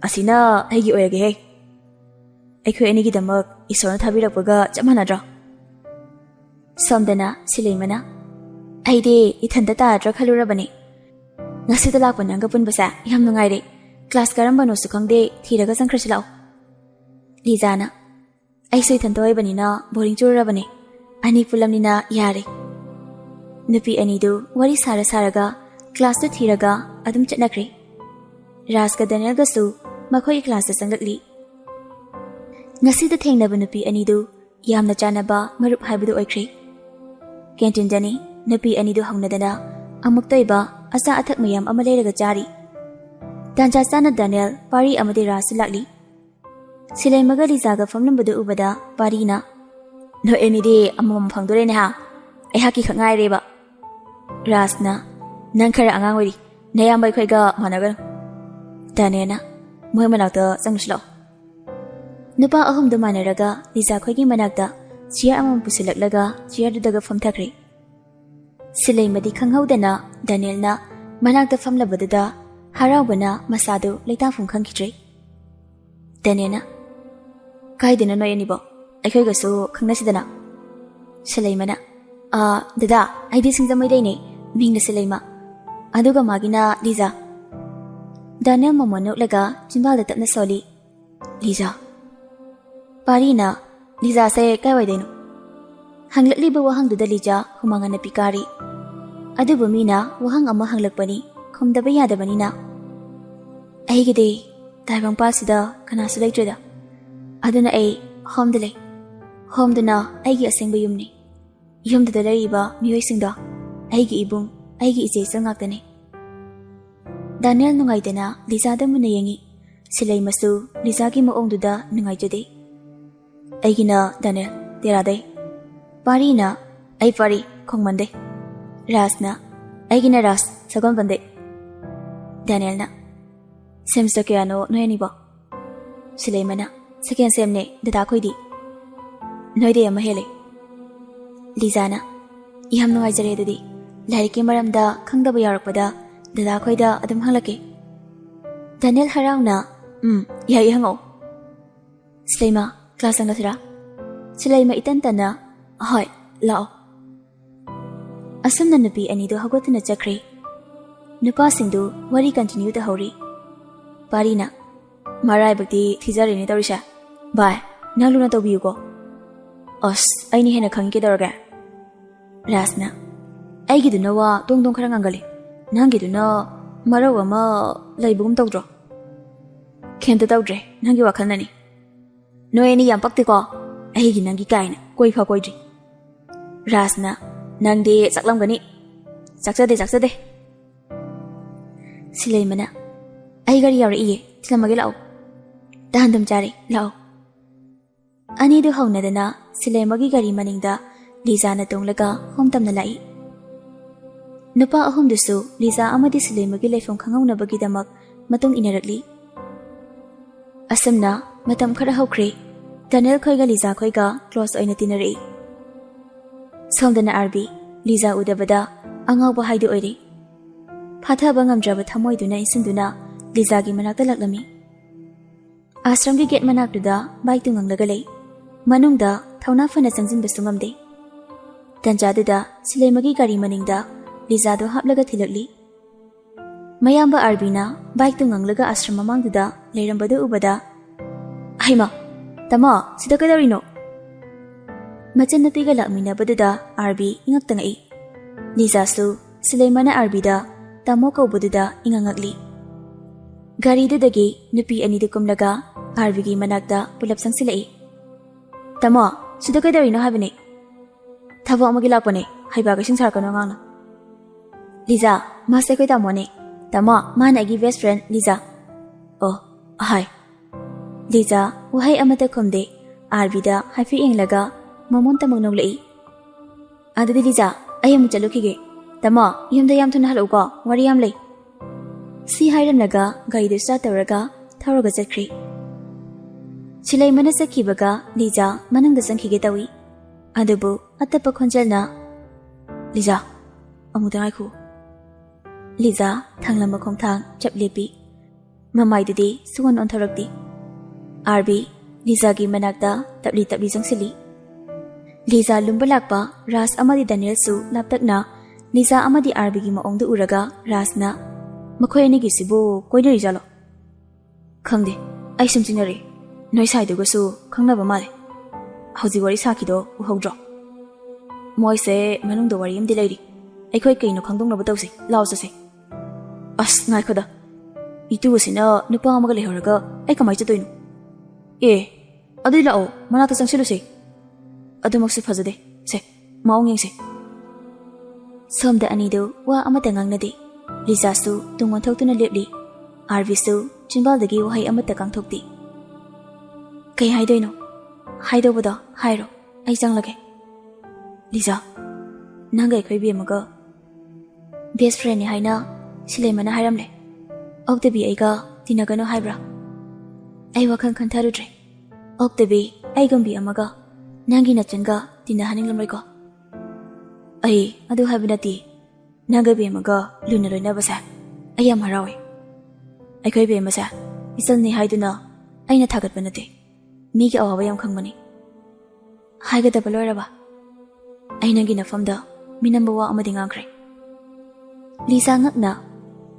Asina ai gi oirage he. Aikhoi ani gi damak isona thabirakpaga chapmanadra. Somdana sileimana. Aide ithanda tadra khalurabani. Ngasida lakpa nanga punbasa yam nungaire. Class karambano su khangde thiraga sangkhrachilao. Lizana. Aisu ithanda oibanina boring churabani. Ani pulamnina yare. Nupi anidu wari saraga class tu thiraga adum chatnakri. Raska Daniel gasu makhoi class ta sangakli. Ngasida thengnaba nupi anidu yamna chanaba marup haibadu oikhri. Canteen dani nupi anidu hongnadana amuktoiba asa athak mayam ama leiraga chari. Tanja sana Daniel pari amadi Ras lakli. Silai maga Lizaga famlambadu ubada parina. No enidi amam phangdore ne ha. Ai haki khangai reba. Rasna nang khara angang wari nayam bai khoiga managal. Daniela moi manakta changshlo. Nupa ahum du manaraga Liza khoigi manakta chair amam pusilaklaga chair daga famthakri. Silaimadi khanghaudana Danielna manakta famlabaduda haraubana masadu leitafum khangkidre. Danielna kaidina noyanibo aikhoigasu khangnasidana. Silaimana dada aidi singzamaidai mingna Silaima aduga magina Liza. Daniel mamano laga chimbal tapna soli. Liza Parina Liza se kaiwaideno hanglatliba wahangduda Liza humangana pikari adubu mina wahang ama hanglakpani khumdaba yadabanina aigide taibang pasida kanasu leitreda aduna ai homdale homduna aigi asengba yumni yumdada laiba miyoisingda aigi ibung aigi ije sangaktane. Daniel nungaidena Liza da muna yengi Silaimasu Liza ki maongduda nungaijade. Aigina Daniel terade Parina ai Pari khongmande Rasna aigina Ras sagon bande. Danielna semster kayano noyanibo. Silaimana second semne dada khoidi noide ama hele. Lizana iham nungaijare dadi lariki maramda khangdaba yarakpada dada khoida adum halake. Daniel harauna yai hango. Silaima class ang nasira. Silaima itantana hoy lao. Asam na nabi anido hagot na chakri. Nupa singdu wari continue ta hori. Parina marai bakti thizari ni tawrisha. Bye nalu na tawbiyu ko. Os ay ni hena khangi ke daraga. Rasna ay gidu na wa dong kharang angali. Nang gidu na maraw ama laibugum tawdro. Kenta tawdre nangi wakal nani. Noe ni yam pakti ko aigi nangi kaina koi pha koidri. Rasna nangdi saklam gani saksade. Silaimana ai gari yawra iye tilamage lao. Dahandam chari lao. Ani du haunadana Silaimagi gari maningda Liza na tonglaga homtamna lai. Nupa ahum dusu Liza amadi Silaimagi laifong khangaunabagi damak matung inarakli. Asamna matam khara haukre Daniel khoiga Liza khoiga close oina tinari. Somdana Arbi Liza udabada angawba haidu oiri. Phathaba ngamdraba thamoiduna isinduna Liza gi manakta laklami. Ashram gi gate manaktuda bike tu nganglaga lei. Manungda thauna fana changjinba sungamde. Tanjaduda Silaimagi gari maningda Liza do haplaga thilakli. Mayamba Arbina bike tu nganglaga ashram mamangduda leirambada ubada Haima tama sida kadarino. Machan natiga lakminabaduda Arbi ingaktangai. Liza su Silaimana Arbida tamo kaubaduda ingangakli. Garidudagi nupi anidu kumlaga Arbigi manakda pulap sangsilai. Tama sida kadarino habane. Thabo amagi lakpane haibaga singsarkano ngangna. Liza mase koi tamone. Tama mana agi best friend Liza. Oh hi. Liza wahai amata khomde Arbida haifi englaga mamonta magnolai. Adadi Liza ayam chalukhige. Tama yumda yam thuna haluko wari yam lei. Si hairamlaga gari du start tawraga thawraga chatkri. Silaimana sakhibaga Liza manangda sangkhige tawi. Adubu atapa khonjalna Liza amuda ngaiku. Liza thanglamba khongthang chaplepi. Mamaidudi suwan ontharakti. Arbi Liza gi manakta tabli jangsili. Liza lumba lakpa Ras amadi Daniel su laptakna Liza amadi Arbi gi maongdu uraga Rasna makhoi ani gi sibu koinari jalo. Khangde ai sumjinari noi saiduga su khangnaba male. Hauji wari sakido uhodro. Moise manungda wari amdi leiri. Aikhoi kaino khangdongnaba tawsi lao jase. As ngai khoda. Itu wasina nupa amaga lehoraga ai kamai chatoino. Adi lao manata changsiluse. Adumaksu fazade se maong yengse. Somda anido wa amata ngangnadi. Liza su tungon thoktuna lepli. Arvi su chimbaldagi wahai amata kangthokti. Kai haidoino. Haidobada hairo ai changlage. Liza nangai khoi bi amaga best friend ni haina Silaimana hairamle. Oktabi aiga tinagano haibra. Ai wakhan khantharudre. Oktabi ai gambi amaga nangi nachanga tina haninglamreko. ꯑꯩ ꯑꯗꯨ ꯍꯥꯏꯕ ꯅꯠꯇꯦ ꯅꯪꯒ ꯕꯦꯝꯃꯒ ꯂꯨꯅ ꯂꯣꯏꯅꯕꯁꯦ ꯑꯩ ꯌꯥꯝ ꯍꯔꯥꯎꯏ ꯑꯩꯈꯣꯏ ꯕꯦꯝꯃꯁꯦ ꯏꯆꯜꯅꯤ ꯍꯥꯏꯗꯨꯅ ꯑꯩꯅ ꯊꯥꯒꯠꯄ ꯅꯠꯇꯦ ꯃꯤꯒꯤ ꯑꯋꯥꯕ ꯌꯥꯝ ꯈꯪꯕꯅꯤ ꯍꯥꯏꯒꯗꯕ ꯂꯣꯏꯔꯕ ꯑꯩ ꯅꯪꯒꯤ ꯅꯐꯝꯗ ꯃꯤꯅꯝꯕ ꯋꯥ ꯑꯃꯗꯤ ꯉꯥꯡꯈ꯭ꯔꯦ ꯂꯤꯖꯥ ꯉꯛꯅ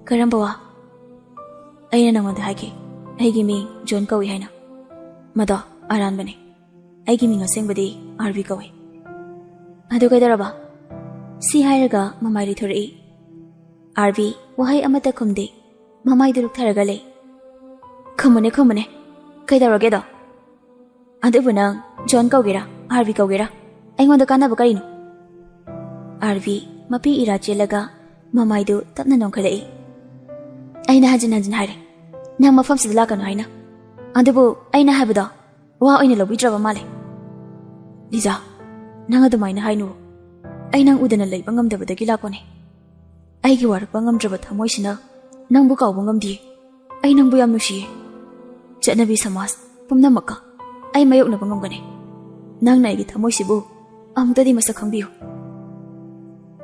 ꯀꯔꯝꯕ ꯋꯥ ꯑꯩꯅ ꯅꯉꯣꯟꯗ ꯍꯥꯏꯈꯤ ꯑꯩꯒꯤ ꯃꯤꯡ ꯖꯣꯟ ꯀꯧꯏ ꯍꯥꯏꯅ ꯃꯗꯣ ꯑꯔꯥꯟꯕꯅꯤ ꯑꯩꯒꯤ ꯃꯤꯡ ꯑꯁꯦꯡꯕꯗꯤ ꯑꯥꯔꯕꯤ ꯀꯧꯏ ꯑꯗꯨ ꯀꯩꯗꯧꯔꯕ ꯁꯤ ꯍꯥꯏꯔꯒ ꯃꯃꯥꯏ ꯂꯩꯊꯣꯔꯛꯏ ꯑꯥꯔꯕꯤ ꯋꯥꯍꯩ ꯑꯃꯠꯇ ꯈꯨꯝꯗꯦ ꯃꯃꯥꯏꯗꯨ ꯂꯨꯛꯊꯔꯒ ꯂꯩ ꯈꯨꯝꯃꯨꯅꯦ ꯀꯩꯗꯧꯔꯒꯦꯗꯣ ꯑꯗꯨꯕꯨ ꯅꯪ ꯖꯣꯟ ꯀꯧꯒꯦꯔꯥ ꯑꯥꯔꯕꯤ ꯀꯧꯒꯦꯔꯥ ꯑꯩꯉꯣꯟꯗ ꯀꯥꯟꯅꯕ ꯀꯔꯤꯅꯣ ꯑꯥꯔꯕꯤ ꯃꯄꯤ ꯏꯔꯥ ꯆꯦꯜꯂꯒ ꯃꯃꯥꯏꯗꯨ ꯇꯞꯅ ꯅꯣꯡꯈꯠꯂꯛꯏ ꯑꯩꯅ ꯍꯟꯖꯤꯟ ꯍꯟꯖꯤꯟ ꯍꯥꯏꯔꯦ ꯅꯪ ꯃꯐꯝꯁꯤꯗ ꯂꯥꯛꯀꯅꯨ ꯍꯥꯏꯅ ꯑꯗꯨꯕꯨ ꯑꯩꯅ ꯍꯥꯏꯕꯗꯣ ꯋꯥ ꯑꯣꯏꯅ ꯂꯧꯕꯤꯗ꯭ꯔꯕ ꯃꯥꯜꯂꯦ ꯂꯤꯖꯥ ꯅꯪ ꯑꯗꯨꯃꯥꯏꯅ ꯍꯥꯏꯅꯨ ꯑꯩ ꯅꯪ ꯎꯗꯅ ꯂꯩꯕ ꯉꯝꯗꯕꯗꯒꯤ ꯂꯥꯛꯄꯅꯦ ꯑꯩꯒꯤ ꯋꯥꯔꯛꯄ ꯉꯝꯗ꯭ꯔꯕ ꯊꯃꯣꯏꯁꯤꯅ ꯅꯪꯕꯨ ꯀꯥꯎꯕ ꯉꯝꯗꯤꯌꯦ ꯑꯩ ꯅꯪꯕꯨ ꯌꯥꯝ ꯅꯨꯡꯁꯤꯌꯦ ꯆꯠꯅꯕꯤ ꯁꯃꯥꯖ ꯄꯨꯝꯅꯃꯛꯀ ꯑꯩ ꯃꯥꯌꯣꯛꯅꯕ ꯉꯝꯒꯅꯤ ꯅꯪꯅ ꯑꯩꯒꯤ ꯊꯃꯣꯏꯁꯤꯕꯨ ꯑꯃꯨꯛꯇꯗꯤ ꯃꯁꯛ ꯈꯪꯕꯤꯌꯨ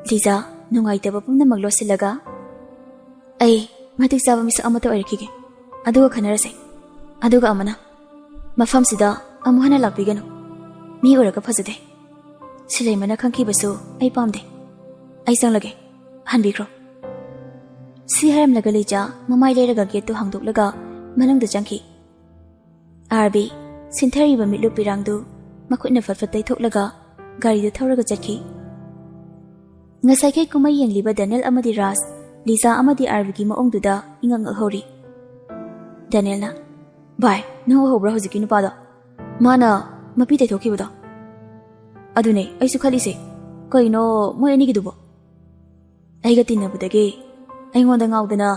ꯂꯤꯖꯥ ꯅꯨꯡꯉꯥꯏꯇꯕ ꯄꯨꯝꯅꯃꯛ ꯂꯣꯠꯁꯤꯜꯂꯒ ꯑꯩ ꯃꯇꯤꯛ ꯆꯥꯕ ꯃꯤꯁꯛ ꯑꯃꯠꯇ ꯑꯣꯏꯔꯛꯈꯤꯒꯦ ꯑꯗꯨꯒ ꯈꯟꯅꯔꯁꯦ ꯑꯗꯨꯒ ꯑꯃꯅ ꯃꯐꯝꯁꯤꯗ ꯑꯃꯨꯛ ꯍꯟꯅ ꯂꯥꯛꯄꯤꯒꯅꯨ ꯃꯤ ꯑꯣꯏꯔꯒ ꯐꯖꯗꯦ ꯁꯤꯂꯩꯃꯅ ꯈꯪꯈꯤꯕꯁꯨ ꯑꯩ ꯄꯥꯝꯗꯦ ꯑꯩ ꯆꯪꯂꯒꯦ ꯍꯟꯕꯤꯈ꯭ꯔꯣ ꯁꯤ ꯍꯥꯏꯔꯝꯂꯒ ꯂꯤꯖꯥ ꯃꯃꯥꯏ ꯂꯩꯔꯒ ꯒꯦꯠꯇꯨ ꯍꯥꯡꯗꯣꯛꯂꯒ ꯃꯅꯨꯡꯗ ꯆꯪꯈꯤ ꯑꯥꯔꯕꯤ ꯁꯤꯟꯊꯔꯤꯕ ꯃꯤꯠꯂꯨ ꯄꯤꯔꯥꯡꯗꯨ ꯃꯈꯨꯠꯅ ꯐꯠ ꯊꯣꯛꯂꯒ ꯒꯥꯔꯤꯗꯨ ꯊꯧꯔꯒ ꯆꯠꯈꯤ ꯉꯁꯥꯏꯈꯩ ꯀꯨꯝꯃꯩ ꯌꯦꯡꯂꯤꯕ ꯗꯦꯅꯦꯜ ꯑꯃꯗꯤ ꯔꯥꯖ ꯂꯤꯖꯥ ꯑꯃꯗꯤ ꯑꯥꯔꯕꯤꯒꯤ ꯃꯑꯣꯡꯗꯨꯗ ꯏꯉꯛꯉꯛꯍꯧꯔꯤ ꯗꯦꯅꯦꯜꯅ ꯚꯥꯏ ꯅꯪ ꯎꯍꯧꯕ꯭ꯔꯥ ꯍꯧꯖꯤꯛꯀꯤ ꯅꯨꯄꯥꯗꯣ ꯃꯥꯅ ꯃꯄꯤ ꯇꯩꯊꯣꯛꯈꯤꯕꯗꯣ ꯑꯗꯨꯅꯦ ꯑꯩꯁꯨ ꯈꯜꯂꯤꯁꯦ ꯀꯩꯅꯣ ꯃꯣꯏ ꯑꯅꯤꯒꯤꯗꯨꯕꯣ ꯑꯩꯒ ꯇꯤꯟꯅꯕꯗꯒꯤ ꯑꯩꯉꯣꯟꯗ ꯉꯥꯎꯗꯅ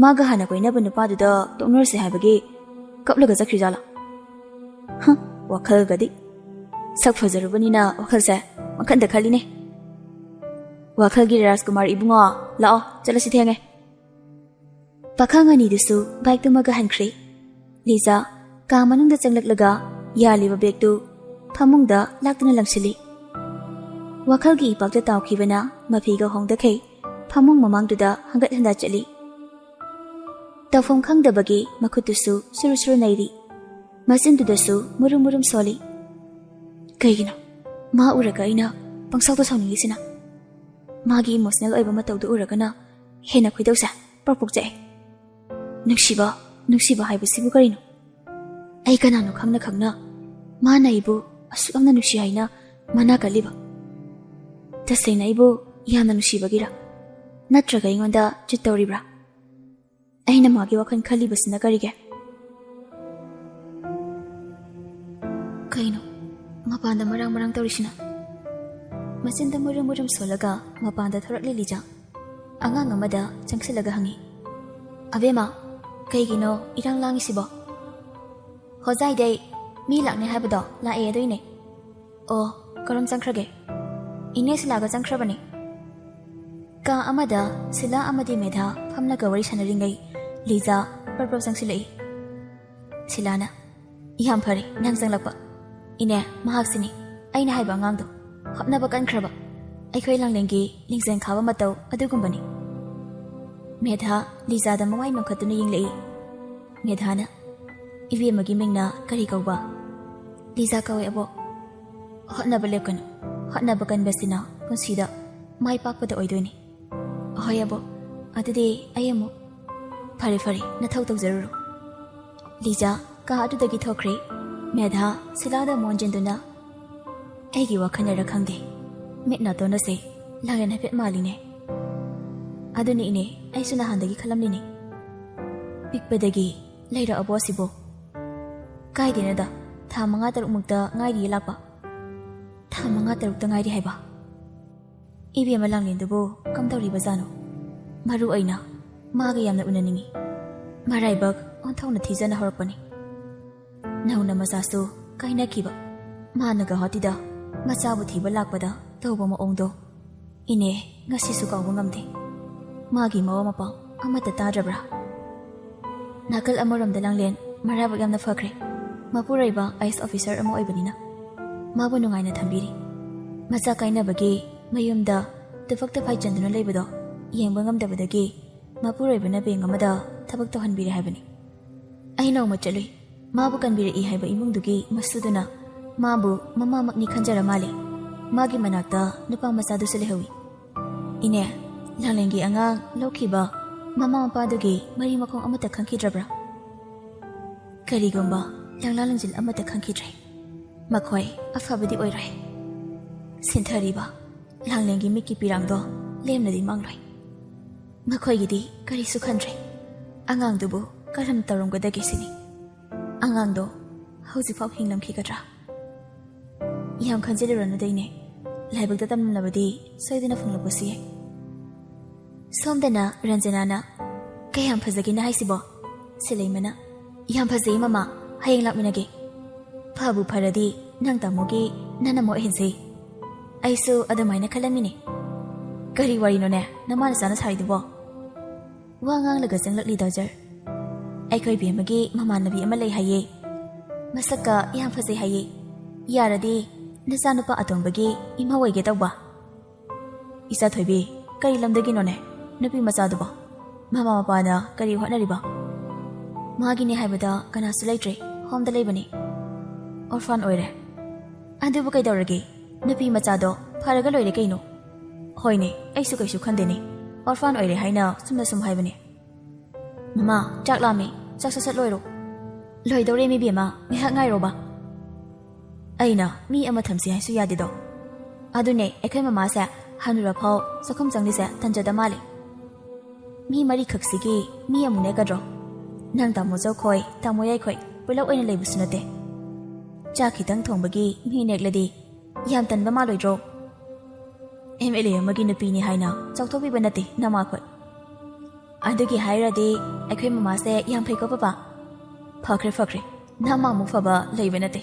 ꯃꯥꯒ ꯍꯥꯟꯅ ꯀꯣꯏꯅꯕ ꯅꯨꯄꯥꯗꯨꯗ ꯇꯣꯛꯅꯔꯁꯦ ꯍꯥꯏꯕꯒꯤ ꯀꯞꯂꯒ ꯆꯠꯈ꯭ꯔꯤꯖꯥꯠꯂꯣ ꯋꯥꯈꯜꯒꯗꯤ ꯁꯛ ꯐꯖꯔꯨꯕꯅꯤꯅ ꯋꯥꯈꯜꯁꯦ ꯃꯈꯟꯗ ꯈꯜꯂꯤꯅꯦ ꯋꯥꯈꯜꯒꯤ ꯔꯥꯖꯀꯨꯃꯥꯔ ꯏꯕꯨꯡꯉꯣ ꯂꯥꯛꯑꯣ ꯆꯠꯂꯁꯤ ꯊꯦꯡꯉꯦ ꯄꯥꯈꯪ ꯑꯅꯤꯗꯨꯁꯨ ꯕꯥꯏꯛꯇꯨꯃꯒ ꯍꯟꯈ꯭ꯔꯦ ꯂꯤꯖꯥ ꯀꯥ ꯃꯅꯨꯡꯗ ꯆꯪꯂꯛꯂꯒ ꯌꯥꯜꯂꯤꯕ ꯕꯦꯒꯇꯨ ꯐꯃꯨꯡꯗ ꯂꯥꯛꯇꯨꯅ ꯂꯪꯁꯤꯜꯂꯤ ꯋꯥꯈꯜꯒꯤ ꯏꯄꯥꯛꯇ ꯇꯥꯎꯈꯤꯕꯅ ꯃꯐꯤꯒ ꯍꯣꯡꯗꯈꯩ ꯐꯃꯨꯡ ꯃꯃꯥꯡꯗꯨꯗ ꯍꯪꯒꯠ ꯍꯟꯗꯥ ꯆꯠꯂꯤ ꯇꯧꯐꯝ ꯈꯪꯗꯕꯒꯤ ꯃꯈꯨꯠꯇꯨꯁꯨ ꯁꯨꯔꯨ ꯁꯨꯔꯨ ꯅꯩꯔꯤ ꯃꯆꯤꯟꯗꯨꯗꯁꯨ ꯃꯨꯔꯨꯝ ꯃꯨꯔꯨꯝ ꯁꯣꯜꯂꯤ ꯀꯩꯒꯤꯅꯣ ꯃꯥ ꯎꯔꯒ ꯑꯩꯅ ꯄꯪꯁꯥꯎꯗ ꯁꯥꯎꯅꯤꯡꯉꯤꯁꯤꯅ ꯃꯥꯒꯤ ꯏꯃꯣꯁꯅꯦꯜ ꯑꯣꯏꯕ ꯃꯇꯧꯗꯨ ꯎꯔꯒꯅ ꯍꯦꯟꯅ ꯈꯣꯏꯗꯧꯁꯦ ꯄ꯭ꯔꯣꯛꯆꯛꯑꯦ ꯅꯨꯡꯁꯤꯕ ꯍꯥꯏꯕꯁꯤꯕꯨ ꯀꯔꯤꯅꯣ ꯑꯩ ꯀꯅꯥꯅꯣ ꯈꯪꯅ ꯃꯥꯅ ꯑꯩꯕꯨ ꯑꯁꯨꯛ ꯌꯥꯝꯅ ꯅꯨꯡꯁꯤ ꯍꯥꯏꯅ ꯃꯅꯥ ꯀꯜꯂꯤꯕ ꯇꯁꯦꯡꯅ ꯑꯩꯕꯨ ꯌꯥꯝꯅ ꯅꯨꯡꯁꯤꯕꯒꯤꯔ ꯅꯠꯇ꯭ꯔꯒ ꯑꯩꯉꯣꯟꯗ ꯆꯤꯠ ꯇꯧꯔꯤꯕ꯭ꯔꯥ ꯑꯩꯅ ꯃꯥꯒꯤ ꯋꯥꯈꯜ ꯈꯜꯂꯤꯕꯁꯤꯅ ꯀꯔꯤꯒꯦ ꯀꯩꯅꯣ ꯃꯄꯥꯟꯗ ꯃꯔꯥꯡ ꯇꯧꯔꯤꯁꯤꯅ ꯃꯆꯤꯟꯗ ꯃꯨꯔꯨꯝ ꯁꯣꯜꯂꯒ ꯃꯄꯥꯟꯗ ꯊꯣꯔꯛꯂꯤ ꯂꯤꯖꯥ ꯑꯉꯥꯡ ꯑꯃꯗ ꯆꯪꯁꯤꯜꯂꯒ ꯍꯪꯉꯤ ꯑꯕꯦꯝꯃ ꯀꯩꯒꯤꯅꯣ ꯏꯔꯥꯡ ꯂꯥꯡꯉꯤꯁꯤꯕꯣ ꯍꯣꯖꯥꯏꯗꯩ ꯃꯤ ꯂꯥꯛꯅꯦ ꯍꯥꯏꯕꯗꯣ ꯂꯥꯛꯑꯦ ꯑꯗꯨꯏꯅꯦ ꯑꯣ ꯀꯔꯝ ꯆꯪꯈ꯭ꯔꯒꯦ ꯏꯅꯦ ꯁꯤꯂꯥꯒ ꯆꯪꯈ꯭ꯔꯕꯅꯤ ꯀꯥ ꯑꯃꯗ ꯁꯤꯂꯥ ꯑꯃꯗꯤ ꯃꯦꯙꯥ ꯐꯝꯂꯒ ꯋꯥꯔꯤ ꯁꯥꯟꯅꯔꯤꯉꯩ ꯂꯤꯖꯥ ꯄꯔꯄꯔ ꯆꯪꯁꯤꯜꯂꯛꯏ ꯁꯤꯂꯥꯅ ꯌꯥꯝ ꯐꯔꯦ ꯅꯪ ꯆꯪꯂꯛꯄ ꯏꯅꯦ ꯃꯍꯥꯛꯁꯤꯅꯤ ꯑꯩꯅ ꯍꯥꯏꯕ ꯑꯉꯥꯡꯗꯣ ꯍꯣꯠꯅꯕ ꯀꯟꯈ꯭ꯔꯕ ꯑꯩꯈꯣꯏ ꯂꯥꯡꯂꯦꯟꯒꯤ ꯂꯤꯡꯖꯦꯜ ꯈꯥꯕ ꯃꯇꯧ ꯑꯗꯨꯒꯨꯝꯕꯅꯤ ꯃꯦꯙꯥ ꯂꯤꯖꯥꯗ ꯃꯃꯥꯏ ꯅꯣꯡꯈꯠꯇꯨꯅ ꯌꯦꯡꯂꯛꯏ ꯃꯦꯙꯥꯅ ꯏꯕꯦꯝꯃꯒꯤ ꯃꯤꯡꯅ ꯀꯔꯤ ꯀꯧꯕ ꯂꯤꯖꯥ ꯀꯧꯋꯦ ꯑꯕꯣꯛ ꯍꯣꯠꯅꯕ ꯂꯦꯞꯀꯅꯨ ꯍꯣꯠꯅꯕ ꯀꯟꯕꯁꯤꯅ ꯄꯨꯟꯁꯤꯗ ꯃꯥꯏ ꯄꯥꯛꯄꯗ ꯑꯣꯏꯗꯣꯏꯅꯤ ꯍꯣꯏ ꯑꯕꯣꯛ ꯑꯗꯨꯗꯤ ꯑꯩ ꯑꯃꯨꯛ ꯐꯔꯦ ꯅꯊꯧ ꯇꯧꯖꯔꯨꯔꯣ ꯂꯤꯖꯥ ꯀꯥ ꯑꯗꯨꯗꯒꯤ ꯊꯣꯛꯈ꯭ꯔꯦ ꯃꯦꯙꯥ ꯁꯤꯂꯥꯗ ꯃꯣꯟꯖꯤꯟꯗꯨꯅ ꯑꯩꯒꯤ ꯋꯥꯈꯜꯅꯔ ꯈꯪꯗꯦ ꯃꯤꯠ ꯅꯥꯇꯣꯟ ꯑꯁꯦ ꯂꯥꯡꯂꯦꯟ ꯍꯥꯏꯐꯦꯠ ꯃꯥꯜꯂꯤꯅꯦ ꯑꯗꯨꯅꯤ ꯏꯅꯦ ꯑꯩꯁꯨ ꯅꯍꯥꯟꯗꯒꯤ ꯈꯜꯂꯝꯂꯤꯅꯦ ꯄꯤꯛꯄꯗꯒꯤ ꯂꯩꯔꯛꯑꯕꯣ ꯑꯁꯤꯕꯣ ꯀꯥꯏꯗꯦꯅꯗ ꯊꯥ 5-6ꯃꯨꯛꯇ ꯉꯥꯏꯔꯤꯌꯦ ꯂꯥꯛꯄ ꯊꯥ 5-6ꯇ ꯉꯥꯏꯔꯤ ꯍꯥꯏꯕ ꯏꯕꯦꯝꯃ ꯂꯥꯡꯂꯦꯟꯗꯨꯕꯨ ꯀꯝꯗꯧꯔꯤꯕꯖꯥꯠꯅꯣ ꯃꯔꯨ ꯑꯣꯏꯅ ꯃꯥꯒ ꯌꯥꯝꯅ ꯎꯅꯅꯤꯡꯉꯤ ꯃꯔꯥꯏꯕꯛ ꯑꯣꯟꯊꯣꯛꯅ ꯊꯤꯖꯅ ꯍꯧꯔꯛꯄꯅꯤ ꯅꯧꯅ ꯃꯆꯥꯁꯨ ꯀꯥꯏꯅꯈꯤꯕ ꯃꯥꯅꯒ ꯍꯣꯇꯤꯗ ꯃꯆꯥꯕꯨ ꯊꯤꯕ ꯂꯥꯛꯄꯗ ꯇꯧꯕ ꯃꯑꯣꯡꯗꯣ ꯏꯅꯦ ꯉꯁꯤꯁꯨ ꯀꯥꯎꯕ ꯉꯝꯗꯦ ꯃꯥꯒꯤ ꯃꯋꯥ ꯃꯄꯥꯎ ꯑꯃꯠꯇ ꯇꯥꯗ꯭ꯔꯕ꯭ꯔꯥ ꯅꯥꯀꯜ ꯑꯃꯔꯣꯝꯗ ꯂꯥꯡꯂꯦꯟ ꯃꯔꯥꯏꯕꯛ ꯌꯥꯝꯅ ꯐꯈ꯭ꯔꯦ ꯃꯄꯨꯔꯣꯏꯕ ꯑꯥꯏꯁ ꯑꯣꯐꯤꯁꯔ ꯑꯃ ꯑꯣꯏꯕꯅꯤꯅ ꯃꯥꯕꯨ ꯅꯨꯡꯉꯥꯏꯅ ꯊꯝꯕꯤꯔꯤ ꯃꯆꯥ ꯀꯥꯏꯅꯕꯒꯤ mayumda tufakta phai chanduna leibado yengba ngamdabadagi mapuroibana beng amada thabak tawhanbire haibani ai noma chalui mabu kanbire I haiba imungdugi masuduna mabu mama makni khanjara male magi manakta nupa masadu selehawi ine langlengi angang lokhiba mama mapadugi mari makong amata khangkidrabra karigomba langla langjil amata khangkidrai makhoi afabadi oirai sinthariba langlengi miki pirangdo lemnadi mangloi makhoi gidi kari sukhandrai angang dubu karam taromgadagi sini angang do hauji fau hinglam khikadra yam khanjilirana daine laibagda tamnabadi soidina funglapasi somdana ranjanana kayam phajagina haisibo sileimana yam phajai mama hayeng lakminage phabu pharadi nang tamogi nanamo hense aisu adamaina khalamine kari wari no ne namana sana saidubo wangang laga janglakli dajar aikhoi bemagi mama nabi ama lei haye masaka yam phajai haye yaradi nasanupa atombagi ima waige tawba isa thoibi kari lamdagi no ne nabi masadubo mama mapana kari hotnariba magine haibada kanasu leitre homda leibani orphan oire adubu kai dawrage nabi machado pharaga loire kaino hoine aisu kaisu khandeni orphan oire haina sumna sum haibani mama chaklami chaksasat loiro loidore mi bema ngihak ngai roba aina mi ama thamsi haisu yadido adune ekai mama sa hanura phau sakhum changli sa tanjada mali mi mari khaksigi mi amune kadro nang tamo jau khoi tamo yai khoi pulau oina leibusnate cha khitang thongbagi mi nekladi yam tanba ma loidro MLA amagi napi ni haina chawthobi banate nama khoi adugi hairadi aikhoi mama se yam phai ko papa phakre nama mu phaba leibanate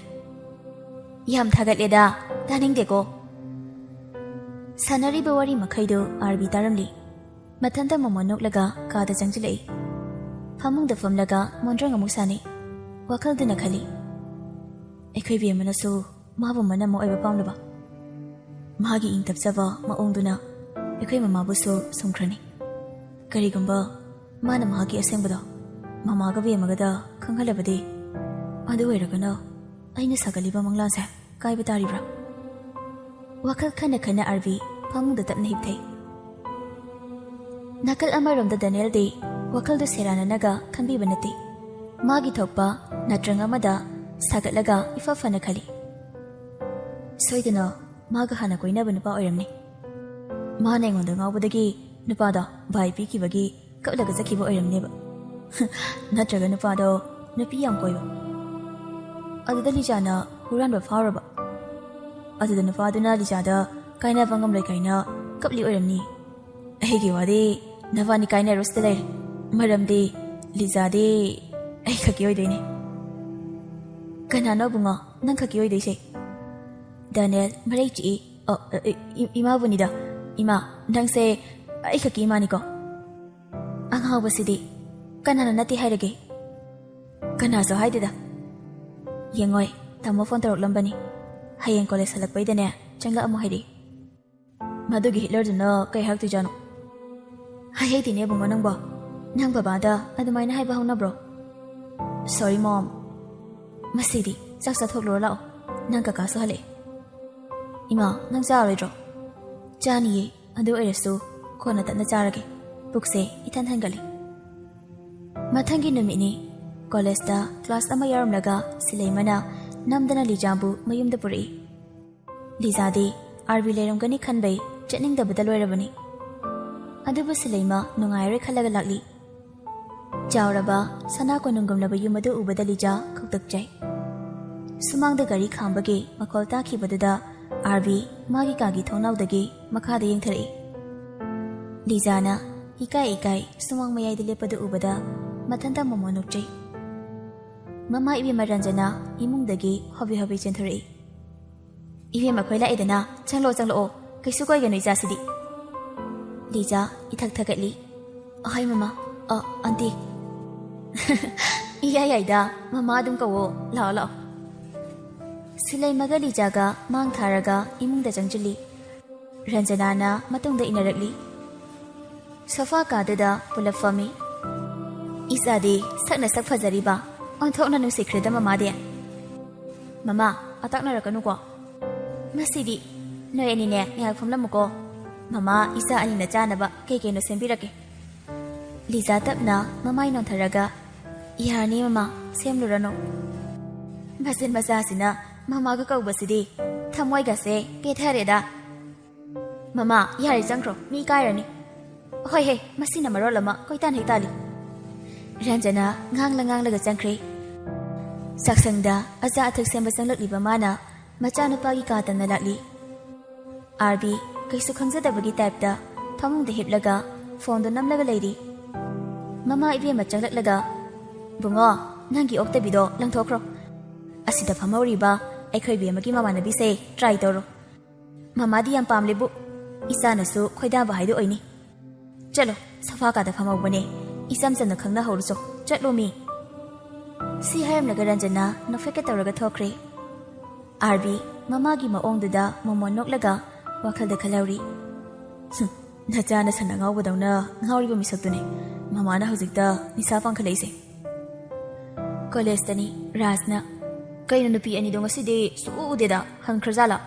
yam thagatleda taning deko sanari bawari makhaido arbi taramli mathanta mama noklaga kada changjilei famungda famlaga mondrang amu sani wakhalduna khali aikhoi bi manasu mabu manamo aiba pamlaba magi ingtapsaba maongduna aikhoi mama buso sumkhrani karigumba mana magi asembada mama ga bi magada khanghalabadi adu oiragana aina sagaliba manglasa kaiba taribra wakhal khana arbi famungda tapna hipthai nakal amaramda Daniel de wakal do serana naga khambi banati magi thokpa natrang amada sagatlaga ifa fana khali soidana maga hana koina banpa oiramni mane ngonda ngawbadagi nupa da bai pi ki bagi kaplaga zakhiba oiramni ba natraga nupa do nupi yam koyo aduda lijana huran ba faraba aduda nupa duna lijada kaina bangam lai kaina kapli oiramni aigi wadi navani kaina rostelai maramdi lizade ai khaki oidaine kanano bunga nang khaki oidaise Daniel maraichi ima bunida ima nangse ai khaki mani ko anghaw basidi kanana nati hairage kana so haidida yengoi tamo phone torok lambani hayeng college halakpaidane changla amu hairi madugi Hitler duna kai haktu jano hai tine bunga nangba nang babada adumaina haiba hauna bro sorry mom masidi saksa thoklor lao nang kaka so hale ima nang cha roidro chani ye adu eresu khona tatna charage pukse ithan hangali mathangi numini college da class ama yaramlaga sileimana namdana lijambu mayumda puri lijade arbi lerongani khanbai chatning da badal loirabani adubu sileima nungaire khalaga lakli chawraba sana ko nungumlaba yumadu ubada lija khoktakjai sumangda gari khambage makhol takhi badada arbi magi kagi thonawdagi makhada yengthari lijana ikai sumang mayai dilepadu ubada mathanta momonukjai mama ibi maranjana imungdagi hobi chenthari ibi makhoila idana changlo kaisu koi ganoi jasidi Lija ithak thakatli ahai mama auntie iya da mama dum kawo lao silai maga Lija ga mang tharaga imungda jangjili ꯔꯟꯖꯅꯥꯅ ꯃꯇꯨꯡꯗ ꯏꯟꯅꯔꯛꯂꯤ꯫ Sofa ꯀꯥꯗꯨꯗ ꯄꯨꯂꯞ ꯐꯝꯃꯤ꯫ ꯏꯆꯥꯗꯤ ꯁꯛꯅ ꯁꯛ ꯐꯖꯔꯤꯕ ꯑꯣꯟꯊꯣꯛꯅ ꯅꯨꯡꯁꯤꯈ꯭ꯔꯦꯗ ꯃꯃꯥꯗꯤ꯫ ꯃꯃꯥ ꯑꯇꯥꯛꯅꯔꯛꯀꯅꯨꯀꯣ꯫ ꯃꯁꯤꯗꯤ ꯅꯣꯏ ꯑꯅꯤꯅꯦ ꯉꯥꯏꯍꯥꯛ ꯐꯝꯂꯝꯃꯨꯀꯣ꯫ ꯃꯃꯥ ꯏꯆꯥ ꯑꯅꯤꯅ ꯆꯥꯅꯕ ꯀꯩꯀꯩꯅꯣ ꯁꯦꯝꯕꯤꯔꯛꯀꯦ꯫ ꯂꯤꯖꯥ ꯇꯞꯅ ꯃꯃꯥꯏ ꯅꯣꯟꯊꯔꯒ ꯌꯥꯔꯅꯤ ꯃꯃꯥ ꯁꯦꯝꯂꯨꯔꯅꯨ꯫ ꯃꯆꯤꯟ ꯃꯆꯥꯁꯤꯅ ꯃꯃꯥꯒ ꯀꯧꯕꯁꯤꯗꯤ ꯊꯃꯣꯏꯒꯁꯦ ꯄꯦꯊꯔꯦꯗ꯫ ꯃꯃꯥ ꯌꯥꯔꯦ ꯆꯪꯈ꯭ꯔꯣ ꯃꯤ ꯀꯥꯏꯔꯅꯤ꯫ ꯍꯣꯏ ꯍꯦ ꯃꯁꯤꯅ ꯃꯔꯣꯜ ꯑꯃ ꯀꯣꯏꯇꯥꯟ ꯍꯦꯛ ꯇꯥꯜꯂꯤ꯫ ꯔꯟꯖꯅꯥ ꯉꯥꯡꯂꯒ ꯆꯪꯈ꯭ꯔꯦ꯫ ꯆꯥꯛꯁꯪꯗ ꯑꯆꯥ ꯑꯊꯛ ꯁꯦꯝꯕ ꯆꯪꯂꯛꯂꯤꯕ ꯃꯥꯅ ꯃꯆꯥꯅꯨꯄꯥꯒꯤ ꯀꯥ ꯇꯝꯅ ꯂꯥꯛꯂꯤ꯫ ꯑꯥꯔꯕꯤ ꯀꯩꯁꯨ ꯈꯪꯖꯗꯕꯒꯤ ꯇꯥꯏꯞꯇ ꯐꯃꯨꯡꯗ ꯍꯤꯞꯂꯒ ꯐꯣꯟꯗꯣ ꯅꯝꯂꯒ ꯂꯩꯔꯤ꯫ ꯃꯃꯥ ꯏꯕꯦꯝꯃ ꯆꯪꯂꯛꯂꯒ ꯕꯨꯡꯉꯣ ꯅꯪꯒꯤ ꯑꯣꯛꯇꯕꯤꯗꯣ ꯂꯪꯊꯣꯛꯈ꯭ꯔꯣ꯫ ꯑꯁꯤꯗ ꯐꯝꯍꯧꯔꯤꯕ ꯑꯩꯈꯣꯏ ꯕꯦꯝꯃꯒꯤ ꯃꯃꯥꯟꯅꯕꯤꯁꯦ ꯇ꯭ꯔꯥꯏ ꯇꯧꯔꯣ꯫ ꯃꯃꯥꯗꯤ ꯌꯥꯝ ꯄꯥꯝꯂꯦꯕꯨ ꯏꯆꯥꯅꯁꯨ ꯈꯣꯏꯗꯥꯕ ꯍꯥꯏꯗꯣ ꯑꯣꯏꯅꯤ꯫ ꯆꯠꯂꯣ ꯁꯣꯐꯥ ꯀꯥꯗ ꯐꯝꯍꯧꯕꯅꯦ ꯏꯆꯝ ꯆꯝꯅ ꯈꯪꯅꯍꯧꯔꯁꯨ ꯆꯠꯂꯣ ꯃꯤ꯫ ꯁꯤ ꯍꯥꯏꯔꯝꯂꯒ ꯔꯟꯖꯅꯥ ꯅꯣꯛꯐꯦꯠꯀ ꯇꯧꯔꯒ ꯊꯣꯛꯈ꯭ꯔꯦ꯫ ꯑꯥꯔꯕꯤ ꯃꯃꯥꯒꯤ ꯃꯑꯣꯡꯗꯨꯗ ꯃꯣꯃꯣꯟ ꯅꯣꯛꯂꯒ ꯋꯥꯈꯜꯗ ꯈꯜꯍꯧꯔꯤ꯫ ꯅꯆꯥꯅ ꯁꯟ ꯑꯉꯥꯎꯕꯗꯧꯅ ꯉꯥꯎꯔꯤꯕ ꯃꯤꯁꯛꯇꯨꯅꯦ ꯃꯃꯥꯅ ꯍꯧꯖꯤꯛꯇ ꯅꯤꯁꯥ ꯄꯥꯡꯈꯠꯂꯛꯏꯁꯦ꯫ ꯀꯣꯂꯦꯖꯇꯅꯤ ꯔꯥꯖꯅ ꯀꯩꯅꯣ ꯅꯨꯄꯤ ꯑꯅꯤꯗꯣ ꯉꯁꯤꯗꯤ ꯁꯨꯛꯎ ꯎꯗꯦꯗ ꯍꯟꯈ꯭ꯔꯖꯥꯠꯂꯥ꯫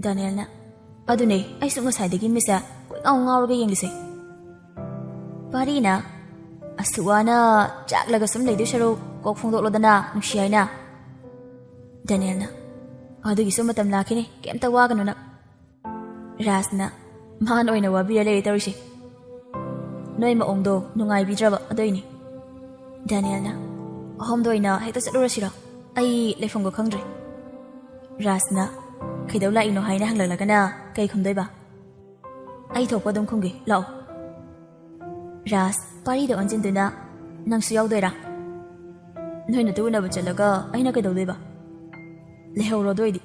ꯗꯥꯅꯤꯌꯦꯜꯅ ꯑꯗꯨꯅꯦ ꯑꯩꯁꯨ ꯉꯁꯥꯏꯗꯒꯤ ꯃꯤꯁꯦ ꯀꯣꯏꯉꯥꯎ ꯉꯥꯎꯔꯒ ꯌꯦꯡꯂꯤꯁꯦ꯫ ꯄꯥꯔꯤꯅ ꯑꯁꯨꯛ ꯋꯥꯅ ꯆꯥꯛꯂꯒ ꯁꯨꯝ ꯂꯩꯗꯣꯏ ꯁꯔꯨꯛ ꯀꯣꯛ ꯐꯣꯡꯗꯣꯛꯂꯣꯗꯅ ꯅꯨꯡꯁꯤ ꯍꯥꯏꯅ꯫ ꯗꯥꯅꯤꯌꯦꯜꯅ ꯑꯗꯨꯒꯤꯁꯨ ꯃꯇꯝ ꯂꯥꯛꯈꯤꯅꯤ ꯀꯩꯝꯇ ꯋꯥꯒꯅꯨ ꯅꯪ꯫ ꯔꯥꯖꯅ ꯃꯥꯅ ꯑꯣꯏꯅ ꯋꯥꯕꯤꯔ ꯂꯩꯔꯦ ꯇꯧꯔꯤꯁꯦ꯫ ꯅꯣꯏ ꯃꯑꯣꯡꯗꯣ ꯅꯨꯡꯉꯥꯏꯕꯤꯗ꯭ꯔꯕ ꯑꯗꯨꯏꯅꯤ꯫ ꯗꯥꯅꯤꯌꯦꯜꯅ ꯑꯍꯣꯝꯗ ꯑꯣꯏꯅ ꯍꯦꯛꯇ ꯆꯠꯂꯨꯔꯁꯤꯔꯣ ꯑꯩ ꯂꯩꯐꯝꯒ ꯈꯪꯗ꯭ꯔꯦ꯫ ꯔꯥꯖꯅ ꯀꯩꯗꯧ ꯂꯥꯛꯏꯅꯣ ꯍꯥꯏꯅ ꯍꯪꯂꯛꯂꯒꯅ ꯀꯩ ꯈꯨꯝꯗꯣꯏꯕ꯫ ꯑꯩ ꯊꯣꯛꯄ ꯑꯗꯨꯝ ꯈꯨꯝꯒꯦ ꯂꯥꯛꯑꯣ꯫ ꯔꯥꯖ ꯄꯥꯔꯤꯗ ꯑꯣꯟꯁꯤꯟꯗꯨꯅ ꯅꯪꯁꯨ ꯌꯥꯎꯗꯣꯏꯔꯥ꯫ ꯅꯣꯏꯅ ꯎꯅꯕ ꯆꯠꯂꯒ ꯑꯩꯅ ꯀꯩꯗꯧꯗꯣꯏꯕ꯫ ꯂꯩꯍꯧꯔꯣ ꯑꯗꯨꯏꯗꯤ꯫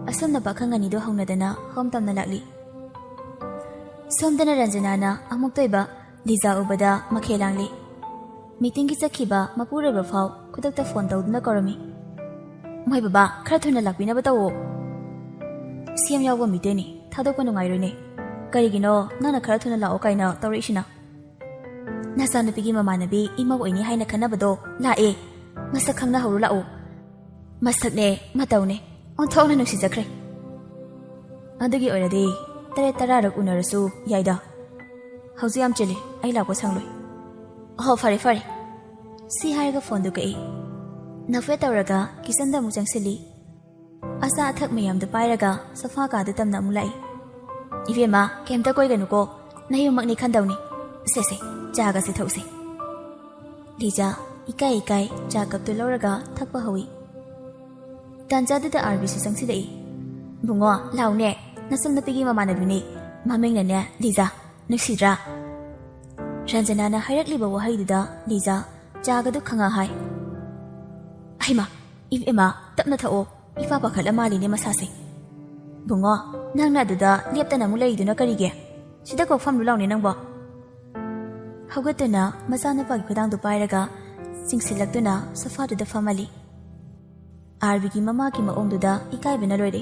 ꯑꯁꯣꯝꯅ ꯄꯥꯈꯪ ꯑꯅꯤꯗꯣ ꯍꯧꯅꯗꯅ ꯍꯣꯝ ꯇꯝꯅ ꯂꯥꯛꯂꯤ꯫ ꯁꯣꯝꯗꯅ ꯔꯟꯖꯅꯥꯅ ꯑꯃꯨꯛ ꯇꯣꯏꯕ ꯂꯤꯖꯥ ꯎꯕꯗ ꯃꯈꯦ ꯂꯥꯡꯂꯤ꯫ ꯃꯤꯇꯤꯡꯒꯤ ꯆꯠꯈꯤꯕ ꯃꯄꯨꯔꯣꯏꯕ ꯐꯥꯎ ꯈꯨꯗꯛꯇ ꯐꯣꯟ ꯇꯧꯗꯨꯅ ꯀꯧꯔꯝꯃꯤ꯫ ꯃꯣꯏ ꯕꯕꯥ ꯈꯔ ꯊꯨꯅ ꯂꯥꯛꯄꯤꯅꯕ ꯇꯧꯋꯣ꯫ ꯁꯤಎಂ ꯌꯥꯎꯕ ꯃꯤꯇꯩꯅꯤ ꯊꯥꯗꯣꯛꯄ ꯅꯨꯡꯉꯥꯏꯔꯣꯏꯅꯦ꯫ ꯀꯔꯤꯒꯤꯅꯣ ꯅꯪꯅ ꯈꯔ ꯊꯨꯅ ꯂꯥꯛꯑꯣ ꯀꯥꯏꯅ ꯇꯧꯔꯛꯏꯁꯤꯅ꯫ ꯅꯆꯥꯅꯨꯄꯤꯒꯤ ꯃꯃꯥꯟꯅꯕꯤ ꯏꯃꯧ ꯑꯣꯏꯅꯤ ꯍꯥꯏꯅ ꯈꯟꯅꯕꯗꯣ ꯂꯥꯛꯑꯦ ꯃꯁꯛ ꯈꯪꯅꯍꯧꯔꯨ ꯂꯥꯛꯑꯣ꯫ ꯃꯁꯛꯅꯦ ꯃꯇꯧꯅꯦ ꯑꯣꯟꯊꯣꯛꯅ ꯅꯨꯡꯁꯤꯖꯈ꯭ꯔꯦ꯫ ꯑꯗꯨꯒꯤ ꯑꯣꯏꯔꯗꯤ 10-10ꯔꯛ ꯎꯅꯔꯁꯨ ꯌꯥꯏꯗ꯫ ꯍꯧꯖꯤꯛ ꯌꯥꯝ ꯆꯤꯜꯂꯤ ꯑꯩ ꯂꯥꯛꯄ ꯁꯪꯂꯣꯏ꯫ ꯑꯣ ꯐꯔꯦ ꯐꯔꯦ꯫ ꯁꯤ ꯍꯥꯏꯔꯒ ꯐꯣꯟꯗꯨ ꯀꯛꯏ꯫ ꯅꯐꯦꯠ ꯇꯧꯔꯒ ꯀꯤꯆꯟꯗ ꯑꯃꯨꯛ ꯆꯪꯁꯤꯜꯂꯤ꯫ ꯑꯆꯥ ꯑꯊꯛ ꯃꯌꯥꯝꯗꯨ ꯄꯥꯏꯔꯒ ꯁꯣꯐꯥ ꯀꯥꯗ ꯇꯝꯅ ꯑꯃꯨꯛ ꯂꯥꯛꯏ꯫ ꯏꯕꯦꯝꯃ ꯀꯩꯝꯇ ꯀꯣꯏꯒꯅꯨꯀꯣ ꯅꯌꯨꯝꯃꯛꯅꯤ ꯈꯟꯗꯧꯅꯤ꯫ ꯁꯦꯁꯦ ꯆꯥꯒꯁꯤ ꯊꯛꯎꯁꯦ꯫ ꯂꯤꯖꯥ ꯏꯀꯥꯏ ꯆꯥ ꯀꯞꯇꯨ ꯂꯧꯔꯒ ꯊꯛꯄ ꯍꯧꯏ꯫ ꯇꯥꯟꯖꯥꯗꯨꯗ ꯑꯥꯔꯕꯤꯁꯨ ꯆꯪꯁꯤꯜꯂꯛꯏ꯫ ꯕꯨꯡꯉꯣ ꯂꯥꯎꯅꯦ ꯅꯆꯟꯅꯨꯄꯤꯒꯤ ꯃꯃꯥꯟꯅꯕꯤꯅꯤ ꯃꯃꯤꯡꯅꯅꯦ ꯂꯤꯖꯥ ꯅꯨꯡꯁꯤꯗ꯭ꯔꯥ꯫ ꯔꯟꯖꯅꯥꯅ ꯍꯥꯏꯔꯛꯂꯤꯕ ꯋꯥꯍꯩꯗꯨꯗ ꯂꯤꯖꯥ ꯆꯥꯒꯗꯨ ꯈꯪꯉ ꯍꯥꯏ꯫ ꯍꯩꯃꯥ ꯏꯕꯦꯝꯃ ꯇꯞꯅ ꯊꯛꯑꯣ ꯏꯄꯥ ꯄꯥꯈꯠꯂ ꯃꯥꯜꯂꯤꯅꯦ ꯃꯁꯥꯁꯦ꯫ ꯕꯨꯡꯉꯣ ꯅꯪꯅ ꯑꯗꯨꯗ ꯂꯦꯞꯇꯅ ꯑꯃꯨꯛ ꯂꯩꯔꯤꯗꯨꯅ ꯀꯔꯤꯒꯤ ꯁꯤꯗ ꯀꯣꯛ ꯐꯝꯂꯨ ꯂꯥꯎꯅꯦ ꯅꯪꯕꯣ꯫ ꯍꯧꯒꯠꯇꯨꯅ ꯃꯆꯥꯅꯨꯄꯥꯒꯤ ꯈꯨꯗꯥꯡꯗꯨ ꯄꯥꯏꯔꯒ ꯆꯤꯡꯁꯤꯜꯂꯛꯇꯨꯅ ꯁꯣꯐꯥꯗꯨꯗ ꯐꯝꯍꯜꯂꯤ꯫ ꯑꯥꯔꯕꯤꯒꯤ ꯃꯃꯥꯒꯤ ꯃꯑꯣꯡꯗꯨꯗ ꯏꯀꯥꯏꯕꯅ ꯂꯣꯏꯔꯦ꯫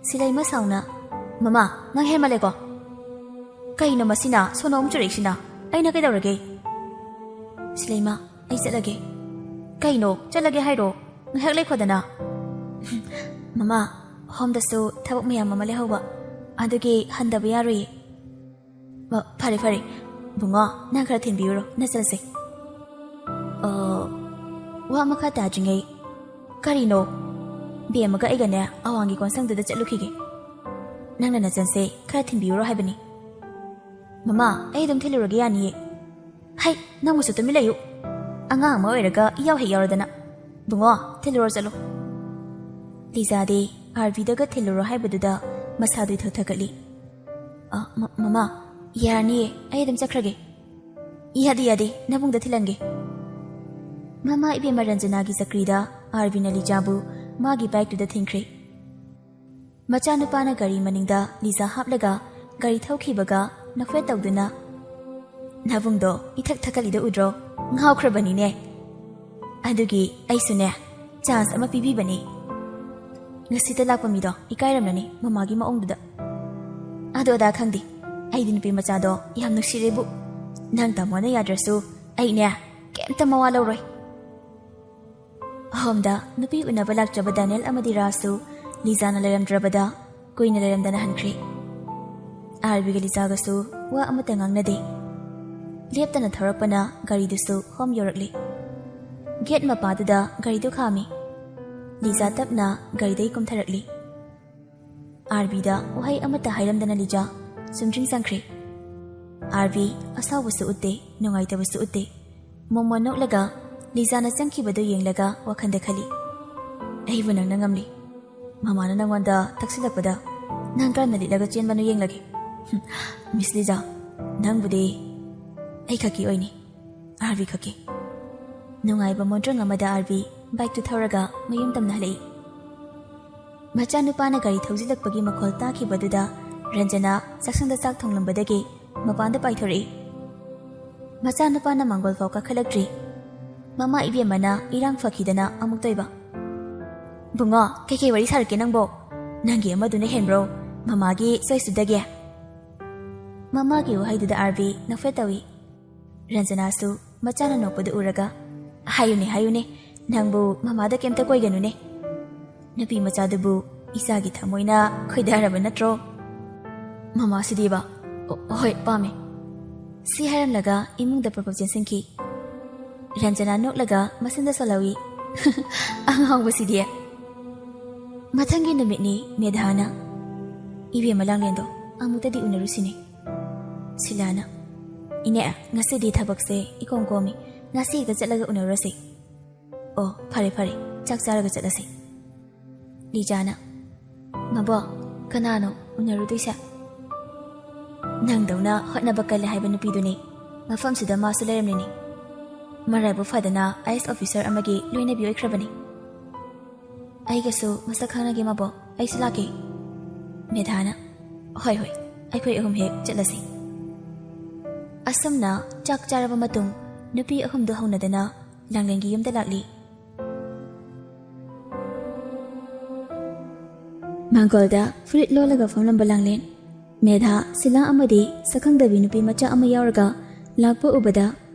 ꯁꯤꯂꯩꯃ ꯁꯥꯎꯅ ꯃꯃꯥ ꯅꯪ ꯍꯦꯟꯃꯜꯂꯦꯀꯣ꯫ ꯀꯩꯅꯣ ꯃꯁꯤꯅ ꯁꯣꯅꯣ ꯑꯃꯨꯛ ꯆꯨꯔꯛꯏꯁꯤꯅ ꯑꯩꯅ ꯀꯩꯗꯧꯔꯒꯦ꯫ ꯁꯤꯂꯩꯃ ꯑꯩ ꯆꯠꯂꯒꯦ꯫ ꯀꯩꯅꯣ ꯆꯠꯂꯒꯦ ꯍꯥꯏꯔꯣ ꯉꯥꯏꯍꯥꯛ ꯂꯩꯈꯣꯗꯅ꯫ ꯃꯃꯥ ꯍꯣꯝꯗꯁꯨ ꯊꯕꯛ ꯃꯌꯥꯝ ꯑꯃ ꯂꯩꯍꯧꯕ ꯑꯗꯨꯒꯤ ꯍꯟꯗꯕ ꯌꯥꯔꯣꯏꯌꯦ꯫ ꯐꯔꯦ ꯐꯔꯦ ꯕꯨꯡꯉꯣ ꯅꯪ ꯈꯔ ꯊꯤꯟꯕꯤꯌꯨꯔꯣ ꯅꯆꯜꯁꯦ꯫ ꯋꯥ ꯃꯈꯥ ꯇꯥꯗ꯭ꯔꯤꯉꯩ ꯀꯔꯤꯅꯣ ꯕꯦꯝꯃꯒ ꯑꯩꯒꯅꯦ ꯑꯋꯥꯡꯒꯤ ꯀꯣꯟꯁꯪꯗꯨꯗ ꯆꯠꯂꯨꯈꯤꯒꯦ꯫ ꯅꯪꯅ ꯅꯆꯟꯁꯦ ꯈꯔ ꯊꯤꯟꯕꯤꯌꯨꯔꯣ ꯍꯥꯏꯕꯅꯤ꯫ ꯃꯃꯥ ꯑꯩ ꯑꯗꯨꯝ ꯊꯤꯜꯂꯨꯔꯒꯦ ꯌꯥꯅꯤꯌꯦ꯫ ꯍꯩ ꯅꯪꯕꯨꯁꯨ ꯇꯨꯃꯤꯟ ꯂꯩꯌꯨ ꯑꯉꯥꯡ ꯑꯃ ꯑꯣꯏꯔꯒ ꯏꯌꯥꯎ ꯍꯦꯛ ꯌꯥꯎꯔꯗꯅ꯫ ꯕꯨꯡꯉꯣ ꯊꯤꯜꯂꯨꯔꯣ ꯆꯠꯂꯣ꯫ ꯂꯤꯖꯥꯗꯤ ꯑꯥꯔꯕꯤꯗꯒ ꯊꯤꯜꯂꯨꯔꯣ ꯍꯥꯏꯕꯗꯨꯗ ꯃꯁꯥꯗꯨ ꯊꯛꯊꯀꯠꯂꯤ꯫ ꯃꯃꯥ ꯌꯥꯔꯅꯤꯌꯦ ꯑꯩ ꯑꯗꯨꯝ ꯆꯠꯈ꯭ꯔꯒꯦ꯫ ꯌꯥꯗꯦ ꯅꯕꯨꯡꯗ ꯊꯤꯜꯍꯟꯒꯦ꯫ ꯃꯃꯥ ꯏꯕꯦꯝꯃ ꯔꯟꯖꯅꯥꯒꯤ ꯆꯀ꯭ꯔꯤꯗ ꯑꯥꯔꯕꯤꯅ ꯂꯤꯖꯥꯕꯨ ꯃꯥꯒꯤ ꯕꯥꯏꯛꯇꯨꯗ ꯊꯤꯟꯈ꯭ꯔꯦ꯫ ꯃꯆꯥꯅꯨꯄꯥꯅ ꯒꯥꯔꯤ ꯃꯅꯤꯡꯗ ꯂꯤꯖꯥ ꯍꯥꯞꯂꯒ ꯒꯥꯔꯤ ꯊꯧꯈꯤꯕꯒ ꯅꯐꯦꯠ ꯇꯧꯗꯨꯅ ꯅꯕꯨꯡꯗꯣ ꯏꯊꯛ ꯊꯛꯀꯠꯂꯤꯗ ꯎꯗ꯭ꯔꯣ ꯉꯥꯎꯈ꯭ꯔꯕꯅꯤꯅꯦ꯫ ꯑꯗꯨꯒꯤ ꯑꯩꯁꯨꯅꯦ ꯆꯥꯟꯁ ꯑꯃ ꯄꯤꯕꯤꯕꯅꯤ꯫ ꯉꯁꯤꯗ ꯂꯥꯛꯄ ꯃꯤꯗꯣ ꯏꯀꯥꯏꯔꯝꯂꯅꯤ ꯃꯃꯥꯒꯤ ꯃꯑꯣꯡꯗꯨꯗ꯫ ꯑꯗꯣ ꯑꯗꯥ ꯈꯪꯗꯦ ꯑꯩꯗꯤ ꯅꯨꯄꯤ ꯃꯆꯥꯗꯣ ꯌꯥꯝ ꯅꯨꯡꯁꯤꯔꯦꯕꯨ ꯅꯪ ꯇꯥꯃꯣꯅ ꯌꯥꯗ꯭ꯔꯁꯨ ꯑꯩꯅꯦ ꯀꯩꯝꯇ ꯃꯋꯥ ꯂꯧꯔꯣꯏ ꯑꯍꯣꯝꯗ ꯅꯨꯄꯤ ꯎꯅꯕ ꯂꯥꯛꯆꯕ ꯗꯥꯅꯤꯌꯦꯜ ꯑꯃꯗꯤ ꯔꯥꯖꯁꯨ ꯂꯤꯖꯥꯅ ꯂꯩꯔꯝꯗ꯭ꯔꯕꯗ ꯀꯨꯏꯅ ꯂꯩꯔꯝꯗꯅ ꯍꯟꯈ꯭ꯔꯦ ꯑꯥꯔꯕꯤꯒ ꯂꯤꯖꯥꯒꯁꯨ ꯋꯥ ꯑꯃꯠꯇ ꯉꯥꯡꯅꯗꯦ ꯂꯦꯞꯇꯅ ꯊꯧꯔꯛꯄꯅ ꯒꯥꯔꯤꯗꯨꯁꯨ ꯍꯣꯝ ꯌꯧꯔꯛꯂꯤ ꯒꯦꯠ ꯃꯄꯥꯗꯨꯗ ꯒꯥꯔꯤꯗꯨ ꯈꯥꯝꯃꯤ ꯂꯤꯖꯥ ꯇꯞꯅ ꯒꯥꯔꯤꯗꯩ ꯀꯨꯝꯊꯔꯛꯂꯤ ꯑꯥꯔꯕꯤꯗ ꯋꯥꯍꯩ ꯑꯃꯠꯇ ꯍꯥꯏꯔꯝꯗꯅ ꯂꯤꯖꯥ ꯆꯨꯝꯗ꯭ꯔꯤꯡ ꯆꯪꯈ꯭ꯔꯦ ꯑꯥꯔꯕꯤ ꯑꯁꯥꯎꯕꯁꯨ ꯎꯠꯇꯦ ꯅꯨꯡꯉꯥꯏꯇꯕꯁꯨ ꯎꯠꯇꯦ ꯃꯣꯃꯣ ꯅꯣꯛꯂꯒ ꯂꯤꯖꯥꯅ ꯆꯪꯈꯤꯕꯗꯨ ꯌꯦꯡꯂꯒ ꯋꯥꯈꯟꯗ ꯈꯜꯂꯤ ꯑꯩꯕꯨ ꯅꯪꯅ ꯉꯝꯂꯤ ꯃꯃꯥꯅ ꯅꯪꯉꯣꯟꯗ ꯇꯛꯁꯤꯜꯂꯛꯄꯗ ꯅꯪ ꯀꯔꯝꯅ ꯂꯤꯠꯂꯒ ꯆꯦꯟꯕꯅꯣ ꯌꯦꯡꯂꯒꯦ ꯃꯤꯁ ꯂꯤꯖꯥ ꯅꯪꯕꯨꯗꯤ ꯑꯩ ꯈꯛꯀꯤ ꯑꯣꯏꯅꯤ ꯑꯥꯔꯕꯤ ꯈꯛꯀꯤ ꯅꯨꯡꯉꯥꯏꯕ ꯃꯣꯟꯗ꯭ꯔꯪ ꯑꯃꯗ ꯑꯥꯔꯕꯤ ꯕꯥꯏꯛꯇꯨ ꯊꯧꯔꯒ ꯃꯌꯨꯝ ꯇꯝꯅ ꯍꯜꯂꯛꯏ ꯃꯆꯥꯅꯨꯄꯥꯅ ꯒꯥꯔꯤ ꯊꯧꯖꯤꯜꯂꯛꯄꯒꯤ ꯃꯈꯣꯜ ꯇꯥꯈꯤꯕꯗꯨꯗ ꯔꯟꯖꯅꯥ ꯆꯥꯛꯁꯪꯗ ꯆꯥꯛ ꯊꯣꯡꯂꯝꯕꯗꯒꯤ ꯃꯄꯥꯟꯗ ꯄꯥꯏꯊꯣꯔꯛꯏ ꯃꯆꯥꯅꯨꯄꯥꯅ ꯃꯥꯡꯒꯣꯜ ꯐꯥꯎ ꯀꯥꯈꯠꯂꯛꯇ꯭ꯔꯤ ꯃꯃꯥ ꯏꯕꯦꯝꯃꯅ ꯏꯔꯥꯡ ꯐꯈꯤꯗꯅ ꯑꯃꯨꯛ ꯇꯣꯏꯕ ꯕꯨꯡꯉꯣ ꯀꯩꯀꯩ ꯋꯥꯔꯤ ꯁꯥꯔꯛꯀꯦ ꯅꯪꯕꯣ ꯅꯪꯒꯤ ꯑꯃꯗꯨꯅ ꯍꯦꯟꯕ꯭ꯔꯣ ꯃꯃꯥꯒꯤ ꯆꯣꯏꯁꯇꯨꯗꯒꯤ ꯃꯃꯥꯒꯤ ꯋꯥꯍꯩꯗꯨꯗ ꯑꯥꯔꯕꯤ ꯅꯣꯛꯐꯦꯠ ꯇꯧꯏ ꯔꯟꯖꯅꯥꯁꯨ ꯃꯆꯥꯅ ꯅꯣꯛꯄꯗꯨ ꯎꯔꯒ ꯍꯥꯏꯌꯨꯅꯦ ꯍꯥꯏꯌꯨꯅꯦ ꯅꯪꯕꯨ ꯃꯃꯥꯗ ꯀꯩꯝꯇ ꯀꯣꯏꯒꯅꯨꯅꯦ ꯅꯨꯄꯤ ꯃꯆꯥꯗꯨꯕꯨ ꯏꯆꯥꯒꯤ ꯊꯃꯣꯏꯅ ꯈꯣꯏꯗꯥꯔꯕ ꯅꯠꯇ꯭ꯔꯣ ꯃꯃꯥꯁꯤꯗꯤꯕ ꯍꯣꯏ ꯄꯥꯝꯃꯦ ꯁꯤ ꯍꯥꯏꯔꯝꯂꯒ ꯏꯃꯨꯡꯗ ꯄ꯭ꯔꯄꯣ ꯆꯦꯟꯁꯤꯟꯈꯤ ꯔꯟꯖꯅꯥ ꯅꯣꯛꯂꯒ ꯃꯁꯤꯟꯗ ꯁꯣꯜꯍꯧꯏ ꯑꯉꯥꯎꯕꯁꯤꯗꯤ ꯃꯊꯪꯒꯤ ꯅꯨꯃꯤꯠꯅꯤ ꯃꯦꯙꯥꯅ ꯏꯕꯦꯝꯃ ꯂꯥꯡꯂꯦꯟꯗꯣ ꯑꯃꯨꯛꯇꯗꯤ ꯎꯅꯔꯨꯁꯤꯅꯦ ꯁꯤꯂꯥꯅ ꯏꯅꯦ ꯉꯁꯤꯗꯤ ꯊꯕꯛꯁꯦ ꯏꯀꯣꯝ ꯀꯣꯝꯃꯤ ꯉꯁꯤ ꯍꯦꯛꯇ ꯆꯠꯂꯒ ꯎꯅꯔꯨꯔꯁꯤ ꯑꯣ ꯐꯔꯦ ꯐꯔꯦ ꯆꯥꯛ ꯆꯥꯔꯒ ꯆꯠꯂꯁꯤ ꯂꯤꯖꯥꯅ ꯃꯕꯣ ꯀꯅꯥꯅꯣ ꯎꯅꯔꯨꯗꯣꯏꯁꯦ ꯅꯪꯗꯧꯅ ꯍꯣꯠꯅꯕ ꯀꯜꯂꯦ ꯍꯥꯏꯕ ꯅꯨꯄꯤꯗꯨꯅꯤ ꯃꯐꯝꯁꯤꯗ ꯃꯥꯁꯨ ꯂꯩꯔꯝꯂꯤꯅꯤ ꯃꯔꯥꯏꯕꯛ ꯐꯗꯅ ꯑꯥꯏ ꯑꯦꯁ ꯑꯣꯐꯤꯁꯔ ꯑꯃꯒꯤ ꯂꯣꯏꯅꯕꯤ ꯑꯣꯏꯈ꯭ꯔꯕꯅꯤ ꯑꯩꯒꯁꯨ ꯃꯁꯛ ꯈꯪꯅꯒꯦ ꯃꯕꯣ ꯑꯩꯁꯨ ꯂꯥꯛꯀꯦ ꯃꯦꯙꯥꯅ ꯍꯣꯏ ꯍꯣꯏ ꯑꯩꯈꯣꯏ ꯑꯍꯨꯝ ꯍꯦꯛ ꯆꯠꯂꯁꯤ ꯑꯁꯨꯝꯅ ꯆꯥꯛ ꯆꯥꯔꯕ ꯃꯇꯨꯡ ꯅꯨꯄꯤ ꯑꯍꯨꯝꯗꯨ ꯍꯧꯅꯗꯅ ꯂꯥꯡꯂꯦꯟꯒꯤ ꯌꯨꯝꯗ ꯂꯥꯛꯂꯤ ꯃꯥꯡꯒꯣꯜꯗ ꯐꯨꯔꯤꯠ ꯂꯣꯜꯂꯒ ꯐꯝꯂꯝꯕ ꯂꯥꯡꯂꯦꯟ ꯃꯦꯙꯥ ꯁꯤꯂꯥ ꯑꯃꯗꯤ ꯁꯛꯈꯪꯗꯕꯤ ꯅꯨꯄꯤ ꯃꯆꯥ ꯑꯃ ꯌꯥꯎꯔꯒ ꯂꯥꯛꯄ ꯎꯕꯗ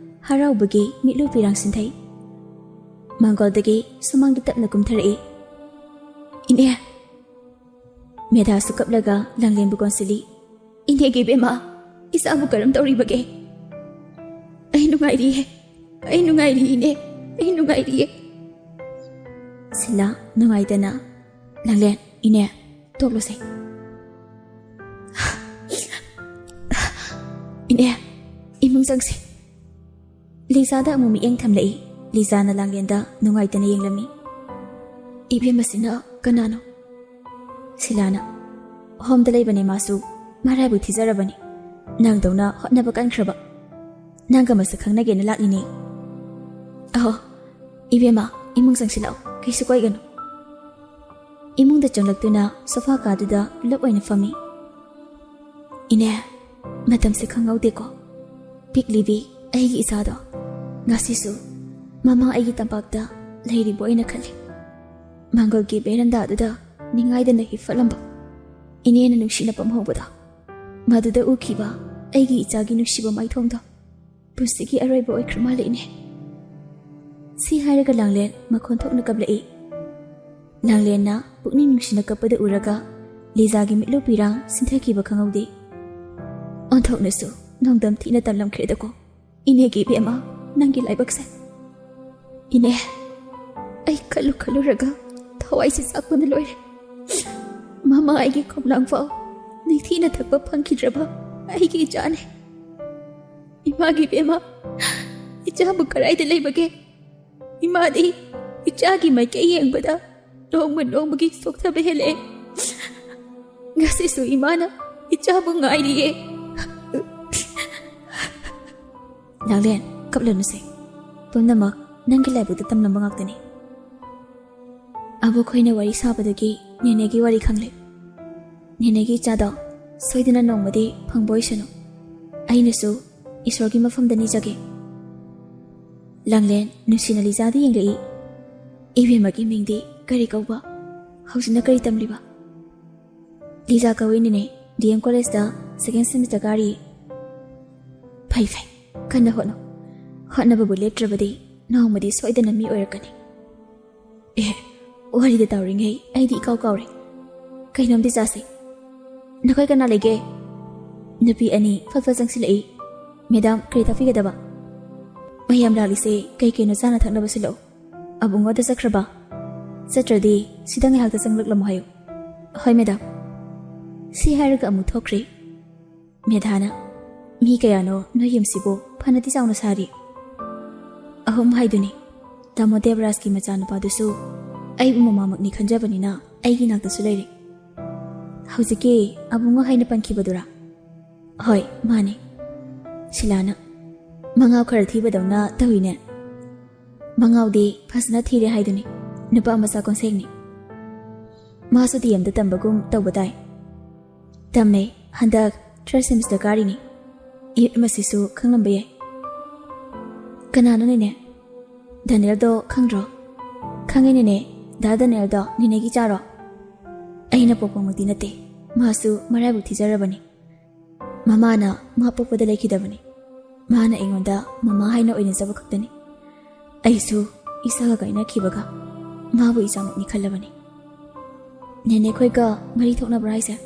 ꯍꯔꯥꯎꯕꯒꯤ ꯃꯤꯠꯂꯨ ꯄꯤꯔꯥꯡ ꯁꯤꯟꯊꯩ ꯃꯥꯡꯒꯣꯜꯗꯒꯤ ꯁꯨꯃꯥꯡꯗ ꯇꯞꯅ ꯀꯨꯝꯊꯔꯛꯏ ꯏꯅꯦ ꯃꯦꯙꯥꯁꯨ ꯀꯞꯂꯒ ꯂꯥꯡꯂꯦꯟꯕꯨ ꯀꯣꯟꯁꯤꯜꯂꯤ ꯏꯅꯦꯒꯤ ꯏꯕꯦꯝꯃ ꯏꯆꯥꯕꯨ ꯀꯔꯝ ꯇꯧꯔꯤꯕꯒꯦ ꯑꯩ ꯅꯨꯡꯉꯥꯏꯔꯤꯌꯦ ꯏꯅꯦ ꯑꯩ ꯅꯨꯡꯉꯥꯏꯔꯤꯌꯦ ꯁꯤꯂꯥ ꯅꯨꯡꯉꯥꯏꯗꯅ ꯂꯥꯡꯂꯦꯟ ꯏꯅꯦ ꯇꯣꯛꯂꯨꯁꯦ ꯏꯅꯦ ꯏꯃꯨꯡ ꯆꯪꯁꯤ ꯂꯤꯖꯥꯗ ꯑꯃꯨꯛ ꯃꯤꯠꯌꯦꯡ ꯊꯝꯂꯛꯏ ꯂꯤꯖꯥꯅ ꯂꯥꯡꯂꯦꯟꯗ ꯅꯨꯡꯉꯥꯏꯇꯅ ꯌꯦꯡꯂꯝꯃꯤ ꯏꯕꯦꯝꯃꯁꯤꯅ ꯀꯅꯥꯅꯣ ꯁꯤꯂꯥꯅ ꯍꯣꯝꯗ ꯂꯩꯕꯅꯦ ꯃꯥꯁꯨ ꯃꯔꯥꯏꯕꯛ ꯊꯤꯖꯔꯕꯅꯤ ꯅꯪꯗꯧꯅ ꯍꯣꯠꯅꯕ ꯀꯟꯈ꯭ꯔꯕ ꯅꯪꯒ ꯃꯁꯛ ꯈꯪꯅꯒꯦꯅ ꯂꯥꯛꯂꯤꯅꯤ ꯑꯍꯣ ꯏꯕꯦꯝꯃ ꯏꯃꯨꯡ ꯆꯪꯁꯤꯜꯂꯛꯑꯣ ꯀꯩꯁꯨ ꯀꯣꯏꯒꯅꯨ ꯏꯃꯨꯡꯗ ꯆꯪꯂꯛꯇꯨꯅ ꯁꯣꯐꯥ ꯀꯥꯗꯨꯗ ꯄꯨꯂꯞ ꯑꯣꯏꯅ ꯐꯝꯃꯤ ꯏꯅꯦ ꯃꯇꯝꯁꯦ ꯈꯪꯍꯧꯗꯦꯀꯣ ꯄꯤꯛꯂꯤꯕꯤ ꯑꯩꯒꯤ ꯏꯆꯥꯗꯣ ꯉꯁꯤꯁꯨ ꯃꯃꯥ ꯑꯩꯒꯤ ꯇꯝꯄꯥꯛꯇ ꯂꯩꯔꯤꯕ ꯑꯣꯏꯅ ꯈꯜꯂꯤ ꯃꯥꯡꯒꯣꯜꯒꯤ ꯕꯦꯔꯟꯗꯥꯗꯨꯗ ꯅꯤꯡꯉꯥꯏꯗꯅ ꯍꯤꯞꯐꯠꯂꯝꯕ ꯏꯅꯦꯅ ꯅꯨꯡꯁꯤꯅ ꯄꯝꯍꯧꯕꯗꯣ ꯃꯗꯨꯗ ꯎꯈꯤꯕ ꯑꯩꯒꯤ ꯏꯆꯥꯒꯤ ꯅꯨꯡꯁꯤꯕ ꯃꯥꯏꯊꯣꯡꯗꯣ ꯄꯨꯟꯁꯤꯒꯤ ꯑꯔꯣꯏꯕ ꯑꯣꯏꯈ꯭ꯔ ꯃꯥꯜꯂꯦ ꯏꯅꯦ ꯁꯤ ꯍꯥꯏꯔꯒ ꯂꯥꯡꯂꯦꯟ ꯃꯈꯣꯟ ꯊꯣꯛꯅ ꯀꯞꯂꯛꯏ ꯂꯥꯡꯂꯦꯟꯅ ꯄꯨꯛꯅꯤꯡ ꯅꯨꯡꯁꯤꯅ ꯀꯞꯄꯗ ꯎꯔꯒ ꯂꯤꯖꯥꯒꯤ ꯃꯤꯠꯂꯨ ꯄꯤꯔꯥꯡ ꯁꯤꯟꯊꯈꯤꯕ ꯈꯪꯍꯧꯗꯦ ꯑꯣꯟꯊꯣꯛꯅꯁꯨ ꯅꯣꯡꯗꯝ ꯊꯤꯅ ꯇꯝꯂꯝꯈ꯭ꯔꯦꯗꯀꯣ ꯏꯅꯦꯒꯤ ꯏꯕꯦꯝꯃ ꯅꯪꯒꯤ ꯂꯥꯏꯕꯛꯁꯦ ꯏꯅꯦ ꯑꯩ ꯈꯜꯂꯨꯔꯒ ꯊꯋꯥꯏꯁꯦ ꯆꯥꯛꯄꯅ ꯂꯣꯏꯔꯦ ꯃꯃꯥ ꯑꯩꯒꯤ ꯈꯣꯝꯂꯥꯡ ꯐꯥꯎ ꯅꯤꯡꯊꯤꯅ ꯊꯛꯄ ꯐꯪꯈꯤꯗ꯭ꯔꯕ ꯑꯩꯒꯤ ꯏꯆꯥꯅꯦ 이마기 베마 이자부 그라이드 레이버게 이마디 이자기 마이게 ꯌꯦꯡꯕꯗ ꯅꯣꯡꯃꯒꯤ ꯁꯣꯛꯊꯕ ꯍꯦꯜꯂꯦ ꯉꯁꯤꯁꯨ 이마나 이자부 ꯉꯥꯏꯔꯤꯌꯦ ꯂꯥꯡꯂꯦꯟ ꯀꯞꯂꯅꯨꯁꯦ ꯄꯨꯝꯅꯃꯛ ꯅꯪꯒꯤ ꯂꯥꯏꯕꯛꯇ ꯇꯝꯂꯝꯕ ꯉꯥꯛꯇꯅꯤ ꯑꯕꯣꯈꯣꯏꯅ ꯋꯥꯔꯤ ꯁꯥꯕꯗꯒꯤ ꯅꯦꯅꯦꯒꯤ ꯋꯥꯔꯤ ꯈꯪꯂꯦ ꯅꯦꯅꯦꯒꯤ ꯏꯆꯥꯗꯣ ꯁꯣꯏꯗꯅ ꯅꯣꯡꯃꯗꯤ ꯐꯪꯕ ꯑꯣꯏꯁꯅꯨ ꯑꯩꯅꯁꯨ ꯏꯁꯣꯔꯒꯤ ꯃꯐꯝꯗ ꯅꯤꯖꯒꯦ ꯂꯥꯡꯂꯦꯟ ꯅꯨꯡꯁꯤꯅ ꯂꯤꯖꯥꯗ ꯌꯦꯡꯂꯛꯏ ꯏꯕꯦꯝꯃꯒꯤ ꯃꯤꯡꯗꯤ ꯀꯔꯤ ꯀꯧꯕ ꯍꯧꯖꯤꯛꯅ ꯀꯔꯤ ꯇꯝꯂꯤꯕ ꯂꯤꯖꯥ ꯀꯧꯏ ꯅꯦꯅꯦ DM College second semester kari. Fai fai, kanna hono. Hotnababu leptrabadi, naumadi soidana mi oirakani. Wari da tauringai, aidi ikaw kawri. Kainamdi jase. Nakoy kana lege. Napi ani fatwa jangsilai. Madam krita figadaba. Mayam lalise kai keno sana thaknaba silo. Abungo da sakraba. Satradi sidangai hakta janglaklam hayo. Hoy madam. Si hairaga amu thokri. Medhana mi kayano no yimsibo phanati chauna sari. Ahum haiduni. Tamo Devras ki machana padusu. Ai umamakni khanjabanina aigi nakta su leiri. Haujiki abungo haina pankibadura. Hoy mane. Silana. Mangaw khara thibadawna tawine. Mangaw di phasna thire haiduni. Nupa amasa konsegni. Masu diyamda tambagum tawbadai. Tamne handak third semester karini. Masisu khanglamba yai. Kanano nene. Daniel do khangro. Khangene ne da Daniel do ninegi charo. Aina pokpamati nate. Masu maraibu thijarabani. Mamana ma pokpada lekhidabani. Mana ingonda mama haina oina jaba khaktani. Aisu isaga kaina khibaga. Mabu isamukni khallabani. Nene khoiga mari thokna braisa.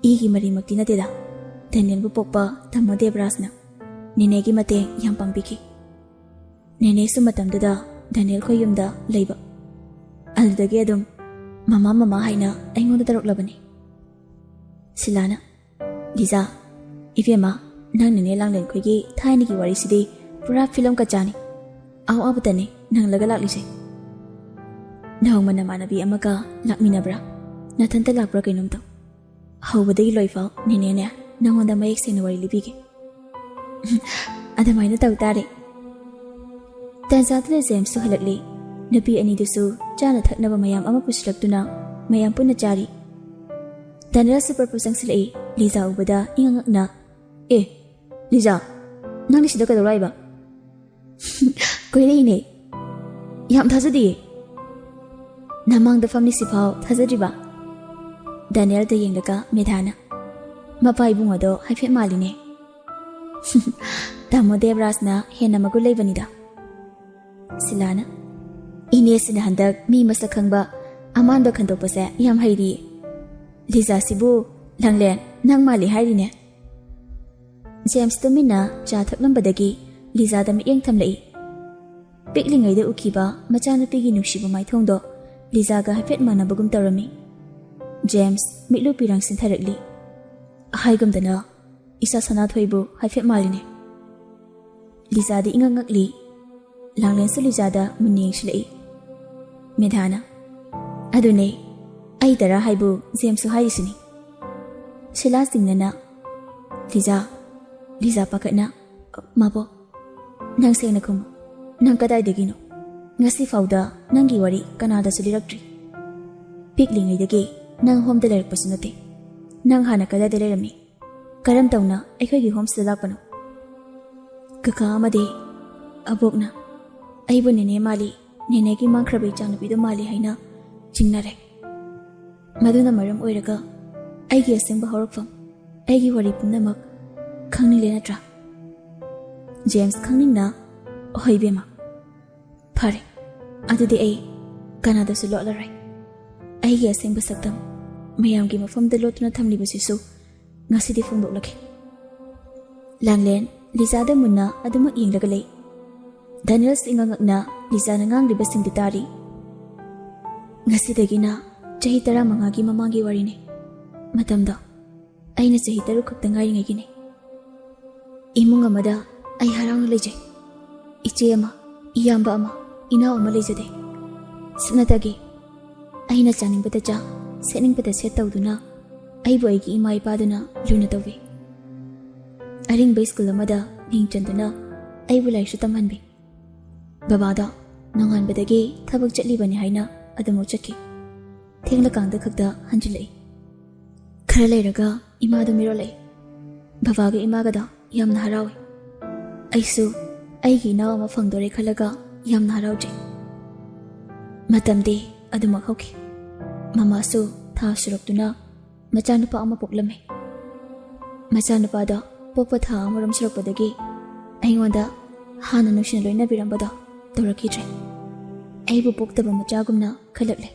Igi mari makti nateda. Daniel bu pokpa Tamo Devrasna. Nene gi mate yam pangpiki. Nene su matamdada Daniel khoyumda leiba. Aldagi adum mama haina aingonda taruklabani. Silana. Liza. Ifema nang nene langlen khoigi thaini gi wari sidi pura film ka chani. Aw abatani nang laga laklise. Nahong manamanabi amaga lakminabra. Nathanta lakbra kainomto. Hawbadagi loifaw nene ne nangonda mayek sena wari libige. Adamaina tawtare. Tanzatla James su halakli. Napi ani dusu chana thaknaba mayam ama puslaktuna mayam punna chari. Daniel super pusang silai Liza ubada ingangakna. Liza, nang nisida ka doraiba. Koine ine. Yam thazadi. Namang da famni sipaw thazadiba. Daniel da yenglaga medhana. Mapai bunga do haifet maline. Tamo Devrasna hena magulay banida. Silana. Ine sina handak mi masakhangba amando khandopase yam hairi. Liza sibu langlen nang mali hairine. James tumina cha thaklambadagi Liza da mi yeng thamlai. Piklingai da ukiba machanupigi nuksiba maithongdo Liza ga haifet manabagum tarami. James mitlu pirang sintharakli. Haigumdana isa sana thoibu haifet maline. Liza di ingangakli. Langlen su Liza da munyeng silai. Medhana. Adune ai dara haibu James su hairisini. Sila singnana. Liza pakatna. Mabo. Nang sengna kumu. Nang kadai degino. Ngasi fauda nangi wari kanada su liraktri. Piklingai degi nang home da lerpasunate. Nang hana kadai da lerami. Karam tauna aikhoigi home sa lakpano. Kaka amade abokna. Aibu nene mali nene ki mangkhrabi chanapido mali haina chingnare. Maduna maram oiraga aigi asengba horakfam aigi wari pumnamak khangningle natra. James khangningna hoibema. Phare adudi ai kanada su lolarai. Aigi asengba saktam mayamgi mafamda lotuna thamlibasisu ngasidi phongdoklakhe. Langlen Liza da munna aduma yenglaga lei. Daniel singangakna Liza na ngangliba singditari. Ngasidagina chahi 15 gi mamangi warine. Matamda aina chahi 3 khakta ngairingagine. Imung amada ai harang leje. Iche ama, iyamba ama, inaw ama lejade. Sinatagi aina chaningbata cha, seningbata set tawduna aibu aigi ima ipaduna luna tawi. Aring bay school amada ningchanduna aibu laishu tamhanbi. Babada nangan badagi thabak chatlibani haina adamu chakki. Thengla kangda khakta hanjilai. Khara leiraga imadu mirolai. Babaga imagada yamna harawi. Aisu aigi naw ama phangdore khalaga yamna harawje. Matamdi aduma khawki. Mama su tha suraktuna ꯃꯆꯥꯅꯨꯄꯥ ꯑꯃ ꯄꯣꯛꯂꯝꯃꯤ꯫ ꯃꯆꯥꯅꯨꯄꯥꯗꯣ ꯄꯣꯛꯄ ꯊꯥ ꯑꯃꯔꯣꯝ ꯁꯨꯔꯛꯄꯗꯒꯤ ꯑꯩꯉꯣꯟꯗ ꯍꯥꯟꯅ ꯅꯨꯡꯁꯤꯅ ꯂꯣꯏꯅꯕꯤꯔꯝꯕꯗꯣ ꯇꯧꯔꯛꯈꯤꯗ꯭ꯔꯦ꯫ ꯑꯩꯕꯨ ꯄꯣꯛꯇꯕ ꯃꯆꯥꯒꯨꯝꯅ ꯈꯜꯂꯛꯂꯦ꯫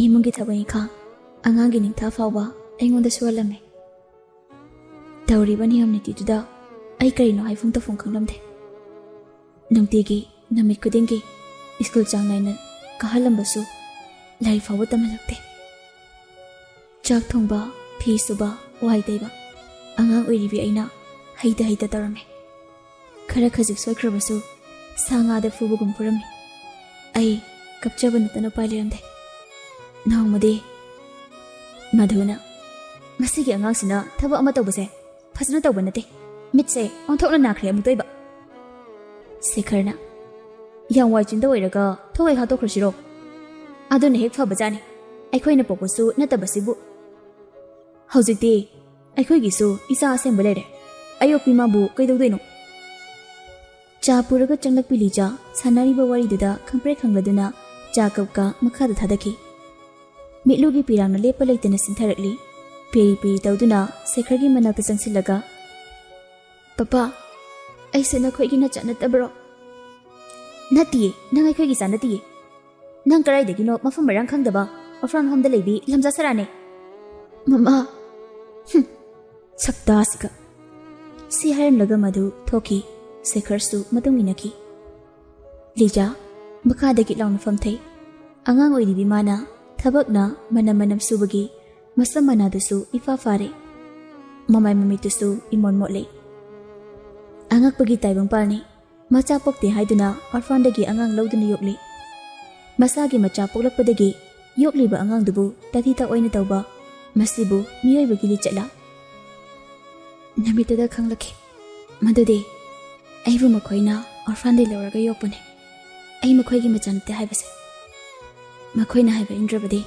ꯏꯃꯨꯡꯒꯤ ꯊꯕꯛ ꯏꯪꯈꯥꯡ, ꯑꯉꯥꯡꯒꯤ ꯅꯤꯡꯊꯥ ꯐꯥꯎꯕ ꯑꯩꯉꯣꯟꯗ ꯁꯨꯍꯜꯂꯝꯃꯤ꯫ ꯇꯧꯔꯤꯕ ꯅꯤꯌꯝ ꯅꯤꯇꯤꯗꯨꯗ ꯑꯩ ꯀꯔꯤꯅꯣ ꯍꯥꯏꯐꯝ ꯇꯧꯐꯝ ꯈꯪꯂꯝꯗꯦ꯫ ꯅꯨꯡꯇꯤꯒꯤ ꯅꯨꯃꯤꯠ ꯈꯨꯗꯤꯡꯒꯤ ꯁ꯭ꯀꯨꯜ ꯆꯥꯡ ꯅꯥꯏꯅ ꯀꯥꯍꯜꯂꯝꯕꯁꯨ ꯂꯥꯏꯔꯤꯛ ꯐꯥꯎꯕ ꯇꯝꯍꯜꯂꯛꯇꯦ꯫ ꯆꯥꯛ ꯊꯣꯡꯕ, ꯐꯤ ꯁꯨꯕ, ꯋꯥꯏ ꯇꯩꯕ ꯑꯉꯥꯡ ꯑꯣꯏꯔꯤꯕꯤ ꯑꯩꯅ ꯍꯩꯇ ꯇꯧꯔꯝꯃꯤ꯫ ꯈꯔ ꯈꯖꯤꯛ ꯁꯣꯏꯈ꯭ꯔꯕꯁꯨ ꯁꯥ ꯉꯥꯗ ꯐꯨꯕꯒꯨꯝ ꯐꯨꯔꯝꯃꯤ꯫ ꯑꯩ ꯀꯞꯆꯕ ꯅꯠꯇꯅ ꯎꯄꯥꯏ ꯂꯩꯔꯝꯗꯦ꯫ ꯅꯣꯡꯃꯗꯤ ꯃꯙꯨꯅ, "ꯃꯁꯤꯒꯤ ꯑꯉꯥꯡꯁꯤꯅ ꯊꯕꯛ ꯑꯃ ꯇꯧꯕꯁꯦ ꯐꯖꯅ ꯇꯧꯕ ꯅꯠꯇꯦ, ꯃꯤꯠꯁꯦ ꯑꯣꯟꯊꯣꯛꯅ ꯅꯥꯈ꯭ꯔꯦ ꯑꯃꯨꯛ ꯇꯣꯏꯕ." ꯁꯦꯈꯔꯅ, "ꯌꯥꯝ ꯋꯥꯏ ꯆꯤꯟꯗ ꯑꯣꯏꯔꯒ ꯊꯣꯛ ꯍꯦꯛ ꯍꯥꯠꯇꯣꯛꯈ꯭ꯔꯁꯤꯔꯣ? ꯑꯗꯨꯅ ꯍꯦꯛ ꯐꯕꯖꯥꯠꯅꯤ, ꯑꯩꯈꯣꯏꯅ ꯄꯣꯛꯄꯁꯨ ꯅꯠꯇꯕꯁꯤꯕꯨ꯫ ꯍꯧꯖꯤꯛꯇꯤ ꯑꯩꯈꯣꯏꯒꯤꯁꯨ ꯏꯆꯥ ꯑꯁꯦꯡꯕ ꯂꯩꯔꯦ, ꯑꯌꯣꯛꯄꯤ ꯃꯥꯕꯨ ꯀꯩꯗꯧꯗꯣꯏꯅꯣ?" ꯆꯥ ꯄꯨꯔꯒ ꯆꯪꯂꯛꯄꯤ ꯂꯤꯖꯥ ꯁꯥꯟꯅꯔꯤꯕ ꯋꯥꯔꯤꯗꯨꯗ ꯈꯪꯄ꯭ꯔꯦꯛ ꯈꯪꯂꯗꯨꯅ ꯆꯥ ꯀꯞꯀ ꯃꯈꯥꯗ ꯊꯥꯗꯈꯤ꯫ ꯃꯤꯠꯂꯨꯒꯤ ꯄꯤꯔꯥꯡꯅ ꯂꯦꯞꯄ ꯂꯩꯇꯅ ꯁꯤꯟꯊꯔꯛꯂꯤ꯫ ꯄꯦꯔꯤ ꯄꯦꯔꯤ ꯇꯧꯗꯨꯅ ꯁꯦꯈꯔꯒꯤ ꯃꯅꯥꯛꯇ ꯆꯪꯁꯤꯜꯂꯒ, "ꯄꯄꯥ, ꯑꯩꯁꯦ ꯅꯈꯣꯏꯒꯤ ꯅꯆꯥ ꯅꯠꯇꯕ꯭ꯔꯣ?" "ꯅꯠꯇꯤꯌꯦ, ꯅꯪ ꯑꯩꯈꯣꯏꯒꯤ ꯏꯆꯥ ꯅꯠꯇꯤꯌꯦ. ꯅꯪ ꯀꯔꯥꯏꯗꯒꯤꯅꯣ ꯃꯐꯝ ꯃꯔꯥꯡ ꯈꯪꯗꯕ ꯑꯣꯔꯐꯥꯟ ꯍꯣꯝꯗ ꯂꯩꯕꯤ ꯂꯝꯖꯥ ꯁꯔꯥꯅꯦ." "ꯃꯃꯥ." ꯁꯛꯇꯥꯁꯤꯒ꯫ ꯁꯤ ꯍꯥꯏꯔꯝꯂꯒ ꯃꯗꯨ ꯊꯣꯛꯈꯤ꯫ ꯁꯦꯈꯔꯁꯨ ꯃꯇꯨꯡ ꯏꯟꯅꯈꯤ꯫ ꯂꯤꯖꯥ ꯃꯈꯥꯗꯒꯤ ꯂꯥꯎꯅ ꯐꯝꯊꯩ꯫ ꯑꯉꯥꯡ ꯑꯣꯏꯔꯤꯕꯤ ꯃꯥꯅ ꯊꯕꯛꯅ ꯃꯅꯝ ꯁꯨꯕꯒꯤ ꯃꯁꯝ ꯃꯅꯥꯗꯨꯁꯨ ꯏꯐꯥ ꯐꯥꯔꯦ꯫ ꯃꯃꯥꯏ ꯃꯃꯤꯠꯇꯨꯁꯨ ꯏꯃꯣꯟ ꯃꯣꯠꯂꯦ꯫ ꯑꯉꯛꯄꯒꯤ ꯇꯥꯏꯕꯪꯄꯥꯜꯅꯤ, ꯃꯆꯥ ꯄꯣꯛꯇꯦ ꯍꯥꯏꯗꯨꯅ ꯑꯣꯔꯐꯥꯟꯗꯒꯤ ꯑꯉꯥꯡ ꯂꯧꯗꯨꯅ ꯌꯣꯛꯂꯤ꯫ ꯃꯁꯥꯒꯤ ꯃꯆꯥ ꯄꯣꯛꯂꯛꯄꯗꯒꯤ ꯌꯣꯛꯂꯤꯕ ꯑꯉꯥꯡꯗꯨꯕꯨ ꯇꯥꯊꯤ ꯇꯥꯑꯣꯏꯅ ꯇꯧꯕ, ꯃꯁꯤꯕꯨ ꯃꯤꯑꯣꯏꯕꯒꯤ ꯂꯤꯆꯠꯂꯥ? ꯅꯨꯃꯤꯠꯇꯨꯗ ꯈꯪꯂꯛꯈꯤ ꯃꯗꯨꯗꯤ ꯑꯩꯕꯨ ꯃꯈꯣꯏꯅ ꯑꯣꯔꯐꯥꯟꯗꯒꯤ ꯂꯧꯔꯒ ꯌꯣꯛꯄꯅꯤ, ꯑꯩ ꯃꯈꯣꯏꯒꯤ ꯃꯆꯥ ꯅꯠꯇꯦ ꯍꯥꯏꯕꯁꯦ꯫ ꯃꯈꯣꯏꯅ ꯍꯥꯏꯕ ꯏꯟꯗ꯭ꯔꯕꯗꯤ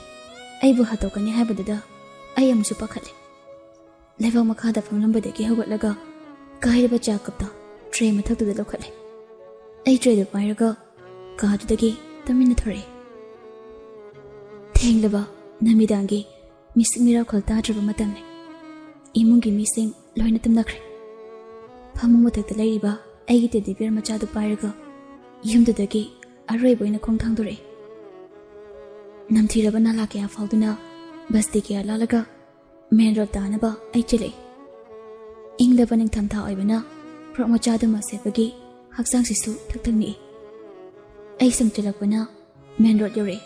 ꯑꯩꯕꯨ ꯍꯥꯠꯇꯣꯛꯀꯅꯤ ꯍꯥꯏꯕꯗꯨꯗ ꯑꯩ ꯑꯃꯨꯛꯁꯨ ꯄꯥꯈꯠꯂꯦ꯫ ꯂꯩꯕꯥꯛ ꯃꯈꯥꯗ ꯐꯝꯂꯝꯕꯗꯒꯤ ꯍꯧꯒꯠꯂꯒ ꯀꯥꯏꯔꯕ ꯆꯥ ꯀꯞꯇ ꯇ꯭ꯔꯦ ꯃꯊꯛꯇꯨꯗ ꯂꯧꯈꯠꯂꯦ꯫ ꯑꯩ ꯇ꯭ꯔꯦꯗꯨ ꯄꯥꯏꯔꯒ ꯀꯥꯗꯨꯗꯒꯤ ꯇꯨꯃꯤꯟꯅ ꯊꯣꯔꯛꯏ꯫ ꯊꯦꯡꯂꯕ ꯅꯨꯃꯤꯗꯥꯡꯒꯤ ꯃꯤꯁꯤꯛ ꯃꯤꯔꯥꯎꯈꯜ ꯇꯥꯗ꯭ꯔꯕ ꯃꯇꯝꯅꯤ꯫ ꯏꯃꯨꯡꯒꯤ ꯃꯤꯁꯤꯡ ꯂꯣꯏꯅ ꯇꯨꯝꯅꯈ꯭ꯔꯦ꯫ ꯐꯃꯨꯡ ꯃꯊꯛꯇ ꯂꯩꯔꯤꯕ ꯑꯩꯒꯤ ꯇꯦꯗꯤ ꯕꯤꯌꯔ ꯃꯆꯥꯗꯨ ꯄꯥꯏꯔꯒ ꯌꯨꯝꯗꯨꯗꯒꯤ ꯑꯔꯣꯏꯕ ꯑꯣꯏꯅ ꯈꯣꯡ ꯊꯥꯡꯗꯣꯔꯛꯏ꯫ ꯅꯝꯊꯤꯔꯕ ꯅꯥꯂꯥ ꯀꯌꯥ ꯐꯥꯎꯗꯨꯅ ꯕꯁꯇꯤ ꯀꯌꯥ ꯂꯥꯜꯂꯒ ꯃꯦꯟ ꯔꯣꯗ ꯇꯥꯅꯕ ꯑꯩ ꯆꯦꯜꯂꯛꯏ꯫ ꯏꯪꯂꯕ ꯅꯤꯡꯊꯝꯊꯥ ꯑꯣꯏꯕꯅ ꯐ꯭ꯔꯣꯛ ꯃꯆꯥꯗꯨꯃ ꯁꯦꯠꯄꯒꯤ ꯍꯛꯆꯥꯡꯁꯤꯁꯨ ꯊꯛ ꯊꯛ ꯅꯤꯛꯏ꯫ ꯑꯩ ꯁꯨꯝ ꯆꯦꯜꯂꯛꯄꯅ ꯃꯦꯟ ꯔꯣꯗ ꯌꯧꯔꯛꯏ꯫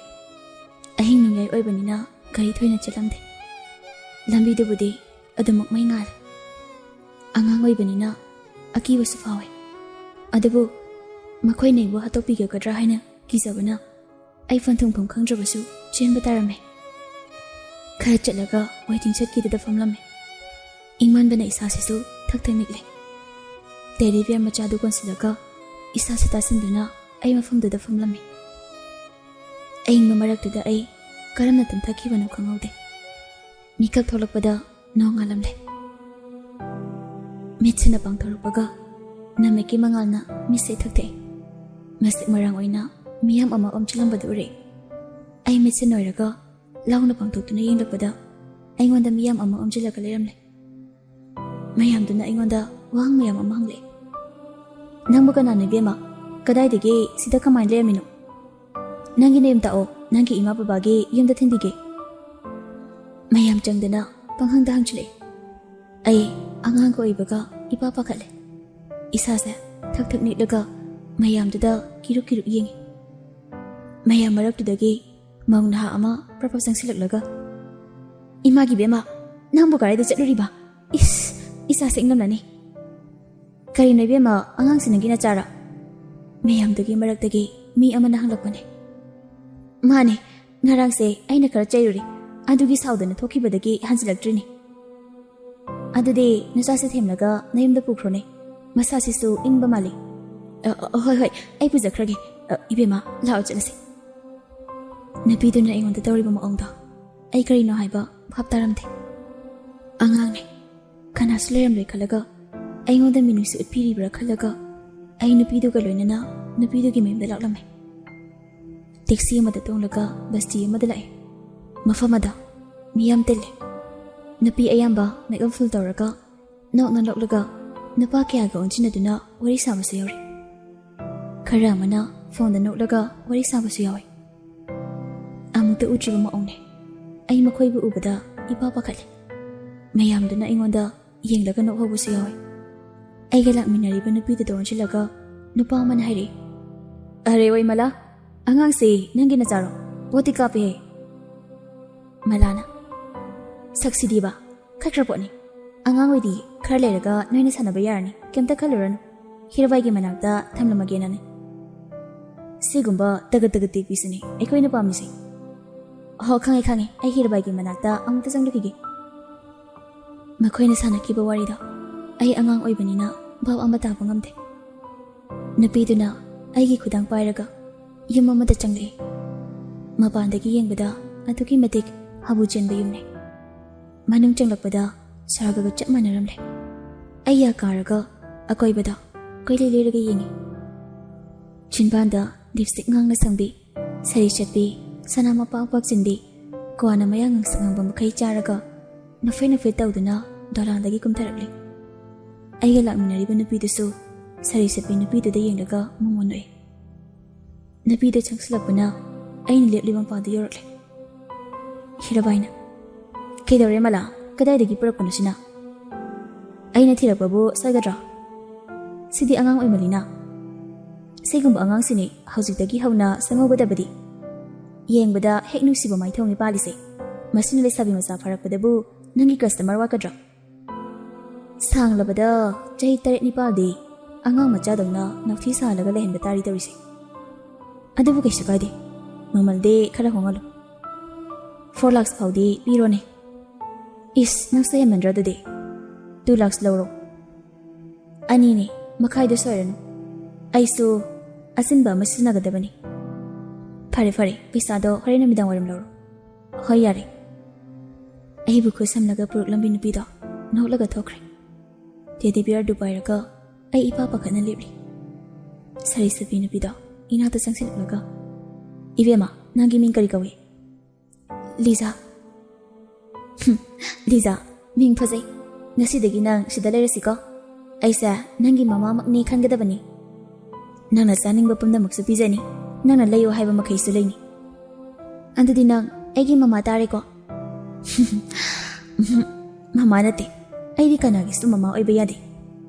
ꯑꯍꯤꯡ ꯅꯣꯡꯌꯥꯏ ꯑꯣꯏꯕꯅꯤꯅ ꯒꯥꯔꯤ ꯊꯣꯏꯅ ꯆꯦꯜꯂꯝꯗꯦ꯫ ꯂꯝꯕꯤꯗꯨꯕꯨꯗꯤ ꯑꯗꯨꯃꯛ ꯃꯩ ꯉꯥꯜꯂꯦ꯫ ꯑꯉꯥꯡ ꯑꯣꯏꯕꯅꯤꯅ ꯑꯀꯤꯕꯁꯨ ꯐꯥꯎꯏ, ꯑꯗꯨꯕꯨ ꯃꯈꯣꯏꯅ ꯑꯩꯕꯨ ꯍꯥꯠꯇꯣꯛꯄꯤꯒꯗ꯭ꯔꯥ ꯍꯥꯏꯅ ꯀꯤꯖꯕꯅ ꯑꯩ ꯐꯟꯊꯨꯡꯐꯝ ꯈꯪꯗ꯭ꯔꯕꯁꯨ ꯆꯦꯟꯕ ꯇꯥꯔꯝꯃꯦ꯫ ꯈꯔ ꯆꯠꯂꯒ ꯋꯦꯇꯤꯡ ꯁꯦꯠꯀꯤꯗꯨꯗ ꯐꯝꯂꯝꯃꯦ꯫ ꯏꯪꯃꯟꯕꯅ ꯏꯁꯥꯁꯤꯁꯨ ꯊꯛ ꯊꯛ ꯅꯤꯛꯂꯦ꯫ ꯇꯦꯗꯤ ꯕꯤꯌꯔ ꯃꯆꯥꯗꯨ ꯀꯣꯟꯁꯤꯜꯂꯒ ꯏꯁꯥꯁꯤ ꯇꯥꯁꯤꯟꯗꯨꯅ ꯑꯩ ꯃꯐꯝꯗꯨꯗ ꯐꯝꯂꯝꯃꯤ꯫ ꯑꯏꯪꯕ ꯃꯔꯛꯇꯨꯗ ꯑꯩ ꯀꯔꯝꯅ ꯇꯨꯝꯊꯈꯤꯕꯅꯣ ꯈꯪꯍꯧꯗꯦ꯫ ꯃꯤꯀꯞ ꯊꯣꯛꯂꯛꯄꯗ ꯅꯣꯡ ꯉꯥꯜꯂꯝꯂꯦ꯫ ꯃꯤꯠꯁꯤꯅ ꯄꯥꯡꯊꯣꯔꯛꯄꯒ ꯅꯨꯃꯤꯠꯀꯤ ꯃꯉꯥꯜꯅ ꯃꯤꯠꯁꯦ ꯊꯛꯊꯛꯏ꯫ ꯃꯁꯤꯛ ꯃꯔꯥꯡ ꯑꯣꯏꯅ ꯃꯤꯌꯥꯝ ꯑꯃ ꯑꯣꯝꯁꯤꯜꯂꯝꯕꯗꯨ ꯎꯔꯛꯏ꯫ ꯑꯩ ꯃꯤꯠꯁꯦ ꯅꯣꯏꯔꯒ ꯂꯥꯎꯅ ꯄꯥꯡꯊꯣꯛꯇꯨꯅ ꯌꯦꯡꯂꯛꯄꯗ ꯑꯩꯉꯣꯟꯗ ꯃꯤꯌꯥꯝ ꯑꯃ ꯑꯣꯝꯁꯤꯜꯂꯒ ꯂꯩꯔꯝꯂꯦ꯫ ꯃꯌꯥꯝꯗꯨꯅ ꯑꯩꯉꯣꯟꯗ ꯋꯥꯍꯪ ꯃꯌꯥꯝ ꯑꯃ ꯍꯪꯂꯛꯏ꯫ "ꯅꯪꯕꯨ ꯀꯅꯥꯅꯣ ꯏꯕꯦꯝꯃ? ꯀꯗꯥꯏꯗꯒꯤ ꯁꯤꯗ ꯀꯃꯥꯏꯅ ꯂꯩꯔꯝꯃꯤꯅꯣ? ꯅꯪꯒꯤ ꯅꯌꯨꯝ ꯇꯥꯛꯑꯣ, ꯅꯪꯒꯤ ꯏꯃꯥ ꯕꯕꯥꯒꯤ ꯌꯨꯝꯗ ꯊꯤꯟꯕꯤꯒꯦ." ꯃꯌꯥꯝ ꯆꯪꯗꯅ ꯄꯪꯍꯪꯗ ꯍꯪꯖꯤꯜꯂꯛꯏ꯫ ꯑꯩ ꯑꯉꯥꯡꯒ ꯑꯣꯏꯕꯒ ꯏꯄꯥ ꯄꯥꯈꯠꯂꯦ꯫ ꯏꯁꯥꯁꯦ ꯊꯛ ꯊꯛ ꯅꯤꯛꯂꯒ ꯃꯌꯥꯝꯗꯨꯗ ꯀꯤꯔꯨꯞ ꯀꯤꯔꯨꯞ ꯌꯦꯡꯉꯤ꯫ ꯃꯌꯥꯝ ꯃꯔꯛꯇꯨꯗꯒꯤ ꯃꯧ ꯅꯍꯥ ꯑꯃ ꯄ꯭ꯔꯄ ꯆꯪꯁꯤꯜꯂꯛꯂꯒ, "ꯏꯃꯥꯒꯤ ꯕꯦꯝꯃ, ꯅꯪꯕꯨ ꯀꯔꯥꯏꯗ ꯆꯠꯂꯨꯔꯤꯕ? ꯏꯁꯥꯁꯦ ꯏꯪꯂꯝꯂꯅꯤ." "ꯀꯔꯤꯅꯣ ꯏꯕꯦꯝꯃ, ꯑꯉꯥꯡꯁꯤ ꯅꯪꯒꯤ ꯅꯆꯥꯔꯥ?" ꯃꯌꯥꯝꯗꯨꯒꯤ ꯃꯔꯛꯇꯒꯤ ꯃꯤ ꯑꯃꯅ ꯍꯪꯂꯛꯄꯅꯤ꯫ "ꯃꯥꯅꯦ, ꯉꯔꯥꯡꯁꯦ ꯑꯩꯅ ꯈꯔ ꯆꯩꯔꯨꯔꯦ, ꯑꯗꯨꯒꯤ ꯁꯥꯎꯗꯅ ꯊꯣꯛꯈꯤꯕꯗꯒꯤ ꯍꯟꯖꯤꯜꯂꯛꯇ꯭ꯔꯤꯅꯤ." "ꯑꯗꯨꯗꯤ ꯅꯆꯥꯁꯦ ꯊꯦꯝꯂꯒ ꯅꯌꯨꯝꯗ ꯄꯨꯈ꯭ꯔꯣꯅꯦ, ꯃꯁꯥꯁꯤꯁꯨ ꯏꯪꯕ ꯃꯥꯜꯂꯤ." ꯍꯣꯏ ꯑꯩ ꯄꯨꯖꯈ꯭ꯔꯒꯦ꯫ ꯏꯕꯦꯝꯃ, ꯂꯥꯛꯑꯣ ꯆꯠꯂꯁꯤ." ꯅꯨꯄꯤꯗꯨꯅ ꯑꯩꯉꯣꯟꯗ ꯇꯧꯔꯤꯕ ꯃꯑꯣꯡꯗꯣ ꯑꯩ ꯀꯔꯤꯅꯣ ꯍꯥꯏꯕ ꯚꯥꯞ ꯇꯥꯔꯝꯗꯦ꯫ ꯑꯉꯥꯡꯅꯦ, ꯀꯅꯥꯁꯨ ꯂꯩꯔꯝꯂꯣꯏ ꯈꯜꯂꯒ ꯑꯩꯉꯣꯟꯗ ꯃꯤꯅꯨꯡꯁꯤ ꯎꯠꯄꯤꯔꯤꯕ꯭ꯔꯥ ꯈꯜꯂꯒ ꯑꯩ ꯅꯨꯄꯤꯗꯨꯒ ꯂꯣꯏꯅꯅ ꯅꯨꯄꯤꯗꯨꯒꯤ ꯃꯌꯨꯝꯗ ꯂꯥꯛꯂꯝꯃꯦ꯫ ꯇꯦꯛꯁꯤ ꯑꯃꯗ ꯇꯣꯡꯂꯒ ꯕꯁꯇꯤ ꯑꯃꯗ ꯂꯥꯛꯑꯦ꯫ Mafam ada miyam tille. Napi ayamba make-up full tawraga nokna noklaga napa kyaga onjinaduna wari sabasu yawri. Khara amana phone da noklaga wari sabasu yawi. Amukta utriba maongne. Ai makhoibu ubada ipa pakhale. Mayamduna ingonda yenglaga nokhobusu yawi. Aiga lakminariba nupida donjilaga nupa amana hairi. Are wai mala angang si nangi nacharo poti kape he. Malana Saksidiba Kakraponi Angang widi Karleraga Noina Sanaba Yarni Kemta Kaloran Hiravaigi Manakta Tamlamagenani Sigumba Tagatagati Pisani Equina Pamisi Ho Kangi I Hiravaigi Manakta Amutazangluki Makoina Sana Kiba Warida I Angang Oibanina Bab Amata Pangamte Napiduna Aigi Kudang Pairaga Yamamata Changli Mapandaki Yangbada Atuki Matik Habu Chen Bayumne Manung Changlakpada Sargaga Chapmanaramle Aya Karaga Akoibada Koili Liraga Yingi Chinbanda Lipstick Ngang Nasangbi Sari Chatbi Sanama Papak Zindi Koana Mayang Sangang Kai Charaga Nafena Fitauduna Dolandagi Kumtarakli Aya Lakminariba Nupidusu Sari Chatbi Nupidu the Yangaga Mumonwe Napida Changslapana Ain Liban Padi Yorkle Hirabaina Kidore Mala Kadai Purapunasina Aina Tirababu Sagadra Sidi Angang Emelina Segum Angang Sini Hausitagi Hauna Samobadabadi Yengbada Heknu Siba Maitoni Palise Masinale Sabi Masa Parapadabu Nangi customer Wakadra Sang Labada Jai Taret Nipaldi Angang Machadona Naftisa Lagalahen Batari Tarisi Adabu Kishakadi Mamalde Karahongalo 4 lakhs Paudi Birone Is Naksay Mandra the day 2 lakhs Loro Anini Makai the Soren I saw Asimba Masinagadabani Pare Pisado Harina Midawaram Loro Hoyari Aibuku Samnaga Purlambi Pida No Laga Tokri Teddy Bear Dubairaga I Papa Kana Libri Sarisapina Pida Inata Sansin Laga Ivema Nangimin Karikawi Lisa Lisa Ming Pazay Nasidagi Nang Sidalerisico Aisa Nangi Mama Makni Kangadabani Nana Sanning Bapum the Muxupizani Nana Layo Haba Makaisulani And the Nang Egi Mama Tariko Mama Nati Aidi Kanagis to Mama Obayadi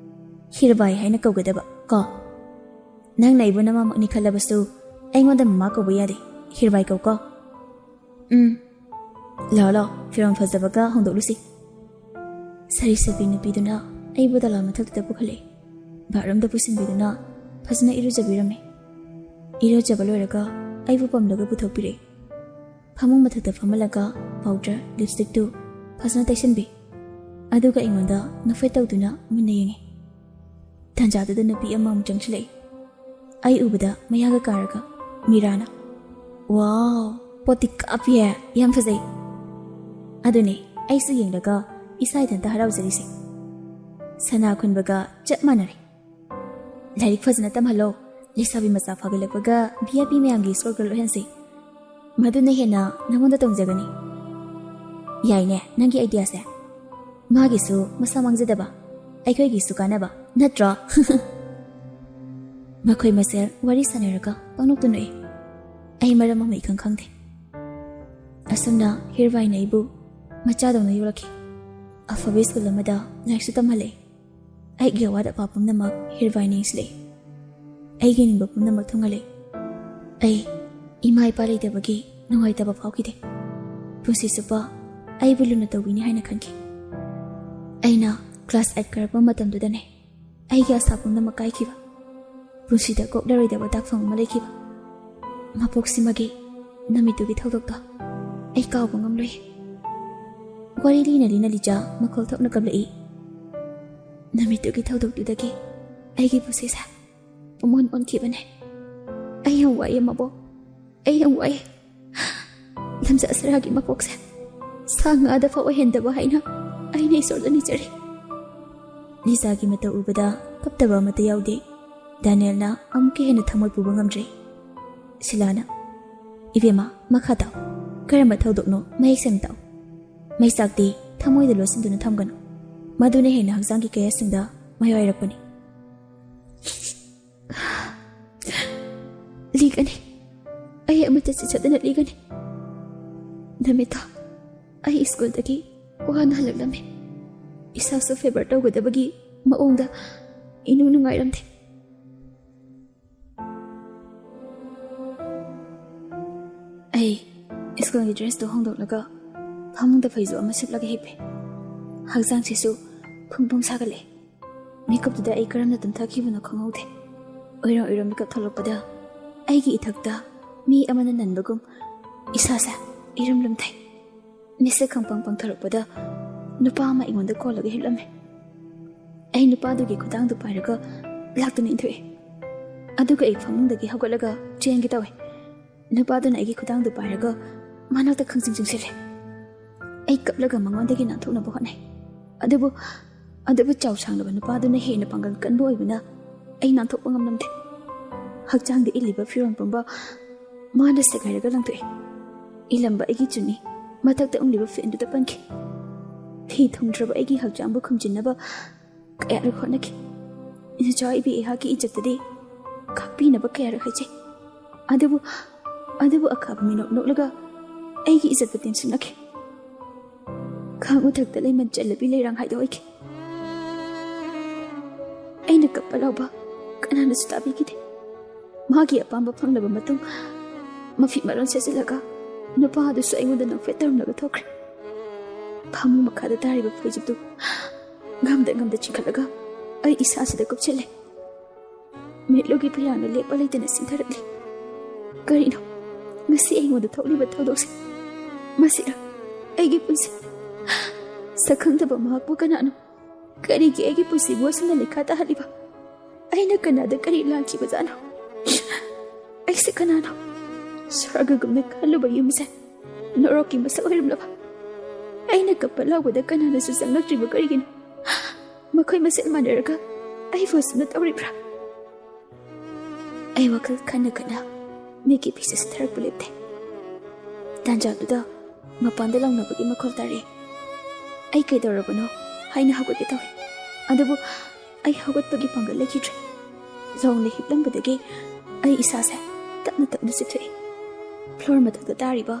Hereby Hainako Gadaba Ko Nang Naibuna Makni Kalabasu Aingo the Mako Bayadi Hereby Koko Lalo, Firon Fazabaga, Hondo Lucy Sari Sabina Piduna, Abudala Matak the Bukale, Baram the Pusin Biduna, Pasna Irujabirame Irujabaloraga, Ivupam Lagaputopire Pamu Matata Famalaga, Powder, Lipstick too, Pasna Tashanbi Aduga Imanda, Nafeta Duna, Munaying Tanjata the Napi among Junchle I Ubada, Mayaga Karaga, Mirana Wow, Potik up here, Yamfaze Adune, I see Yangaga, Iside and the Harauzerisi Sana Kunbaga, Jetmanari Like Fazanatam Hello, Lisabi Masafagalapaga, VIP Miangi Circle Hensi Madune Hena, Namunda Tongzagani Yaine, Nangi idea se Magisu, Masamang Zedaba, Aikogi Sukanaba, Natra Makoi Masel, Wari Saneraga, Panutune I Madame Makan Kante Asuna, Hirvai Naibu Machado na Yuraki Alphabet ko lamada Naksutam hali Ay gawa da papam na mag Hirvai na isli Ay gining bapam na magtungali Ay Imay palay tabagi Nungay tabapaw kite Pusiso pa Ay bulo na tawini hay nakanki Ay na Class 8 karapang matam do dane Ay gaya sapam na magkay kiba Pusida kok daray da batak fang malay kiba Mapoksi magi Namito bitaw dokta Ay kaupang amloy Wari Lina Lija Makol Tok Nakablai Namito ki Tau Dudaki Aigi Pusisa Umon on Kibane Ayaw Way Mabo Ayaw Way Lamsa Saragi Mapoksa Sanga ada fa wahenda bahayna Ay na isorda ni Jerry Lisa ki mata ubada Kaptaba mata yaude Daniel na Amuki hena thamoy pubangamdre Silana Ivema Makataw ꯀꯔꯝꯕ ꯊꯧꯗꯣꯛꯅꯣ ꯃꯌꯦꯛ ꯁꯦꯡꯅ ꯇꯥꯛꯎ ꯃꯩꯆꯥꯛꯇꯤ ꯊꯃꯣꯏꯗ ꯂꯣꯠꯁꯤꯟꯗꯨꯅ ꯊꯝꯒꯅꯨ ꯃꯗꯨꯅ ꯍꯦꯟꯅ ꯍꯛꯆꯥꯡꯒꯤ ꯀꯌꯥꯁꯤꯡꯗ ꯃꯥꯌꯣꯛꯏꯔꯛꯄꯅꯤ ꯂꯤꯒꯅꯤ ꯑꯩ ꯑꯃꯠꯇ ꯆꯤꯠꯆꯗꯅ ꯂꯤꯒꯅꯤ ꯅꯨꯃꯤꯠꯇꯣ ꯑꯩ ꯁ꯭ꯀꯨꯜꯗꯒꯤ ꯋꯥꯅ ꯍꯜꯂꯛꯂꯝꯃꯤ ꯏꯁꯥꯁꯨ ꯐꯦꯚꯔ ꯇꯧꯒꯗꯕꯒꯤ ꯃꯑꯣꯡꯗ ꯏꯅꯨꯡ ꯅꯨꯡꯉꯥꯏꯔꯝꯗꯦ ꯑꯩ ꯁ꯭ꯀꯨꯜꯒꯤ ꯗ꯭ꯔꯦꯁꯇꯨ ꯍꯣꯡꯗꯣꯛꯂꯒ ꯐꯃꯨꯡꯗ ꯐꯩꯖꯨꯞ ꯑꯃ ꯁꯨꯞꯂꯒ ꯍꯤꯞꯄꯦ ꯍꯛꯆꯥꯡꯁꯤꯁꯨ ꯐꯨꯡ ꯐꯨꯡ ꯁꯥꯒꯠꯂꯦ ꯃꯤꯀꯞꯇꯨꯗ ꯑꯩ ꯀꯔꯝꯅ ꯇꯨꯝꯊꯈꯤꯕꯅꯣ ꯈꯪꯍꯧꯗꯦ ꯑꯣꯏꯔꯣꯝ ꯃꯤꯀꯞ ꯊꯣꯛꯂꯛꯄꯗ ꯑꯩꯒꯤ ꯏꯊꯛꯇ ꯃꯤ ꯑꯃꯅ ꯅꯟꯕꯒꯨꯝ ꯏꯁꯥꯁꯦ ꯏꯔꯝ ꯂꯨꯝꯊꯩ ꯃꯤꯠꯁꯦ ꯈꯪꯄꯪ ꯄꯪꯊꯣꯔꯛꯄꯗ ꯅꯨꯄꯥ ꯑꯃ ꯑꯩꯉꯣꯟꯗ ꯀꯣꯜꯂꯒ ꯍꯤꯞꯂꯝꯃꯦ ꯑꯩ ꯅꯨꯄꯥꯗꯨꯒꯤ ꯈꯨꯗꯥꯡꯗꯨ ꯄꯥꯏꯔꯒ ꯂꯥꯛꯇꯨꯅ ꯏꯟꯊꯣꯛꯑꯦ ꯑꯗꯨꯒ ꯑꯩ ꯐꯃꯨꯡꯗꯒꯤ ꯍꯧꯒꯠꯂꯒ ꯆꯦꯟꯒꯦ ꯇꯧꯋꯦ ꯅꯨꯄꯥꯗꯨꯅ ꯑꯩꯒꯤ ꯈꯨꯗꯥꯡꯗꯨ ꯄꯥꯏꯔꯒ ꯃꯅꯥꯛꯇ ꯈꯪꯆꯤꯡ ꯆꯤꯡꯁꯤꯜꯂꯦ ꯑꯩ ꯀꯞꯂꯒ ꯃꯉꯣꯟꯗꯒꯤ ꯅꯥꯟꯊꯣꯛꯅꯕ ꯍꯣꯠꯅꯩ ꯑꯗꯨꯕꯨ ꯆꯥꯎ ꯁꯥꯡꯂꯕ ꯅꯨꯄꯥꯗꯨꯅ ꯍꯦꯟꯅ ꯄꯥꯡꯒꯜ ꯀꯟꯕ ꯑꯣꯏꯕꯅ ꯑꯩ ꯅꯥꯟꯊꯣꯛꯄ ꯉꯝꯂꯝꯗꯦ ꯍꯛꯆꯥꯡꯗ ꯏꯜꯂꯤꯕ ꯐꯤꯔꯣꯜ ꯄꯨꯝꯕ ꯃꯥꯅ ꯁꯦꯒꯥꯏꯔꯒ ꯂꯪꯊꯣꯛꯑꯦ ꯏꯂꯝꯕ ꯑꯩꯒꯤ ꯆꯨꯅꯤ ꯃꯊꯛꯇ ꯎꯡꯂꯤꯕ ꯐꯦꯟꯗꯨꯗ ꯄꯟꯈꯤ ꯐꯤ ꯊꯨꯡꯗ꯭ꯔꯕ ꯑꯩꯒꯤ ꯍꯛꯆꯥꯡꯕꯨ ꯈꯨꯝꯖꯤꯟꯅꯕ ꯀꯌꯥꯔꯛ ꯍꯣꯠꯅꯈꯤ ꯅꯆꯥꯏꯕꯤ ꯑꯩꯍꯥꯛꯀꯤ ꯏꯖꯠꯇꯗꯤ ꯈꯥꯛꯄꯤꯅꯕ ꯀꯌꯥꯔꯛ ꯍꯥꯏꯖꯩ ꯑꯗꯨꯕꯨ ꯑꯈꯥꯕ ꯃꯤꯅꯣꯛ ꯅꯣꯛꯂꯒ ꯑꯩꯒꯤ ꯏꯖꯠꯄꯨ ꯇꯦꯟꯁꯤꯟꯅꯈꯤ ꯈꯥꯡ ꯎꯊꯛꯇ ꯂꯩꯃꯟ ꯆꯠꯂꯕꯤ ꯂꯩꯔꯥꯡ ꯍꯥꯏꯗꯣꯛꯏꯈꯤ ꯑꯩꯅ ꯀꯞꯄ ꯂꯥꯎꯕ ꯀꯅꯥꯅꯁꯨ ꯇꯥꯕꯤꯈꯤꯗꯦ ꯃꯥꯒꯤ ꯑꯄꯥꯝꯕ ꯐꯪꯂꯕ ꯃꯇꯨꯡ ꯃꯐꯤ ꯃꯔꯣꯟ ꯁꯦꯠꯆꯤꯜꯂꯒ ꯅꯨꯄꯥ ꯑꯗꯨꯁꯨ ꯑꯩꯉꯣꯟꯗ ꯅꯣꯛꯐꯦꯠ ꯇꯧꯔꯝꯂꯒ ꯊꯣꯛꯈ꯭ꯔꯦ ꯐꯃꯨꯡ ꯃꯈꯥꯗ ꯇꯥꯔꯤꯕ ꯐꯩꯖꯨꯞꯇꯨ ꯉꯝꯗ ꯆꯤꯡꯈꯠꯂꯒ ꯑꯩ ꯏꯁꯥꯁꯤꯗ ꯀꯨꯞꯁꯤꯜꯂꯦ ꯃꯤꯠꯂꯨꯒꯤ ꯐꯤꯔꯥꯡꯅ ꯂꯦꯞꯄ ꯂꯩꯇꯅ ꯆꯤꯡꯊꯔꯛꯂꯤ ꯀꯔꯤꯅꯣ ꯉꯁꯤ ꯑꯩꯉꯣꯟꯗ ꯊꯣꯛꯂꯤꯕ ꯊꯧꯗꯣꯛꯁꯦ ꯃꯁꯤꯔ ꯑꯩꯒꯤ ꯄꯨꯟꯁꯤ ꯁꯛꯈꯪꯗꯕ ꯃꯍꯥꯛꯄꯨ ꯀꯅꯥꯅꯣ ꯀꯔꯤꯒꯤ ꯑꯩꯒꯤ ꯄꯨꯟꯁꯤꯕꯨ ꯑꯁꯨꯝꯅ ꯂꯩꯈꯥ ꯇꯥꯍꯜꯂꯤꯕ ꯑꯩꯅ ꯀꯅꯥꯗ ꯀꯔꯤ ꯂꯥꯟꯈꯤꯕꯖꯥꯠꯅꯣ ꯑꯩꯁꯦ ꯀꯅꯥꯅꯣ ꯁ꯭ꯋꯔꯒꯒꯨꯝꯅ ꯈꯜꯂꯨꯕ ꯌꯨꯝꯁꯦ ꯅꯣꯔꯣꯛꯀꯤ ꯃꯁꯛ ꯑꯣꯏꯔꯝꯂꯕ ꯑꯩꯅ ꯀꯞꯄ ꯂꯥꯎꯕꯗ ꯀꯅꯥꯅꯁꯨ ꯆꯪꯂꯛꯇ꯭ꯔꯤꯕ ꯀꯔꯤꯒꯤꯅꯣ ꯃꯈꯣꯏ ꯃꯁꯦꯜ ꯃꯥꯟꯅꯔꯒ ꯑꯩꯕꯨ ꯑꯁꯨꯝꯅ ꯇꯧꯔꯤꯕ꯭ꯔꯥ ꯑꯩ ꯋꯥꯈꯜ ꯈꯟꯅ ꯃꯤꯒꯤ ꯐꯤꯁꯦ ꯁꯤꯊꯔꯛꯄ ꯂꯦꯞꯇꯦ ꯇꯥꯟꯖꯥꯗꯨꯗ ꯃꯄꯥꯟꯗ ꯂꯥꯎꯅꯕꯒꯤ ꯃꯈꯣꯜ ꯇꯥꯔꯛꯑꯦ ꯑꯩ ꯀꯩꯗꯧꯔꯕꯅꯣ ꯍꯥꯏꯅ ꯍꯧꯒꯠꯀꯦ ꯇꯧꯏ ꯑꯗꯨꯕꯨ ꯑꯩ ꯍꯧꯒꯠꯄꯒꯤ ꯄꯥꯡꯒꯜ ꯂꯩꯈꯤꯗ꯭ꯔꯦ ꯂꯥꯎꯅ ꯍꯤꯞꯂꯝꯕꯗꯒꯤ ꯑꯩ ꯏꯁꯥꯁꯦ ꯇꯞꯅ ꯆꯤꯊꯣꯛꯏ ꯐ꯭ꯂꯣꯔ ꯃꯊꯛꯇ ꯇꯥꯔꯤꯕ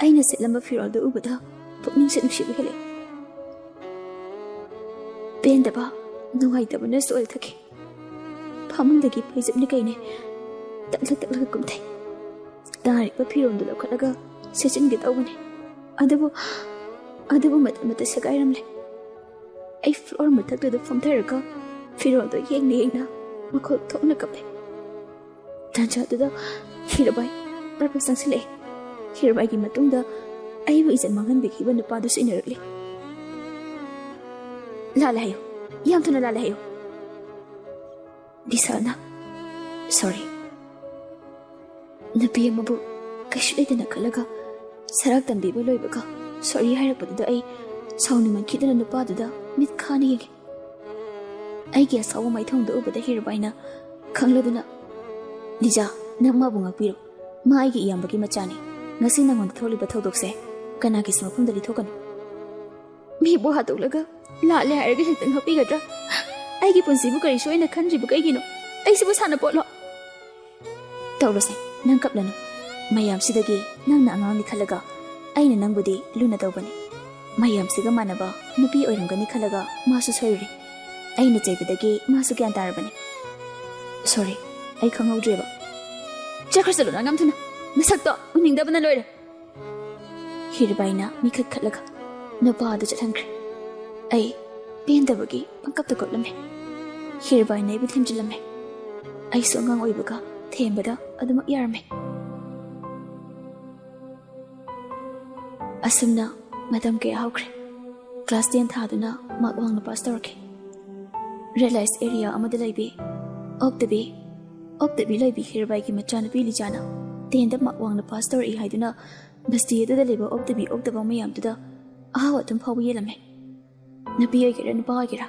ꯑꯩꯅ ꯁꯦꯠꯂꯝꯕ ꯐꯤꯔꯣꯜꯗꯨ ꯎꯕꯗ ꯄꯨꯛꯅꯤꯡꯁꯦ ꯅꯨꯡꯁꯤꯕ ꯍꯦꯜꯂꯛꯑꯦ ꯄꯦꯟꯗꯕ ꯅꯨꯡꯉꯥꯏꯇꯕꯅꯁꯨ ꯑꯣꯏꯊꯈꯤ ꯐꯃꯨꯡꯗꯒꯤ ꯐꯩꯖꯨꯞꯅꯤ ꯀꯩꯅꯦ ꯇꯛꯂꯒ ꯀꯨꯝꯊꯩ ꯇꯥꯔꯤꯕ ꯐꯤꯔꯣꯜꯗꯨ ꯂꯧꯈꯠꯂꯒ ꯁꯦꯠꯆꯤꯟꯒꯦ ꯇꯧꯕꯅꯤ ꯑꯗꯨꯕꯨ ꯃꯇꯝ ꯁꯦꯒꯥꯏꯔꯝꯂꯦ ꯑꯩ ꯐ꯭ꯂꯣꯔ ꯃꯊꯛꯇꯨꯗ ꯐꯝꯊꯔꯒ ꯐꯤꯔꯣꯜꯗꯣ ꯌꯦꯡꯅ ꯃꯈꯣꯜ ꯊꯣꯛꯅ ꯀꯞꯄꯦ ꯇꯥꯟꯖꯥꯗꯨꯗ ꯍꯤꯔꯕꯥꯏ ꯄ꯭ꯔꯄ ꯆꯪꯁꯤꯜꯂꯛꯑꯦ ꯍꯤꯔꯕꯥꯏꯒꯤ ꯃꯇꯨꯡꯗ ꯑꯩꯕꯨ ꯏꯖꯠ ꯃꯥꯡꯍꯟꯕꯤꯈꯤꯕ ꯅꯨꯄꯥꯗꯨꯁꯨ ꯏꯟꯅꯔꯛꯂꯤ ꯂꯥꯜꯂꯦ ꯍꯥꯏꯌꯨ ꯌꯥꯝ ꯊꯨꯅ ꯂꯥꯜꯂꯦ ꯍꯥꯏꯌꯨ ꯗꯤꯁꯥꯅ ꯁꯣꯔꯤ ꯅꯨꯄꯤ ꯑꯃꯕꯨ ꯀꯩꯁꯨ ꯂꯩꯇꯅ ꯈꯜꯂꯒ ꯁꯔꯥꯛ ꯇꯝꯕꯤꯕ ꯂꯣꯏꯕꯒ ꯁꯣꯔꯤ ꯍꯥꯏꯔꯛꯄꯗꯨꯗ ꯑꯩ ꯁꯥꯎꯅꯤꯡꯃꯟꯈꯤꯗꯨꯅ ꯅꯨꯄꯥꯗꯨꯗ ꯃꯤꯠ ꯈꯥꯅ ꯌꯦꯡꯉꯦ ꯑꯩꯒꯤ ꯑꯁꯥꯎꯕ ꯃꯥꯏꯊꯣꯡꯗ ꯎꯕꯗ ꯍꯤꯔꯕꯥꯏꯅ ꯈꯪꯂꯗꯨꯅ ꯂꯤꯖꯥ ꯅꯪ ꯃꯥꯕꯨ ꯉꯥꯛꯄꯤꯔꯣ ꯃꯥ ꯑꯩꯒꯤ ꯏꯌꯥꯝꯕꯒꯤ ꯃꯆꯥꯅꯤ ꯉꯁꯤ ꯅꯉꯣꯟꯗ ꯊꯣꯛꯂꯤꯕ ꯊꯧꯗꯣꯛꯁꯦ ꯀꯅꯥꯒꯤꯁꯨ ꯃꯐꯝꯗꯗꯤ ꯊꯣꯛꯀꯅꯨ ꯃꯤꯕꯨ ꯍꯥꯠꯇꯣꯛꯂꯒ ꯂꯥꯜꯂꯦ ꯍꯥꯏꯔꯒ ꯍꯦꯛꯇ ꯉꯥꯛꯄꯤꯒꯗ꯭ꯔꯥ ꯑꯩꯒꯤ ꯄꯨꯟꯁꯤꯕꯨ ꯀꯔꯤꯁꯨ ꯑꯩꯅ ꯈꯟꯗ꯭ꯔꯤꯕ ꯀꯩꯒꯤꯅꯣ ꯑꯩꯁꯤꯕꯨ ꯁꯥꯟꯅꯄꯣꯠꯂꯣ ꯇꯧꯔꯁꯦ ꯅꯪ ꯀꯞꯂꯅꯨ ꯃꯌꯥꯝꯁꯤꯗꯒꯤ ꯅꯪꯅ ꯑꯉꯥꯡꯅꯤ ꯈꯜꯂꯒ ꯑꯩꯅ ꯅꯪꯕꯨꯗꯤ ꯂꯨꯅ ꯇꯧꯕꯅꯤ ꯃꯌꯥꯝꯁꯤꯒ ꯃꯥꯟꯅꯕ ꯅꯨꯄꯤ ꯑꯣꯏꯔꯝꯒꯅꯤ ꯈꯜꯂꯒ ꯃꯥꯁꯨ ꯁꯣꯏꯔꯨꯔꯤ ꯑꯩꯅ ꯆꯩꯕꯗꯒꯤ ꯃꯥꯁꯨ ꯒ꯭ꯌꯥꯟ ꯇꯥꯔꯕꯅꯤ ꯁꯣꯔꯤ ꯑꯩ ꯈꯪꯍꯧꯗ꯭ꯔꯦꯕ ꯆꯠꯈ꯭ꯔ ꯆꯠꯂꯨ ꯅꯪ ꯌꯥꯝ ꯊꯨꯅ ꯅꯁꯛꯇꯣ ꯎꯅꯤꯡꯗꯕꯅ ꯂꯣꯏꯔꯦ ꯍꯤꯔꯕꯥꯏꯅ ꯃꯤꯈꯠ ꯈꯠꯂꯒ ꯅꯨꯄꯥ ꯑꯗꯨ ꯆꯠꯍꯟꯈ꯭ꯔꯦ ꯑꯩ ꯄꯦꯟꯗꯕꯒꯤ ꯄꯪꯀꯞꯇ ꯀꯞꯂꯝꯃꯦ ꯍꯤꯔꯕꯥꯏꯅ ꯑꯩꯕꯨ ꯊꯦꯝꯖꯤꯜꯂꯝꯃꯦ ꯑꯩꯁꯨ ꯑꯉꯥꯡ ꯑꯣꯏꯕꯒ ꯊꯦꯝꯕꯗ ꯑꯗꯨꯃꯛ ꯌꯥꯔꯝꯃꯦ ꯑꯁꯨꯝꯅ ꯃꯇꯝ ꯀꯌꯥ ꯍꯧꯈ꯭ꯔꯦ ꯀ꯭ꯂꯥꯁ 10 ꯊꯥꯗꯨꯅ ꯃꯥꯔꯛ ꯋꯥꯡꯅ ꯄꯥꯁ ꯇꯧꯔꯛꯈꯤ ꯔꯦꯂꯥꯏꯁ ꯑꯦꯔꯤꯌꯥ ꯑꯃꯗ ꯂꯩꯕꯤ ꯑꯣꯞꯇꯕꯤ ꯂꯩꯕꯤ ꯍꯤꯔꯕꯥꯏꯒꯤ ꯃꯆꯥꯅꯨꯄꯤ ꯂꯤꯖꯥꯅ 10ꯗ ꯃꯥꯔꯛ ꯋꯥꯡꯅ ꯄꯥꯁ ꯇꯧꯔꯛꯏ ꯍꯥꯏꯗꯨꯅ ꯕꯁꯇꯤ ꯑꯗꯨꯗ ꯂꯩꯕ ꯑꯣꯛꯇꯕ ꯃꯌꯥꯝꯗꯨꯗ ꯑꯍꯥꯎ ꯑꯊꯨꯝ ꯐꯥꯎꯕ ꯌꯦꯜꯂꯝꯃꯦ ꯅꯨꯄꯤ ꯑꯣꯏꯒꯦꯔꯥ ꯅꯨꯄꯥ ꯑꯣꯏꯒꯦꯔꯥ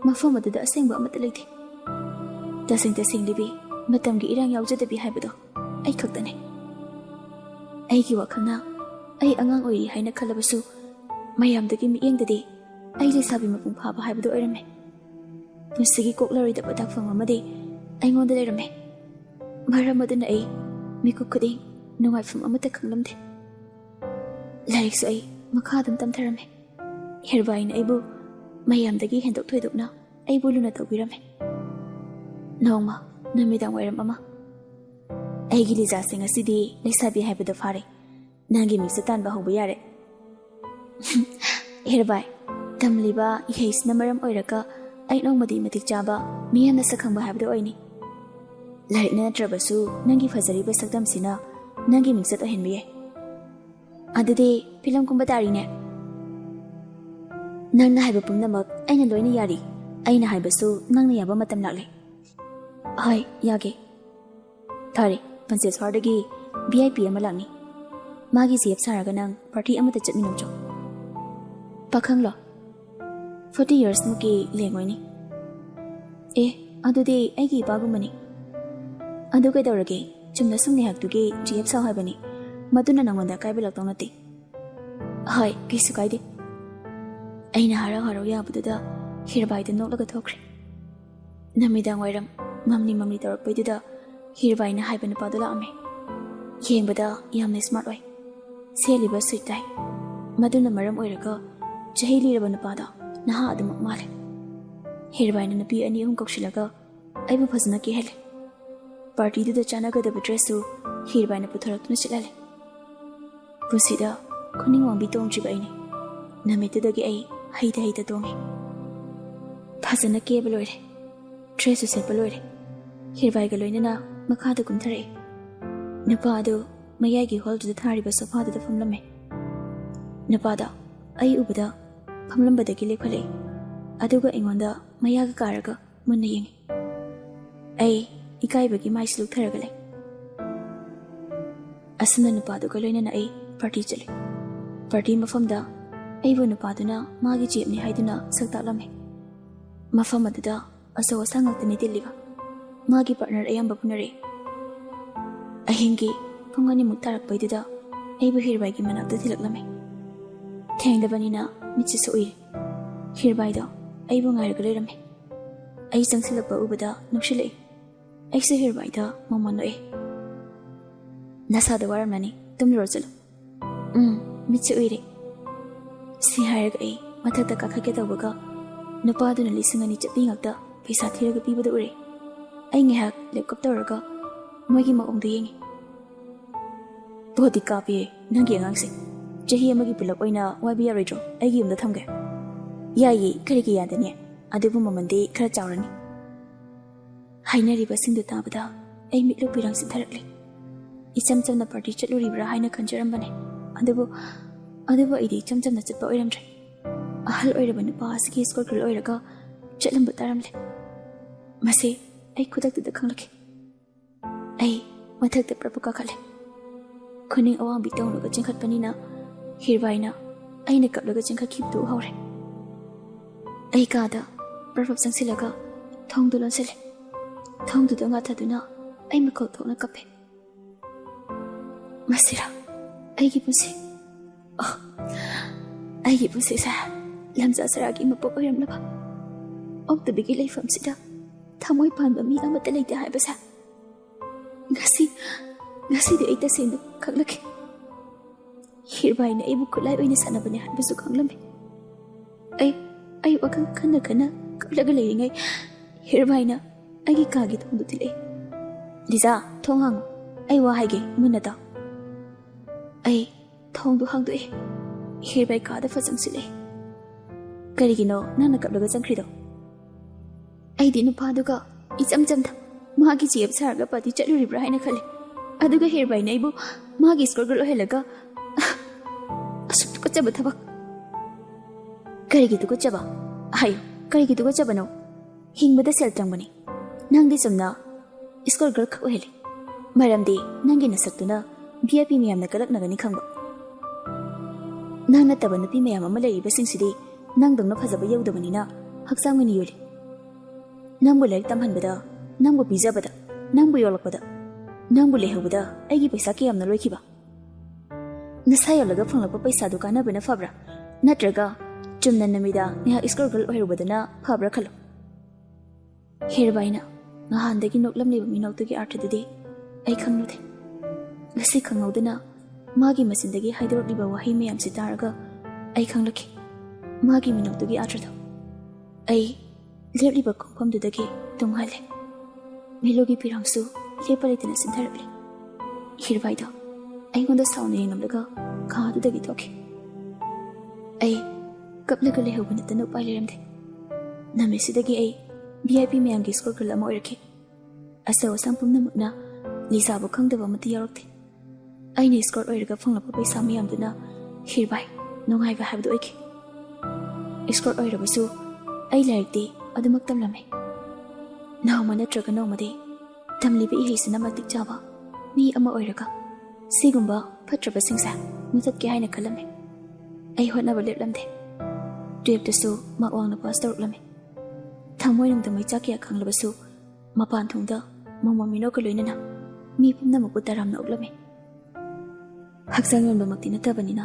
ꯃꯐꯝ ꯑꯗꯨꯗ ꯑꯁꯦꯡꯕ ꯑꯃꯠꯇ ꯂꯩꯇꯦ ꯇꯁꯦꯡꯂꯤꯕꯤ ꯃꯇꯝꯒꯤ ꯏꯔꯥꯡ ꯌꯥꯎꯖꯗꯕꯤ ꯍꯥꯏꯕꯗꯣ ꯑꯩ ꯈꯛꯇꯅꯦ ꯑꯩꯒꯤ ꯋꯥꯈꯜꯅ ꯑꯩ ꯑꯉꯥꯡ ꯑꯣꯏꯔꯤ ꯍꯥꯏꯅ ꯈꯜꯂꯕꯁꯨ ꯃꯌꯥꯝꯗꯒꯤ ꯃꯤꯠꯌꯦꯡꯗꯗꯤ ꯑꯩ ꯂꯩꯁꯥꯕꯤ ꯃꯄꯨꯡ ꯐꯥꯕ ꯍꯥꯏꯕꯗꯨ ꯑꯣꯏꯔꯝꯃꯦ꯫ ꯃꯁꯤꯒꯤ ꯀꯣꯛꯂꯔꯣꯏꯗꯕ ꯇꯥꯛꯐꯝ ꯑꯃꯗꯤ ꯑꯩꯉꯣꯟꯗ ꯂꯩꯔꯝꯃꯦ꯫ ꯃꯔꯝ ꯑꯗꯨꯅ ꯑꯩ ꯃꯤꯀꯨꯞ ꯈꯨꯗꯤꯡ ꯅꯨꯡꯉꯥꯏꯐꯝ ꯑꯃꯠꯇ ꯈꯪꯂꯝꯗꯦ꯫ ꯂꯥꯏꯔꯤꯛꯁꯨ ꯑꯩ ꯃꯈꯥ ꯑꯗꯨꯝ ꯇꯝꯊꯔꯝꯃꯦ꯫ ꯍꯤꯔꯕꯥꯏꯅ ꯑꯩꯕꯨ ꯃꯌꯥꯝꯗꯒꯤ ꯍꯦꯟꯗꯣꯛ ꯊꯣꯏꯗꯣꯛꯅ ꯑꯩꯕꯨ ꯂꯨꯅ ꯇꯧꯕꯤꯔꯝꯃꯦ꯫ ꯅꯣꯡꯃ ꯅꯨꯃꯤꯗꯥꯡ ꯋꯥꯏꯔꯝ ꯑꯃ, ꯑꯩꯒꯤ ꯂꯤꯖꯥꯁꯦ ꯉꯁꯤꯗꯤ ꯂꯩꯁꯥꯕꯤ ꯍꯥꯏꯕꯗꯣ ꯐꯥꯔꯦ, ꯅꯪꯒꯤ ꯃꯤꯡꯁꯦ ꯇꯥꯟꯕ ꯍꯧꯕ ꯌꯥꯔꯦ꯫ ꯍꯤꯔꯕꯥꯏ, ꯇꯝꯂꯤꯕ ꯏꯍꯩꯁꯤꯅ ꯃꯔꯝ ꯑꯣꯏꯔꯒ ꯑꯩ ꯅꯣꯡꯃꯗꯤ ꯃꯇꯤꯛ ꯆꯥꯕ ꯃꯤꯌꯥꯝꯅ ꯁꯛꯈꯪꯕ ꯍꯥꯏꯕꯗꯨ ꯑꯣꯏꯅꯤ꯫ ꯂꯥꯏꯔꯤꯛꯅ ꯅꯠꯇ꯭ꯔꯕꯁꯨ ꯅꯪꯒꯤ ꯐꯖꯔꯤꯕ ꯁꯛꯇꯝꯁꯤꯅ ꯅꯪꯒꯤ ꯃꯤꯡꯆꯠ ꯑꯣꯏꯍꯟꯕ ꯌꯥꯏ꯫ ꯑꯗꯨꯗꯤ ꯐꯤꯂꯝ ꯀꯨꯝꯕ ꯇꯥꯔꯤꯅꯦ꯫ ꯅꯪꯅ ꯍꯥꯏꯕ ꯄꯨꯝꯅꯃꯛ ꯑꯩꯅ ꯂꯣꯏꯅ ꯌꯥꯔꯤ꯫ ꯑꯩꯅ ꯍꯥꯏꯕꯁꯨ ꯅꯪꯅ ꯌꯥꯕ ꯃꯇꯝ ꯂꯥꯛꯂꯦ꯫ ꯍꯣꯏ, ꯌꯥꯒꯦ꯫ ꯐꯔꯦ, ꯄꯟꯆꯦꯁ꯭ꯋꯔꯗꯒꯤ VIP ꯑꯃ ꯂꯥꯛꯅꯤ꯫ ꯃꯥꯒꯤ CF ꯁꯥꯔꯒ ꯅꯪ ꯄꯥꯔꯇꯤ ꯑꯃꯗ ꯆꯠꯃꯤꯟꯅꯧꯆꯣ꯫ ꯄꯥꯈꯪꯂꯣ? 40 years ꯃꯨꯛꯀꯤ ꯂꯦꯡꯉꯣꯏꯅꯤ꯫ ꯑꯗꯨꯗꯤ ꯑꯩꯒꯤ ꯏꯄꯥꯒꯨꯝꯕꯅꯤ꯫ ꯑꯗꯨ ꯀꯩꯗꯧꯔꯒꯦ? ꯆꯨꯝꯅ ꯁꯨꯝ ꯉꯥꯏꯍꯥꯛꯇꯨꯒꯤ GF ꯁꯥꯎ ꯍꯥꯏꯕꯅꯤ꯫ ꯃꯗꯨꯅ ꯅꯪꯉꯣꯟꯗ ꯑꯀꯥꯏꯕ ꯂꯥꯛꯇꯧ ꯅꯠꯇꯦ꯫ ꯍꯣꯏ, ꯀꯩꯁꯨ ꯀꯥꯏꯗꯦ꯫ ꯑꯩꯅ ꯍꯔꯥꯎ ꯍꯔꯥꯎ ꯌꯥꯕꯗꯨꯗ ꯍꯤꯔꯕꯥꯏꯗ ꯅꯣꯛꯂꯒ ꯊꯣꯛꯈ꯭ꯔꯦ꯫ ꯅꯨꯃꯤꯗꯥꯡ ꯋꯥꯏꯔꯝ ꯃꯝꯂꯤ ꯇꯧꯔꯛꯄꯩꯗꯨꯗ ꯍꯤꯔꯕꯥꯏꯅ ꯍꯥꯏꯕ ꯅꯨꯄꯥꯗꯣ ꯂꯥꯛꯑꯝꯃꯦ꯫ ꯌꯦꯡꯕꯗ ꯌꯥꯝꯅ ꯁ꯭ꯃꯥꯔꯠ ꯑꯣꯏ, ꯁꯦꯠꯂꯤꯕ ꯁꯨꯠ ꯇꯥꯏ, ꯃꯗꯨꯅ ꯃꯔꯝ ꯑꯣꯏꯔꯒ ꯆꯍꯤ ꯂꯤꯔꯕ ꯅꯨꯄꯥꯗ ꯅꯍꯥ ꯑꯗꯨꯃꯛ ꯃꯥꯜꯂꯦ꯫ ꯍꯤꯔꯕꯥꯏꯅ ꯅꯨꯄꯤ 2-3 ꯀꯧꯁꯤꯜꯂꯒ ꯑꯩꯕꯨ ꯐꯖꯅ ꯀꯦꯍꯜꯂꯦ꯫ ꯄꯥꯔꯇꯤꯗꯨꯗ ꯆꯥꯅꯒꯗꯕ ꯗ꯭ꯔꯦꯁꯁꯨ ꯍꯤꯔꯕꯥꯏꯅ ꯄꯨꯊꯣꯔꯛꯇꯨꯅ ꯁꯤꯠꯍꯜꯂꯦ꯫ ꯄꯨꯟꯁꯤꯗ ꯈꯨꯅꯤꯡ ꯋꯥꯡꯕꯤ ꯇꯣꯡꯗ꯭ꯔꯤꯕ ꯑꯩꯅꯤ꯫ ꯅꯨꯃꯤꯠꯇꯨꯗꯒꯤ ꯑꯩ ꯍꯩꯇ ꯇꯣꯡꯉꯦ꯫ ꯐꯖꯅ ꯀꯦꯕ ꯂꯣꯏꯔꯦ, ꯗ꯭ꯔꯦꯁꯁꯨ ꯁꯦꯠꯄ ꯂꯣꯏꯔꯦ꯫ ꯍꯤꯔꯕꯥꯏꯒ ꯂꯣꯏꯅꯅ ꯃꯈꯥꯗ ꯀꯨꯝꯊꯔꯛꯑꯦ꯫ ꯅꯨꯄꯥ ꯑꯗꯨ ꯃꯌꯥꯏꯒꯤ ꯍꯣꯜꯗꯨꯗ ꯊꯥꯔꯤꯕ ꯁꯣꯐꯥꯗꯨꯗ ꯐꯝꯂꯝꯃꯦ꯫ ꯅꯨꯄꯥꯗ ꯑꯩ ꯎꯕꯗ ꯐꯝꯂꯝꯕꯗꯒꯤ ꯂꯦꯞꯈꯠꯂꯛꯏ, ꯑꯗꯨꯒ ꯑꯩꯉꯣꯟꯗ ꯃꯌꯥꯒ ꯀꯥꯔꯒ ꯃꯨꯟꯅ ꯌꯦꯡꯉꯤ꯫ ꯑꯩ ꯏꯀꯥꯏꯕꯒꯤ ꯃꯥꯏꯁꯤ ꯂꯨꯛꯊꯔꯒ ꯂꯩ꯫ ꯑꯁꯨꯝꯅ ꯅꯨꯄꯥꯗꯨꯒ ꯂꯣꯏꯅꯅ ꯑꯩ ꯄꯥꯔꯇꯤ ꯆꯠꯂꯤ꯫ ꯄꯥꯔꯇꯤ ꯃꯐꯝꯗ ꯑꯩꯕꯨ ꯅꯨꯄꯥꯗꯨꯅ ꯃꯥꯒꯤ ꯖꯦꯞꯅꯤ ꯍꯥꯏꯗꯨꯅ ꯁꯛ ꯇꯥꯛꯂꯝꯃꯦ꯫ ꯃꯐꯝ ꯑꯗꯨꯗ ꯑꯆꯧ ꯑꯁꯥꯡ ꯉꯥꯛꯇꯅꯤ ꯇꯤꯜꯂꯤꯕ꯫ ꯃꯥꯒꯤ ꯄꯥꯔꯠꯅꯔ ꯑꯌꯥꯝꯕ ꯄꯨꯅꯔꯛꯏ꯫ ꯑꯍꯤꯡꯒꯤ ꯄꯨꯡ 2 ꯇꯥꯔꯛꯄꯩꯗꯨꯗ ꯑꯩꯕꯨ ꯍꯤꯔꯕꯥꯏꯒꯤ ꯃꯅꯥꯛꯇ ꯊꯤꯜꯂꯛꯂꯝꯃꯦ꯫ ꯊꯦꯡꯂꯕꯅꯤꯅ ꯃꯤꯠꯁꯤꯁꯨ ꯎꯏꯔꯦ꯫ ꯍꯤꯔꯕꯥꯏꯗꯣ ꯑꯩꯕꯨ ꯉꯥꯏꯔꯒ ꯂꯩꯔꯝꯃꯦ꯫ ꯑꯩ ꯆꯪꯁꯤꯜꯂꯛꯄ ꯎꯕꯗ ꯅꯣꯛꯁꯤꯜꯂꯛꯏ꯫ ꯑꯩꯁꯨ ꯍꯤꯔꯕꯥꯏꯗ ꯃꯣꯃꯣꯟ ꯅꯣꯛꯑꯦ꯫ ꯅꯁꯥꯗ ꯋꯥꯔꯝꯂꯅꯤ, ꯇꯨꯝꯂꯨꯔꯣ ꯆꯠꯂꯣ꯫ ꯃꯤꯠꯁꯦ ꯎꯏꯔꯦ꯫ ꯁꯤ ꯍꯥꯏꯔꯒ ꯑꯩ ꯃꯊꯛꯇ ꯀꯥꯈꯠꯀꯦ ꯇꯧꯕꯒ ꯅꯨꯄꯥꯗꯨꯅ 2,000 ꯆꯠꯄꯤ ꯉꯥꯛꯇ ꯄꯩꯁꯥ ꯊꯤꯔꯒ ꯄꯤꯕꯗ ꯎꯔꯦ꯫ ꯑꯩ ꯉꯥꯏꯍꯥꯛ ꯂꯦꯞꯀꯞ ꯇꯧꯔꯒ ꯃꯣꯏꯒꯤ ꯃꯑꯣꯡꯗꯣ ꯌꯦꯡꯉꯤ꯫ ꯄꯣꯠꯇꯤ ꯀꯥꯞꯄꯤꯌꯦ ꯅꯪꯒꯤ ꯑꯉꯥꯡꯁꯦ꯫ ꯆꯍꯤ ꯑꯃꯒꯤ ꯄꯨꯂꯞ ꯑꯣꯏꯅ ꯋꯥꯏꯕ ꯌꯥꯔꯣꯏꯗ꯭ꯔꯣ? ꯑꯩꯒꯤ ꯌꯨꯝꯗ ꯊꯝꯒꯦ꯫ ꯌꯥꯏꯌꯦ, ꯀꯔꯤꯒꯤ ꯌꯥꯗꯅꯤ? ꯑꯗꯨꯕꯨ ꯃꯃꯜꯗꯤ ꯈꯔ ꯆꯥꯎꯔꯅꯤ꯫ ꯍꯥꯏꯅꯔꯤꯕꯁꯤꯡꯗꯨ ꯇꯥꯕꯗ ꯑꯩ ꯃꯤꯠꯂꯨ ꯄꯤꯔꯥꯡ ꯆꯤꯟꯊꯔꯛꯂꯤ꯫ ꯏꯆꯝ ꯆꯝꯅ ꯄꯥꯔꯇꯤ ꯆꯠꯂꯨꯔꯤꯕ꯭ꯔꯥ ꯍꯥꯏꯅ ꯈꯟꯖꯔꯝꯕꯅꯦ꯫ ꯑꯗꯨꯕꯨ ꯑꯩꯗꯤ ꯏꯆꯝ ꯆꯝꯅ ꯆꯠꯄ ꯑꯣꯏꯔꯝꯗ꯭ꯔꯦ꯫ ꯑꯍꯜ ꯑꯣꯏꯔꯕ ꯅꯨꯄꯥ ꯑꯁꯤꯒꯤ ꯏꯁꯀꯣꯔꯠ ꯒꯔꯜ ꯑꯣꯏꯔꯒ ꯆꯠꯂꯝꯕ ꯇꯥꯔꯝꯂꯦ꯫ ꯃꯁꯤ ꯑꯩ ꯈꯨꯗꯛꯇꯨꯗ ꯈꯪꯂꯛꯈꯤ꯫ ꯑꯩ ꯃꯊꯛꯇ ꯄ꯭ꯔꯞ ꯀꯥꯈꯠꯂꯦ꯫ ꯈꯨꯅꯤꯡ ꯑꯋꯥꯡꯕꯤ ꯇꯧꯔꯒ ꯆꯤꯡꯈꯠꯄꯅꯤꯅ ꯍꯤꯔꯕꯥꯏꯅ ꯑꯩꯅ ꯀꯞꯂꯒ ꯆꯤꯡꯈꯠꯈꯤꯕꯗꯨ ꯎꯍꯧꯔꯦ꯫ ꯑꯩ ꯀꯥꯗ ꯄ꯭ꯔꯞ ꯆꯪꯁꯤꯜꯂꯒ ꯊꯣꯡꯗꯨ ꯂꯣꯟꯁꯤꯜꯂꯦ꯫ ꯊꯣꯡꯗꯨꯗ ꯉꯥꯊꯗꯨꯅ ꯑꯩ ꯃꯈꯣꯜ ꯊꯣꯛꯅ ꯀꯞꯄꯦ꯫ ꯃꯁꯤꯔꯥ ꯑꯩꯒꯤ ꯄꯨꯟꯁꯤ? ꯑꯩꯒꯤ ꯄꯨꯟꯁꯤꯁꯦ ꯂꯝꯖꯥ ꯁꯔꯥꯒꯤ ꯃꯄꯣꯛ ꯑꯣꯏꯔꯝꯂꯕ ꯑꯣꯛꯇꯕꯤꯒꯤ ꯂꯩꯐꯝꯁꯤꯗ ꯊꯃꯣꯏ ꯄꯥꯟꯕ ꯃꯤ ꯑꯃꯠꯇ ꯂꯩꯇꯦ ꯍꯥꯏꯕꯁꯦ ꯉꯁꯤꯗꯤ ꯑꯩ ꯇꯁꯦꯡꯅ ꯈꯪꯂꯛꯈꯤ꯫ ꯍꯤꯔꯕꯥꯏꯅ ꯑꯩꯕꯨ ꯈꯨꯠꯂꯥꯏ ꯑꯣꯏꯅ ꯁꯥꯟꯅꯕꯅꯦ ꯍꯥꯏꯕꯁꯨ ꯈꯪꯂꯝꯃꯤ꯫ ꯑꯩ ꯋꯥꯈꯜ ꯈꯟꯅ ꯀꯞꯂꯒ ꯂꯩꯔꯤꯉꯩ ꯍꯤꯔꯕꯥꯏꯅ ꯑꯩꯒꯤ ꯀꯥꯒꯤ ꯊꯣꯡꯗꯨ ꯊꯤꯜꯂꯛꯏ꯫ ꯂꯤꯖꯥ, ꯊꯣꯡ ꯍꯥꯡꯉꯨ, ꯑꯩ ꯋꯥ ꯍꯥꯏꯒꯦ, ꯃꯨꯟꯅ ꯇꯥꯎ꯫ ꯑꯩ ꯊꯣꯡꯗꯨ ꯍꯥꯡꯗꯣꯛꯏ꯫ ꯍꯤꯔꯕꯥꯏ ꯀꯥꯗ ꯐꯠ ꯆꯪꯁꯤꯜꯂꯛꯏ꯫ ꯀꯔꯤꯒꯤꯅꯣ ꯅꯪꯅ ꯀꯞꯂꯒ ꯆꯪꯈ꯭ꯔꯤꯗꯣ? ꯑꯩꯗꯤ ꯅꯨꯄꯥꯗꯨꯒ ꯏꯆꯝ ꯆꯝꯅ ꯃꯥꯒꯤ GF ꯁꯥꯔꯒ ꯄꯥꯔꯇꯤ ꯆꯠꯂꯨꯔꯤꯕ꯭ꯔꯥ ꯍꯥꯏꯅ ꯈꯜꯂꯤ꯫ ꯑꯗꯨꯒ ꯍꯤꯔꯕꯥꯏꯅ ꯑꯩꯕꯨ ꯃꯥꯒꯤ ꯏꯁꯀꯣꯔꯠ ꯒꯔꯜ ꯑꯣꯏꯍꯜꯂꯒ ꯑꯁꯨꯛ ꯇꯨꯀꯠꯆꯕ ꯊꯕꯛ! ꯀꯔꯤꯒꯤ ꯇꯨꯀꯠꯆꯕ? ꯍꯥꯏꯌꯨ, ꯀꯔꯤꯒꯤ ꯇꯨꯀꯠꯆꯕꯅꯣ? ꯍꯤꯡꯕꯗ ꯁꯦꯜ ꯆꯪꯕꯅꯤ꯫ ꯅꯪꯗꯤ ꯆꯨꯝꯅ ꯏꯁꯀꯣꯔꯠ ꯒꯔꯜ ꯈꯛ ꯑꯣꯏꯍꯜꯂꯤ꯫ ꯃꯔꯝꯗꯤ ꯅꯪꯒꯤ ꯅꯁꯛꯇꯨꯅ VIP ꯃꯌꯥꯝꯅ ꯀꯂꯛꯅꯒꯅꯤ ꯈꯪꯕ꯫ ꯅꯪ ꯅꯠꯇꯕ ꯅꯨꯄꯤ ꯃꯌꯥꯝ ꯑꯃ ꯂꯩꯔꯤꯕꯁꯤꯡꯁꯤꯗꯤ ꯅꯪꯗꯧꯅ ꯐꯖꯕ ꯌꯧꯗꯕꯅꯤꯅ ꯍꯛꯆꯥꯡ ꯑꯣꯏꯅ ꯌꯣꯜꯂꯤ꯫ ꯅꯪꯕꯨ ꯂꯥꯏꯔꯤꯛ ꯇꯝꯍꯟꯕꯗ, ꯅꯪꯕꯨ ꯄꯤꯖꯕꯗ, ꯅꯪꯕꯨ ꯌꯣꯛꯂꯛꯄꯗ, ꯅꯪꯕꯨ ꯂꯩꯍꯧꯕꯗ ꯑꯩꯒꯤ ꯄꯩꯁꯥ ꯀꯌꯥꯝꯅ ꯂꯣꯏꯈꯤꯕ? nasa yolaga phangla paisa du kana bana fabra natraga chumna namida nya iskor girl oirubadana fabra khalo herbaina ngahandagi noklamni minoktugi arthadudi ai khanglude ngasi khangaudana magi masindagi haidorliba wahi mayam sitaraga ai khanglaki magi minoktugi arthado ai lepliba khomdudagi tunghale milogi pirangsu lepalitena sintharapli hirbaida ai gonda sauna yengamlaga khadudagi thoki ai kapla kale hobana tanu paileramde namesidagi ai VIP mayamgi skor girl ama oiraki asaw sampumna mukna Lisa bu khangdaba mati yarakte aina skor oiraga phanglapa paisa mayamduna hirbai nongai ba habdu oiki skor oirabasu ai laikte adumak tamlame nawma natraga nomade tamlibi ihisina matik jaba mi ama oiraga sigumba phatraba singsa mutat ke haina khalame ai hotnaba leplamde tuyeptasu makwangna pastor lame thamoi nungda mai chakya khanglabasu mapan thungda mama mino ka loinana mi pumna mapu taramna uklame haksang yonba makti natabanina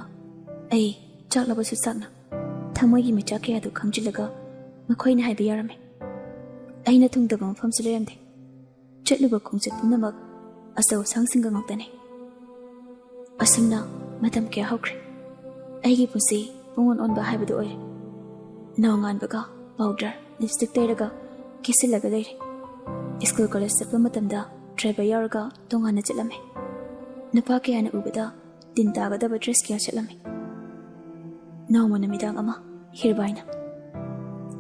ai chaklabasu sakna thamoi gi mecha ke adu khangjilaga makhoina haiba yarame aina thungdaba mafam silayamde chatluba khongchat pumnamak asaw sangsinga ngaktane asumna matam ke hawkre aigi pusi pungon onba haibadu oire nawangan baga powder lipstick teraga kisilaga leire school college chappa matamda driver yarga tongana chalame napa ke ana ubada tin taga da dress kya chalame nawmana midang ama hirbaina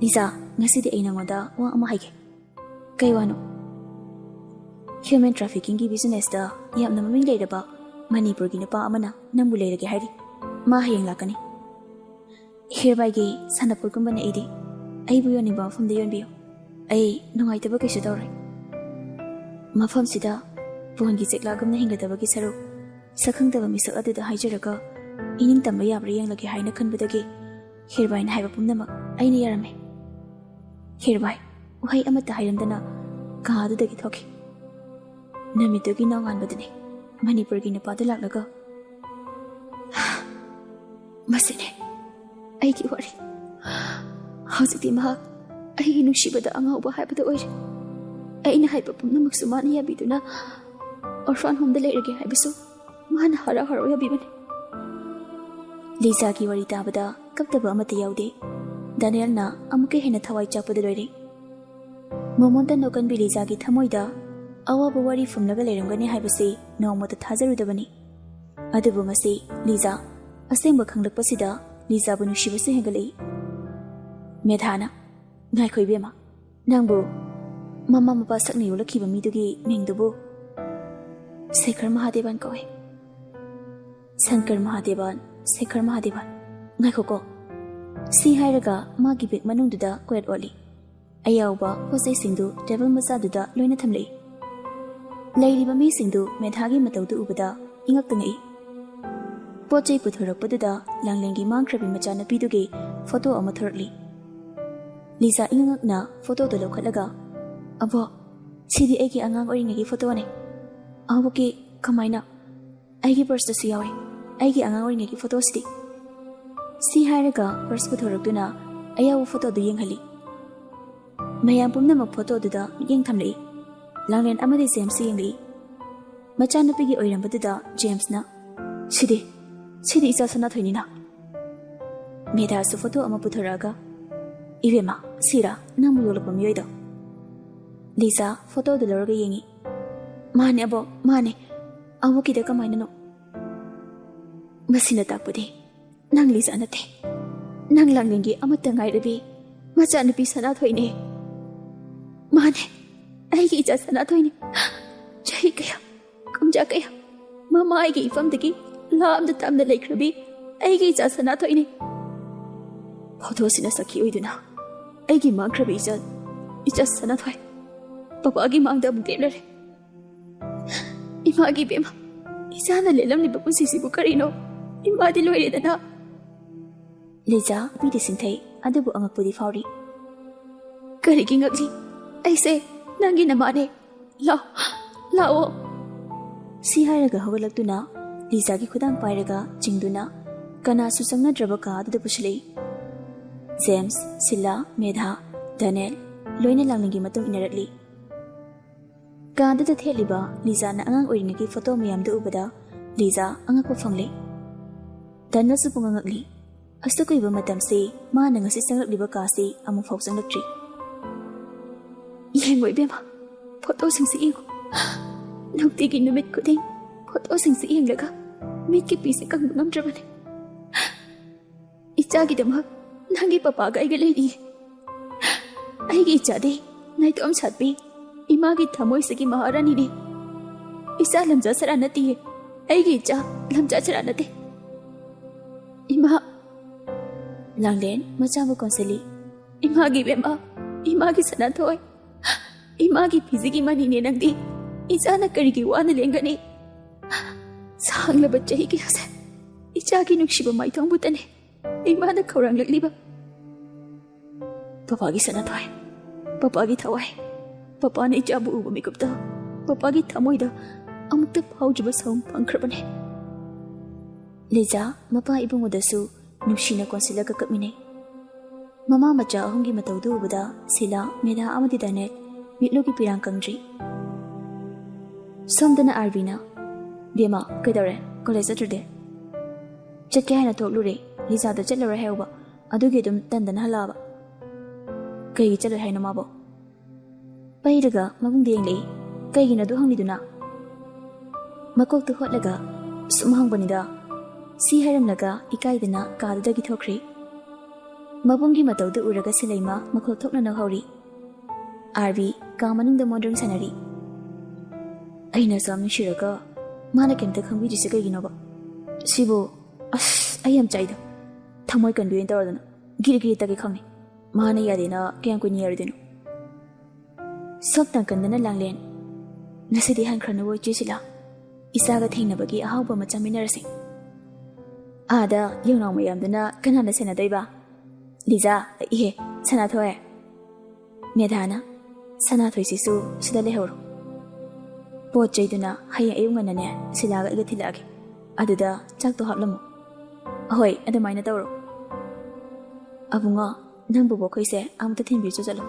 Lisa ngasidi aina ngoda wa ama haige kai wano human trafficking gi business da yamna maming leiraba Manipur gi napa amana nambu leirage hari ma hayeng lakani hirbai gi sanapur kumbana idi ai bu yoni ba fam de yon biyo ai nungai taba kaisu dawre mafam sida buhan gi chekla gamna hingladaba gi saru sakhang taba misak aduda haijaraga ining tamba yabra yenglagi haina khanbadagi hirbai na haiba pumnama aina yarame hirbai uhai amata hairamdana ka adudagi thoki namitugi nawangan badane Manipur gi napadu laklaga masine ai ki wari hausikti mahak ai nungsibada angauba haibada oire aina haiba pumnamaksu mana yabiduna orphan home da leirage haibasu mana hara haro yabibane Lisa ki wari tabada kaptaba amata yaude Daniel na amuke hena thawai chakpada loire momonta nokan bi Lisa ki thamoida awaba wari fumlaga leiramgani haibase nawmata thajarudabani adubu ngasi Lisa asengba khanglakpasida Lisa bu nusibase hengalei Medhana ngai khoi bema nangbu mama mapa sakni ulakhiba midugi mingdubu Shekhar Mahadevan kawe Shankar Mahadevan Shekhar Mahadevan ngai khoko si hairaga magi bek manungduda kwet oli ayawba posai singdu table macha duda loina thamlei leiriba mi singdu medhagi mataudu ubada ingaktangai pochai puthorakpaduda langlengi mangkhrabi macha na pidugi photo ama thorli Lisa ingakna photo do lokhalaga abo sidi egi angang oringegi photo ne abo ki kamaina aigi purse su yawe aigi angang oringegi photo sidi si hairaga purse puthorakduna ayawu photo du yenghali mayam pumna mak photo du da yeng thamlei langlen amadi James yenglei macha na pigi oirambadu James na sidi isa sana thoinina meda su photo ama puthoraga Ibema, Sira, namu yolapa miyoido. Lisa, photo de lorga yengi. Mane abo, mane. Awo kida kamaina no. Masina takpudi. Nang Lisa nate. Nang langlingi amata ngai rabi. Macha nabi sana thoine. Mane. Aigi ija sana thoine. Chahi kaya. Kumja kaya. Mama aigi ifam dagi. Laam da tamda laikrabi. Aigi ija sana thoine. Photo sina sakhi oiduna. Aigi mangkhrabi ija sana thoi papa gi mangda bu demlare ima gi bema isana lelam ni bapu sisi bu karino ima di loire dana Lisa bi de sinthai adabu angapudi fauri kari gi ngakli aise nangi namane la o si hairaga hawalaktuna ꯂꯤꯖꯥꯒꯤ ꯈꯨꯗꯥꯡ ꯄꯥꯏꯔꯒ ꯆꯤꯡꯗꯨꯅ ꯀꯅꯥꯁꯨ ꯆꯪꯅꯗ꯭ꯔꯕ ꯀꯥ ꯑꯗꯨꯗ ꯄꯨꯁꯤꯜꯂꯛꯏ꯫ James, Sheela, ꯃꯦꯙꯥ, ꯗꯅꯦꯜ ꯂꯣꯏꯅ ꯂꯥꯡꯂꯦꯟꯒꯤ ꯃꯇꯨꯡ ꯏꯟꯅꯔꯛꯂꯤ꯫ ꯀꯥꯗꯨꯗ ꯊꯦꯠꯂꯤꯕ ꯂꯤꯖꯥꯅ ꯑꯉꯥꯡ ꯑꯣꯏꯔꯤꯉꯩꯒꯤ photo ꯃꯌꯥꯝꯗꯨ ꯎꯕꯗ ꯂꯤꯖꯥ ꯑꯉꯛꯄ ꯐꯪꯂꯦ꯫ ꯗꯅꯦꯜꯁꯨ ꯄꯨꯡꯉꯛꯉꯛꯂꯤ꯫ ꯑꯁꯨꯛ ꯀꯨꯏꯕ ꯃꯇꯝꯁꯤ ꯃꯥꯅ ꯉꯁꯤ ꯆꯪꯂꯛꯂꯤꯕ ꯀꯥꯁꯤ ꯑꯃꯨꯛꯐꯥꯎ ꯆꯪꯂꯛꯇ꯭ꯔꯤ꯫ ꯌꯦꯡꯉꯣ ꯏꯕꯦꯝꯃ, ꯐꯣꯇꯣꯁꯤꯡꯁꯤ ꯌꯦꯡꯉꯣ꯫ ꯅꯨꯡꯇꯤꯒꯤ ꯅꯨꯃꯤꯠ ꯈꯨꯗꯤꯡ ꯐꯣꯇꯣꯁꯤꯡꯁꯤ ꯌꯦꯡꯂꯒ ꯃꯤꯠꯀꯤ ꯄꯤꯁꯦ ꯀꯪꯕ ꯉꯝꯗ꯭ꯔꯕꯅꯤ꯫ ꯏꯆꯥꯒꯤꯗꯃꯛ ꯅꯪꯒꯤ ꯄꯄꯥꯒ ꯑꯩꯒ ꯂꯩꯔꯤꯌꯦ꯫ ꯑꯩꯒꯤ ꯏꯆꯥꯗꯤ ꯅꯥꯏꯇꯣꯝ ꯁꯥꯠꯄꯤ ꯏꯃꯥꯒꯤ ꯊꯃꯣꯏꯁꯤꯒꯤ ꯃꯍꯥꯔꯥꯅꯤꯅꯤ꯫ ꯏꯆꯥ ꯂꯝꯖꯥ ꯁꯔꯥ ꯅꯠꯇꯤꯌꯦ, ꯑꯩꯒꯤ ꯏꯆꯥ ꯂꯝꯖꯥ ꯁꯔꯥ ꯅꯠꯇꯦ꯫ ꯏꯃꯥ, ꯂꯥꯡꯂꯦꯟ ꯃꯆꯥꯕꯨ ꯀꯣꯟꯁꯤꯜꯂꯤ꯫ ꯏꯃꯥꯒꯤ ꯏꯕꯦꯝꯃ, ꯏꯃꯥꯒꯤ ꯁꯅꯥꯊꯣꯏ, ꯏꯃꯥꯒꯤ ꯐꯤꯖꯤꯒꯤ ꯃꯅꯤꯅꯦ ꯅꯪꯗꯤ꯫ ꯏꯆꯥꯅ ꯀꯔꯤꯒꯤ ꯋꯥꯅ ꯂꯦꯡꯒꯅꯤ? ꯁꯥꯡꯂꯕ ꯆꯍꯤ ꯀꯌꯥꯁꯦ ꯏꯆꯥꯒꯤ ꯅꯨꯡꯁꯤꯕ ꯃꯥꯏꯊꯣꯡꯕꯨꯇꯅꯤ ꯏꯃꯥꯅ ꯈꯧꯔꯥꯡꯂꯛꯂꯤꯕ꯫ ꯄꯄꯥꯒꯤ ꯁꯅꯥꯊꯣꯏ, ꯄꯄꯥꯒꯤ ꯊꯋꯥꯏ, ꯄꯄꯥꯅ ꯏꯆꯥꯕꯨ ꯎꯕ ꯃꯤꯀꯨꯞꯇ ꯄꯄꯥꯒꯤ ꯊꯃꯣꯏꯗ ꯑꯃꯨꯛꯇ ꯐꯥꯎꯖꯕ ꯁꯥꯎꯟ ꯐꯪꯈ꯭ꯔꯕꯅꯤ꯫ ꯂꯤꯖꯥ ꯃꯄꯥ ꯏꯕꯨꯡꯉꯣꯗꯁꯨ ꯅꯨꯡꯁꯤꯅ ꯀꯣꯟꯁꯤꯜꯂꯒ ꯀꯞꯃꯤꯟꯅꯩ꯫ ꯃꯃꯥ ꯃꯆꯥ ꯑꯍꯨꯝꯒꯤ ꯃꯇꯧꯗꯨ ꯎꯕꯗ ꯁꯤꯂꯥ, ꯃꯦꯙꯥ ꯑꯃꯗꯤ ꯗꯅꯦꯜ ꯃꯤꯠꯂꯨꯒꯤ ꯄꯤꯔꯥꯡ ꯀꯪꯗ꯭ꯔꯤ꯫ ꯁꯣꯝꯗꯅ ꯑꯥꯔꯕꯤꯅ, ꯕꯦꯝꯃ ꯀꯩꯗꯧꯔꯦ? ꯀꯣꯂꯦꯖ ꯆꯠꯇ꯭ꯔꯗꯤ? ꯆꯠꯀꯦ ꯍꯥꯏꯅ ꯊꯣꯛꯂꯨꯔꯦ, ꯂꯤꯖꯥꯗ ꯆꯠꯂꯔꯣꯏ ꯍꯥꯏꯍꯧꯕ, ꯑꯗꯨꯒꯤ ꯑꯗꯨꯝ ꯇꯟꯗꯅ ꯍꯜꯂꯛꯑꯕ꯫ ꯀꯩꯒꯤ ꯆꯠꯂꯣꯏ ꯍꯥꯏꯅꯣ ꯃꯥꯕꯣ? ꯄꯩꯔꯒ ꯃꯕꯨꯡꯗ ꯌꯦꯡꯂꯛꯏ꯫ ꯀꯩꯒꯤꯅꯣ ꯑꯗꯨ ꯍꯪꯂꯤꯗꯨꯅ? ꯃꯀꯣꯛꯇꯨ ꯍꯣꯠꯂꯒ ꯁꯨꯝ ꯍꯪꯕꯅꯤꯗ꯫ ꯁꯤ ꯍꯥꯏꯔꯝꯂꯒ ꯏꯀꯥꯏꯗꯅ ꯀꯥꯗꯨꯗꯒꯤ ꯊꯣꯛꯈ꯭ꯔꯤ꯫ ꯃꯕꯨꯡꯒꯤ ꯃꯇꯧꯗꯨ ꯎꯔꯒ ꯁꯤꯂꯩꯃ ꯃꯈꯣꯜ ꯊꯣꯛꯅ ꯅꯣꯛꯍꯧꯔꯤ꯫ ꯑꯥꯔꯕꯤ ꯀꯥ ꯃꯅꯨꯡꯗ ꯃꯣꯟꯗ꯭ꯔꯪ ꯁꯥꯟꯅꯔꯤ꯫ ꯑꯩꯅ ꯁꯨꯝ ꯅꯨꯡꯁꯤꯔꯒ ꯃꯥꯅ ꯀꯩꯝꯇ ꯈꯪꯕꯤꯗ꯭ꯔꯤꯁꯦ ꯀꯩꯒꯤꯅꯣꯕ? ꯁꯤꯕꯨ ꯑꯁ ꯑꯩ ꯌꯥꯝ ꯆꯥꯏꯗ, ꯊꯃꯣꯏ ꯀꯟꯕꯤ ꯑꯣꯏꯅ ꯇꯧꯔꯗꯅ ꯒꯤꯔꯤ ꯒꯤꯔꯤ ꯇꯛꯀꯦ ꯈꯪꯉꯤ꯫ ꯃꯥꯅ ꯌꯥꯗꯦꯅ ꯀꯌꯥꯝ ꯀꯨꯏꯅ ꯌꯥꯔꯣꯏꯗꯣꯏꯅꯣ? ꯁꯣꯛ ꯇꯪꯀꯟꯗꯅ ꯂꯥꯡꯂꯦꯟ, ꯉꯁꯤꯗꯤ ꯍꯟꯈ꯭ꯔꯅꯨ ꯏꯆꯦ ꯁꯤꯂꯥ, ꯏꯆꯥꯒ ꯊꯦꯡꯅꯕꯒꯤ ꯑꯍꯥꯎꯕ ꯑꯃ ꯆꯥꯃꯤꯟꯅꯔꯁꯤ꯫ ꯑꯥꯗ ꯌꯦꯡꯅꯥꯎ ꯃꯌꯥꯝꯗꯨꯅ ꯀꯅꯥꯅ ꯁꯦꯟꯅꯗꯣꯏꯕ? ꯂꯤꯖꯥ, ꯏꯍꯦ, ꯁꯅꯥꯊꯣꯏ꯫ ꯃꯦꯙꯥꯅ, ꯁꯅꯥꯊꯣꯏꯁꯤꯁꯨ ꯁꯤꯗ ꯂꯩꯍꯧꯔꯣ꯫ ꯄꯣꯠ ꯆꯩꯗꯨꯅ ꯍꯌꯦꯡ ꯑꯌꯨꯛ ꯉꯟꯅꯅꯦ ꯁꯤꯂꯥꯒ ꯑꯩꯒ ꯊꯤꯜꯂꯛꯑꯒꯦ, ꯑꯗꯨꯗ ꯆꯥꯛꯇꯣ ꯍꯥꯞꯂꯝꯃꯨ꯫ ꯑꯍꯣꯏ, ꯑꯗꯨꯃꯥꯏꯅ ꯇꯧꯔꯣ꯫ ꯑꯕꯨꯡꯉꯣ, ꯅꯪ ꯕꯣꯕꯣꯛꯈꯣꯏꯁꯦ ꯑꯃꯨꯛꯇ ꯊꯤꯟꯕꯤꯔꯁꯨ ꯆꯠꯂꯣ꯫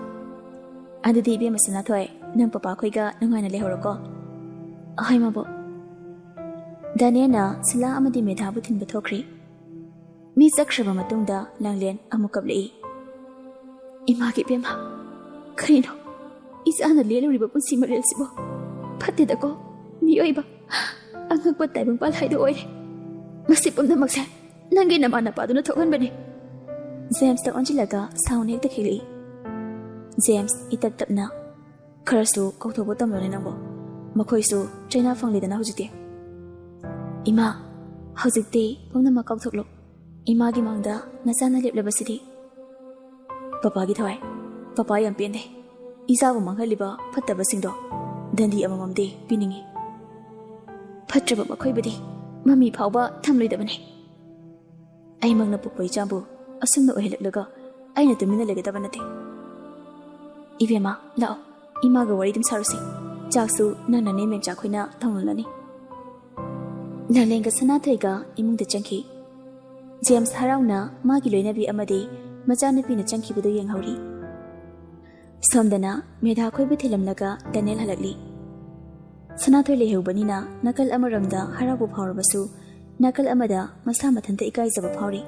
ꯑꯗꯨꯗꯤ ꯏꯕꯦꯝꯃ ꯁꯅꯥꯊꯣꯏ, ꯅꯪ ꯄꯄꯥꯈꯣꯏꯒ ꯅꯨꯡꯉꯥꯏꯅ ꯂꯩꯍꯧꯔꯣꯀꯣ꯫ ꯑꯍꯣꯏ ꯃꯕꯣꯛ꯫ ꯗꯅꯦꯜꯅ ꯁꯤꯂꯥ ꯑꯃꯗꯤ ꯃꯦꯙꯥꯕꯨ ꯊꯤꯟꯕ ꯊꯣꯛꯈ꯭ꯔꯤ꯫ ꯃꯤ ꯆꯠꯈ꯭ꯔꯕ ꯃꯇꯨꯡꯗ ꯂꯥꯡꯂꯦꯟ ꯑꯃꯨꯛ ꯀꯞꯂꯛꯏ꯫ ꯏꯃꯥꯒꯤ ꯏꯕꯦꯝꯃ, ꯀꯔꯤꯅꯣ ꯏꯆꯥꯅ ꯂꯦꯜꯂꯨꯔꯤꯕ ꯄꯨꯟꯁꯤ ꯃꯔꯦꯜꯁꯤꯕꯣ? ꯐꯠꯇꯦꯗꯀꯣ ꯃꯤꯑꯣꯏꯕ, ꯑꯉꯛꯄ ꯇꯥꯏꯕꯪꯄꯥꯜ ꯍꯥꯏꯗꯣ ꯑꯣꯏꯔꯦ꯫ ꯃꯁꯤ ꯄꯨꯝꯅꯃꯛꯁꯦ ꯅꯪꯒꯤ ꯅꯃꯥ ꯅꯄꯥꯗꯨꯅ ꯊꯣꯛꯍꯟꯕꯅꯤ꯫ ꯖꯦꯝꯁꯇ ꯑꯣꯟꯁꯤꯜꯂꯒ ꯁꯥꯎꯟ ꯍꯦꯛꯇ ꯈꯤꯛꯂꯛꯏ꯫ ꯖꯦꯝꯁ ꯏꯇꯞ ꯇꯞꯅ, ꯈꯔꯁꯨ ꯀꯧꯊꯣꯛꯄ ꯇꯝꯂꯣꯅꯦ ꯅꯪꯕꯣ, ꯃꯈꯣꯏꯁꯨ ꯆꯩꯅꯥ ꯐꯪꯂꯤꯗꯅ ꯍꯧꯖꯤꯛꯇꯤ꯫ ꯏꯃꯥ, ꯍꯧꯖꯤꯛꯇꯤ ꯄꯨꯝꯅꯃꯛ ꯀꯥꯎꯊꯣꯛꯂꯣ, ꯏꯃꯥꯒꯤ ꯃꯥꯡꯗ ꯅꯆꯥꯅ ꯂꯦꯞꯂꯕꯁꯤꯗꯤ꯫ ꯄꯄꯥꯒꯤ ꯊꯋꯥꯏ, ꯄꯄꯥ ꯌꯥꯝ ꯄꯦꯟꯗꯦ꯫ ꯏꯆꯥꯕꯨ ꯃꯥꯡꯍꯜꯂꯤꯕ ꯐꯠꯇꯕꯁꯤꯡꯗꯣ ꯗꯟꯗꯤ ꯑꯃꯃꯝꯗꯤ ꯄꯤꯅꯤꯡꯉꯤ꯫ ꯐꯠꯇ꯭ꯔꯕ ꯃꯈꯣꯏꯕꯨꯗꯤ ꯃꯃꯤ ꯐꯥꯎꯕ ꯊꯝꯂꯣꯏꯗꯕꯅꯤ꯫ ꯑꯩꯃꯛꯅ ꯄꯣꯛꯄ ꯏꯆꯥꯕꯨ ꯑꯁꯨꯝꯅ ꯑꯣꯏꯍꯜꯂꯛꯂꯒ ꯑꯩꯅ ꯇꯨꯃꯤꯟꯅ ꯂꯩꯒꯗꯕ ꯅꯠꯇꯦ꯫ ꯏꯕꯦꯝꯃ, ꯂꯥꯛꯑꯣ, ꯏꯃꯥꯒ ꯋꯥꯔꯤ ꯑꯗꯨꯝ ꯁꯥꯔꯨꯁꯤ꯫ ꯆꯥꯛꯁꯨ ꯅꯪꯅ ꯅꯦ ꯃꯦꯝꯆꯥꯈꯣꯏꯅ ꯊꯣꯡꯍꯜꯂꯅꯤ꯫ ꯂꯥꯡꯂꯦꯟꯒ ꯁꯅꯥꯊꯣꯏꯒ ꯏꯃꯨꯡꯗ ꯆꯪꯈꯤ꯫ ꯖꯦꯝꯁ ꯍꯔꯥꯎꯅ ꯃꯥꯒꯤ ꯂꯣꯏꯅꯕꯤ ꯑꯃꯗꯤ ꯃꯆꯥꯅꯨꯄꯤꯅ ꯆꯪꯈꯤꯕꯗꯨ ꯌꯦꯡꯍꯧꯔꯤ꯫ ꯁꯣꯝꯗꯅ ꯃꯦꯙꯥ ꯈꯣꯏꯕꯨ ꯊꯤꯜꯂꯝꯂꯒ ꯗꯅꯦꯜ ꯍꯜꯂꯛꯂꯤ꯫ ꯁꯅꯥꯊꯣꯏ ꯂꯩꯍꯧꯕꯅꯤꯅ ꯅꯥꯀꯜ ꯑꯃꯔꯣꯝꯗ ꯍꯔꯥꯎꯕ ꯐꯥꯎꯔꯕꯁꯨ ꯅꯥꯀꯜ ꯑꯃꯗ ꯃꯁꯥ ꯃꯊꯟꯇ ꯏꯀꯥꯏꯖꯕ ꯐꯥꯎꯔꯤ꯫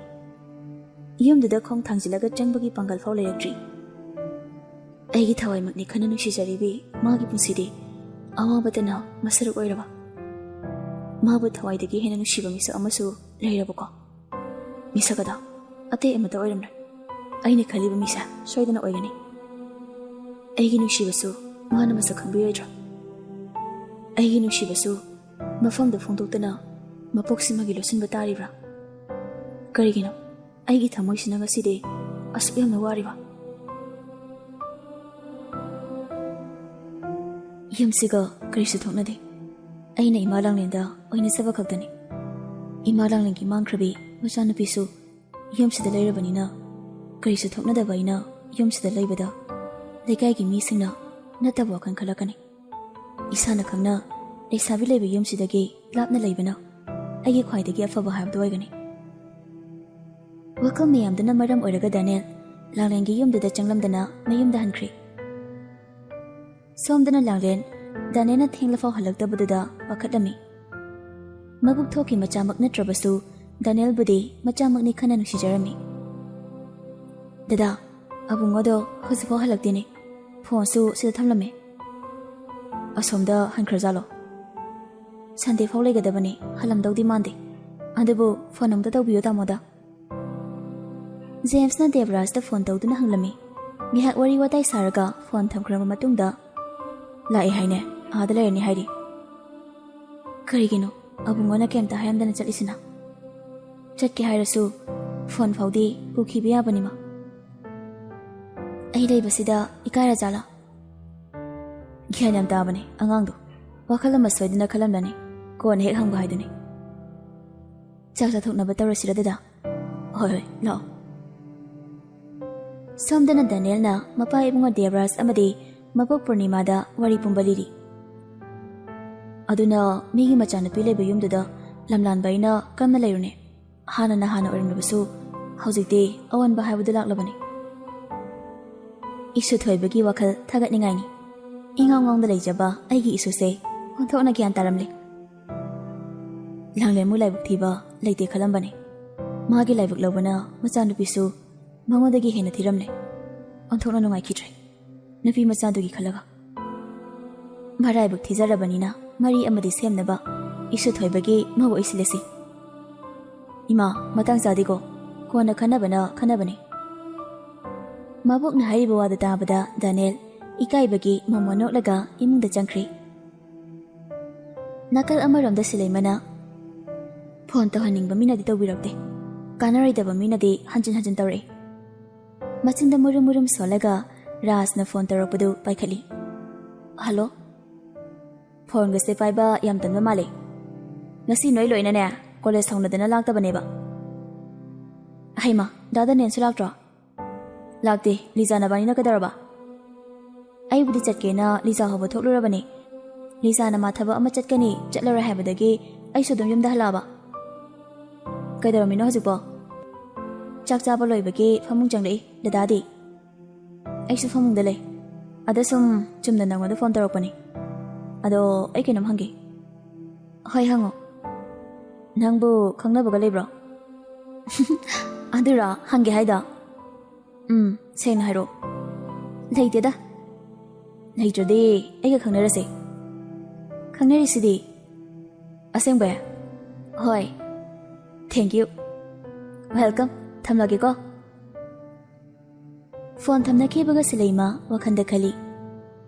ꯌꯨꯝꯗꯨꯗ ꯈꯣꯡ ꯊꯥꯡꯖꯤꯜꯂꯒ ꯆꯪꯕꯒꯤ ꯄꯥꯡꯒꯜ ꯐꯥꯎ ꯂꯩꯔꯛꯇ꯭ꯔꯤ꯫ ꯑꯩꯒꯤ ꯊꯋꯥꯏꯃꯛꯅꯤ ꯈꯟꯅ ꯅꯨꯡꯁꯤꯖꯔꯤꯕꯤ ꯃꯥꯒꯤ ꯄꯨꯟꯁꯤꯗꯤ ꯑꯋꯥꯕꯇꯅ ꯃꯁꯔꯨꯛ ꯑꯣꯏꯔꯕ, ꯃꯥꯕꯨ ꯊꯋꯥꯏꯗꯒꯤ ꯍꯦꯟꯅ ꯅꯨꯡꯁꯤꯕ ꯃꯤꯁꯛ ꯑꯃꯁꯨ ꯂꯩꯔꯕꯀꯣ? ꯃꯤꯁꯛ ꯑꯗꯣ ꯑꯇꯩ ꯑꯃꯠꯇ ꯑꯣꯏꯔꯝꯂꯣꯏ, ꯑꯩꯅ ꯈꯜꯂꯤꯕ ꯃꯤꯁꯦ ꯁꯣꯏꯗꯅ ꯑꯣꯏꯒꯅꯤ꯫ ꯑꯩꯒꯤ ꯅꯨꯡꯁꯤꯕꯁꯨ ꯃꯥꯅ ꯃꯁꯛ ꯈꯪꯕꯤꯔꯣꯏꯗ꯭ꯔꯣ? ꯑꯩꯒꯤ ꯅꯨꯡꯁꯤꯕꯁꯨ ꯃꯐꯝꯗ ꯐꯣꯡꯗꯣꯛꯇꯅ ꯃꯄꯣꯛꯁꯤꯃꯒꯤ ꯂꯣꯠꯁꯤꯟꯕ ꯇꯥꯔꯤꯕ꯭ꯔꯥ? ꯀꯔꯤꯒꯤꯅꯣ ꯑꯩꯒꯤ ꯊꯃꯣꯏꯁꯤꯅ ꯉꯁꯤꯗꯤ ꯑꯁꯨꯛ ꯌꯥꯝꯅ ꯋꯥꯔꯤꯕ? ꯌꯨꯝꯁꯤꯒ ꯀꯔꯤꯁꯨ ꯊꯣꯛꯅꯗꯦ꯫ ꯑꯩꯅ ꯏꯃꯥ ꯂꯥꯡꯂꯦꯟꯗ ꯑꯣꯏꯅꯖꯕ ꯈꯛꯇꯅꯤ꯫ ꯏꯃꯥ ꯂꯥꯡꯂꯦꯟꯒꯤ ꯃꯥꯡꯈ꯭ꯔꯕꯤ ꯃꯆꯥꯅꯨꯄꯤꯁꯨ ꯌꯨꯝꯁꯤꯗ ꯂꯩꯔꯕꯅꯤꯅ ꯀꯔꯤꯁꯨ ꯊꯣꯛꯅꯗꯕ ꯑꯩꯅ ꯌꯨꯝꯁꯤꯗ ꯂꯩꯕꯗ ꯂꯩꯀꯥꯏꯒꯤ ꯃꯤꯁꯤꯡꯅ ꯅꯠꯇꯕ ꯋꯥꯈꯜ ꯈꯜꯂꯛꯀꯅꯤ꯫ ꯏꯁꯥꯅ ꯈꯪꯅ ꯂꯩꯁꯥꯕꯤ ꯂꯩꯕ ꯌꯨꯝꯁꯤꯗꯒꯤ ꯂꯥꯞꯅ ꯂꯩꯕꯅ ꯑꯩꯒꯤ ꯈ꯭ꯋꯥꯏꯗꯒꯤ ꯑꯐꯕ ꯍꯥꯏꯕꯗꯨ ꯑꯣꯏꯒꯅꯤ꯫ ꯋꯥꯈꯜ ꯃꯌꯥꯝꯗꯨꯅ ꯃꯔꯝ ꯑꯣꯏꯔꯒ ꯗꯦꯅꯤꯌꯦꯜ ꯂꯥꯡꯂꯦꯟꯒꯤ ꯌꯨꯝꯗꯨꯗ ꯆꯪꯂꯝꯗꯅ ꯃꯌꯨꯝꯗ ꯍꯟꯈ꯭ꯔꯤ꯫ ꯁꯣꯝꯗꯅ ꯂꯥꯡꯂꯦꯟ ꯗꯦꯅꯤꯌꯦꯜꯅ ꯊꯦꯡꯂꯐꯥꯎ ꯍꯜꯂꯛꯇꯕꯗꯨꯗ ꯄꯥꯈꯠꯂꯝꯃꯤ꯫ ꯃꯕꯨꯛ ꯊꯣꯛꯈꯤ ꯃꯆꯥꯃꯛ ꯅꯠꯇ꯭ꯔꯕꯁꯨ ꯗꯦꯅꯤꯌꯦꯜꯕꯨꯗꯤ ꯃꯆꯥꯃꯛꯅꯤ ꯈꯟꯅ ꯅꯨꯡꯁꯤꯖꯔꯝꯃꯤ꯫ ꯗꯗꯥ, ꯑꯕꯨꯡꯉꯣꯗꯣ ꯍꯧꯖꯤꯛꯐꯥꯎ ꯍꯜꯂꯛꯇꯦꯅꯦ, ꯐꯣꯟꯁꯨ ꯁꯤꯗ ꯊꯝꯂꯝꯃꯦ꯫ ꯑꯁꯣꯝꯗ ꯍꯟꯈ꯭ꯔꯖꯥꯠꯂꯣ? ꯁꯟꯗꯦ ꯐꯥꯎ ꯂꯩꯒꯗꯕꯅꯤ, ꯍꯜꯂꯝꯗꯧꯗꯤ ꯃꯥꯟꯗꯦ꯫ ꯑꯗꯨꯕꯨ ꯐꯣꯟ ꯑꯃꯨꯛꯇ ꯇꯧꯕꯤꯌꯨ ꯇꯥꯃꯣꯗ꯫ ꯖꯦꯝꯁꯅ ꯗꯦꯕꯔꯥꯖꯇ ꯐꯣꯟ ꯇꯧꯗꯨꯅ ꯍꯪꯂꯝꯃꯤ꯫ ꯉꯥꯏꯍꯥꯛ ꯋꯥꯔꯤ ꯋꯥꯇꯥꯏ ꯁꯥꯔꯒ ꯐꯣꯟ ꯊꯝꯈ꯭ꯔꯕ ꯃꯇꯨꯡꯗ ꯂꯥꯛꯑꯦ ꯍꯥꯏꯅꯦ, ꯑꯥꯗ ꯂꯩꯔꯅꯤ ꯍꯥꯏꯔꯤ꯫ ꯀꯔꯤꯒꯤꯅꯣ ꯑꯕꯨꯡꯉꯣꯅ ꯀꯩꯝꯇ ꯍꯥꯏꯔꯝꯗꯅ ꯆꯠꯂꯤꯁꯤꯅ? ꯆꯠꯀꯦ ꯍꯥꯏꯔꯁꯨ ꯐꯣꯟ ꯐꯥꯎꯗꯤ ꯄꯨꯈꯤꯕ ꯌꯥꯕꯅꯤꯃ꯫ ꯑꯩ ꯂꯩꯕꯁꯤꯗ ꯏꯀꯥꯏꯔꯖꯥꯠꯂꯥ? ꯒ꯭ꯌꯥꯟ ꯌꯥꯝ ꯇꯥꯕꯅꯦ ꯑꯉꯥꯡꯗꯣ, ꯋꯥꯈꯜ ꯑꯃ ꯁꯣꯏꯗꯅ ꯈꯜꯂꯝꯂꯅꯤ, ꯀꯣꯟꯅ ꯍꯦꯛ ꯍꯪꯕ ꯍꯥꯏꯗꯨꯅꯤ꯫ ꯆꯥꯛ ꯆꯥꯊꯣꯛꯅꯕ ꯇꯧꯔꯁꯤꯔ ꯗꯗꯥ? ꯍꯣꯏ ꯂꯥꯛꯑꯣ꯫ ꯁꯣꯝꯗꯅ ꯗꯦꯅꯤꯌꯦꯜꯅ ꯃꯄꯥ ꯏꯕꯨꯡꯉꯣ ꯗꯦꯕꯔꯥꯖ ꯑꯃꯗꯤ ꯃꯄꯣꯛ ꯄꯨꯔꯅꯤꯃꯥꯗ ꯋꯥꯔꯤ ꯄꯨꯝꯕ ꯂꯤꯔꯤ꯫ ꯑꯗꯨꯅ ꯃꯤꯒꯤ ꯃꯆꯥꯅꯨꯄꯤ ꯂꯩꯕ ꯌꯨꯝꯗꯨꯗ ꯂꯝꯂꯥꯟꯕ ꯑꯩꯅ ꯀꯔꯝꯅ ꯂꯩꯔꯨꯅꯦ? ꯍꯥꯟꯅ ꯑꯣꯏꯔꯝꯂꯕꯁꯨ ꯍꯧꯖꯤꯛꯇꯤ ꯑꯑꯣꯟꯕ ꯍꯥꯏꯕꯗꯨ ꯂꯥꯛꯂꯕꯅꯤ꯫ ꯏꯁꯨ ꯊꯣꯏꯕꯒꯤ ꯋꯥꯈꯜ ꯊꯥꯒꯠꯅꯤꯡꯉꯥꯏꯅꯤ꯫ ꯏꯉꯥꯎ ꯉꯥꯎꯅ ꯂꯩꯖꯕ ꯑꯩꯒꯤ ꯏꯁꯨꯁꯦ ꯑꯣꯟꯊꯣꯛꯅ ꯒ꯭ꯌꯥꯟ ꯇꯥꯔꯝꯂꯦ꯫ ꯂꯥꯡꯂꯦꯟꯃꯨ ꯂꯥꯏꯕꯛ ꯊꯤꯕ ꯂꯩꯇꯦ ꯈꯜꯂꯝꯕꯅꯤ꯫ ꯃꯥꯒꯤ ꯂꯥꯏꯕꯛ ꯂꯧꯕꯅ ꯃꯆꯥꯅꯨꯄꯤꯁꯨ ꯃꯉꯣꯟꯗꯒꯤ ꯍꯦꯟꯅ ꯊꯤꯔꯝꯂꯦ꯫ ꯑꯣꯟꯊꯣꯛꯅ ꯅꯨꯡꯉꯥꯏꯈꯤꯗ꯭ꯔꯦ ꯅꯨꯄꯤ ꯃꯆꯥꯗꯨꯒꯤ ꯈꯜꯂꯒ꯫ ꯃꯔꯥꯏꯕꯛ ꯊꯤꯖꯔꯕꯅꯤꯅ ꯃꯔꯤ ꯑꯃꯗꯤ ꯁꯦꯝꯅꯕ ꯏꯁꯨ ꯊꯣꯏꯕꯒꯤ ꯃꯧ ꯑꯣꯏꯁꯤꯜꯂꯁꯤ꯫ ꯏꯃꯥ, ꯃꯇꯥꯡ ꯆꯥꯗꯦꯀꯣ, ꯀꯣꯟꯅ ꯈꯟꯅꯕꯅ ꯈꯟꯅꯕꯅꯤ꯫ ꯃꯕꯣꯛꯅ ꯍꯥꯏꯔꯤꯕ ꯋꯥꯗꯨ ꯇꯥꯕꯗ ꯗꯦꯅꯤꯌꯦꯜ ꯏꯀꯥꯏꯕꯒꯤ ꯃꯃꯣꯟ ꯅꯣꯛꯂꯒ ꯏꯃꯨꯡꯗ ꯆꯪꯈ꯭ꯔꯤ꯫ ꯅꯥꯀꯜ ꯑꯃꯔꯣꯝꯗ ꯁꯤꯂꯩꯃꯅ ꯐꯣꯟ ꯇꯧꯍꯟꯅꯤꯡꯕ ꯃꯤꯅꯗꯤ ꯇꯧꯕꯤꯔꯛꯇꯦ, ꯀꯥꯟꯅꯔꯣꯏꯗꯕ ꯃꯤꯅꯗꯤ ꯍꯟꯖꯤꯟ ꯍꯟꯖꯤꯟ ꯇꯧꯔꯛꯏ꯫ ꯃꯆꯤꯟꯗ ꯃꯨꯔꯨꯝ ꯃꯨꯔꯨꯝ ꯁꯣꯜꯂꯒ ꯔꯥꯖꯅ ꯐꯣꯟ ꯇꯧꯔꯛꯄꯗꯨ ꯄꯥꯏꯈꯠꯂꯤ꯫ ꯍꯜꯂꯣ? ꯐꯣꯟꯒꯁꯦ ꯄꯥꯏꯕ ꯌꯥꯝ ꯇꯟꯕ ꯃꯥꯜꯂꯦ꯫ ꯉꯁꯤ ꯅꯣꯏ ꯂꯣꯏꯅꯅꯦ ꯀꯣꯂꯦꯖ ꯍꯧꯅꯗꯅ ꯂꯥꯛꯇꯕꯅꯦꯕ꯫ ꯍꯩꯃꯥ, ꯗꯥ ꯗꯦꯅꯤꯌꯦꯜꯁꯨ ꯂꯥꯛꯇ꯭ꯔꯣ? ꯂꯥꯛꯇꯦ, ꯂꯤꯖꯥ ꯅꯕꯥꯅꯤꯅ ꯀꯩꯗꯧꯔꯕ? ꯑꯩꯕꯨꯗꯤ ꯆꯠꯀꯦꯅ ꯂꯤꯖꯥ ꯍꯧꯕ ꯊꯣꯛꯂꯨꯔꯕꯅꯤ꯫ ꯂꯤꯖꯥꯅ ꯃꯥ ꯊꯕꯛ ꯑꯃ ꯆꯠꯀꯅꯤ ꯆꯠꯂꯔꯣꯏ ꯍꯥꯏꯕꯗꯒꯤ ꯑꯩꯁꯨ ꯑꯗꯨꯝ ꯌꯨꯝꯗ ꯍꯜꯂꯛꯑꯕ꯫ ꯀꯩꯗꯧꯔꯝꯃꯤꯅꯣ ꯍꯧꯖꯤꯛꯄꯣ? ꯆꯥꯛ ꯆꯥꯕ ꯂꯣꯏꯕꯒꯤ ꯐꯃꯨꯡ ꯆꯪꯂꯛꯏ꯫ ꯗꯗꯥꯗꯤ? ꯑꯩꯁꯨ ꯐꯃꯨꯡꯗ ꯂꯩ꯫ ꯑꯗ ꯁꯨꯝ ꯆꯨꯝꯅ ꯅꯪꯉꯣꯟꯗ ꯐꯣꯟ ꯇꯧꯔꯛꯄꯅꯤ꯫ ꯑꯗꯣ ꯑꯩ ꯀꯩꯅꯣꯝ ꯍꯪꯒꯦ꯫ ꯍꯣꯏ ꯍꯪꯉꯣ꯫ ꯅꯪꯕꯨ ꯈꯪꯅꯕꯒ ꯂꯩꯕ꯭ꯔꯣ? ꯑꯗꯨꯔꯥ ꯍꯪꯒꯦ ꯍꯥꯏꯗꯣ? ꯁꯦꯡꯅ ꯍꯥꯏꯔꯛꯑꯣ꯫ ꯂꯩꯇꯦꯗ꯫ ꯂꯩꯇ꯭ꯔꯗꯤ ꯑꯩꯒ ꯈꯪꯅꯔꯁꯦ꯫ ꯈꯪꯅꯔꯤꯁꯤꯗꯤ꯫ ꯑꯁꯦꯡꯕ? ꯍꯣꯏ꯫ Thank you. ꯋꯦꯜꯀꯝ꯫ ꯊꯝꯂꯒꯦꯀꯣ꯫ ꯐꯣꯟ ꯊꯝꯅꯈꯤꯕꯒ ꯁꯤꯂꯩꯃ ꯋꯥꯈꯟꯗ ꯈꯜꯂꯤ,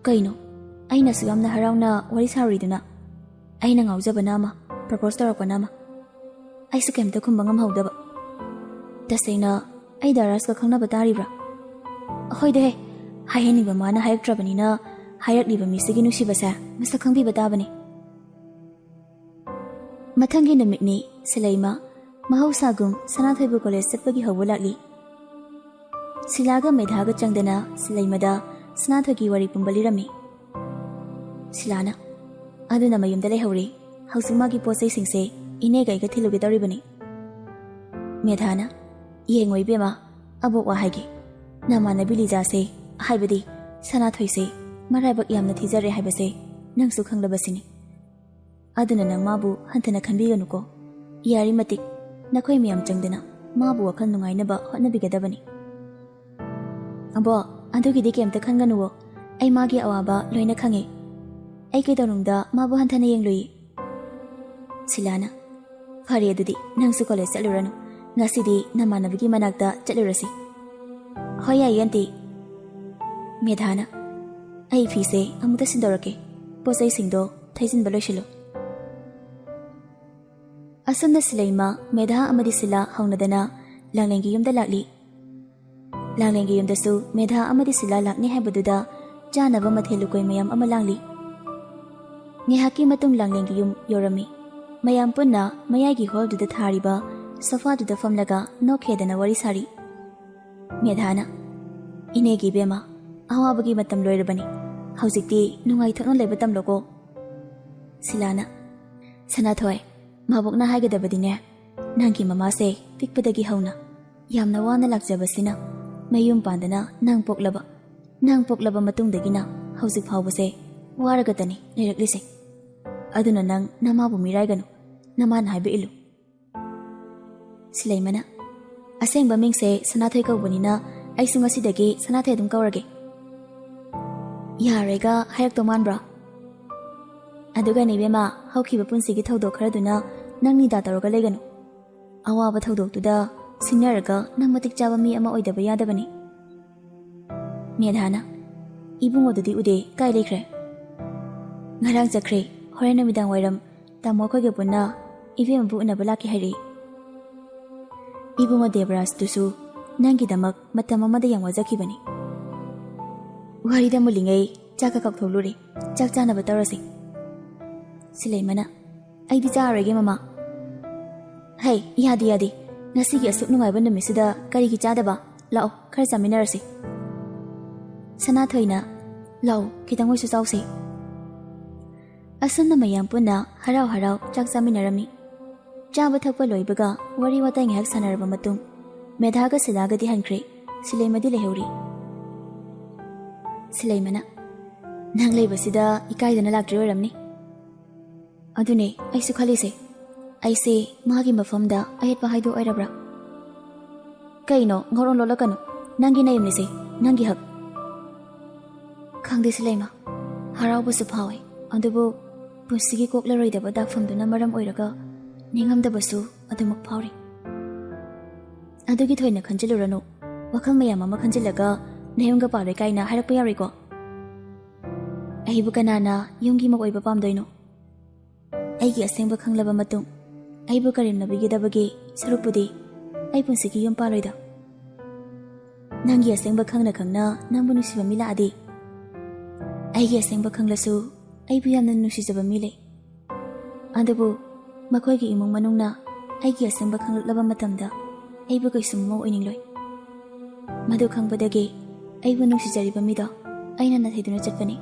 ꯀꯩꯅꯣ ꯑꯩꯅꯁꯨ ꯌꯥꯝꯅ ꯍꯔꯥꯎꯅ ꯋꯥꯔꯤ ꯁꯥꯔꯨꯔꯤꯗꯨꯅ? ꯑꯩꯅ ꯉꯥꯎꯖꯕꯅ ꯑꯃ, ꯄ꯭ꯔꯄꯣꯁ ꯇꯧꯔꯛꯄꯅ ꯑꯃ, ꯑꯩꯁꯨ ꯀꯩꯝꯇ ꯈꯨꯝꯕ ꯉꯝꯍꯧꯗꯕ꯫ ꯇꯁꯦꯡꯅ ꯑꯩ ꯗꯥꯔꯥꯖꯀ ꯈꯪꯅꯕ ꯇꯥꯔꯤꯕ꯭ꯔꯥ? ꯍꯣꯏꯗꯍꯦ, ꯍꯥꯏꯍꯟꯅꯤꯡꯕ ꯃꯥꯅ ꯍꯥꯏꯔꯛꯇ꯭ꯔꯕꯅꯤꯅ ꯍꯥꯏꯔꯛꯂꯤꯕ ꯃꯤꯁꯤꯒꯤ ꯅꯨꯡꯁꯤꯕꯁꯦ ꯃꯁꯛ ꯈꯪꯕꯤꯕ ꯇꯥꯕꯅꯤ꯫ ꯃꯊꯪꯒꯤ ꯅꯨꯃꯤꯠꯅꯤ ꯁꯤꯂꯩꯃ ꯃꯍꯧꯁꯥꯒꯨꯝ ꯁꯅꯥꯊꯣꯏꯕꯨ ꯀꯣꯂꯦꯖ ꯆꯠꯄꯒꯤ ꯍꯧꯕ ꯂꯥꯛꯂꯤ꯫ ꯁꯤꯂꯥꯒ ꯃꯦꯙꯥꯒ ꯆꯪꯗꯅ ꯁꯤꯂꯩꯃꯗ ꯁꯅꯥꯊꯣꯏꯒꯤ ꯋꯥꯔꯤ ꯄꯨꯝꯕ ꯂꯤꯔꯝꯃꯤ꯫ ꯁꯤꯂꯥꯅ ꯑꯗꯨꯅ ꯃꯌꯨꯝꯗ ꯂꯩꯍꯧꯔꯤ꯫ ꯍꯧꯖꯤꯛ ꯃꯥꯒꯤ ꯄꯣꯠꯆꯩꯁꯤꯡꯁꯦ ꯏꯅꯦꯒ ꯑꯩꯒ ꯊꯤꯜꯂꯨꯒꯦ ꯇꯧꯔꯤꯕꯅꯤ꯫ ꯃꯦꯙꯥꯅ ꯌꯦꯡꯉꯣ ꯏꯕꯦꯝꯃ, ꯑꯕꯣꯛ ꯋꯥ ꯍꯥꯏꯒꯦ꯫ ꯅꯃꯥꯟꯅꯕꯤ ꯂꯤꯖꯥꯁꯦ, ꯍꯥꯏꯕꯗꯤ ꯁꯅꯥꯊꯣꯏꯁꯦ ꯃꯔꯥꯏꯕꯛ ꯌꯥꯝꯅ ꯊꯤꯖꯔꯦ ꯍꯥꯏꯕꯁꯦ ꯅꯪꯁꯨ ꯈꯪꯂꯕꯁꯤꯅꯤ꯫ ꯑꯗꯨꯅ ꯅꯪ ꯃꯥꯕꯨ ꯍꯟꯊꯅ ꯈꯟꯕꯤꯒꯅꯨꯀꯣ꯫ ꯌꯥꯔꯤꯃꯇꯤꯛ ꯅꯈꯣꯏ ꯃꯌꯥꯝ ꯆꯪꯗꯅ ꯃꯥꯕꯨ ꯋꯥꯈꯜ ꯅꯨꯡꯉꯥꯏꯅꯕ ꯍꯣꯠꯅꯕꯤꯒꯗꯕꯅꯤ꯫ ꯑꯕꯣꯛ, ꯑꯗꯨꯒꯤꯗꯤ ꯀꯩꯝꯇ ꯈꯟꯒꯅꯨꯋꯣ꯫ ꯑꯩ ꯃꯥꯒꯤ ꯑꯋꯥꯕ ꯂꯣꯏꯅ ꯈꯪꯉꯦ꯫ ꯑꯩ ꯀꯩꯗꯧꯅꯨꯡꯗ ꯃꯥꯕꯨ ꯍꯟꯊꯅ ꯌꯦꯡꯂꯨꯏ꯫ ꯁꯤꯂꯥꯅ ꯐꯔꯦ, ꯑꯗꯨꯗꯤ ꯅꯪꯁꯨ ꯀꯣꯂꯦꯖ ꯆꯠꯂꯨꯔꯅꯨ꯫ ꯉꯁꯤꯗꯤ ꯅꯃꯥꯟꯅꯕꯤꯒꯤ ꯃꯅꯥꯛꯇ ꯆꯠꯂꯨꯔꯁꯤ꯫ ꯍꯣꯏ ꯌꯥꯏꯌꯦ ꯑꯟꯇꯤ꯫ ꯃꯦꯙꯥꯅ ꯑꯩ ꯐꯤꯁꯦ ꯑꯃꯨꯛꯇ ꯁꯤꯟꯗꯣꯔꯛꯀꯦ, ꯄꯣꯠꯆꯩꯁꯤꯡꯗꯣ ꯊꯩꯖꯤꯟꯕ ꯂꯣꯏꯁꯤꯜꯂꯨ꯫ ꯑꯁꯨꯝꯅ ꯁꯤꯂꯩꯃ, ꯃꯦꯙꯥ ꯑꯃꯗꯤ ꯁꯤꯂꯥ ꯍꯧꯅꯗꯅ ꯂꯥꯡꯂꯦꯟꯒꯤ ꯌꯨꯝꯗ ꯂꯥꯛꯂꯤ꯫ ꯂꯥꯡꯂꯦꯟꯒꯤ ꯌꯨꯝꯗꯁꯨ ꯃꯦꯙꯥ ꯑꯃꯗꯤ ꯁꯤꯂꯥ ꯂꯥꯛꯅꯤ ꯍꯥꯏꯕꯗꯨꯗ ꯆꯥꯅꯕ ꯃꯊꯦꯜ ꯂꯨꯀꯣꯏ ꯃꯌꯥꯝ ꯑꯃ ꯂꯥꯡꯂꯤ꯫ ꯉꯥꯏꯍꯥꯛꯀꯤ ꯃꯇꯨꯡ ꯂꯥꯡꯂꯦꯟꯒꯤ ꯌꯨꯝ ꯌꯧꯔꯝꯃꯤ꯫ ꯃꯌꯥꯝ ꯄꯨꯟꯅ ꯃꯌꯥꯏꯒꯤ ꯍꯣꯜꯗꯨꯗ ꯊꯥꯔꯤꯕ ꯁꯣꯐꯥꯗꯨꯗ ꯐꯝꯂꯒ ꯅꯣꯛꯈꯦꯗꯅ ꯋꯥꯔꯤ ꯁꯥꯔꯤ꯫ ꯃꯦꯙꯥꯅ ꯏꯅꯦꯒꯤ ꯏꯕꯦꯝꯃ, ꯑꯋꯥꯕꯒꯤ ꯃꯇꯝ ꯂꯣꯏꯔꯕꯅꯤ꯫ ꯍꯧꯖꯤꯛꯇꯤ ꯅꯨꯡꯉꯥꯏꯊꯣꯛꯅ ꯂꯩꯕ ꯇꯝꯂꯣꯀꯣ꯫ ꯁꯤꯂꯥꯅ ꯁꯅꯥꯊꯣꯏ, ꯃꯕꯣꯛꯅ ꯍꯥꯏꯒꯗꯕꯗꯤꯅꯦ, ꯅꯪꯒꯤ ꯃꯃꯥꯁꯦ ꯄꯤꯛꯄꯗꯒꯤ ꯍꯧꯅ ꯌꯥꯝꯅ ꯋꯥꯅ ꯂꯥꯛꯆꯕꯁꯤꯅ ꯃꯌꯨꯝ ꯄꯥꯟꯗꯅ ꯅꯪ ꯄꯣꯛꯂꯕ ꯃꯇꯨꯡꯗꯒꯤꯅ ꯍꯧꯖꯤꯛ ꯐꯥꯎꯕꯁꯦ ꯋꯥꯔꯒꯇꯅꯤ ꯂꯩꯔꯛꯂꯤꯁꯦ. ꯑꯗꯨꯅ ꯅꯪ ꯅꯃꯥꯕꯨ ꯃꯤꯔꯥꯏꯒꯅꯨ, ꯅꯃꯥꯅ ꯍꯥꯏꯕ ꯏꯜꯂꯨ. ꯁꯤꯂꯩꯃꯅ: ꯑꯁꯦꯡꯕ ꯃꯤꯡꯁꯦ ꯁꯅꯥꯊꯣꯏ ꯀꯧꯕꯅꯤꯅ ꯑꯩꯁꯨ ꯉꯁꯤꯗꯒꯤ ꯁꯅꯥꯊꯣꯏ ꯑꯗꯨꯝ ꯀꯧꯔꯒꯦ. ꯌꯥꯔꯣꯏꯒ ꯍꯥꯏꯔꯛꯇꯧ ꯃꯥꯟꯕ꯭ꯔꯣ? ꯑꯗꯨꯒ ꯅꯤꯕꯦꯝꯃ, ꯍꯧꯈꯤꯕ ꯄꯨꯟꯁꯤꯒꯤ ꯊꯧꯗꯣꯛ ꯈꯔꯗꯨꯅ ꯅꯪ ꯅꯤꯗꯥ ꯇꯧꯔꯒ ꯂꯩꯒꯅꯨ. ꯑꯋꯥꯕ ꯊꯧꯗꯣꯛꯇꯨꯗ ꯁꯤꯡꯅꯔꯒ ꯅꯪ ꯃꯇꯤꯛ ꯆꯥꯕ ꯃꯤ ꯑꯃ ꯑꯣꯏꯗꯕ ꯌꯥꯗꯕꯅꯤ. ꯃꯦꯙꯥꯅ: ꯏꯕꯨꯡꯉꯣꯗꯨꯗꯤ ꯎꯗꯦ, ꯀꯥꯏ ꯂꯩꯈ꯭ꯔꯦ? ꯉꯔꯥꯡ ꯆꯠꯈ꯭ꯔꯦ. ꯍꯣꯔꯦꯟ ꯅꯨꯃꯤꯗꯥꯡ ꯋꯥꯏꯔꯝ ꯇꯥꯃꯣ ꯑꯩꯈꯣꯏꯒ ꯄꯨꯟꯅ ꯏꯕꯦꯝꯃꯕꯨ ꯎꯅꯕ ꯂꯥꯛꯀꯦ ꯍꯥꯏꯔꯛꯏ. ꯏꯕꯨꯡꯉꯣ ꯗꯦꯕꯔꯥꯖꯇꯨꯁꯨ ꯅꯪꯒꯤꯗꯃꯛ ꯃꯇꯝ ꯑꯃꯗ ꯌꯥꯝ ꯋꯥꯖꯈꯤꯕꯅꯤ. ꯋꯥꯔꯤꯗ ꯃꯨꯜꯂꯤꯉꯩ ꯆꯥꯛꯀ ꯀꯥꯎꯊꯣꯛꯂꯨꯔꯦ. ꯆꯥꯛ ꯆꯥꯅꯕ ꯇꯧꯔꯁꯤ. ꯁꯤꯂꯩꯃꯅ: ꯑꯩꯗꯤ ꯆꯥꯔꯣꯏꯒꯦ ꯃꯃꯥ. ꯍꯩ, ꯌꯥꯗꯦ. ꯉꯁꯤꯒꯤ ꯑꯁꯨꯛ ꯅꯨꯡꯉꯥꯏꯕ ꯅꯨꯃꯤꯠꯁꯤꯗ ꯀꯔꯤꯒꯤ ꯆꯥꯗꯕ? ꯂꯥꯛꯑꯣ, ꯈꯔ ꯆꯥꯃꯤꯟꯅꯔꯁꯤ. ꯁꯅꯥꯊꯣꯏꯅ: ꯂꯥꯛꯑꯣ, ꯈꯤꯇꯪ ꯑꯣꯏꯁꯨ ꯆꯥꯎꯁꯦ. ꯑꯁꯨꯝꯅ ꯃꯌꯥꯝ ꯄꯨꯟꯅ ꯍꯔꯥꯎ ꯆꯥꯛ ꯆꯥꯃꯤꯟꯅꯔꯝꯃꯤ. ꯆꯥꯕ ꯊꯛꯄ ꯂꯣꯏꯕꯒ ꯋꯥꯔꯤ ꯋꯥꯇꯥꯏ ꯉꯥꯏꯍꯥꯛ ꯁꯥꯟꯅꯔꯕ ꯃꯇꯨꯡ ꯃꯦꯙꯥꯒ ꯁꯤꯂꯥꯒꯗꯤ ꯍꯟꯈ꯭ꯔꯦ. ꯁꯤꯂꯩꯃꯗꯤ ꯂꯩꯍꯧꯔꯤ. ꯁꯤꯂꯩꯃꯅ: ꯅꯪ ꯂꯩꯕꯁꯤꯗ ꯏꯀꯥꯏꯗꯅ ꯂꯥꯛꯇ꯭ꯔꯤ ꯑꯣꯏꯔꯝꯅꯤ. ꯑꯗꯨꯅꯦ ꯑꯩꯁꯨ ꯈꯜꯂꯤꯁꯦ. ꯑꯩꯁꯦ ꯃꯥꯒꯤ ꯃꯐꯝꯗ ꯑꯌꯦꯠꯄ ꯍꯥꯏꯗꯣ ꯑꯣꯏꯔꯕ꯭ꯔꯥ? ꯀꯩꯅꯣ ꯉꯧꯔꯣꯟ ꯂꯣꯜꯂꯛꯀꯅꯨ. ꯅꯪꯒꯤ ꯅꯌꯨꯝꯅꯤꯁꯦ, ꯅꯪꯒꯤ ꯍꯛ. ꯈꯪꯗꯦ ꯁꯤꯂꯩꯃ, ꯍꯔꯥꯎꯕꯁꯨ ꯐꯥꯎꯏ, ꯑꯗꯨꯕꯨ ꯄꯨꯟꯁꯤꯒꯤ ꯀꯣꯛꯂꯔꯣꯏꯗꯕ ꯗꯥꯛꯐꯝꯗꯨꯅ ꯃꯔꯝ ꯑꯣꯏꯔꯒ ꯅꯤꯡꯉꯝꯗꯕꯁꯨ ꯑꯗꯨꯃꯛ ꯐꯥꯎꯔꯤ. ꯑꯗꯨꯒꯤ ꯊꯣꯏꯅ ꯈꯟꯖꯤꯜꯂꯨꯔꯅꯨ. ꯋꯥꯈꯜ ꯃꯌꯥꯝ ꯑꯃ ꯈꯟꯖꯤꯜꯂꯒ ꯅꯌꯨꯝꯒ ꯄꯥꯜꯂꯣꯏ ꯀꯥꯏꯅ ꯍꯥꯏꯔꯛꯄ ꯌꯥꯔꯣꯏꯀꯣ? ꯑꯩꯕꯨ ꯀꯅꯥꯅ ꯌꯨꯝꯒꯤ ꯃꯧ ꯑꯣꯏꯕ ꯄꯥꯝꯗꯣꯏꯅꯣ? ꯑꯩꯒꯤ ꯑꯁꯦꯡꯕ ꯈꯪꯂꯕ ꯃꯇꯨꯡ ꯑꯩꯕꯨ ꯀꯔꯦꯝꯅꯕꯤꯒꯗꯕꯒꯤ ꯁꯔꯨꯛꯄꯨꯗꯤ ꯑꯩ ꯄꯨꯟꯁꯤꯒꯤ ꯌꯨꯝ ꯄꯥꯜꯂꯣꯏꯗ. ꯅꯪꯒꯤ ꯑꯁꯦꯡꯕ ꯈꯪꯅ ꯅꯪꯕꯨ ꯅꯨꯡꯁꯤꯕ ꯃꯤ ꯂꯥꯛꯑꯗꯤ, ꯑꯩꯒꯤ ꯑꯁꯦꯡꯕ ꯈꯪꯂꯁꯨ ꯑꯩꯕꯨ ꯌꯥꯝꯅ ꯅꯨꯡꯁꯤꯖꯕ ꯃꯤ ꯂꯩ. ꯑꯗꯨꯕꯨ ꯃꯈꯣꯏꯒꯤ ꯏꯃꯨꯡ ꯃꯅꯨꯡꯅ ꯑꯩꯒꯤ ꯑꯁꯦꯡꯕ ꯈꯪꯂꯛꯂꯕ ꯃꯇꯝꯗ ꯑꯩꯕꯨ ꯀꯩꯁꯨ ꯃꯧ ꯑꯣꯏꯅꯤꯡꯂꯣꯏ. ꯃꯗꯨ ꯈꯪꯕꯗꯒꯤ ꯑꯩꯕꯨ ꯅꯨꯡꯁꯤꯖꯔꯤꯕ ꯃꯤꯗꯣ ꯑꯩꯅ ꯅꯊꯩꯗꯨꯅ ꯆꯠꯄꯅꯤ.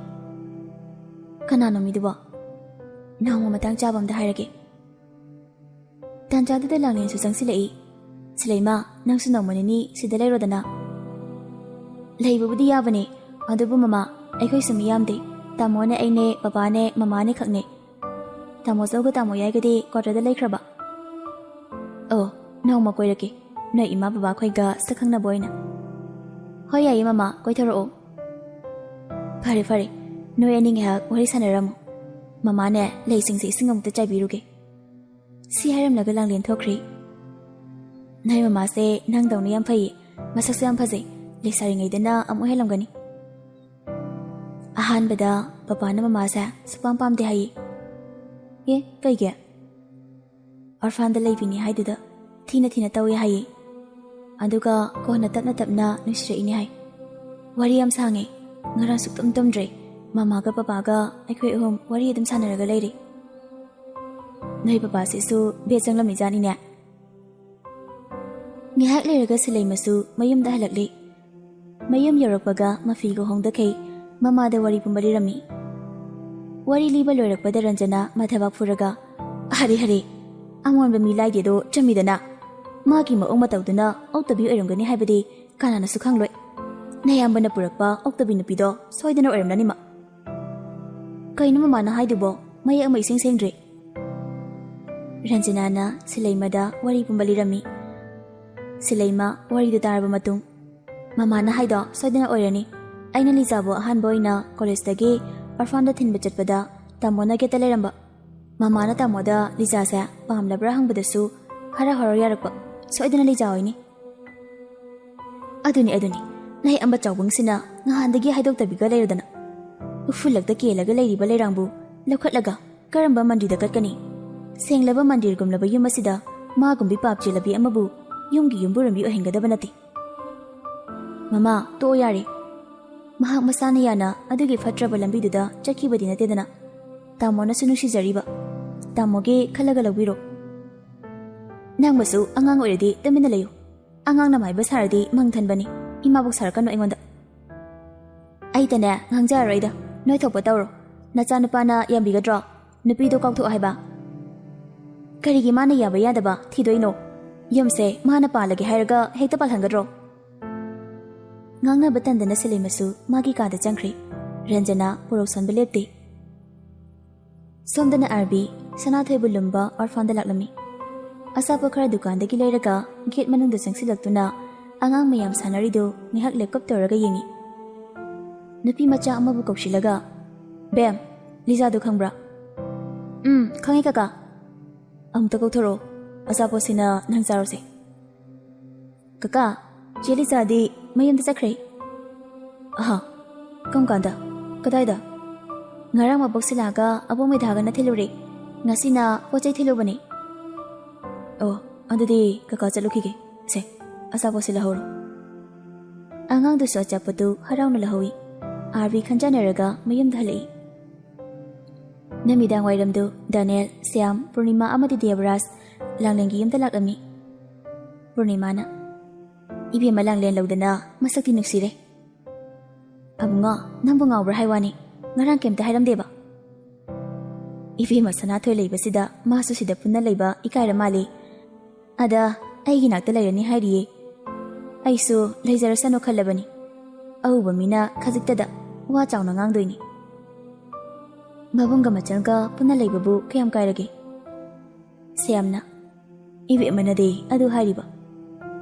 ꯀꯅꯥꯅꯣ ꯃꯤꯗꯨꯕꯣ? ꯅꯣꯡꯃ ꯃꯇꯥꯡ ꯆꯥꯕ ꯑꯝꯗ ꯍꯥꯏꯔꯒꯦ. ꯇꯥꯟꯖꯥꯗꯨꯗ ꯂꯥꯡꯂꯦꯟꯁꯨ ꯆꯪꯁꯤꯜꯂꯛꯏ. ꯁꯤꯂꯩꯃ, ꯅꯪꯁꯨ ꯅꯣꯡꯃ ꯅꯤꯅꯤ ꯁꯤꯗ ꯂꯩꯔꯣꯗꯅ. ꯂꯩꯕꯕꯨꯗꯤ ꯌꯥꯕꯅꯦ, ꯑꯗꯨꯕꯨ ꯃꯃꯥ, ꯑꯩꯈꯣꯏꯁꯨ ꯃꯤ ꯌꯥꯝꯗꯦ. ꯇꯥꯃꯣꯅꯦ, ꯑꯩꯅꯦ, ꯕꯕꯥꯅꯦ, ꯃꯃꯥꯅꯦ ꯈꯛꯅꯦ. ꯇꯥꯃꯣꯆꯧꯒ ꯇꯥꯃꯣ ꯌꯥꯏꯒꯗꯤ ꯀ꯭ꯋꯥꯇꯔꯗ ꯂꯩꯈ꯭ꯔꯕ. ꯑꯣ, ꯅꯣꯡꯃ ꯀꯣꯏꯔꯛꯀꯦ, ꯅꯣꯏ ꯏꯃꯥ ꯕꯕꯥ ꯈꯣꯏꯒ ꯁꯛꯈꯪꯅꯕ ꯑꯣꯏꯅ. ꯍꯣꯏ ꯌꯥꯏꯌꯦ ꯃꯃꯥ, ꯀꯣꯏꯊꯣꯔꯛꯑꯣ. ꯐꯔꯦ, ꯅꯣꯏ ꯑꯅꯤ ꯉꯥꯏꯍꯥꯛ ꯋꯥꯔꯤ ꯁꯥꯟꯅꯔꯝꯃꯣ. ꯃꯃꯥꯅꯦ, ꯂꯩꯁꯤꯡꯁꯦ ꯏꯁꯤꯡ ꯑꯃꯨꯛꯇ ꯆꯥꯏꯕꯤꯔꯨꯒꯦ. ꯁꯤ ꯍꯥꯏꯔꯝꯂꯒ ꯂꯥꯡꯂꯦꯟ ꯊꯣꯛꯈ꯭ꯔꯤ. ꯅꯣꯏ ꯃꯃꯥꯁꯦ ꯅꯪꯗꯧꯅ ꯌꯥꯝ ꯐꯩꯌꯦ, ꯃꯁꯛꯁꯨ ꯌꯥꯝ ꯐꯖꯩ. ꯂꯩꯁꯥꯔꯤꯉꯩꯗꯅ ꯑꯃꯨꯛ ꯍꯦꯜꯂꯝꯒꯅꯤ. ꯑꯍꯥꯟꯕꯗ ꯄꯄꯥꯅ ꯃꯃꯥꯁꯦ ꯁꯨꯄꯥꯝ ꯄꯥꯝꯗꯦ ꯍꯥꯏꯌꯦ. ꯑꯦ, ꯀꯩꯒꯤ? ꯑꯣꯔꯐꯥꯟꯗ ꯂꯩꯕꯤꯅꯤ ꯍꯥꯏꯗꯨꯗ ꯊꯤꯅ ꯇꯧꯏ ꯍꯥꯏꯌꯦ. ꯑꯗꯨꯒ ꯀꯣꯟꯅ ꯇꯞꯅ ꯅꯨꯡꯁꯤꯔꯛꯏꯅꯦ ꯍꯥꯏ. ꯋꯥꯔꯤ ꯌꯥꯝ ꯁꯥꯡꯉꯦ. ꯉꯔꯥꯡ ꯁꯨꯛꯇꯨꯝ ꯇꯨꯝꯗ꯭ꯔꯦ. ꯃꯃꯥꯒ ꯄꯄꯥꯒ ꯑꯩꯈꯣꯏ ꯑꯍꯨꯝ ꯋꯥꯔꯤ ꯑꯗꯨꯝ ꯁꯥꯟꯅꯔꯒ ꯂꯩꯔꯤ. ꯅꯣꯏ ꯄꯄꯥꯁꯤꯁꯨ ꯕꯦꯠ ꯆꯪꯂꯝꯃꯤꯖꯥꯠꯅꯤꯅꯦ. ꯉꯥꯏꯍꯥꯛ ꯂꯩꯔꯒ ꯁꯤꯂꯩꯃꯁꯨ ꯃꯌꯨꯝꯗ ꯍꯜꯂꯛꯂꯤ. ꯃꯌꯨꯝ ꯌꯧꯔꯛꯄꯒ ꯃꯐꯤꯒ ꯍꯣꯡꯗꯈꯩ ꯃꯃꯥꯗ ꯋꯥꯔꯤ ꯄꯨꯝꯕ ꯂꯤꯔꯝꯃꯤ. ꯋꯥꯔꯤ ꯂꯤꯕ ꯂꯣꯏꯔꯛꯄꯗ ꯔꯟꯖꯅꯥ ꯃꯊꯕꯥꯛ ꯐꯨꯔꯒ, ꯍꯔꯦ, ꯑꯃꯣꯟꯕ ꯃꯤ ꯂꯥꯏꯗꯦꯗꯣ ꯆꯨꯝꯃꯤꯗꯅ. ꯃꯥꯒꯤ ꯃꯑꯣꯡ ꯃꯇꯧꯗꯨꯅ ꯑꯣꯛꯇꯕꯤ ꯑꯣꯏꯔꯝꯒꯅꯤ ꯍꯥꯏꯕꯗꯤ ꯀꯅꯥꯅꯁꯨ ꯈꯪꯂꯣꯏ. ꯅꯌꯥꯝꯕꯅ ꯄꯨꯔꯛꯄ ꯑꯣꯛꯇꯕꯤ ꯅꯨꯄꯤꯗꯣ ꯁꯣꯏꯗꯅ ꯑꯣꯏꯔꯝꯂꯅꯤꯃ. ꯀꯩꯅꯣ ꯃꯃꯥꯅ ꯍꯥꯏꯗꯨꯕꯣ? ꯃꯌꯦꯛ ꯑꯃ ꯏꯁꯦꯡ ꯁꯦꯡꯗ꯭ꯔꯦ. ꯔꯟꯖꯅꯥꯅ ꯁꯤꯂꯩꯃꯗ ꯋꯥꯔꯤ ꯄꯨꯝꯕ ꯂꯤꯔꯝꯃꯤ. ꯁꯤꯂꯩꯃ ꯋꯥꯔꯤꯗꯨ ꯇꯥꯔꯕ ꯃꯇꯨꯡ, ꯃꯃꯥꯅ ꯍꯥꯏꯗꯣ ꯁꯣꯏꯗꯅ ꯑꯣꯏꯔꯅꯤ. ꯑꯩꯅ ꯂꯤꯖꯥꯕꯨ ꯑꯍꯥꯟꯕ ꯑꯣꯏꯅ ꯀꯣꯂꯦꯖꯇꯒꯤ ꯑꯣꯔꯐꯥꯟꯗ ꯊꯤꯟꯕ ꯆꯠꯄꯗ ꯇꯥꯃꯣꯅ ꯒꯦꯠꯇ ꯂꯩꯔꯝꯕ. ꯃꯃꯥꯅ ꯇꯥꯃꯣꯗ ꯂꯤꯖꯥꯁꯦ ꯄꯥꯝꯂꯕ꯭ꯔꯥ ꯍꯪꯕꯗꯁꯨ ꯍꯔꯥꯎ ꯌꯥꯔꯛꯄ. ꯁꯣꯏꯗꯅ ꯂꯤꯖꯥ ꯑꯣꯏꯅꯤ. ꯑꯗꯨꯅꯤ ꯅꯍꯩ ꯑꯝꯕ ꯆꯥꯎꯕꯪꯁꯤꯅ ꯉꯍꯥꯟꯗꯒꯤ ꯍꯥꯏꯗꯣꯛꯇꯕꯤꯒ ꯂꯩꯔꯗꯅ. ꯎꯐꯨꯜꯂꯛꯇ ꯀꯦꯜꯂꯒ ꯂꯩꯔꯤꯕ ꯂꯩꯔꯥꯡꯕꯨ ꯂꯧꯈꯠꯂꯒ ꯀꯔꯝꯕ ꯃꯟꯗꯤꯔꯗ ꯀꯠꯀꯅꯤ? ꯁꯦꯡꯂꯕ ꯃꯟꯗꯤꯔꯒꯨꯝꯂꯕ ꯌꯨꯝ ꯑꯁꯤꯗ ꯃꯥꯒꯨꯝꯕꯤ ꯄꯥꯞ ꯆꯦꯜꯂꯕꯤ ꯑꯃꯕꯨ ꯌꯨꯝꯒꯤ ꯌꯨꯝꯕꯨꯔꯦꯝꯕꯤ ꯑꯣꯏꯍꯟꯒꯗꯕ ꯅꯠꯇꯦ. ꯃꯃꯥ, ꯇꯣꯛꯑꯣ ꯌꯥꯔꯦ. ꯃꯍꯥꯛ ꯃꯁꯥꯅ ꯌꯥꯅ ꯑꯗꯨꯒꯤ ꯐꯠꯇ꯭ꯔꯕ ꯂꯝꯕꯤꯗꯨꯗ ꯆꯠꯈꯤꯕꯗꯤ ꯅꯠꯇꯦꯗꯅ. ꯇꯥꯃꯣꯅꯁꯨ ꯅꯨꯡꯁꯤꯖꯔꯤꯕ. ꯇꯥꯃꯣꯒꯤ ꯈꯜꯂꯒ ꯂꯧꯕꯤꯔꯣ. ꯅꯪꯕꯁꯨ ꯑꯉꯥꯡ ꯑꯣꯏꯔꯗꯤ ꯇꯨꯃꯤꯟꯅ ꯂꯩꯌꯨ. ꯑꯉꯥꯡꯅ ꯃꯥꯏꯕ ꯁꯥꯔꯗꯤ ꯃꯪ ꯊꯟꯕꯅꯤ. ꯏꯃꯥꯕꯨ ꯁꯥꯔꯛꯀꯅꯨ ꯑꯩꯉꯣꯟꯗ. ꯑꯩꯇꯅꯦ ꯉꯥꯡꯖꯔꯔꯣꯏꯗ. ꯅꯣꯏ ꯊꯣꯛꯄ ꯇꯧꯔꯣ. ꯅꯆꯥꯅꯨꯄꯥꯅ ꯌꯥꯝꯕꯤꯒꯗ꯭ꯔꯣ? ꯅꯨꯄꯤꯗꯣ ꯀꯥꯎꯊꯣꯛꯑꯣ ꯍꯥꯏꯕ. ꯀꯔꯤꯒꯤ ꯃꯥꯅ ꯌꯥꯕ ꯌꯥꯗꯕ ꯊꯤꯗꯣꯏꯅꯣ? ꯌꯨꯝꯁꯦ ꯃꯥꯅ ꯄꯥꯜꯂꯒꯦ ꯍꯥꯏꯔꯒ ꯍꯦꯛꯇ ꯄꯥꯜꯍꯟꯒꯗ꯭ꯔꯣ? ꯉꯥꯡꯅꯕ ꯇꯟꯗꯅ ꯁꯂꯤꯃꯁꯨ ꯃꯥꯒꯤ ꯀꯥꯗ ꯆꯪꯈ꯭ꯔꯤ꯫ ꯔꯟꯖꯅꯥ ꯄꯣꯔꯣꯛ ꯁꯣꯟꯕ ꯂꯦꯞꯇꯦ꯫ ꯁꯣꯝꯗꯅ ꯑꯥꯔꯕꯤ ꯁꯅꯥꯊꯣꯏꯕꯨ ꯂꯨꯝꯕ ꯑꯣꯔꯐꯥꯟꯗ ꯂꯥꯛꯂꯝꯃꯤ꯫ ꯑꯆꯥꯄꯣꯠ ꯈꯔ ꯗꯨꯀꯥꯟꯗꯒꯤ ꯂꯩꯔꯒ ꯒꯦꯠ ꯃꯅꯨꯡꯗ ꯆꯪꯁꯤꯜꯂꯛꯇꯨꯅ ꯑꯉꯥꯡ ꯃꯌꯥꯝ ꯁꯥꯟꯅꯔꯤꯗꯨ ꯉꯥꯏꯍꯥꯛ ꯂꯦꯞꯀꯞ ꯇꯧꯔꯒ ꯌꯦꯡꯉꯤ꯫ ꯅꯨꯄꯤ ꯃꯆꯥ ꯑꯃꯕꯨ ꯀꯧꯁꯤꯜꯂꯒ, "ꯕꯦꯝ, ꯂꯤꯖꯥꯗꯨ ꯈꯪꯕ꯭ꯔꯥ?" ꯈꯪꯉꯤ ꯀꯀꯥ." "ꯑꯃꯨꯛꯇ ꯀꯧꯊꯣꯔꯛꯑꯣ, ꯑꯆꯥꯄꯣꯠꯁꯤꯅ ꯅꯪ ꯆꯥꯔꯣꯁꯦ." "ꯀꯀꯥ, ꯆꯦ ꯂꯤꯖꯥꯗꯤ ꯃꯌꯨꯝꯗ ꯆꯠꯈ꯭ꯔꯦ." "ꯑꯍꯥ, ꯀꯔꯝ ꯀꯥꯟꯗ? ꯀꯗꯥꯏꯗ?" "ꯉꯔꯥꯡ ꯃꯕꯣꯛꯁꯤꯂꯥꯒ ꯑꯕꯣꯛ ꯃꯩꯙꯥꯒꯅ ꯊꯤꯜꯂꯨꯔꯦ, ꯉꯁꯤꯅ ꯄꯣꯠꯆꯩ ꯊꯤꯜꯂꯨꯕꯅꯤ." "ꯑꯣ, ꯑꯗꯨꯗꯤ ꯀꯀꯥ ꯆꯠꯂꯨꯈꯤꯒꯦ. ꯁꯦ, ꯑꯆꯥꯄꯣꯠꯁꯤ ꯂꯧꯍꯧꯔꯣ." ꯑꯉꯥꯡꯗꯨꯁꯨ ꯑꯆꯥꯄꯣꯠꯇꯨ ꯍꯔꯥꯎꯅ ꯂꯧꯍꯧꯏ꯫ ꯑꯥꯔꯕꯤ ꯈꯟꯖꯥꯟꯅꯔꯒ ꯃꯌꯨꯝꯗ ꯍꯜꯂꯛꯏ꯫ ꯅꯨꯃꯤꯗꯥꯡ ꯋꯥꯏꯔꯝꯗꯨ ꯗꯥꯅꯦꯜ, ꯁ꯭ꯌꯥꯝ, ꯄꯨꯔꯅꯤꯃꯥ ꯑꯃꯗꯤ ꯗꯦꯕꯔꯥꯖ ꯂꯥꯡꯂꯦꯟꯒꯤ ꯌꯨꯝꯗ ꯂꯥꯛꯂꯝꯃꯤ꯫ ꯄꯨꯔꯅꯤꯃꯥꯅ, "ꯏꯕꯦꯝꯃ ꯂꯥꯡꯂꯦꯟ ꯂꯧꯗꯅ ꯃꯁꯛꯇꯤ ꯅꯨꯡꯁꯤꯔꯦ." "ꯑꯕꯨꯡꯉꯣ, ꯅꯪꯕꯨ ꯉꯥꯎꯕ꯭ꯔꯥ ꯍꯥꯏ ꯋꯥꯅꯤ, ꯉꯔꯥꯡ ꯀꯩꯝꯇ ꯍꯥꯏꯔꯝꯗꯦꯕ." "ꯏꯕꯦꯝꯃ ꯁꯅꯥꯊꯣꯏ ꯂꯩꯕꯁꯤꯗ ꯃꯥꯁꯨ ꯁꯤꯗ ꯄꯨꯟꯅ ꯂꯩꯕ ꯏꯀꯥꯏꯔ ꯃꯥꯜꯂꯤ. ꯑꯗ ꯑꯩꯒꯤ ꯅꯥꯛꯇ ꯂꯩꯔꯅꯤ ꯍꯥꯏꯔꯤꯌꯦ. ꯑꯩꯁꯨ ꯂꯩꯖꯔꯁꯅꯨ ꯈꯜꯂꯕꯅꯤ. ꯑꯎꯕ ꯃꯤꯅ ꯈꯖꯤꯛꯇꯗ ꯋꯥ ꯆꯥꯎꯅ ꯉꯥꯡꯗꯣꯏꯅꯤ. ꯃꯕꯨꯡꯒ ꯃꯆꯟꯒ ꯄꯨꯟꯅ ꯂꯩꯕꯕꯨ ꯀꯌꯥꯝ ꯀꯥꯏꯔꯒꯦ?" ꯁ꯭ꯌꯥꯝꯅ, "ꯏꯕꯦꯝꯃꯅꯗꯤ ꯑꯗꯨ ꯍꯥꯏꯔꯤꯕ.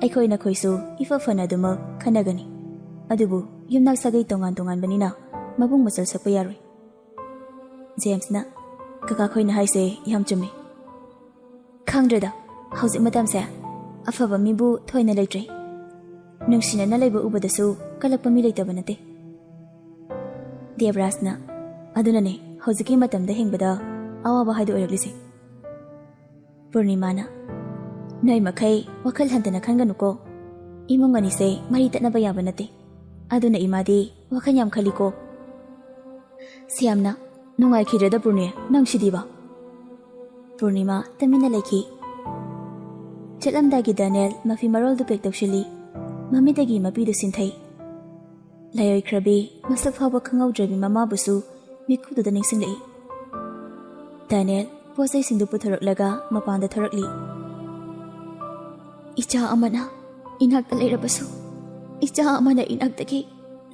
ꯑꯩꯈꯣꯏ ꯅꯈꯣꯏꯁꯨ ꯏꯐ ꯐꯅ ꯑꯗꯨꯃꯛ ꯈꯟꯅꯒꯅꯤ. ꯑꯗꯨꯕꯨ ꯌꯨꯝꯅꯥꯛ ꯁꯥꯒꯩ ꯇꯣꯉꯥꯟ ꯇꯣꯉꯥꯟꯕꯅꯤꯅ ꯃꯕꯨꯡ ꯃꯆꯜ ꯁꯛꯄ ꯌꯥꯔꯣꯏ." ꯖꯦꯝꯁꯅ, "ꯀꯀꯥ ꯈꯣꯏꯅ ꯍꯥꯏꯁꯦ ꯌꯥꯝ ꯆꯨꯝꯃꯤ. ꯈꯪꯗ꯭ꯔꯦꯗ, ꯍꯧꯖꯤꯛ ꯃꯇꯝꯁꯦ ꯑꯐꯕ ꯃꯤꯕꯨ ꯊꯣꯏꯅ ꯂꯩꯇ꯭ꯔꯦ. ꯅꯨꯡꯁꯤꯅꯅ ꯂꯩꯕ ꯎꯕꯗꯁꯨ ꯀꯜꯂꯛꯄ ꯃꯤ ꯂꯩꯇꯕ ꯅꯠꯇꯦ." ꯗꯦꯕꯔꯥꯖꯅ, "ꯑꯗꯨꯅꯅꯦ ꯍꯧꯖꯤꯛꯀꯤ ꯃꯇꯝꯗ ꯍꯤꯡꯕꯗ ꯑꯋꯥꯕ ꯍꯥꯏꯗꯣ ꯑꯣꯏꯔꯛꯂꯤꯁꯦ." ꯄꯨꯔꯅꯤꯃꯥꯅ, "ꯅꯣꯏ ꯃꯈꯩ ꯋꯥꯈꯜ ꯍꯟꯊꯅ ꯈꯟꯒꯅꯨꯀꯣ. ꯏꯃꯨꯡ ꯑꯅꯤꯁꯦ ꯃꯔꯤ ꯇꯠꯅꯕ ꯌꯥꯕ ꯅꯠꯇꯦ. ꯑꯗꯨꯅ ꯏꯃꯥꯗꯤ ꯋꯥꯈꯜ ꯌꯥꯝ ꯈꯜꯂꯤꯀꯣ." ꯁ꯭ꯌꯥꯝꯅ, "ꯅꯨꯡꯉꯥꯏꯈꯤꯗ꯭ꯔꯦꯗ ꯄꯨꯔꯅꯤ, ꯅꯪ ꯁꯤꯗꯤꯕ." ꯄꯨꯔꯅꯤꯃꯥ ꯇꯨꯃꯤꯟꯅ ꯂꯩꯈꯤ꯫ ꯆꯠꯂꯝꯗꯥꯏꯒꯤ ꯗꯥꯅꯦꯜ ꯃꯐꯤ ꯃꯔꯣꯜꯗꯨ ꯄꯦꯛ ꯇꯧꯁꯤꯜꯂꯤ꯫ ꯃꯃꯤꯠꯇꯒꯤ ꯃꯄꯤꯗꯨ ꯁꯤꯟꯊꯩ꯫ ꯂꯥꯏꯑꯣꯏꯈ꯭ꯔꯕꯤ, ꯃꯁꯛ ꯐꯥꯎꯕ ꯈꯪꯍꯧꯗ꯭ꯔꯕꯤ ꯃꯃꯥꯕꯨꯁꯨ ꯃꯤꯠꯈꯨꯗꯨꯗ ꯅꯤꯡꯁꯤꯡꯂꯛꯏ꯫ ꯗꯥꯅꯦꯜ ꯄꯣꯠꯆꯩꯁꯤꯡꯗꯨ ꯄꯨꯊꯣꯔꯛꯂꯒ ꯃꯄꯥꯟꯗ ꯊꯣꯔꯛꯂꯤ꯫ "ꯏꯆꯥ ꯑꯃꯅ ꯏꯅꯥꯛꯇ ꯂꯩꯔꯕꯁꯨ, ꯏꯆꯥ ꯑꯃꯅ ꯏꯅꯥꯛꯇꯒꯤ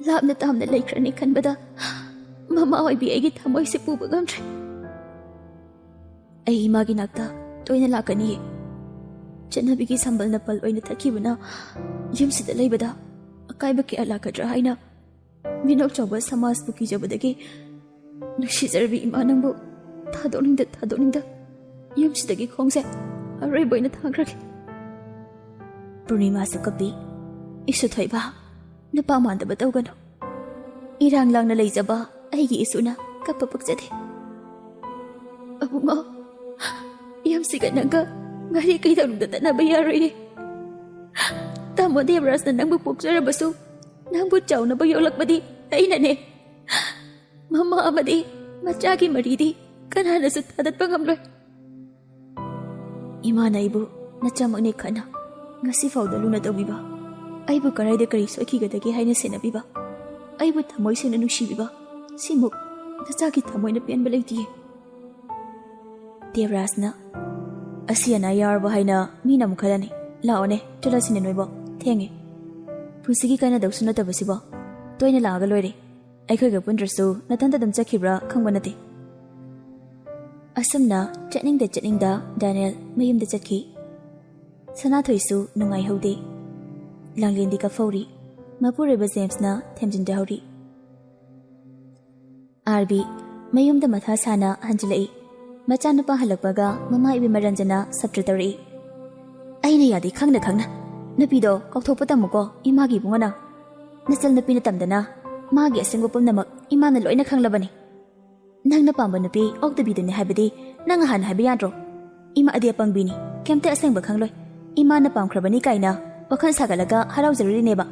ꯂꯥꯞꯅ ꯇꯥꯝꯅ ꯂꯩꯈ꯭ꯔꯅꯤ ꯈꯟꯕꯗ ꯃꯃꯥ ꯑꯣꯏꯕꯤ ꯑꯩꯒꯤ ꯊꯃꯣꯏꯁꯦ ꯄꯨꯕ ꯉꯝꯗ꯭ꯔꯦ. ꯑꯩ ꯏꯃꯥꯒꯤ ꯅꯥꯛꯇ ꯇꯣꯏꯅ ꯂꯥꯛꯀꯅꯤꯌꯦ. ꯆꯠꯅꯕꯤꯒꯤ ꯁꯝꯕꯜ ꯅꯄꯜ ꯑꯣꯏꯅ ꯊꯛꯈꯤꯕꯅ ꯌꯨꯝꯁꯤꯗ ꯂꯩꯕꯗ ꯑꯀꯥꯏꯕ ꯀꯌꯥ ꯂꯥꯛꯀꯗ꯭ꯔꯥ ꯍꯥꯏꯅ ꯃꯤꯅꯣꯛ ꯆꯥꯎꯕ ꯁꯃꯥꯖꯄꯨ ꯀꯤꯖꯕꯗꯒꯤ ꯅꯨꯡꯁꯤꯖꯔꯕꯤ ꯏꯃꯥ ꯅꯪꯕꯨ ꯊꯥꯗꯣꯛꯅꯤꯡꯗ ꯌꯨꯝꯁꯤꯗꯒꯤ ꯈꯣꯡꯁꯦ ꯑꯔꯣꯏꯕ ꯑꯣꯏꯅ ꯊꯥꯡꯈ꯭ꯔꯒꯦ." ꯄꯨꯔꯅꯤꯃꯥꯁꯨ ꯀꯞꯄꯤ꯫ "ꯏꯁꯨ ꯊꯣꯏꯕ, ꯅꯨꯄꯥ ꯃꯥꯟꯗꯕ ꯇꯧꯒꯅꯨ. ꯏꯔꯥꯡ ꯂꯥꯡꯅ ꯂꯩꯖꯕ ꯑꯩꯒꯤ ꯏꯁꯨꯅ ꯀꯞꯄ ꯄꯛꯆꯗꯦ. ꯑꯕꯨꯡꯉꯣ, ꯌꯨꯝꯁꯤꯒ ꯅꯪꯒ ꯉꯥꯔꯤ ꯀꯩꯗꯧꯅꯨꯡꯗ ꯇꯠꯅꯕ ꯌꯥꯔꯣꯏꯌꯦ. ꯇꯥꯃꯣ ꯗꯦꯕꯔꯥꯖꯅ ꯅꯪꯕꯨ ꯄꯣꯛꯆꯔꯕꯁꯨ ꯅꯪꯕꯨ ꯆꯥꯎꯅꯕ ꯌꯣꯛꯂꯛꯄꯗꯤ ꯑꯩꯅꯅꯦ. ꯃꯃꯥ ꯑꯃꯗꯤ ꯃꯆꯥꯒꯤ ꯃꯔꯤꯗꯤ ꯀꯅꯥꯅꯁꯨ ꯊꯥꯗꯠꯄ ꯉꯝꯂꯣꯏ. ꯏꯃꯥꯅ ꯑꯩꯕꯨ ꯅꯆꯥꯃꯛꯅꯦ ꯈꯟꯅ ꯉꯁꯤ ꯐꯥꯎꯗ ꯂꯨꯅ ꯇꯧꯕꯤꯕ, ꯑꯩꯕꯨ ꯀꯔꯥꯏꯗ ꯀꯔꯤ ꯁꯣꯏꯈꯤꯒꯗꯒꯦ ꯍꯥꯏꯅ ꯁꯦꯟꯅꯕꯤꯕ, ꯑꯩꯕꯨ ꯊꯃꯣꯏ ꯁꯦꯡꯅ ꯅꯨꯡꯁꯤꯕꯤꯕ, ꯁꯤꯃꯨꯛ ꯅꯆꯥꯒꯤ ꯊꯃꯣꯏꯅ ꯄꯦꯟꯕ ꯂꯩꯇꯤꯌꯦ." ꯗꯦꯕꯔꯥꯖꯅ, "ꯑꯁꯤ ꯑꯅꯥ ꯌꯥꯎꯔꯕ ꯍꯥꯏꯅ ꯃꯤꯅ ꯑꯃꯨꯛ ꯈꯜꯂꯅꯤ. ꯂꯥꯛꯑꯣꯅꯦ, ꯆꯠꯂꯁꯤꯅꯦ ꯅꯣꯏꯕꯣ, ꯊꯦꯡꯉꯦ. ꯄꯨꯟꯁꯤꯒꯤ ꯀꯥꯟꯅꯗꯧꯁꯨ ꯅꯠꯇꯕꯁꯤꯕꯣ. ꯇꯣꯏꯅ ꯂꯥꯛꯑꯒ ꯂꯣꯏꯔꯦ. ꯑꯩꯈꯣꯏꯒ ꯄꯨꯟꯗ꯭ꯔꯁꯨ ꯅꯊꯟꯇ ꯑꯗꯨꯝ ꯆꯠꯈꯤꯕ꯭ꯔꯥ ꯈꯪꯕ ꯅꯠꯇꯦ." ꯑꯁꯨꯝꯅ ꯆꯠꯅꯤꯡꯗ ꯗꯥꯅꯦꯜ ꯃꯌꯨꯝꯗ ꯆꯠꯈꯤ꯫ ꯁꯅꯥꯊꯣꯏꯁꯨ ꯅꯨꯡꯉꯥꯏꯍꯧꯗꯦ꯫ ꯂꯥꯡꯂꯦꯟꯗꯤ ꯀꯞꯐꯧꯔꯤ꯫ ꯃꯄꯨꯔꯣꯏꯕ ꯖꯦꯝꯁꯅ ꯊꯦꯝꯖꯤꯟꯖꯍꯧꯔꯤ꯫ ꯑꯥꯔꯕꯤ ꯃꯌꯨꯝꯗ ꯃꯊꯥ ꯁꯥꯅ ꯍꯟꯖꯤꯜꯂꯛꯏ꯫ ꯃꯆꯥꯅꯨꯄꯥ ꯍꯜꯂꯛꯄꯒ ꯃꯃꯥ ꯏꯕꯦꯝꯃ ꯔꯟꯖꯅꯥ ꯁꯞꯇ꯭ꯔ ꯇꯧꯔꯛꯏ꯫ "ꯑꯩꯅ ꯌꯥꯗꯦ ꯈꯪꯅ ꯅꯨꯄꯤꯗꯣ ꯀꯥꯎꯊꯣꯛꯄ ꯇꯝꯃꯨꯀꯣ ꯏꯃꯥꯒꯤ ꯏꯕꯨꯡꯉꯣꯅ. ꯅꯆꯜ ꯅꯨꯄꯤꯅ ꯇꯝꯗꯅ ꯃꯥꯒꯤ ꯑꯁꯦꯡꯕ ꯄꯨꯝꯅꯃꯛ ꯏꯃꯥꯅ ꯂꯣꯏꯅ ꯈꯪꯂꯕꯅꯤ. ꯅꯪꯅ ꯄꯥꯝꯕ ꯅꯨꯄꯤ ꯑꯣꯛꯇꯕꯤꯗꯨꯅꯤ ꯍꯥꯏꯕꯗꯤ ꯅꯪ ꯍꯥꯟꯅ ꯍꯥꯏꯕ ꯌꯥꯗ꯭ꯔꯣ? ꯏꯃꯥꯗꯤ ꯑꯄꯪꯕꯤꯅꯤ, ꯀꯩꯝꯇ ꯑꯁꯦꯡꯕ ꯈꯪꯂꯣꯏ. ꯏꯃꯥꯅ ꯄꯥꯝꯈ꯭ꯔꯕꯅꯤ ꯀꯥꯏꯅ ꯋꯥꯈꯜ ꯁꯥꯒꯠꯂꯒ ꯍꯔꯥꯎꯖꯔꯨꯔꯤꯅꯦꯕ."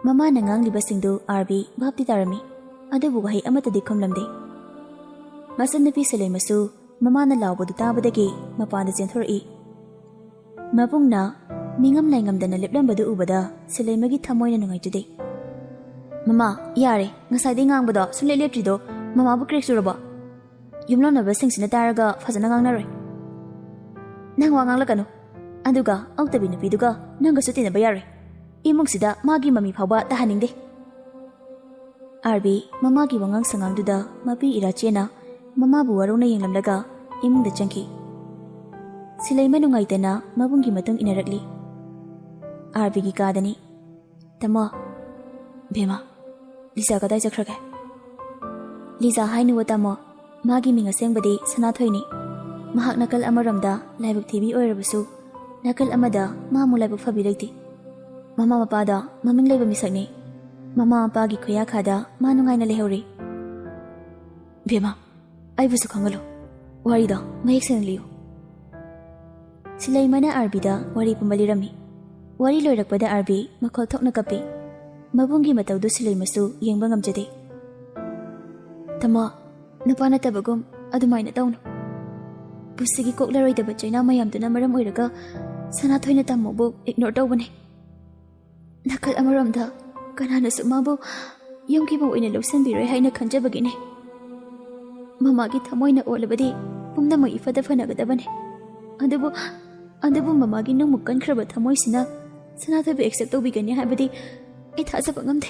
ꯃꯃꯥꯅ ꯉꯥꯡꯂꯤꯕꯁꯤꯡꯗꯨ ꯑꯥꯔꯕꯤ ꯚꯥꯞꯇꯤ ꯇꯥꯔꯝꯃꯤ, ꯑꯗꯨꯕꯨ ꯋꯥꯍꯩ ꯑꯃꯠꯇꯗꯤ ꯈꯨꯝꯂꯝꯗꯦ꯫ ꯃꯆꯟꯅꯨꯄꯤ ꯁꯂꯦꯃꯁꯨ ꯃꯃꯥꯅ ꯂꯥꯎꯕꯗꯨ ꯇꯥꯕꯗꯒꯤ ꯃꯄꯥꯟꯗ ꯆꯦꯟꯊꯣꯔꯛꯏ꯫ ꯃꯕꯨꯡꯅ ꯅꯤꯡꯉꯝ ꯂꯩꯉꯝꯗꯅ ꯂꯦꯞꯂꯝꯕꯗꯨ ꯎꯕꯗ ꯁꯂꯦꯃꯒꯤ ꯊꯃꯣꯏꯅ ꯅꯨꯡꯉꯥꯏꯖꯗꯦ꯫ "ꯃꯃꯥ, ꯌꯥꯔꯦ, ꯉꯁꯥꯏꯗꯩ ꯉꯥꯡꯕꯗꯣ ꯁꯨꯡꯂꯦꯞ ꯂꯦꯞꯇ꯭ꯔꯤꯗꯣ ꯃꯃꯥꯕꯨ ꯀ꯭ꯔꯦꯛ ꯆꯨꯔꯕꯣ?" ꯌꯨꯝꯂꯣꯟꯅꯕꯁꯤꯡꯁꯤꯅ ꯇꯥꯔꯒ ꯐꯖꯅ ꯉꯥꯡꯅꯔꯣꯏ. ꯅꯪ ꯋꯥ ꯉꯥꯡꯂꯛꯀꯅꯨ. ꯑꯗꯨꯒ ꯑꯧꯇꯕꯤ ꯅꯨꯄꯤꯗꯨꯒ ꯅꯪꯒꯁꯨ ꯇꯤꯟꯅꯕ ꯌꯥꯔꯣꯏ. ꯏꯃꯨꯡꯁꯤꯗ ꯃꯥꯒꯤ ꯃꯃꯤ ꯐꯥꯎꯕ ꯇꯥꯍꯟꯅꯤꯡꯗꯦ. ꯑꯥꯔꯕꯤ ꯃꯃꯥꯒꯤ ꯋꯥꯉꯥꯡ ꯁꯉꯥꯡꯗꯨꯗ ꯃꯄꯤ ꯏꯔꯥꯆꯦꯅ ꯃꯃꯥꯕꯨ ꯋꯥꯔꯧꯅ ꯌꯦꯡꯂꯝꯂꯒ ꯏꯃꯨꯡꯗ ꯆꯪꯈꯤ. ꯁꯤꯂꯩꯃ ꯅꯨꯡꯉꯥꯏꯇꯅ ꯃꯕꯨꯡꯒꯤ ꯃꯇꯨꯡ ꯏꯟꯅꯔꯛꯂꯤ. ꯑꯥꯔꯕꯤꯒꯤ ꯀꯥꯗꯅꯤ. ꯇꯥꯃꯣ, ꯕꯦꯃꯥ, ꯂꯤꯖꯥ ꯀꯗꯥꯏ ꯆꯠꯈ꯭ꯔꯒꯦ? ꯂꯤꯖꯥ ꯍꯥꯏꯅꯨꯋꯣ ꯇꯥꯃꯣ. ꯃꯥꯒꯤ ꯃꯤꯡ ꯑꯁꯦꯡꯕꯗꯤ ꯁꯅꯥꯊꯣꯏꯅꯤ. ꯃꯍꯥꯛ ꯅꯥꯀꯜ ꯑꯃꯔꯣꯝꯗ ꯂꯥꯏꯕꯛ ꯊꯤꯕꯤ ꯑꯣꯏꯔꯕꯁꯨ ꯅꯥꯀꯜ ꯑꯃꯗ ꯃꯥꯃꯨ ꯂꯥꯏꯕꯛ ꯐꯕꯤ ꯂꯩꯇꯦ. ꯃꯃꯥ ꯃꯄꯥꯗ ꯃꯃꯤꯡ ꯂꯩꯕ ꯃꯤꯁꯛꯅꯤ. ꯃꯃꯥ ꯃꯄꯥꯒꯤ ꯈꯨꯌꯥꯈꯥꯗ ꯃꯥ ꯅꯨꯡꯉꯥꯏꯅ ꯂꯩꯍꯧꯔꯤ. ꯕꯦꯃꯥ, ꯑꯩꯕꯨꯁꯨ ꯈꯪꯍꯜꯂꯨ. ꯋꯥꯔꯤꯗꯣ ꯃꯌꯦꯛ ꯁꯦꯡꯅ ꯂꯤꯌꯨ. ꯁꯤꯂꯩꯃꯅ ꯑꯥꯔꯕꯤꯗ ꯋꯥꯔꯤ ꯄꯨꯝꯕ ꯂꯤꯔꯝꯃꯤ. ꯋꯥꯔꯤ ꯂꯣꯏꯔꯛꯄꯗ ꯑꯥꯔꯕꯤ ꯃꯈꯣꯜ ꯊꯣꯛꯅ ꯀꯞꯄꯤ. ꯃꯕꯨꯡꯒꯤ ꯃꯇꯧꯗꯨ ꯁꯤꯂꯩꯃꯁꯨ ꯌꯦꯡꯕ ꯉꯝꯖꯗꯦ. ꯇꯥꯃꯣ, ꯅꯨꯄꯥ ꯅꯠꯇꯕꯒꯨꯝ ꯑꯗꯨꯃꯥꯏꯅ ꯇꯧꯅꯨ. ꯄꯨꯟꯁꯤꯒꯤ ꯀꯣꯛꯂꯔꯣꯏꯗꯕ ꯆꯩꯅꯥ ꯃꯌꯥꯝꯗꯨꯅ ꯃꯔꯝ ꯑꯣꯏꯔꯒ ꯁꯅꯥꯊꯣꯏꯅ ꯇꯥꯃꯣꯕꯨ ꯏꯒꯅꯣꯔ ꯇꯧꯕꯅꯤ. ꯅꯥꯀꯜ ꯑꯃꯔꯣꯝꯗ ꯀꯅꯥꯅꯁꯨ ꯃꯥꯕꯨ ꯌꯨꯝꯒꯤ ꯃꯧ ꯑꯣꯏꯅ ꯂꯧꯁꯤꯟꯕꯤꯔꯣꯏ ꯍꯥꯏꯅ ꯈꯟꯖꯕꯒꯤꯅꯤ. ꯃꯃꯥꯒꯤ ꯊꯃꯣꯏꯅ ꯑꯣꯜꯂꯕꯗꯤ ꯄꯨꯝꯅꯃꯛ ꯏꯐꯗ ꯐꯅꯒꯗꯕꯅꯤ. ꯑꯗꯨꯕꯨ ꯃꯃꯥꯒꯤ ꯅꯨꯡꯃꯨꯛ ꯀꯟꯈ꯭ꯔꯕ ꯊꯃꯣꯏꯁꯤꯅ ꯁꯅꯥꯊꯣꯏꯕꯨ ꯑꯦꯛꯁꯦꯞ ꯇꯧꯕꯤꯒꯅꯤ ꯍꯥꯏꯕꯗꯤ ꯑꯩ ꯊꯥꯖꯕ ꯉꯝꯗꯦ.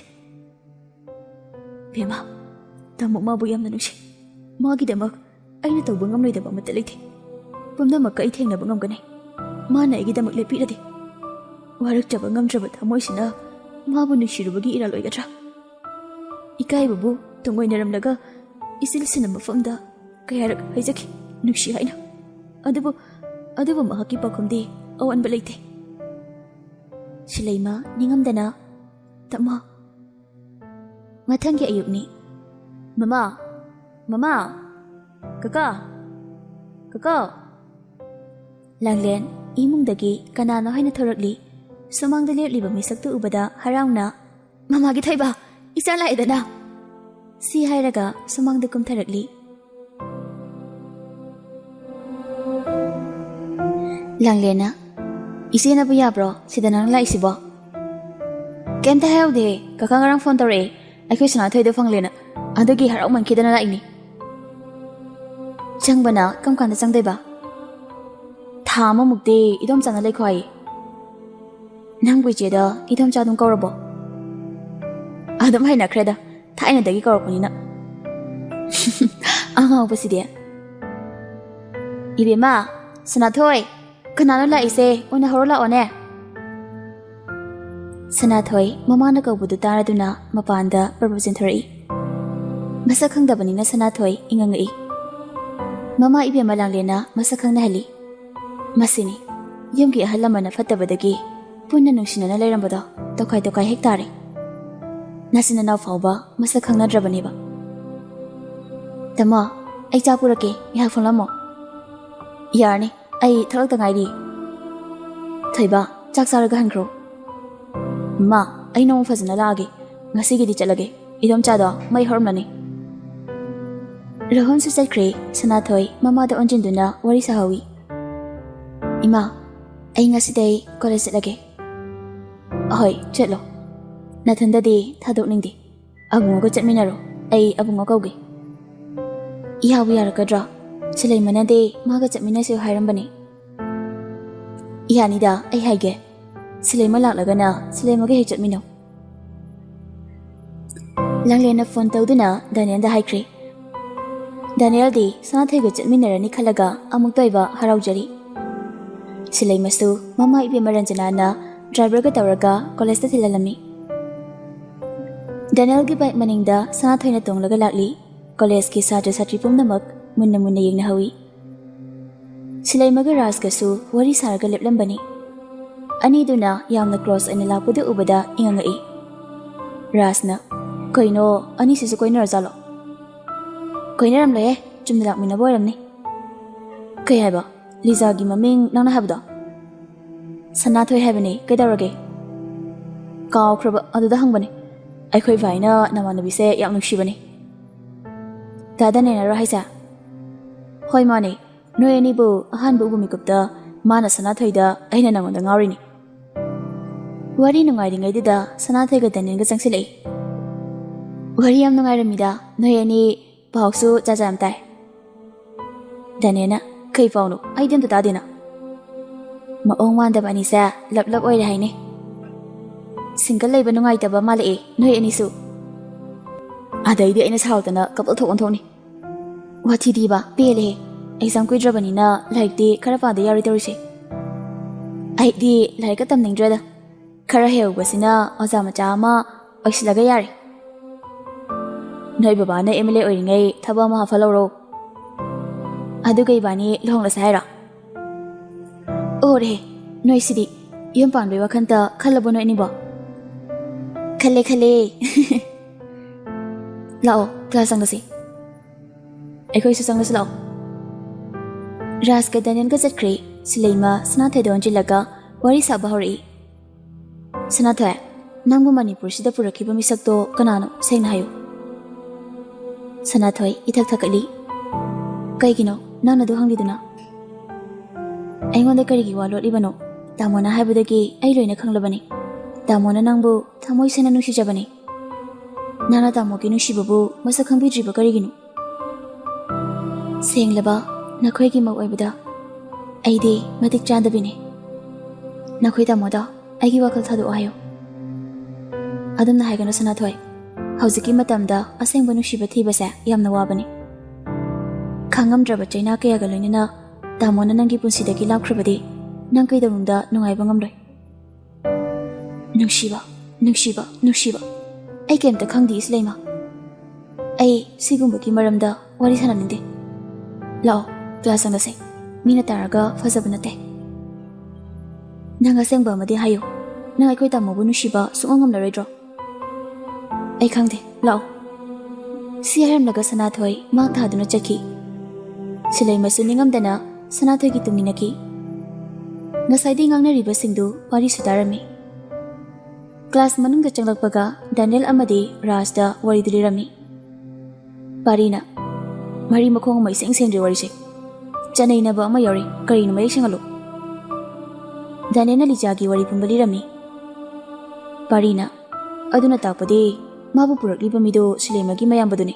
ꯕꯦꯃꯥ, ꯇꯥꯃꯣ ꯃꯥꯕꯨ ꯌꯥꯝꯅ ꯅꯨꯡꯁꯤ. ꯃꯥꯒꯤꯗꯃꯛ ꯑꯩꯅ ꯇꯧꯕ ꯉꯝꯂꯣꯏꯗꯕ ꯑꯃꯠꯇ ꯂꯩꯇꯦ. ꯄꯨꯝꯅꯃꯛꯀ ꯑꯩ ꯊꯦꯡꯅꯕ ꯉꯝꯒꯅꯤ. ꯃꯥꯅ ꯑꯩꯒꯤꯗꯃꯛ ꯂꯦꯞꯄꯤꯔꯗꯤ. ꯋꯥꯔꯛꯆꯕ ꯉꯝꯗ꯭ꯔꯕ ꯊꯃꯣꯏꯁꯤꯅ ꯃꯥꯕꯨ ꯅꯨꯡꯁꯤꯔꯨꯕꯒꯤ ꯏꯔꯥꯜ ꯑꯣꯏꯒꯗ꯭ꯔꯥ? ꯏꯀꯥꯏꯕꯕꯨ ꯇꯨꯡꯑꯣꯏꯅꯔꯝꯂꯒ ꯏꯆꯤꯜꯁꯤꯅ ꯃꯐꯝꯗ ꯀꯌꯥꯔꯛ ꯍꯥꯏꯖꯈꯤ ꯅꯨꯡꯁꯤ ꯍꯥꯏꯅ. ꯑꯗꯨꯕꯨ ꯃꯍꯥꯛꯀꯤ ꯄꯥꯎꯈꯨꯝꯗꯤ ꯑꯑꯣꯟꯕ ꯂꯩꯇꯦ. ꯁꯤꯂꯩꯃ ꯅꯤꯡꯉꯝꯗꯅ, ꯇꯥꯃꯣ. ꯃꯊꯪꯒꯤ ꯑꯌꯨꯛꯅꯤ. ꯃꯃꯥ, ꯀꯀꯥ. ꯂꯥꯡꯂꯦꯟ ꯏꯃꯨꯡꯗꯒꯤ ꯀꯅꯥꯅꯣ ꯍꯥꯏꯅ ꯊꯣꯔꯛꯂꯤ. ꯁꯨꯃꯥꯡꯗ ꯂꯦꯞꯂꯤꯕ ꯃꯤꯁꯛꯇꯨ ꯎꯕꯗ ꯍꯔꯥꯎꯅ, ꯃꯃꯥꯒꯤ ꯊꯣꯏꯕ, ꯏꯆꯥ ꯂꯥꯛꯑꯦꯗꯅ, ꯁꯤ ꯍꯥꯏꯔꯒ ꯁꯨꯃꯥꯡꯗ ꯀꯨꯝꯊꯔꯛꯂꯤ. ꯂꯥꯡꯂꯦꯟꯅ, ꯏꯆꯦꯅꯕꯨ ꯌꯥꯕ꯭ꯔꯣ ꯁꯤꯗ ꯅꯪ ꯂꯥꯛꯏꯁꯤꯕꯣ? ꯀꯩꯝꯇ ꯍꯥꯏꯍꯧꯗꯦ. ꯀꯀꯥ ꯉꯔꯥꯡ ꯐꯣꯟ ꯇꯧꯔꯛꯑꯦ. ꯑꯩꯈꯣꯏ ꯁꯅꯥꯊꯣꯏꯗꯣ ꯐꯪꯂꯦꯅ. ꯑꯗꯨꯒꯤ ꯍꯔꯥꯎꯃꯟꯈꯤꯗꯅ ꯂꯥꯛꯏꯅꯤ. ꯆꯪꯕꯅ ꯀꯔꯝ ꯀꯥꯟꯗ ꯆꯪꯗꯣꯏꯕ? ꯊꯥ ꯑꯃꯃꯨꯛꯇꯤ ꯏꯗꯣꯝꯆꯥꯅ ꯂꯩꯈꯣ ꯍꯥꯏꯌꯦ. ꯅꯪꯕꯨ ꯏꯆꯦꯗ ꯏꯗꯣꯝꯆꯥ ꯑꯗꯨꯝ ꯀꯧꯔꯕꯣ? ꯑꯗꯨꯝ ꯍꯩꯅꯈ꯭ꯔꯦꯗ, ꯊꯥꯏꯅꯗꯒꯤ ꯀꯧꯔꯛꯄꯅꯤꯅ. ꯑꯉꯥꯎꯕꯁꯤꯗꯤ. ꯏꯕꯦꯝꯃ, ꯁꯅꯥꯊꯣꯏ, ꯀꯅꯥꯅꯣ ꯂꯥꯛꯏꯁꯦ? ꯎꯅꯍꯧꯔ ꯂꯥꯛꯑꯣꯅꯦ. ꯁꯅꯥꯊꯣꯏ ꯃꯃꯥꯅ ꯀꯧꯕꯗꯨ ꯇꯥꯔꯗꯨꯅ ꯃꯄꯥꯟꯗ ꯄꯔꯕ ꯆꯦꯟꯊꯣꯔꯛꯏ. ꯃꯁꯛ ꯈꯪꯗꯕꯅꯤꯅ ꯁꯅꯥꯊꯣꯏ ꯏꯉꯛꯉꯛꯏ. ꯃꯃꯥ ꯏꯕꯦꯝꯃ ꯂꯥꯡꯂꯦꯟꯅ ꯃꯁꯛ ꯈꯪꯅꯍꯜꯂꯤ. ꯃꯁꯤꯅꯤ ꯌꯨꯝꯒꯤ ꯑꯍꯜ ꯂꯃꯟꯅ ꯐꯠꯇꯕꯗꯒꯤ ꯄꯨꯟꯅ ꯅꯨꯡꯁꯤꯅꯅ ꯂꯩꯔꯝꯕꯗꯣ ꯇꯣꯈꯥꯏ ꯍꯦꯛ ꯇꯥꯔꯦ. ꯅꯆꯤꯟ ꯅꯅꯥꯎ ꯐꯥꯎꯕ ꯃꯁꯛ ꯈꯪꯅꯗ꯭ꯔꯕꯅꯦꯕ. ꯇꯥꯃꯣ, ꯑꯩ ꯆꯥꯛ ꯄꯨꯔꯛꯀꯦ, ꯉꯥꯏꯍꯥꯛ ꯐꯝꯂꯝꯃꯣ. ꯌꯥꯔꯅꯤ, ꯑꯩ ꯊꯕꯛꯇ ꯉꯥꯏꯔꯤ. ꯊꯣꯏꯕ, ꯆꯥꯛ ꯆꯥꯔꯒ ꯍꯟꯈ꯭ꯔꯣ. ꯃꯥ, ꯑꯩ ꯅꯣꯡꯃ ꯐꯖꯅ ꯂꯥꯛꯑꯒꯦ. ꯉꯁꯤꯒꯤꯗꯤ ꯆꯠꯂꯒꯦ. ꯏꯗꯣꯝꯆꯥꯗꯣ ꯃꯩ ꯍꯧꯔꯝꯂꯅꯤ. ꯔꯣꯍꯟꯁꯨ ꯆꯠꯈ꯭ꯔꯦ. ꯁꯅꯥꯊꯣꯏ ꯃꯃꯥꯗ ꯑꯣꯟꯁꯤꯟꯗꯨꯅ ꯋꯥꯔꯤ ꯁꯥꯍꯧꯏ. ꯏꯃꯥ, ꯑꯩ ꯉꯁꯤꯗꯩ ꯀꯣꯂꯦꯖ ꯆꯠꯂꯒꯦ. ꯑꯍꯣꯏ, ꯆꯠꯂꯣ. ꯅꯊꯟꯗꯗꯤ ꯊꯥꯗꯣꯛꯅꯤꯡꯗꯦ. ꯑꯕꯨꯡꯉꯣꯒ ꯆꯠꯃꯤꯟꯅꯔꯣ. ꯑꯩ ꯑꯕꯨꯡꯉꯣ ꯀꯧꯒꯦ. ꯌꯥꯕꯨ ꯌꯥꯔꯛꯀꯗ꯭ꯔꯥ? ꯁꯤꯂꯩꯃꯅꯗꯤ ꯃꯥꯒ ꯆꯠꯃꯤꯟꯅꯁꯦ ꯍꯥꯏꯔꯝꯕꯅꯤ. ꯌꯥꯅꯤꯗ, ꯑꯩ ꯍꯥꯏꯒꯦ. ꯁꯤꯂꯩꯃ ꯂꯥꯛꯂꯒꯅ ꯁꯤꯂꯩꯃꯒ ꯍꯦꯛ ꯆꯠꯃꯤꯟꯅꯧ. ꯂꯥꯡꯂꯦꯟꯅ ꯐꯣꯟ ꯇꯧꯗꯨꯅ ꯗꯥꯅꯤꯌꯦꯜꯗ ꯍꯥꯏꯈ꯭ꯔꯦ. ꯗꯥꯅꯤꯌꯦꯜꯗꯤ ꯁꯅꯥꯊꯣꯏꯒ ꯆꯠꯃꯤꯟꯅꯔꯅꯤ ꯈꯜꯂꯒ ꯑꯃꯨꯛꯇꯣꯏꯕ ꯍꯔꯥꯎꯖꯔꯤ. ꯁꯤꯂꯩꯃꯁꯨ ꯃꯃꯥ ꯏꯕꯦꯝꯃ ꯔꯟꯖꯅꯥꯅ ꯗ꯭ꯔꯥꯏꯚꯔꯒ ꯇꯧꯔꯒ ꯀꯣꯂꯦꯖꯇ ꯊꯤꯜꯍꯜꯂꯝꯃꯤ. ꯗꯥꯅꯤꯌꯦꯜꯒꯤ ꯕꯥꯏꯛ ꯃꯅꯤꯡꯗ ꯁꯅꯥꯊꯣꯏꯅ ꯇꯣꯡꯂꯒ ꯂꯥꯛꯂꯤ. ꯀꯣꯂꯦꯖꯀꯤ ꯁꯥꯇ꯭ꯔ ꯁꯥꯇ꯭ꯔꯤ ꯄꯨꯝꯅꯃꯛ ꯃꯨꯟꯅ ꯌꯦꯡꯅꯍꯧꯏ. ꯁꯤꯂꯩꯃꯒ ꯔꯥꯖꯀꯁꯨ ꯋꯥꯔꯤ ꯁꯥꯔꯒ ꯂꯦꯞꯂꯝꯕꯅꯤ. ꯑꯅꯤꯗꯨꯅ ꯌꯥꯝꯅ ꯀ꯭ꯂꯣꯁ ꯑꯣꯏꯅ ꯂꯥꯛꯄꯗꯨ ꯎꯕꯗ ꯏꯉꯛꯉꯛꯏ. ꯔꯥꯖꯅ, ꯀꯩꯅꯣ ꯑꯅꯤꯁꯤꯁꯨ ꯀꯣꯏꯅꯔꯖꯥꯠꯂꯣ? ꯀꯣꯏꯅꯔꯝꯂꯣꯏꯍꯦ, ꯆꯨꯝꯅ ꯂꯥꯛꯃꯤꯟꯅꯕ ꯑꯣꯏꯔꯝꯅꯤ. ꯀꯩ ꯍꯥꯏꯕ? ꯂꯤꯖꯥꯒꯤ ꯃꯃꯤꯡ ꯅꯪꯅ ꯍꯥꯏꯕꯗꯣ? ꯁꯅꯥꯊꯣꯏ ꯍꯥꯏꯕꯅꯤ. ꯀꯩꯗꯧꯔꯒꯦ? ꯀꯥꯎꯈ꯭ꯔꯕ, ꯑꯗꯨꯗ ꯍꯪꯕꯅꯤ. ꯑꯩꯈꯣꯏ ꯚꯥꯏꯅ ꯅꯃꯥꯟꯅꯕꯤꯁꯦ ꯌꯥꯝ ꯅꯨꯡꯁꯤꯕꯅꯤ. ꯗꯥꯗꯥꯅꯦꯅꯔꯣ ꯍꯥꯏꯁꯦ? ꯍꯣꯏ ꯃꯥꯅꯦ. ꯅꯣꯏ ꯑꯅꯤꯕꯨ ꯑꯍꯥꯟꯕ ꯎꯕ ꯃꯤꯀꯨꯞꯇ ꯃꯥꯅ ꯁꯅꯥꯊꯣꯏꯗ, ꯑꯩꯅ ꯅꯉꯣꯟꯗ ꯉꯥꯎꯔꯤꯅꯤ. ꯋꯥꯔꯤ ꯅꯨꯡꯉꯥꯏꯔꯤꯉꯩꯗꯨꯗ ꯁꯅꯥꯊꯣꯏꯒ ꯗꯥꯅꯤꯌꯦꯜꯒ ꯆꯪꯁꯤꯜꯂꯛꯏ. ꯋꯥꯔꯤ ꯌꯥꯝ ꯅꯨꯡꯉꯥꯏꯔꯝꯃꯤꯗ. ꯅꯣꯏ ꯑꯅꯤ ꯄꯥꯎꯁꯨ ꯖꯥꯠ ꯌꯥꯝ ꯇꯥꯏ. Daniela kai pauno ai dem ta dena maong wan da bani sa lap lap oi hai ne single lei ba nungai ta ba male e noi ani su adai di aina sautana kapal thok on thoni wathi di ba pele exam koi drabani na like di khara pa da yari torise ai di like ka tam ning dra da khara heu basina oza macha ma oisilaga yari noi baba na MLA oi ngai thaba ma follow ro adu kai bani long la sai ra ore noi sidi yom pan be wakhan ta khalabo noi ni ba khale lao class sang si ekoi su sang la lao ras ka Daniel ka chat kre sileima sna the don jilaga wari sa ba hori sna the nangbu manipur sida purakhi ba misak to kanano seng hayo sana thoi ithak thakali kai gino nana do hangi duna aingonda kari gi walo libano tamona haibudagi ai loina khanglabani tamona nangbu thamoi sena nusi jabani nana tamo gi nusi babu masa khangbi driba kari ginu senglaba nakhoi gi mau aibada aide matik chandabini nakhoi tamoda aigi wakal thadu ayo adumna haigano sana thoi hauziki matamda asengba nusiba thibasa yamna wabani khangamdraba chaina kaya ga loinina tamona nangi punsidagi lapkhrabadi nang kai darunda nungai bangam loi nusiba ai kemta khangdi islaima ai sigumba ki maramda wari sananinde lao class anga se mina taraga fazabna te nanga sengba madi hayo nang ai koi tamobu nusiba sungangam laroidro ai khangde lao siaram laga sana thoi mang thaduna chaki silai masu ningamdana sana thoi gi tuminaki ngasai ngangna riba singdu wari sudarami class manungda changlakpaga Daniel amadi Rajda wari dilirami parina mari makhong mai seng seng wari se chanai na ba ma yori kari na mai sengalo Daniel lijagi wari pumbalirami parina aduna tapade mabu purakliba mido silemagi mayambaduni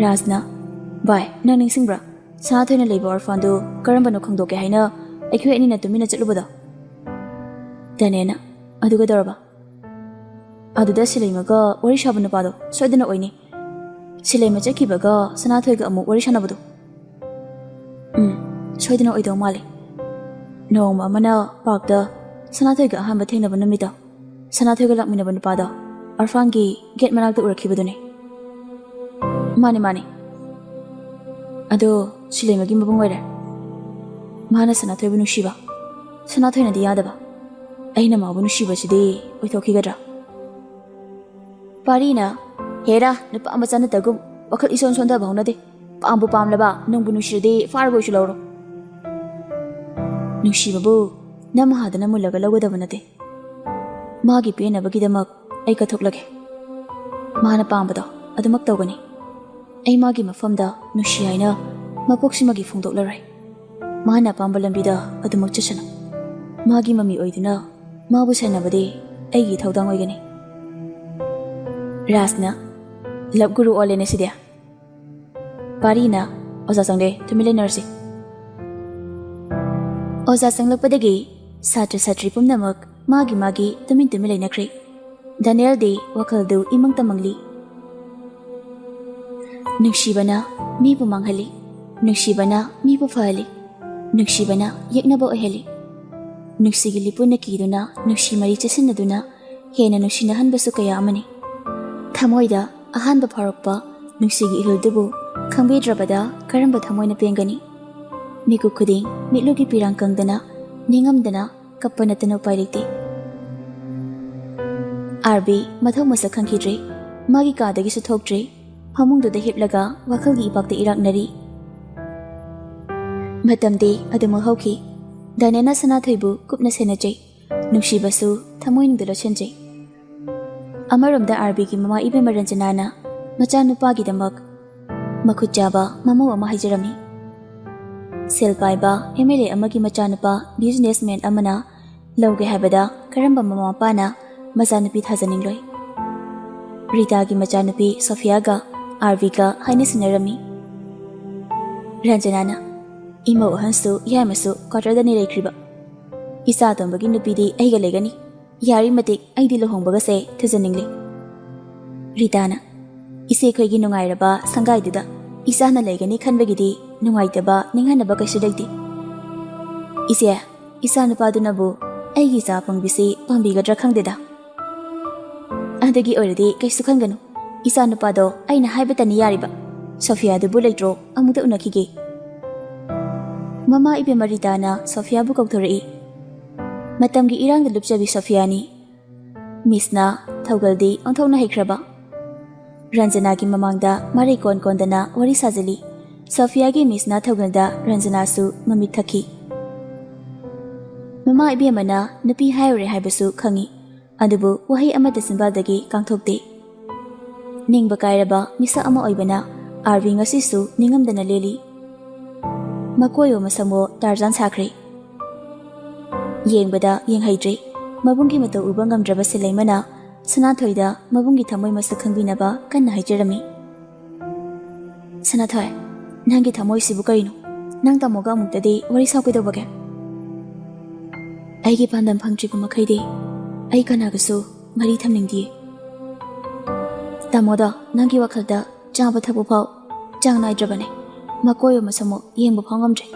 Rajna bai nang ningsingbra sa thoina leiba orphan do karamba no khangdoke haina aikhu ani na tumina chalubada Daniela aduga doraba aduda sileimaga wari shabana pado soidana oini sileima chakibaga sana thoiga amu wari shanabadu soidana oido male noma amana pakda sana thoiga hamba thengna banamita sana thoiga lakmina banpada orphan gi gate manakta urakhibadune mane ado sileimagi mabung waira mana sana thoibu nusiba sana thoina di yadaba aina mabu nusiba sidi oithokhigadra parina hera nupa amachana tagu wakhal ison sonda bhaunade pambu pamlaba nungbu nusirde fargo shulawro nusibabu namahadana mulaga lagodabanate magi pena bagidamak ai kathoklage mana pambada adumak tawgani ai magi mafamda nusi haina mapoksimagi phongdoklarai mana pamba lambida adumak chachana magi mami oiduna mabu sainabade aigi thaudang oigani Rasna lab guru olene sidia parina oza sangde tumile nurse oza sanglakpadagi satra satri pumnamak magi tumin tumile nakri Daniel de wakaldu imang tamangli nuksibana mibu manghali nuksibana mibu fali nuksibana yeknaba oheli nuksigi lipuna kiduna nukshi mari chasinaduna hena nuksina hanbasu kaya amani thamoida ahanba pharakpa nuksigi ihuldubu khangbedrabada karamba thamoina pengani miku khuding mitlugi pirang kangdana ningamdana kappanatana pairikti arbi mathau masa khangkidre magi kadagi su thokdre hamungduda hiplaga wakhalgi ipakta iraknari matamde adumu hauki Daniela sana thoibu kupna senachai nuksibasu thamoinungda lochenjai amaramda arbi gi mama ibe maranjanana macha nupa gi damak makhujaba mama ama haijarami selpaiba MLA amagi macha nupa businessman amana lawge habada karamba mama pana macha nupi thajaningloi Rita gi macha nupi Sophia ga arbi ga haini sinarami ꯔꯟꯖꯅꯥꯅ ꯏꯃꯧ ꯑꯍꯟꯁꯨ ꯌꯥꯏꯃꯁꯨ ꯀ꯭ꯋꯥꯇꯔꯗꯅꯤ ꯂꯩꯈ꯭ꯔꯤꯕ ꯏꯆꯥ ꯇꯣꯝꯕꯒꯤ ꯅꯨꯄꯤꯗꯤ ꯑꯩꯒ ꯂꯩꯒꯅꯤ ꯌꯥꯔꯤ ꯃꯇꯤꯛ ꯑꯩꯗꯤ ꯂꯨꯍꯣꯡꯕꯒꯁꯦ ꯊꯨꯖꯅꯤꯡꯂꯤ ꯔꯤꯇꯥꯅ ꯏꯆꯦꯈꯣꯏꯒꯤ ꯅꯨꯡꯉꯥꯏꯔꯕ ꯁꯪꯒꯥꯏꯗꯨꯗ ꯏꯆꯥꯅ ꯂꯩꯒꯅꯤ ꯈꯟꯕꯒꯤꯗꯤ ꯅꯨꯡꯉꯥꯏꯇꯕ ꯅꯤꯡꯍꯟꯅꯕ ꯀꯩꯁꯨ ꯂꯩꯇꯦ ꯏꯆꯦ ꯏꯆꯥ ꯅꯨꯄꯥꯗꯨꯅꯕꯨ ꯑꯩꯒꯤ ꯏꯆꯥ ꯄꯪꯕꯤꯁꯤ ꯄꯥꯝꯕꯤꯒꯗ꯭ꯔꯥ ꯈꯪꯗꯦꯗ ꯑꯗꯨꯒꯤ ꯑꯣꯏꯔꯗꯤ ꯀꯩꯁꯨ ꯈꯟꯒꯅꯨ ꯏꯆꯥ ꯅꯨꯄꯥꯗꯣ ꯑꯩꯅ ꯍꯥꯏꯕꯇꯅꯤ ꯌꯥꯔꯤꯕ ꯁꯣꯐꯤꯌꯥꯗꯨꯕꯨ ꯂꯩꯇ꯭ꯔꯣ ꯑꯃꯨꯛꯇ ꯎꯅꯈꯤꯒꯦ ꯃꯃꯥ ꯏꯕꯦꯝꯃ ꯔꯤꯇꯥꯅ ꯁꯣꯐꯤꯌꯥꯕꯨ ꯀꯧꯊꯣꯔꯛꯏ ꯃꯇꯝꯒꯤ ꯏꯔꯥꯡꯗ ꯂꯨꯞꯆꯕꯤ ꯁꯣꯐꯤꯌꯥꯅꯤ ꯃꯤꯁꯅ ꯊꯧꯒꯜꯗꯤ ꯑꯣꯟꯊꯣꯛꯅ ꯍꯩꯈ꯭ꯔꯕ ꯔꯟꯖꯅꯥꯒꯤ ꯃꯃꯥꯡꯗ ꯃꯔꯩ ꯀꯣꯟ ꯀꯣꯟꯗꯅ ꯋꯥꯔꯤ ꯁꯥꯖꯜꯂꯤ ꯁꯣꯐꯤꯌꯥꯒꯤ ꯃꯤꯁꯅ ꯊꯧꯒꯜꯗ ꯔꯟꯖꯅꯥꯁꯨ ꯃꯃꯤꯠ ꯊꯛꯈꯤ ꯃꯃꯥ ꯏꯕꯦꯝꯃꯅ ꯅꯨꯄꯤ ꯍꯥꯏꯔꯨꯔꯦ ꯍꯥꯏꯕꯁꯨ ꯈꯪꯉꯤ ꯑꯗꯨꯕꯨ ꯋꯥꯍꯩ ꯑꯃꯠꯇ ꯆꯤꯟꯕꯥꯜꯗꯒꯤ ꯀꯥꯡꯊꯣꯛꯇꯦ ꯅꯤꯡꯕ ꯀꯥꯏꯔꯕ ꯃꯤꯁꯛ ꯑꯃ ꯑꯣꯏꯕꯅ ꯑꯥꯔꯕꯤ ꯉꯁꯤꯁꯨ ꯅꯤꯡꯉꯝꯗꯅ ꯂꯦꯜꯂꯤ ꯃꯀꯣꯏꯌꯣ ꯃꯁꯝꯃꯣ ꯇꯥꯔꯖꯥꯟ ꯁꯥꯈ꯭ꯔꯦ ꯌꯦꯡꯕꯗ ꯌꯦꯡꯍꯩꯗ꯭ꯔꯦ ꯃꯕꯨꯡꯒꯤ ꯃꯇꯧ ꯎꯕ ꯉꯝꯗ꯭ꯔꯕ ꯁꯤꯂꯩꯃꯅ ꯁꯅꯥꯊꯣꯏꯗ ꯃꯕꯨꯡꯒꯤ ꯊꯃꯣꯏ ꯃꯁꯛ ꯈꯪꯕꯤꯅꯕ ꯀꯟꯅ ꯍꯥꯏꯖꯔꯝꯃꯤ ꯁꯅꯥꯊꯣꯏ ꯅꯪꯒꯤ ꯊꯃꯣꯏꯁꯤꯕꯨ ꯀꯔꯤꯅꯣ ꯅꯪ ꯇꯥꯃꯣꯒ ꯑꯃꯨꯛꯇꯗꯤ ꯋꯥꯔꯤ ꯁꯥꯎꯀꯩꯗꯧꯕꯒꯦ ꯑꯩꯒꯤ ꯄꯥꯟꯗꯝ ꯐꯪꯗ꯭ꯔꯤꯕ ꯃꯈꯩꯗꯤ ꯑꯩ ꯀꯅꯥꯒꯁꯨ ꯃꯔꯤ ꯊꯝꯅꯤꯡꯗꯤꯌꯦ ꯇꯥꯃꯣꯗ ꯅꯪꯒꯤ ꯋꯥꯈꯜꯗ ꯆꯥꯕ ꯊꯛꯄ ꯐꯥꯎ ꯆꯥꯡ ꯅꯥꯏꯗ꯭ꯔꯕꯅꯦ ꯃꯀꯣꯏ ꯑꯃꯁꯨꯃꯨꯛ ꯌꯦꯡꯕ ꯐꯥꯎ ꯉꯝꯗ꯭ꯔꯦ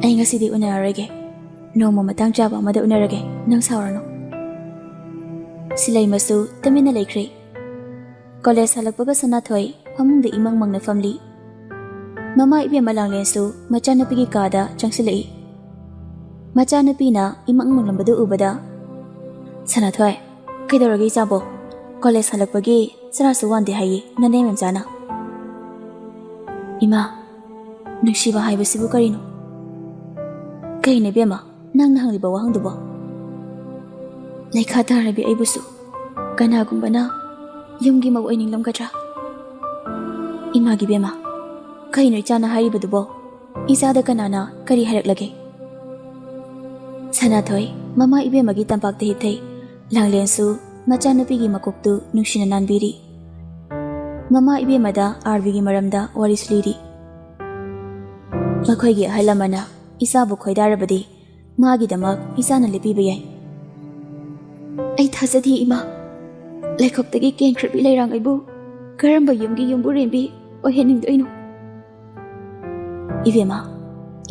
ꯑꯩ ꯉꯁꯤꯗꯤ ꯎꯅꯔꯔꯣꯏꯒꯦ ꯅꯣꯡꯃ ꯃꯇꯥꯡ ꯆꯥꯕ ꯑꯃꯗ ꯎꯅꯔꯒꯦ ꯅꯪ ꯁꯥꯎꯔꯅꯨ ꯁꯤꯂꯩꯃꯁꯨ ꯇꯨꯃꯤꯟꯅ ꯂꯩꯈ꯭ꯔꯦ ꯀꯣꯂꯦꯖ ꯍꯜꯂꯛꯄꯒ ꯁꯅꯥꯊꯣꯏ ꯐꯃꯨꯡꯗ ꯏꯃꯪ ꯃꯪꯅ ꯐꯝꯂꯤ ꯃꯃꯥ ꯏꯕꯦꯝꯃ ꯂꯥꯡꯂꯦꯟꯁꯨ ꯃꯆꯥꯅꯨꯄꯤꯒꯤ ꯀꯥꯗ ꯆꯪꯁꯤꯜꯂꯛꯏ ꯃꯆꯥꯅꯨꯄꯤꯅ ꯏꯃꯪ ꯃꯪꯂꯝꯕꯗꯨ ꯎꯕꯗ ꯁꯅꯥꯊꯣꯏ ꯀꯩꯗꯧꯔꯒꯦ ꯏꯆꯥꯕꯣ ꯀꯣꯂꯦꯖ ꯍꯜꯂꯛꯄꯒꯤ ꯆꯔꯥꯁꯨ ꯋꯥꯟꯗꯦ ꯍꯥꯏꯌꯦ ꯅꯅꯦ ꯃꯦꯝꯆꯥꯅ ꯏꯃꯥ ꯅꯨꯡꯁꯤꯕ ꯍꯥꯏꯕꯁꯤꯕꯨ ꯀꯔꯤꯅꯣ ꯀꯩꯅꯦ ꯏꯕꯦꯝꯃ ꯅꯪꯅ ꯍꯪꯂꯤꯕ ꯋꯥꯍꯪꯗꯨꯕꯣ ꯂꯩꯈꯥ ꯇꯥꯔꯕꯤ ꯑꯩꯕꯨꯁꯨ ꯀꯅꯥꯒꯨꯝꯕꯅ ꯌꯨꯝꯒꯤ ꯃꯧ ꯑꯣꯏꯅꯤꯡꯂꯝꯒꯗ꯭ꯔꯥ ꯏꯃꯥꯒꯤ ꯕꯦꯝꯃ ꯀꯩꯅꯣ ꯏꯆꯥꯅ ꯍꯥꯏꯔꯤꯕꯗꯨꯕꯣ ꯏꯆꯥꯗ ꯀꯅꯥꯅ ꯀꯔꯤ ꯍꯥꯏꯔꯛꯂꯒꯦ ꯁꯅꯥꯊꯣꯏ ꯃꯃꯥ ꯏꯕꯦꯝꯃꯒꯤ ꯇꯝꯄꯥꯛꯇ ꯍꯤꯞꯊꯩ ꯂꯥꯡꯂꯦꯟꯁꯨ ꯃꯆꯥꯅꯨꯄꯤꯒꯤ ꯃꯀꯣꯛꯇꯨ ꯅꯨꯡꯁꯤꯅ ꯅꯥꯟꯕꯤꯔꯤ ꯃꯃꯥ ꯏꯕꯦꯝꯃꯗ ꯑꯥꯔꯕꯤꯒꯤ ꯃꯔꯝꯗ ꯋꯥꯔꯤꯁꯨ ꯂꯤꯔꯤ ꯃꯈꯣꯏꯒꯤ ꯑꯍꯜ ꯂꯃꯟꯅ ꯏꯆꯥꯕꯨ ꯈꯣꯏꯗꯥꯔꯕꯗꯤ ꯃꯥꯒꯤꯗꯃꯛ ꯏꯆꯥꯅ ꯂꯦꯞꯄꯤꯕ ꯌꯥꯏ ꯑꯩ ꯊꯥꯖꯗꯦ ꯏꯃꯥ ꯂꯩꯈꯣꯞꯇꯒꯤ ꯀꯦꯟꯈ꯭ꯔꯕꯤ ꯂꯩꯔꯥꯡ ꯑꯩꯕꯨ ꯀꯔꯝꯕ ꯌꯨꯝꯒꯤ ꯌꯨꯝꯕꯨꯔꯦꯝꯕꯤ ꯑꯣꯏꯍꯟꯅꯤꯡꯗꯣꯏꯅꯣ ꯏꯕꯦꯝꯃ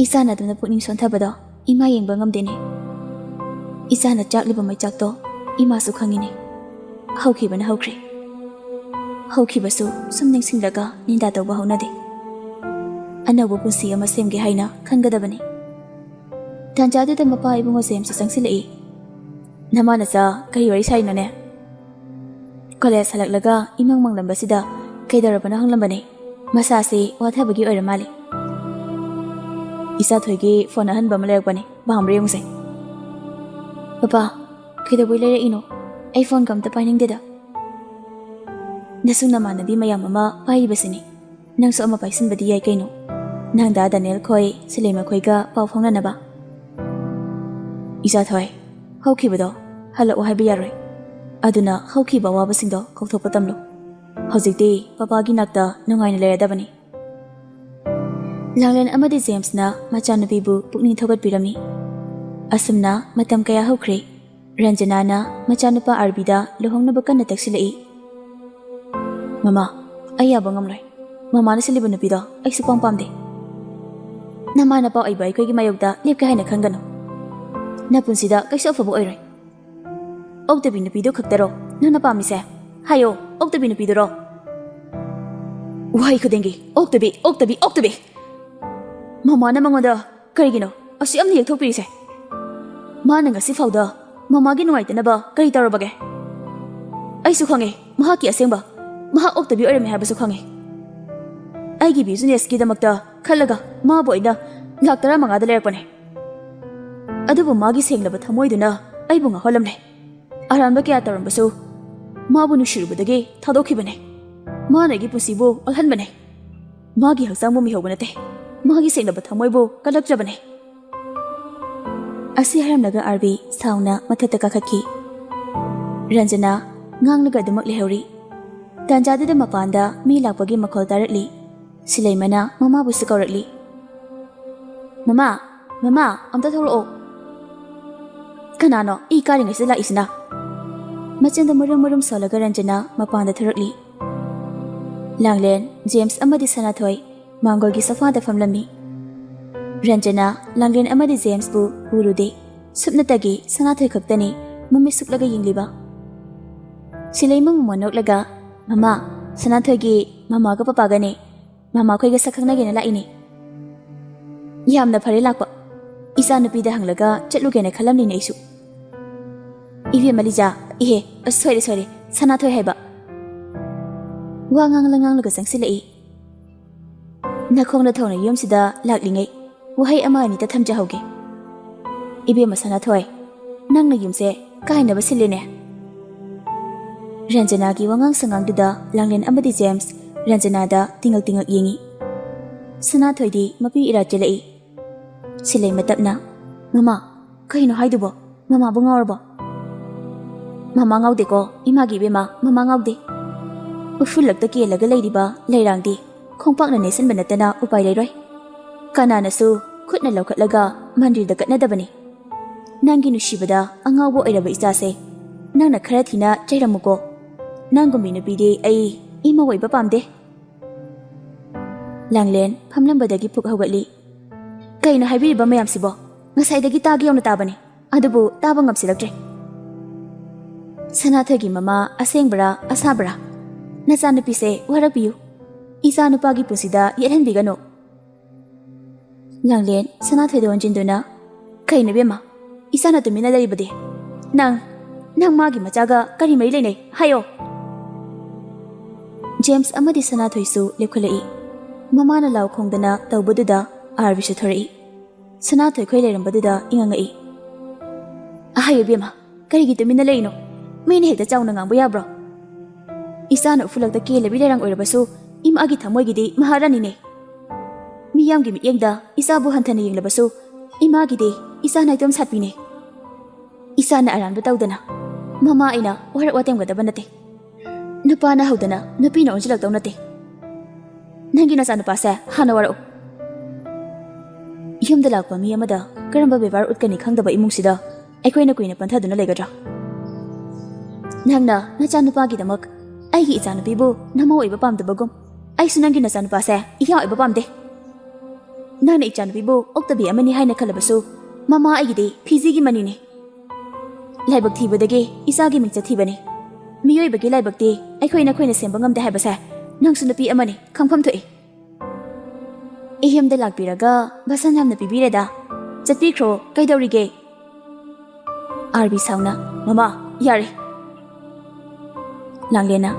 ꯏꯆꯥꯅ ꯑꯗꯨꯅ ꯄꯨꯛꯅꯤꯡ ꯁꯣꯟꯊꯕꯗꯣ ꯏꯃꯥ ꯌꯦꯡꯕ ꯉꯝꯗꯦꯅꯦ ꯏꯆꯥꯅ ꯆꯥꯛꯂꯤꯕ ꯃꯩꯆꯥꯛꯇꯣ ꯏꯃꯥꯁꯨ ꯈꯪꯉꯤꯅꯦ ꯍꯧꯈꯤꯕꯅ ꯍꯧꯈ꯭ꯔꯦ ꯍꯧꯈꯤꯕꯁꯨ ꯁꯨꯝ ꯅꯤꯡꯁꯤꯡꯂꯒ ꯅꯤꯟꯗꯥ ꯇꯧꯕ ꯍꯧꯅꯗꯦ ꯑꯅꯧꯕ ꯄꯨꯟꯁꯤ ꯑꯃ ꯁꯦꯝꯒꯦ ꯍꯥꯏꯅ ꯈꯟꯒꯗꯕꯅꯤ ꯇꯥꯟꯖꯥꯗꯨꯗ ꯃꯄꯥ ꯏꯕꯨꯡꯉꯣ ꯖꯦꯝꯁꯁꯨ ꯆꯪꯁꯤꯜꯂꯛꯏ ꯅꯃꯥꯅꯆꯥ ꯀꯔꯤ ꯋꯥꯔꯤ ꯁꯥꯔꯤꯅꯣꯅꯦ ꯀꯣꯂꯦꯖ ꯍꯜꯂꯛꯂꯒ ꯏꯃꯪ ꯃꯪꯂꯝꯕꯁꯤꯗ ꯀꯩꯗꯧꯔꯕꯅꯣ ꯍꯪꯂꯝꯕꯅꯦ ꯃꯁꯥꯁꯤ ꯋꯥꯊꯕꯒꯤ ꯑꯣꯏꯔ ꯃꯥꯜꯂꯤ ꯏꯆꯥꯊꯣꯏꯒꯤ ꯐꯣꯟ ꯑꯍꯟꯕ ꯑꯃ ꯂꯩꯔꯛꯄꯅꯦ ꯄꯥꯝꯕ꯭ꯔꯥ ꯌꯦꯡꯉꯨꯁꯦ ꯄꯄꯥ ꯀꯩꯗꯧꯕꯩ ꯂꯩꯔꯛꯏꯅꯣ ꯑꯩ ꯐꯣꯟꯒ ꯑꯝꯇ ꯄꯥꯏꯅꯤꯡꯗꯦꯗ ꯅꯁꯨ ꯅꯃꯥꯟꯅꯕꯤ ꯃꯌꯥꯝ ꯑꯃ ꯄꯥꯏꯔꯤꯕꯁꯤꯅꯤ ꯅꯪꯁꯨ ꯑꯃ ꯄꯥꯏꯁꯤꯟꯕꯗꯤ ꯌꯥꯏ ꯀꯩꯅꯣ ꯅꯪꯗ ꯗꯅꯦꯜ ꯈꯣꯏ ꯁꯤꯂꯩꯃ ꯈꯣꯏꯒ ꯄꯥꯎ ꯐꯥꯎꯅꯅꯕ ꯏꯆꯥꯊꯣꯏ ꯍꯧꯈꯤꯕꯗꯣ ꯍꯜꯂꯛꯑꯣ ꯍꯥꯏꯕ ꯌꯥꯔꯣꯏ ꯑꯗꯨꯅ ꯍꯧꯈꯤꯕ ꯑꯋꯥꯕꯁꯤꯡꯗꯣ ꯀꯧꯊꯣꯛꯄ ꯇꯝꯂꯨ ꯍꯧꯖꯤꯛꯇꯤ ꯄꯄꯥꯒꯤ ꯅꯥꯛꯇ ꯅꯨꯡꯉꯥꯏꯅ ꯂꯩꯔꯗꯕꯅꯤ ꯂꯥꯡꯂꯦꯟ ꯑꯃꯗꯤ ꯖꯦꯝꯁꯅ ꯃꯆꯥꯅꯨꯄꯤꯕꯨ ꯄꯨꯛꯅꯤꯡ ꯊꯧꯒꯠꯄꯤꯔꯝꯃꯤ ꯑꯁꯨꯝꯅ ꯃꯇꯝ ꯀꯌꯥ ꯍꯧꯈ꯭ꯔꯦ ꯔꯟꯖꯅꯥꯅ ꯃꯆꯥꯅꯨꯄꯥ ꯑꯥꯔꯕꯤꯗ ꯂꯨꯍꯣꯡꯅꯕ ꯀꯟꯅ ꯇꯛꯁꯤꯜꯂꯛꯏ ꯃꯃꯥ ꯑꯩ ꯌꯥꯕ ꯉꯝꯂꯣꯏ ꯃꯃꯥꯅ ꯁꯤꯜꯂꯤꯕ ꯅꯨꯄꯤꯗꯣ ꯑꯩ ꯁꯨꯄꯥꯝ ꯄꯥꯝꯗꯦ ꯅꯃꯥꯅ ꯄꯥꯎ ꯑꯣꯏꯕ ꯑꯩꯈꯣꯏꯒꯤ ꯃꯥꯌꯣꯛꯇ ꯂꯦꯞꯀꯦ ꯍꯥꯏꯅ ꯈꯟꯒꯅꯨ ꯅꯄꯨꯟꯁꯤꯗ ꯀꯩꯁꯨ ꯑꯐꯕ ꯑꯣꯏꯔꯣꯏ ꯑꯣꯛꯇꯕꯤ ꯅꯨꯄꯤꯗꯨ ꯈꯛꯇꯔꯣ ꯅꯪꯅ ꯄꯥꯝꯃꯤꯁꯦ ꯍꯥꯏꯌꯣ ꯑꯣꯛꯇꯕꯤ ꯅꯨꯄꯤꯗꯨꯔꯣ ꯋꯥꯍꯩ ꯈꯨꯗꯤꯡꯒꯤ ꯑꯣꯛꯇꯕꯤ ꯑꯣꯛꯇꯕꯤ ꯑꯣꯛꯇꯕꯤ ꯃꯃꯥꯅ ꯃꯉꯣꯟꯗ ꯀꯔꯤꯒꯤꯅꯣ ꯑꯁꯨꯛ ꯌꯥꯝꯅ ꯌꯦꯛꯊꯣꯛꯄꯤꯔꯤꯁꯦ ꯃꯥꯅ ꯉꯁꯤ ꯐꯥꯎꯗ ꯃꯃꯥꯒꯤ ꯅꯨꯡꯉꯥꯏꯇꯅꯕ ꯀꯔꯤ ꯇꯧꯔꯕꯒꯦ ꯑꯩꯁꯨ ꯈꯪꯉꯦ ꯃꯍꯥꯛꯀꯤ ꯑꯁꯦꯡꯕ ꯃꯍꯥꯛ ꯑꯣꯛꯇꯕꯤ ꯑꯣꯏꯔꯝꯃꯦ ꯍꯥꯏꯕꯁꯨ ꯈꯪꯉꯦ ꯑꯩꯒꯤ ꯕꯤꯖꯤꯅꯦꯁꯀꯤꯗꯃꯛꯇ ꯈꯜꯂꯒ ꯃꯥꯕꯨ ꯑꯩꯅ ꯂꯥꯛ 15,000ꯗ ꯂꯩꯔꯛꯄꯅꯦ ꯑꯗꯨꯕꯨ ꯃꯥꯒꯤ ꯁꯦꯡꯂꯕ ꯊꯃꯣꯏꯗꯨꯅ ꯑꯩꯕꯨ ꯉꯥꯎꯍꯜꯂꯝꯂꯦ ꯑꯔꯥꯟꯕ ꯀꯌꯥ ꯇꯧꯔꯝꯕꯁꯨ ꯃꯥꯕꯨ ꯅꯨꯡꯁꯤꯔꯨꯕꯗꯒꯤ ꯊꯥꯗꯣꯛꯈꯤꯕꯅꯦ ꯃꯥꯅ ꯑꯩꯒꯤ ꯄꯨꯟꯁꯤꯕꯨ ꯑꯣꯜꯍꯟꯕꯅꯦ ꯃꯥꯒꯤ ꯍꯛꯆꯥꯡꯕꯨ ꯃꯤꯍꯧꯕ ꯅꯠꯇꯦ ꯃꯥꯒꯤ ꯁꯦꯡꯂꯕ ꯊꯃꯣꯏꯕꯨ ꯀꯜꯂꯛꯆꯕꯅꯦ ꯑꯁꯤ ꯍꯥꯏꯔꯝꯂꯒ ꯑꯥꯔꯕꯤ ꯁꯥꯎꯅ ꯃꯊꯛꯇ ꯀꯥꯈꯠꯈꯤ ꯔꯟꯖꯅꯥ ꯉꯥꯡꯂꯒ ꯑꯗꯨꯃꯛ ꯂꯩꯍꯧꯔꯤ ꯇꯥꯟꯖꯥꯗꯨꯗ ꯃꯄꯥꯟꯗ ꯃꯤ ꯂꯥꯛꯄꯒꯤ ꯃꯈꯣꯜ ꯇꯥꯔꯛꯂꯤ Silaimana mama busu kaurakli. Mama, mama, amta tholo. Kanano I karing isla isna. Machinda murum solaga Ranjana mapanda tharakli. Langlen, James amadi Sanathoi, Mangolgi safada famlami. Ranjana, Langlen amadi James bu urude. Subnatagi Sanathoi kaktani mami suklaga yingliba. Silaima mumanok laga, Mama, Sanathoigi mama ga papa gane. Mama khoi ga sakhangna gena la ini. Yamna phare lakpa. Isa nupi da hanglaga chatluge ne khalamni ne isu. Ive malija, ihe, sorry, Sanathoi haiba. Wa ngang laga sangsilai. Nakhong na thona yom sida laklingai. Wahai ama ni ta thamja hoge. Ibe ma Sanathoi, nang na yumse kaina basilene. Ranjana gi wangang sangang duda Langlen amadi James Ranjana da tingak yengi. Sanathoi di mapi ira jelai. Silai matapna, Mama, kaino haidubo, Mama bungawarbo. Mama ngaude ko, imagi bema, Mama ngaude. Ufulakta kielaga leiriba leirangdi, khongpakna nesan banatana upai leiroi. Kananasu khutna laukatlaga mandirda katnadabani. Nangi nushibada angawbo oiraba isase, nangna khara thina chairamuko. Nangumi nupide ai ima waiba pamde. Langlen phamlambadagi phuk hawgatli. Kaino haibiriba mayamsibo, ngasaidagi tagi yawna tabani, adubu taba ngamsilaktre. Sanathoigi mama asengbra asabra. Nachanupise warakpiyu. Isa nupagi pusida yethanbigano. Langlen Sanathoida onjinduna, kaino bema, isa na tumina laribade. Nang magi machaga kari mai leinai, hayo. James amadi Sanathoi su lepkhalai. Mama na lau khongdana tawbaduda Arvi su thorai. Sanathoi khoi leirambaduda ingangai. Ahayo bema, karigi tumina leino. Mini hekta chawna ngangbu yabro. Isa na ufulakta kele bilerang oirabasu ima agi thamoigidi maharani ne. Miyamgi mityengda isa bu hanthana yenglabasu ima agide isa na itom satpine. Isa na aranba tawdana. Mama aina warak watemgadaba nate. Nupa na haudana nupi na onjilak nate. Nangi na sa nupa sa hana warao. Yumda lakpa mi amada karamba bevar utkani khangdaba imungsida aikhoina kuina panthaduna legadra. Nangna nachanupa gidamak aigi ichanupibu namo oiba pamdabagum aisu nangi nachanupa sa iya oiba pamde. Nangna ichanupibu oktabi amani haina khalabasu mama aigide phiji gi manine. Laibak thibadagi isagi mingcha thibani. Miyoibagi laibakti aikhoina semba ngamde haibasa nangsu nupi amani khangpham thoi. Ihimda lakpiraga basan hamna pibireda chatpikro kaidorige. Arbi sauna mama yare. Langlena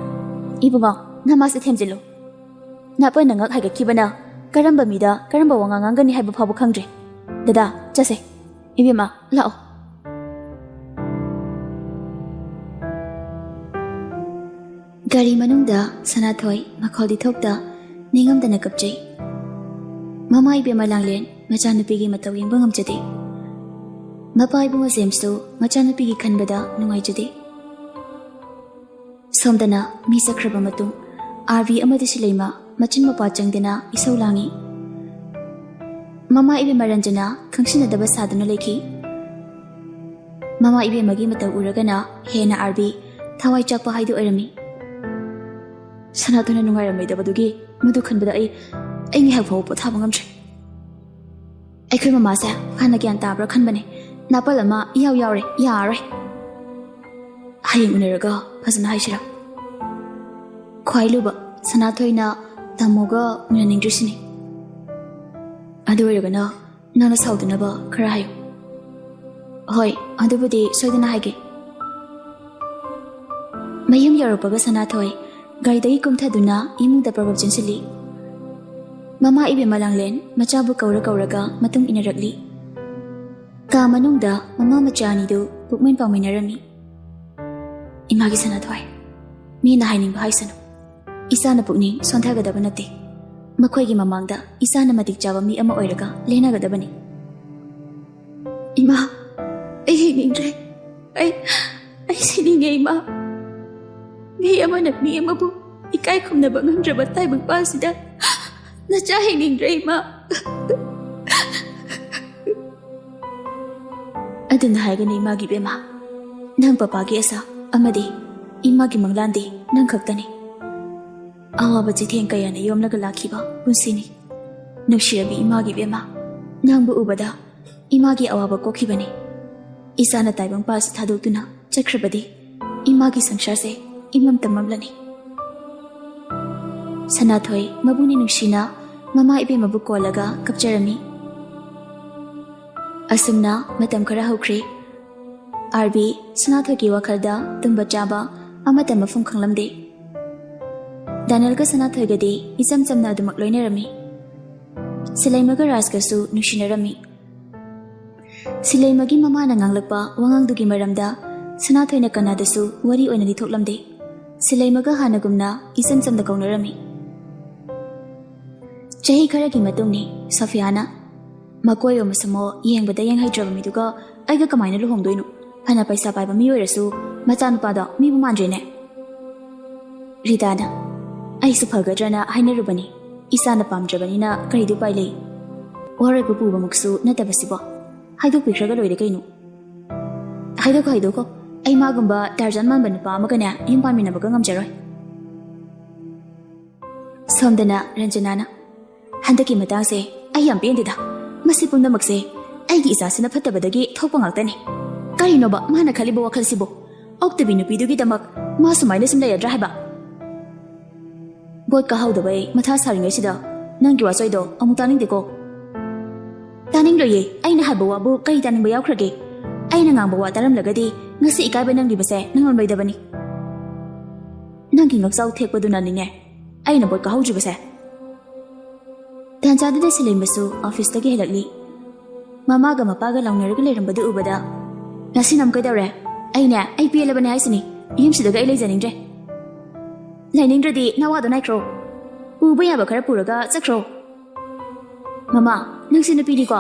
ibunga namase themjilo. Napa nangak haigakibana karamba mida karamba wangangangani haiba phabu khangdre. Dada chase ibima lao. Gari manungda Sanathoi makholi thokta ningamdana kapjai. Mama ibema Langlen machanupigi mataw yengba ngamjade. Mapa ibunga James tu machanupigi khanbada nungaijade. Somdana mi sakraba matung Arvi amadi Silaima machin mapa changdana isau langi. Mama ibema Ranjana khangsinadaba saduna lekhi. Mama ibemagi mataw uragana hena Arvi thawai chakpa haidu oirami. Sanathona nungairamaidabadugi madu khanbada ai ngi hafo pothaba ngamtre. Aikhoi mama sa hana gyan tabra khanbane napal ama yaure yare. Haying uneraga phasana haisira. Khwailuba Sanathoina tamoga unaningdrisini. Adu oiragana nana saudunaba khara hayo. Hoi adubudi soidana haige. Mayum yaropaga Sanathoi garidagi kumthaduna imungda prabhab chinsili. Mama ibema Langlen machabu kauraga matung inarakli. Ka manungda mama machani du pukmin pangminarami. Imagi Sanathoi mi na hainingba haisanu. Isa na pukning sonthagadaba nate. Makhoigi mamangda isa na matik chaba mi ama oiraga lenagadabani. Ima ai hiningdre. Ai sininge ima. Mi ama bu ikai khumnaba ngamdraba taibang pasida Nacha hingingdre ima. Aduna haigani imagi bema. Nang papagi asa amadi imagi manglandi nang khaktani. Awaba chitheng kayana yomlaga lakhiba punsini. Nushirabi imagi bema. Nangbu ubada imagi awaba kokhibani. Isana taibang pas thadutuna chakhrabadi imagi sangsar se imam tamamlani. Sanathoi mabuni nushina mama ibe mabu kolaga kapjarami. Asumna matam khara hokre. Arbi Sanathoi ki wakhalda tumba chaba amata mafum khanglamde. Daniel ka Sanathoi gadi isam samna adumak loinarami. Silaimaga Raskasu nushinarami. Silaimagi mama na nganglakpa wangangdugi maramda Sanathoi na kanadasu wari oina lithoklamde. Silaimaga hanagumna isam samda kaunarami. Chahi khara ki matungni Safiana Makoy o masamo yengbada yenghaidraba miduga aiga kamaina luhongdoinu. Hana paisa paiba miyoirasu machanupada mibu manjrene. Ridana aisu phagadrana hainarubani. Isana pamdrabanina karidu pailei. Warai pupuba muksu natabasibo. Haidok pikhraga loire kainu. Haidoko ai magumba Tarzan manba nupa amagana yumpaminabaga ngamjaroi. Somdana Ranjanana Handaki matangse ai yam pendida. Masi pumnamakse aigi isasina phattabadagi thokpa ngakhtani. Karinoba mana khaliba wakhalsibo. Oktabi nupidugi damak ma sumaina sim layadra haiba. Bot ka haudabai matha saringai sida nanggi wasoido amuk taningdeko. Taningloye aina haiba wabu kari taningba yaukhrage. Aina ngangba wa taramlagadi ngasi ikaiba nanglibase nanglonbaidabani. Nanggi ngaksau thekpaduna ninge. Aina bot ka haujibase. Tanjadida silimbasu office tagi helakli. Mama ga mapaga launaraga lerambadu ubada. Nasinam kaidawre. Aina IPL bane haisini. Yimsidaga ai leijaningdre. Lainingdradi nawado naikro. Uba yaba khara puraga chakro. Mama, nangsi nupidi ko.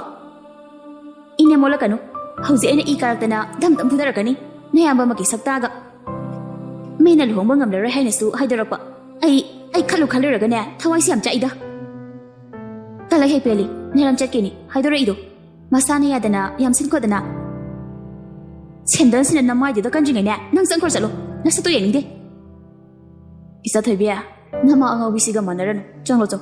Ine molakanu. Hauji aina I karaktana dam fudarakani. Nayamba maki saktaga. Mena luhongba ngamlaroi hainasu haidarakpa. Ai khaluraga ne thawai siam chaida. Kalai hei peli, neram chatkini, haidora ido. Masana yadana, yamsin kodana. Sendan sina namai dida kanjingai ne, nang sangkor salo, nasato yeningde. Isa thoibia, nama angaw bisiga manarano, changlo chong.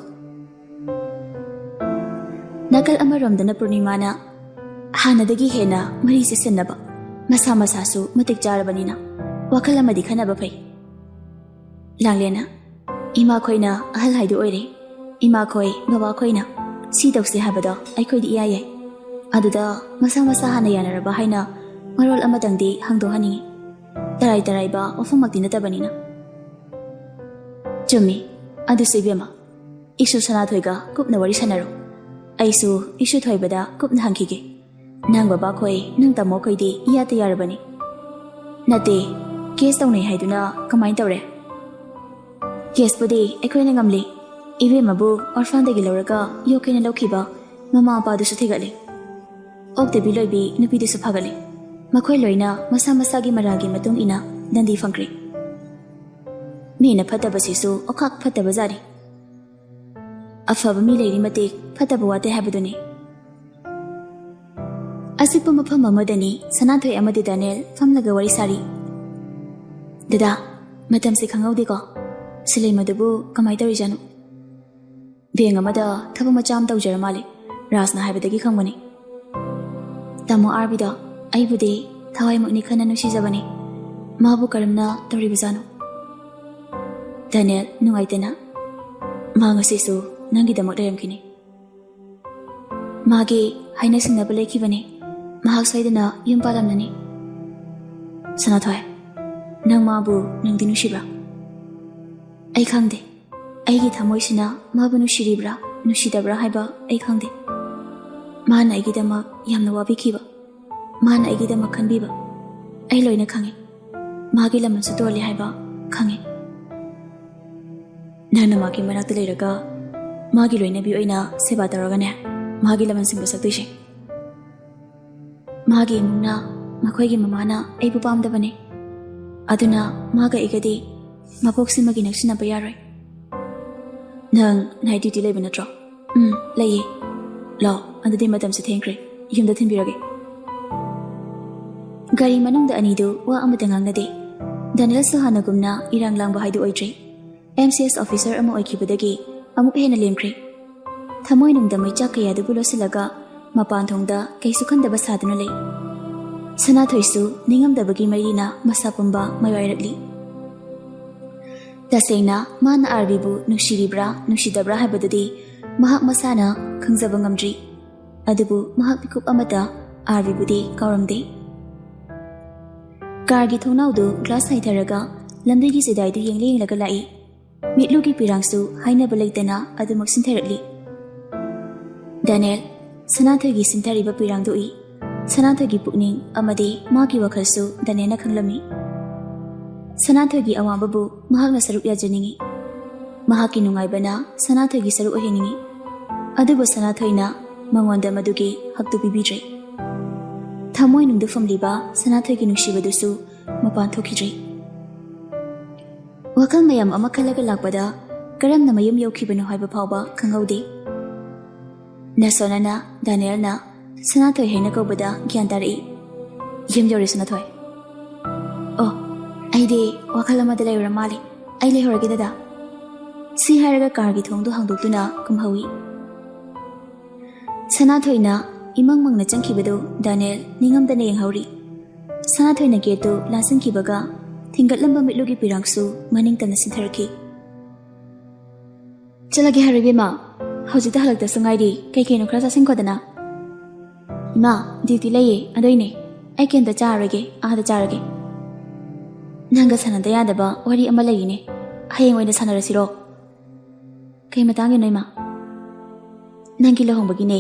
Nakal amaramdana Purnimana, hanadagi hena, marisi senaba. Masa su matik jarabanina, wakal amadi khanaba pai. Langlena, ima koina ahal haidu oire. Ima koi baba koina si tawse habada ai koi di iya aduda masa hana yanaraba haina marol amadangdi hangdo hani tarai ba ofumakti natabanina chumi adu sebema isu Sanathoiga kupna wari sanaro aisu isu thoibada kupna hangkige nang baba koi nang tamo koi di iya ta yarabani nate case tawnai haiduna kamain tawre case pudi ekoi na ngamli Ibe mabu orphan dagi lauraga yokena laukiba mama apa dusu thigali. Okte biloibi nupi dusu phagali. Makhoi loina masa gi maragi matung ina dandi fangkri. Mina phataba sisu okhak phataba jari. Afaba mi leiri matik phataba wate habuduni. Asipa mafam amadani Sanathoi amadi Daniel famlaga wari sari. Dada matam se khangaudi ko. Silai madubu kamai tawri janu. Being amada Tabamacham Taujaramali, Rasna Habitagi Kangani. Tamo Arbida, Aibudi, Tawai Muknikana Nushizabani, Mabu Karamna, Toribazano. Daniel, Nuaitena, Manga Sisu, Nangi the Modaramkini. Magi, Highness in the Balekivani, Mahasaidana, Yumpalamani. Sanathoi, Nang Mabu, Nang Dinushiba. I can't. Aigi thamoisina mabu nushiribra nushidabra haiba ai khangde mana aigi dama yamna wabikhiba mana aigi dama khanbiba ai loina khange magi laman su tole haiba khange nana magi manakta leiraga magi loina bi oina seba taraga ne magi laman singba saktuise magi mungna makhoi gi mamana ai bu pamdabane aduna maga igadi mapoksimagi naksina bayaroi Nang night duty lꯩꯕ ꯅꯠꯇ꯭ꯔꯣ? ꯂꯩꯌꯦ. ꯂꯥꯎ, ꯑꯗꯨꯗꯤ ꯃꯇꯝꯁꯦ ꯊꯦꯡꯈ꯭ꯔꯦ. ꯌꯨꯝꯗ ꯊꯤꯟꯕꯤꯔꯒꯦ. ꯒꯥꯔꯤ ꯃꯅꯨꯡꯗ ꯑꯅꯤꯗꯨ ꯋꯥ ꯑꯃꯇ ꯉꯥꯡꯅꯗꯦ. ꯗꯥꯅꯤꯌꯦꯜꯁꯨ ꯍꯥꯟꯅꯒꯨꯝꯅ ꯏꯔꯥꯡ ꯂꯥꯡꯕ ꯍꯥꯏꯗꯨ ꯑꯣꯏꯗ꯭ꯔꯦ. MCS ꯑꯣꯐꯤꯁꯔ ꯑꯃ ꯑꯣꯏꯈꯤꯕꯗꯒꯤ ꯑꯃꯨꯛ ꯍꯦꯟꯅ ꯂꯦꯝꯈ꯭ꯔꯦ. ꯊꯃꯣꯏꯅꯨꯡꯗ ꯃꯩꯆꯥꯛ ꯀꯌꯥꯗꯨꯕꯨ ꯂꯣꯠꯁꯤꯜꯂꯒ ꯃꯄꯥꯟ ꯊꯣꯡꯗ ꯀꯩꯁꯨ ꯈꯟꯗꯕ ꯁꯥꯗꯨꯅ ꯂꯩ. ꯁꯅꯥꯊꯣꯏꯁꯨ ꯅꯤꯡꯉꯝꯗꯕꯒꯤ ꯃꯩꯔꯤꯅ ꯃꯁꯥ ꯄꯨꯝꯕ ꯃꯥꯏꯋꯥꯏꯔꯛꯂꯤ. ꯇꯁꯦꯡꯅ ꯃꯥꯅ ꯑꯥꯔꯕꯤꯕꯨ ꯅꯨꯡꯁꯤꯔꯤꯕ꯭ꯔꯥ ꯅꯨꯡꯁꯤꯗꯕ꯭ꯔꯥ ꯍꯥꯏꯕꯗꯨꯗꯤ ꯃꯍꯥꯛ ꯃꯁꯥꯅ ꯈꯪꯖꯕ ꯉꯝꯗ꯭ꯔꯤ. ꯑꯗꯨꯕꯨ ꯃꯍꯥꯛ ꯃꯤꯀꯨꯞ ꯑꯃꯇ ꯑꯥꯔꯕꯤꯕꯨꯗꯤ ꯀꯥꯎꯔꯝꯗꯦ. ꯀꯥꯔꯒꯤ ꯊꯣꯡꯅꯥꯎꯗꯨ ꯒ꯭ꯂꯥꯁ ꯍꯥꯏꯊꯔꯒ ꯂꯝꯕꯤꯒꯤ ꯆꯤꯗꯥꯏꯗꯨ ꯌꯦꯡꯂꯒ ꯂꯥꯛꯏ. ꯃꯤꯠꯂꯨꯒꯤ ꯄꯤꯔꯥꯡꯁꯨ ꯍꯥꯏꯅꯕ ꯂꯩꯇꯅ ꯑꯗꯨꯃꯛ ꯁꯤꯟꯊꯔꯛꯂꯤ. ꯗꯥꯅꯤꯌꯦꯜ, ꯁꯅꯥꯊꯣꯏꯒꯤ ꯁꯤꯟꯊꯔꯤꯕ ꯄꯤꯔꯥꯡꯗꯨ ꯎꯏ. ꯁꯅꯥꯊꯣꯏꯒꯤ ꯄꯨꯛꯅꯤꯡ ꯑꯃꯗꯤ ꯃꯥꯒꯤ ꯋꯥꯈꯜꯁꯨ ꯗꯥꯅꯤꯌꯦꯜꯅ ꯈꯪꯂꯝꯃꯤ. ꯁꯅꯥꯊꯣꯏꯒꯤ ꯑꯋꯥꯕꯕꯨ ꯃꯍꯥꯛꯅ ꯁꯔꯨꯛ ꯌꯥꯖꯅꯤꯡꯉꯤ. ꯃꯍꯥꯛꯀꯤ ꯅꯨꯡꯉꯥꯏꯕꯅ ꯁꯅꯥꯊꯣꯏꯒꯤ ꯁꯔꯨꯛ ꯑꯣꯏꯍꯟꯅꯤꯡꯉꯤ. ꯑꯗꯨꯕꯨ ꯁꯅꯥꯊꯣꯏꯅ ꯃꯉꯣꯟꯗ ꯃꯗꯨꯒꯤ ꯍꯛꯇꯨ ꯄꯤꯕꯤꯗ꯭ꯔꯦ. ꯊꯃꯣꯏꯅꯨꯡꯗ ꯐꯝꯂꯤꯕ ꯁꯅꯥꯊꯣꯏꯒꯤ ꯅꯨꯡꯁꯤꯕꯗꯨꯁꯨ ꯃꯄꯥꯟ ꯊꯣꯛꯈꯤꯗ꯭ꯔꯦ. ꯋꯥꯈꯜ ꯃꯌꯥꯝ ꯑꯃ ꯈꯜꯂꯒ ꯂꯥꯛꯄꯗ ꯀꯔꯝꯅ ꯃꯌꯨꯝ ꯌꯧꯈꯤꯕꯅꯣ ꯍꯥꯏꯕ ꯐꯥꯎꯕ ꯈꯪꯍꯧꯗꯦ. ꯅꯁꯣꯅꯅ ꯗꯥꯅꯤꯌꯦꯜꯅ ꯁꯅꯥꯊꯣꯏ ꯍꯥꯏꯅ ꯀꯧꯕꯗ ꯒ꯭ꯌꯥꯟ ꯇꯥꯔꯛꯏ. ꯌꯨꯝ ꯌꯧꯔꯦ ꯁꯅꯥꯊꯣꯏ. ꯑꯣ, ꯑꯩꯗꯤ ꯋꯥꯈꯜ ꯑꯃꯗ ꯂꯩꯔꯨꯔ ꯃꯥꯜꯂꯤ. ꯑꯩ ꯂꯩꯍꯧꯔꯒꯦ ꯗꯗꯥ. ꯁꯤ ꯍꯥꯏꯔꯒ ꯀꯥꯔꯒꯤ ꯊꯣꯡꯗꯨ ꯍꯥꯡꯗꯣꯛꯇꯨꯅ ꯀꯨꯝꯍꯧꯏ. ꯁꯅꯥꯊꯣꯏꯅ ꯏꯃꯪ ꯃꯪꯅ ꯆꯪꯈꯤꯕꯗꯨ ꯗꯥꯅꯤꯌꯦꯜ ꯅꯤꯡꯉꯝꯗꯅ ꯌꯦꯡꯍꯧꯔꯤ. ꯁꯅꯥꯊꯣꯏꯅ ꯒꯦꯠꯇꯨ ꯂꯥꯟꯁꯤꯟꯈꯤꯕꯒ ꯊꯤꯡꯒꯠꯂꯝꯕ ꯃꯤꯠꯂꯨꯒꯤ ꯄꯤꯔꯥꯡꯁꯨ ꯃꯅꯤꯡ ꯇꯝꯅ ꯁꯤꯟꯊꯔꯛꯈꯤ. ꯆꯠꯂꯒꯦ ꯍꯥꯏꯔꯣ ꯏꯕꯦꯝꯃ? ꯍꯧꯖꯤꯛꯇ ꯍꯜꯂꯛꯇꯁꯨ ꯉꯥꯏꯔꯤ. ꯀꯩꯀꯩꯅꯣ ꯈꯔ ꯆꯥꯁꯤꯟꯈꯣꯗꯅ. ꯏꯃꯥ, ꯗ꯭ꯌꯨꯇꯤ ꯂꯩꯌꯦ, ꯑꯗꯨꯏꯅꯦ. ꯑꯩ ꯀꯩꯝꯇ ꯆꯥꯔꯔꯣꯏꯒꯦ, ꯑꯥꯗ ꯆꯥꯔꯒꯦ. ꯅꯪꯒ ꯁꯥꯟꯅꯗ ꯌꯥꯗꯕ ꯋꯥꯔꯤ ꯑꯃ ꯂꯩꯔꯤꯅꯦ. ꯍꯌꯦꯡ ꯑꯣꯏꯅ ꯁꯥꯟꯅꯔꯁꯤꯔꯣ? ꯀꯩ ꯃꯇꯥꯡꯒꯤꯅꯣ ꯏꯃꯥ? ꯅꯪꯒꯤ ꯂꯨꯍꯣꯡꯕꯒꯤꯅꯦ.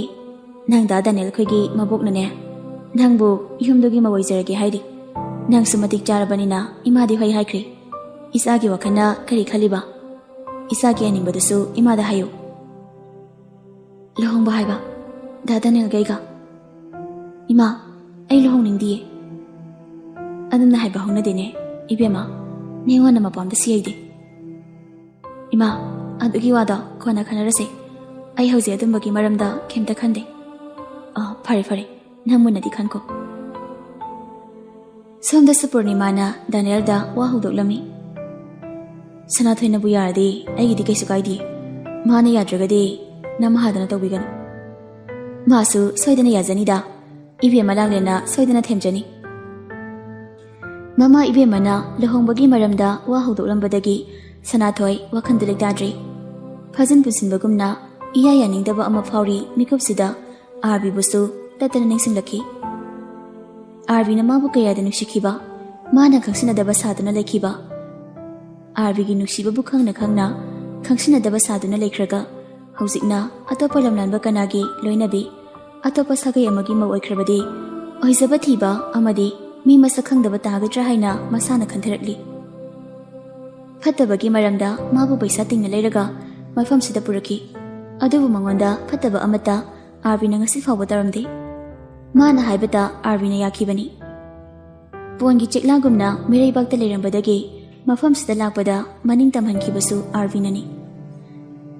ꯅꯪ ꯗꯥ ꯗꯥꯅꯤꯌꯦꯜ ꯈꯣꯏꯒꯤ ꯃꯕꯣꯛꯅꯅꯦ ꯅꯪꯕꯨ ꯌꯨꯝꯗꯨꯒꯤ ꯃꯧ ꯑꯣꯏꯖꯔꯒꯦ ꯍꯥꯏꯔꯤ. ꯅꯪꯁꯨ ꯃꯇꯤꯛ ꯆꯥꯔꯕꯅꯤꯅ ꯏꯃꯥꯗꯤ ꯍꯣꯏ ꯍꯥꯏꯈ꯭ꯔꯦ. ꯏꯆꯥꯒꯤ ꯋꯥꯈꯜꯅ ꯀꯔꯤ ꯈꯜꯂꯤꯕ? ꯏꯆꯥꯒꯤ ꯑꯅꯤꯡꯕꯗꯨꯁꯨ ꯏꯃꯥꯗ ꯍꯥꯏꯌꯨ. ꯂꯨꯍꯣꯡꯕ ꯍꯥꯏꯕ? ꯗꯥ ꯗꯥꯅꯤꯌꯦꯜꯒ ꯑꯩꯒ? ꯏꯃꯥ, ꯑꯩ ꯂꯨꯍꯣꯡꯅꯤꯡꯗꯤꯌꯦ. ꯑꯗꯨꯝꯅ ꯍꯥꯏꯕ ꯍꯧꯅꯗꯦꯅꯦ ꯏꯕꯦꯝꯃ. ꯅꯉꯣꯟꯗ ꯃꯄꯥꯝꯗ ꯁꯤꯌꯩꯗꯦ. ꯏꯃꯥ, ꯑꯗꯨꯒꯤ ꯋꯥꯗꯣ ꯀꯣꯟꯅ ꯈꯟꯅꯔꯁꯦ. ꯑꯩ ꯍꯧꯖꯤꯛ ꯑꯗꯨꯝꯕꯒꯤ ꯃꯔꯝꯗ ꯀꯩꯝꯇ ꯈꯟꯗꯦ. ꯐꯔꯦ ꯐꯔꯦ, ꯅꯪ ꯃꯨꯟꯅꯗꯤ ꯈꯟꯈꯣ. ꯁꯣꯝꯗꯁꯨ ꯄꯨꯔꯅꯤꯃꯥꯅ ꯗꯥꯅꯤꯌꯦꯜꯗ ꯋꯥ ꯍꯧꯗꯣꯛꯂꯝꯃꯤ. ꯁꯅꯥꯊꯣꯏꯅꯕꯨ ꯌꯥꯔꯗꯤ ꯑꯩꯒꯤꯗꯤ ꯀꯩꯁꯨ ꯀꯥꯏꯗꯦ. ꯃꯥꯅ ꯌꯥꯗ꯭ꯔꯒꯗꯤ ꯅꯃꯍꯥꯗꯅ ꯇꯧꯕꯤꯒꯅꯨ. ꯃꯥꯁꯨ ꯁꯣꯏꯗꯅ ꯌꯥꯖꯅꯤꯗ. ꯏꯕꯦꯝꯃ ꯂꯥꯡꯂꯦꯟꯅ ꯁꯣꯏꯗꯅ ꯊꯦꯝꯖꯅꯤ. ꯃꯃꯥ ꯏꯕꯦꯝꯃꯅ ꯂꯨꯍꯣꯡꯕꯒꯤ ꯃꯔꯝꯗ ꯋꯥ ꯍꯧꯗꯣꯛꯂꯝꯕꯗꯒꯤ ꯁꯅꯥꯊꯣꯏ ꯋꯥꯈꯟꯗ ꯂꯩꯇꯥꯗ꯭ꯔꯤ. ꯐꯖꯟ ꯄꯨꯟꯁꯤꯟꯕꯒꯨꯝꯅ ꯏꯌꯥ ꯌꯥꯅꯤꯡꯗꯕ ꯑꯃ ꯐꯥꯎꯔꯤ. ꯃꯤꯀꯨꯞꯁꯤꯗ ꯑꯥꯔꯕꯤꯕꯨꯁꯨ ꯇꯠꯇꯅ ꯅꯤꯡꯁꯤꯡꯂꯛꯈꯤ. ꯑꯥꯔꯕꯤꯅ ꯃꯥꯕꯨ ꯀꯌꯥꯗ ꯅꯨꯡꯁꯤꯈꯤꯕ, ꯃꯥꯅ ꯈꯪꯁꯤꯟꯅꯗꯕ ꯁꯥꯗꯨꯅ ꯂꯩꯈꯤꯕ. ꯑꯥꯔꯕꯤꯒꯤ ꯅꯨꯡꯁꯤꯕꯕꯨ ꯈꯪꯅ ꯈꯪꯅ ꯈꯪꯁꯤꯟꯅꯗꯕ ꯁꯥꯗꯨꯅ ꯂꯩꯈ꯭ꯔꯒ ꯍꯧꯖꯤꯛꯅ ꯑꯇꯣꯞꯄ ꯂꯝꯂꯥꯟꯕ ꯀꯅꯥꯒꯤ ꯂꯣꯏꯅꯕꯤ, ꯑꯇꯣꯞꯄ ꯁꯥꯒꯩ ꯑꯃꯒꯤ ꯃꯧ ꯑꯣꯏꯈ꯭ꯔꯕꯗꯤ ꯑꯣꯏꯖꯕ ꯊꯤꯕ ꯑꯃꯗꯤ ꯃꯤ ꯃꯁꯛ ꯈꯪꯗꯕ ꯇꯥꯒꯗ꯭ꯔꯥ ꯍꯥꯏꯅ ꯃꯁꯥꯅ ꯈꯟꯊꯔꯛꯂꯤ. ꯐꯠꯇꯕꯒꯤ ꯃꯔꯝꯗ ꯃꯥꯕꯨ ꯄꯩꯁꯥ ꯇꯤꯡꯅ ꯂꯩꯔꯒ ꯃꯐꯝꯁꯤꯗ ꯄꯨꯔꯛꯈꯤ. ꯑꯗꯨꯕꯨ ꯃꯉꯣꯟꯗ ꯐꯠꯇꯕ ꯑꯃꯠꯇ ꯑꯥꯔꯕꯤꯅ ꯉꯁꯤ ꯐꯥꯎꯕ ꯇꯧꯔꯝꯗꯦ. ꯃꯥꯅ ꯍꯥꯏꯕꯇ ꯑꯥꯔꯕꯤꯅ ꯌꯥꯈꯤꯕꯅꯤ. ꯄꯣꯟꯒꯤ ꯆꯦꯛꯂꯥꯒꯨꯝꯅ ꯃꯤꯔꯩꯕꯥꯛꯇ ꯂꯩꯔꯝꯕꯗꯒꯤ ꯃꯐꯝꯁꯤꯗ ꯂꯥꯛꯄꯗ ꯃꯅꯤꯡ ꯇꯝꯍꯟꯈꯤꯕꯁꯨ ꯑꯥꯔꯕꯤꯅꯅꯤ.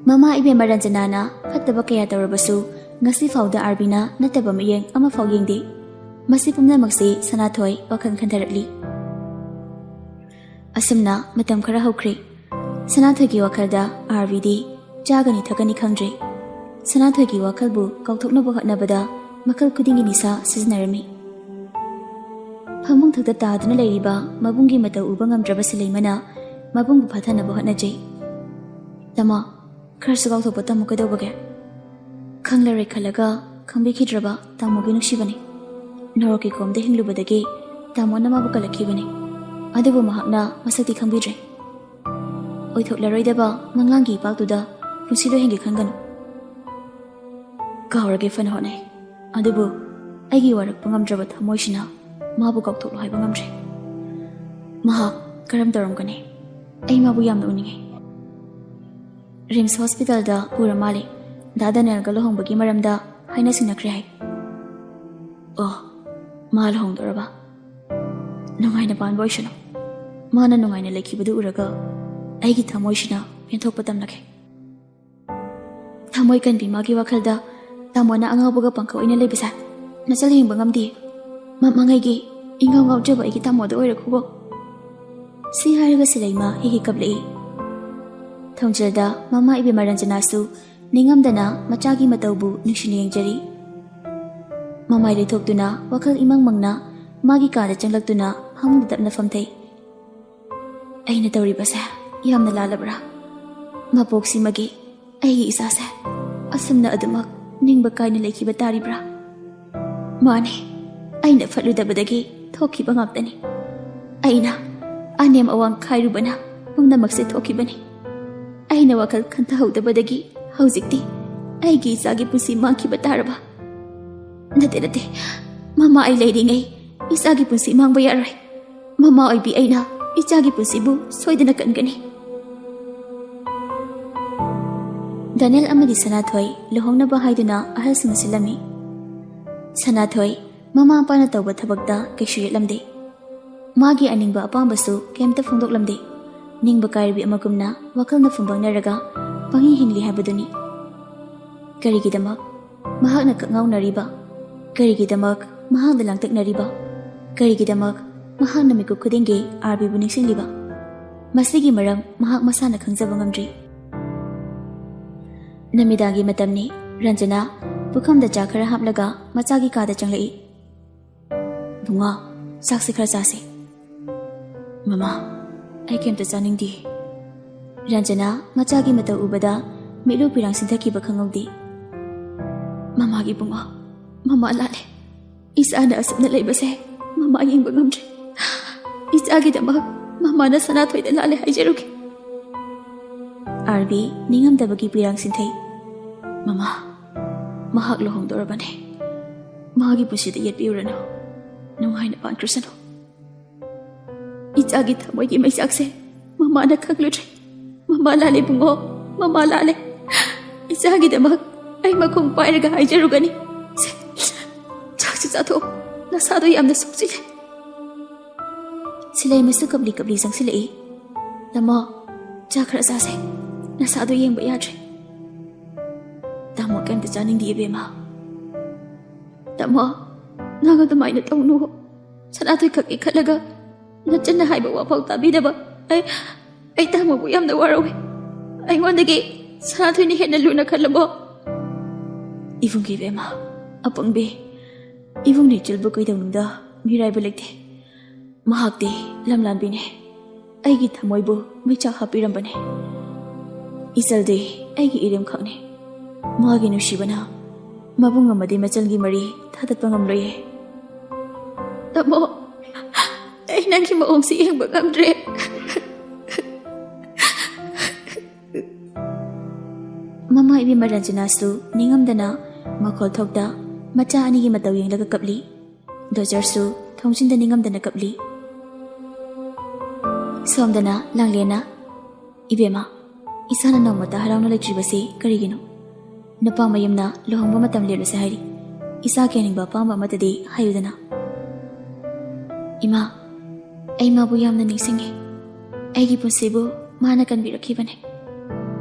ꯃꯃꯥ ꯏꯕꯦꯝꯃ ꯔꯟꯖꯅꯥꯅ ꯐꯠꯇꯕ ꯀꯌꯥ ꯇꯧꯔꯕꯁꯨ ꯉꯁꯤ ꯐꯥꯎꯗ ꯑꯥꯔꯕꯤꯅ ꯅꯠꯇꯕ ꯃꯤꯠꯌꯦꯡ ꯑꯃꯐꯥꯎ ꯌꯦꯡꯗꯦ. ꯃꯁꯤ ꯄꯨꯝꯅꯃꯛꯁꯤ ꯁꯅꯥꯊꯣꯏ ꯋꯥꯈꯜ ꯈꯟꯊꯔꯛꯂꯤ. ꯑꯁꯨꯝꯅ ꯃꯇꯝ ꯈꯔ ꯍꯧꯈ꯭ꯔꯦ. ꯁꯅꯥꯊꯣꯏꯒꯤ ꯋꯥꯈꯜꯗ ꯑꯥꯔꯕꯤꯗꯤ ꯆꯥꯒꯅꯤ ꯊꯛꯀꯅꯤ ꯈꯪꯗ꯭ꯔꯦ. ꯁꯅꯥꯊꯣꯏꯒꯤ ꯋꯥꯈꯜꯕꯨ ꯀꯥꯎꯊꯣꯛꯅꯕ ꯍꯣꯠꯅꯕꯗ ꯃꯈꯜ ꯈꯨꯗꯤꯡꯒꯤ ꯅꯤꯁꯥ ꯁꯤꯖꯤꯟꯅꯔꯝꯃꯤ. ꯐꯃꯨꯡꯊꯛꯇ ꯇꯥꯗꯨꯅ ꯂꯩꯔꯤꯕ ꯃꯕꯨꯡꯒꯤ ꯃꯇꯧ ꯎꯕ ꯉꯝꯗ꯭ꯔꯕ ꯁꯤꯂꯩꯃꯅ ꯃꯕꯨꯡꯕꯨ ꯐꯥꯊꯅꯕ ꯍꯣꯠꯅꯖꯩ. ꯇꯥꯃꯣ, ꯈꯔꯁꯨ ꯀꯥꯎꯊꯣꯛꯄ ꯇꯝꯃꯨ. ꯀꯩꯗꯧꯕꯒꯦ? ꯈꯪꯂꯔꯣꯏ ꯈꯜꯂꯒ ꯈꯪꯕꯤꯈꯤꯗ꯭ꯔꯕ ꯇꯥꯃꯣꯒꯤ ꯅꯨꯡꯁꯤꯕꯅꯤ. ꯅꯣꯔꯣꯛꯀꯤ ꯀꯣꯝꯗ ꯍꯤꯡꯂꯨꯕꯗꯒꯤ ꯇꯥꯃꯣꯅ ꯃꯥꯕꯨ ꯀꯜꯂꯛꯈꯤꯕꯅꯤ. ꯑꯗꯨꯕꯨ ꯃꯍꯥꯛꯅ ꯃꯁꯛꯇꯤ ꯈꯪꯕꯤꯗ꯭ꯔꯦ. ꯑꯣꯏꯊꯣꯛꯂꯔꯣꯏꯗꯕ ꯃꯪꯂꯥꯟꯒꯤ ꯏꯄꯥꯛꯇꯨꯗ ꯄꯨꯟꯁꯤ ꯂꯣꯏꯍꯟꯒꯦ ꯈꯟꯒꯅꯨ. ꯀꯥꯎꯔꯒꯦ ꯐꯅ ꯍꯣꯠꯅꯩ. ꯑꯗꯨꯕꯨ ꯑꯩꯒꯤ ꯋꯥꯔꯛꯄ ꯉꯝꯗ꯭ꯔꯕ ꯊꯃꯣꯏꯁꯤꯅ ꯃꯥꯕꯨ ꯀꯥꯎꯊꯣꯛꯂꯣ ꯍꯥꯏꯕ ꯉꯝꯗ꯭ꯔꯦ. ꯃꯍꯥꯛ ꯀꯔꯝ ꯇꯧꯔꯝꯒꯅꯤ? ꯑꯩ ꯃꯥꯕꯨ ꯌꯥꯝꯅ ꯎꯅꯤꯡꯉꯤ. ꯔꯤꯝꯁ ꯍꯣꯁꯄꯤꯇꯥꯜꯗ ꯄꯨꯔ ꯃꯥꯜꯂꯤ. ꯗꯥ ꯗꯥꯅꯤꯌꯦꯜꯒ ꯂꯨꯍꯣꯡꯕꯒꯤ ꯃꯔꯝꯗ ꯍꯥꯏꯅ ꯁꯤꯡꯅꯈ꯭ꯔꯦ ꯍꯥꯏ. ꯑꯣ, ꯃꯥ ꯂꯨꯍꯣꯡꯗꯣꯔꯕ? ꯅꯨꯡꯉꯥꯏꯅ ꯄꯥꯟꯕ ꯑꯣꯏꯁꯅꯨ. ꯃꯥꯅ ꯅꯨꯡꯉꯥꯏꯅ ꯂꯩꯈꯤꯕꯗꯨ ꯎꯔꯒ ꯑꯩꯒꯤ ꯊꯃꯣꯏꯁꯤꯅ ꯄꯦꯟꯊꯣꯛꯄ ꯇꯝꯂꯛꯈꯤ. Thamoy kanbi magi wakhalda tamona angabuga pangka oina lebisa nachal hingba ngamdi mamangai gi ingaw ngaw jaba igi tamoda oirakhubo si hariga silaima hi kablei thongjelda mama ibe maranjana su ningamdana machagi mataubu ningshini yengjari mamai le thoktuna wakhal imang mangna magi kada changlaktuna hamud dapna famthei aina tawri basa yamna lalabra mapoksi magi ai isasa asumna adumak ningba kaina lekhiba taribra mane aina faludabadagi thokiba ngaktani aina anem awang khairubana pumnamakse thokibani aina wakal khanta haudabadagi haujikti aigi isagi pusi mangkiba taraba nate mama ai leiringai isagi pusi mangba yarai mama ai bi aina ichagi pusi bu soidana kangani Daniel amadi Sanathoi luhongna ba haiduna ahal sing silami Sanathoi mama apana tawba thabakta kaishu yelamde magi aningba apambasu kemta phungdoklamde ningba kairbi amagumna wakalna phumbangnaraga pangi hingli habaduni karigidamak mahakna kakngawnariba karigidamak mahakna langtaknariba karigidamak mahakna miku khudinge arbi bu ningsingliba masigi maram mahak masana khangjaba ngamdri Namidagi matamni Ranjana pukamda cha khara haplaga machagi kada changlei bunga saksi khara sase mama ai kemta chaningdi Ranjana machagi mata ubada milu pirang sinthaki bakhangodi mama gi bunga mama lale isana asupna leibase mama yengba ngamdri isagi dama mama na Sanathoi da lale haijeruki Arbi ningamdabagi pirang sinthai Mama, mahak lohong dorabane. Magi pusida yet biurano. Nungai na pankrusano. Ichagi thamoy gi maisakse. Mama na kaglutri. Mama lale bungo. Mama lale. Ichagi damak ay makong pairaga haijarugani. Chaksi chato. Nasado yamna suksile. Silay masu kabli sang silay. Lama, chakra sase. Nasado yengba yadri. Tamo kemta chaning di bema Tamo naga tamay na tawnu Sanathoi khaki khalaga nachana haiba wafau tabidaba ai tamo bu yamna warawi ai wandagi Sanathoi ni henna luna khalabo Ivung gi bema apangbe Ivung ni chilbu kaidawnungda mirai balekte mahakte lamlanbine aigi thamoibu micha hapirambane isalde aigi irem khakne Magi nushibana mabung amadi machalgi mari thatatpa ngamloye Tamo ai nangki maong si yengba ngamdre Mama ibi Maranjana su ningamdana makhol thokda macha anigi mataw yenglaga kapli Dojar su thongsinda ningamdana kapli Somdana langlena ibema isana namata harawna letribasi karigino Napa mayamna lohongba matam lelu sahari isa keningba pamba matadi hayudana Ima ai mabu yamna ningsingi aigi punsibu mana kanbirakhibane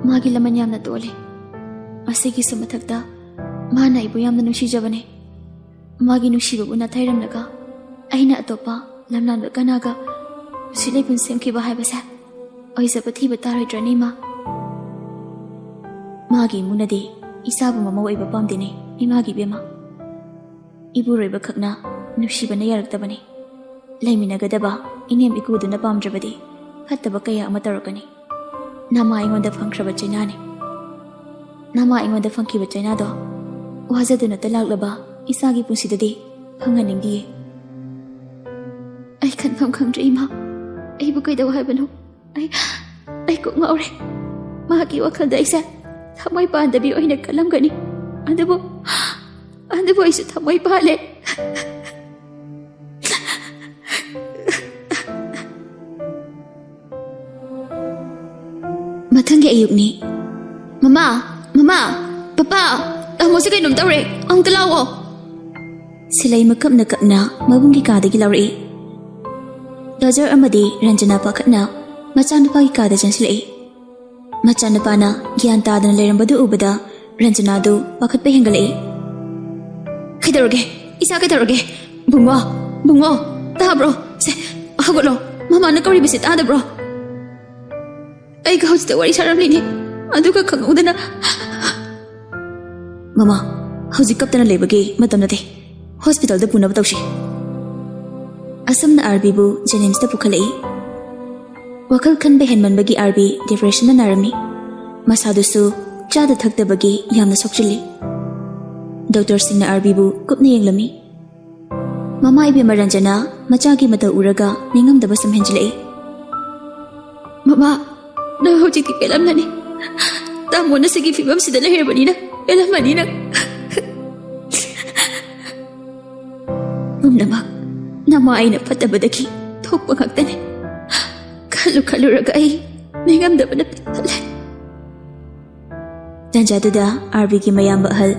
magi laman yamna tole asigi sumathakta mana ibu yamna nushijabane magi nushibabu na thairamlaga aina atopa lamlanba kanaga silai punsemkiba haibasa oizaba thiba taroidrani ma magi munade Isabu mama waiba pamdine imagi bema Ibu roiba khakna nushibana yaraktabane Laiminagadaba inem ikuduna pamdrabadi Khattaba kaya ama tarakani Nama aingonda phangkraba chainani Nama aingonda phangkiba chainado Wazaduna talaklaba isagi punsidadi phanganingdiye Ai khanpham khangdre ima Aibu kaidaw haibano Ai ko ngaure Magi wakhalda aisa Thamoy paandabi oina kalamgani Andabu aisu thamoy paale Mathangi ayukni Mama Papa Tamo sa kainom tawre Ang talawo Silay makapna kapna mabunggi kadagi lawri Dojar amadi Ranjana pakatna Machanapagi kada chan silay Machanapana gyan tadana lerambadu ubada ꯔꯟꯖꯅꯥꯗꯨ ꯄꯥꯈꯠꯄ ꯍꯦꯟꯒꯠꯂꯛꯏ꯫ ꯀꯩꯗꯧꯔꯒꯦ? ꯏꯆꯥ ꯀꯩꯗꯧꯔꯒꯦ? ꯕꯨꯡꯉꯣ, ꯕꯨꯡꯉꯣ, ꯇꯥꯕ꯭ꯔꯣ? ꯁꯦ, ꯍꯧꯒꯠꯂꯣ, ꯃꯃꯥꯅ ꯀꯧꯔꯤꯕꯁꯤ ꯇꯥꯗꯕ꯭ꯔꯣ? ꯑꯩꯒ ꯍꯧꯖꯤꯛꯇ ꯋꯥꯔꯤ ꯁꯥꯔꯝꯂꯤꯅꯤ, ꯑꯗꯨꯒ ꯈꯪꯍꯧꯗꯅ... ꯃꯃꯥ, ꯍꯧꯖꯤꯛ ꯀꯞꯇꯅ ꯂꯩꯕꯒꯤ ꯃꯇꯝ ꯅꯠꯇꯦ. ꯍꯣꯁꯄꯤꯇꯥꯜꯗ ꯄꯨꯅꯕ ꯇꯧꯁꯤ. ꯑꯁꯨꯝꯅ ꯑꯥꯔꯕꯤꯕꯨ ꯖꯦꯅꯤꯝꯁꯇ ꯄꯨꯈꯠꯂꯛꯏ꯫ ꯋꯥꯈꯜ ꯈꯟꯕ ꯍꯦꯟꯃꯟꯕꯒꯤ ꯑꯥꯔꯕꯤ ꯗꯤꯄ꯭ꯔꯦꯁꯟꯅ ꯅꯥꯔꯝꯃꯤ. ꯃꯁꯥꯗꯨꯁꯨ ꯆꯥꯗ ꯊꯛꯇꯕꯒꯤ ꯌꯥꯝꯅ ꯁꯣꯛꯆꯤꯜꯂꯤ. ꯗꯣꯛꯇꯔꯁꯤꯡꯅ ꯑꯥꯔꯕꯤꯕꯨ ꯀꯨꯞꯅ ꯌꯦꯡꯂꯝꯃꯤ. ꯃꯃꯥ ꯏꯕꯦꯝꯃ ꯔꯟꯖꯅꯥ ꯃꯆꯥꯒꯤ ꯃꯇꯧ ꯎꯔꯒ ꯅꯤꯡꯉꯝꯗꯕ ꯁꯨꯝ ꯍꯦꯟꯖꯤꯜꯂꯛꯏ꯫ ꯃꯃꯥ, ꯅꯪ ꯍꯧꯖꯤꯛꯇꯤ ꯄꯦꯜꯂꯝꯂꯅꯤ. ꯇꯥꯃꯣꯅ ꯁꯤꯒꯤ ꯐꯤꯕꯝꯁꯤꯗ ꯂꯩꯔꯕꯅꯤꯅ ꯄꯦꯜꯂꯝꯃꯅꯤ ꯅꯪ. ꯄꯨꯝꯅꯃꯛ ꯅꯃꯥ ꯑꯩꯅ ꯐꯠꯇꯕꯗꯒꯤ ꯊꯣꯛꯄ ꯉꯥꯛꯇꯅꯤ. ꯈꯜꯂꯨꯔꯒ ꯑꯩ ꯅꯤꯡꯉꯝꯗꯕꯅ ꯄꯦꯜꯂꯦ. ꯇꯥꯟꯖꯥꯗꯨꯗ ꯑꯥꯔꯕꯤꯒꯤ ꯃꯌꯥꯝꯕ ꯑꯍꯜ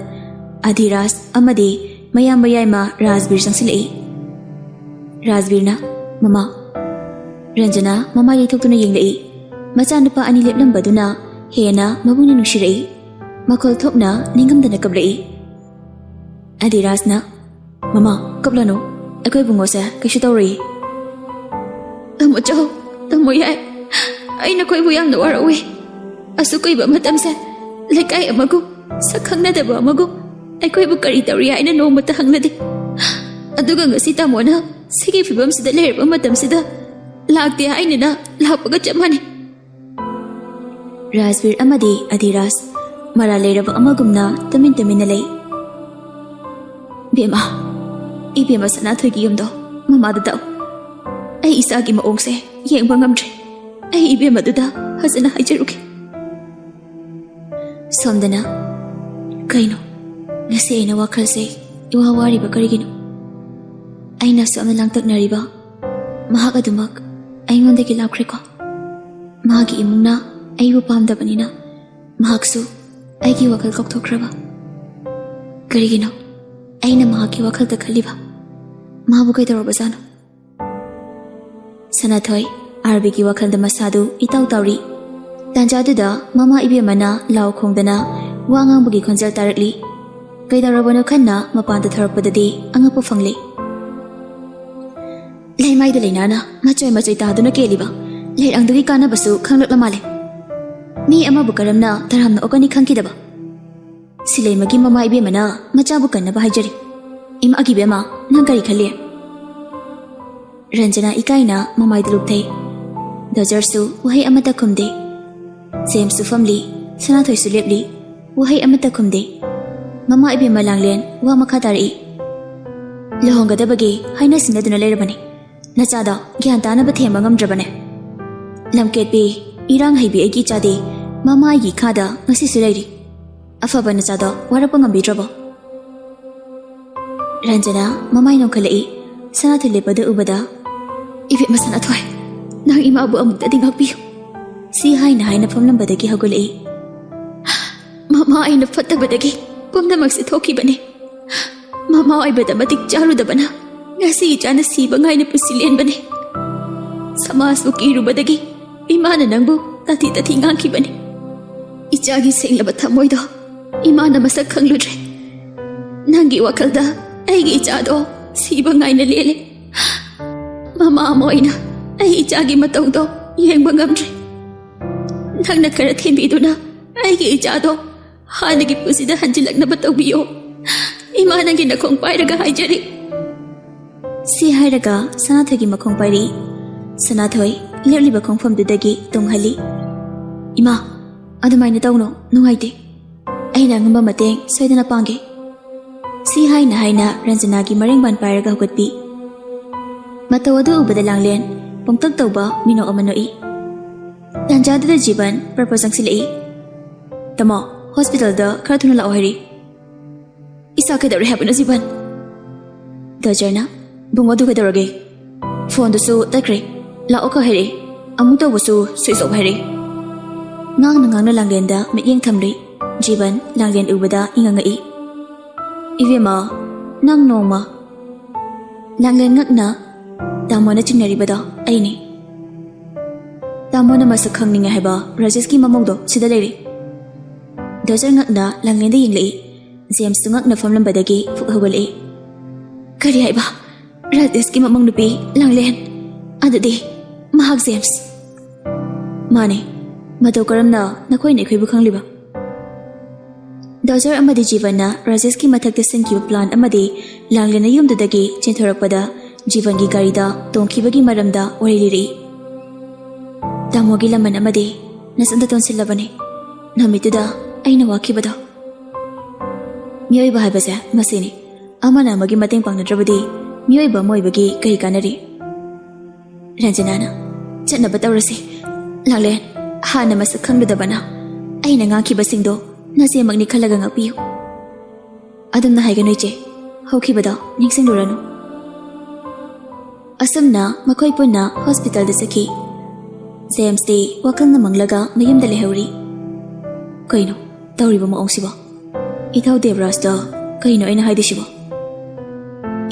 ꯑꯙꯤꯔꯥꯖ ꯑꯃꯗꯤ ꯃꯌꯥꯝꯕ ꯌꯥꯏꯃ ꯔꯥꯖꯕꯤꯔ ꯆꯪꯁꯤꯜꯂꯛꯏ꯫ ꯔꯥꯖꯕꯤꯔꯅ ꯃꯃꯥ, ꯔꯟꯖꯅꯥ ꯃꯃꯥ ꯌꯩꯊꯣꯛꯇꯨꯅ ꯌꯦꯡꯂꯛꯏ꯫ ꯃꯆꯥꯅꯨꯄꯥ ꯑꯅꯤ ꯂꯦꯞꯂꯝꯕꯗꯨꯅ ꯍꯦꯟꯅ ꯃꯕꯨꯡꯅ ꯅꯨꯡꯁꯤꯔꯛꯏ꯫ ꯃꯈꯣꯜ ꯊꯣꯛꯅ ꯅꯤꯡꯉꯝꯗꯅ ꯀꯞꯂꯛꯏ꯫ ꯑꯙꯤꯔꯥꯖꯅ ꯃꯃꯥ, ꯀꯞꯂꯅꯨ, ꯑꯩꯈꯣꯏ ꯕꯨꯡꯉꯣꯁꯦ ꯀꯩꯁꯨ ꯇꯧꯔꯣꯏ. ꯇꯥꯃꯣ ꯆꯧ, ꯇꯥꯃꯣ ꯌꯥꯏ, ꯑꯩ ꯅꯈꯣꯏꯕꯨ ꯌꯥꯝꯅ ꯋꯥꯔꯛꯎꯏ. ꯑꯁꯨꯛ ꯀꯨꯏꯕ ꯃꯇꯝꯁꯦ ꯂꯩꯀꯥꯏ ꯑꯃꯒꯨꯝ ꯁꯛ ꯈꯪꯅꯗꯕ ꯑꯃꯒꯨꯝ ꯑꯩꯈꯣꯏꯕꯨ ꯀꯔꯤ ꯇꯧꯔꯤ ꯍꯥꯏꯅ ꯅꯣꯡꯃꯇ ꯍꯪꯅꯗꯦ. ꯑꯗꯨꯒ ꯉꯁꯤ ꯇꯥꯃꯣꯅ ꯁꯤꯒꯤ ꯐꯤꯕꯝꯁꯤꯗ ꯂꯩꯔꯕ ꯃꯇꯝꯁꯤꯗ ꯂꯥꯛꯇꯦ ꯍꯥꯏꯅ ꯂꯥꯛꯄꯒ ꯆꯞ ꯃꯥꯟꯅꯩ. ꯔꯥꯖꯕꯤꯔ ꯑꯃꯗꯤ ꯑꯙꯤꯔꯥꯖ ꯃꯔꯥ ꯂꯩꯔꯕ ꯑꯃꯒꯨꯝꯅ ꯇꯨꯃꯤꯟ ꯇꯨꯃꯤꯟꯅ ꯂꯩ꯫ ꯕꯦꯝꯃ, ꯏꯕꯦꯝꯃ ꯁꯅꯥꯊꯣꯏꯒꯤ ꯌꯨꯝꯗꯣ ꯃꯃꯥꯗ ꯇꯥꯛꯎ. ꯑꯩ ꯏꯆꯥꯒꯤ ꯃꯑꯣꯡꯁꯦ ꯌꯦꯡꯕ ꯉꯝꯗ꯭ꯔꯦ. ꯑꯩ ꯏꯕꯦꯝꯃꯗꯨꯗ ꯐꯖꯅ ꯍꯥꯏꯖꯔꯨꯒꯦ. ꯁꯣꯝꯗꯅ ꯀꯩꯅꯣ ꯉꯁꯤ ꯑꯩꯅ ꯋꯥꯈꯜꯁꯦ ꯏꯋꯥ ꯋꯥꯔꯤꯕ ꯀꯔꯤꯒꯤꯅꯣ? ꯑꯩꯅ ꯁꯣꯝꯅ ꯂꯥꯡꯇꯛꯅꯔꯤꯕ ꯃꯍꯥꯛ ꯑꯗꯨꯃꯛ ꯑꯩꯉꯣꯟꯗꯒꯤ ꯂꯥꯞꯈ꯭ꯔꯦꯀꯣ. ꯃꯥꯒꯤ ꯏꯃꯨꯡꯅ ꯑꯩꯕꯨ ꯄꯥꯝꯗꯕꯅꯤꯅ ꯃꯍꯥꯛꯁꯨ ꯑꯩꯒꯤ ꯋꯥꯈꯜ ꯀꯥꯎꯊꯣꯛꯈ꯭ꯔꯕ. ꯀꯔꯤꯒꯤꯅꯣ ꯑꯩꯅ ꯃꯍꯥꯛꯀꯤ ꯋꯥꯈꯜꯗ ꯈꯜꯂꯤꯕ? ꯃꯥꯕꯨ ꯀꯩꯗꯧꯔꯕꯖꯥꯠꯅꯣ? ꯁꯅꯥꯊꯣꯏ ꯑꯥꯔꯕꯤꯒꯤ ꯋꯥꯈꯜꯗ ꯃꯁꯥꯗꯨ ꯏꯇꯥꯎ ꯇꯥꯎꯔꯤ꯫ ꯇꯥꯟꯖꯥꯗꯨꯗ ꯃꯃꯥ ꯏꯕꯦꯝꯃꯅ ꯂꯥꯎ ꯈꯣꯡꯗꯅ ꯋꯥ ꯉꯥꯡꯕꯒꯤ ꯈꯣꯟꯖꯦꯜ ꯇꯥꯔꯛꯂꯤ꯫ ꯀꯩꯗꯧꯔꯕꯅꯣ ꯈꯟꯅ ꯃꯄꯥꯟꯗ ꯊꯣꯔꯛꯄꯗꯗꯤ ꯑꯉꯛꯄ ꯐꯪꯂꯤ꯫ ꯂꯩꯃꯥꯏꯗ ꯂꯩꯅꯥꯅ ꯃꯆꯣꯏ ꯇꯥꯗꯨꯅ ꯀꯦꯜꯂꯤꯕ ꯂꯩꯔꯥꯡꯗꯨꯒꯤ ꯀꯥꯟꯅꯕꯁꯨ ꯈꯪꯂꯛꯂ ꯃꯥꯜꯂꯦ꯫ ꯃꯤ ꯑꯃꯕꯨ ꯀꯔꯝꯅ ꯇꯔꯥꯝꯅ ꯑꯣꯛꯀꯅꯤ ꯈꯪꯈꯤꯗꯕ? ꯁꯤꯂꯩꯃꯒꯤ ꯃꯃꯥ ꯏꯕꯦꯝꯃꯅ ꯃꯆꯥꯕꯨ ꯀꯟꯅꯕ ꯍꯥꯏꯖꯔꯤ꯫ ꯏꯃꯥꯒꯤ ꯕꯦꯝꯃ, ꯅꯪ ꯀꯔꯤ ꯈꯜꯂꯤ? ꯔꯟꯖꯅꯥ ꯏꯀꯥꯏꯅ ꯃꯃꯥꯏꯗ ꯂꯨꯞꯊꯩ꯫ ꯗꯣꯖꯔꯁꯨ ꯋꯥꯍꯩ ꯑꯃꯠꯇ ꯈꯨꯝꯗꯦ꯫ ꯖꯦꯝꯁꯁꯨ ꯐꯝꯂꯤ, ꯁꯅꯥꯊꯣꯏꯁꯨ ꯂꯦꯞꯂꯤ, ꯋꯥꯍꯩ ꯑꯃꯠꯇ ꯈꯨꯝꯗꯦ꯫ ꯃꯃꯥ ꯏꯕꯦꯝꯃ ꯂꯥꯡꯂꯦꯟ ꯋꯥ ꯃꯈꯥ ꯇꯥꯔꯛꯏ꯫ ꯂꯨꯍꯣꯡꯒꯗꯕꯒꯤ ꯍꯥꯏꯅ ꯁꯤꯡꯅꯗꯨꯅ ꯂꯩꯔꯕꯅꯤ. ꯅꯆꯥꯗ ꯒ꯭ꯌꯥꯟ ꯇꯥꯅꯕ ꯊꯦꯝꯕ ꯉꯝꯗ꯭ꯔꯕꯅꯦ. ꯂꯝꯀꯦꯠꯄꯤ ꯏꯔꯥꯡ ꯍꯩꯕꯤ ꯑꯩꯒꯤ ꯏꯆꯥꯗꯤ ꯃꯃꯥ ꯑꯩꯒꯤ ꯈꯥꯗ ꯉꯁꯤꯁꯨ ꯂꯩꯔꯤ. ꯑꯐꯕ ꯅꯆꯥꯗꯣ ꯋꯥꯔꯛꯄ ꯉꯝꯕꯤꯗ꯭ꯔꯕꯣ? ꯔꯟꯖꯅꯥ ꯃꯃꯥꯏ ꯅꯣꯡꯈꯠꯂꯛꯏ꯫ ꯁꯅꯥꯊꯣꯏ ꯂꯦꯞꯄꯗ ꯎꯕꯗ ꯏꯕꯦꯝꯃ ꯁꯅꯥꯊꯣꯏ, ꯅꯪ ꯏꯃꯥꯕꯨ ꯑꯃꯨꯛꯇꯗꯤ ꯉꯥꯛꯄꯤꯌꯨ. ꯁꯤ ꯍꯥꯏꯅ ꯐꯝꯂꯝꯕꯗꯒꯤ ꯍꯧꯒꯠꯂꯛꯏ꯫ ꯃꯃꯥ ꯑꯩꯅ ꯐꯠꯇꯕꯗꯒꯤ ꯄꯨꯝꯅꯃꯛꯁꯦ ꯊꯣꯛꯈꯤꯕꯅꯤ. ꯃꯃꯥ ꯑꯣꯏꯕꯗ ꯃꯇꯤꯛ ꯆꯥꯔꯨꯗꯕꯅ ꯉꯁꯤ ꯏꯆꯥꯅ ꯁꯤꯕ ꯉꯥꯏꯅ ꯄꯨꯟꯁꯤ ꯂꯦꯟꯕꯅꯤ. ꯁꯃꯥꯖꯕꯨ ꯀꯤꯔꯨꯕꯗꯒꯤ ꯏꯃꯥꯅ ꯅꯪꯕꯨ ꯇꯥꯊꯤ ꯉꯥꯡꯈꯤꯕꯅꯤ. ꯏꯆꯥꯒꯤ ꯁꯦꯡꯂꯕ ꯊꯃꯣꯏꯗꯣ ꯏꯃꯥꯅ ꯃꯁꯛ ꯈꯪꯂꯨꯗ꯭ꯔꯦ. ꯅꯪꯒꯤ ꯋꯥꯈꯜꯗ ꯑꯩꯒꯤ ꯏꯆꯥꯗꯣ ꯁꯤꯕ ꯉꯥꯏꯅ ꯂꯦꯜꯂꯦ. ꯃꯃꯥ ꯑꯃ ꯑꯣꯏꯅ ꯑꯩ ꯏꯆꯥꯒꯤ ꯃꯇꯧꯗꯣ ꯌꯦꯡꯕ ꯉꯝꯗ꯭ꯔꯦ. ꯅꯪꯅ ꯈꯔ ꯊꯦꯝꯕꯤꯗꯨꯅ ꯑꯩꯒꯤ ꯏꯆꯥꯗꯣ ꯍꯥꯟꯅꯒꯤ ꯄꯨꯟꯁꯤꯗ ꯍꯟꯖꯤꯜꯂꯛꯅꯕ ꯇꯧꯕꯤꯌꯣ. ꯏꯃꯥ ꯅꯪꯒꯤ ꯅꯈꯣꯡ ꯄꯥꯏꯔꯒ ꯍꯥꯏꯖꯔꯤ. ꯁꯤ ꯍꯥꯏꯔꯒ ꯁꯅꯥꯊꯣꯏꯒꯤ ꯃꯈꯣꯡ ꯄꯥꯏꯔꯤ꯫ ꯁꯅꯥꯊꯣꯏ ꯂꯦꯞꯂꯤꯕ ꯈꯣꯡꯐꯝꯗꯨꯗꯒꯤ ꯇꯨꯡꯍꯜꯂꯤ꯫ ꯏꯃꯥ, ꯑꯗꯨꯃꯥꯏꯅ ꯇꯧꯅꯣ, ꯅꯨꯡꯉꯥꯏꯇꯦ. ꯑꯩꯅ ꯑꯉꯝꯕ ꯃꯇꯦꯡ ꯁꯣꯏꯗꯅ ꯄꯥꯡꯒꯦ. ꯁꯤ ꯍꯥꯏꯅ ꯔꯟꯖꯅꯥꯒꯤ ꯃꯔꯦꯡꯕꯥꯟ ꯄꯥꯏꯔꯒ ꯍꯧꯒꯠꯄꯤ꯫ ꯃꯇꯧ ꯑꯗꯨ ꯎꯕꯗ ꯂꯥꯡꯂꯦꯟ ꯄꯣꯡꯇꯛ ꯇꯧꯕ ꯃꯤꯅꯣꯛ ꯑꯃ ꯅꯣꯛꯏ꯫ ꯇꯥꯟꯖꯥꯗꯨꯗ ꯖꯤꯕꯟ ꯄꯔꯄ ꯆꯪꯁꯤꯜꯂꯛꯏ꯫ ꯇꯥꯃꯣ, ꯍꯣꯁꯄꯤꯇꯥꯜꯗ ꯈꯔ ꯊꯨꯅ ꯂꯥꯛꯑꯣ ꯍꯥꯏꯔꯤ꯫ ꯏꯆꯥ ꯀꯩꯗꯧꯔꯦ ꯍꯥꯏꯕꯅꯣ ꯖꯤꯕꯟ? ꯗꯣꯖꯔꯅ ꯕꯨꯡꯉꯣꯗꯨ ꯀꯩꯗꯧꯔꯒꯦ? ꯐꯣꯟꯗꯨꯁꯨ ꯇꯠꯈ꯭ꯔꯦ, ꯂꯥꯛꯑꯣ ꯈꯛ ꯍꯥꯏꯔꯛꯏ, ꯑꯃꯨꯛ ꯇꯧꯕꯁꯨ ꯁ꯭ꯋꯤꯆ ꯑꯣꯐ ꯍꯥꯏꯔꯛꯏ꯫ ꯉꯥꯡꯅ ꯂꯥꯡꯂꯦꯟꯗ ꯃꯤꯠꯌꯦꯡ ꯊꯝꯂꯤ꯫ ꯖꯤꯕꯟ ꯂꯥꯡꯂꯦꯟ ꯎꯕꯗ ꯏꯉꯛꯉꯛꯏ꯫ ꯏꯕꯦꯝꯃ, ꯅꯪ ꯅꯣꯡꯃ... ꯂꯥꯡꯂꯦꯟ ꯉꯛꯅ ꯇꯥꯃꯣꯅ ꯆꯤꯡꯅꯔꯤꯕꯗꯣ ꯑꯩꯅꯤ꯫ ꯇꯥꯃꯣꯅ ꯃꯁꯛ ꯈꯪꯅꯤꯡꯉꯦ ꯍꯥꯏꯕ ꯔꯥꯖꯦꯁꯀꯤ ꯃꯃꯧꯗꯣ ꯁꯤꯗ ꯂꯩꯔꯤ꯫ Dozer ngakna langlenda yingli. James tu ngakna famlambadagi fuk hawali. Kari haiba. Rajesh ki mamang nupi langlen. Adadi mahak James. Mane. Matau karamna nakoi ne khoi bu khangliba. Dozer amadi Jeevan na Rajesh ki mathakta singkiba plan amadi langlena yumdudagi chenthorakpada Jeevan gi gari da tongkhibagi maramda oriliri. Tamogi laman amadi nasanda tonsilabani. Namituda aina wakhibada. Miyoi bahai basa masini. Amana amagi mateng pangnadrabadi miyoi ba moibagi kai kanari. Ranjanana chatna batawrasi. Langlen hana masak khangdudabana. Aina ngakibasingdo nasi magni khalaga ngapiyu. Adamna haiganoi che. Hawkhibada ningsingduranu. Asamna makhoi punna hospital da sakhi. James de wakalna manglaga mayamda lehawri. Kaino tawriba maongsiba. Ithau Devraj da kaino aina haidisiba.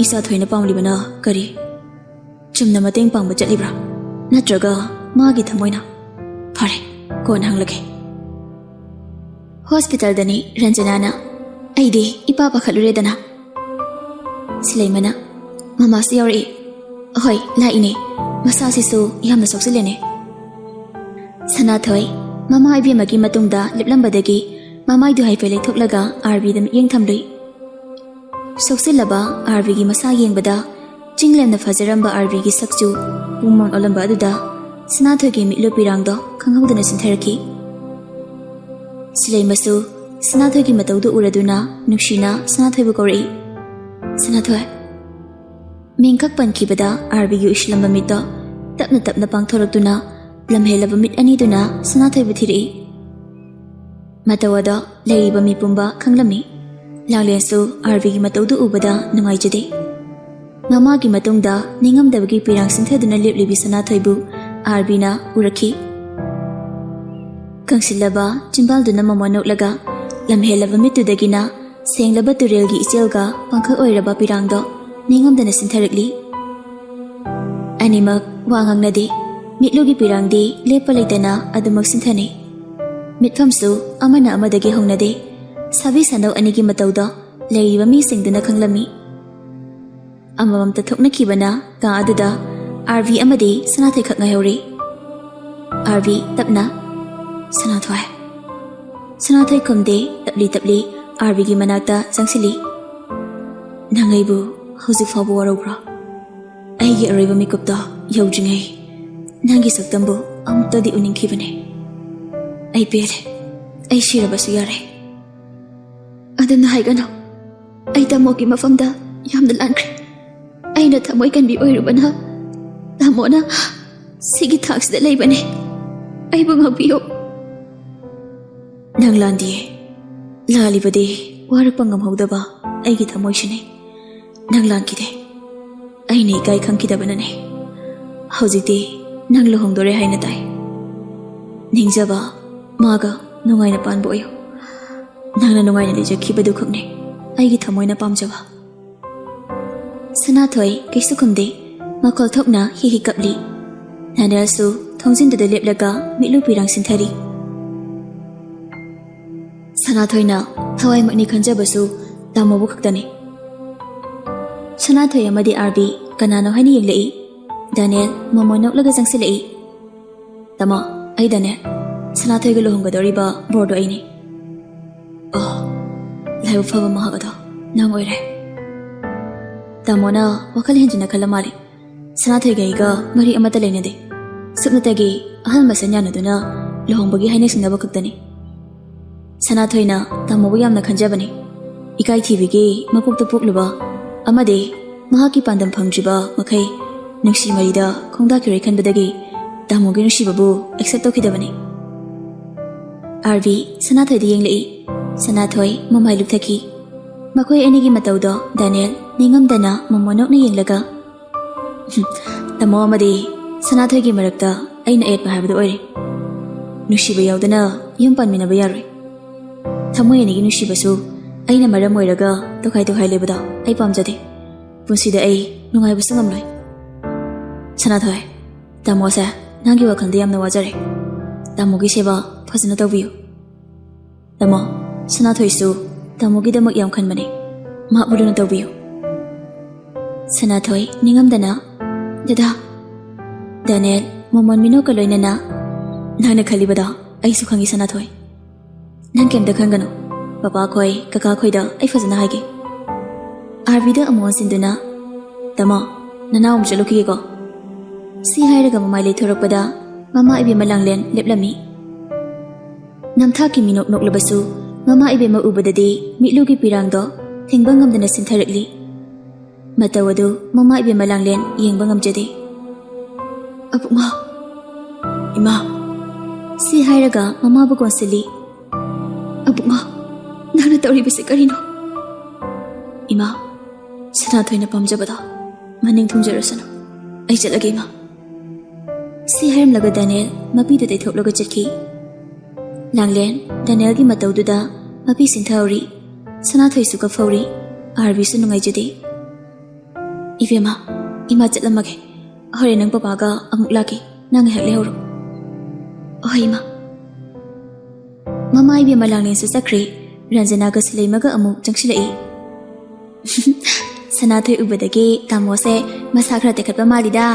Isa thoina pamlibana kari. Chumna mateng pangba chatlibra. Natraga magi thamoina. Phare kon hanglage. Hospital dani Ranjanana aidi ipa pakhaluredana. Silaimana mama siyori. Hoi laine masasisu yamna soksilene. Sanathoi mama ibi magi matungda liplambadagi mamai du haifele thoklaga RV dam yengthamlui. Soksilaba RV gi masa yengbada chinglemna fajaramba RV gi sakchu bumon olamba aduda Sanathoi gi mitlo pirangdo khanghaudana sintharaki. Silaimasu Sanathoi gi mataudu uraduna nuksina Sanathoi bu kori. Sanathoi Mingkak pankibada RV gi ishlamba mitto tapna pangthoraktuna lamhelaba mit aniduna Sanathoi bu thiri. Matawada leiba mi pumba khanglami. Langlensu RV gi mataudu ubada nungaijade. Mama gi matungda ningamdabagi pirang sinthaduna leplibi Sanathoi bu RV na urakhi. Kangsilaba chimbalduna mama noklaga lamhelaba mitudagina senglaba turelgi ichelga pangkhak oiraba pirangdo ningamdana sintharakli. Animak wangangnade mitlugi pirangdi lepa leitana adumak sinthani. Mitphamsu amana amadagi hongnade sabi sanau anigi matauda leiriba mi singduna khanglami. Amamamta thoknakhibana ka aduda RV amadi Sanathoi khak ngaihori. RV tapna Sanathoi. Sanathoi kumde tapli RV gi manakta sangsili. Nangaibu hauzik fabu warobra. Aigi araiba mikupta yaujringai. Nangi saktambu amtadi uningkhibane. Ai pele. Ai shirabasu yare. Adana haigano. Ai tamogi mafamda yamda lankre. Aina thamoi kanbi oirubana. Tamona sigi thaksda leibane. Aibu ngabiyo. Nanglandi lalibade warapangam haudaba aigi thamoisine. Nanglankide. Aine ikai khangkidabanane. Haujikti nanglo hongdore haina tai. Ningjaba maga nungaina panbo ayo. Nangna nungaina lejakhibadu khakne. Aigi thamoina pamjaba. Sanathoi kaisu khumde makhol thokna hi kapli. Nanerasu thongjinduda leplaga mitlu pirang sinthari. Sanathoi na thawai makni khanjabasu tamobu khaktani. Sanathoi amadi RV kanano haini yenglei. Daniel momo noklaga jangsilei. Tama ai Daniel Sanathoi ga lohonggadoriba bordo aini. Oh laibu faba mahagada nang oire. Tamona wakal henjina khalamari. Sanathoi ga iga mari amata leinade. Supnatagi ahal masanyanaduna lohongbagi haina singnaba khaktani. Sanathoi na tamobu yamna khanjabani. Ikai thibigi mapukta pukluba amade mahaki pandam phamjiba makai nungsi marida khongda kire khanbadagi tamogi nungsibabu accept tokidabani. RV Sanathoi di yenglei. Sanathoi mamai lupthaki. Makoi anigi mataudo Daniel ningamdana mamonokna yenglaga. Tamo amadi Sanathoi gi marakta aina etpa habadu oire. Nungsiba yaudana yum panminaba yaroi. Thamoi anigi nungsibasu aina maram oiraga tokhai lebada ai pamjade. Punsida ai nungaibasu ngamloi. Sanathoi tamo sa nangi wakhalda yamna wajare. Tamogi seba phajana tawbiyu. Tamo Sanathoi-su tamogidamak yam khanbane. Mahakbu luna tawbiyo. Sanathoi ningamdana. Dada. Daniel momon minoka loinana. Nana khalibada aisu khangi Sanathoi. Nan kemda khangano. Papa khoi kaka khoi da ai fazana haige. Arvida amon sinduna. Tama nana umchaluki ko. Si hairaga mamai le thorakpada mama ibe malanglen leplami. Namtha ki minok noklabasu mama ibe ma ubadadi mitlugi pirangdo thengba ngamdana sintharakli. Matawadu mama ibe malanglen yengba ngamjade. Apuma Ima si hairaga mama bu konsili. Apuma nana tawri bise karino. Ima Sanathoi na pamjabada maning thumjarasana. Ai chalage ima. Si hairam laga Daniel mapi da thok laga chatki. Langlen Daniel gi matau duda mapi sinthauri. Sanathoi su ka fauri. Arvi su nungai jade. Ivema ima chatlamage. Hore nang papa ga amuk laki nang hek lehoro. Oh ima. Mama ibe malanglen su sakri. Ranjana ga silai maga amuk jangsilai. Sanathoi ubadagi tamo se masakra tekhatpa malida.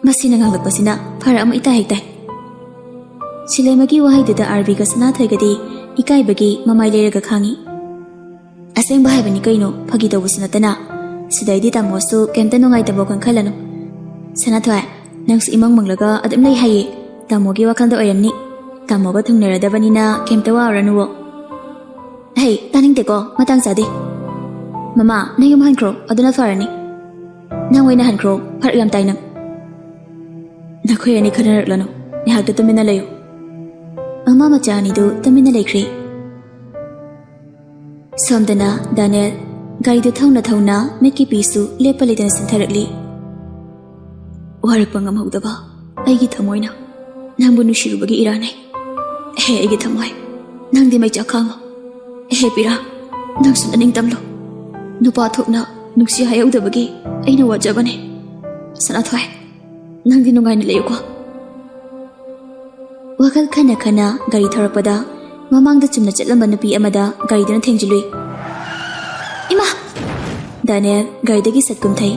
Masina nganglakpasina phara ama ita hektai. Silaimagi wahaidada Arvi ga Sanathoi gadi ikaibagi mamai leraga khangi. Asengba haibani kaino phagi tawbusu natana. Sidaidi tamosu kemta nungaitaba khalano. Sanathoi nangsu imang manglaga adum lei haye. Tamogi wakhalda oiramni. Tamoga thungnaradabanina kemta waaranuwo. Hey, taningteko matang chade. Mama, nang yum hankro aduna farani. Nang waina hankro phar yam tainam. Nakhoi ani khanarak ni hakta tumina layo. Mama machani du tumina laikri. Somdana Daniel gari du thawna meki pisu lepa ledan sintharakli. Warak pangam hawdaba aigi thamoina nangbu nushirubagi iranai. He aigi thamoi nangdi mai chakhang. He pira nangsun aning tamlo. Nupa thokna nuksi hayawdabagi aina wajabane. Sanathoi nangdi nungaina layuko. Wakal khana gari thorakpada mamangda chumna chatlamba nupi amada gari dana thengjilui. Ima Daniel gari dagi satkum thai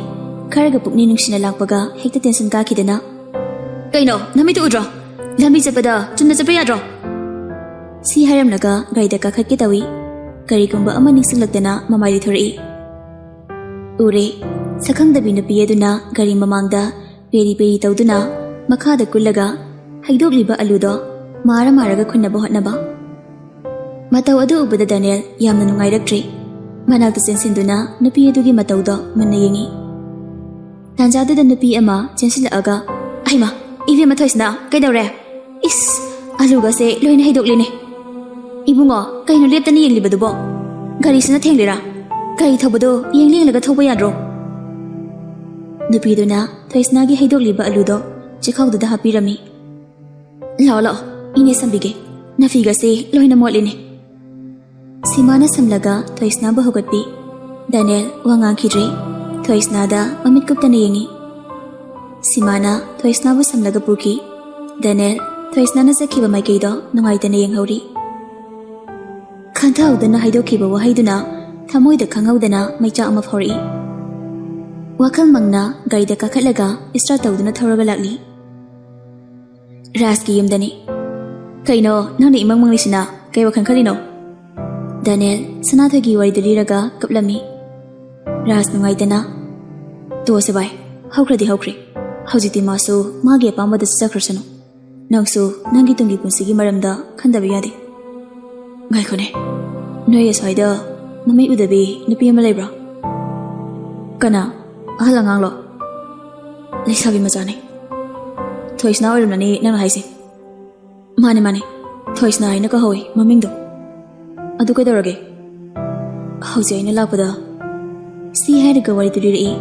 kharaga pukni nungsina lakpaga hekta tension ka khidana. Kaino namitu udro lambi chapada chumna chapa yadro. Si haramnaga gari da kakhatki tawi. Gari gumba ama ningsinglaktana mamai thorai. Ure sakhangdabi nupi aduna gari mamangda peri tawduna makhada kullaga haidokliba aludo maraga khunaba hotnaba. Matau adu ubada Daniel yamna nungairaktre. Manakta chensinduna nupi adugi mataudo manna yengi. Tanjadada nupi ama chensilaaga aima ive mathoisna kaidawre. Is aluga se loina haidoklene. Ibungo kaino leptani yenglibadubo. Gari sina thenglira. Gari thobado yenglinglaga thoba yadro. Nupiduna thoisnagi haidokliba aludo chikhawduda hapirami. Lao ine sambige nafiga se loina motlene. Simana samlaga thoisna ba hogatpi. Daniel wangang khidre. Thoisna da mamit kuptana yengi. Simana thoisna bu samlaga puki. Daniel thoisna na sakhiba maikeido nungaitana yenghori. Khanthaudana haidokhiba wahaiduna thamoida khangawdana maicha ama phori. Wakal mangna gari da kakhatlaga start tawduna thoraga lakli. Raski yumdani. Kaino nangni imang manglisina kay wakhan khalino. Daniel Sanathoi gi wari daliraga kaplami. Ras nungaitana. To sabai hawkradi hawkre. Hawjiti masu magi apamada sakrasano. Nangsu nangi tungi punsigi maramda khandabi yade. Ngaikone. Noy aswaida mami udabi nupi ama leibra. Kana ahalangang lo. Laisabi majane. Thoisna oiramnani nang haise. Mane. Thoisna aina ka hoi mamingdo. Adu kaidawrage. Hauji aina lakpada. Si hairaga wari tulirai.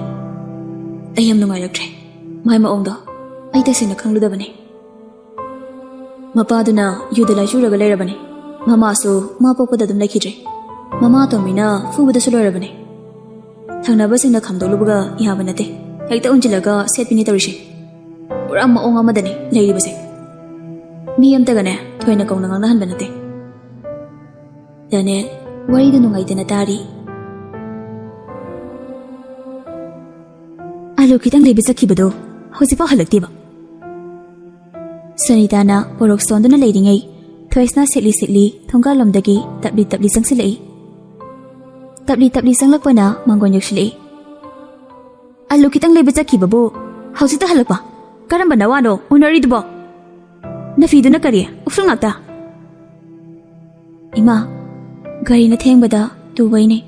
Ayam nungairaktre. Mai maongdo. Ai tasina khangludabane. Mapaduna yudalai churaga leirabane. Mama su ma pokpada dum laikhidre. Mama tomina fubada suloirabane. Thangnabasingna khamdolubuga ihaba nate. Hekta unjilaga setpini tawrise. Pura maong amadani leiribase. Mi amtagane thoina kauna ngangna hanba nate. Daniel, warido nungaydana tari. Alo kitang lebi sakibado, hausipa halaktiba. Sunitana porok sonduna leiringai, Twice sikli thonggalomdagi tabli sangsilai. Tabli sanglakpana mangon yaksilai. Alu kitang lebi sakibabo, hausita halakpa. Karamba nawano unaridubo. Nafiduna kari, ufrung ngakta. Ima, gari na thengbada tubaine.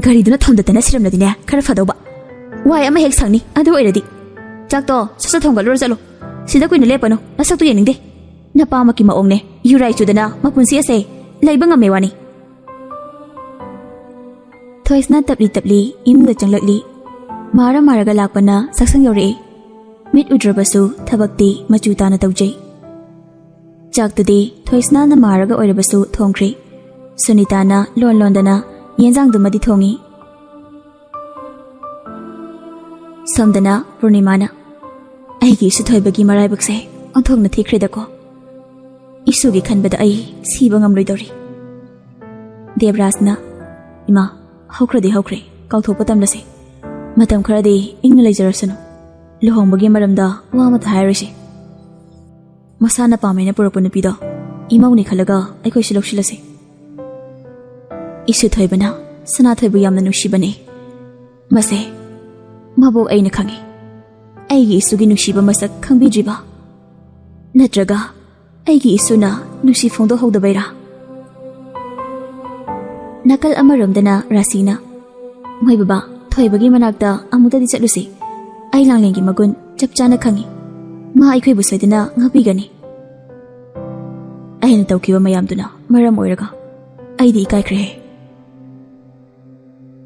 Gari duna thomdatana siramladine khara fadoba. Wai ama hek sangni adu oiradi. Chakto sasa thonggalur chalo. Sida kuina lepano nasaktu yeningde. Napamaki maongne yurai chudana mapunsi ase laiba ngame wani. Thoisna tabli imda changlakli. Maraga lakpana saksang yore. Mit udrabasu thabakti machutana taujai. Chaktudi Thoisna na maraga oirabasu thongkri. Sunitana londana yenzang dumadi thongi. Samdana Purnimana. Aigi suthoibagi maraibakse onthongna thikredako. Isugi khanbada ai siba ngamloidori. Devrasna Ima hokre kauthopa tamlase. Matam kharadi ingna leijarasanu. Luhongbagi maramda wa mata hairisi. Masana pamena purakpuna pido. Imauni khalaga aikoi siloksilase. Isu thoibana sana thoibu yamna nushibane. Mase mabo aina khangi. Aigi isugi nushiba masak khangbidriba. Natraga Aigi isuna nusi fondo haudabaira. Nakal amaramdana Rasina. Mai baba thoibagi manakta amudadi chatlusi. Ai langlengi magun chapchana khangi. Ma aikoi busaidana ngapigani. Aina tawkiba mayamduna maram oiraga. Aidi ikaikre.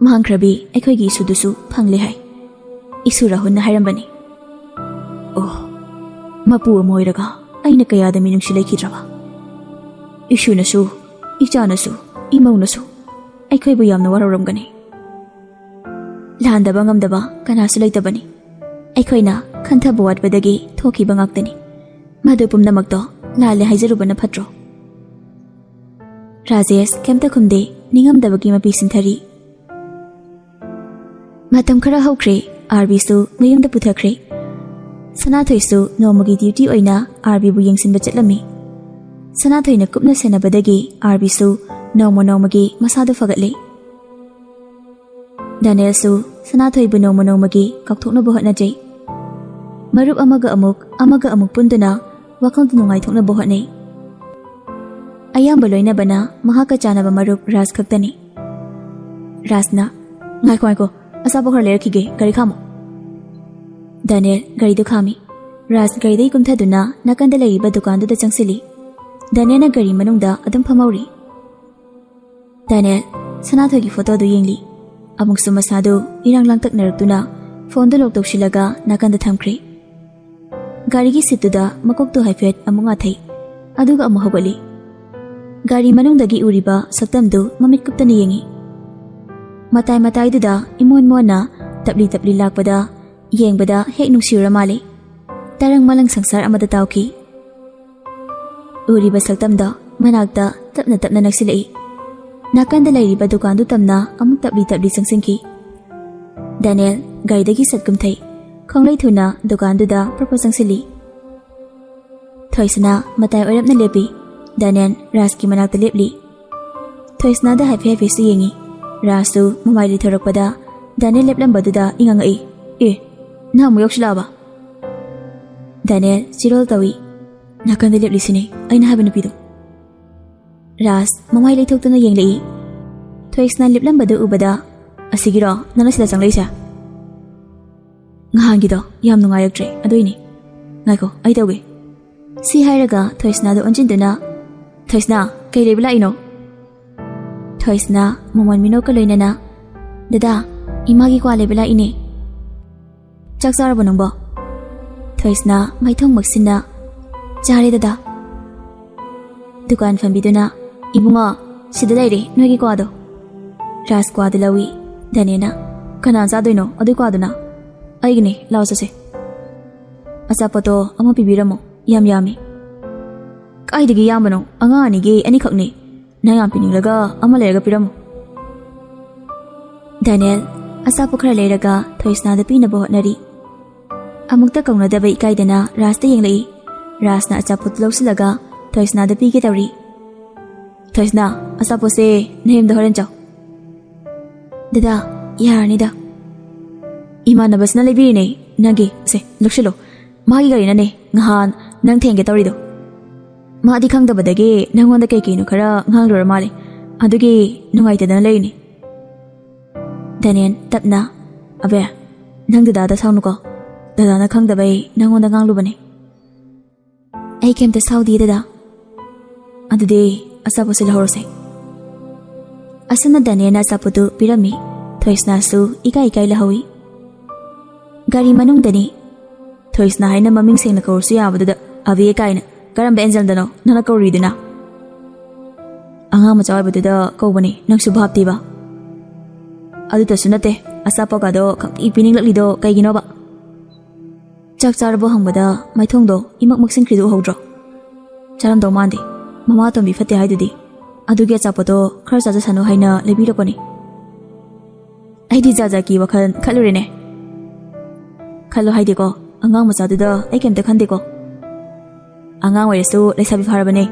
Mangkrabi aikoigi isudusu phangle hai. Isu rahunna hairambani. Oh, mapu amoiraga. Aina kayada minungsi laikhidraba. Ishunasu, ichanasu, imaunasu. Aikhoibu yamna wararamgani. Landaba ngamdaba kanasu laitabani. Aikhoina khanthaba watbadagi thokiba ngaktani. Madu pumnamakto lale haijarubana phatro. Rajesh kemta khumde ningamdabagi mapi sinthari. Matam khara hokre arbisu mayumda puthakre. Sanathoisu nomagi duty oina RB bu yengsinba chatlami. Sanathoina kupna senabadagi RB su nomagi masada fagatli. Daniel su Sanathoi bu nomagi kakthokna bohatnajai. Marup amaga amuk punduna wakal nungai thokna bohatnai. Ayamba loinabana mahaka chanaba marup Ras khaktani. Rasna ngaiko asaba khar lerkhige gari khamo. Daniel gari du khami. Ras gari dai kumthaduna nakanda laiba dukan da changsili. Daniel na gari manungda adum phamauri. Daniel Sanathoi gi photo du yengli. Amuk su masadu irang langtak narakduna phone da lok tawsilaga nakanda thamkri. Gari gi situda makok tu haifet amunga thai. Aduga amu hawali. Gari manungdagi uriba saktamdu mamit kuptani yengi. Matai duda imon mona tabli lakpada yengbada hek nungsira mali. Tarang malang sangsar amada tawki. Uriba saktamda managda tapna naksilai. Nakanda lairiba dukandu tamna amuk tabli sangsingki. Daniel gaidagi satkum thai. Khanglai thuna dukanduda propos sangsili. Thoisna matai oirapna lepi. Daniel Raski managda lepli. Thoisna da haife su yengi. Rasu mamaili thorakpada Daniel leplambaduda ingangai. Na mu yokshilaba. Daniel chirol tawi. Nakanda leplisine aina habana pido. Ras mamai leithoktuna yenglei. Thoisna leplambadu ubada asigiro nanasila changleisa. Ngahangido yam nungayaktre adoini. Ngaiko ai tawge. Si hairaga Thoisna do onjinduna. Thoisna kay lebla ino. Thoisna momon minoka loinana. Dada imagi kwa lebla ine. Chaksarabo nungbo. Thoisna maithong maksina. Chare dada. Dukan fambiduna. Ibunga sida lairi noigi kwado. Ras kwado lawi. Daniela kanan sadoino adu kwaduna. Aigini lausase. Asapato ama pibiramo yami. Kaidagi yamano anga anige ani khakni. na yam piningraga ama lerga piramu. Daniel asapu khara leraga Thoisna da pina bo hotnari. Amukta kauna da bai kaidana Rasta yenglai. Rasna achaput lausilaga Thoisna da pige tawri. Thoisna asapu se nahem da horen chaw. Dada yarani da. Imana basna lebiri ne nagi se luksilo. Magi gari na ne ngahan nang thenge tawri do. Maadi khangdabadagi nangonda kaykino khara nganglora male. Adugi nungaitadana leini. Daniel tapna abe nang dada saunu ko. Dada na khangdabai nangonda nganglubane. Ai kemta saudi dada. Adude asapu se lahorose. Asana Daniel na asapu tu pirami. Thoisna su ikai lahawi. Gari manung dani. Thoisna haina maming sing na kausu yabaduda abe kaina. Karamba angel dano nana kauriduna. Anga machaw baduda kaubani nang subhapti ba. Aduta sunate asapu kado khakti pining laklido kaigino ba. Chak charabo hangbada maithongdo imak maksin kridu hodro. Charam do mandi mama tombi fate haidudi. Adugi achapoto khar chaja sanu haina lebirakoni. Aidi jaja ki wakhan khalurene. Khalo haide ko angang machaduda ai kemte khande ko. Angang oiresu lesabi pharabane.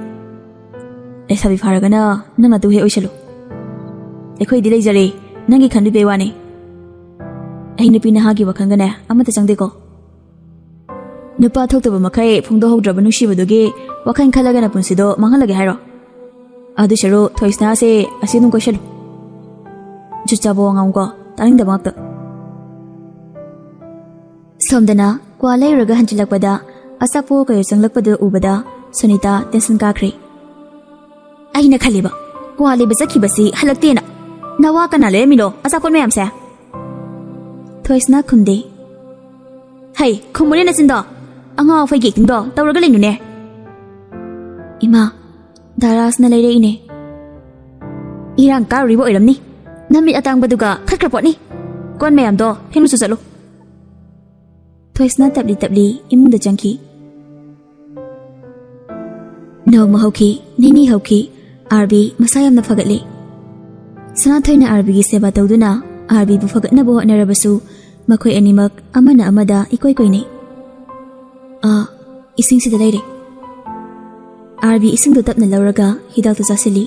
Lesabi pharagana nangna tu he oisalo. Ekhoi di leijare nangi khandu bewani. Ai nupi na hagi wakhangana amata changde ko. Nupa thoktoba makai phungdo hogdraba nungsibadugi wakhan khalagana punsido mangalage hairo. Adu sharu Thoisna se asinung ko shalu. Chuchabo ngamko taring dabangta. Somdana kwalai raga hanchilakpada asapu kayo changlakpada ubada Sunita tension kakri. Aina khaliba kwale bazakhibasi halaktena nawa kana le milo asapon mayam se. Thoisna khumde. Hey khumure na sindo anga fai ge tingdo tawraga leinu ne. Ima Daras na leire ine. Irang ka ribo iramni. Namit atang baduga khatkrapot ni. Kon mayam do phenu su chalu. Thoisna tabli imunda jangki. No mahauki nini hauki Arbi masayam na fagatli. Sana thoina Arbi gi seba tawduna Arbi bu fagatna bo narabasu makhoi animak amana amada ikoi koini. Ising sida leire. Arbi ising do tapna lauraga hidak tu jasili.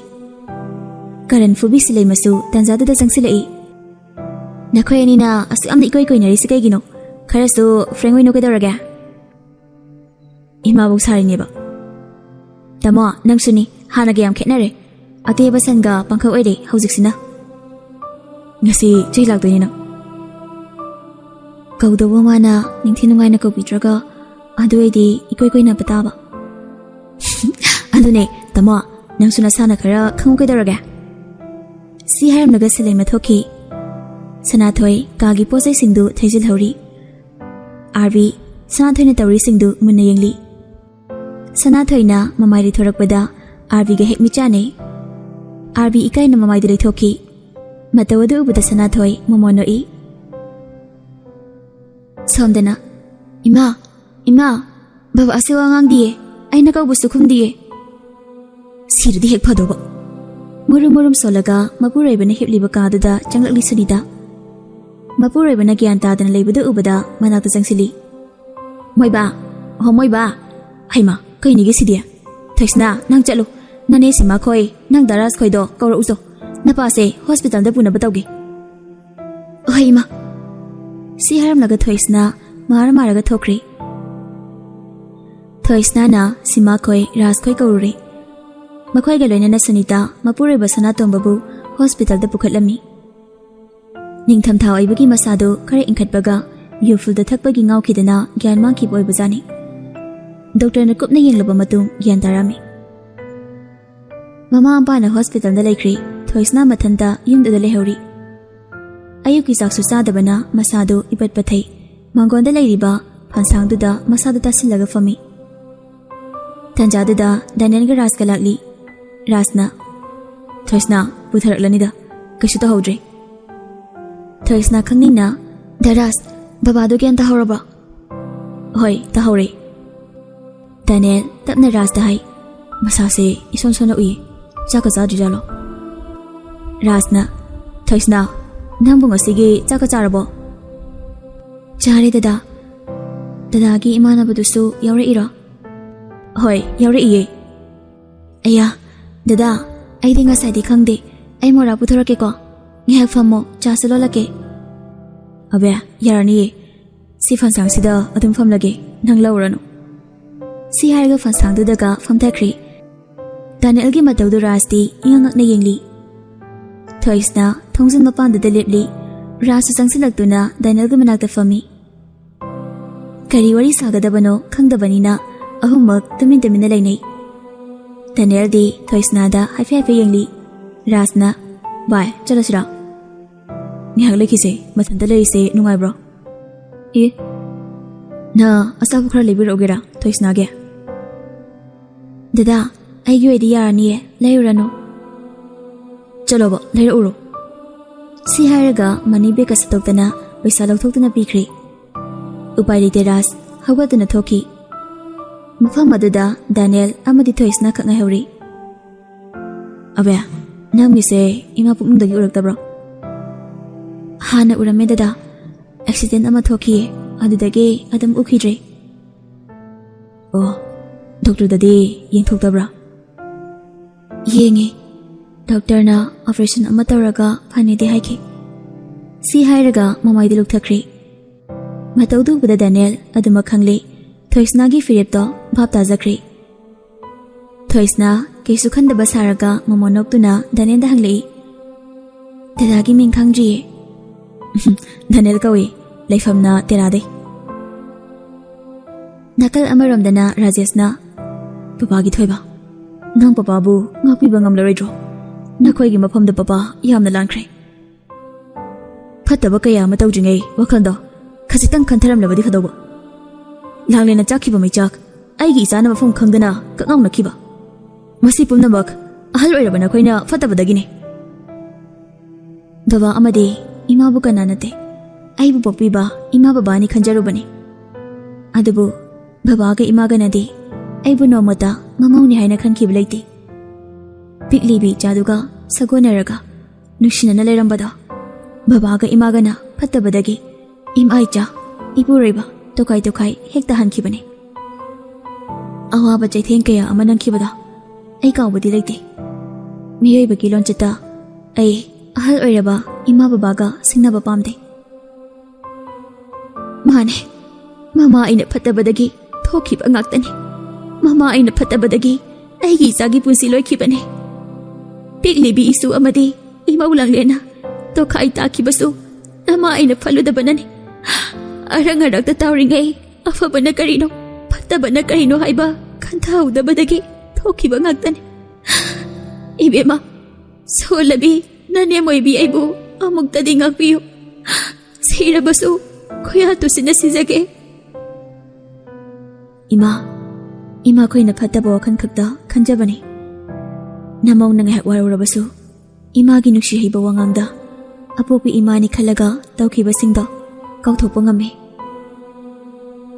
Karan fubi silai masu tanjadu da jangsilai. Nakhoi ani na asu amna ikoi koinari sikai gino. Kharasu frengoi no kedaraga. Ima bu sari neba. Tamo nang suni hana ge am khetnare. Ate basanga pangkhau oide haujiksina. Ngasi chilak doini na. Kaudawa mana ningthinungai na kaubitraga aduidi ikoi koina pataba. Adune tamo nang suna sana khara khangu kedaraga. Si haram naga silai mathoki. Sanathoi kagi posai singdu thaijil hori. Arbi Sanathoi na tawri singdu munna yengli. Sanathoi na mamairi thorakpada Arbi ga hek michane. Arbi ikai na mamai dai thoki. Matawadu ubada Sanathoi momonoi. Somdana Ima baba asewa ngang diye aina kau busu khum diye. Sirdi hek phadoba. Murum solaga mapurai bana hipliba kaduda changlakli Sunita. Mapurai bana gyan tadana leibada ubada manakta changsili. Moiba haima kaini ge sidia. Thoisna nang chalu nane sima khoi nang daras khoi do kaura uso napa se hospital da puna batauge. Haima si haram laga Thoisna maraga thokri. Thoisna na sima khoi ras khoi kaurure. Makhoi ga loina Sunita mapurai basana tombabu hospital da pukhatlami. Ningtham thau aibagi masado khare inkhatbaga yuful da thakpagi ngaukhidana gyan mangki boy bazani. Doctor na kupna yenglaba matung gyan tarami. Mama ampa na hospital da laikri Thoisna mathanta yumda da lehori. Ayuki saksu sadabana masado ipat pathai mangonda lairiba phansangduda masado tasilaga fami. Tanjaduda Daniel ga Ras kalakli. Rasna Thoisna putharaklanida kashu ta hodre. Thoisna khangina Daras baba do gyan tahoraba. Hoi tahore. Daniel tapna Ras da hai masase ison sona ui chaka chadrijalo. Rasna, Thoisna, nangbu ngasigi chaka charabo. Chare dada. Dadagi imanabadusu yauriira. Hoi, yauriiye. Aya, dada, aidi ngasaydi khangde. Ay mora puthorake ko. Ngihak fammo chasalolake. Abe, yaraniye. Si fansang sida adum famlage nang lauranu. Si hariga fansang dudaga famtakri. Daniel gi mataudu rasti ingangakna yengli. Thoisna thongsin mapandada lepli. Rasu sangsilaktuna Daniel gi manakta fami. Kari wari sagadabano khangdabanina ahummak tumin tumina lainai. Daniel di Thoisna da haife yengli. Rasna, bye, chalasira. Ngihak lekise mathanta leise nungai bro. Na asabu khara lebirogera Thoisna ge. Dada, aigi wedi yaraniye leirano. Chalo ba leira uro. Si hairaga mani beka satoktana paisa lauthoktana pikri. Upai lite ras hawatana thoki. Mafam aduda Daniel amadi Thoisna khak ngai hori. Abe, nang mise ima puknungdagi uraktabro. Hana urame dada. Accident ama thoki adudagi adam ukhidre. Oh, doctor dadi yengthoktabra. Yengi. Doctor na operation ama tawraga phanide haiki. Si hairaga mamai diluk thakri. Mataudu buda Daniel aduma khangli. Thoisna gi firepto bhap tajakri. Thoisna kesu khandaba saraga mamonoktuna Daniel da hangli. Dadagi ming khangji. Daniel kawi leifamna terade. Nakal amaramdana Rajeshna. Papa gi thoiba. Nang papa bu ngapiba ngamlaroidro. Nakhoi gi mafamda papa yamna lankre. Phattaba kaya ma tawjingai wakhaldo khasitang khantharam labadi khadawba. Langlena chakhiba maichak aigi isana mafam khangdana kakang nakhiba. Masi pumnamak ahal oirabana khoina phattabadagine. Baba amade ima bu kananate. Ai bu popiba ima babani khanjarubani. Adubu baba ga ima ganadi. Ai bu nomata mamauni haina khankhib leiti. Piklibi jaduga sagonaraga nuksinana lerambada. Baba ga ima gana phattabadagi imaicha ipuraiba tokai hekta hankhibani. Awaba chaitheng kaya amanankhibada. Ai kaubadi leite. Miyoi baki lonchata ai ahal oiraba ima babaga singnaba pamde. Mane, mama aina phattabadagi thokiba ngaktani. Mama aina phattabadagi aigi isagi punsi loikhibani. Piklibi isu amadi ima ulanglena tokai takibasu ama aina phaludabanani. Arang arakta tawringai afabana karino phattabana karino haiba khanthahudabadagi thokiba ngaktani. Ibema solabi nane moibi aibu amuktadi ngakpiyu. Sirabasu khoya tusina sijage. Ima khoina phattaba wakhan khakta khanjabani. Namau nangai warurabasu ima gi nukshi hiba wangangda apopi imani khalaga tawkhiba singdo kauthokpa ngame.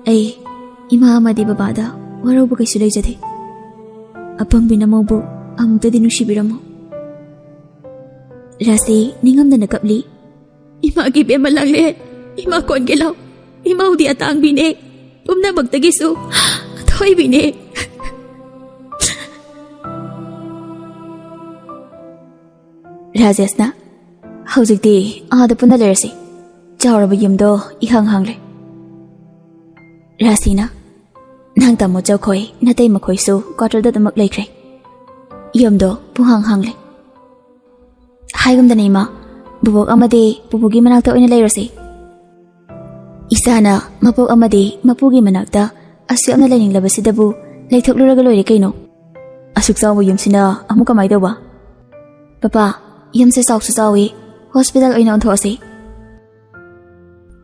Ai ima amadi babada warauba kaisu leijathe. Apangbi namaubu amuktadi nushibiramo. Rasi ningamdana kapli. Ima gi bema langle. Ima kon gelaw. Ima udi atang bine. Pumna magtagisu. Thoy bine. Rajeshna. Haujikti ada puna lerasi. Chawraba yumdo ihang hangle. Rasina. Nang tamo chawkhoi natay makhoi su quarter da damak laikre. Yumdo puhang hangle. Haigumdana ima. Bubok amadi pupugi manakta oina lairasi. Isana mapok amadi mapugi manakta asyamna laininglabasidabu laithokluраga loire kaino. Asuk chawu yumsina amu kamai dawba. Papa, yumse chawsu chawi hospital oina onthoasi.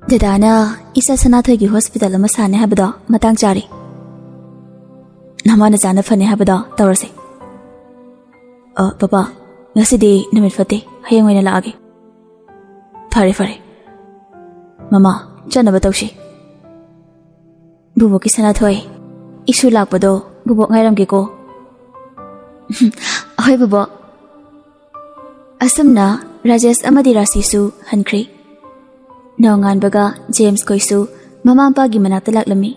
Dadana isa Sanathoi gi hospital ama sane habada matang chari. Namana jana phane habada tawrase. Papa, ngasidi namit fate hayang oina laage. Fare. Mama, chanaba tawsi. Bubo ki Sanathoi isu lakpado bubo ngairam ge ko. Ahoy bubo. ꯑꯁꯨꯝꯅ ꯔꯥꯖꯦꯁ ꯑꯃꯗꯤ ꯔꯥꯁꯤꯁꯨ ꯍꯟꯈ꯭ꯔꯦ꯫ ꯅꯣꯡꯉꯥꯟꯕꯒ James ꯈꯣꯏꯁꯨ ꯃꯃꯥ ꯃꯄꯥꯒꯤ ꯃꯅꯥꯛꯇ ꯂꯥꯛꯂꯝꯃꯤ꯫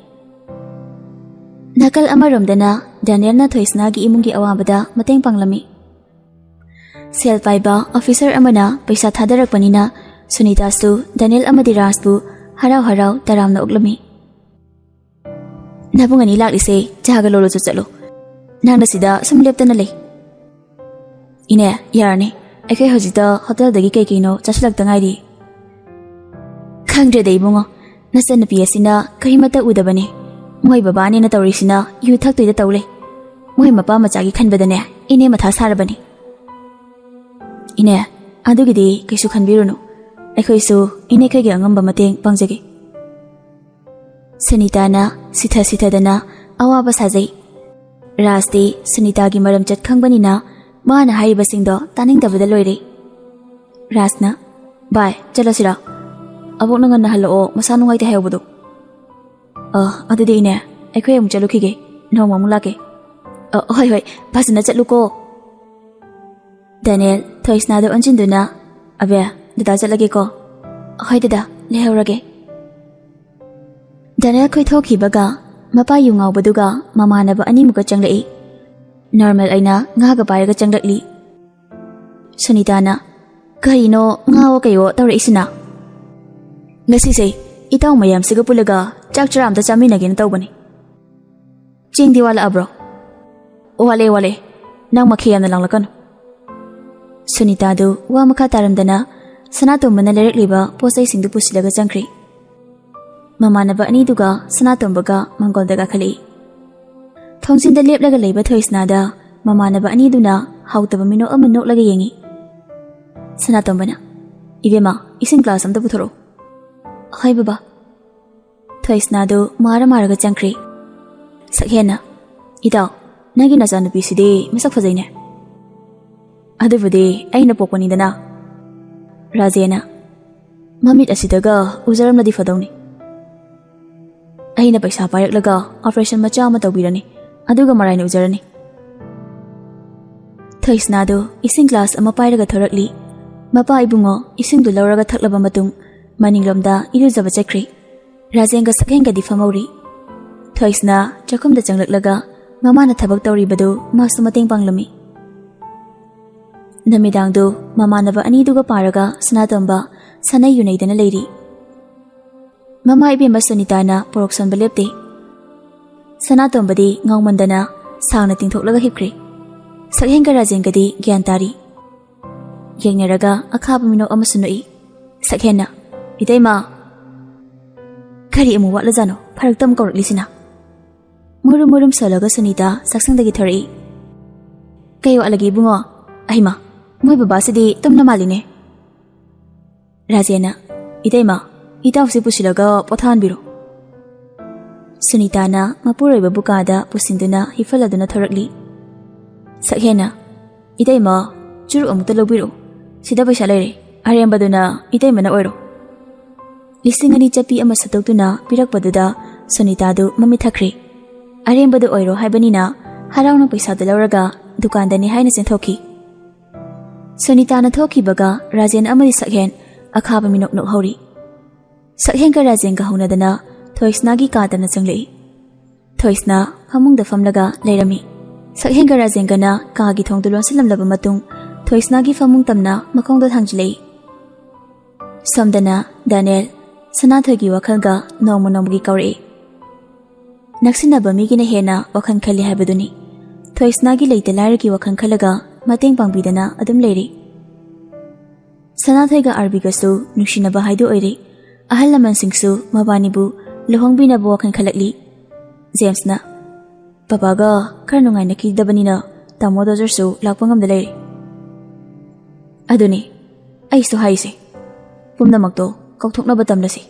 ꯅꯥꯀꯜ ꯑꯃꯔꯣꯝꯗꯅ ꯗꯦꯅꯤꯌꯦꯜꯅ ꯊꯣꯏꯁꯅꯥꯒꯤ ꯏꯃꯨꯡꯒꯤ ꯑꯋꯥꯕꯗ ꯃꯇꯦꯡ ꯄꯥꯡꯂꯝꯃꯤ꯫ ꯁꯦꯜ ꯄꯥꯏꯕ ꯑꯣꯐꯤꯁꯔ ꯑꯃꯅ ꯄꯩꯁꯥ ꯊꯥꯗꯔꯛꯄꯅꯤꯅ ꯁꯨꯅꯤꯇꯥꯁꯨ ꯗꯦꯅꯤꯌꯦꯜ ꯑꯃꯗꯤ ꯔꯥꯖꯕꯨ ꯍꯔꯥꯎ ꯍꯔꯥꯎ ꯇꯔꯥꯝꯅ ꯑꯣꯛꯂꯝꯃꯤ꯫ ꯅꯕꯨꯡ ꯑꯅꯤ ꯂꯥꯛꯂꯤꯁꯦ ꯆꯥꯒ ꯂꯣꯜꯂꯁꯨ ꯆꯠꯂꯣ, ꯅꯪꯅ ꯁꯤꯗ ꯁꯨꯝ ꯂꯦꯞꯇꯅ ꯂꯩ꯫ ꯏꯅꯦ ꯌꯥꯔꯅꯤ, ꯑꯩꯈꯣꯏ ꯍꯧꯖꯤꯛꯇ ꯍꯣꯇꯦꯜꯗꯒꯤ ꯀꯩꯀꯩꯅꯣ ꯆꯥꯁꯤꯜꯂꯛꯇ ꯉꯥꯏꯔꯤ꯫ ꯈꯪꯗ꯭ꯔꯦꯗ ꯏꯕꯨꯡꯉꯣ, ꯅꯆꯟꯅꯨꯄꯤ ꯑꯁꯤꯅ ꯀꯔꯤꯃꯠꯇ ꯎꯗꯕꯅꯤ, ꯃꯣꯏ ꯕꯕꯥꯅꯦꯅ ꯇꯧꯔꯤꯁꯤꯅ ꯌꯨ ꯊꯛꯇꯣꯏꯗ ꯇꯧ ꯂꯩ꯫ ꯃꯣꯏ ꯃꯄꯥ ꯃꯆꯥꯒꯤ ꯈꯟꯕꯗꯅꯦ ꯏꯅꯦ ꯃꯊꯥ ꯁꯥꯔꯕꯅꯤ꯫ ꯏꯅꯦ ꯑꯗꯨꯒꯤꯗꯤ ꯀꯩꯁꯨ ꯈꯟꯕꯤꯔꯨꯅꯨ, ꯑꯩꯈꯣꯏꯁꯨ ꯏꯅꯦꯈꯣꯏꯒꯤ ꯑꯉꯝꯕ ꯃꯇꯦꯡ ꯄꯥꯡꯖꯒꯦ꯫ ꯁꯨꯅꯤꯇꯥꯅ ꯁꯤꯊ ꯁꯤꯊꯗꯅ ꯑꯋꯥꯕ ꯁꯥꯖꯩ꯫ ꯔꯥꯖꯗꯤ ꯁꯨꯅꯤꯇꯥꯒꯤ ꯃꯔꯝꯆꯠ ꯈꯪꯕꯅꯤꯅ ꯃꯥꯅ ꯍꯥꯏꯔꯤꯕꯁꯤꯡꯗꯣ ꯇꯥꯅꯤꯡꯗꯕꯗ ꯂꯣꯏꯔꯦ꯫ ꯔꯥꯖꯅ ꯕꯥꯏ ꯆꯠꯂꯁꯤꯔꯥ, ꯑꯕꯣꯛꯅ ꯉꯟꯅ ꯍꯜꯂꯛꯑꯣ ꯃꯁꯥ ꯅꯨꯡꯉꯥꯏꯇꯦ ꯍꯥꯏꯍꯧꯕꯗꯣ꯫ ꯑꯗꯨꯗꯤ ꯏꯅꯦ ꯑꯩꯈꯣꯏ ꯑꯃꯨꯛ ꯆꯠꯂꯨꯈꯤꯒꯦ, ꯅꯣꯡꯃ ꯑꯃꯨꯛ ꯂꯥꯛꯀꯦ꯫ ꯍꯣꯏ ꯍꯣꯏ ꯐꯖꯅ ꯆꯠꯂꯨꯀꯣ꯫ ꯗꯦꯅꯤꯌꯦꯜ ꯊꯣꯏꯁꯅꯥꯗ ꯑꯣꯟꯁꯤꯟꯗꯨꯅ ꯑꯕꯦ ꯗꯗꯥ ꯆꯠꯂꯒꯦꯀꯣ꯫ ꯍꯣꯏ ꯗꯗꯥ ꯂꯩꯍꯧꯔꯒꯦ꯫ ꯗꯦꯅꯤꯌꯦꯜ ꯈꯣꯏꯊꯣꯛꯈꯤꯕꯒ ꯃꯄꯥ ꯌꯨ ꯉꯥꯎꯕꯗꯨꯒ ꯃꯃꯥꯟꯅꯕ ꯑꯅꯤꯃꯨꯛꯀ ꯆꯪꯂꯛꯏ꯫ ꯅꯣꯔꯃꯦꯜ ꯑꯩꯅ ꯉꯥꯒ ꯄꯥꯏꯔꯒ ꯆꯪꯂꯛꯂꯤ꯫ ꯁꯨꯅꯤꯇꯥꯅ ꯀꯔꯤꯅꯣ ꯉꯥꯋꯣ ꯀꯩꯋꯣ ꯇꯧꯔꯛꯏꯁꯤꯅ? ꯉꯁꯤꯁꯦ ꯏꯇꯥꯎ ꯃꯌꯥꯝꯁꯤꯒ ꯄꯨꯜꯂꯒ ꯆꯥꯛ ꯆꯔꯥ ꯑꯝꯇ ꯆꯥꯃꯤꯟꯅꯒꯦꯅ ꯇꯧꯕꯅꯤ꯫ ꯆꯦꯡꯗꯤ ꯋꯥꯠꯂꯛꯑꯕ꯭ꯔꯣ? ꯋꯥꯠꯂꯦ, ꯅꯪ ꯃꯈꯩ ꯌꯥꯝꯅ ꯂꯥꯡꯂꯛꯀꯅꯨ꯫ ꯁꯨꯅꯤꯇꯥꯗꯨ ꯋꯥ ꯃꯈꯥ ꯇꯥꯔꯝꯗꯅ ꯁꯅꯥꯇꯣꯝꯕꯅ ꯂꯩꯔꯛꯂꯤꯕ ꯄꯣꯠꯆꯩꯁꯤꯡꯗꯨ ꯄꯨꯁꯤꯜꯂꯒ ꯆꯪꯈ꯭ꯔꯤ꯫ ꯃꯃꯥꯟꯅꯕ ꯑꯅꯤꯗꯨꯒ ꯁꯅꯥꯇꯣꯝꯕꯒ ꯃꯥꯡꯒꯣꯜꯗ ꯀꯥꯈꯠꯂꯛꯏ꯫ ꯊꯣꯡꯖꯤꯟꯗ ꯂꯦꯞꯂꯒ ꯂꯩꯕ ꯊꯣꯏꯁꯅꯥꯗ ꯃꯃꯥꯟꯅꯕ ꯑꯅꯤꯗꯨꯅ ꯍꯥꯎꯇꯕ ꯃꯤꯅꯣꯛ ꯑꯃ ꯅꯣꯛꯂꯒ ꯌꯦꯡꯉꯤ꯫ ꯁꯅꯥꯇꯣꯝꯕꯅ ꯏꯕꯦꯝꯃ ꯏꯁꯤꯡ ꯒ꯭ꯂꯥꯁ ꯑꯝꯇ ꯄꯨꯊꯣꯔꯛꯑꯣ꯫ ꯍꯣꯏ ꯕꯕꯥ꯫ ꯊꯣꯏꯁꯅꯥꯗꯨ ꯃꯥꯔꯒ ꯆꯪꯈ꯭ꯔꯤ꯫ ꯁꯛꯍꯦꯟꯅ ꯏꯇꯥꯎ ꯅꯪꯒꯤ ꯅꯆꯥꯅꯨꯄꯤꯁꯤꯗꯤ ꯃꯁꯛ ꯐꯖꯩꯅꯦ꯫ ꯑꯗꯨꯕꯨꯗꯤ ꯑꯩꯅ ꯄꯣꯛꯄꯅꯤꯗꯅ꯫ ꯔꯥꯖꯦꯅ ꯃꯃꯤꯠ ꯑꯁꯤꯗꯒ ꯎꯖꯔꯝꯂꯗꯤ ꯐꯗꯧꯅꯤ꯫ ꯑꯩꯅ ꯄꯩꯁꯥ ꯄꯥꯏꯔꯛꯂꯒ ꯑꯣꯄꯔꯦꯁꯟ ꯃꯆꯥ ꯑꯃ ꯇꯧꯕꯤꯔꯅꯤ, ꯑꯗꯨꯒ ꯃꯔꯥꯏꯅ ꯎꯖꯔꯅꯤ꯫ ꯊꯣꯏꯁꯅꯥꯗꯨ ꯏꯁꯤꯡ ꯒ꯭ꯂꯥꯁ ꯑꯃ ꯄꯥꯏꯔꯒ ꯊꯣꯔꯛꯂꯤ꯫ ꯃꯄꯥ ꯏꯕꯨꯡꯉꯣ ꯏꯁꯤꯡꯗꯨ ꯂꯧꯔꯒ ꯊꯛꯂꯕ ꯃꯇꯨꯡ ꯃꯅꯤꯡꯂꯣꯝꯗ ꯏꯔꯨꯖꯕ ꯆꯠꯈ꯭ꯔꯤ꯫ ꯔꯥꯖꯦꯟꯒ ꯁꯛꯍꯦꯟꯒꯗꯤ ꯐꯝꯍꯧꯔꯤ꯫ ꯊꯣꯏꯁꯅꯥ ꯆꯥꯛꯈꯨꯝꯗ ꯆꯪꯂꯛꯂꯒ ꯃꯃꯥꯅ ꯊꯕꯛ ꯇꯧꯔꯤꯕꯗꯨ ꯃꯥꯁꯨ ꯃꯇꯦꯡ ꯄꯥꯡꯂꯝꯃꯤ꯫ ꯅꯨꯃꯤꯗꯥꯡꯗꯨ ꯃꯃꯥꯟꯅꯕ ꯑꯅꯤꯗꯨꯒ ꯄꯥꯔꯒ ꯁꯅꯥꯇꯣꯝꯕ ꯁꯥꯅꯩ ꯌꯨꯅꯩꯗꯅ ꯂꯩꯔꯤ꯫ ꯃꯃꯥ ꯏꯕꯦꯝꯃ ꯁꯨꯅꯤꯇꯥꯅ ꯄꯣꯔꯣꯛ ꯁꯣꯟꯕ ꯂꯦꯞꯇꯦ꯫ ꯁꯅꯥꯇꯣꯝꯕꯗꯤ ꯉꯥꯎꯃꯟꯗꯅ ꯁꯥꯡꯅ ꯇꯤꯡꯊꯣꯛꯂꯒ ꯍꯤꯞꯈ꯭ꯔꯤ꯫ ꯁꯛꯍꯦꯟꯒ ꯔꯥꯖꯦꯟꯒꯗꯤ ꯒ꯭ꯌꯥꯟ ꯇꯥꯔꯤ꯫ ꯌꯦꯡꯅꯔꯒ ꯑꯈꯥꯕ ꯃꯤꯅꯣꯛ ꯑꯃꯁꯨ ꯅꯣꯛꯏ꯫ ꯁꯛꯍꯦꯟꯅ ꯏꯇꯩꯃ ꯀꯔꯤ ꯑꯃꯨꯛ ꯋꯥꯠꯂꯖꯥꯅꯣ ꯐꯔꯛꯇ ꯑꯃꯨꯛ ꯀꯧꯔꯛꯂꯤꯁꯤꯅ? ꯃꯨꯔꯨꯝ ꯃꯨꯔꯨꯝ ꯁꯣꯜꯂꯒ ꯁꯨꯅꯤꯇꯥ ꯆꯥꯛꯁꯪꯗꯒꯤ ꯊꯣꯔꯛꯏ꯫ ꯀꯩ ꯋꯥꯠꯂꯒꯦ ꯏꯕꯨꯡꯉꯣ? ꯑꯩꯃ ꯃꯣꯏ ꯕꯕꯥꯁꯤꯗꯤ ꯇꯨꯝꯅ ꯃꯥꯜꯂꯤꯅꯦ꯫ ꯔꯥꯖꯦꯟꯅ ꯏꯇꯩꯃ ꯏꯇꯥꯎꯁꯤ ꯄꯨꯁꯤꯜꯂꯒ ꯄꯣꯊꯥꯍꯟꯕꯤꯔꯣ꯫ ꯁꯨꯅꯤꯇꯥꯅ ꯃꯄꯨꯔꯣꯏꯕ ꯕꯨꯀꯥꯗ ꯄꯨꯁꯤꯟꯗꯨꯅ ꯍꯤꯞꯐꯜꯂꯗꯨꯅ ꯊꯣꯔꯛꯂꯤ꯫ ꯁꯛꯍꯦꯟꯅ ꯏꯇꯩꯃ ꯆꯨꯔꯨꯞ ꯑꯃꯨꯛꯇ ꯂꯧꯕꯤꯔꯛꯎ, ꯁꯤꯗ ꯄꯩꯁꯥ ꯂꯩꯔꯦ, ꯑꯔꯦꯝꯕꯗꯨꯅ ꯏꯇꯩꯃꯅ ꯑꯣꯏꯔꯣ꯫ 2,000 ꯆꯠꯄꯤ ꯑꯃ ꯁꯠꯇꯣꯛꯇꯨꯅ ꯄꯤꯔꯛꯄꯗꯨꯗ ꯁꯨꯅꯤꯇꯥꯗꯨ ꯃꯃꯤꯠ ꯊꯛꯈ꯭ꯔꯤ꯫ ꯑꯔꯦꯝꯕꯗꯨ ꯑꯣꯏꯔꯣ ꯍꯥꯏꯕꯅꯤꯅ ꯍꯔꯥꯎꯅ ꯄꯩꯁꯥꯗꯨ ꯂꯧꯔꯒ ꯗꯨꯀꯥꯟꯗꯅꯤ ꯍꯥꯏꯅ ꯆꯦꯟꯊꯣꯛꯈꯤ꯫ ꯁꯨꯅꯤꯇꯥꯅ ꯊꯣꯛꯈꯤꯕꯒ ꯔꯥꯖꯦꯟ ꯑꯃꯗꯤ ꯁꯛꯍꯦꯟ ꯑꯈꯥꯕ ꯃꯤꯅꯣꯛ ꯅꯣꯛꯍꯧꯔꯤ꯫ ꯁꯛꯍꯦꯟꯒ ꯔꯥꯖꯦꯟꯒ ꯍꯧꯅꯗꯅ ꯊꯣꯏꯁꯅꯥꯒꯤ ꯀꯥꯗꯅ ꯆꯪꯂꯛꯏ꯫ ꯊꯣꯏꯁꯅꯥ ꯐꯃꯨꯡꯗ ꯐꯝꯂꯒ ꯂꯩꯔꯝꯃꯤ꯫ ꯁꯛꯍꯦꯟꯒ ꯔꯥꯖꯦꯟꯒꯅ ꯀꯥꯒꯤ ꯊꯣꯡꯗꯨ ꯂꯣꯟꯁꯤꯜꯂꯝꯂꯕ ꯃꯇꯨꯡ ꯊꯣꯏꯁꯅꯥꯒꯤ ꯐꯃꯨꯡ ꯇꯝꯅ ꯃꯈꯣꯡꯗ ꯊꯥꯡꯖꯤꯜꯂꯛꯏ꯫ ꯁꯣꯝꯗꯅ ꯗꯦꯅꯤꯌꯦꯜ ꯁꯅꯥꯊꯣꯏꯒꯤ ꯋꯥꯈꯜꯒ ꯅꯣꯡꯃ ꯅꯣꯡꯃꯒꯤ ꯀꯧꯔꯛꯏ꯫ ꯅꯛꯁꯤꯟꯅꯕ ꯃꯤꯒꯤꯅ ꯍꯦꯟꯅ ꯋꯥꯈꯜ ꯈꯜꯂꯤ ꯍꯥꯏꯕꯗꯨꯅꯤ꯫ ꯊꯣꯏꯁꯅꯥꯒꯤ ꯂꯩꯇ ꯂꯥꯏꯔꯒꯤ ꯋꯥꯈꯜ ꯈꯜꯂꯒ ꯃꯇꯦꯡ ꯄꯥꯡꯕꯤꯗꯅ ꯑꯗꯨꯝ ꯂꯩꯔꯤ꯫ ꯁꯅꯥꯊꯣꯏꯒ ꯑꯥꯔꯕꯤꯒꯁꯨ ꯅꯨꯡꯁꯤꯅꯕ ꯍꯥꯏꯗꯨ ꯑꯣꯏꯔꯤ꯫ ꯑꯍꯜ ꯂꯃꯟꯁꯤꯡꯁꯨ ꯃꯕꯥꯅꯤꯕꯨ ꯂꯨꯍꯣꯡꯕꯤꯅꯕ ꯋꯥꯈꯜ ꯈꯜꯂꯛꯂꯤ꯫ ꯖꯦꯝꯁꯅ ꯄꯄꯥꯒ ꯈꯔ ꯅꯨꯡꯉꯥꯏꯅꯈꯤꯗꯕꯅꯤꯅ ꯇꯥꯃꯣ ꯗꯣꯖꯔꯁꯨ ꯂꯥꯛꯄ ꯉꯝꯗ ꯂꯩꯔꯤ꯫ ꯑꯗꯨꯅꯤ ꯑꯩꯁꯨ ꯍꯥꯏꯁꯦ, ꯄꯨꯝꯅꯃꯛꯇꯣ ꯀꯥꯎꯊꯣꯛꯅꯕ ꯇꯝꯂꯁꯤ꯫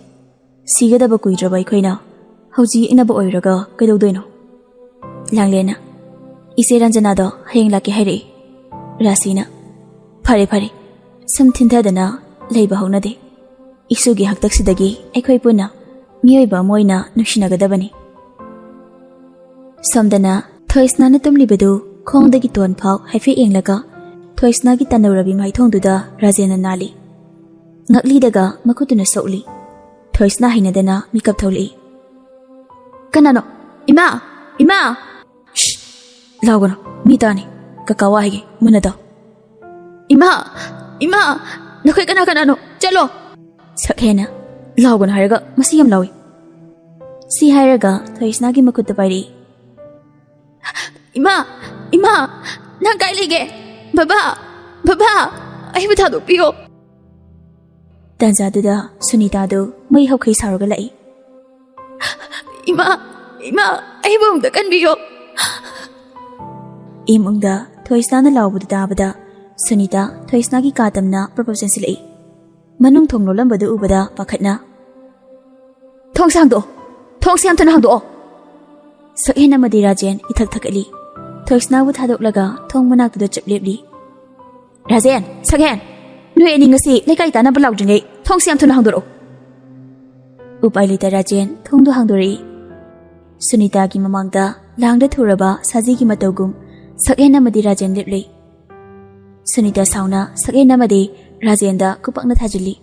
ꯁꯤꯒꯗꯕ ꯀꯨꯏꯗ꯭ꯔꯕ ꯑꯩꯈꯣꯏꯅ ꯍꯧꯖꯤꯛ ꯌꯦꯛꯅꯕ ꯑꯣꯏꯔꯒ ꯀꯩꯗꯧꯗꯣꯏꯅꯣ? ꯂꯥꯡꯂꯦꯟꯅ ꯏꯆꯦ ꯔꯟꯖꯅꯥꯗꯣ ꯍꯌꯦꯡ ꯂꯥꯛꯀꯦ ꯍꯥꯏꯔꯛꯏ꯫ ꯔꯥꯁꯤꯅ ꯐꯔꯦ ꯁꯨꯝ ꯊꯤꯟꯊꯗꯅ ꯂꯩꯕ ꯍꯧꯅꯗꯦ꯫ ꯏꯁꯨꯒꯤ ꯍꯛꯇꯛꯁꯤꯗꯒꯤ ꯑꯩꯈꯣꯏ ꯄꯨꯟꯅ ꯃꯤꯑꯣꯏꯕ ꯑꯃ ꯑꯣꯏꯅ ꯅꯨꯡꯁꯤꯅꯒꯗꯕꯅꯤ꯫ ꯁꯣꯝꯗꯅ ꯊꯣꯏꯁꯅꯥꯅ ꯇꯨꯝꯂꯤꯕꯗꯨ ꯈꯣꯡꯗꯒꯤ ꯇꯣꯟ ꯐꯥꯎ ꯍꯥꯏꯐꯦꯠ ꯌꯦꯡꯂꯒ Thoisnagi tanawrabi maithongduda Rajena nali. Ngaklidega makutuna sokli. Thoisna hinadana mikap tholi. Kanano? Ima! Ima! Shh! Lawagano, mitani. Kakawahigi, munado. Ima! Ima! Nakoy kanano? Chalo! Sakhena, lawagano haraga masiyam lawi. Si haraga Thoisnagi makutta pairi. Ima! Ima! Nang kailige! Baba! Baba! Ay matadok piyo! Tanzaduda Sunitado may hawkay saroga lai. Ima! Ima! Ay bumda kanbiyo! Imungda Thoisna na lawbuda dabada Sunita Thoisnagi katam na proposal silai. Manung thonglo lambada ubada pakat na. Thong sangdo! Thong siyam to na hangdo! Sakhen amadi Rajen ithak-thakali. Thoisna wu thadok laga thong manaktuda chaplebli. Rajen! Sakhen! Nui ani ngasi laikai tana balau jingay thong siyam to na hangdoro. Upay lita Rajen thongdo hangdori. Sunita ki mamangda langda thuraba saji ki matawgum Sakhen amadi Rajen lipli. Sunita sauna Sakhen amadi Rajen da kupakna thajili.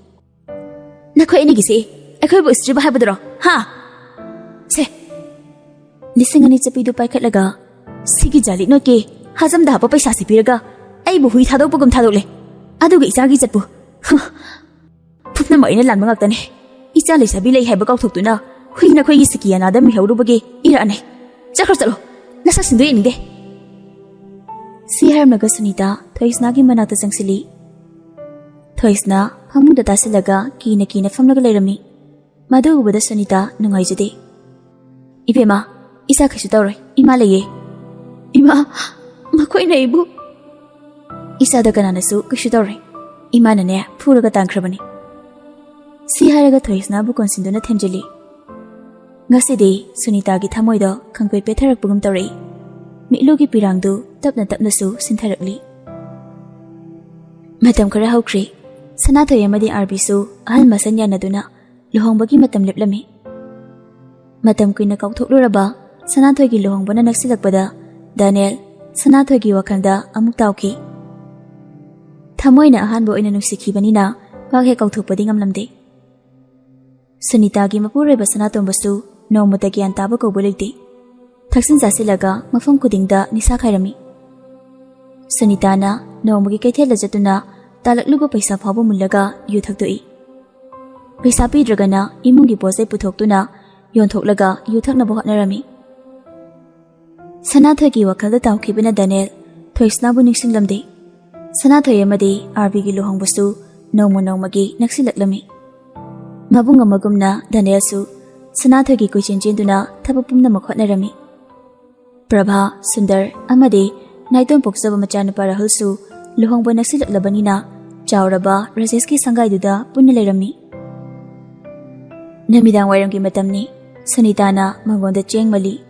Nakoy ani gisi akoy bu istri bahay badro ha? Se! Lisingani chapidu paikatlaga Sigi jali no ke hazam da pa paisa sipiraga ai bu hui thadok pagum thadok le aduga isagi chatpu phutna mai na lan mangak tane icha le sabi lei haiba kau thok tuna hui na khoi gi sikiya na da mi hawru bage ira ne chakhar chalo nasa sindu ni de si har naga Sunita Thoisna gi manata sangsili Thoisna hamuda tasilaga kina famlaga leirami madu ubada Sunita nungai jade ibema isa khasu tawroi ima leye Ima, makoy na ibu. Isa da kananasu kishidori. Ima na ne puraga tangkrabani. Si haraga Thoisna bu konsindo na themjili. Ngasidi Sunita gi thamoy do khangkoi petharak bugum tawri. Milu gi pirangdu tapna su sintharakli. Matam khara haukri. Sanathoy amadi arbisu ahal masanya naduna luhongbagi matam leplami. Matam kuina kaukthoklu Sanathoy gi luhongbana naksilakpada Daniel, Sanathoy gi wakalda amuk tawki. Thamoyna ahanbo oina nungsikhibanina pakhe kauthokpadi ngamlamde. Sunita gi mapureba Sanatombasu nomata gyan taba kaubo leite. Thaksin jasilaga mafam kudingda nisa khairami. Sunita na nomagi kaithela jatuna talakluba paisa phawbo mullaga yu thakdoi. Paisa pidragana imungi pose puthoktuna yonthoklaga yu thaknaba hotnarami. Sanathoy gi wakalda tawkhibina Daniel Thoisna bu ningsinglamde. Sanathoy amadi Arbi gi luhongbasu nomagi naksilaklami. Mabung amagumna Daniel su Sanathoy gi kuichenjenduna thabapumna makhotnarami. Prabha Sundar amadi Naiton poksaba machanapa Rahul su luhongba naksilaklabanina chawraba Rajesh ki sangai punna leirami. Namidang wairam gi matamni Sunita na mangonda chengmali.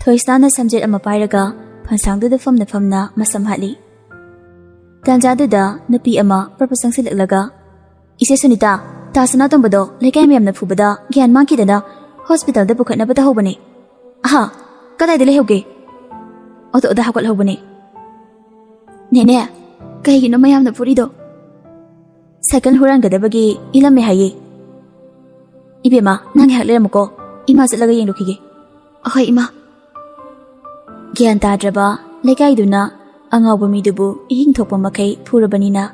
Thoisna na samjet ama pairaga phansangduda famna masam hali. Tanjaduda napi ama propasang silaklaga. Ise Sunita, ta Sanatombado laikai mayamna phubada gyan mangkidana hospital da pukhatna bata hobane. Aha, kadai de lehoge. Auto da hakal hobane. Nene, kai gino mayamna phurido. Cycle huran gadabagi ilame haye. Ibema nang hakleramko ima jatlaga yenglukhige. Ahoi ima. Gyan tadraba leikaiduna angawba midubu ihing thokpa makai phurabanina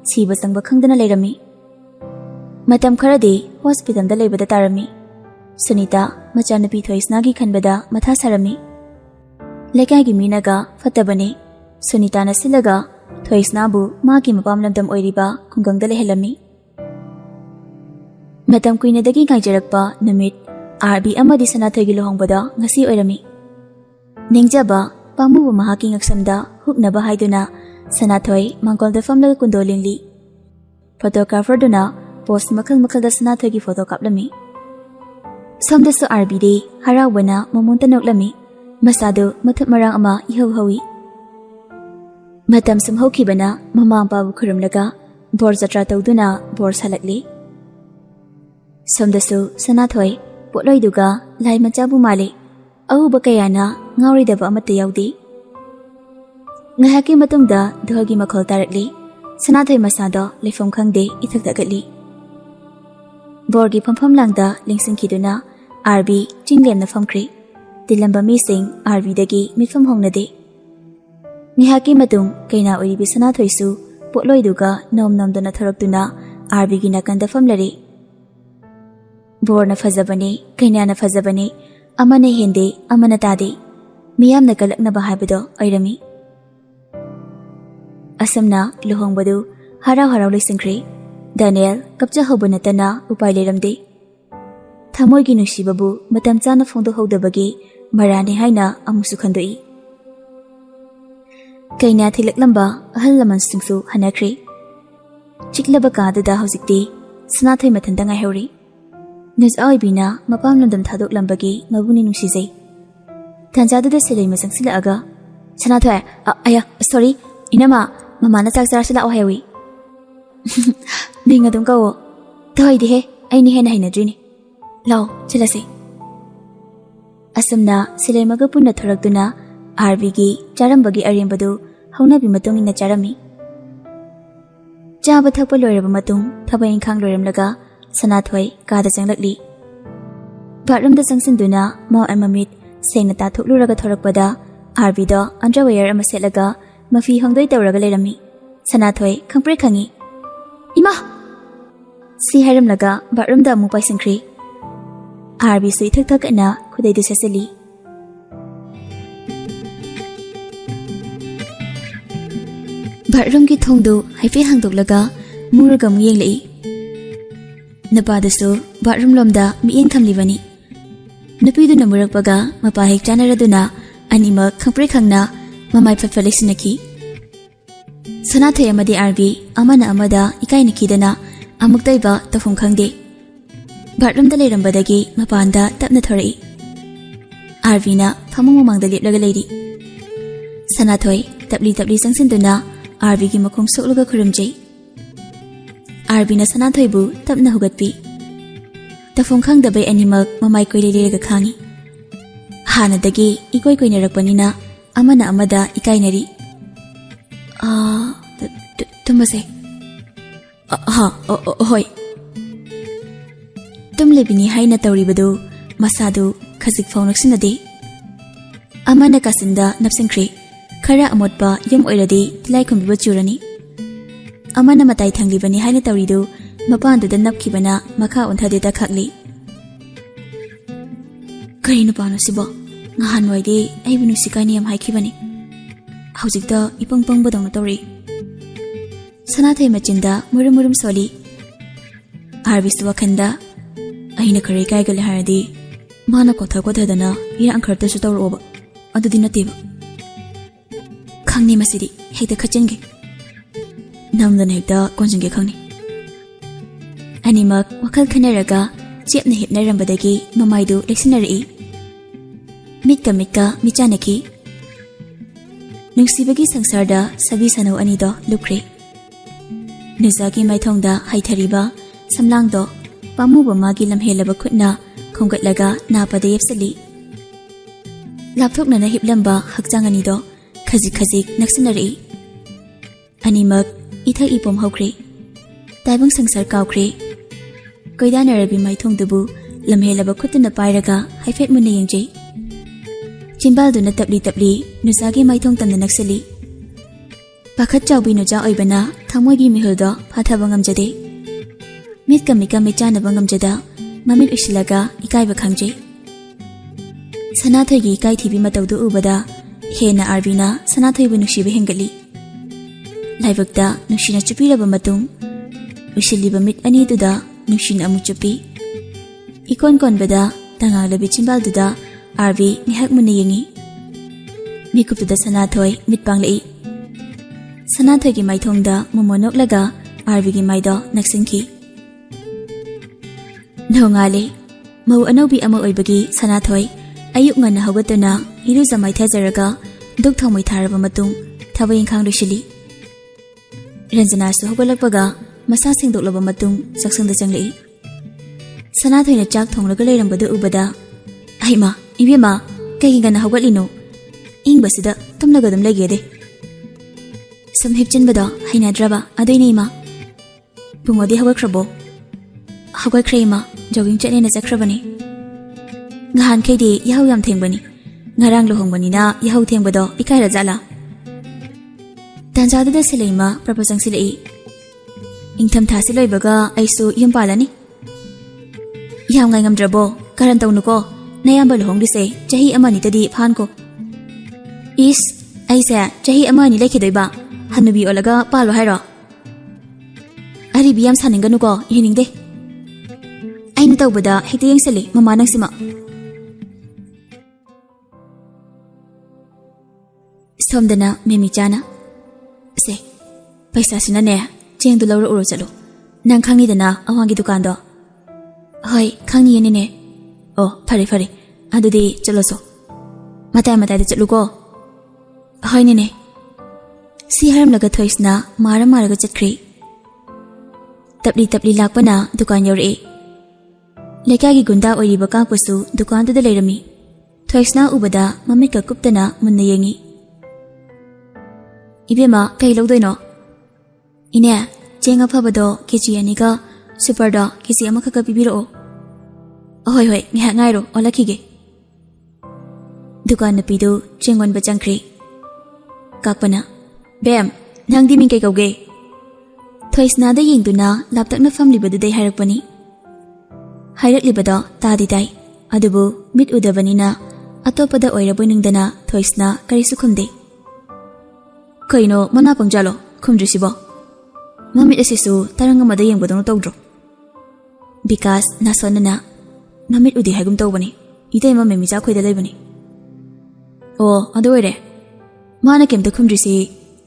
siba sangba khangdana leirami. Matam kharadi hospital da leibada tarami. Sunita machanapi Thoisna gi khanbada matha sarami. Leikai gi minaga fatabani. Sunita na silaga Thoisna bu magi mapamlamdam oiriba khungangda lehelami. Matam kuinadagi ngaijarakpa numit Arbi amadi Sanathoy gi luhongbada ngasi oirami. Ningjaba pamubu mahaki ngaksamda huknaba haiduna Sanathoy mangkolda famlaga kundolingli. Photographer duna post makal da Sanathoy gi photo kaplami. Somdasu Arbi de harawbana mamunta noklami. Masado mathap marang ama ihau-hawi. Matam sumhokibana mamampa bu khurumlaga bor jatra tawduna bor salakli. Somdasu Sanathoy potloiduga lai machabu male. Auba kayana ngauridaba amata yaudi. Ngahaki matungda Dhawalgi makhol tarakli. Sanathoi masado leifam khangde ithak dagatli. Borgi phampham langda lingsingkhiduna RB chinglemna famkhri. Tilamba mising RB dagi mitfam hongnade. Ngahaki matung kaina oiribi Sanathoisu potloiduga nomnomduna tharaktuna RB gi nakanda famlari. Borna fazabani kaina na fazabani amane hende amana tade. Miyamna kalaknaba haibado oirami. Asamna luhongbadu harau harau leisingkhri. Daniel kapcha hobanatana upai leramde. Thamoigi nusibabu matam chana phongdo hodabagi marane haina amusu khandoi. Kaina thilaklamba ahal laman singsu hanakhri. Chiklaba kadada hojikti Sanathoi mathanda ngai heuri. Nus aibina mapam landam thadok lambagi mabuni nusijai. Tanjadada silai masang sila aga. Sanathoi aya sorry inama mamana chak chara sila ohewi. Ninga dum kawo. Thoi di he aini hena hina drini. Lao chilase. Asamna silai maga punna thoraktuna RB gi charambagi arembadu haunabi matung ina charami. Chaba thakpa loiraba matung thabai inkhang loiramlaga Sanathoi kada changlakli. Bathroom da changsinduna mau amamit sengna ta thokluraga thorakpada RB do underwear ama setlaga mafi hongdoi tawraga leirami. Sanathoi khangpre khangi. Ima si hairamlaga bathroom da amu paisingkhri. RB sui thak thak na khudai du sesali. Bathroom ki thongdu haife hangdoklaga muraga mu yenglei. Napadasu bathroom lomda miyeng thamlibani. Nupiduna murakpaga mapa hek chanaraduna animak khangpre khangna mamai phatphalesinaki. Sanathoi amadi RB amana amada ikaina kidana amuktaiba tafum khangde. Bathroom da leirambadagi mapanda tapna thorai. RB na phamung mamangda leplaga leiri. Sanathoi tapli tapli sangsinduna RB gi makhong sokluga khuramjai. RB na Sanathoi bu tapna hugatpi. Tafong khangdabai animak mamai koile leraga khangi. Hanadagi ikoi koinarakpanina amana amada ikainari. Tumase. Hoi. Tumlebini haina tawribadu masadu khazik faunaksinade. Amana kasinda napsingkhri. Khara amotpa yum oiradi tilai khumbiba churani. Amana matai thanglibani haina tawridu mapanduda napkhibana makha onthadeda khakli. Karinu pano sibo ngahan waide aibunu sikani yam haikhibani. Haujikta ipangpang badongna tawri. Sanathoi machinda murum soli. RB wakhanda aina kare kaigal haradi mana kotha kothadana irang kharta su tawroba adudi nateba. Khangni masidi hekta khachinge. Namdan hekta konjinge khangni. Animak wakal khanaraga chepna hipnarambadagi mamaidu leksinari. Mitka michanaki. Nungsibagi sangsarda sabi sanau anido lukre. Nizagi maithongda haithariba samlangdo pamuba magi lamhelaba khutna khonggatlaga napada yepsali. Lapthoknana hiplamba hakchang anido khazik naksinari. Animak ithak ipom hokre. Taibang sangsar kaukre. Koidanarabi maithongdubu lamhelaba khutna pairaga haifet munna yengjai. Chimbalduna tapli nusagi maithong tamna naksali. Pakhat chawbi nuja oibana thamoigi mihuldo phathaba ngamjade. Mitka michanaba ngamjada mamit usilaga ikaiba khangjai. Sanathoi gi ikai thibi matawdu ubada hena RB na Sanathoi bu nusiba hengali. Laibakta nusina chupiraba matung usiliba mit ani duda nusina amu chupi. Ikon konbada tangalabi chimbalduda RB nihak munna yengi. Mikuptuda Sanathoi mitpanglei. Sanathoi gi maithongda momonoklaga RB gi maido naksinki. Nongale mau anaubi ama oibagi Sanathoi ayuk ngana hawgatuna iruza maithajaraga duk thongmai tharaba matung thabai inkhang loisili. Ranjana su hawgalakpaga masa singdoklaba matung saksangda changlei. Sanathoi na chak thonglaga leirambadu ubada aima ibema kay ngana hawgatlino ingbasida tumlagadum legede. Sum hipchinbado hainadraba adoine ima. Bungodi hawakhrabo. Hawakhrei ima jogging chatne chakhrabani. Ngahan khaidi yahu yam thengbani. Ngarang lohongbani na yahu thengbado ikaira jala. Tanjada silaima proposal silai. Ingtham thasi loibaga aisu yampalani. Yam ngai ngamdrabo karan tawnuko nayamba lohongrise chahi amani tadi phanko. Is aisa chahi amani lekhidoiba hanubi olaga palo hairo. Ari biyam saninganuko hiningde. Aina tawbada hekta yengsali mama nangsima. Somdana memi chana. Se paisa sinane cheng du lawra uro chalo. Nang khangi dana awangi dukan do. Hoi khangi yenine. Oh phare adudi chalo so. Mata de chalu ko. Hoi nene. Si haram laga thoisna mara ga chatkri. Tapli lakpana dukan yore. Lekagi gunda oiriba kakpasu dukan da leirami. Thoisna ubada mamika kuptana munna yengi. Ibema kai lawdoino. Ine chenga phabado keji aniga super da kisi amakha pibiro. Hoi ngiha ngairo olakhige. Dukan napidu chengon bachangkri. Kakpana Bam nang di min kai kauge. Thoisna da yingduna laptakna famlibadu dai harakpani. Hairaklibato tadi dai. Adubu mit udabanina atopada oiraboi ningdana thoisna karisu khumde. Kaino mana pangjalo khumdrisibo. Mamit asisu tarangamada yengbadonu tawdro. Because nasonana mamit udi hagum tawbani. Ite mame micha khoida leibani. Oh adu oire. Mana kemta khumdrisi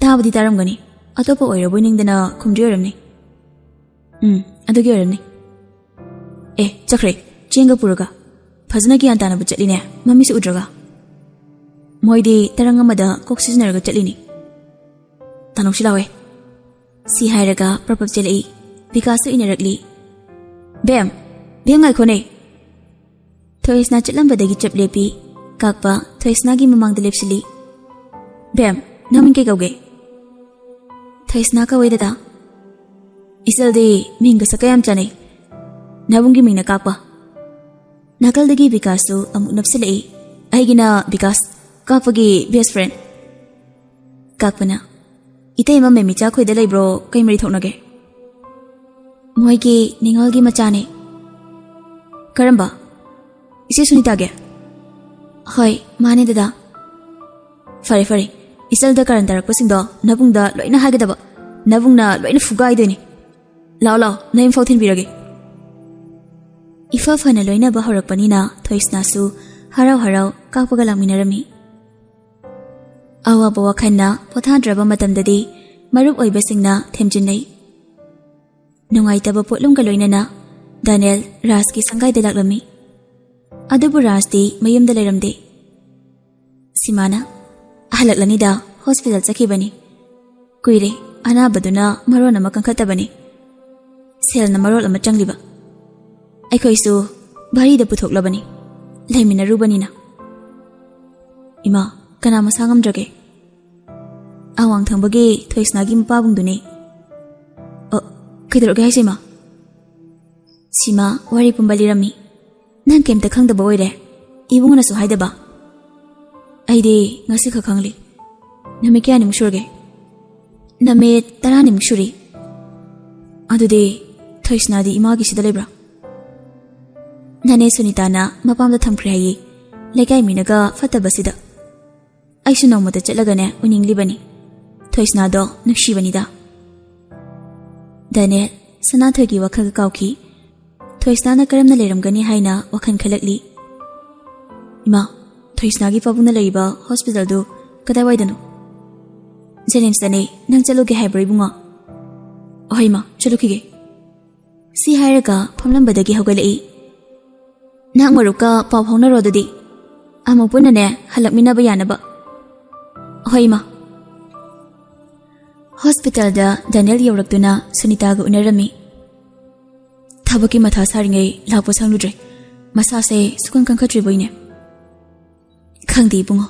tabadi taramgani. Atopa oiraboi ningdana khumdri oramni. Adugi oramni. Chakre chenga puraga. Phajna gyan tanabu chatline mamisu udraga. Moidi tarangamada koksisnaraga chatlini. Tanongsilawe. Si hairaga propap chelai. Bikasu inarakli. Bam ngai khone. Thoisna chatlambadagi chaplepi. Kakpa thoisna gi mamangda lepsili. Bam namin kai kauge. Thoisna ka wedada. Isaldi minga sakayam chanai. Nabungi mingna kakpa. Nakaldagi Bikasu amuk napsilai. Aigina Bikas kakpagi best friend. Kakpana. Itay mame micha khoida leibro kai mari thoknage. Moigi ningalgi machane. Karamba. Ise Sunita ge. Hoi mane dada. Fare. Isalda karandarak pasingdo nabungda loina hagadaba. Nabungna loina fugai deni. Lao naim fauthin birage. Ifa fana loina bahorakpanina thoisna su harau kakpaga laminarami. Awa bawa khanna pothadraba matamdadi marup oibasingna themjinai. Nungaitaba potlumga loinana Daniel Raski sangai da laklami. Adubu Rasti mayumda leiramde. Simana halaklanida hospital chakhibani. Kuire anabaduna marona makankhatabani. Selna marol ama changliba. Aikhoisu bari da puthoklabani. Laimina rubanina. Ima kana masangam drage. Awang thambagi thoisnagi mapabungduni. Kaidroge haisima. Sima wari pumbalirami. Nan kemta khangdaba oire. Ibungna su haidaba. Aide ngasi khangli. Name kya nim shurge. Name taranim shuri. Adude thoisnadi imagi sidalebra. Nane Sunitana mapamda thamkhre hayi. Lekai minaga fatabasida. Aisu nomata chatlagane uninglibani. Thoisna do nukshibanida. Daniel Sanathogi wakhal kauki. Thoisna na karamna leiramgani haina wakhan khalakli. Ima Thoisna gi pabuna leiba hospital do kadawaidanu. James dane nang chaloge haibrai bunga. Oima chalukige. Si hairaga phamlambadagi hogalai. Nang maruka paw phawna rodadi. Amupunane halakminaba yanaba. Hoima. Hospital da Daniel yawraktuna Sunita ga unarami. Thabaki matha saringai lakpo sangludre. Masase sukang kankhatri boine. Khangdi bungo.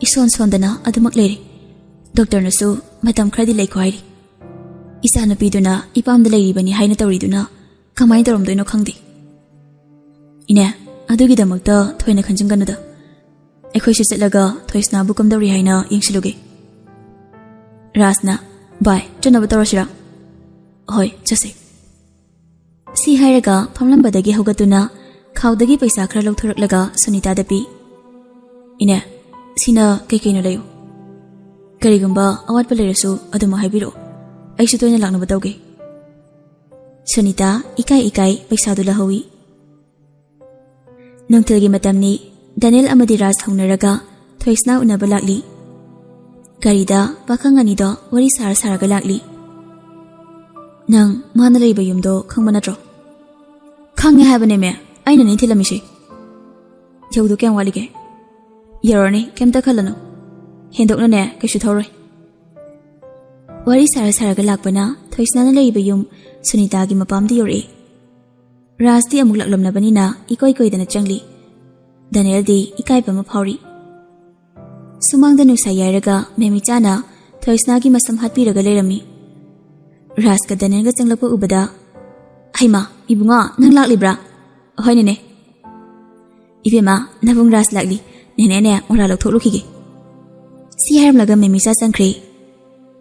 Ison sondana adumak leire. Doctor nasu matam khradi laikhwairi. Isa nupiduna ipamda lairibani haina tawriduna kamai taramdoino khangdi. Ine adugidamakta thoina khanjingganada. Aikhoisu chatlaga thoisna bu kamdawri haina yengsiluge. Rasna bai chanabu tawrasira. Hoi chase. Si hairaga phamlambadagi hogatuna khawdagi paisa khara lawtharaklaga Sunita da pi. Ine sina keikeino layo. Karigumba awatpa leirasu aduma haibiro. Aisu toina laknaba tawge. Sunita ikai paisa du lahawi. Nungtilgi matamni Daniel amadi Ras haunaraga thoisna unaba lakli. Garida pakhangani do wari saraga lakli. Nang mana leiba yumdo khangba natro. Khangye habane me aina ni thilamishi. Jawdu kyam walige. Yaroni kemta khalano. Hendokna ne kaishu thoroi. Wari saraga lakbana thoisna na leiba yum Sunita gi mapamdi yori. Ras di amuk laklamnabani na ikoi dana changli. Daniel di ikai pama phauri. Sumangda nusa yairaga memichana thoisna gi masam hatpiraga leirami. Ras ka Daniel ga changlakpa ubada. Haima ibunga nang laklibra. Hoi nene. Ibema nabung Ras lakli. Nene ora lokthoklukhige. Si haramlaga memicha changkhri.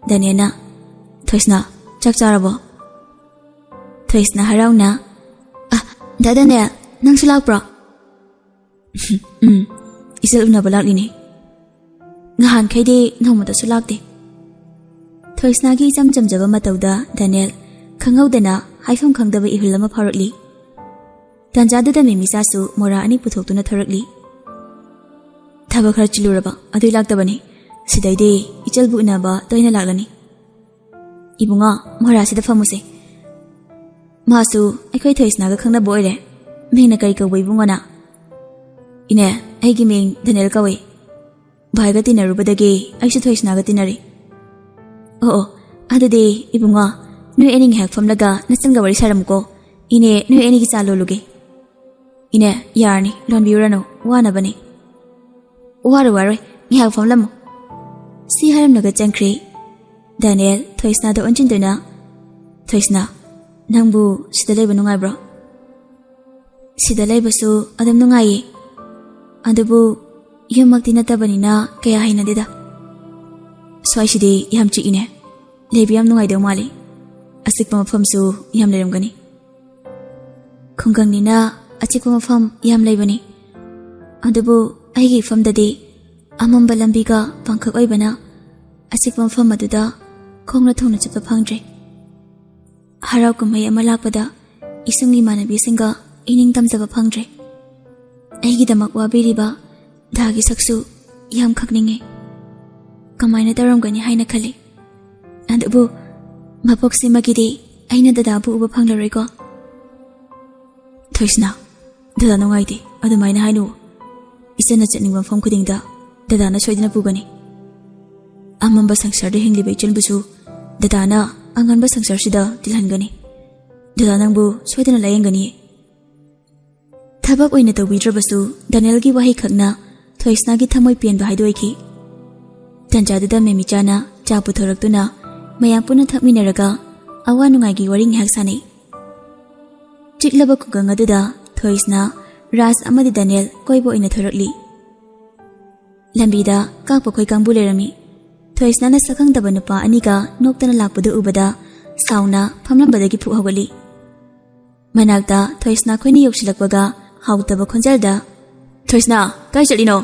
Daniel na thoisna chak charabo. Thoisna harauna. Daniel nang sulakpra. Isal unaba lakli ne. Ngahan khaide nongmata sulakte. Thoisna gi jamjaba matauda Daniel khangawdana haifam khangdaba ihulama pharakli. Tanjadada memisa su mora ani puthoktuna thorakli. Thaba khara chiluraba adui laktabani. Sidaide ichalbu unaba toina laklani. Ibunga mora sida famuse. Masu aikhoi Thoisna ga khangna boire. Mingna kari kawai bungana. Ine aigi ming Daniel kawai. Bhaiga tinarubadagi aishu Thoisna ga tinari. Oo adade ibunga nui eni ngihak famlaga nasangga wari saramko. Ine nui eni gi chaloluge. Ine yarni lonbiurano wana bani. Waroi ngihak famlamu. Si haramnaga changkhri. Daniel Thoisna da onchinduna. Thoisna nangbu sida leiba nungaibro. Sida leibasu adam nungayi. Adubu yumakti natabanina kaya hainadida. Swaisidi yam chikine. Leibi yam nungaidaw mali. Asikpa mafamsu yam leiramgani. Khunggangnina achikpa mafam yam leibani. Adubu aigi famdadi amamba lambiga pangkhak oibana achikpa mafam aduda khongna thongna chappa phangdre. Harau kumai ama lakpada isungi manabisinga ining tamjaba phangdre. Aigidamak wabiriba dhagi saksu yam khakninge. Kamaina taramgani haina khali. Adubu mapoksi magidi aina dadabu uba phanglaroiko. Thoisna dada nungaidi adumaina hainu. Isana chatningba mafam khudingda dadana soidina pugani. Amamba sangsarda hingliba ichanbusu dadana anganba sangsarshida tilhangani. Dada nangbu soidina layangani. Thabak oina tawbidrabasu Daniel gi wahi khakna Thoisna gi thamoi pianba haidoiki. Tanjadada memichana cha puthoraktuna mayam puna thakminaraga awa nungai gi wari ngihak sanai. Chiklaba kugang aduda Thoisna Ras amadi Daniel koibo oina thorakli. Lambida kakpa khoi kangbu lerami. Thoisna na sakhangdaba nupa aniga noktana lakpadu ubada sauna phamlambadagi phuk hawgali. Manakta Thoisna khoini yoksilakwaga hautaba khonjalda. Thoisna kai chalino?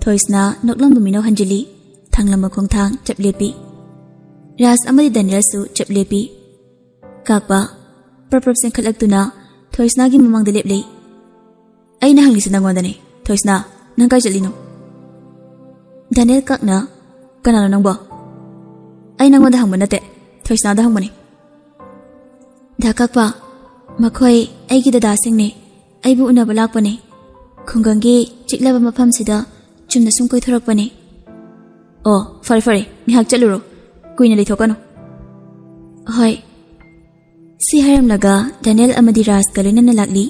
Thoisna noklamba mino hanjili thanglamba khongthang chaplepi. Ras amadi Daniel su chaplepi. Kakpa prapprap sengkhatlaktuna Thoisna gi mamangda leple. Aina hanglisi nangwandane. Thoisna nang kai chalino? Daniel kakna kanano nangbo? Ai nangwanda hangba nate. Thoisna da hangbani. Da kakpa makhoi aigi dada singne aibu unaba lakpane. Khunggangi chiklaba mafamsida chumna sum koithorakpane. Oh, fare ngihak chaluro. Kuina leithokano. Hoi. Si haramlaga Daniel amadi Ras galunana lakli.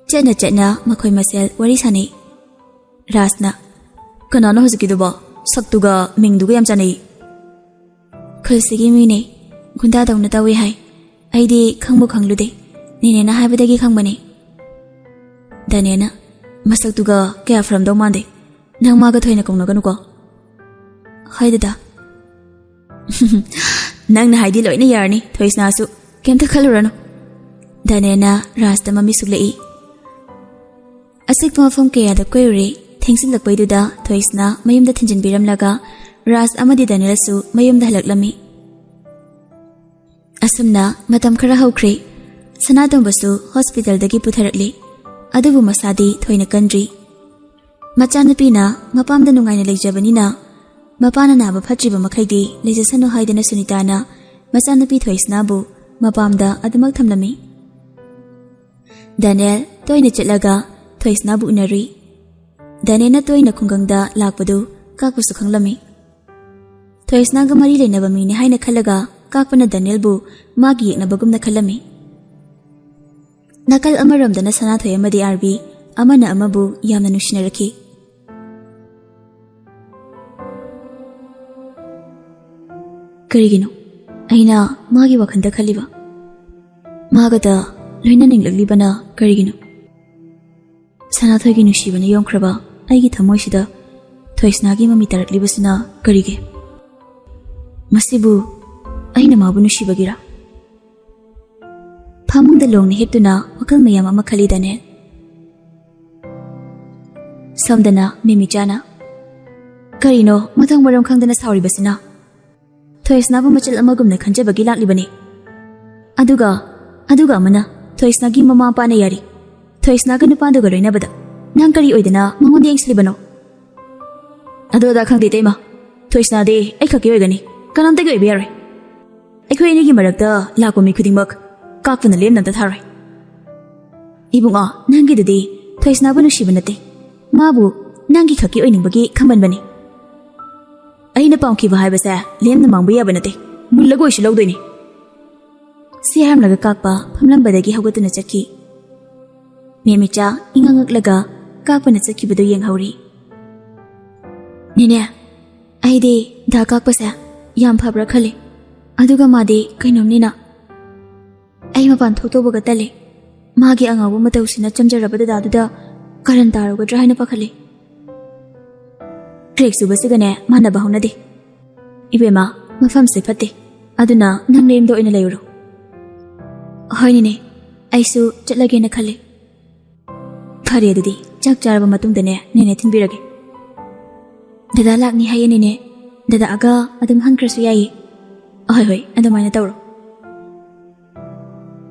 Chana makhoi masel wari sane. Rasna kanano hojikidubo saktuga mingduga yam chanai. Khulsigi mine gunda dawna tawi hai. Aidi khangbu khanglude. Nene na haibadagi khangbani. Danena masaktuga kaya from daw mande. Nang maga thoina kongnaga nuko. Hai dada. Nang na haidi loina yarni thoisna su kemta khalurano. Danena rasta mami suglai. Asik mafam kaya da koyure thengsin lakpaiduda thoisna mayumda thinjin biramlaga ras amadi Daniel su mayumda halaklami. Asumna matam khara haukhre. Sanadam basu hospital dagi putharakli. Adubu masadi thoina kandri. Machanapina mapamda nungaina leijabanina mapana naba phatriba makhaidi leijasanu haidana Sunitana machanapi thoisnabu mapamda adumak thamlami. Daniel toina chetlaga thoisnabu unari. Danena toina khungangda lakpadu kakpusu khanglami. Thoisnaga mari leinaba mine haina khalaga kakpana Daniel bu magi yeknabagumna khalami. Nakal amaramdana Sanathoi amadi Arbi amana amabu yamna nushinaraki. Karigino aina magi wakhanda khaliba. Magada loina ninglaglibana karigino. Sanathoi gi nushibana yomkhraba aigi thamoisida thoisnagi mami taraklibasina karige. Masibu aina mabu nushibagira. Phamungda longni heptuna wakal mayam ama khali Daniel. Samdana Mimichana. Karino mathang maram khangdana sauribasina. Thoisnabu machal amagumna khanjabagi laklibani. Aduga amana thoisnagi mama pana yari. Thoisnaga nupaduga loinabada nang kari oidana mangondi engslibano. Adoda khangde tema. Thoisnade ai khaki oigani. Kanamtagi oibe yare. Aikhoi anigi marakta lakpa mi khudingmak kakpuna lemnamta tharai. Ibunga nangi dudi thoisnabu nushiba nate. Mabu nangi khaki oiningbagi khambanbani. Aina paungkiba haibasa lemna mangba yaba nate. Mullago isu lawdoini. Si haramlaga kakpa phamlambadagi haugatuna chakki. Memicha ingangaklaga kakpana chakkibadu yenghauri. Nene aide da kakpasa yam phabra khale. Aduga made kainomnina. Ai mapan thoktobaga tale. Magi angabu matausina chamjarabada daduda karan tarugadra haina pakhale. Trek subasigane mana bahunade. Ibema mafam se phate. Aduna nang lemdo ina layuro. Hoinine aisu chatlage na khale. Phare adudi chak charaba matungdane nene thinbirage. Dada lakni hayenine dada aga adum hankrasu yai. Hoi adumaina tawro.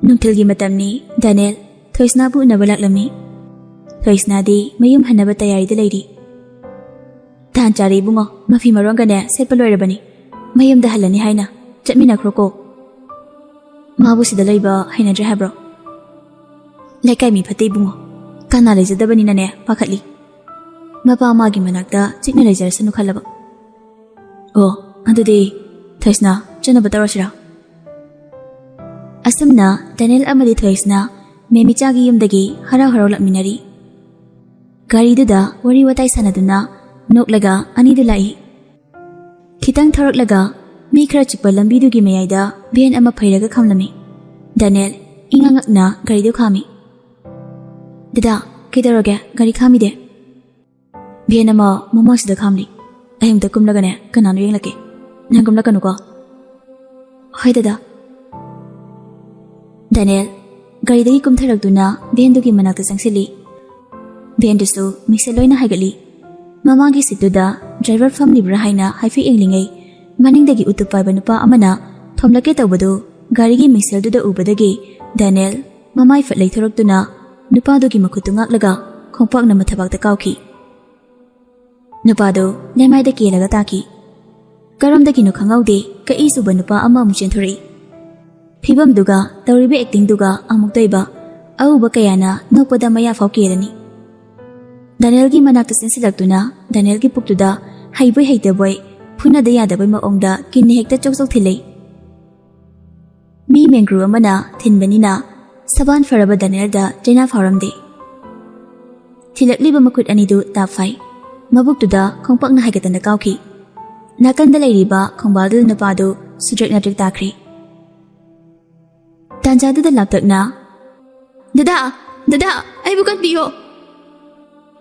Nungtilgi matamni Daniel thoisnabu unaba laklami. Thoisnadi mayum hanaba tayarida leiri. Tan chari bungo mafi marongane setpa loirabani. Mayumda halani haina chatminakroko. Mabu sida leiba hainadre habro. Laikai mi phate bungo. Kana leijadabani nane pakhatli. Mapa magi manakta chikna leijarasanu khalaba. Oh, adudi thoisna chanaba tarasira. Asumna Daniel amadi thoisna Memichagi yumdagi harau lakminari. Gariduda wari watai sanaduna noklaga anidu lai. Khitang tharaklaga mi khara chikpa lambidugi mayaida ben ama phairaga khamlami. Daniel ingangakna garidu khami. Dada kedaroge gari khami de. Ben ama momasida khamli. Ayumda kumlagane kananu yenglake. Nangumlakanu ko. Hai dada. Daniel garidagi kumtharakduna bendugi manakta changsili. Bendusu mixeloina haigali. Mamagi situda driver famlibra haina haifi englingai maningdagi utupaiba nupa amana thomlake tawbadu garigi mixelduda ubadagi Daniel mamai fatlai thoroktuna nupadugi makhutu ngaklaga khongpakna mathabakta kawki. Nupadu lemaida kelaga taki. Karamdagi no khangaude ka isuba nupa ama muchenthori. Phibam duga tawribe acting duga amuktaiba auba kayana nokpada maya faukerani. Daniel gi manakta sensilaktuna Daniel gi puktuda haiboi haiteboy phuna da yadabai maongda kinni hekta chokchok thilei. Mi mengru amana thinbanina saban faraba Daniel da jaina faramde. Thilakliba makut anidu tapfai. mabuktuda khongpakna haigatana kaukhi. Nakanda leiriba khongbaldul napadu sudrek natrik takri. Tanjaduda laptakna Dada, ay bukan biyo.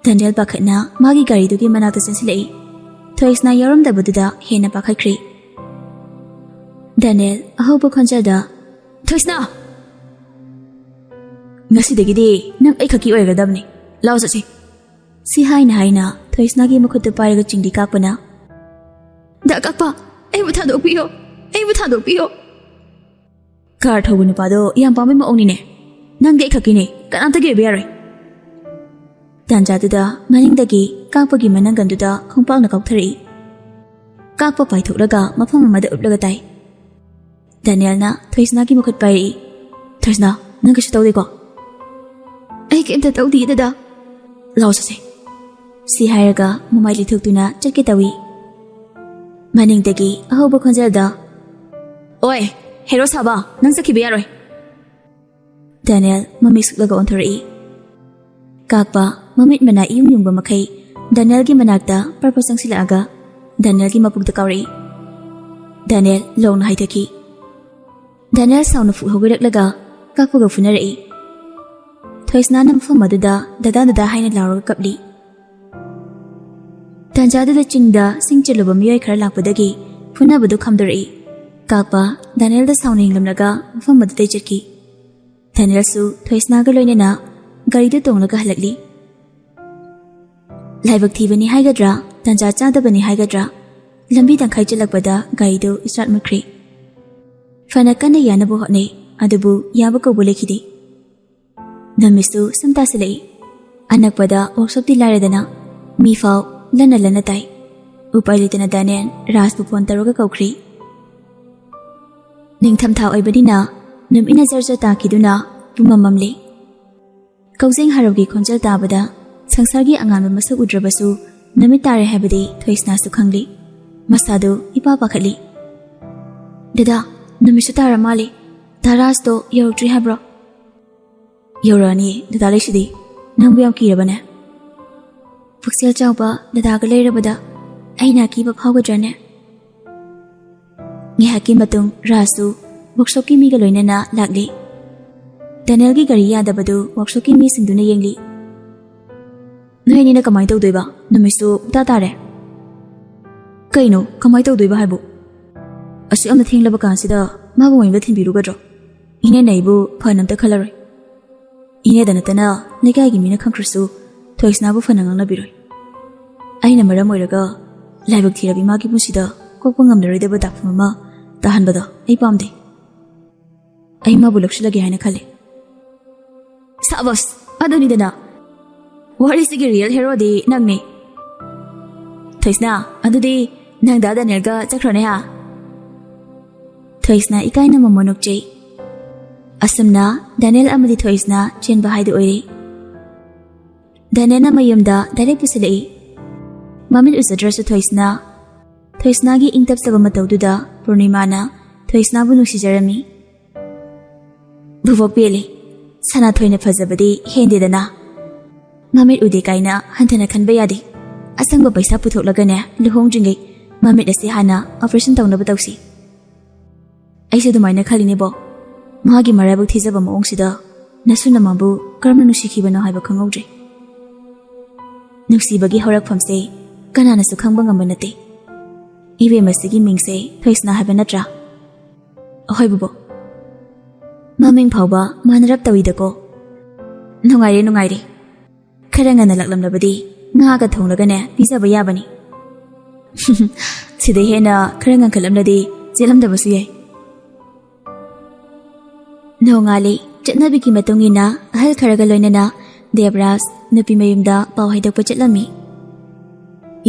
Daniel pakhatna magi gari dugi manakta sensilai. Thoisna yaramdabududa hena pakhatkri. Daniel ahobu khonjalda Thoisna Ngasidagidi nang ay khaki oiradabni. Lao sasi. Si haina Thoisna gi makhuttu pairaga chingdi kakpana. Da kakpa ay buthadok biyo. Car thobu nupado yam pamai ma ongni ne. Nangde khakine kanamta ge beare. Tanjaduda maningdagi kakpagi mananganduda khongpakna kaukthari. Kakpa paithokraga mafam amada uplaga tai. Daniel na Thoisna ki mukhut pai. Thoisna nang kashu tawde ko. Ay kemta tawdi dada. Lao sase. Si hairaga mumai lithuktuna chatke tawi. Maningdagi ahoba khonjalda. Oi, hero saba nang sakhibe yaroi. Daniel mamik suklaga onthori. Kakpa mamit mana iyung makai Daniel gi manakta purpose sangsilaaga Daniel gi mapugda kauri. Daniel longna haithaki. Daniel sauna fu hogireklaga kakpaga funarei. Thoisna nam famaduda dada haina lauraga kapli. Tanjaduda chingda singchiluba miyoi khara lakpadagi funabadu khamdorei. Kakpa Daniel da sauna inglamnaga famadu chirki. Daniel su Thoisna ga loinena gari da tonglaga halakli. Laibak thibani haigadra tanja chadabani haigadra lambi tangkhai chalakpada gari do start makri. Fana kana yanabu hotne adubu yaba kaubu lekhidi. Namisu samtasilai. Anakpada workshop di laredana mifau lana tai. Upailitana Daniel rasbu phone taroga kaukri. Ningthamthau oibadina num ina zarja takiduna pumamamli. Kausing harabgi khonjal tabada sangsargi angan masak udrabasu namit tare habadi Thoisna su khangli. Masadu ipa pakhatli. Dada namisu tara mali. Taras to yorokri habro. Yorani dada leshidi nangbu yam kirabane. Puksel chawpa dada ga leirabada aina kiba phawgadrane. Ngihaki matung rasu workshop ki miga loinana lakli. Daniel gi gari yadabadu workshop ki mi singduna yengli. Noini na kamai tawdoiba namisu tatare. Kaino kamai tawdoiba haibu. Asu amna thinglaba kansida mabu moimba thinbirugadro. Ine naibu phanamta khalaroi. Ine danatana lekai gi mina khangkhrusu Thoisna bu phanangang biroi. Aina maram oiraga laibak thirabi magi pusida kokpa ngamnaroidaba dakphuma tahanbada ai pamde. Ai mabu lakshilagi haina khale. Sabas adoni dana. What is the real hero di nangni? Thoisna adudi nang da Daniel ga chakhrone ha. Thoisna ikaina mamonok chei. Asamna Daniel amadi Thoisna chenba haidu oiri. Daniel na mayumda direct pusilai. Mamin usadrasu Thoisna gi ingtap saba matawduda Purnima na Thoisna bu nuksijarami. Buvok peli sana thoina phajabadi hendedana. Mamit ude kaina hantana khanba yadi. Asangba paisa puthoklagane luhongjingai mamit ase hana operation tawnaba tawsi. Aise dumaina khalini bo. Magi marabuk thijaba maongsida nasuna mabu karamna nusikhibana haiba khangogdre. Nuksibagi horakphamse kanana su khangba ngamba nate. Ibe masigi mingse Thoisna haiba natra. Ahoy bubo. Maming phawba manarap tawidako. Nungaire. Kharangana laklamlabadi nga ga thonglagane pizaba yabani. Sidai hena kharangan khalamladi jelamdabasu yai. Nongali chatnabi ki matungina ahal kharaga loinana Debras nupi mayumda paw haidakpa chatlami.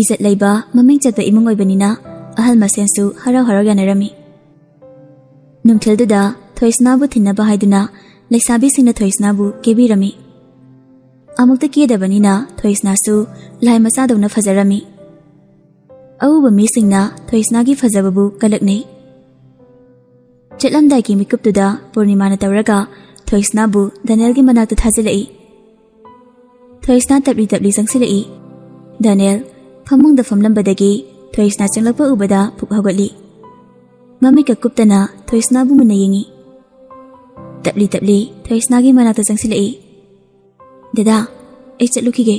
Izat laiba maming chatpa imung oibanina ahal masensu harau yanarami. Nungthilduda Thoisna bu thinaba haiduna laisabi singna Thoisna bu kebirami. Amukta kedabanina Thoisna su lai machadawna fajarami. Auba mi singna Thoisna gi fajababu kalaknei. Chatlamdai ki mikuptuda Purnima na tawraga Thoisna bu Daniel gi manakta thajilai. Thoisna tabli sangsilai. Daniel ꯐꯃꯨꯡꯗ ꯐꯝꯂꯝꯕꯗꯒꯤ ꯊꯣꯏꯁꯅꯥ ꯆꯪꯂꯛꯄ ꯎꯕꯗ ꯄꯨꯛ ꯍꯧꯒꯠꯂꯤ꯫ ꯃꯃꯤꯠꯀ ꯀꯨꯞꯇꯅ ꯊꯣꯏꯁꯅꯥꯕꯨ ꯃꯨꯟꯅ ꯌꯦꯡꯉꯤ꯫ ꯇꯞꯂꯤ ꯇꯞꯂꯤ ꯊꯣꯏꯁꯅꯥꯒꯤ ꯃꯅꯥꯛꯇ ꯆꯪꯁꯤꯜꯂꯛꯏ꯫ ꯗꯗꯥ, ꯑꯩ ꯆꯠꯂꯨꯈꯤꯒꯦ꯫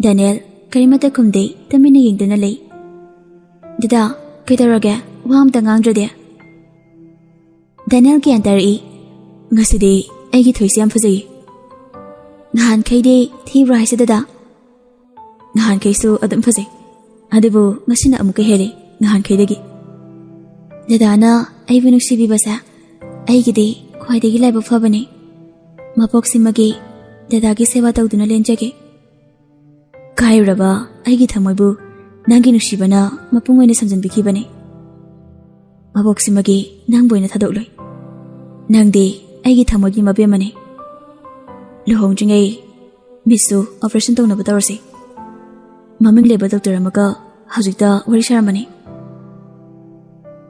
ꯗꯦꯅꯤꯌꯦꯜ ꯀꯔꯤꯃꯠꯇ ꯈꯨꯝꯗꯦ, ꯇꯨꯃꯤꯟꯅ ꯌꯦꯡꯗꯨꯅ ꯂꯩ꯫ ꯗꯗꯥ, ꯀꯩꯗꯧꯔꯒꯦ? ꯋꯥ ꯑꯝꯇ ꯉꯥꯡꯗ꯭ꯔꯗꯤ? ꯗꯦꯅꯤꯌꯦꯜ ꯒ꯭ꯌꯥꯟ ꯇꯥꯔꯛꯏ꯫ ꯉꯁꯤꯗꯤ ꯑꯩꯒꯤ ꯊꯣꯏꯁꯤ ꯌꯥꯝ ꯐꯖꯩ꯫ ꯅꯍꯥꯟꯈꯩꯗꯤ ꯊꯤꯕ꯭ꯔꯥ ꯍꯥꯏꯁꯦ ꯗꯗꯥ? ꯅꯍꯥꯟꯈꯩꯁꯨ ꯑꯗꯨꯝ ꯐꯖꯩ, ꯑꯗꯨꯕꯨ ꯉꯁꯤꯅ ꯑꯃꯨꯛꯀ ꯍꯦꯜꯂꯤ ꯅꯍꯥꯟꯈꯩꯗꯒꯤ꯫ ꯗꯗꯥꯅ ꯑꯩꯕꯨ ꯅꯨꯡꯁꯤꯕꯤꯕꯁꯦ ꯑꯩꯒꯤꯗꯤ ꯈ꯭ꯋꯥꯏꯗꯒꯤ ꯂꯥꯏꯕꯛ ꯐꯕꯅꯤ꯫ ꯃꯄꯣꯛꯁꯤꯃꯒꯤ ꯗꯗꯥꯒꯤ ꯁꯦꯕꯥ ꯇꯧꯗꯨꯅ ꯂꯦꯟꯖꯒꯦ꯫ ꯀꯥꯏꯔꯨꯔꯕ ꯑꯩꯒꯤ ꯊꯃꯣꯏꯕꯨ ꯅꯪꯒꯤ ꯅꯨꯡꯁꯤꯕꯅ ꯃꯄꯨꯡ ꯑꯣꯏꯅ ꯁꯝꯖꯤꯟꯕꯤꯈꯤꯕꯅꯤ꯫ ꯃꯄꯣꯛꯁꯤꯃꯒꯤ ꯅꯪꯕꯨ ꯑꯣꯏꯅ ꯊꯥꯗꯣꯛꯂꯣꯏ꯫ ꯅꯪꯗꯤ ꯑꯩꯒꯤ ꯊꯃꯣꯏꯒꯤ ꯃꯕꯦꯝꯃꯅꯤ꯫ ꯂꯨꯍꯣꯡꯗ꯭ꯔꯤꯉꯩ ꯃꯤꯠꯁꯨ ꯑꯣꯄꯔꯦꯁꯟ ꯇꯧꯅꯕ ꯇꯧꯔꯁꯤ꯫ ꯃꯃꯤꯡ ꯂꯩꯕ ꯗꯣꯛꯇꯔ ꯑꯃꯒ ꯍꯧꯖꯤꯛꯇ ꯋꯥꯔꯤ ꯁꯥꯔꯝꯕꯅꯤ꯫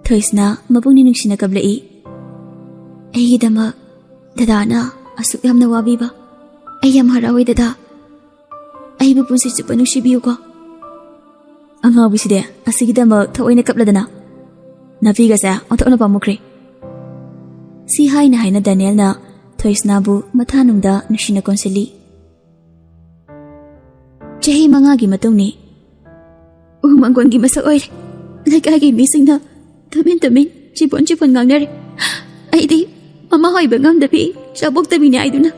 ꯊꯣꯏꯁꯅꯥ ꯃꯄꯨꯛꯅꯤꯡ ꯅꯨꯡꯁꯤꯅ ꯀꯞꯂꯛꯏ꯫ ꯑꯩꯒꯤꯗꯃꯛ ꯗꯗꯥꯅ ꯑꯁꯨꯛ ꯌꯥꯝꯅ ꯋꯥꯕꯤꯕ ꯑꯩ ꯌꯥꯝ ꯍꯔꯥꯎꯏ ꯗꯗꯥ꯫ ꯑꯩꯕꯨ ꯄꯨꯟꯁꯤ ꯆꯨꯞꯄ ꯅꯨꯡꯁꯤꯕꯤꯌꯨꯀꯣ꯫ ꯑꯉꯥꯎꯕꯤꯁꯤꯗꯤ ꯑꯁꯤꯒꯤꯗꯃꯛ ꯊꯑꯣꯏꯅ ꯀꯞꯂꯗꯅ ꯅꯥꯄꯤꯒꯁꯦ ꯑꯣꯟꯊꯣꯛꯅ ꯄꯥꯝꯃꯨꯈ꯭ꯔꯦ꯫ ꯁꯤ ꯍꯥꯏꯅ ꯍꯥꯏꯅ ꯗꯦꯅꯤꯌꯦꯜꯅ ꯊꯣꯏꯁꯅꯥꯕꯨ ꯃꯊꯥꯅꯨꯡꯗ ꯅꯨꯡꯁꯤꯅ ꯀꯣꯟꯁꯤꯜꯂꯤ꯫ ꯆꯍꯤ 5ꯒꯤ ꯃꯇꯨꯡꯅꯤ꯫ ꯎꯃꯪꯒꯣꯟꯒꯤ ꯃꯁꯛ ꯑꯣꯏꯔꯦ꯫ ꯂꯩꯀꯥꯏꯒꯤ ꯃꯤꯁꯤꯡꯅ ꯇꯨꯃꯤꯟ ꯇꯨꯃꯤꯟ ꯆꯤꯄꯣꯟ ꯆꯤꯄꯣꯟ ꯉꯥꯡꯅꯔꯦ꯫ ꯑꯩꯗꯤ ꯃꯃꯥ ꯑꯣꯏꯕ ꯉꯝꯗꯕꯤ ꯆꯥꯕꯣꯛꯇꯕꯤꯅꯤ ꯍꯥꯏꯗꯨꯅ꯫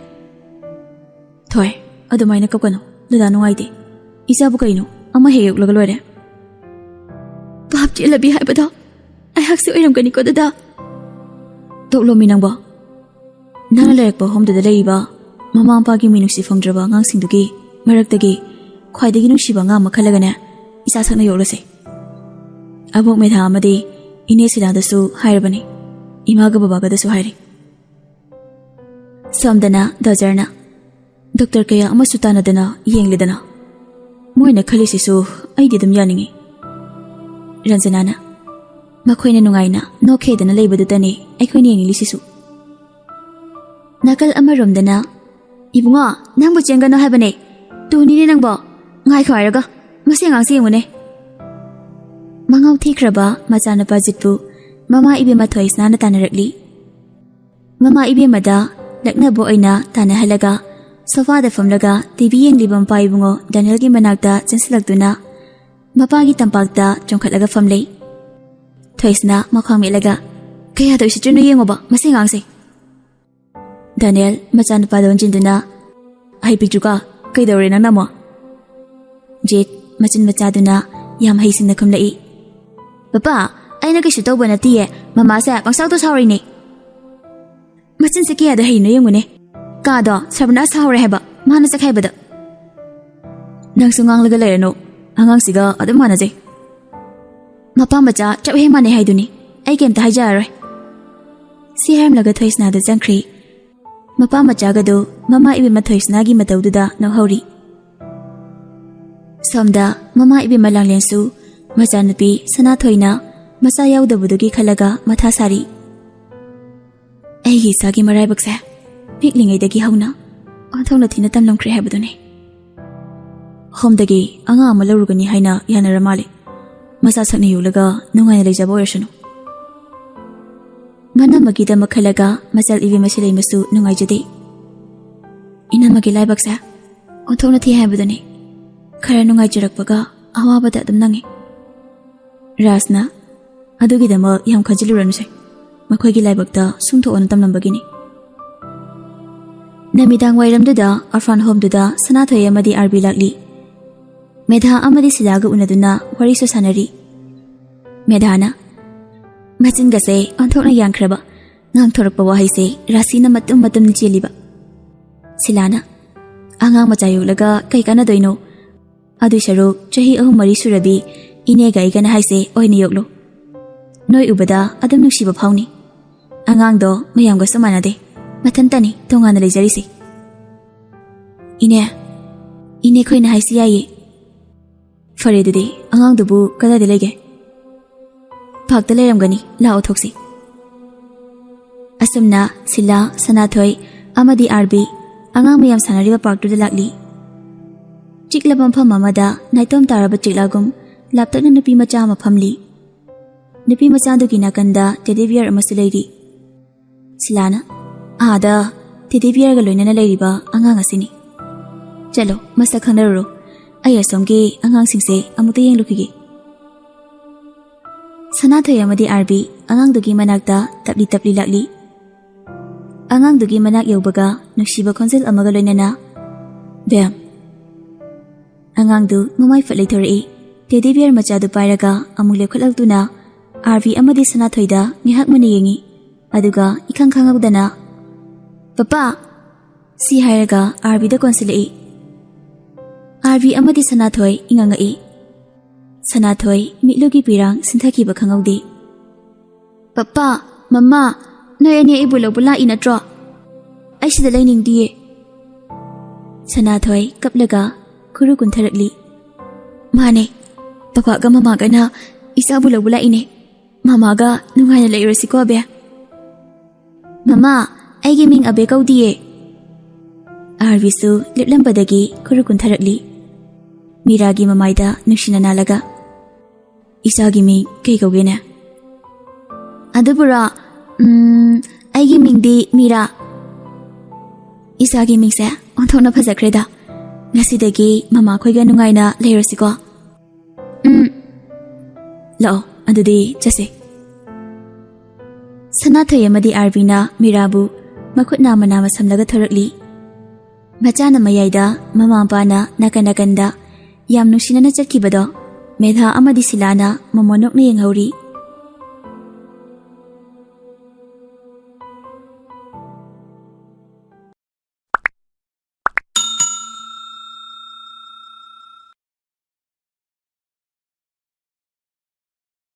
ꯊꯣꯏ, ꯑꯗꯨꯃꯥꯏꯅ ꯀꯞꯀꯅꯨ, ꯗꯗꯥ ꯅꯨꯡꯉꯥꯏꯇꯦ꯫ ꯏꯆꯥꯕꯨ ꯀꯩꯅꯣ, ꯑꯃ ꯍꯦꯛ ꯌꯣꯛꯂꯒ ꯂꯣꯏꯔꯦ꯫ ꯄꯥꯞ ꯆꯦꯜꯂꯕꯤ ꯍꯥꯏꯕꯗꯣ ꯑꯩꯍꯥꯛꯁꯦ ꯑꯣꯏꯔꯝꯒꯅꯤꯀꯣ ꯗꯗꯥ꯫ ꯇꯣꯛꯂꯣꯃꯤ ꯅꯪꯕꯣ꯫ ꯅꯪꯅ ꯂꯩꯔꯛꯄ ꯍꯣꯝꯗꯨꯗ ꯂꯩꯔꯤꯕ ꯃꯃꯥ ꯃꯄꯥꯒꯤ ꯃꯤꯅꯨꯡꯁꯤ ꯐꯪꯗ꯭ꯔꯕ ꯑꯉꯥꯡꯁꯤꯡꯗꯨꯒꯤ ꯃꯔꯛꯇꯒꯤ ꯈ꯭ꯋꯥꯏꯗꯒꯤ ꯅꯨꯡꯁꯤꯕ ꯑꯉꯥꯡ ꯑꯃ ꯈꯜꯂꯒꯅꯦ ꯏꯆꯥ ꯁꯛꯅ ꯌꯣꯛꯂꯁꯦ꯫ ꯑꯕꯣꯛ ꯃꯦꯙꯥ ꯑꯃꯗꯤ ꯏꯅꯦ ꯁꯤꯂꯥꯗꯁꯨ ꯍꯥꯏꯔꯕꯅꯤ, ꯏꯃꯥꯒ ꯕꯕꯥꯒꯗꯁꯨ ꯍꯥꯏꯔꯤ꯫ ꯁꯣꯝꯗꯅ ꯗꯣꯖꯔꯅ ꯗꯣꯛꯇꯔ ꯀꯌꯥ ꯑꯃꯁꯨ ꯇꯥꯟꯅꯗꯅ ꯌꯦꯡꯂꯦꯗꯅ ꯃꯣꯏꯅ ꯈꯜꯂꯤꯁꯤꯁꯨ ꯑꯩꯗꯤ ꯑꯗꯨꯝ ꯌꯥꯅꯤꯡꯉꯤ꯫ ꯔꯟꯖꯅꯥꯅ ꯃꯈꯣꯏꯅ ꯅꯨꯡꯉꯥꯏꯅ ꯅꯣꯛꯈꯦꯗꯅ ꯂꯩꯕꯗꯨꯗꯅꯤ ꯑꯩꯈꯣꯏꯅ ꯌꯦꯡꯂꯤꯁꯤꯁꯨ꯫ ꯅꯥꯀꯜ ꯑꯃꯔꯣꯝꯗꯅ ꯏꯕꯨꯡꯉꯣ, ꯅꯪꯕꯨ ꯆꯦꯟꯒꯅꯨ ꯍꯥꯏꯕꯅꯦ, ꯇꯨꯅꯤꯅꯦ ꯅꯪꯕꯣ, ꯉꯥꯏꯈꯣ ꯍꯥꯏꯔꯒ ꯃꯁꯤ ꯑꯉꯥꯡꯁꯤ ꯌꯦꯡꯉꯨꯅꯦ꯫ ꯃꯉꯥꯎ ꯊꯤꯈ꯭ꯔꯕ ꯃꯆꯥꯅꯨꯄꯥ ꯖꯤꯠꯄꯨ ꯃꯃꯥ ꯏꯕꯦꯝꯃ ꯊꯣꯏꯁꯅꯥꯅ ꯇꯥꯟꯅꯔꯛꯂꯤ꯫ ꯃꯃꯥ ꯏꯕꯦꯝꯃꯗ ꯂꯛꯅꯕ ꯑꯣꯏꯅ ꯇꯥꯟꯅꯍꯜꯂꯒ ꯁꯣꯐꯥꯗ ꯐꯝꯂꯒ ꯇꯤꯚꯤ ꯌꯦꯡꯂꯤꯕ ꯃꯄꯥ ꯏꯕꯨꯡꯉꯣ ꯗꯦꯅꯤꯌꯦꯜꯒꯤ ꯃꯅꯥꯛꯇ ꯆꯪꯁꯤꯜꯂꯛꯇꯨꯅ ꯃꯄꯥꯒꯤ ꯇꯝꯄꯥꯛꯇ ꯆꯣꯡꯈꯠꯂꯒ ꯐꯝꯂꯩ꯫ ꯊꯣꯏꯁꯅꯥ ꯃꯈ꯭ꯋꯥꯡ ꯃꯦꯠꯂꯒ ꯀꯌꯥꯗ ꯎꯁꯤꯠꯇ꯭ꯔꯤꯅꯣ ꯌꯦꯡꯉꯣꯕ ꯃꯁꯤ ꯑꯉꯥꯡꯁꯦ꯫ ꯗꯦꯅꯤꯌꯦꯜ ꯃꯆꯥꯅꯨꯄꯥꯗ ꯑꯣꯟꯁꯤꯟꯗꯨꯅ ꯑꯍꯩ ꯄꯤꯛꯇ꯭ꯔꯨꯀ, ꯀꯩꯗꯧꯔꯦ ꯅꯪꯅ ꯑꯃꯨꯛ? ꯖꯤꯠ ꯃꯆꯤꯟ ꯃꯆꯥꯗꯨꯅ ꯌꯥꯝ ꯍꯩꯁꯤꯡꯅ ꯈꯨꯝꯂꯛꯏ꯫ ꯄꯄꯥ, ꯑꯩꯅ ꯀꯩꯁꯨ ꯇꯧꯕ ꯅꯠꯇꯤꯌꯦ, ꯃꯃꯥꯁꯦ ꯄꯪꯁꯥꯎꯇ ꯁꯥꯎꯔꯤꯅꯦ꯫ ꯃꯆꯤꯟꯁꯦ ꯀꯌꯥꯗ ꯍꯩꯅꯣ ꯌꯦꯡꯉꯨꯅꯦ, ꯀꯥꯗꯣ ꯁꯔꯕꯅꯥꯁ ꯁꯥꯎꯔꯦ ꯍꯥꯏꯕ ꯃꯥꯅ ꯆꯈꯥꯏꯕꯗ꯫ ꯅꯪꯁꯨ ꯉꯥꯡꯂꯒ ꯂꯩꯔꯅꯨ, ꯑꯉꯥꯡꯁꯤꯒ ꯑꯗꯨꯝ ꯃꯥꯟꯅꯖꯩ꯫ ꯃꯄꯥ ꯃꯆꯥ ꯆꯞ ꯍꯦꯛ ꯃꯥꯟꯅꯩ ꯍꯥꯏꯗꯨꯅꯤ, ꯑꯩ ꯀꯩꯝꯇ ꯍꯥꯏꯖꯔꯔꯣꯏ꯫ ꯁꯤ ꯍꯥꯏꯔꯝꯂꯒ ꯊꯣꯏꯁꯅꯥꯗ ꯆꯪꯈ꯭ꯔꯤ꯫ ꯃꯄꯥ ꯃꯆꯥꯒꯗꯨ ꯃꯃꯥ ꯏꯕꯦꯝꯃ ꯊꯣꯏꯁꯅꯥꯒꯤ ꯃꯇꯧꯗꯨꯗ ꯅꯣꯛꯍꯧꯔꯤ꯫ ꯁꯣꯝꯗ ꯃꯃꯥ ꯏꯕꯦꯝꯃ ꯂꯥꯡꯂꯦꯟꯁꯨ ꯃꯆꯥꯅꯨꯄꯤ ꯁꯅꯥꯊꯣꯏꯅ ꯃꯆꯥ ꯌꯥꯎꯗꯕꯗꯨꯒꯤ ꯈꯜꯂꯒ ꯃꯊꯥ ꯁꯥꯔꯤ꯫ ꯑꯩꯒꯤ ꯏꯆꯥꯒꯤ ꯃꯔꯥꯏꯕꯛꯁꯦ ꯄꯤꯛꯂꯤꯉꯩꯗꯒꯤ ꯍꯧꯅ ꯑꯣꯟꯊꯣꯛꯅ ꯊꯤꯅ ꯇꯝꯂꯝꯈ꯭ꯔꯦ ꯍꯥꯏꯕꯗꯨꯅꯤ꯫ ꯍꯣꯝꯗꯒꯤ ꯑꯉꯥꯡ ꯑꯃ ꯂꯧꯔꯨꯒꯅꯤ ꯍꯥꯏꯅ ꯌꯥꯅꯔ ꯃꯥꯜꯂꯤ꯫ ꯃꯆꯥ ꯁꯛꯅ ꯌꯣꯛꯂꯒ ꯅꯨꯡꯉꯥꯏꯅ ꯂꯩꯖꯕ ꯑꯣꯏꯔꯁꯅꯨ꯫ ꯃꯅꯝꯃꯒꯤꯗꯃꯛ ꯈꯜꯂꯒ ꯃꯆꯜ ꯏꯕꯦꯝꯃ ꯁꯤꯂꯩꯃꯁꯨ ꯅꯨꯡꯉꯥꯏꯖꯗꯦ꯫ ꯏꯅꯝꯃꯒꯤ ꯂꯥꯏꯕꯛꯁꯦ ꯑꯣꯟꯊꯣꯛꯅ ꯊꯤ ꯍꯥꯏꯕꯗꯨꯅꯤ, ꯈꯔ ꯅꯨꯡꯉꯥꯏꯖꯔꯛꯄꯒ ꯑꯋꯥꯕꯗ ꯑꯗꯨꯝ ꯅꯪꯉꯤ꯫ ꯔꯥꯖꯅ ꯑꯗꯨꯒꯤꯗꯃꯛ ꯌꯥꯝ ꯈꯟꯖꯤꯜꯂꯨꯔꯅꯨꯁꯦ, ꯃꯈꯣꯏꯒꯤ ꯂꯥꯏꯕꯛꯇ ꯁꯨꯡꯊꯣꯛꯑꯅ ꯇꯝꯂꯝꯕꯒꯤꯅꯤ꯫ ꯅꯨꯃꯤꯗꯥꯡ ꯋꯥꯏꯔꯝꯗꯨꯗ ꯑꯣꯔꯐꯥꯟ ꯍꯣꯝꯗꯨꯗ ꯁꯅꯥꯊꯣꯏ ꯑꯃꯗꯤ ꯑꯥꯔꯕꯤ ꯂꯥꯛꯂꯤ꯫ ꯃꯦꯙꯥ ꯑꯃꯗꯤ ꯁꯤꯂꯥꯒ ꯎꯅꯗꯨꯅ ꯋꯥꯔꯤꯁꯨ ꯁꯥꯟꯅꯔꯤ꯫ ꯃꯦꯙꯥꯅ ꯃꯆꯤꯟꯒꯁꯦ ꯑꯣꯟꯊꯣꯛꯅ ꯌꯥꯡꯈ꯭ꯔꯕ, ꯉꯥꯡꯊꯣꯔꯛꯄ ꯋꯥꯍꯩꯁꯦ ꯔꯥꯁꯤꯅ ꯃꯇꯨꯝ ꯃꯇꯨꯝ ꯆꯦꯜꯂꯤꯕ꯫ ꯁꯤꯂꯥꯅ ꯑꯉꯥꯡ ꯃꯆꯥ ꯌꯣꯛꯂꯒ ꯀꯩ ꯀꯥꯟꯅꯗꯣꯏꯅꯣ? ꯑꯗꯨꯏ ꯁꯔꯨꯛ ꯆꯍꯤ 3-4 ꯁꯨꯔꯕꯤ ꯏꯅꯦꯒ ꯑꯩꯒꯅ ꯍꯥꯏꯁꯦ ꯑꯣꯏꯅ ꯌꯣꯛꯂꯨ꯫ ꯅꯣꯏ ꯎꯕꯗ ꯑꯗꯨꯝ ꯅꯨꯡꯁꯤꯕ ꯐꯥꯎꯅꯤ꯫ ꯑꯉꯥꯡꯗꯣ ꯃꯌꯥꯝꯒꯁꯨ ꯃꯥꯟꯅꯗꯦ, ꯃꯊꯟꯇꯅꯤ ꯇꯣꯉꯥꯟꯅ ꯂꯩꯖꯔꯤꯁꯦ꯫ ꯏꯅꯦ ꯈꯣꯏꯅ ꯍꯥꯏꯁꯤ ꯌꯥꯏꯌꯦ꯫ ꯐꯔꯦ ꯑꯗꯨꯗꯤ ꯑꯉꯥꯡꯗꯨꯕꯨ ꯀꯗꯥꯏꯗ ꯂꯩꯒꯦ? ꯄꯥꯛꯇ ꯂꯩꯔꯝꯒꯅꯤ, ꯂꯥꯛꯑꯣ ꯊꯣꯛꯁꯤ꯫ ꯑꯁꯨꯝꯅ ꯁꯤꯂꯥ, ꯁꯅꯥꯊꯣꯏ ꯑꯃꯗꯤ ꯑꯥꯔꯕꯤ ꯑꯉꯥꯡ ꯃꯌꯥꯝ ꯁꯥꯟꯅꯔꯤꯕ ꯄꯥꯔꯛꯇꯨꯗ ꯂꯥꯛꯂꯤ꯫ ꯆꯤꯛꯂꯕ ꯃꯐꯝ ꯑꯃꯗ ꯅꯥꯏꯇꯣꯝ ꯇꯥꯔꯕ ꯆꯤꯛꯂꯒꯨꯝ ꯂꯥꯞꯇꯛꯅ ꯅꯨꯄꯤ ꯃꯆꯥ ꯑꯃ ꯐꯝꯂꯤ꯫ ꯅꯨꯄꯤ ꯃꯆꯥꯗꯨꯒꯤ ꯅꯥꯀꯟꯗ ꯇꯦꯗꯤ ꯕꯤꯌꯔ ꯑꯃꯁꯨ ꯂꯩꯔꯤ꯫ ꯁꯤꯂꯥꯅ ꯑꯥꯗ ꯇꯦꯗꯤ ꯕꯤꯌꯔꯒ ꯂꯣꯏꯅꯅ ꯂꯩꯔꯤꯕ ꯑꯉꯥꯡ ꯑꯁꯤꯅꯤ꯫ ꯆꯠꯂꯣ ꯃꯁꯛ ꯈꯪꯅꯔꯨꯔꯣ, ꯑꯩ ꯑꯁꯣꯝꯒꯤ ꯑꯉꯥꯡꯁꯤꯡꯁꯦ ꯑꯃꯨꯛꯇ ꯌꯦꯡꯂꯨꯈꯤꯒꯦ꯫ ꯁꯅꯥꯊꯣꯏ ꯑꯃꯗꯤ ꯑꯥꯔꯕꯤ ꯑꯉꯥꯡꯗꯨꯒꯤ ꯃꯅꯥꯛꯇ ꯇꯞꯂꯤ ꯇꯞꯂꯤ ꯂꯥꯛꯂꯤ꯫ ꯑꯉꯥꯡꯗꯨꯒꯤ ꯃꯅꯥꯛ ꯌꯧꯕꯒ ꯅꯨꯡꯁꯤꯕ ꯈꯣꯟꯖꯦꯜ ꯑꯃꯒ ꯂꯣꯏꯅꯅ "ꯕꯦꯝ" ꯑꯉꯥꯡꯗꯨ ꯃꯃꯥꯏ ꯐꯠ ꯂꯩꯊꯣꯔꯛꯏ꯫ ꯇꯦꯗꯤ ꯕꯤꯌꯔ ꯃꯆꯥꯗꯨ ꯄꯥꯏꯔꯒ ꯑꯃꯨꯛ ꯂꯦꯞꯈꯠꯂꯛꯇꯨꯅ ꯑꯥꯔꯕꯤ ꯑꯃꯗꯤ ꯁꯅꯥꯊꯣꯏꯗ ꯉꯥꯏꯍꯥꯛ ꯃꯨꯟꯅ ꯌꯦꯡꯉꯤ꯫ ꯑꯗꯨꯒ ꯏꯈꯪ ꯈꯪꯍꯧꯗꯅ "ꯄꯄꯥ" ꯁꯤ ꯍꯥꯏꯔꯒ ꯑꯥꯔꯕꯤꯗ ꯀꯣꯟꯁꯤꯜꯂꯛꯏ꯫ ꯑꯥꯔꯕꯤ ꯑꯃꯗꯤ ꯁꯅꯥꯊꯣꯏ ꯏꯉꯛꯉꯛꯏ꯫ ꯁꯅꯥꯊꯣꯏ ꯃꯤꯠꯂꯨꯒꯤ ꯄꯤꯔꯥꯡ ꯁꯤꯟꯊꯈꯤꯕ ꯈꯪꯍꯧꯗꯦ꯫ "ꯄꯄꯥ, ꯃꯃꯥ, ꯅꯣꯏ ꯑꯅꯤ ꯑꯩꯕꯨ ꯂꯧꯕ ꯂꯥꯛꯏ ꯅꯠꯇ꯭ꯔꯣ? ꯑꯩ ꯁꯤꯗ ꯂꯩꯅꯤꯡꯗꯤꯌꯦ." ꯁꯅꯥꯊꯣꯏ ꯀꯞꯂꯒ ꯈꯨꯔꯨ ꯀꯨꯟꯊꯔꯛꯂꯤ꯫ "ꯃꯥꯅꯦ, ꯄꯄꯥꯒ ꯃꯃꯥꯒꯅ ꯏꯆꯥꯕꯨ ꯂꯧꯕ ꯂꯥꯛꯏꯅꯦ꯫ ꯃꯃꯥꯒ ꯅꯨꯡꯉꯥꯏꯅ ꯂꯩꯔꯨꯔꯁꯤꯀꯣ ꯑꯕꯦ." "ꯃꯃꯥ, ꯑꯩꯒꯤ ꯃꯤꯡ ꯑꯕꯦ ꯀꯧꯗꯤꯌꯦ." ꯑꯥꯔꯕꯤꯁꯨ ꯂꯦꯞꯂꯝꯕꯗꯒꯤ ꯈꯨꯔꯨ ꯀꯨꯟꯊꯔꯛꯂꯤ꯫ ꯃꯤꯔꯥꯒꯤ ꯃꯃꯥꯏꯗ ꯅꯨꯡꯁꯤꯅ ꯅꯥꯜꯂꯒ "ꯏꯆꯥꯒꯤ ꯃꯤꯡ ꯀꯩ ꯀꯧꯒꯦꯅꯦ?" "ꯑꯗꯨꯕꯨꯔꯣ, ꯑꯩꯒꯤ ꯃꯤꯡꯗꯤ ꯃꯤꯔꯥ." "ꯏꯆꯥꯒꯤ ꯃꯤꯡꯁꯦ ꯑꯣꯟꯊꯣꯛꯅ ꯐꯖꯈ꯭ꯔꯦꯗ. ꯉꯁꯤꯗꯒꯤ ꯃꯃꯥꯈꯣꯏꯒ ꯅꯨꯡꯉꯥꯏꯅ ꯂꯩꯔꯁꯤꯀꯣ." "ꯂꯥꯛꯑꯣ ꯑꯗꯨꯗꯤ ꯆꯠꯁꯦ." ꯁꯅꯥꯊꯣꯏ ꯑꯃꯗꯤ ꯑꯥꯔꯕꯤꯅ ꯃꯤꯔꯥꯕꯨ ꯃꯈꯨꯠ ꯅꯥꯝꯃ ꯅꯥꯝꯃ ꯁꯝꯂꯒ ꯊꯧꯔꯛꯂꯤ꯫ ꯃꯆꯥꯅ ꯃꯌꯥꯏꯗ, ꯃꯃꯥ ꯃꯄꯥꯅ ꯅꯥꯀꯟ ꯅꯥꯀꯟꯗ ꯌꯥꯝ ꯅꯨꯡꯁꯤꯅꯅ ꯆꯠꯈꯤꯕꯗꯣ ꯃꯦꯙꯥ ꯑꯃꯗꯤ ꯁꯤꯂꯥꯅ ꯃꯃꯣꯟ ꯅꯣꯛꯅ ꯌꯦꯡꯍꯧꯔꯤ꯫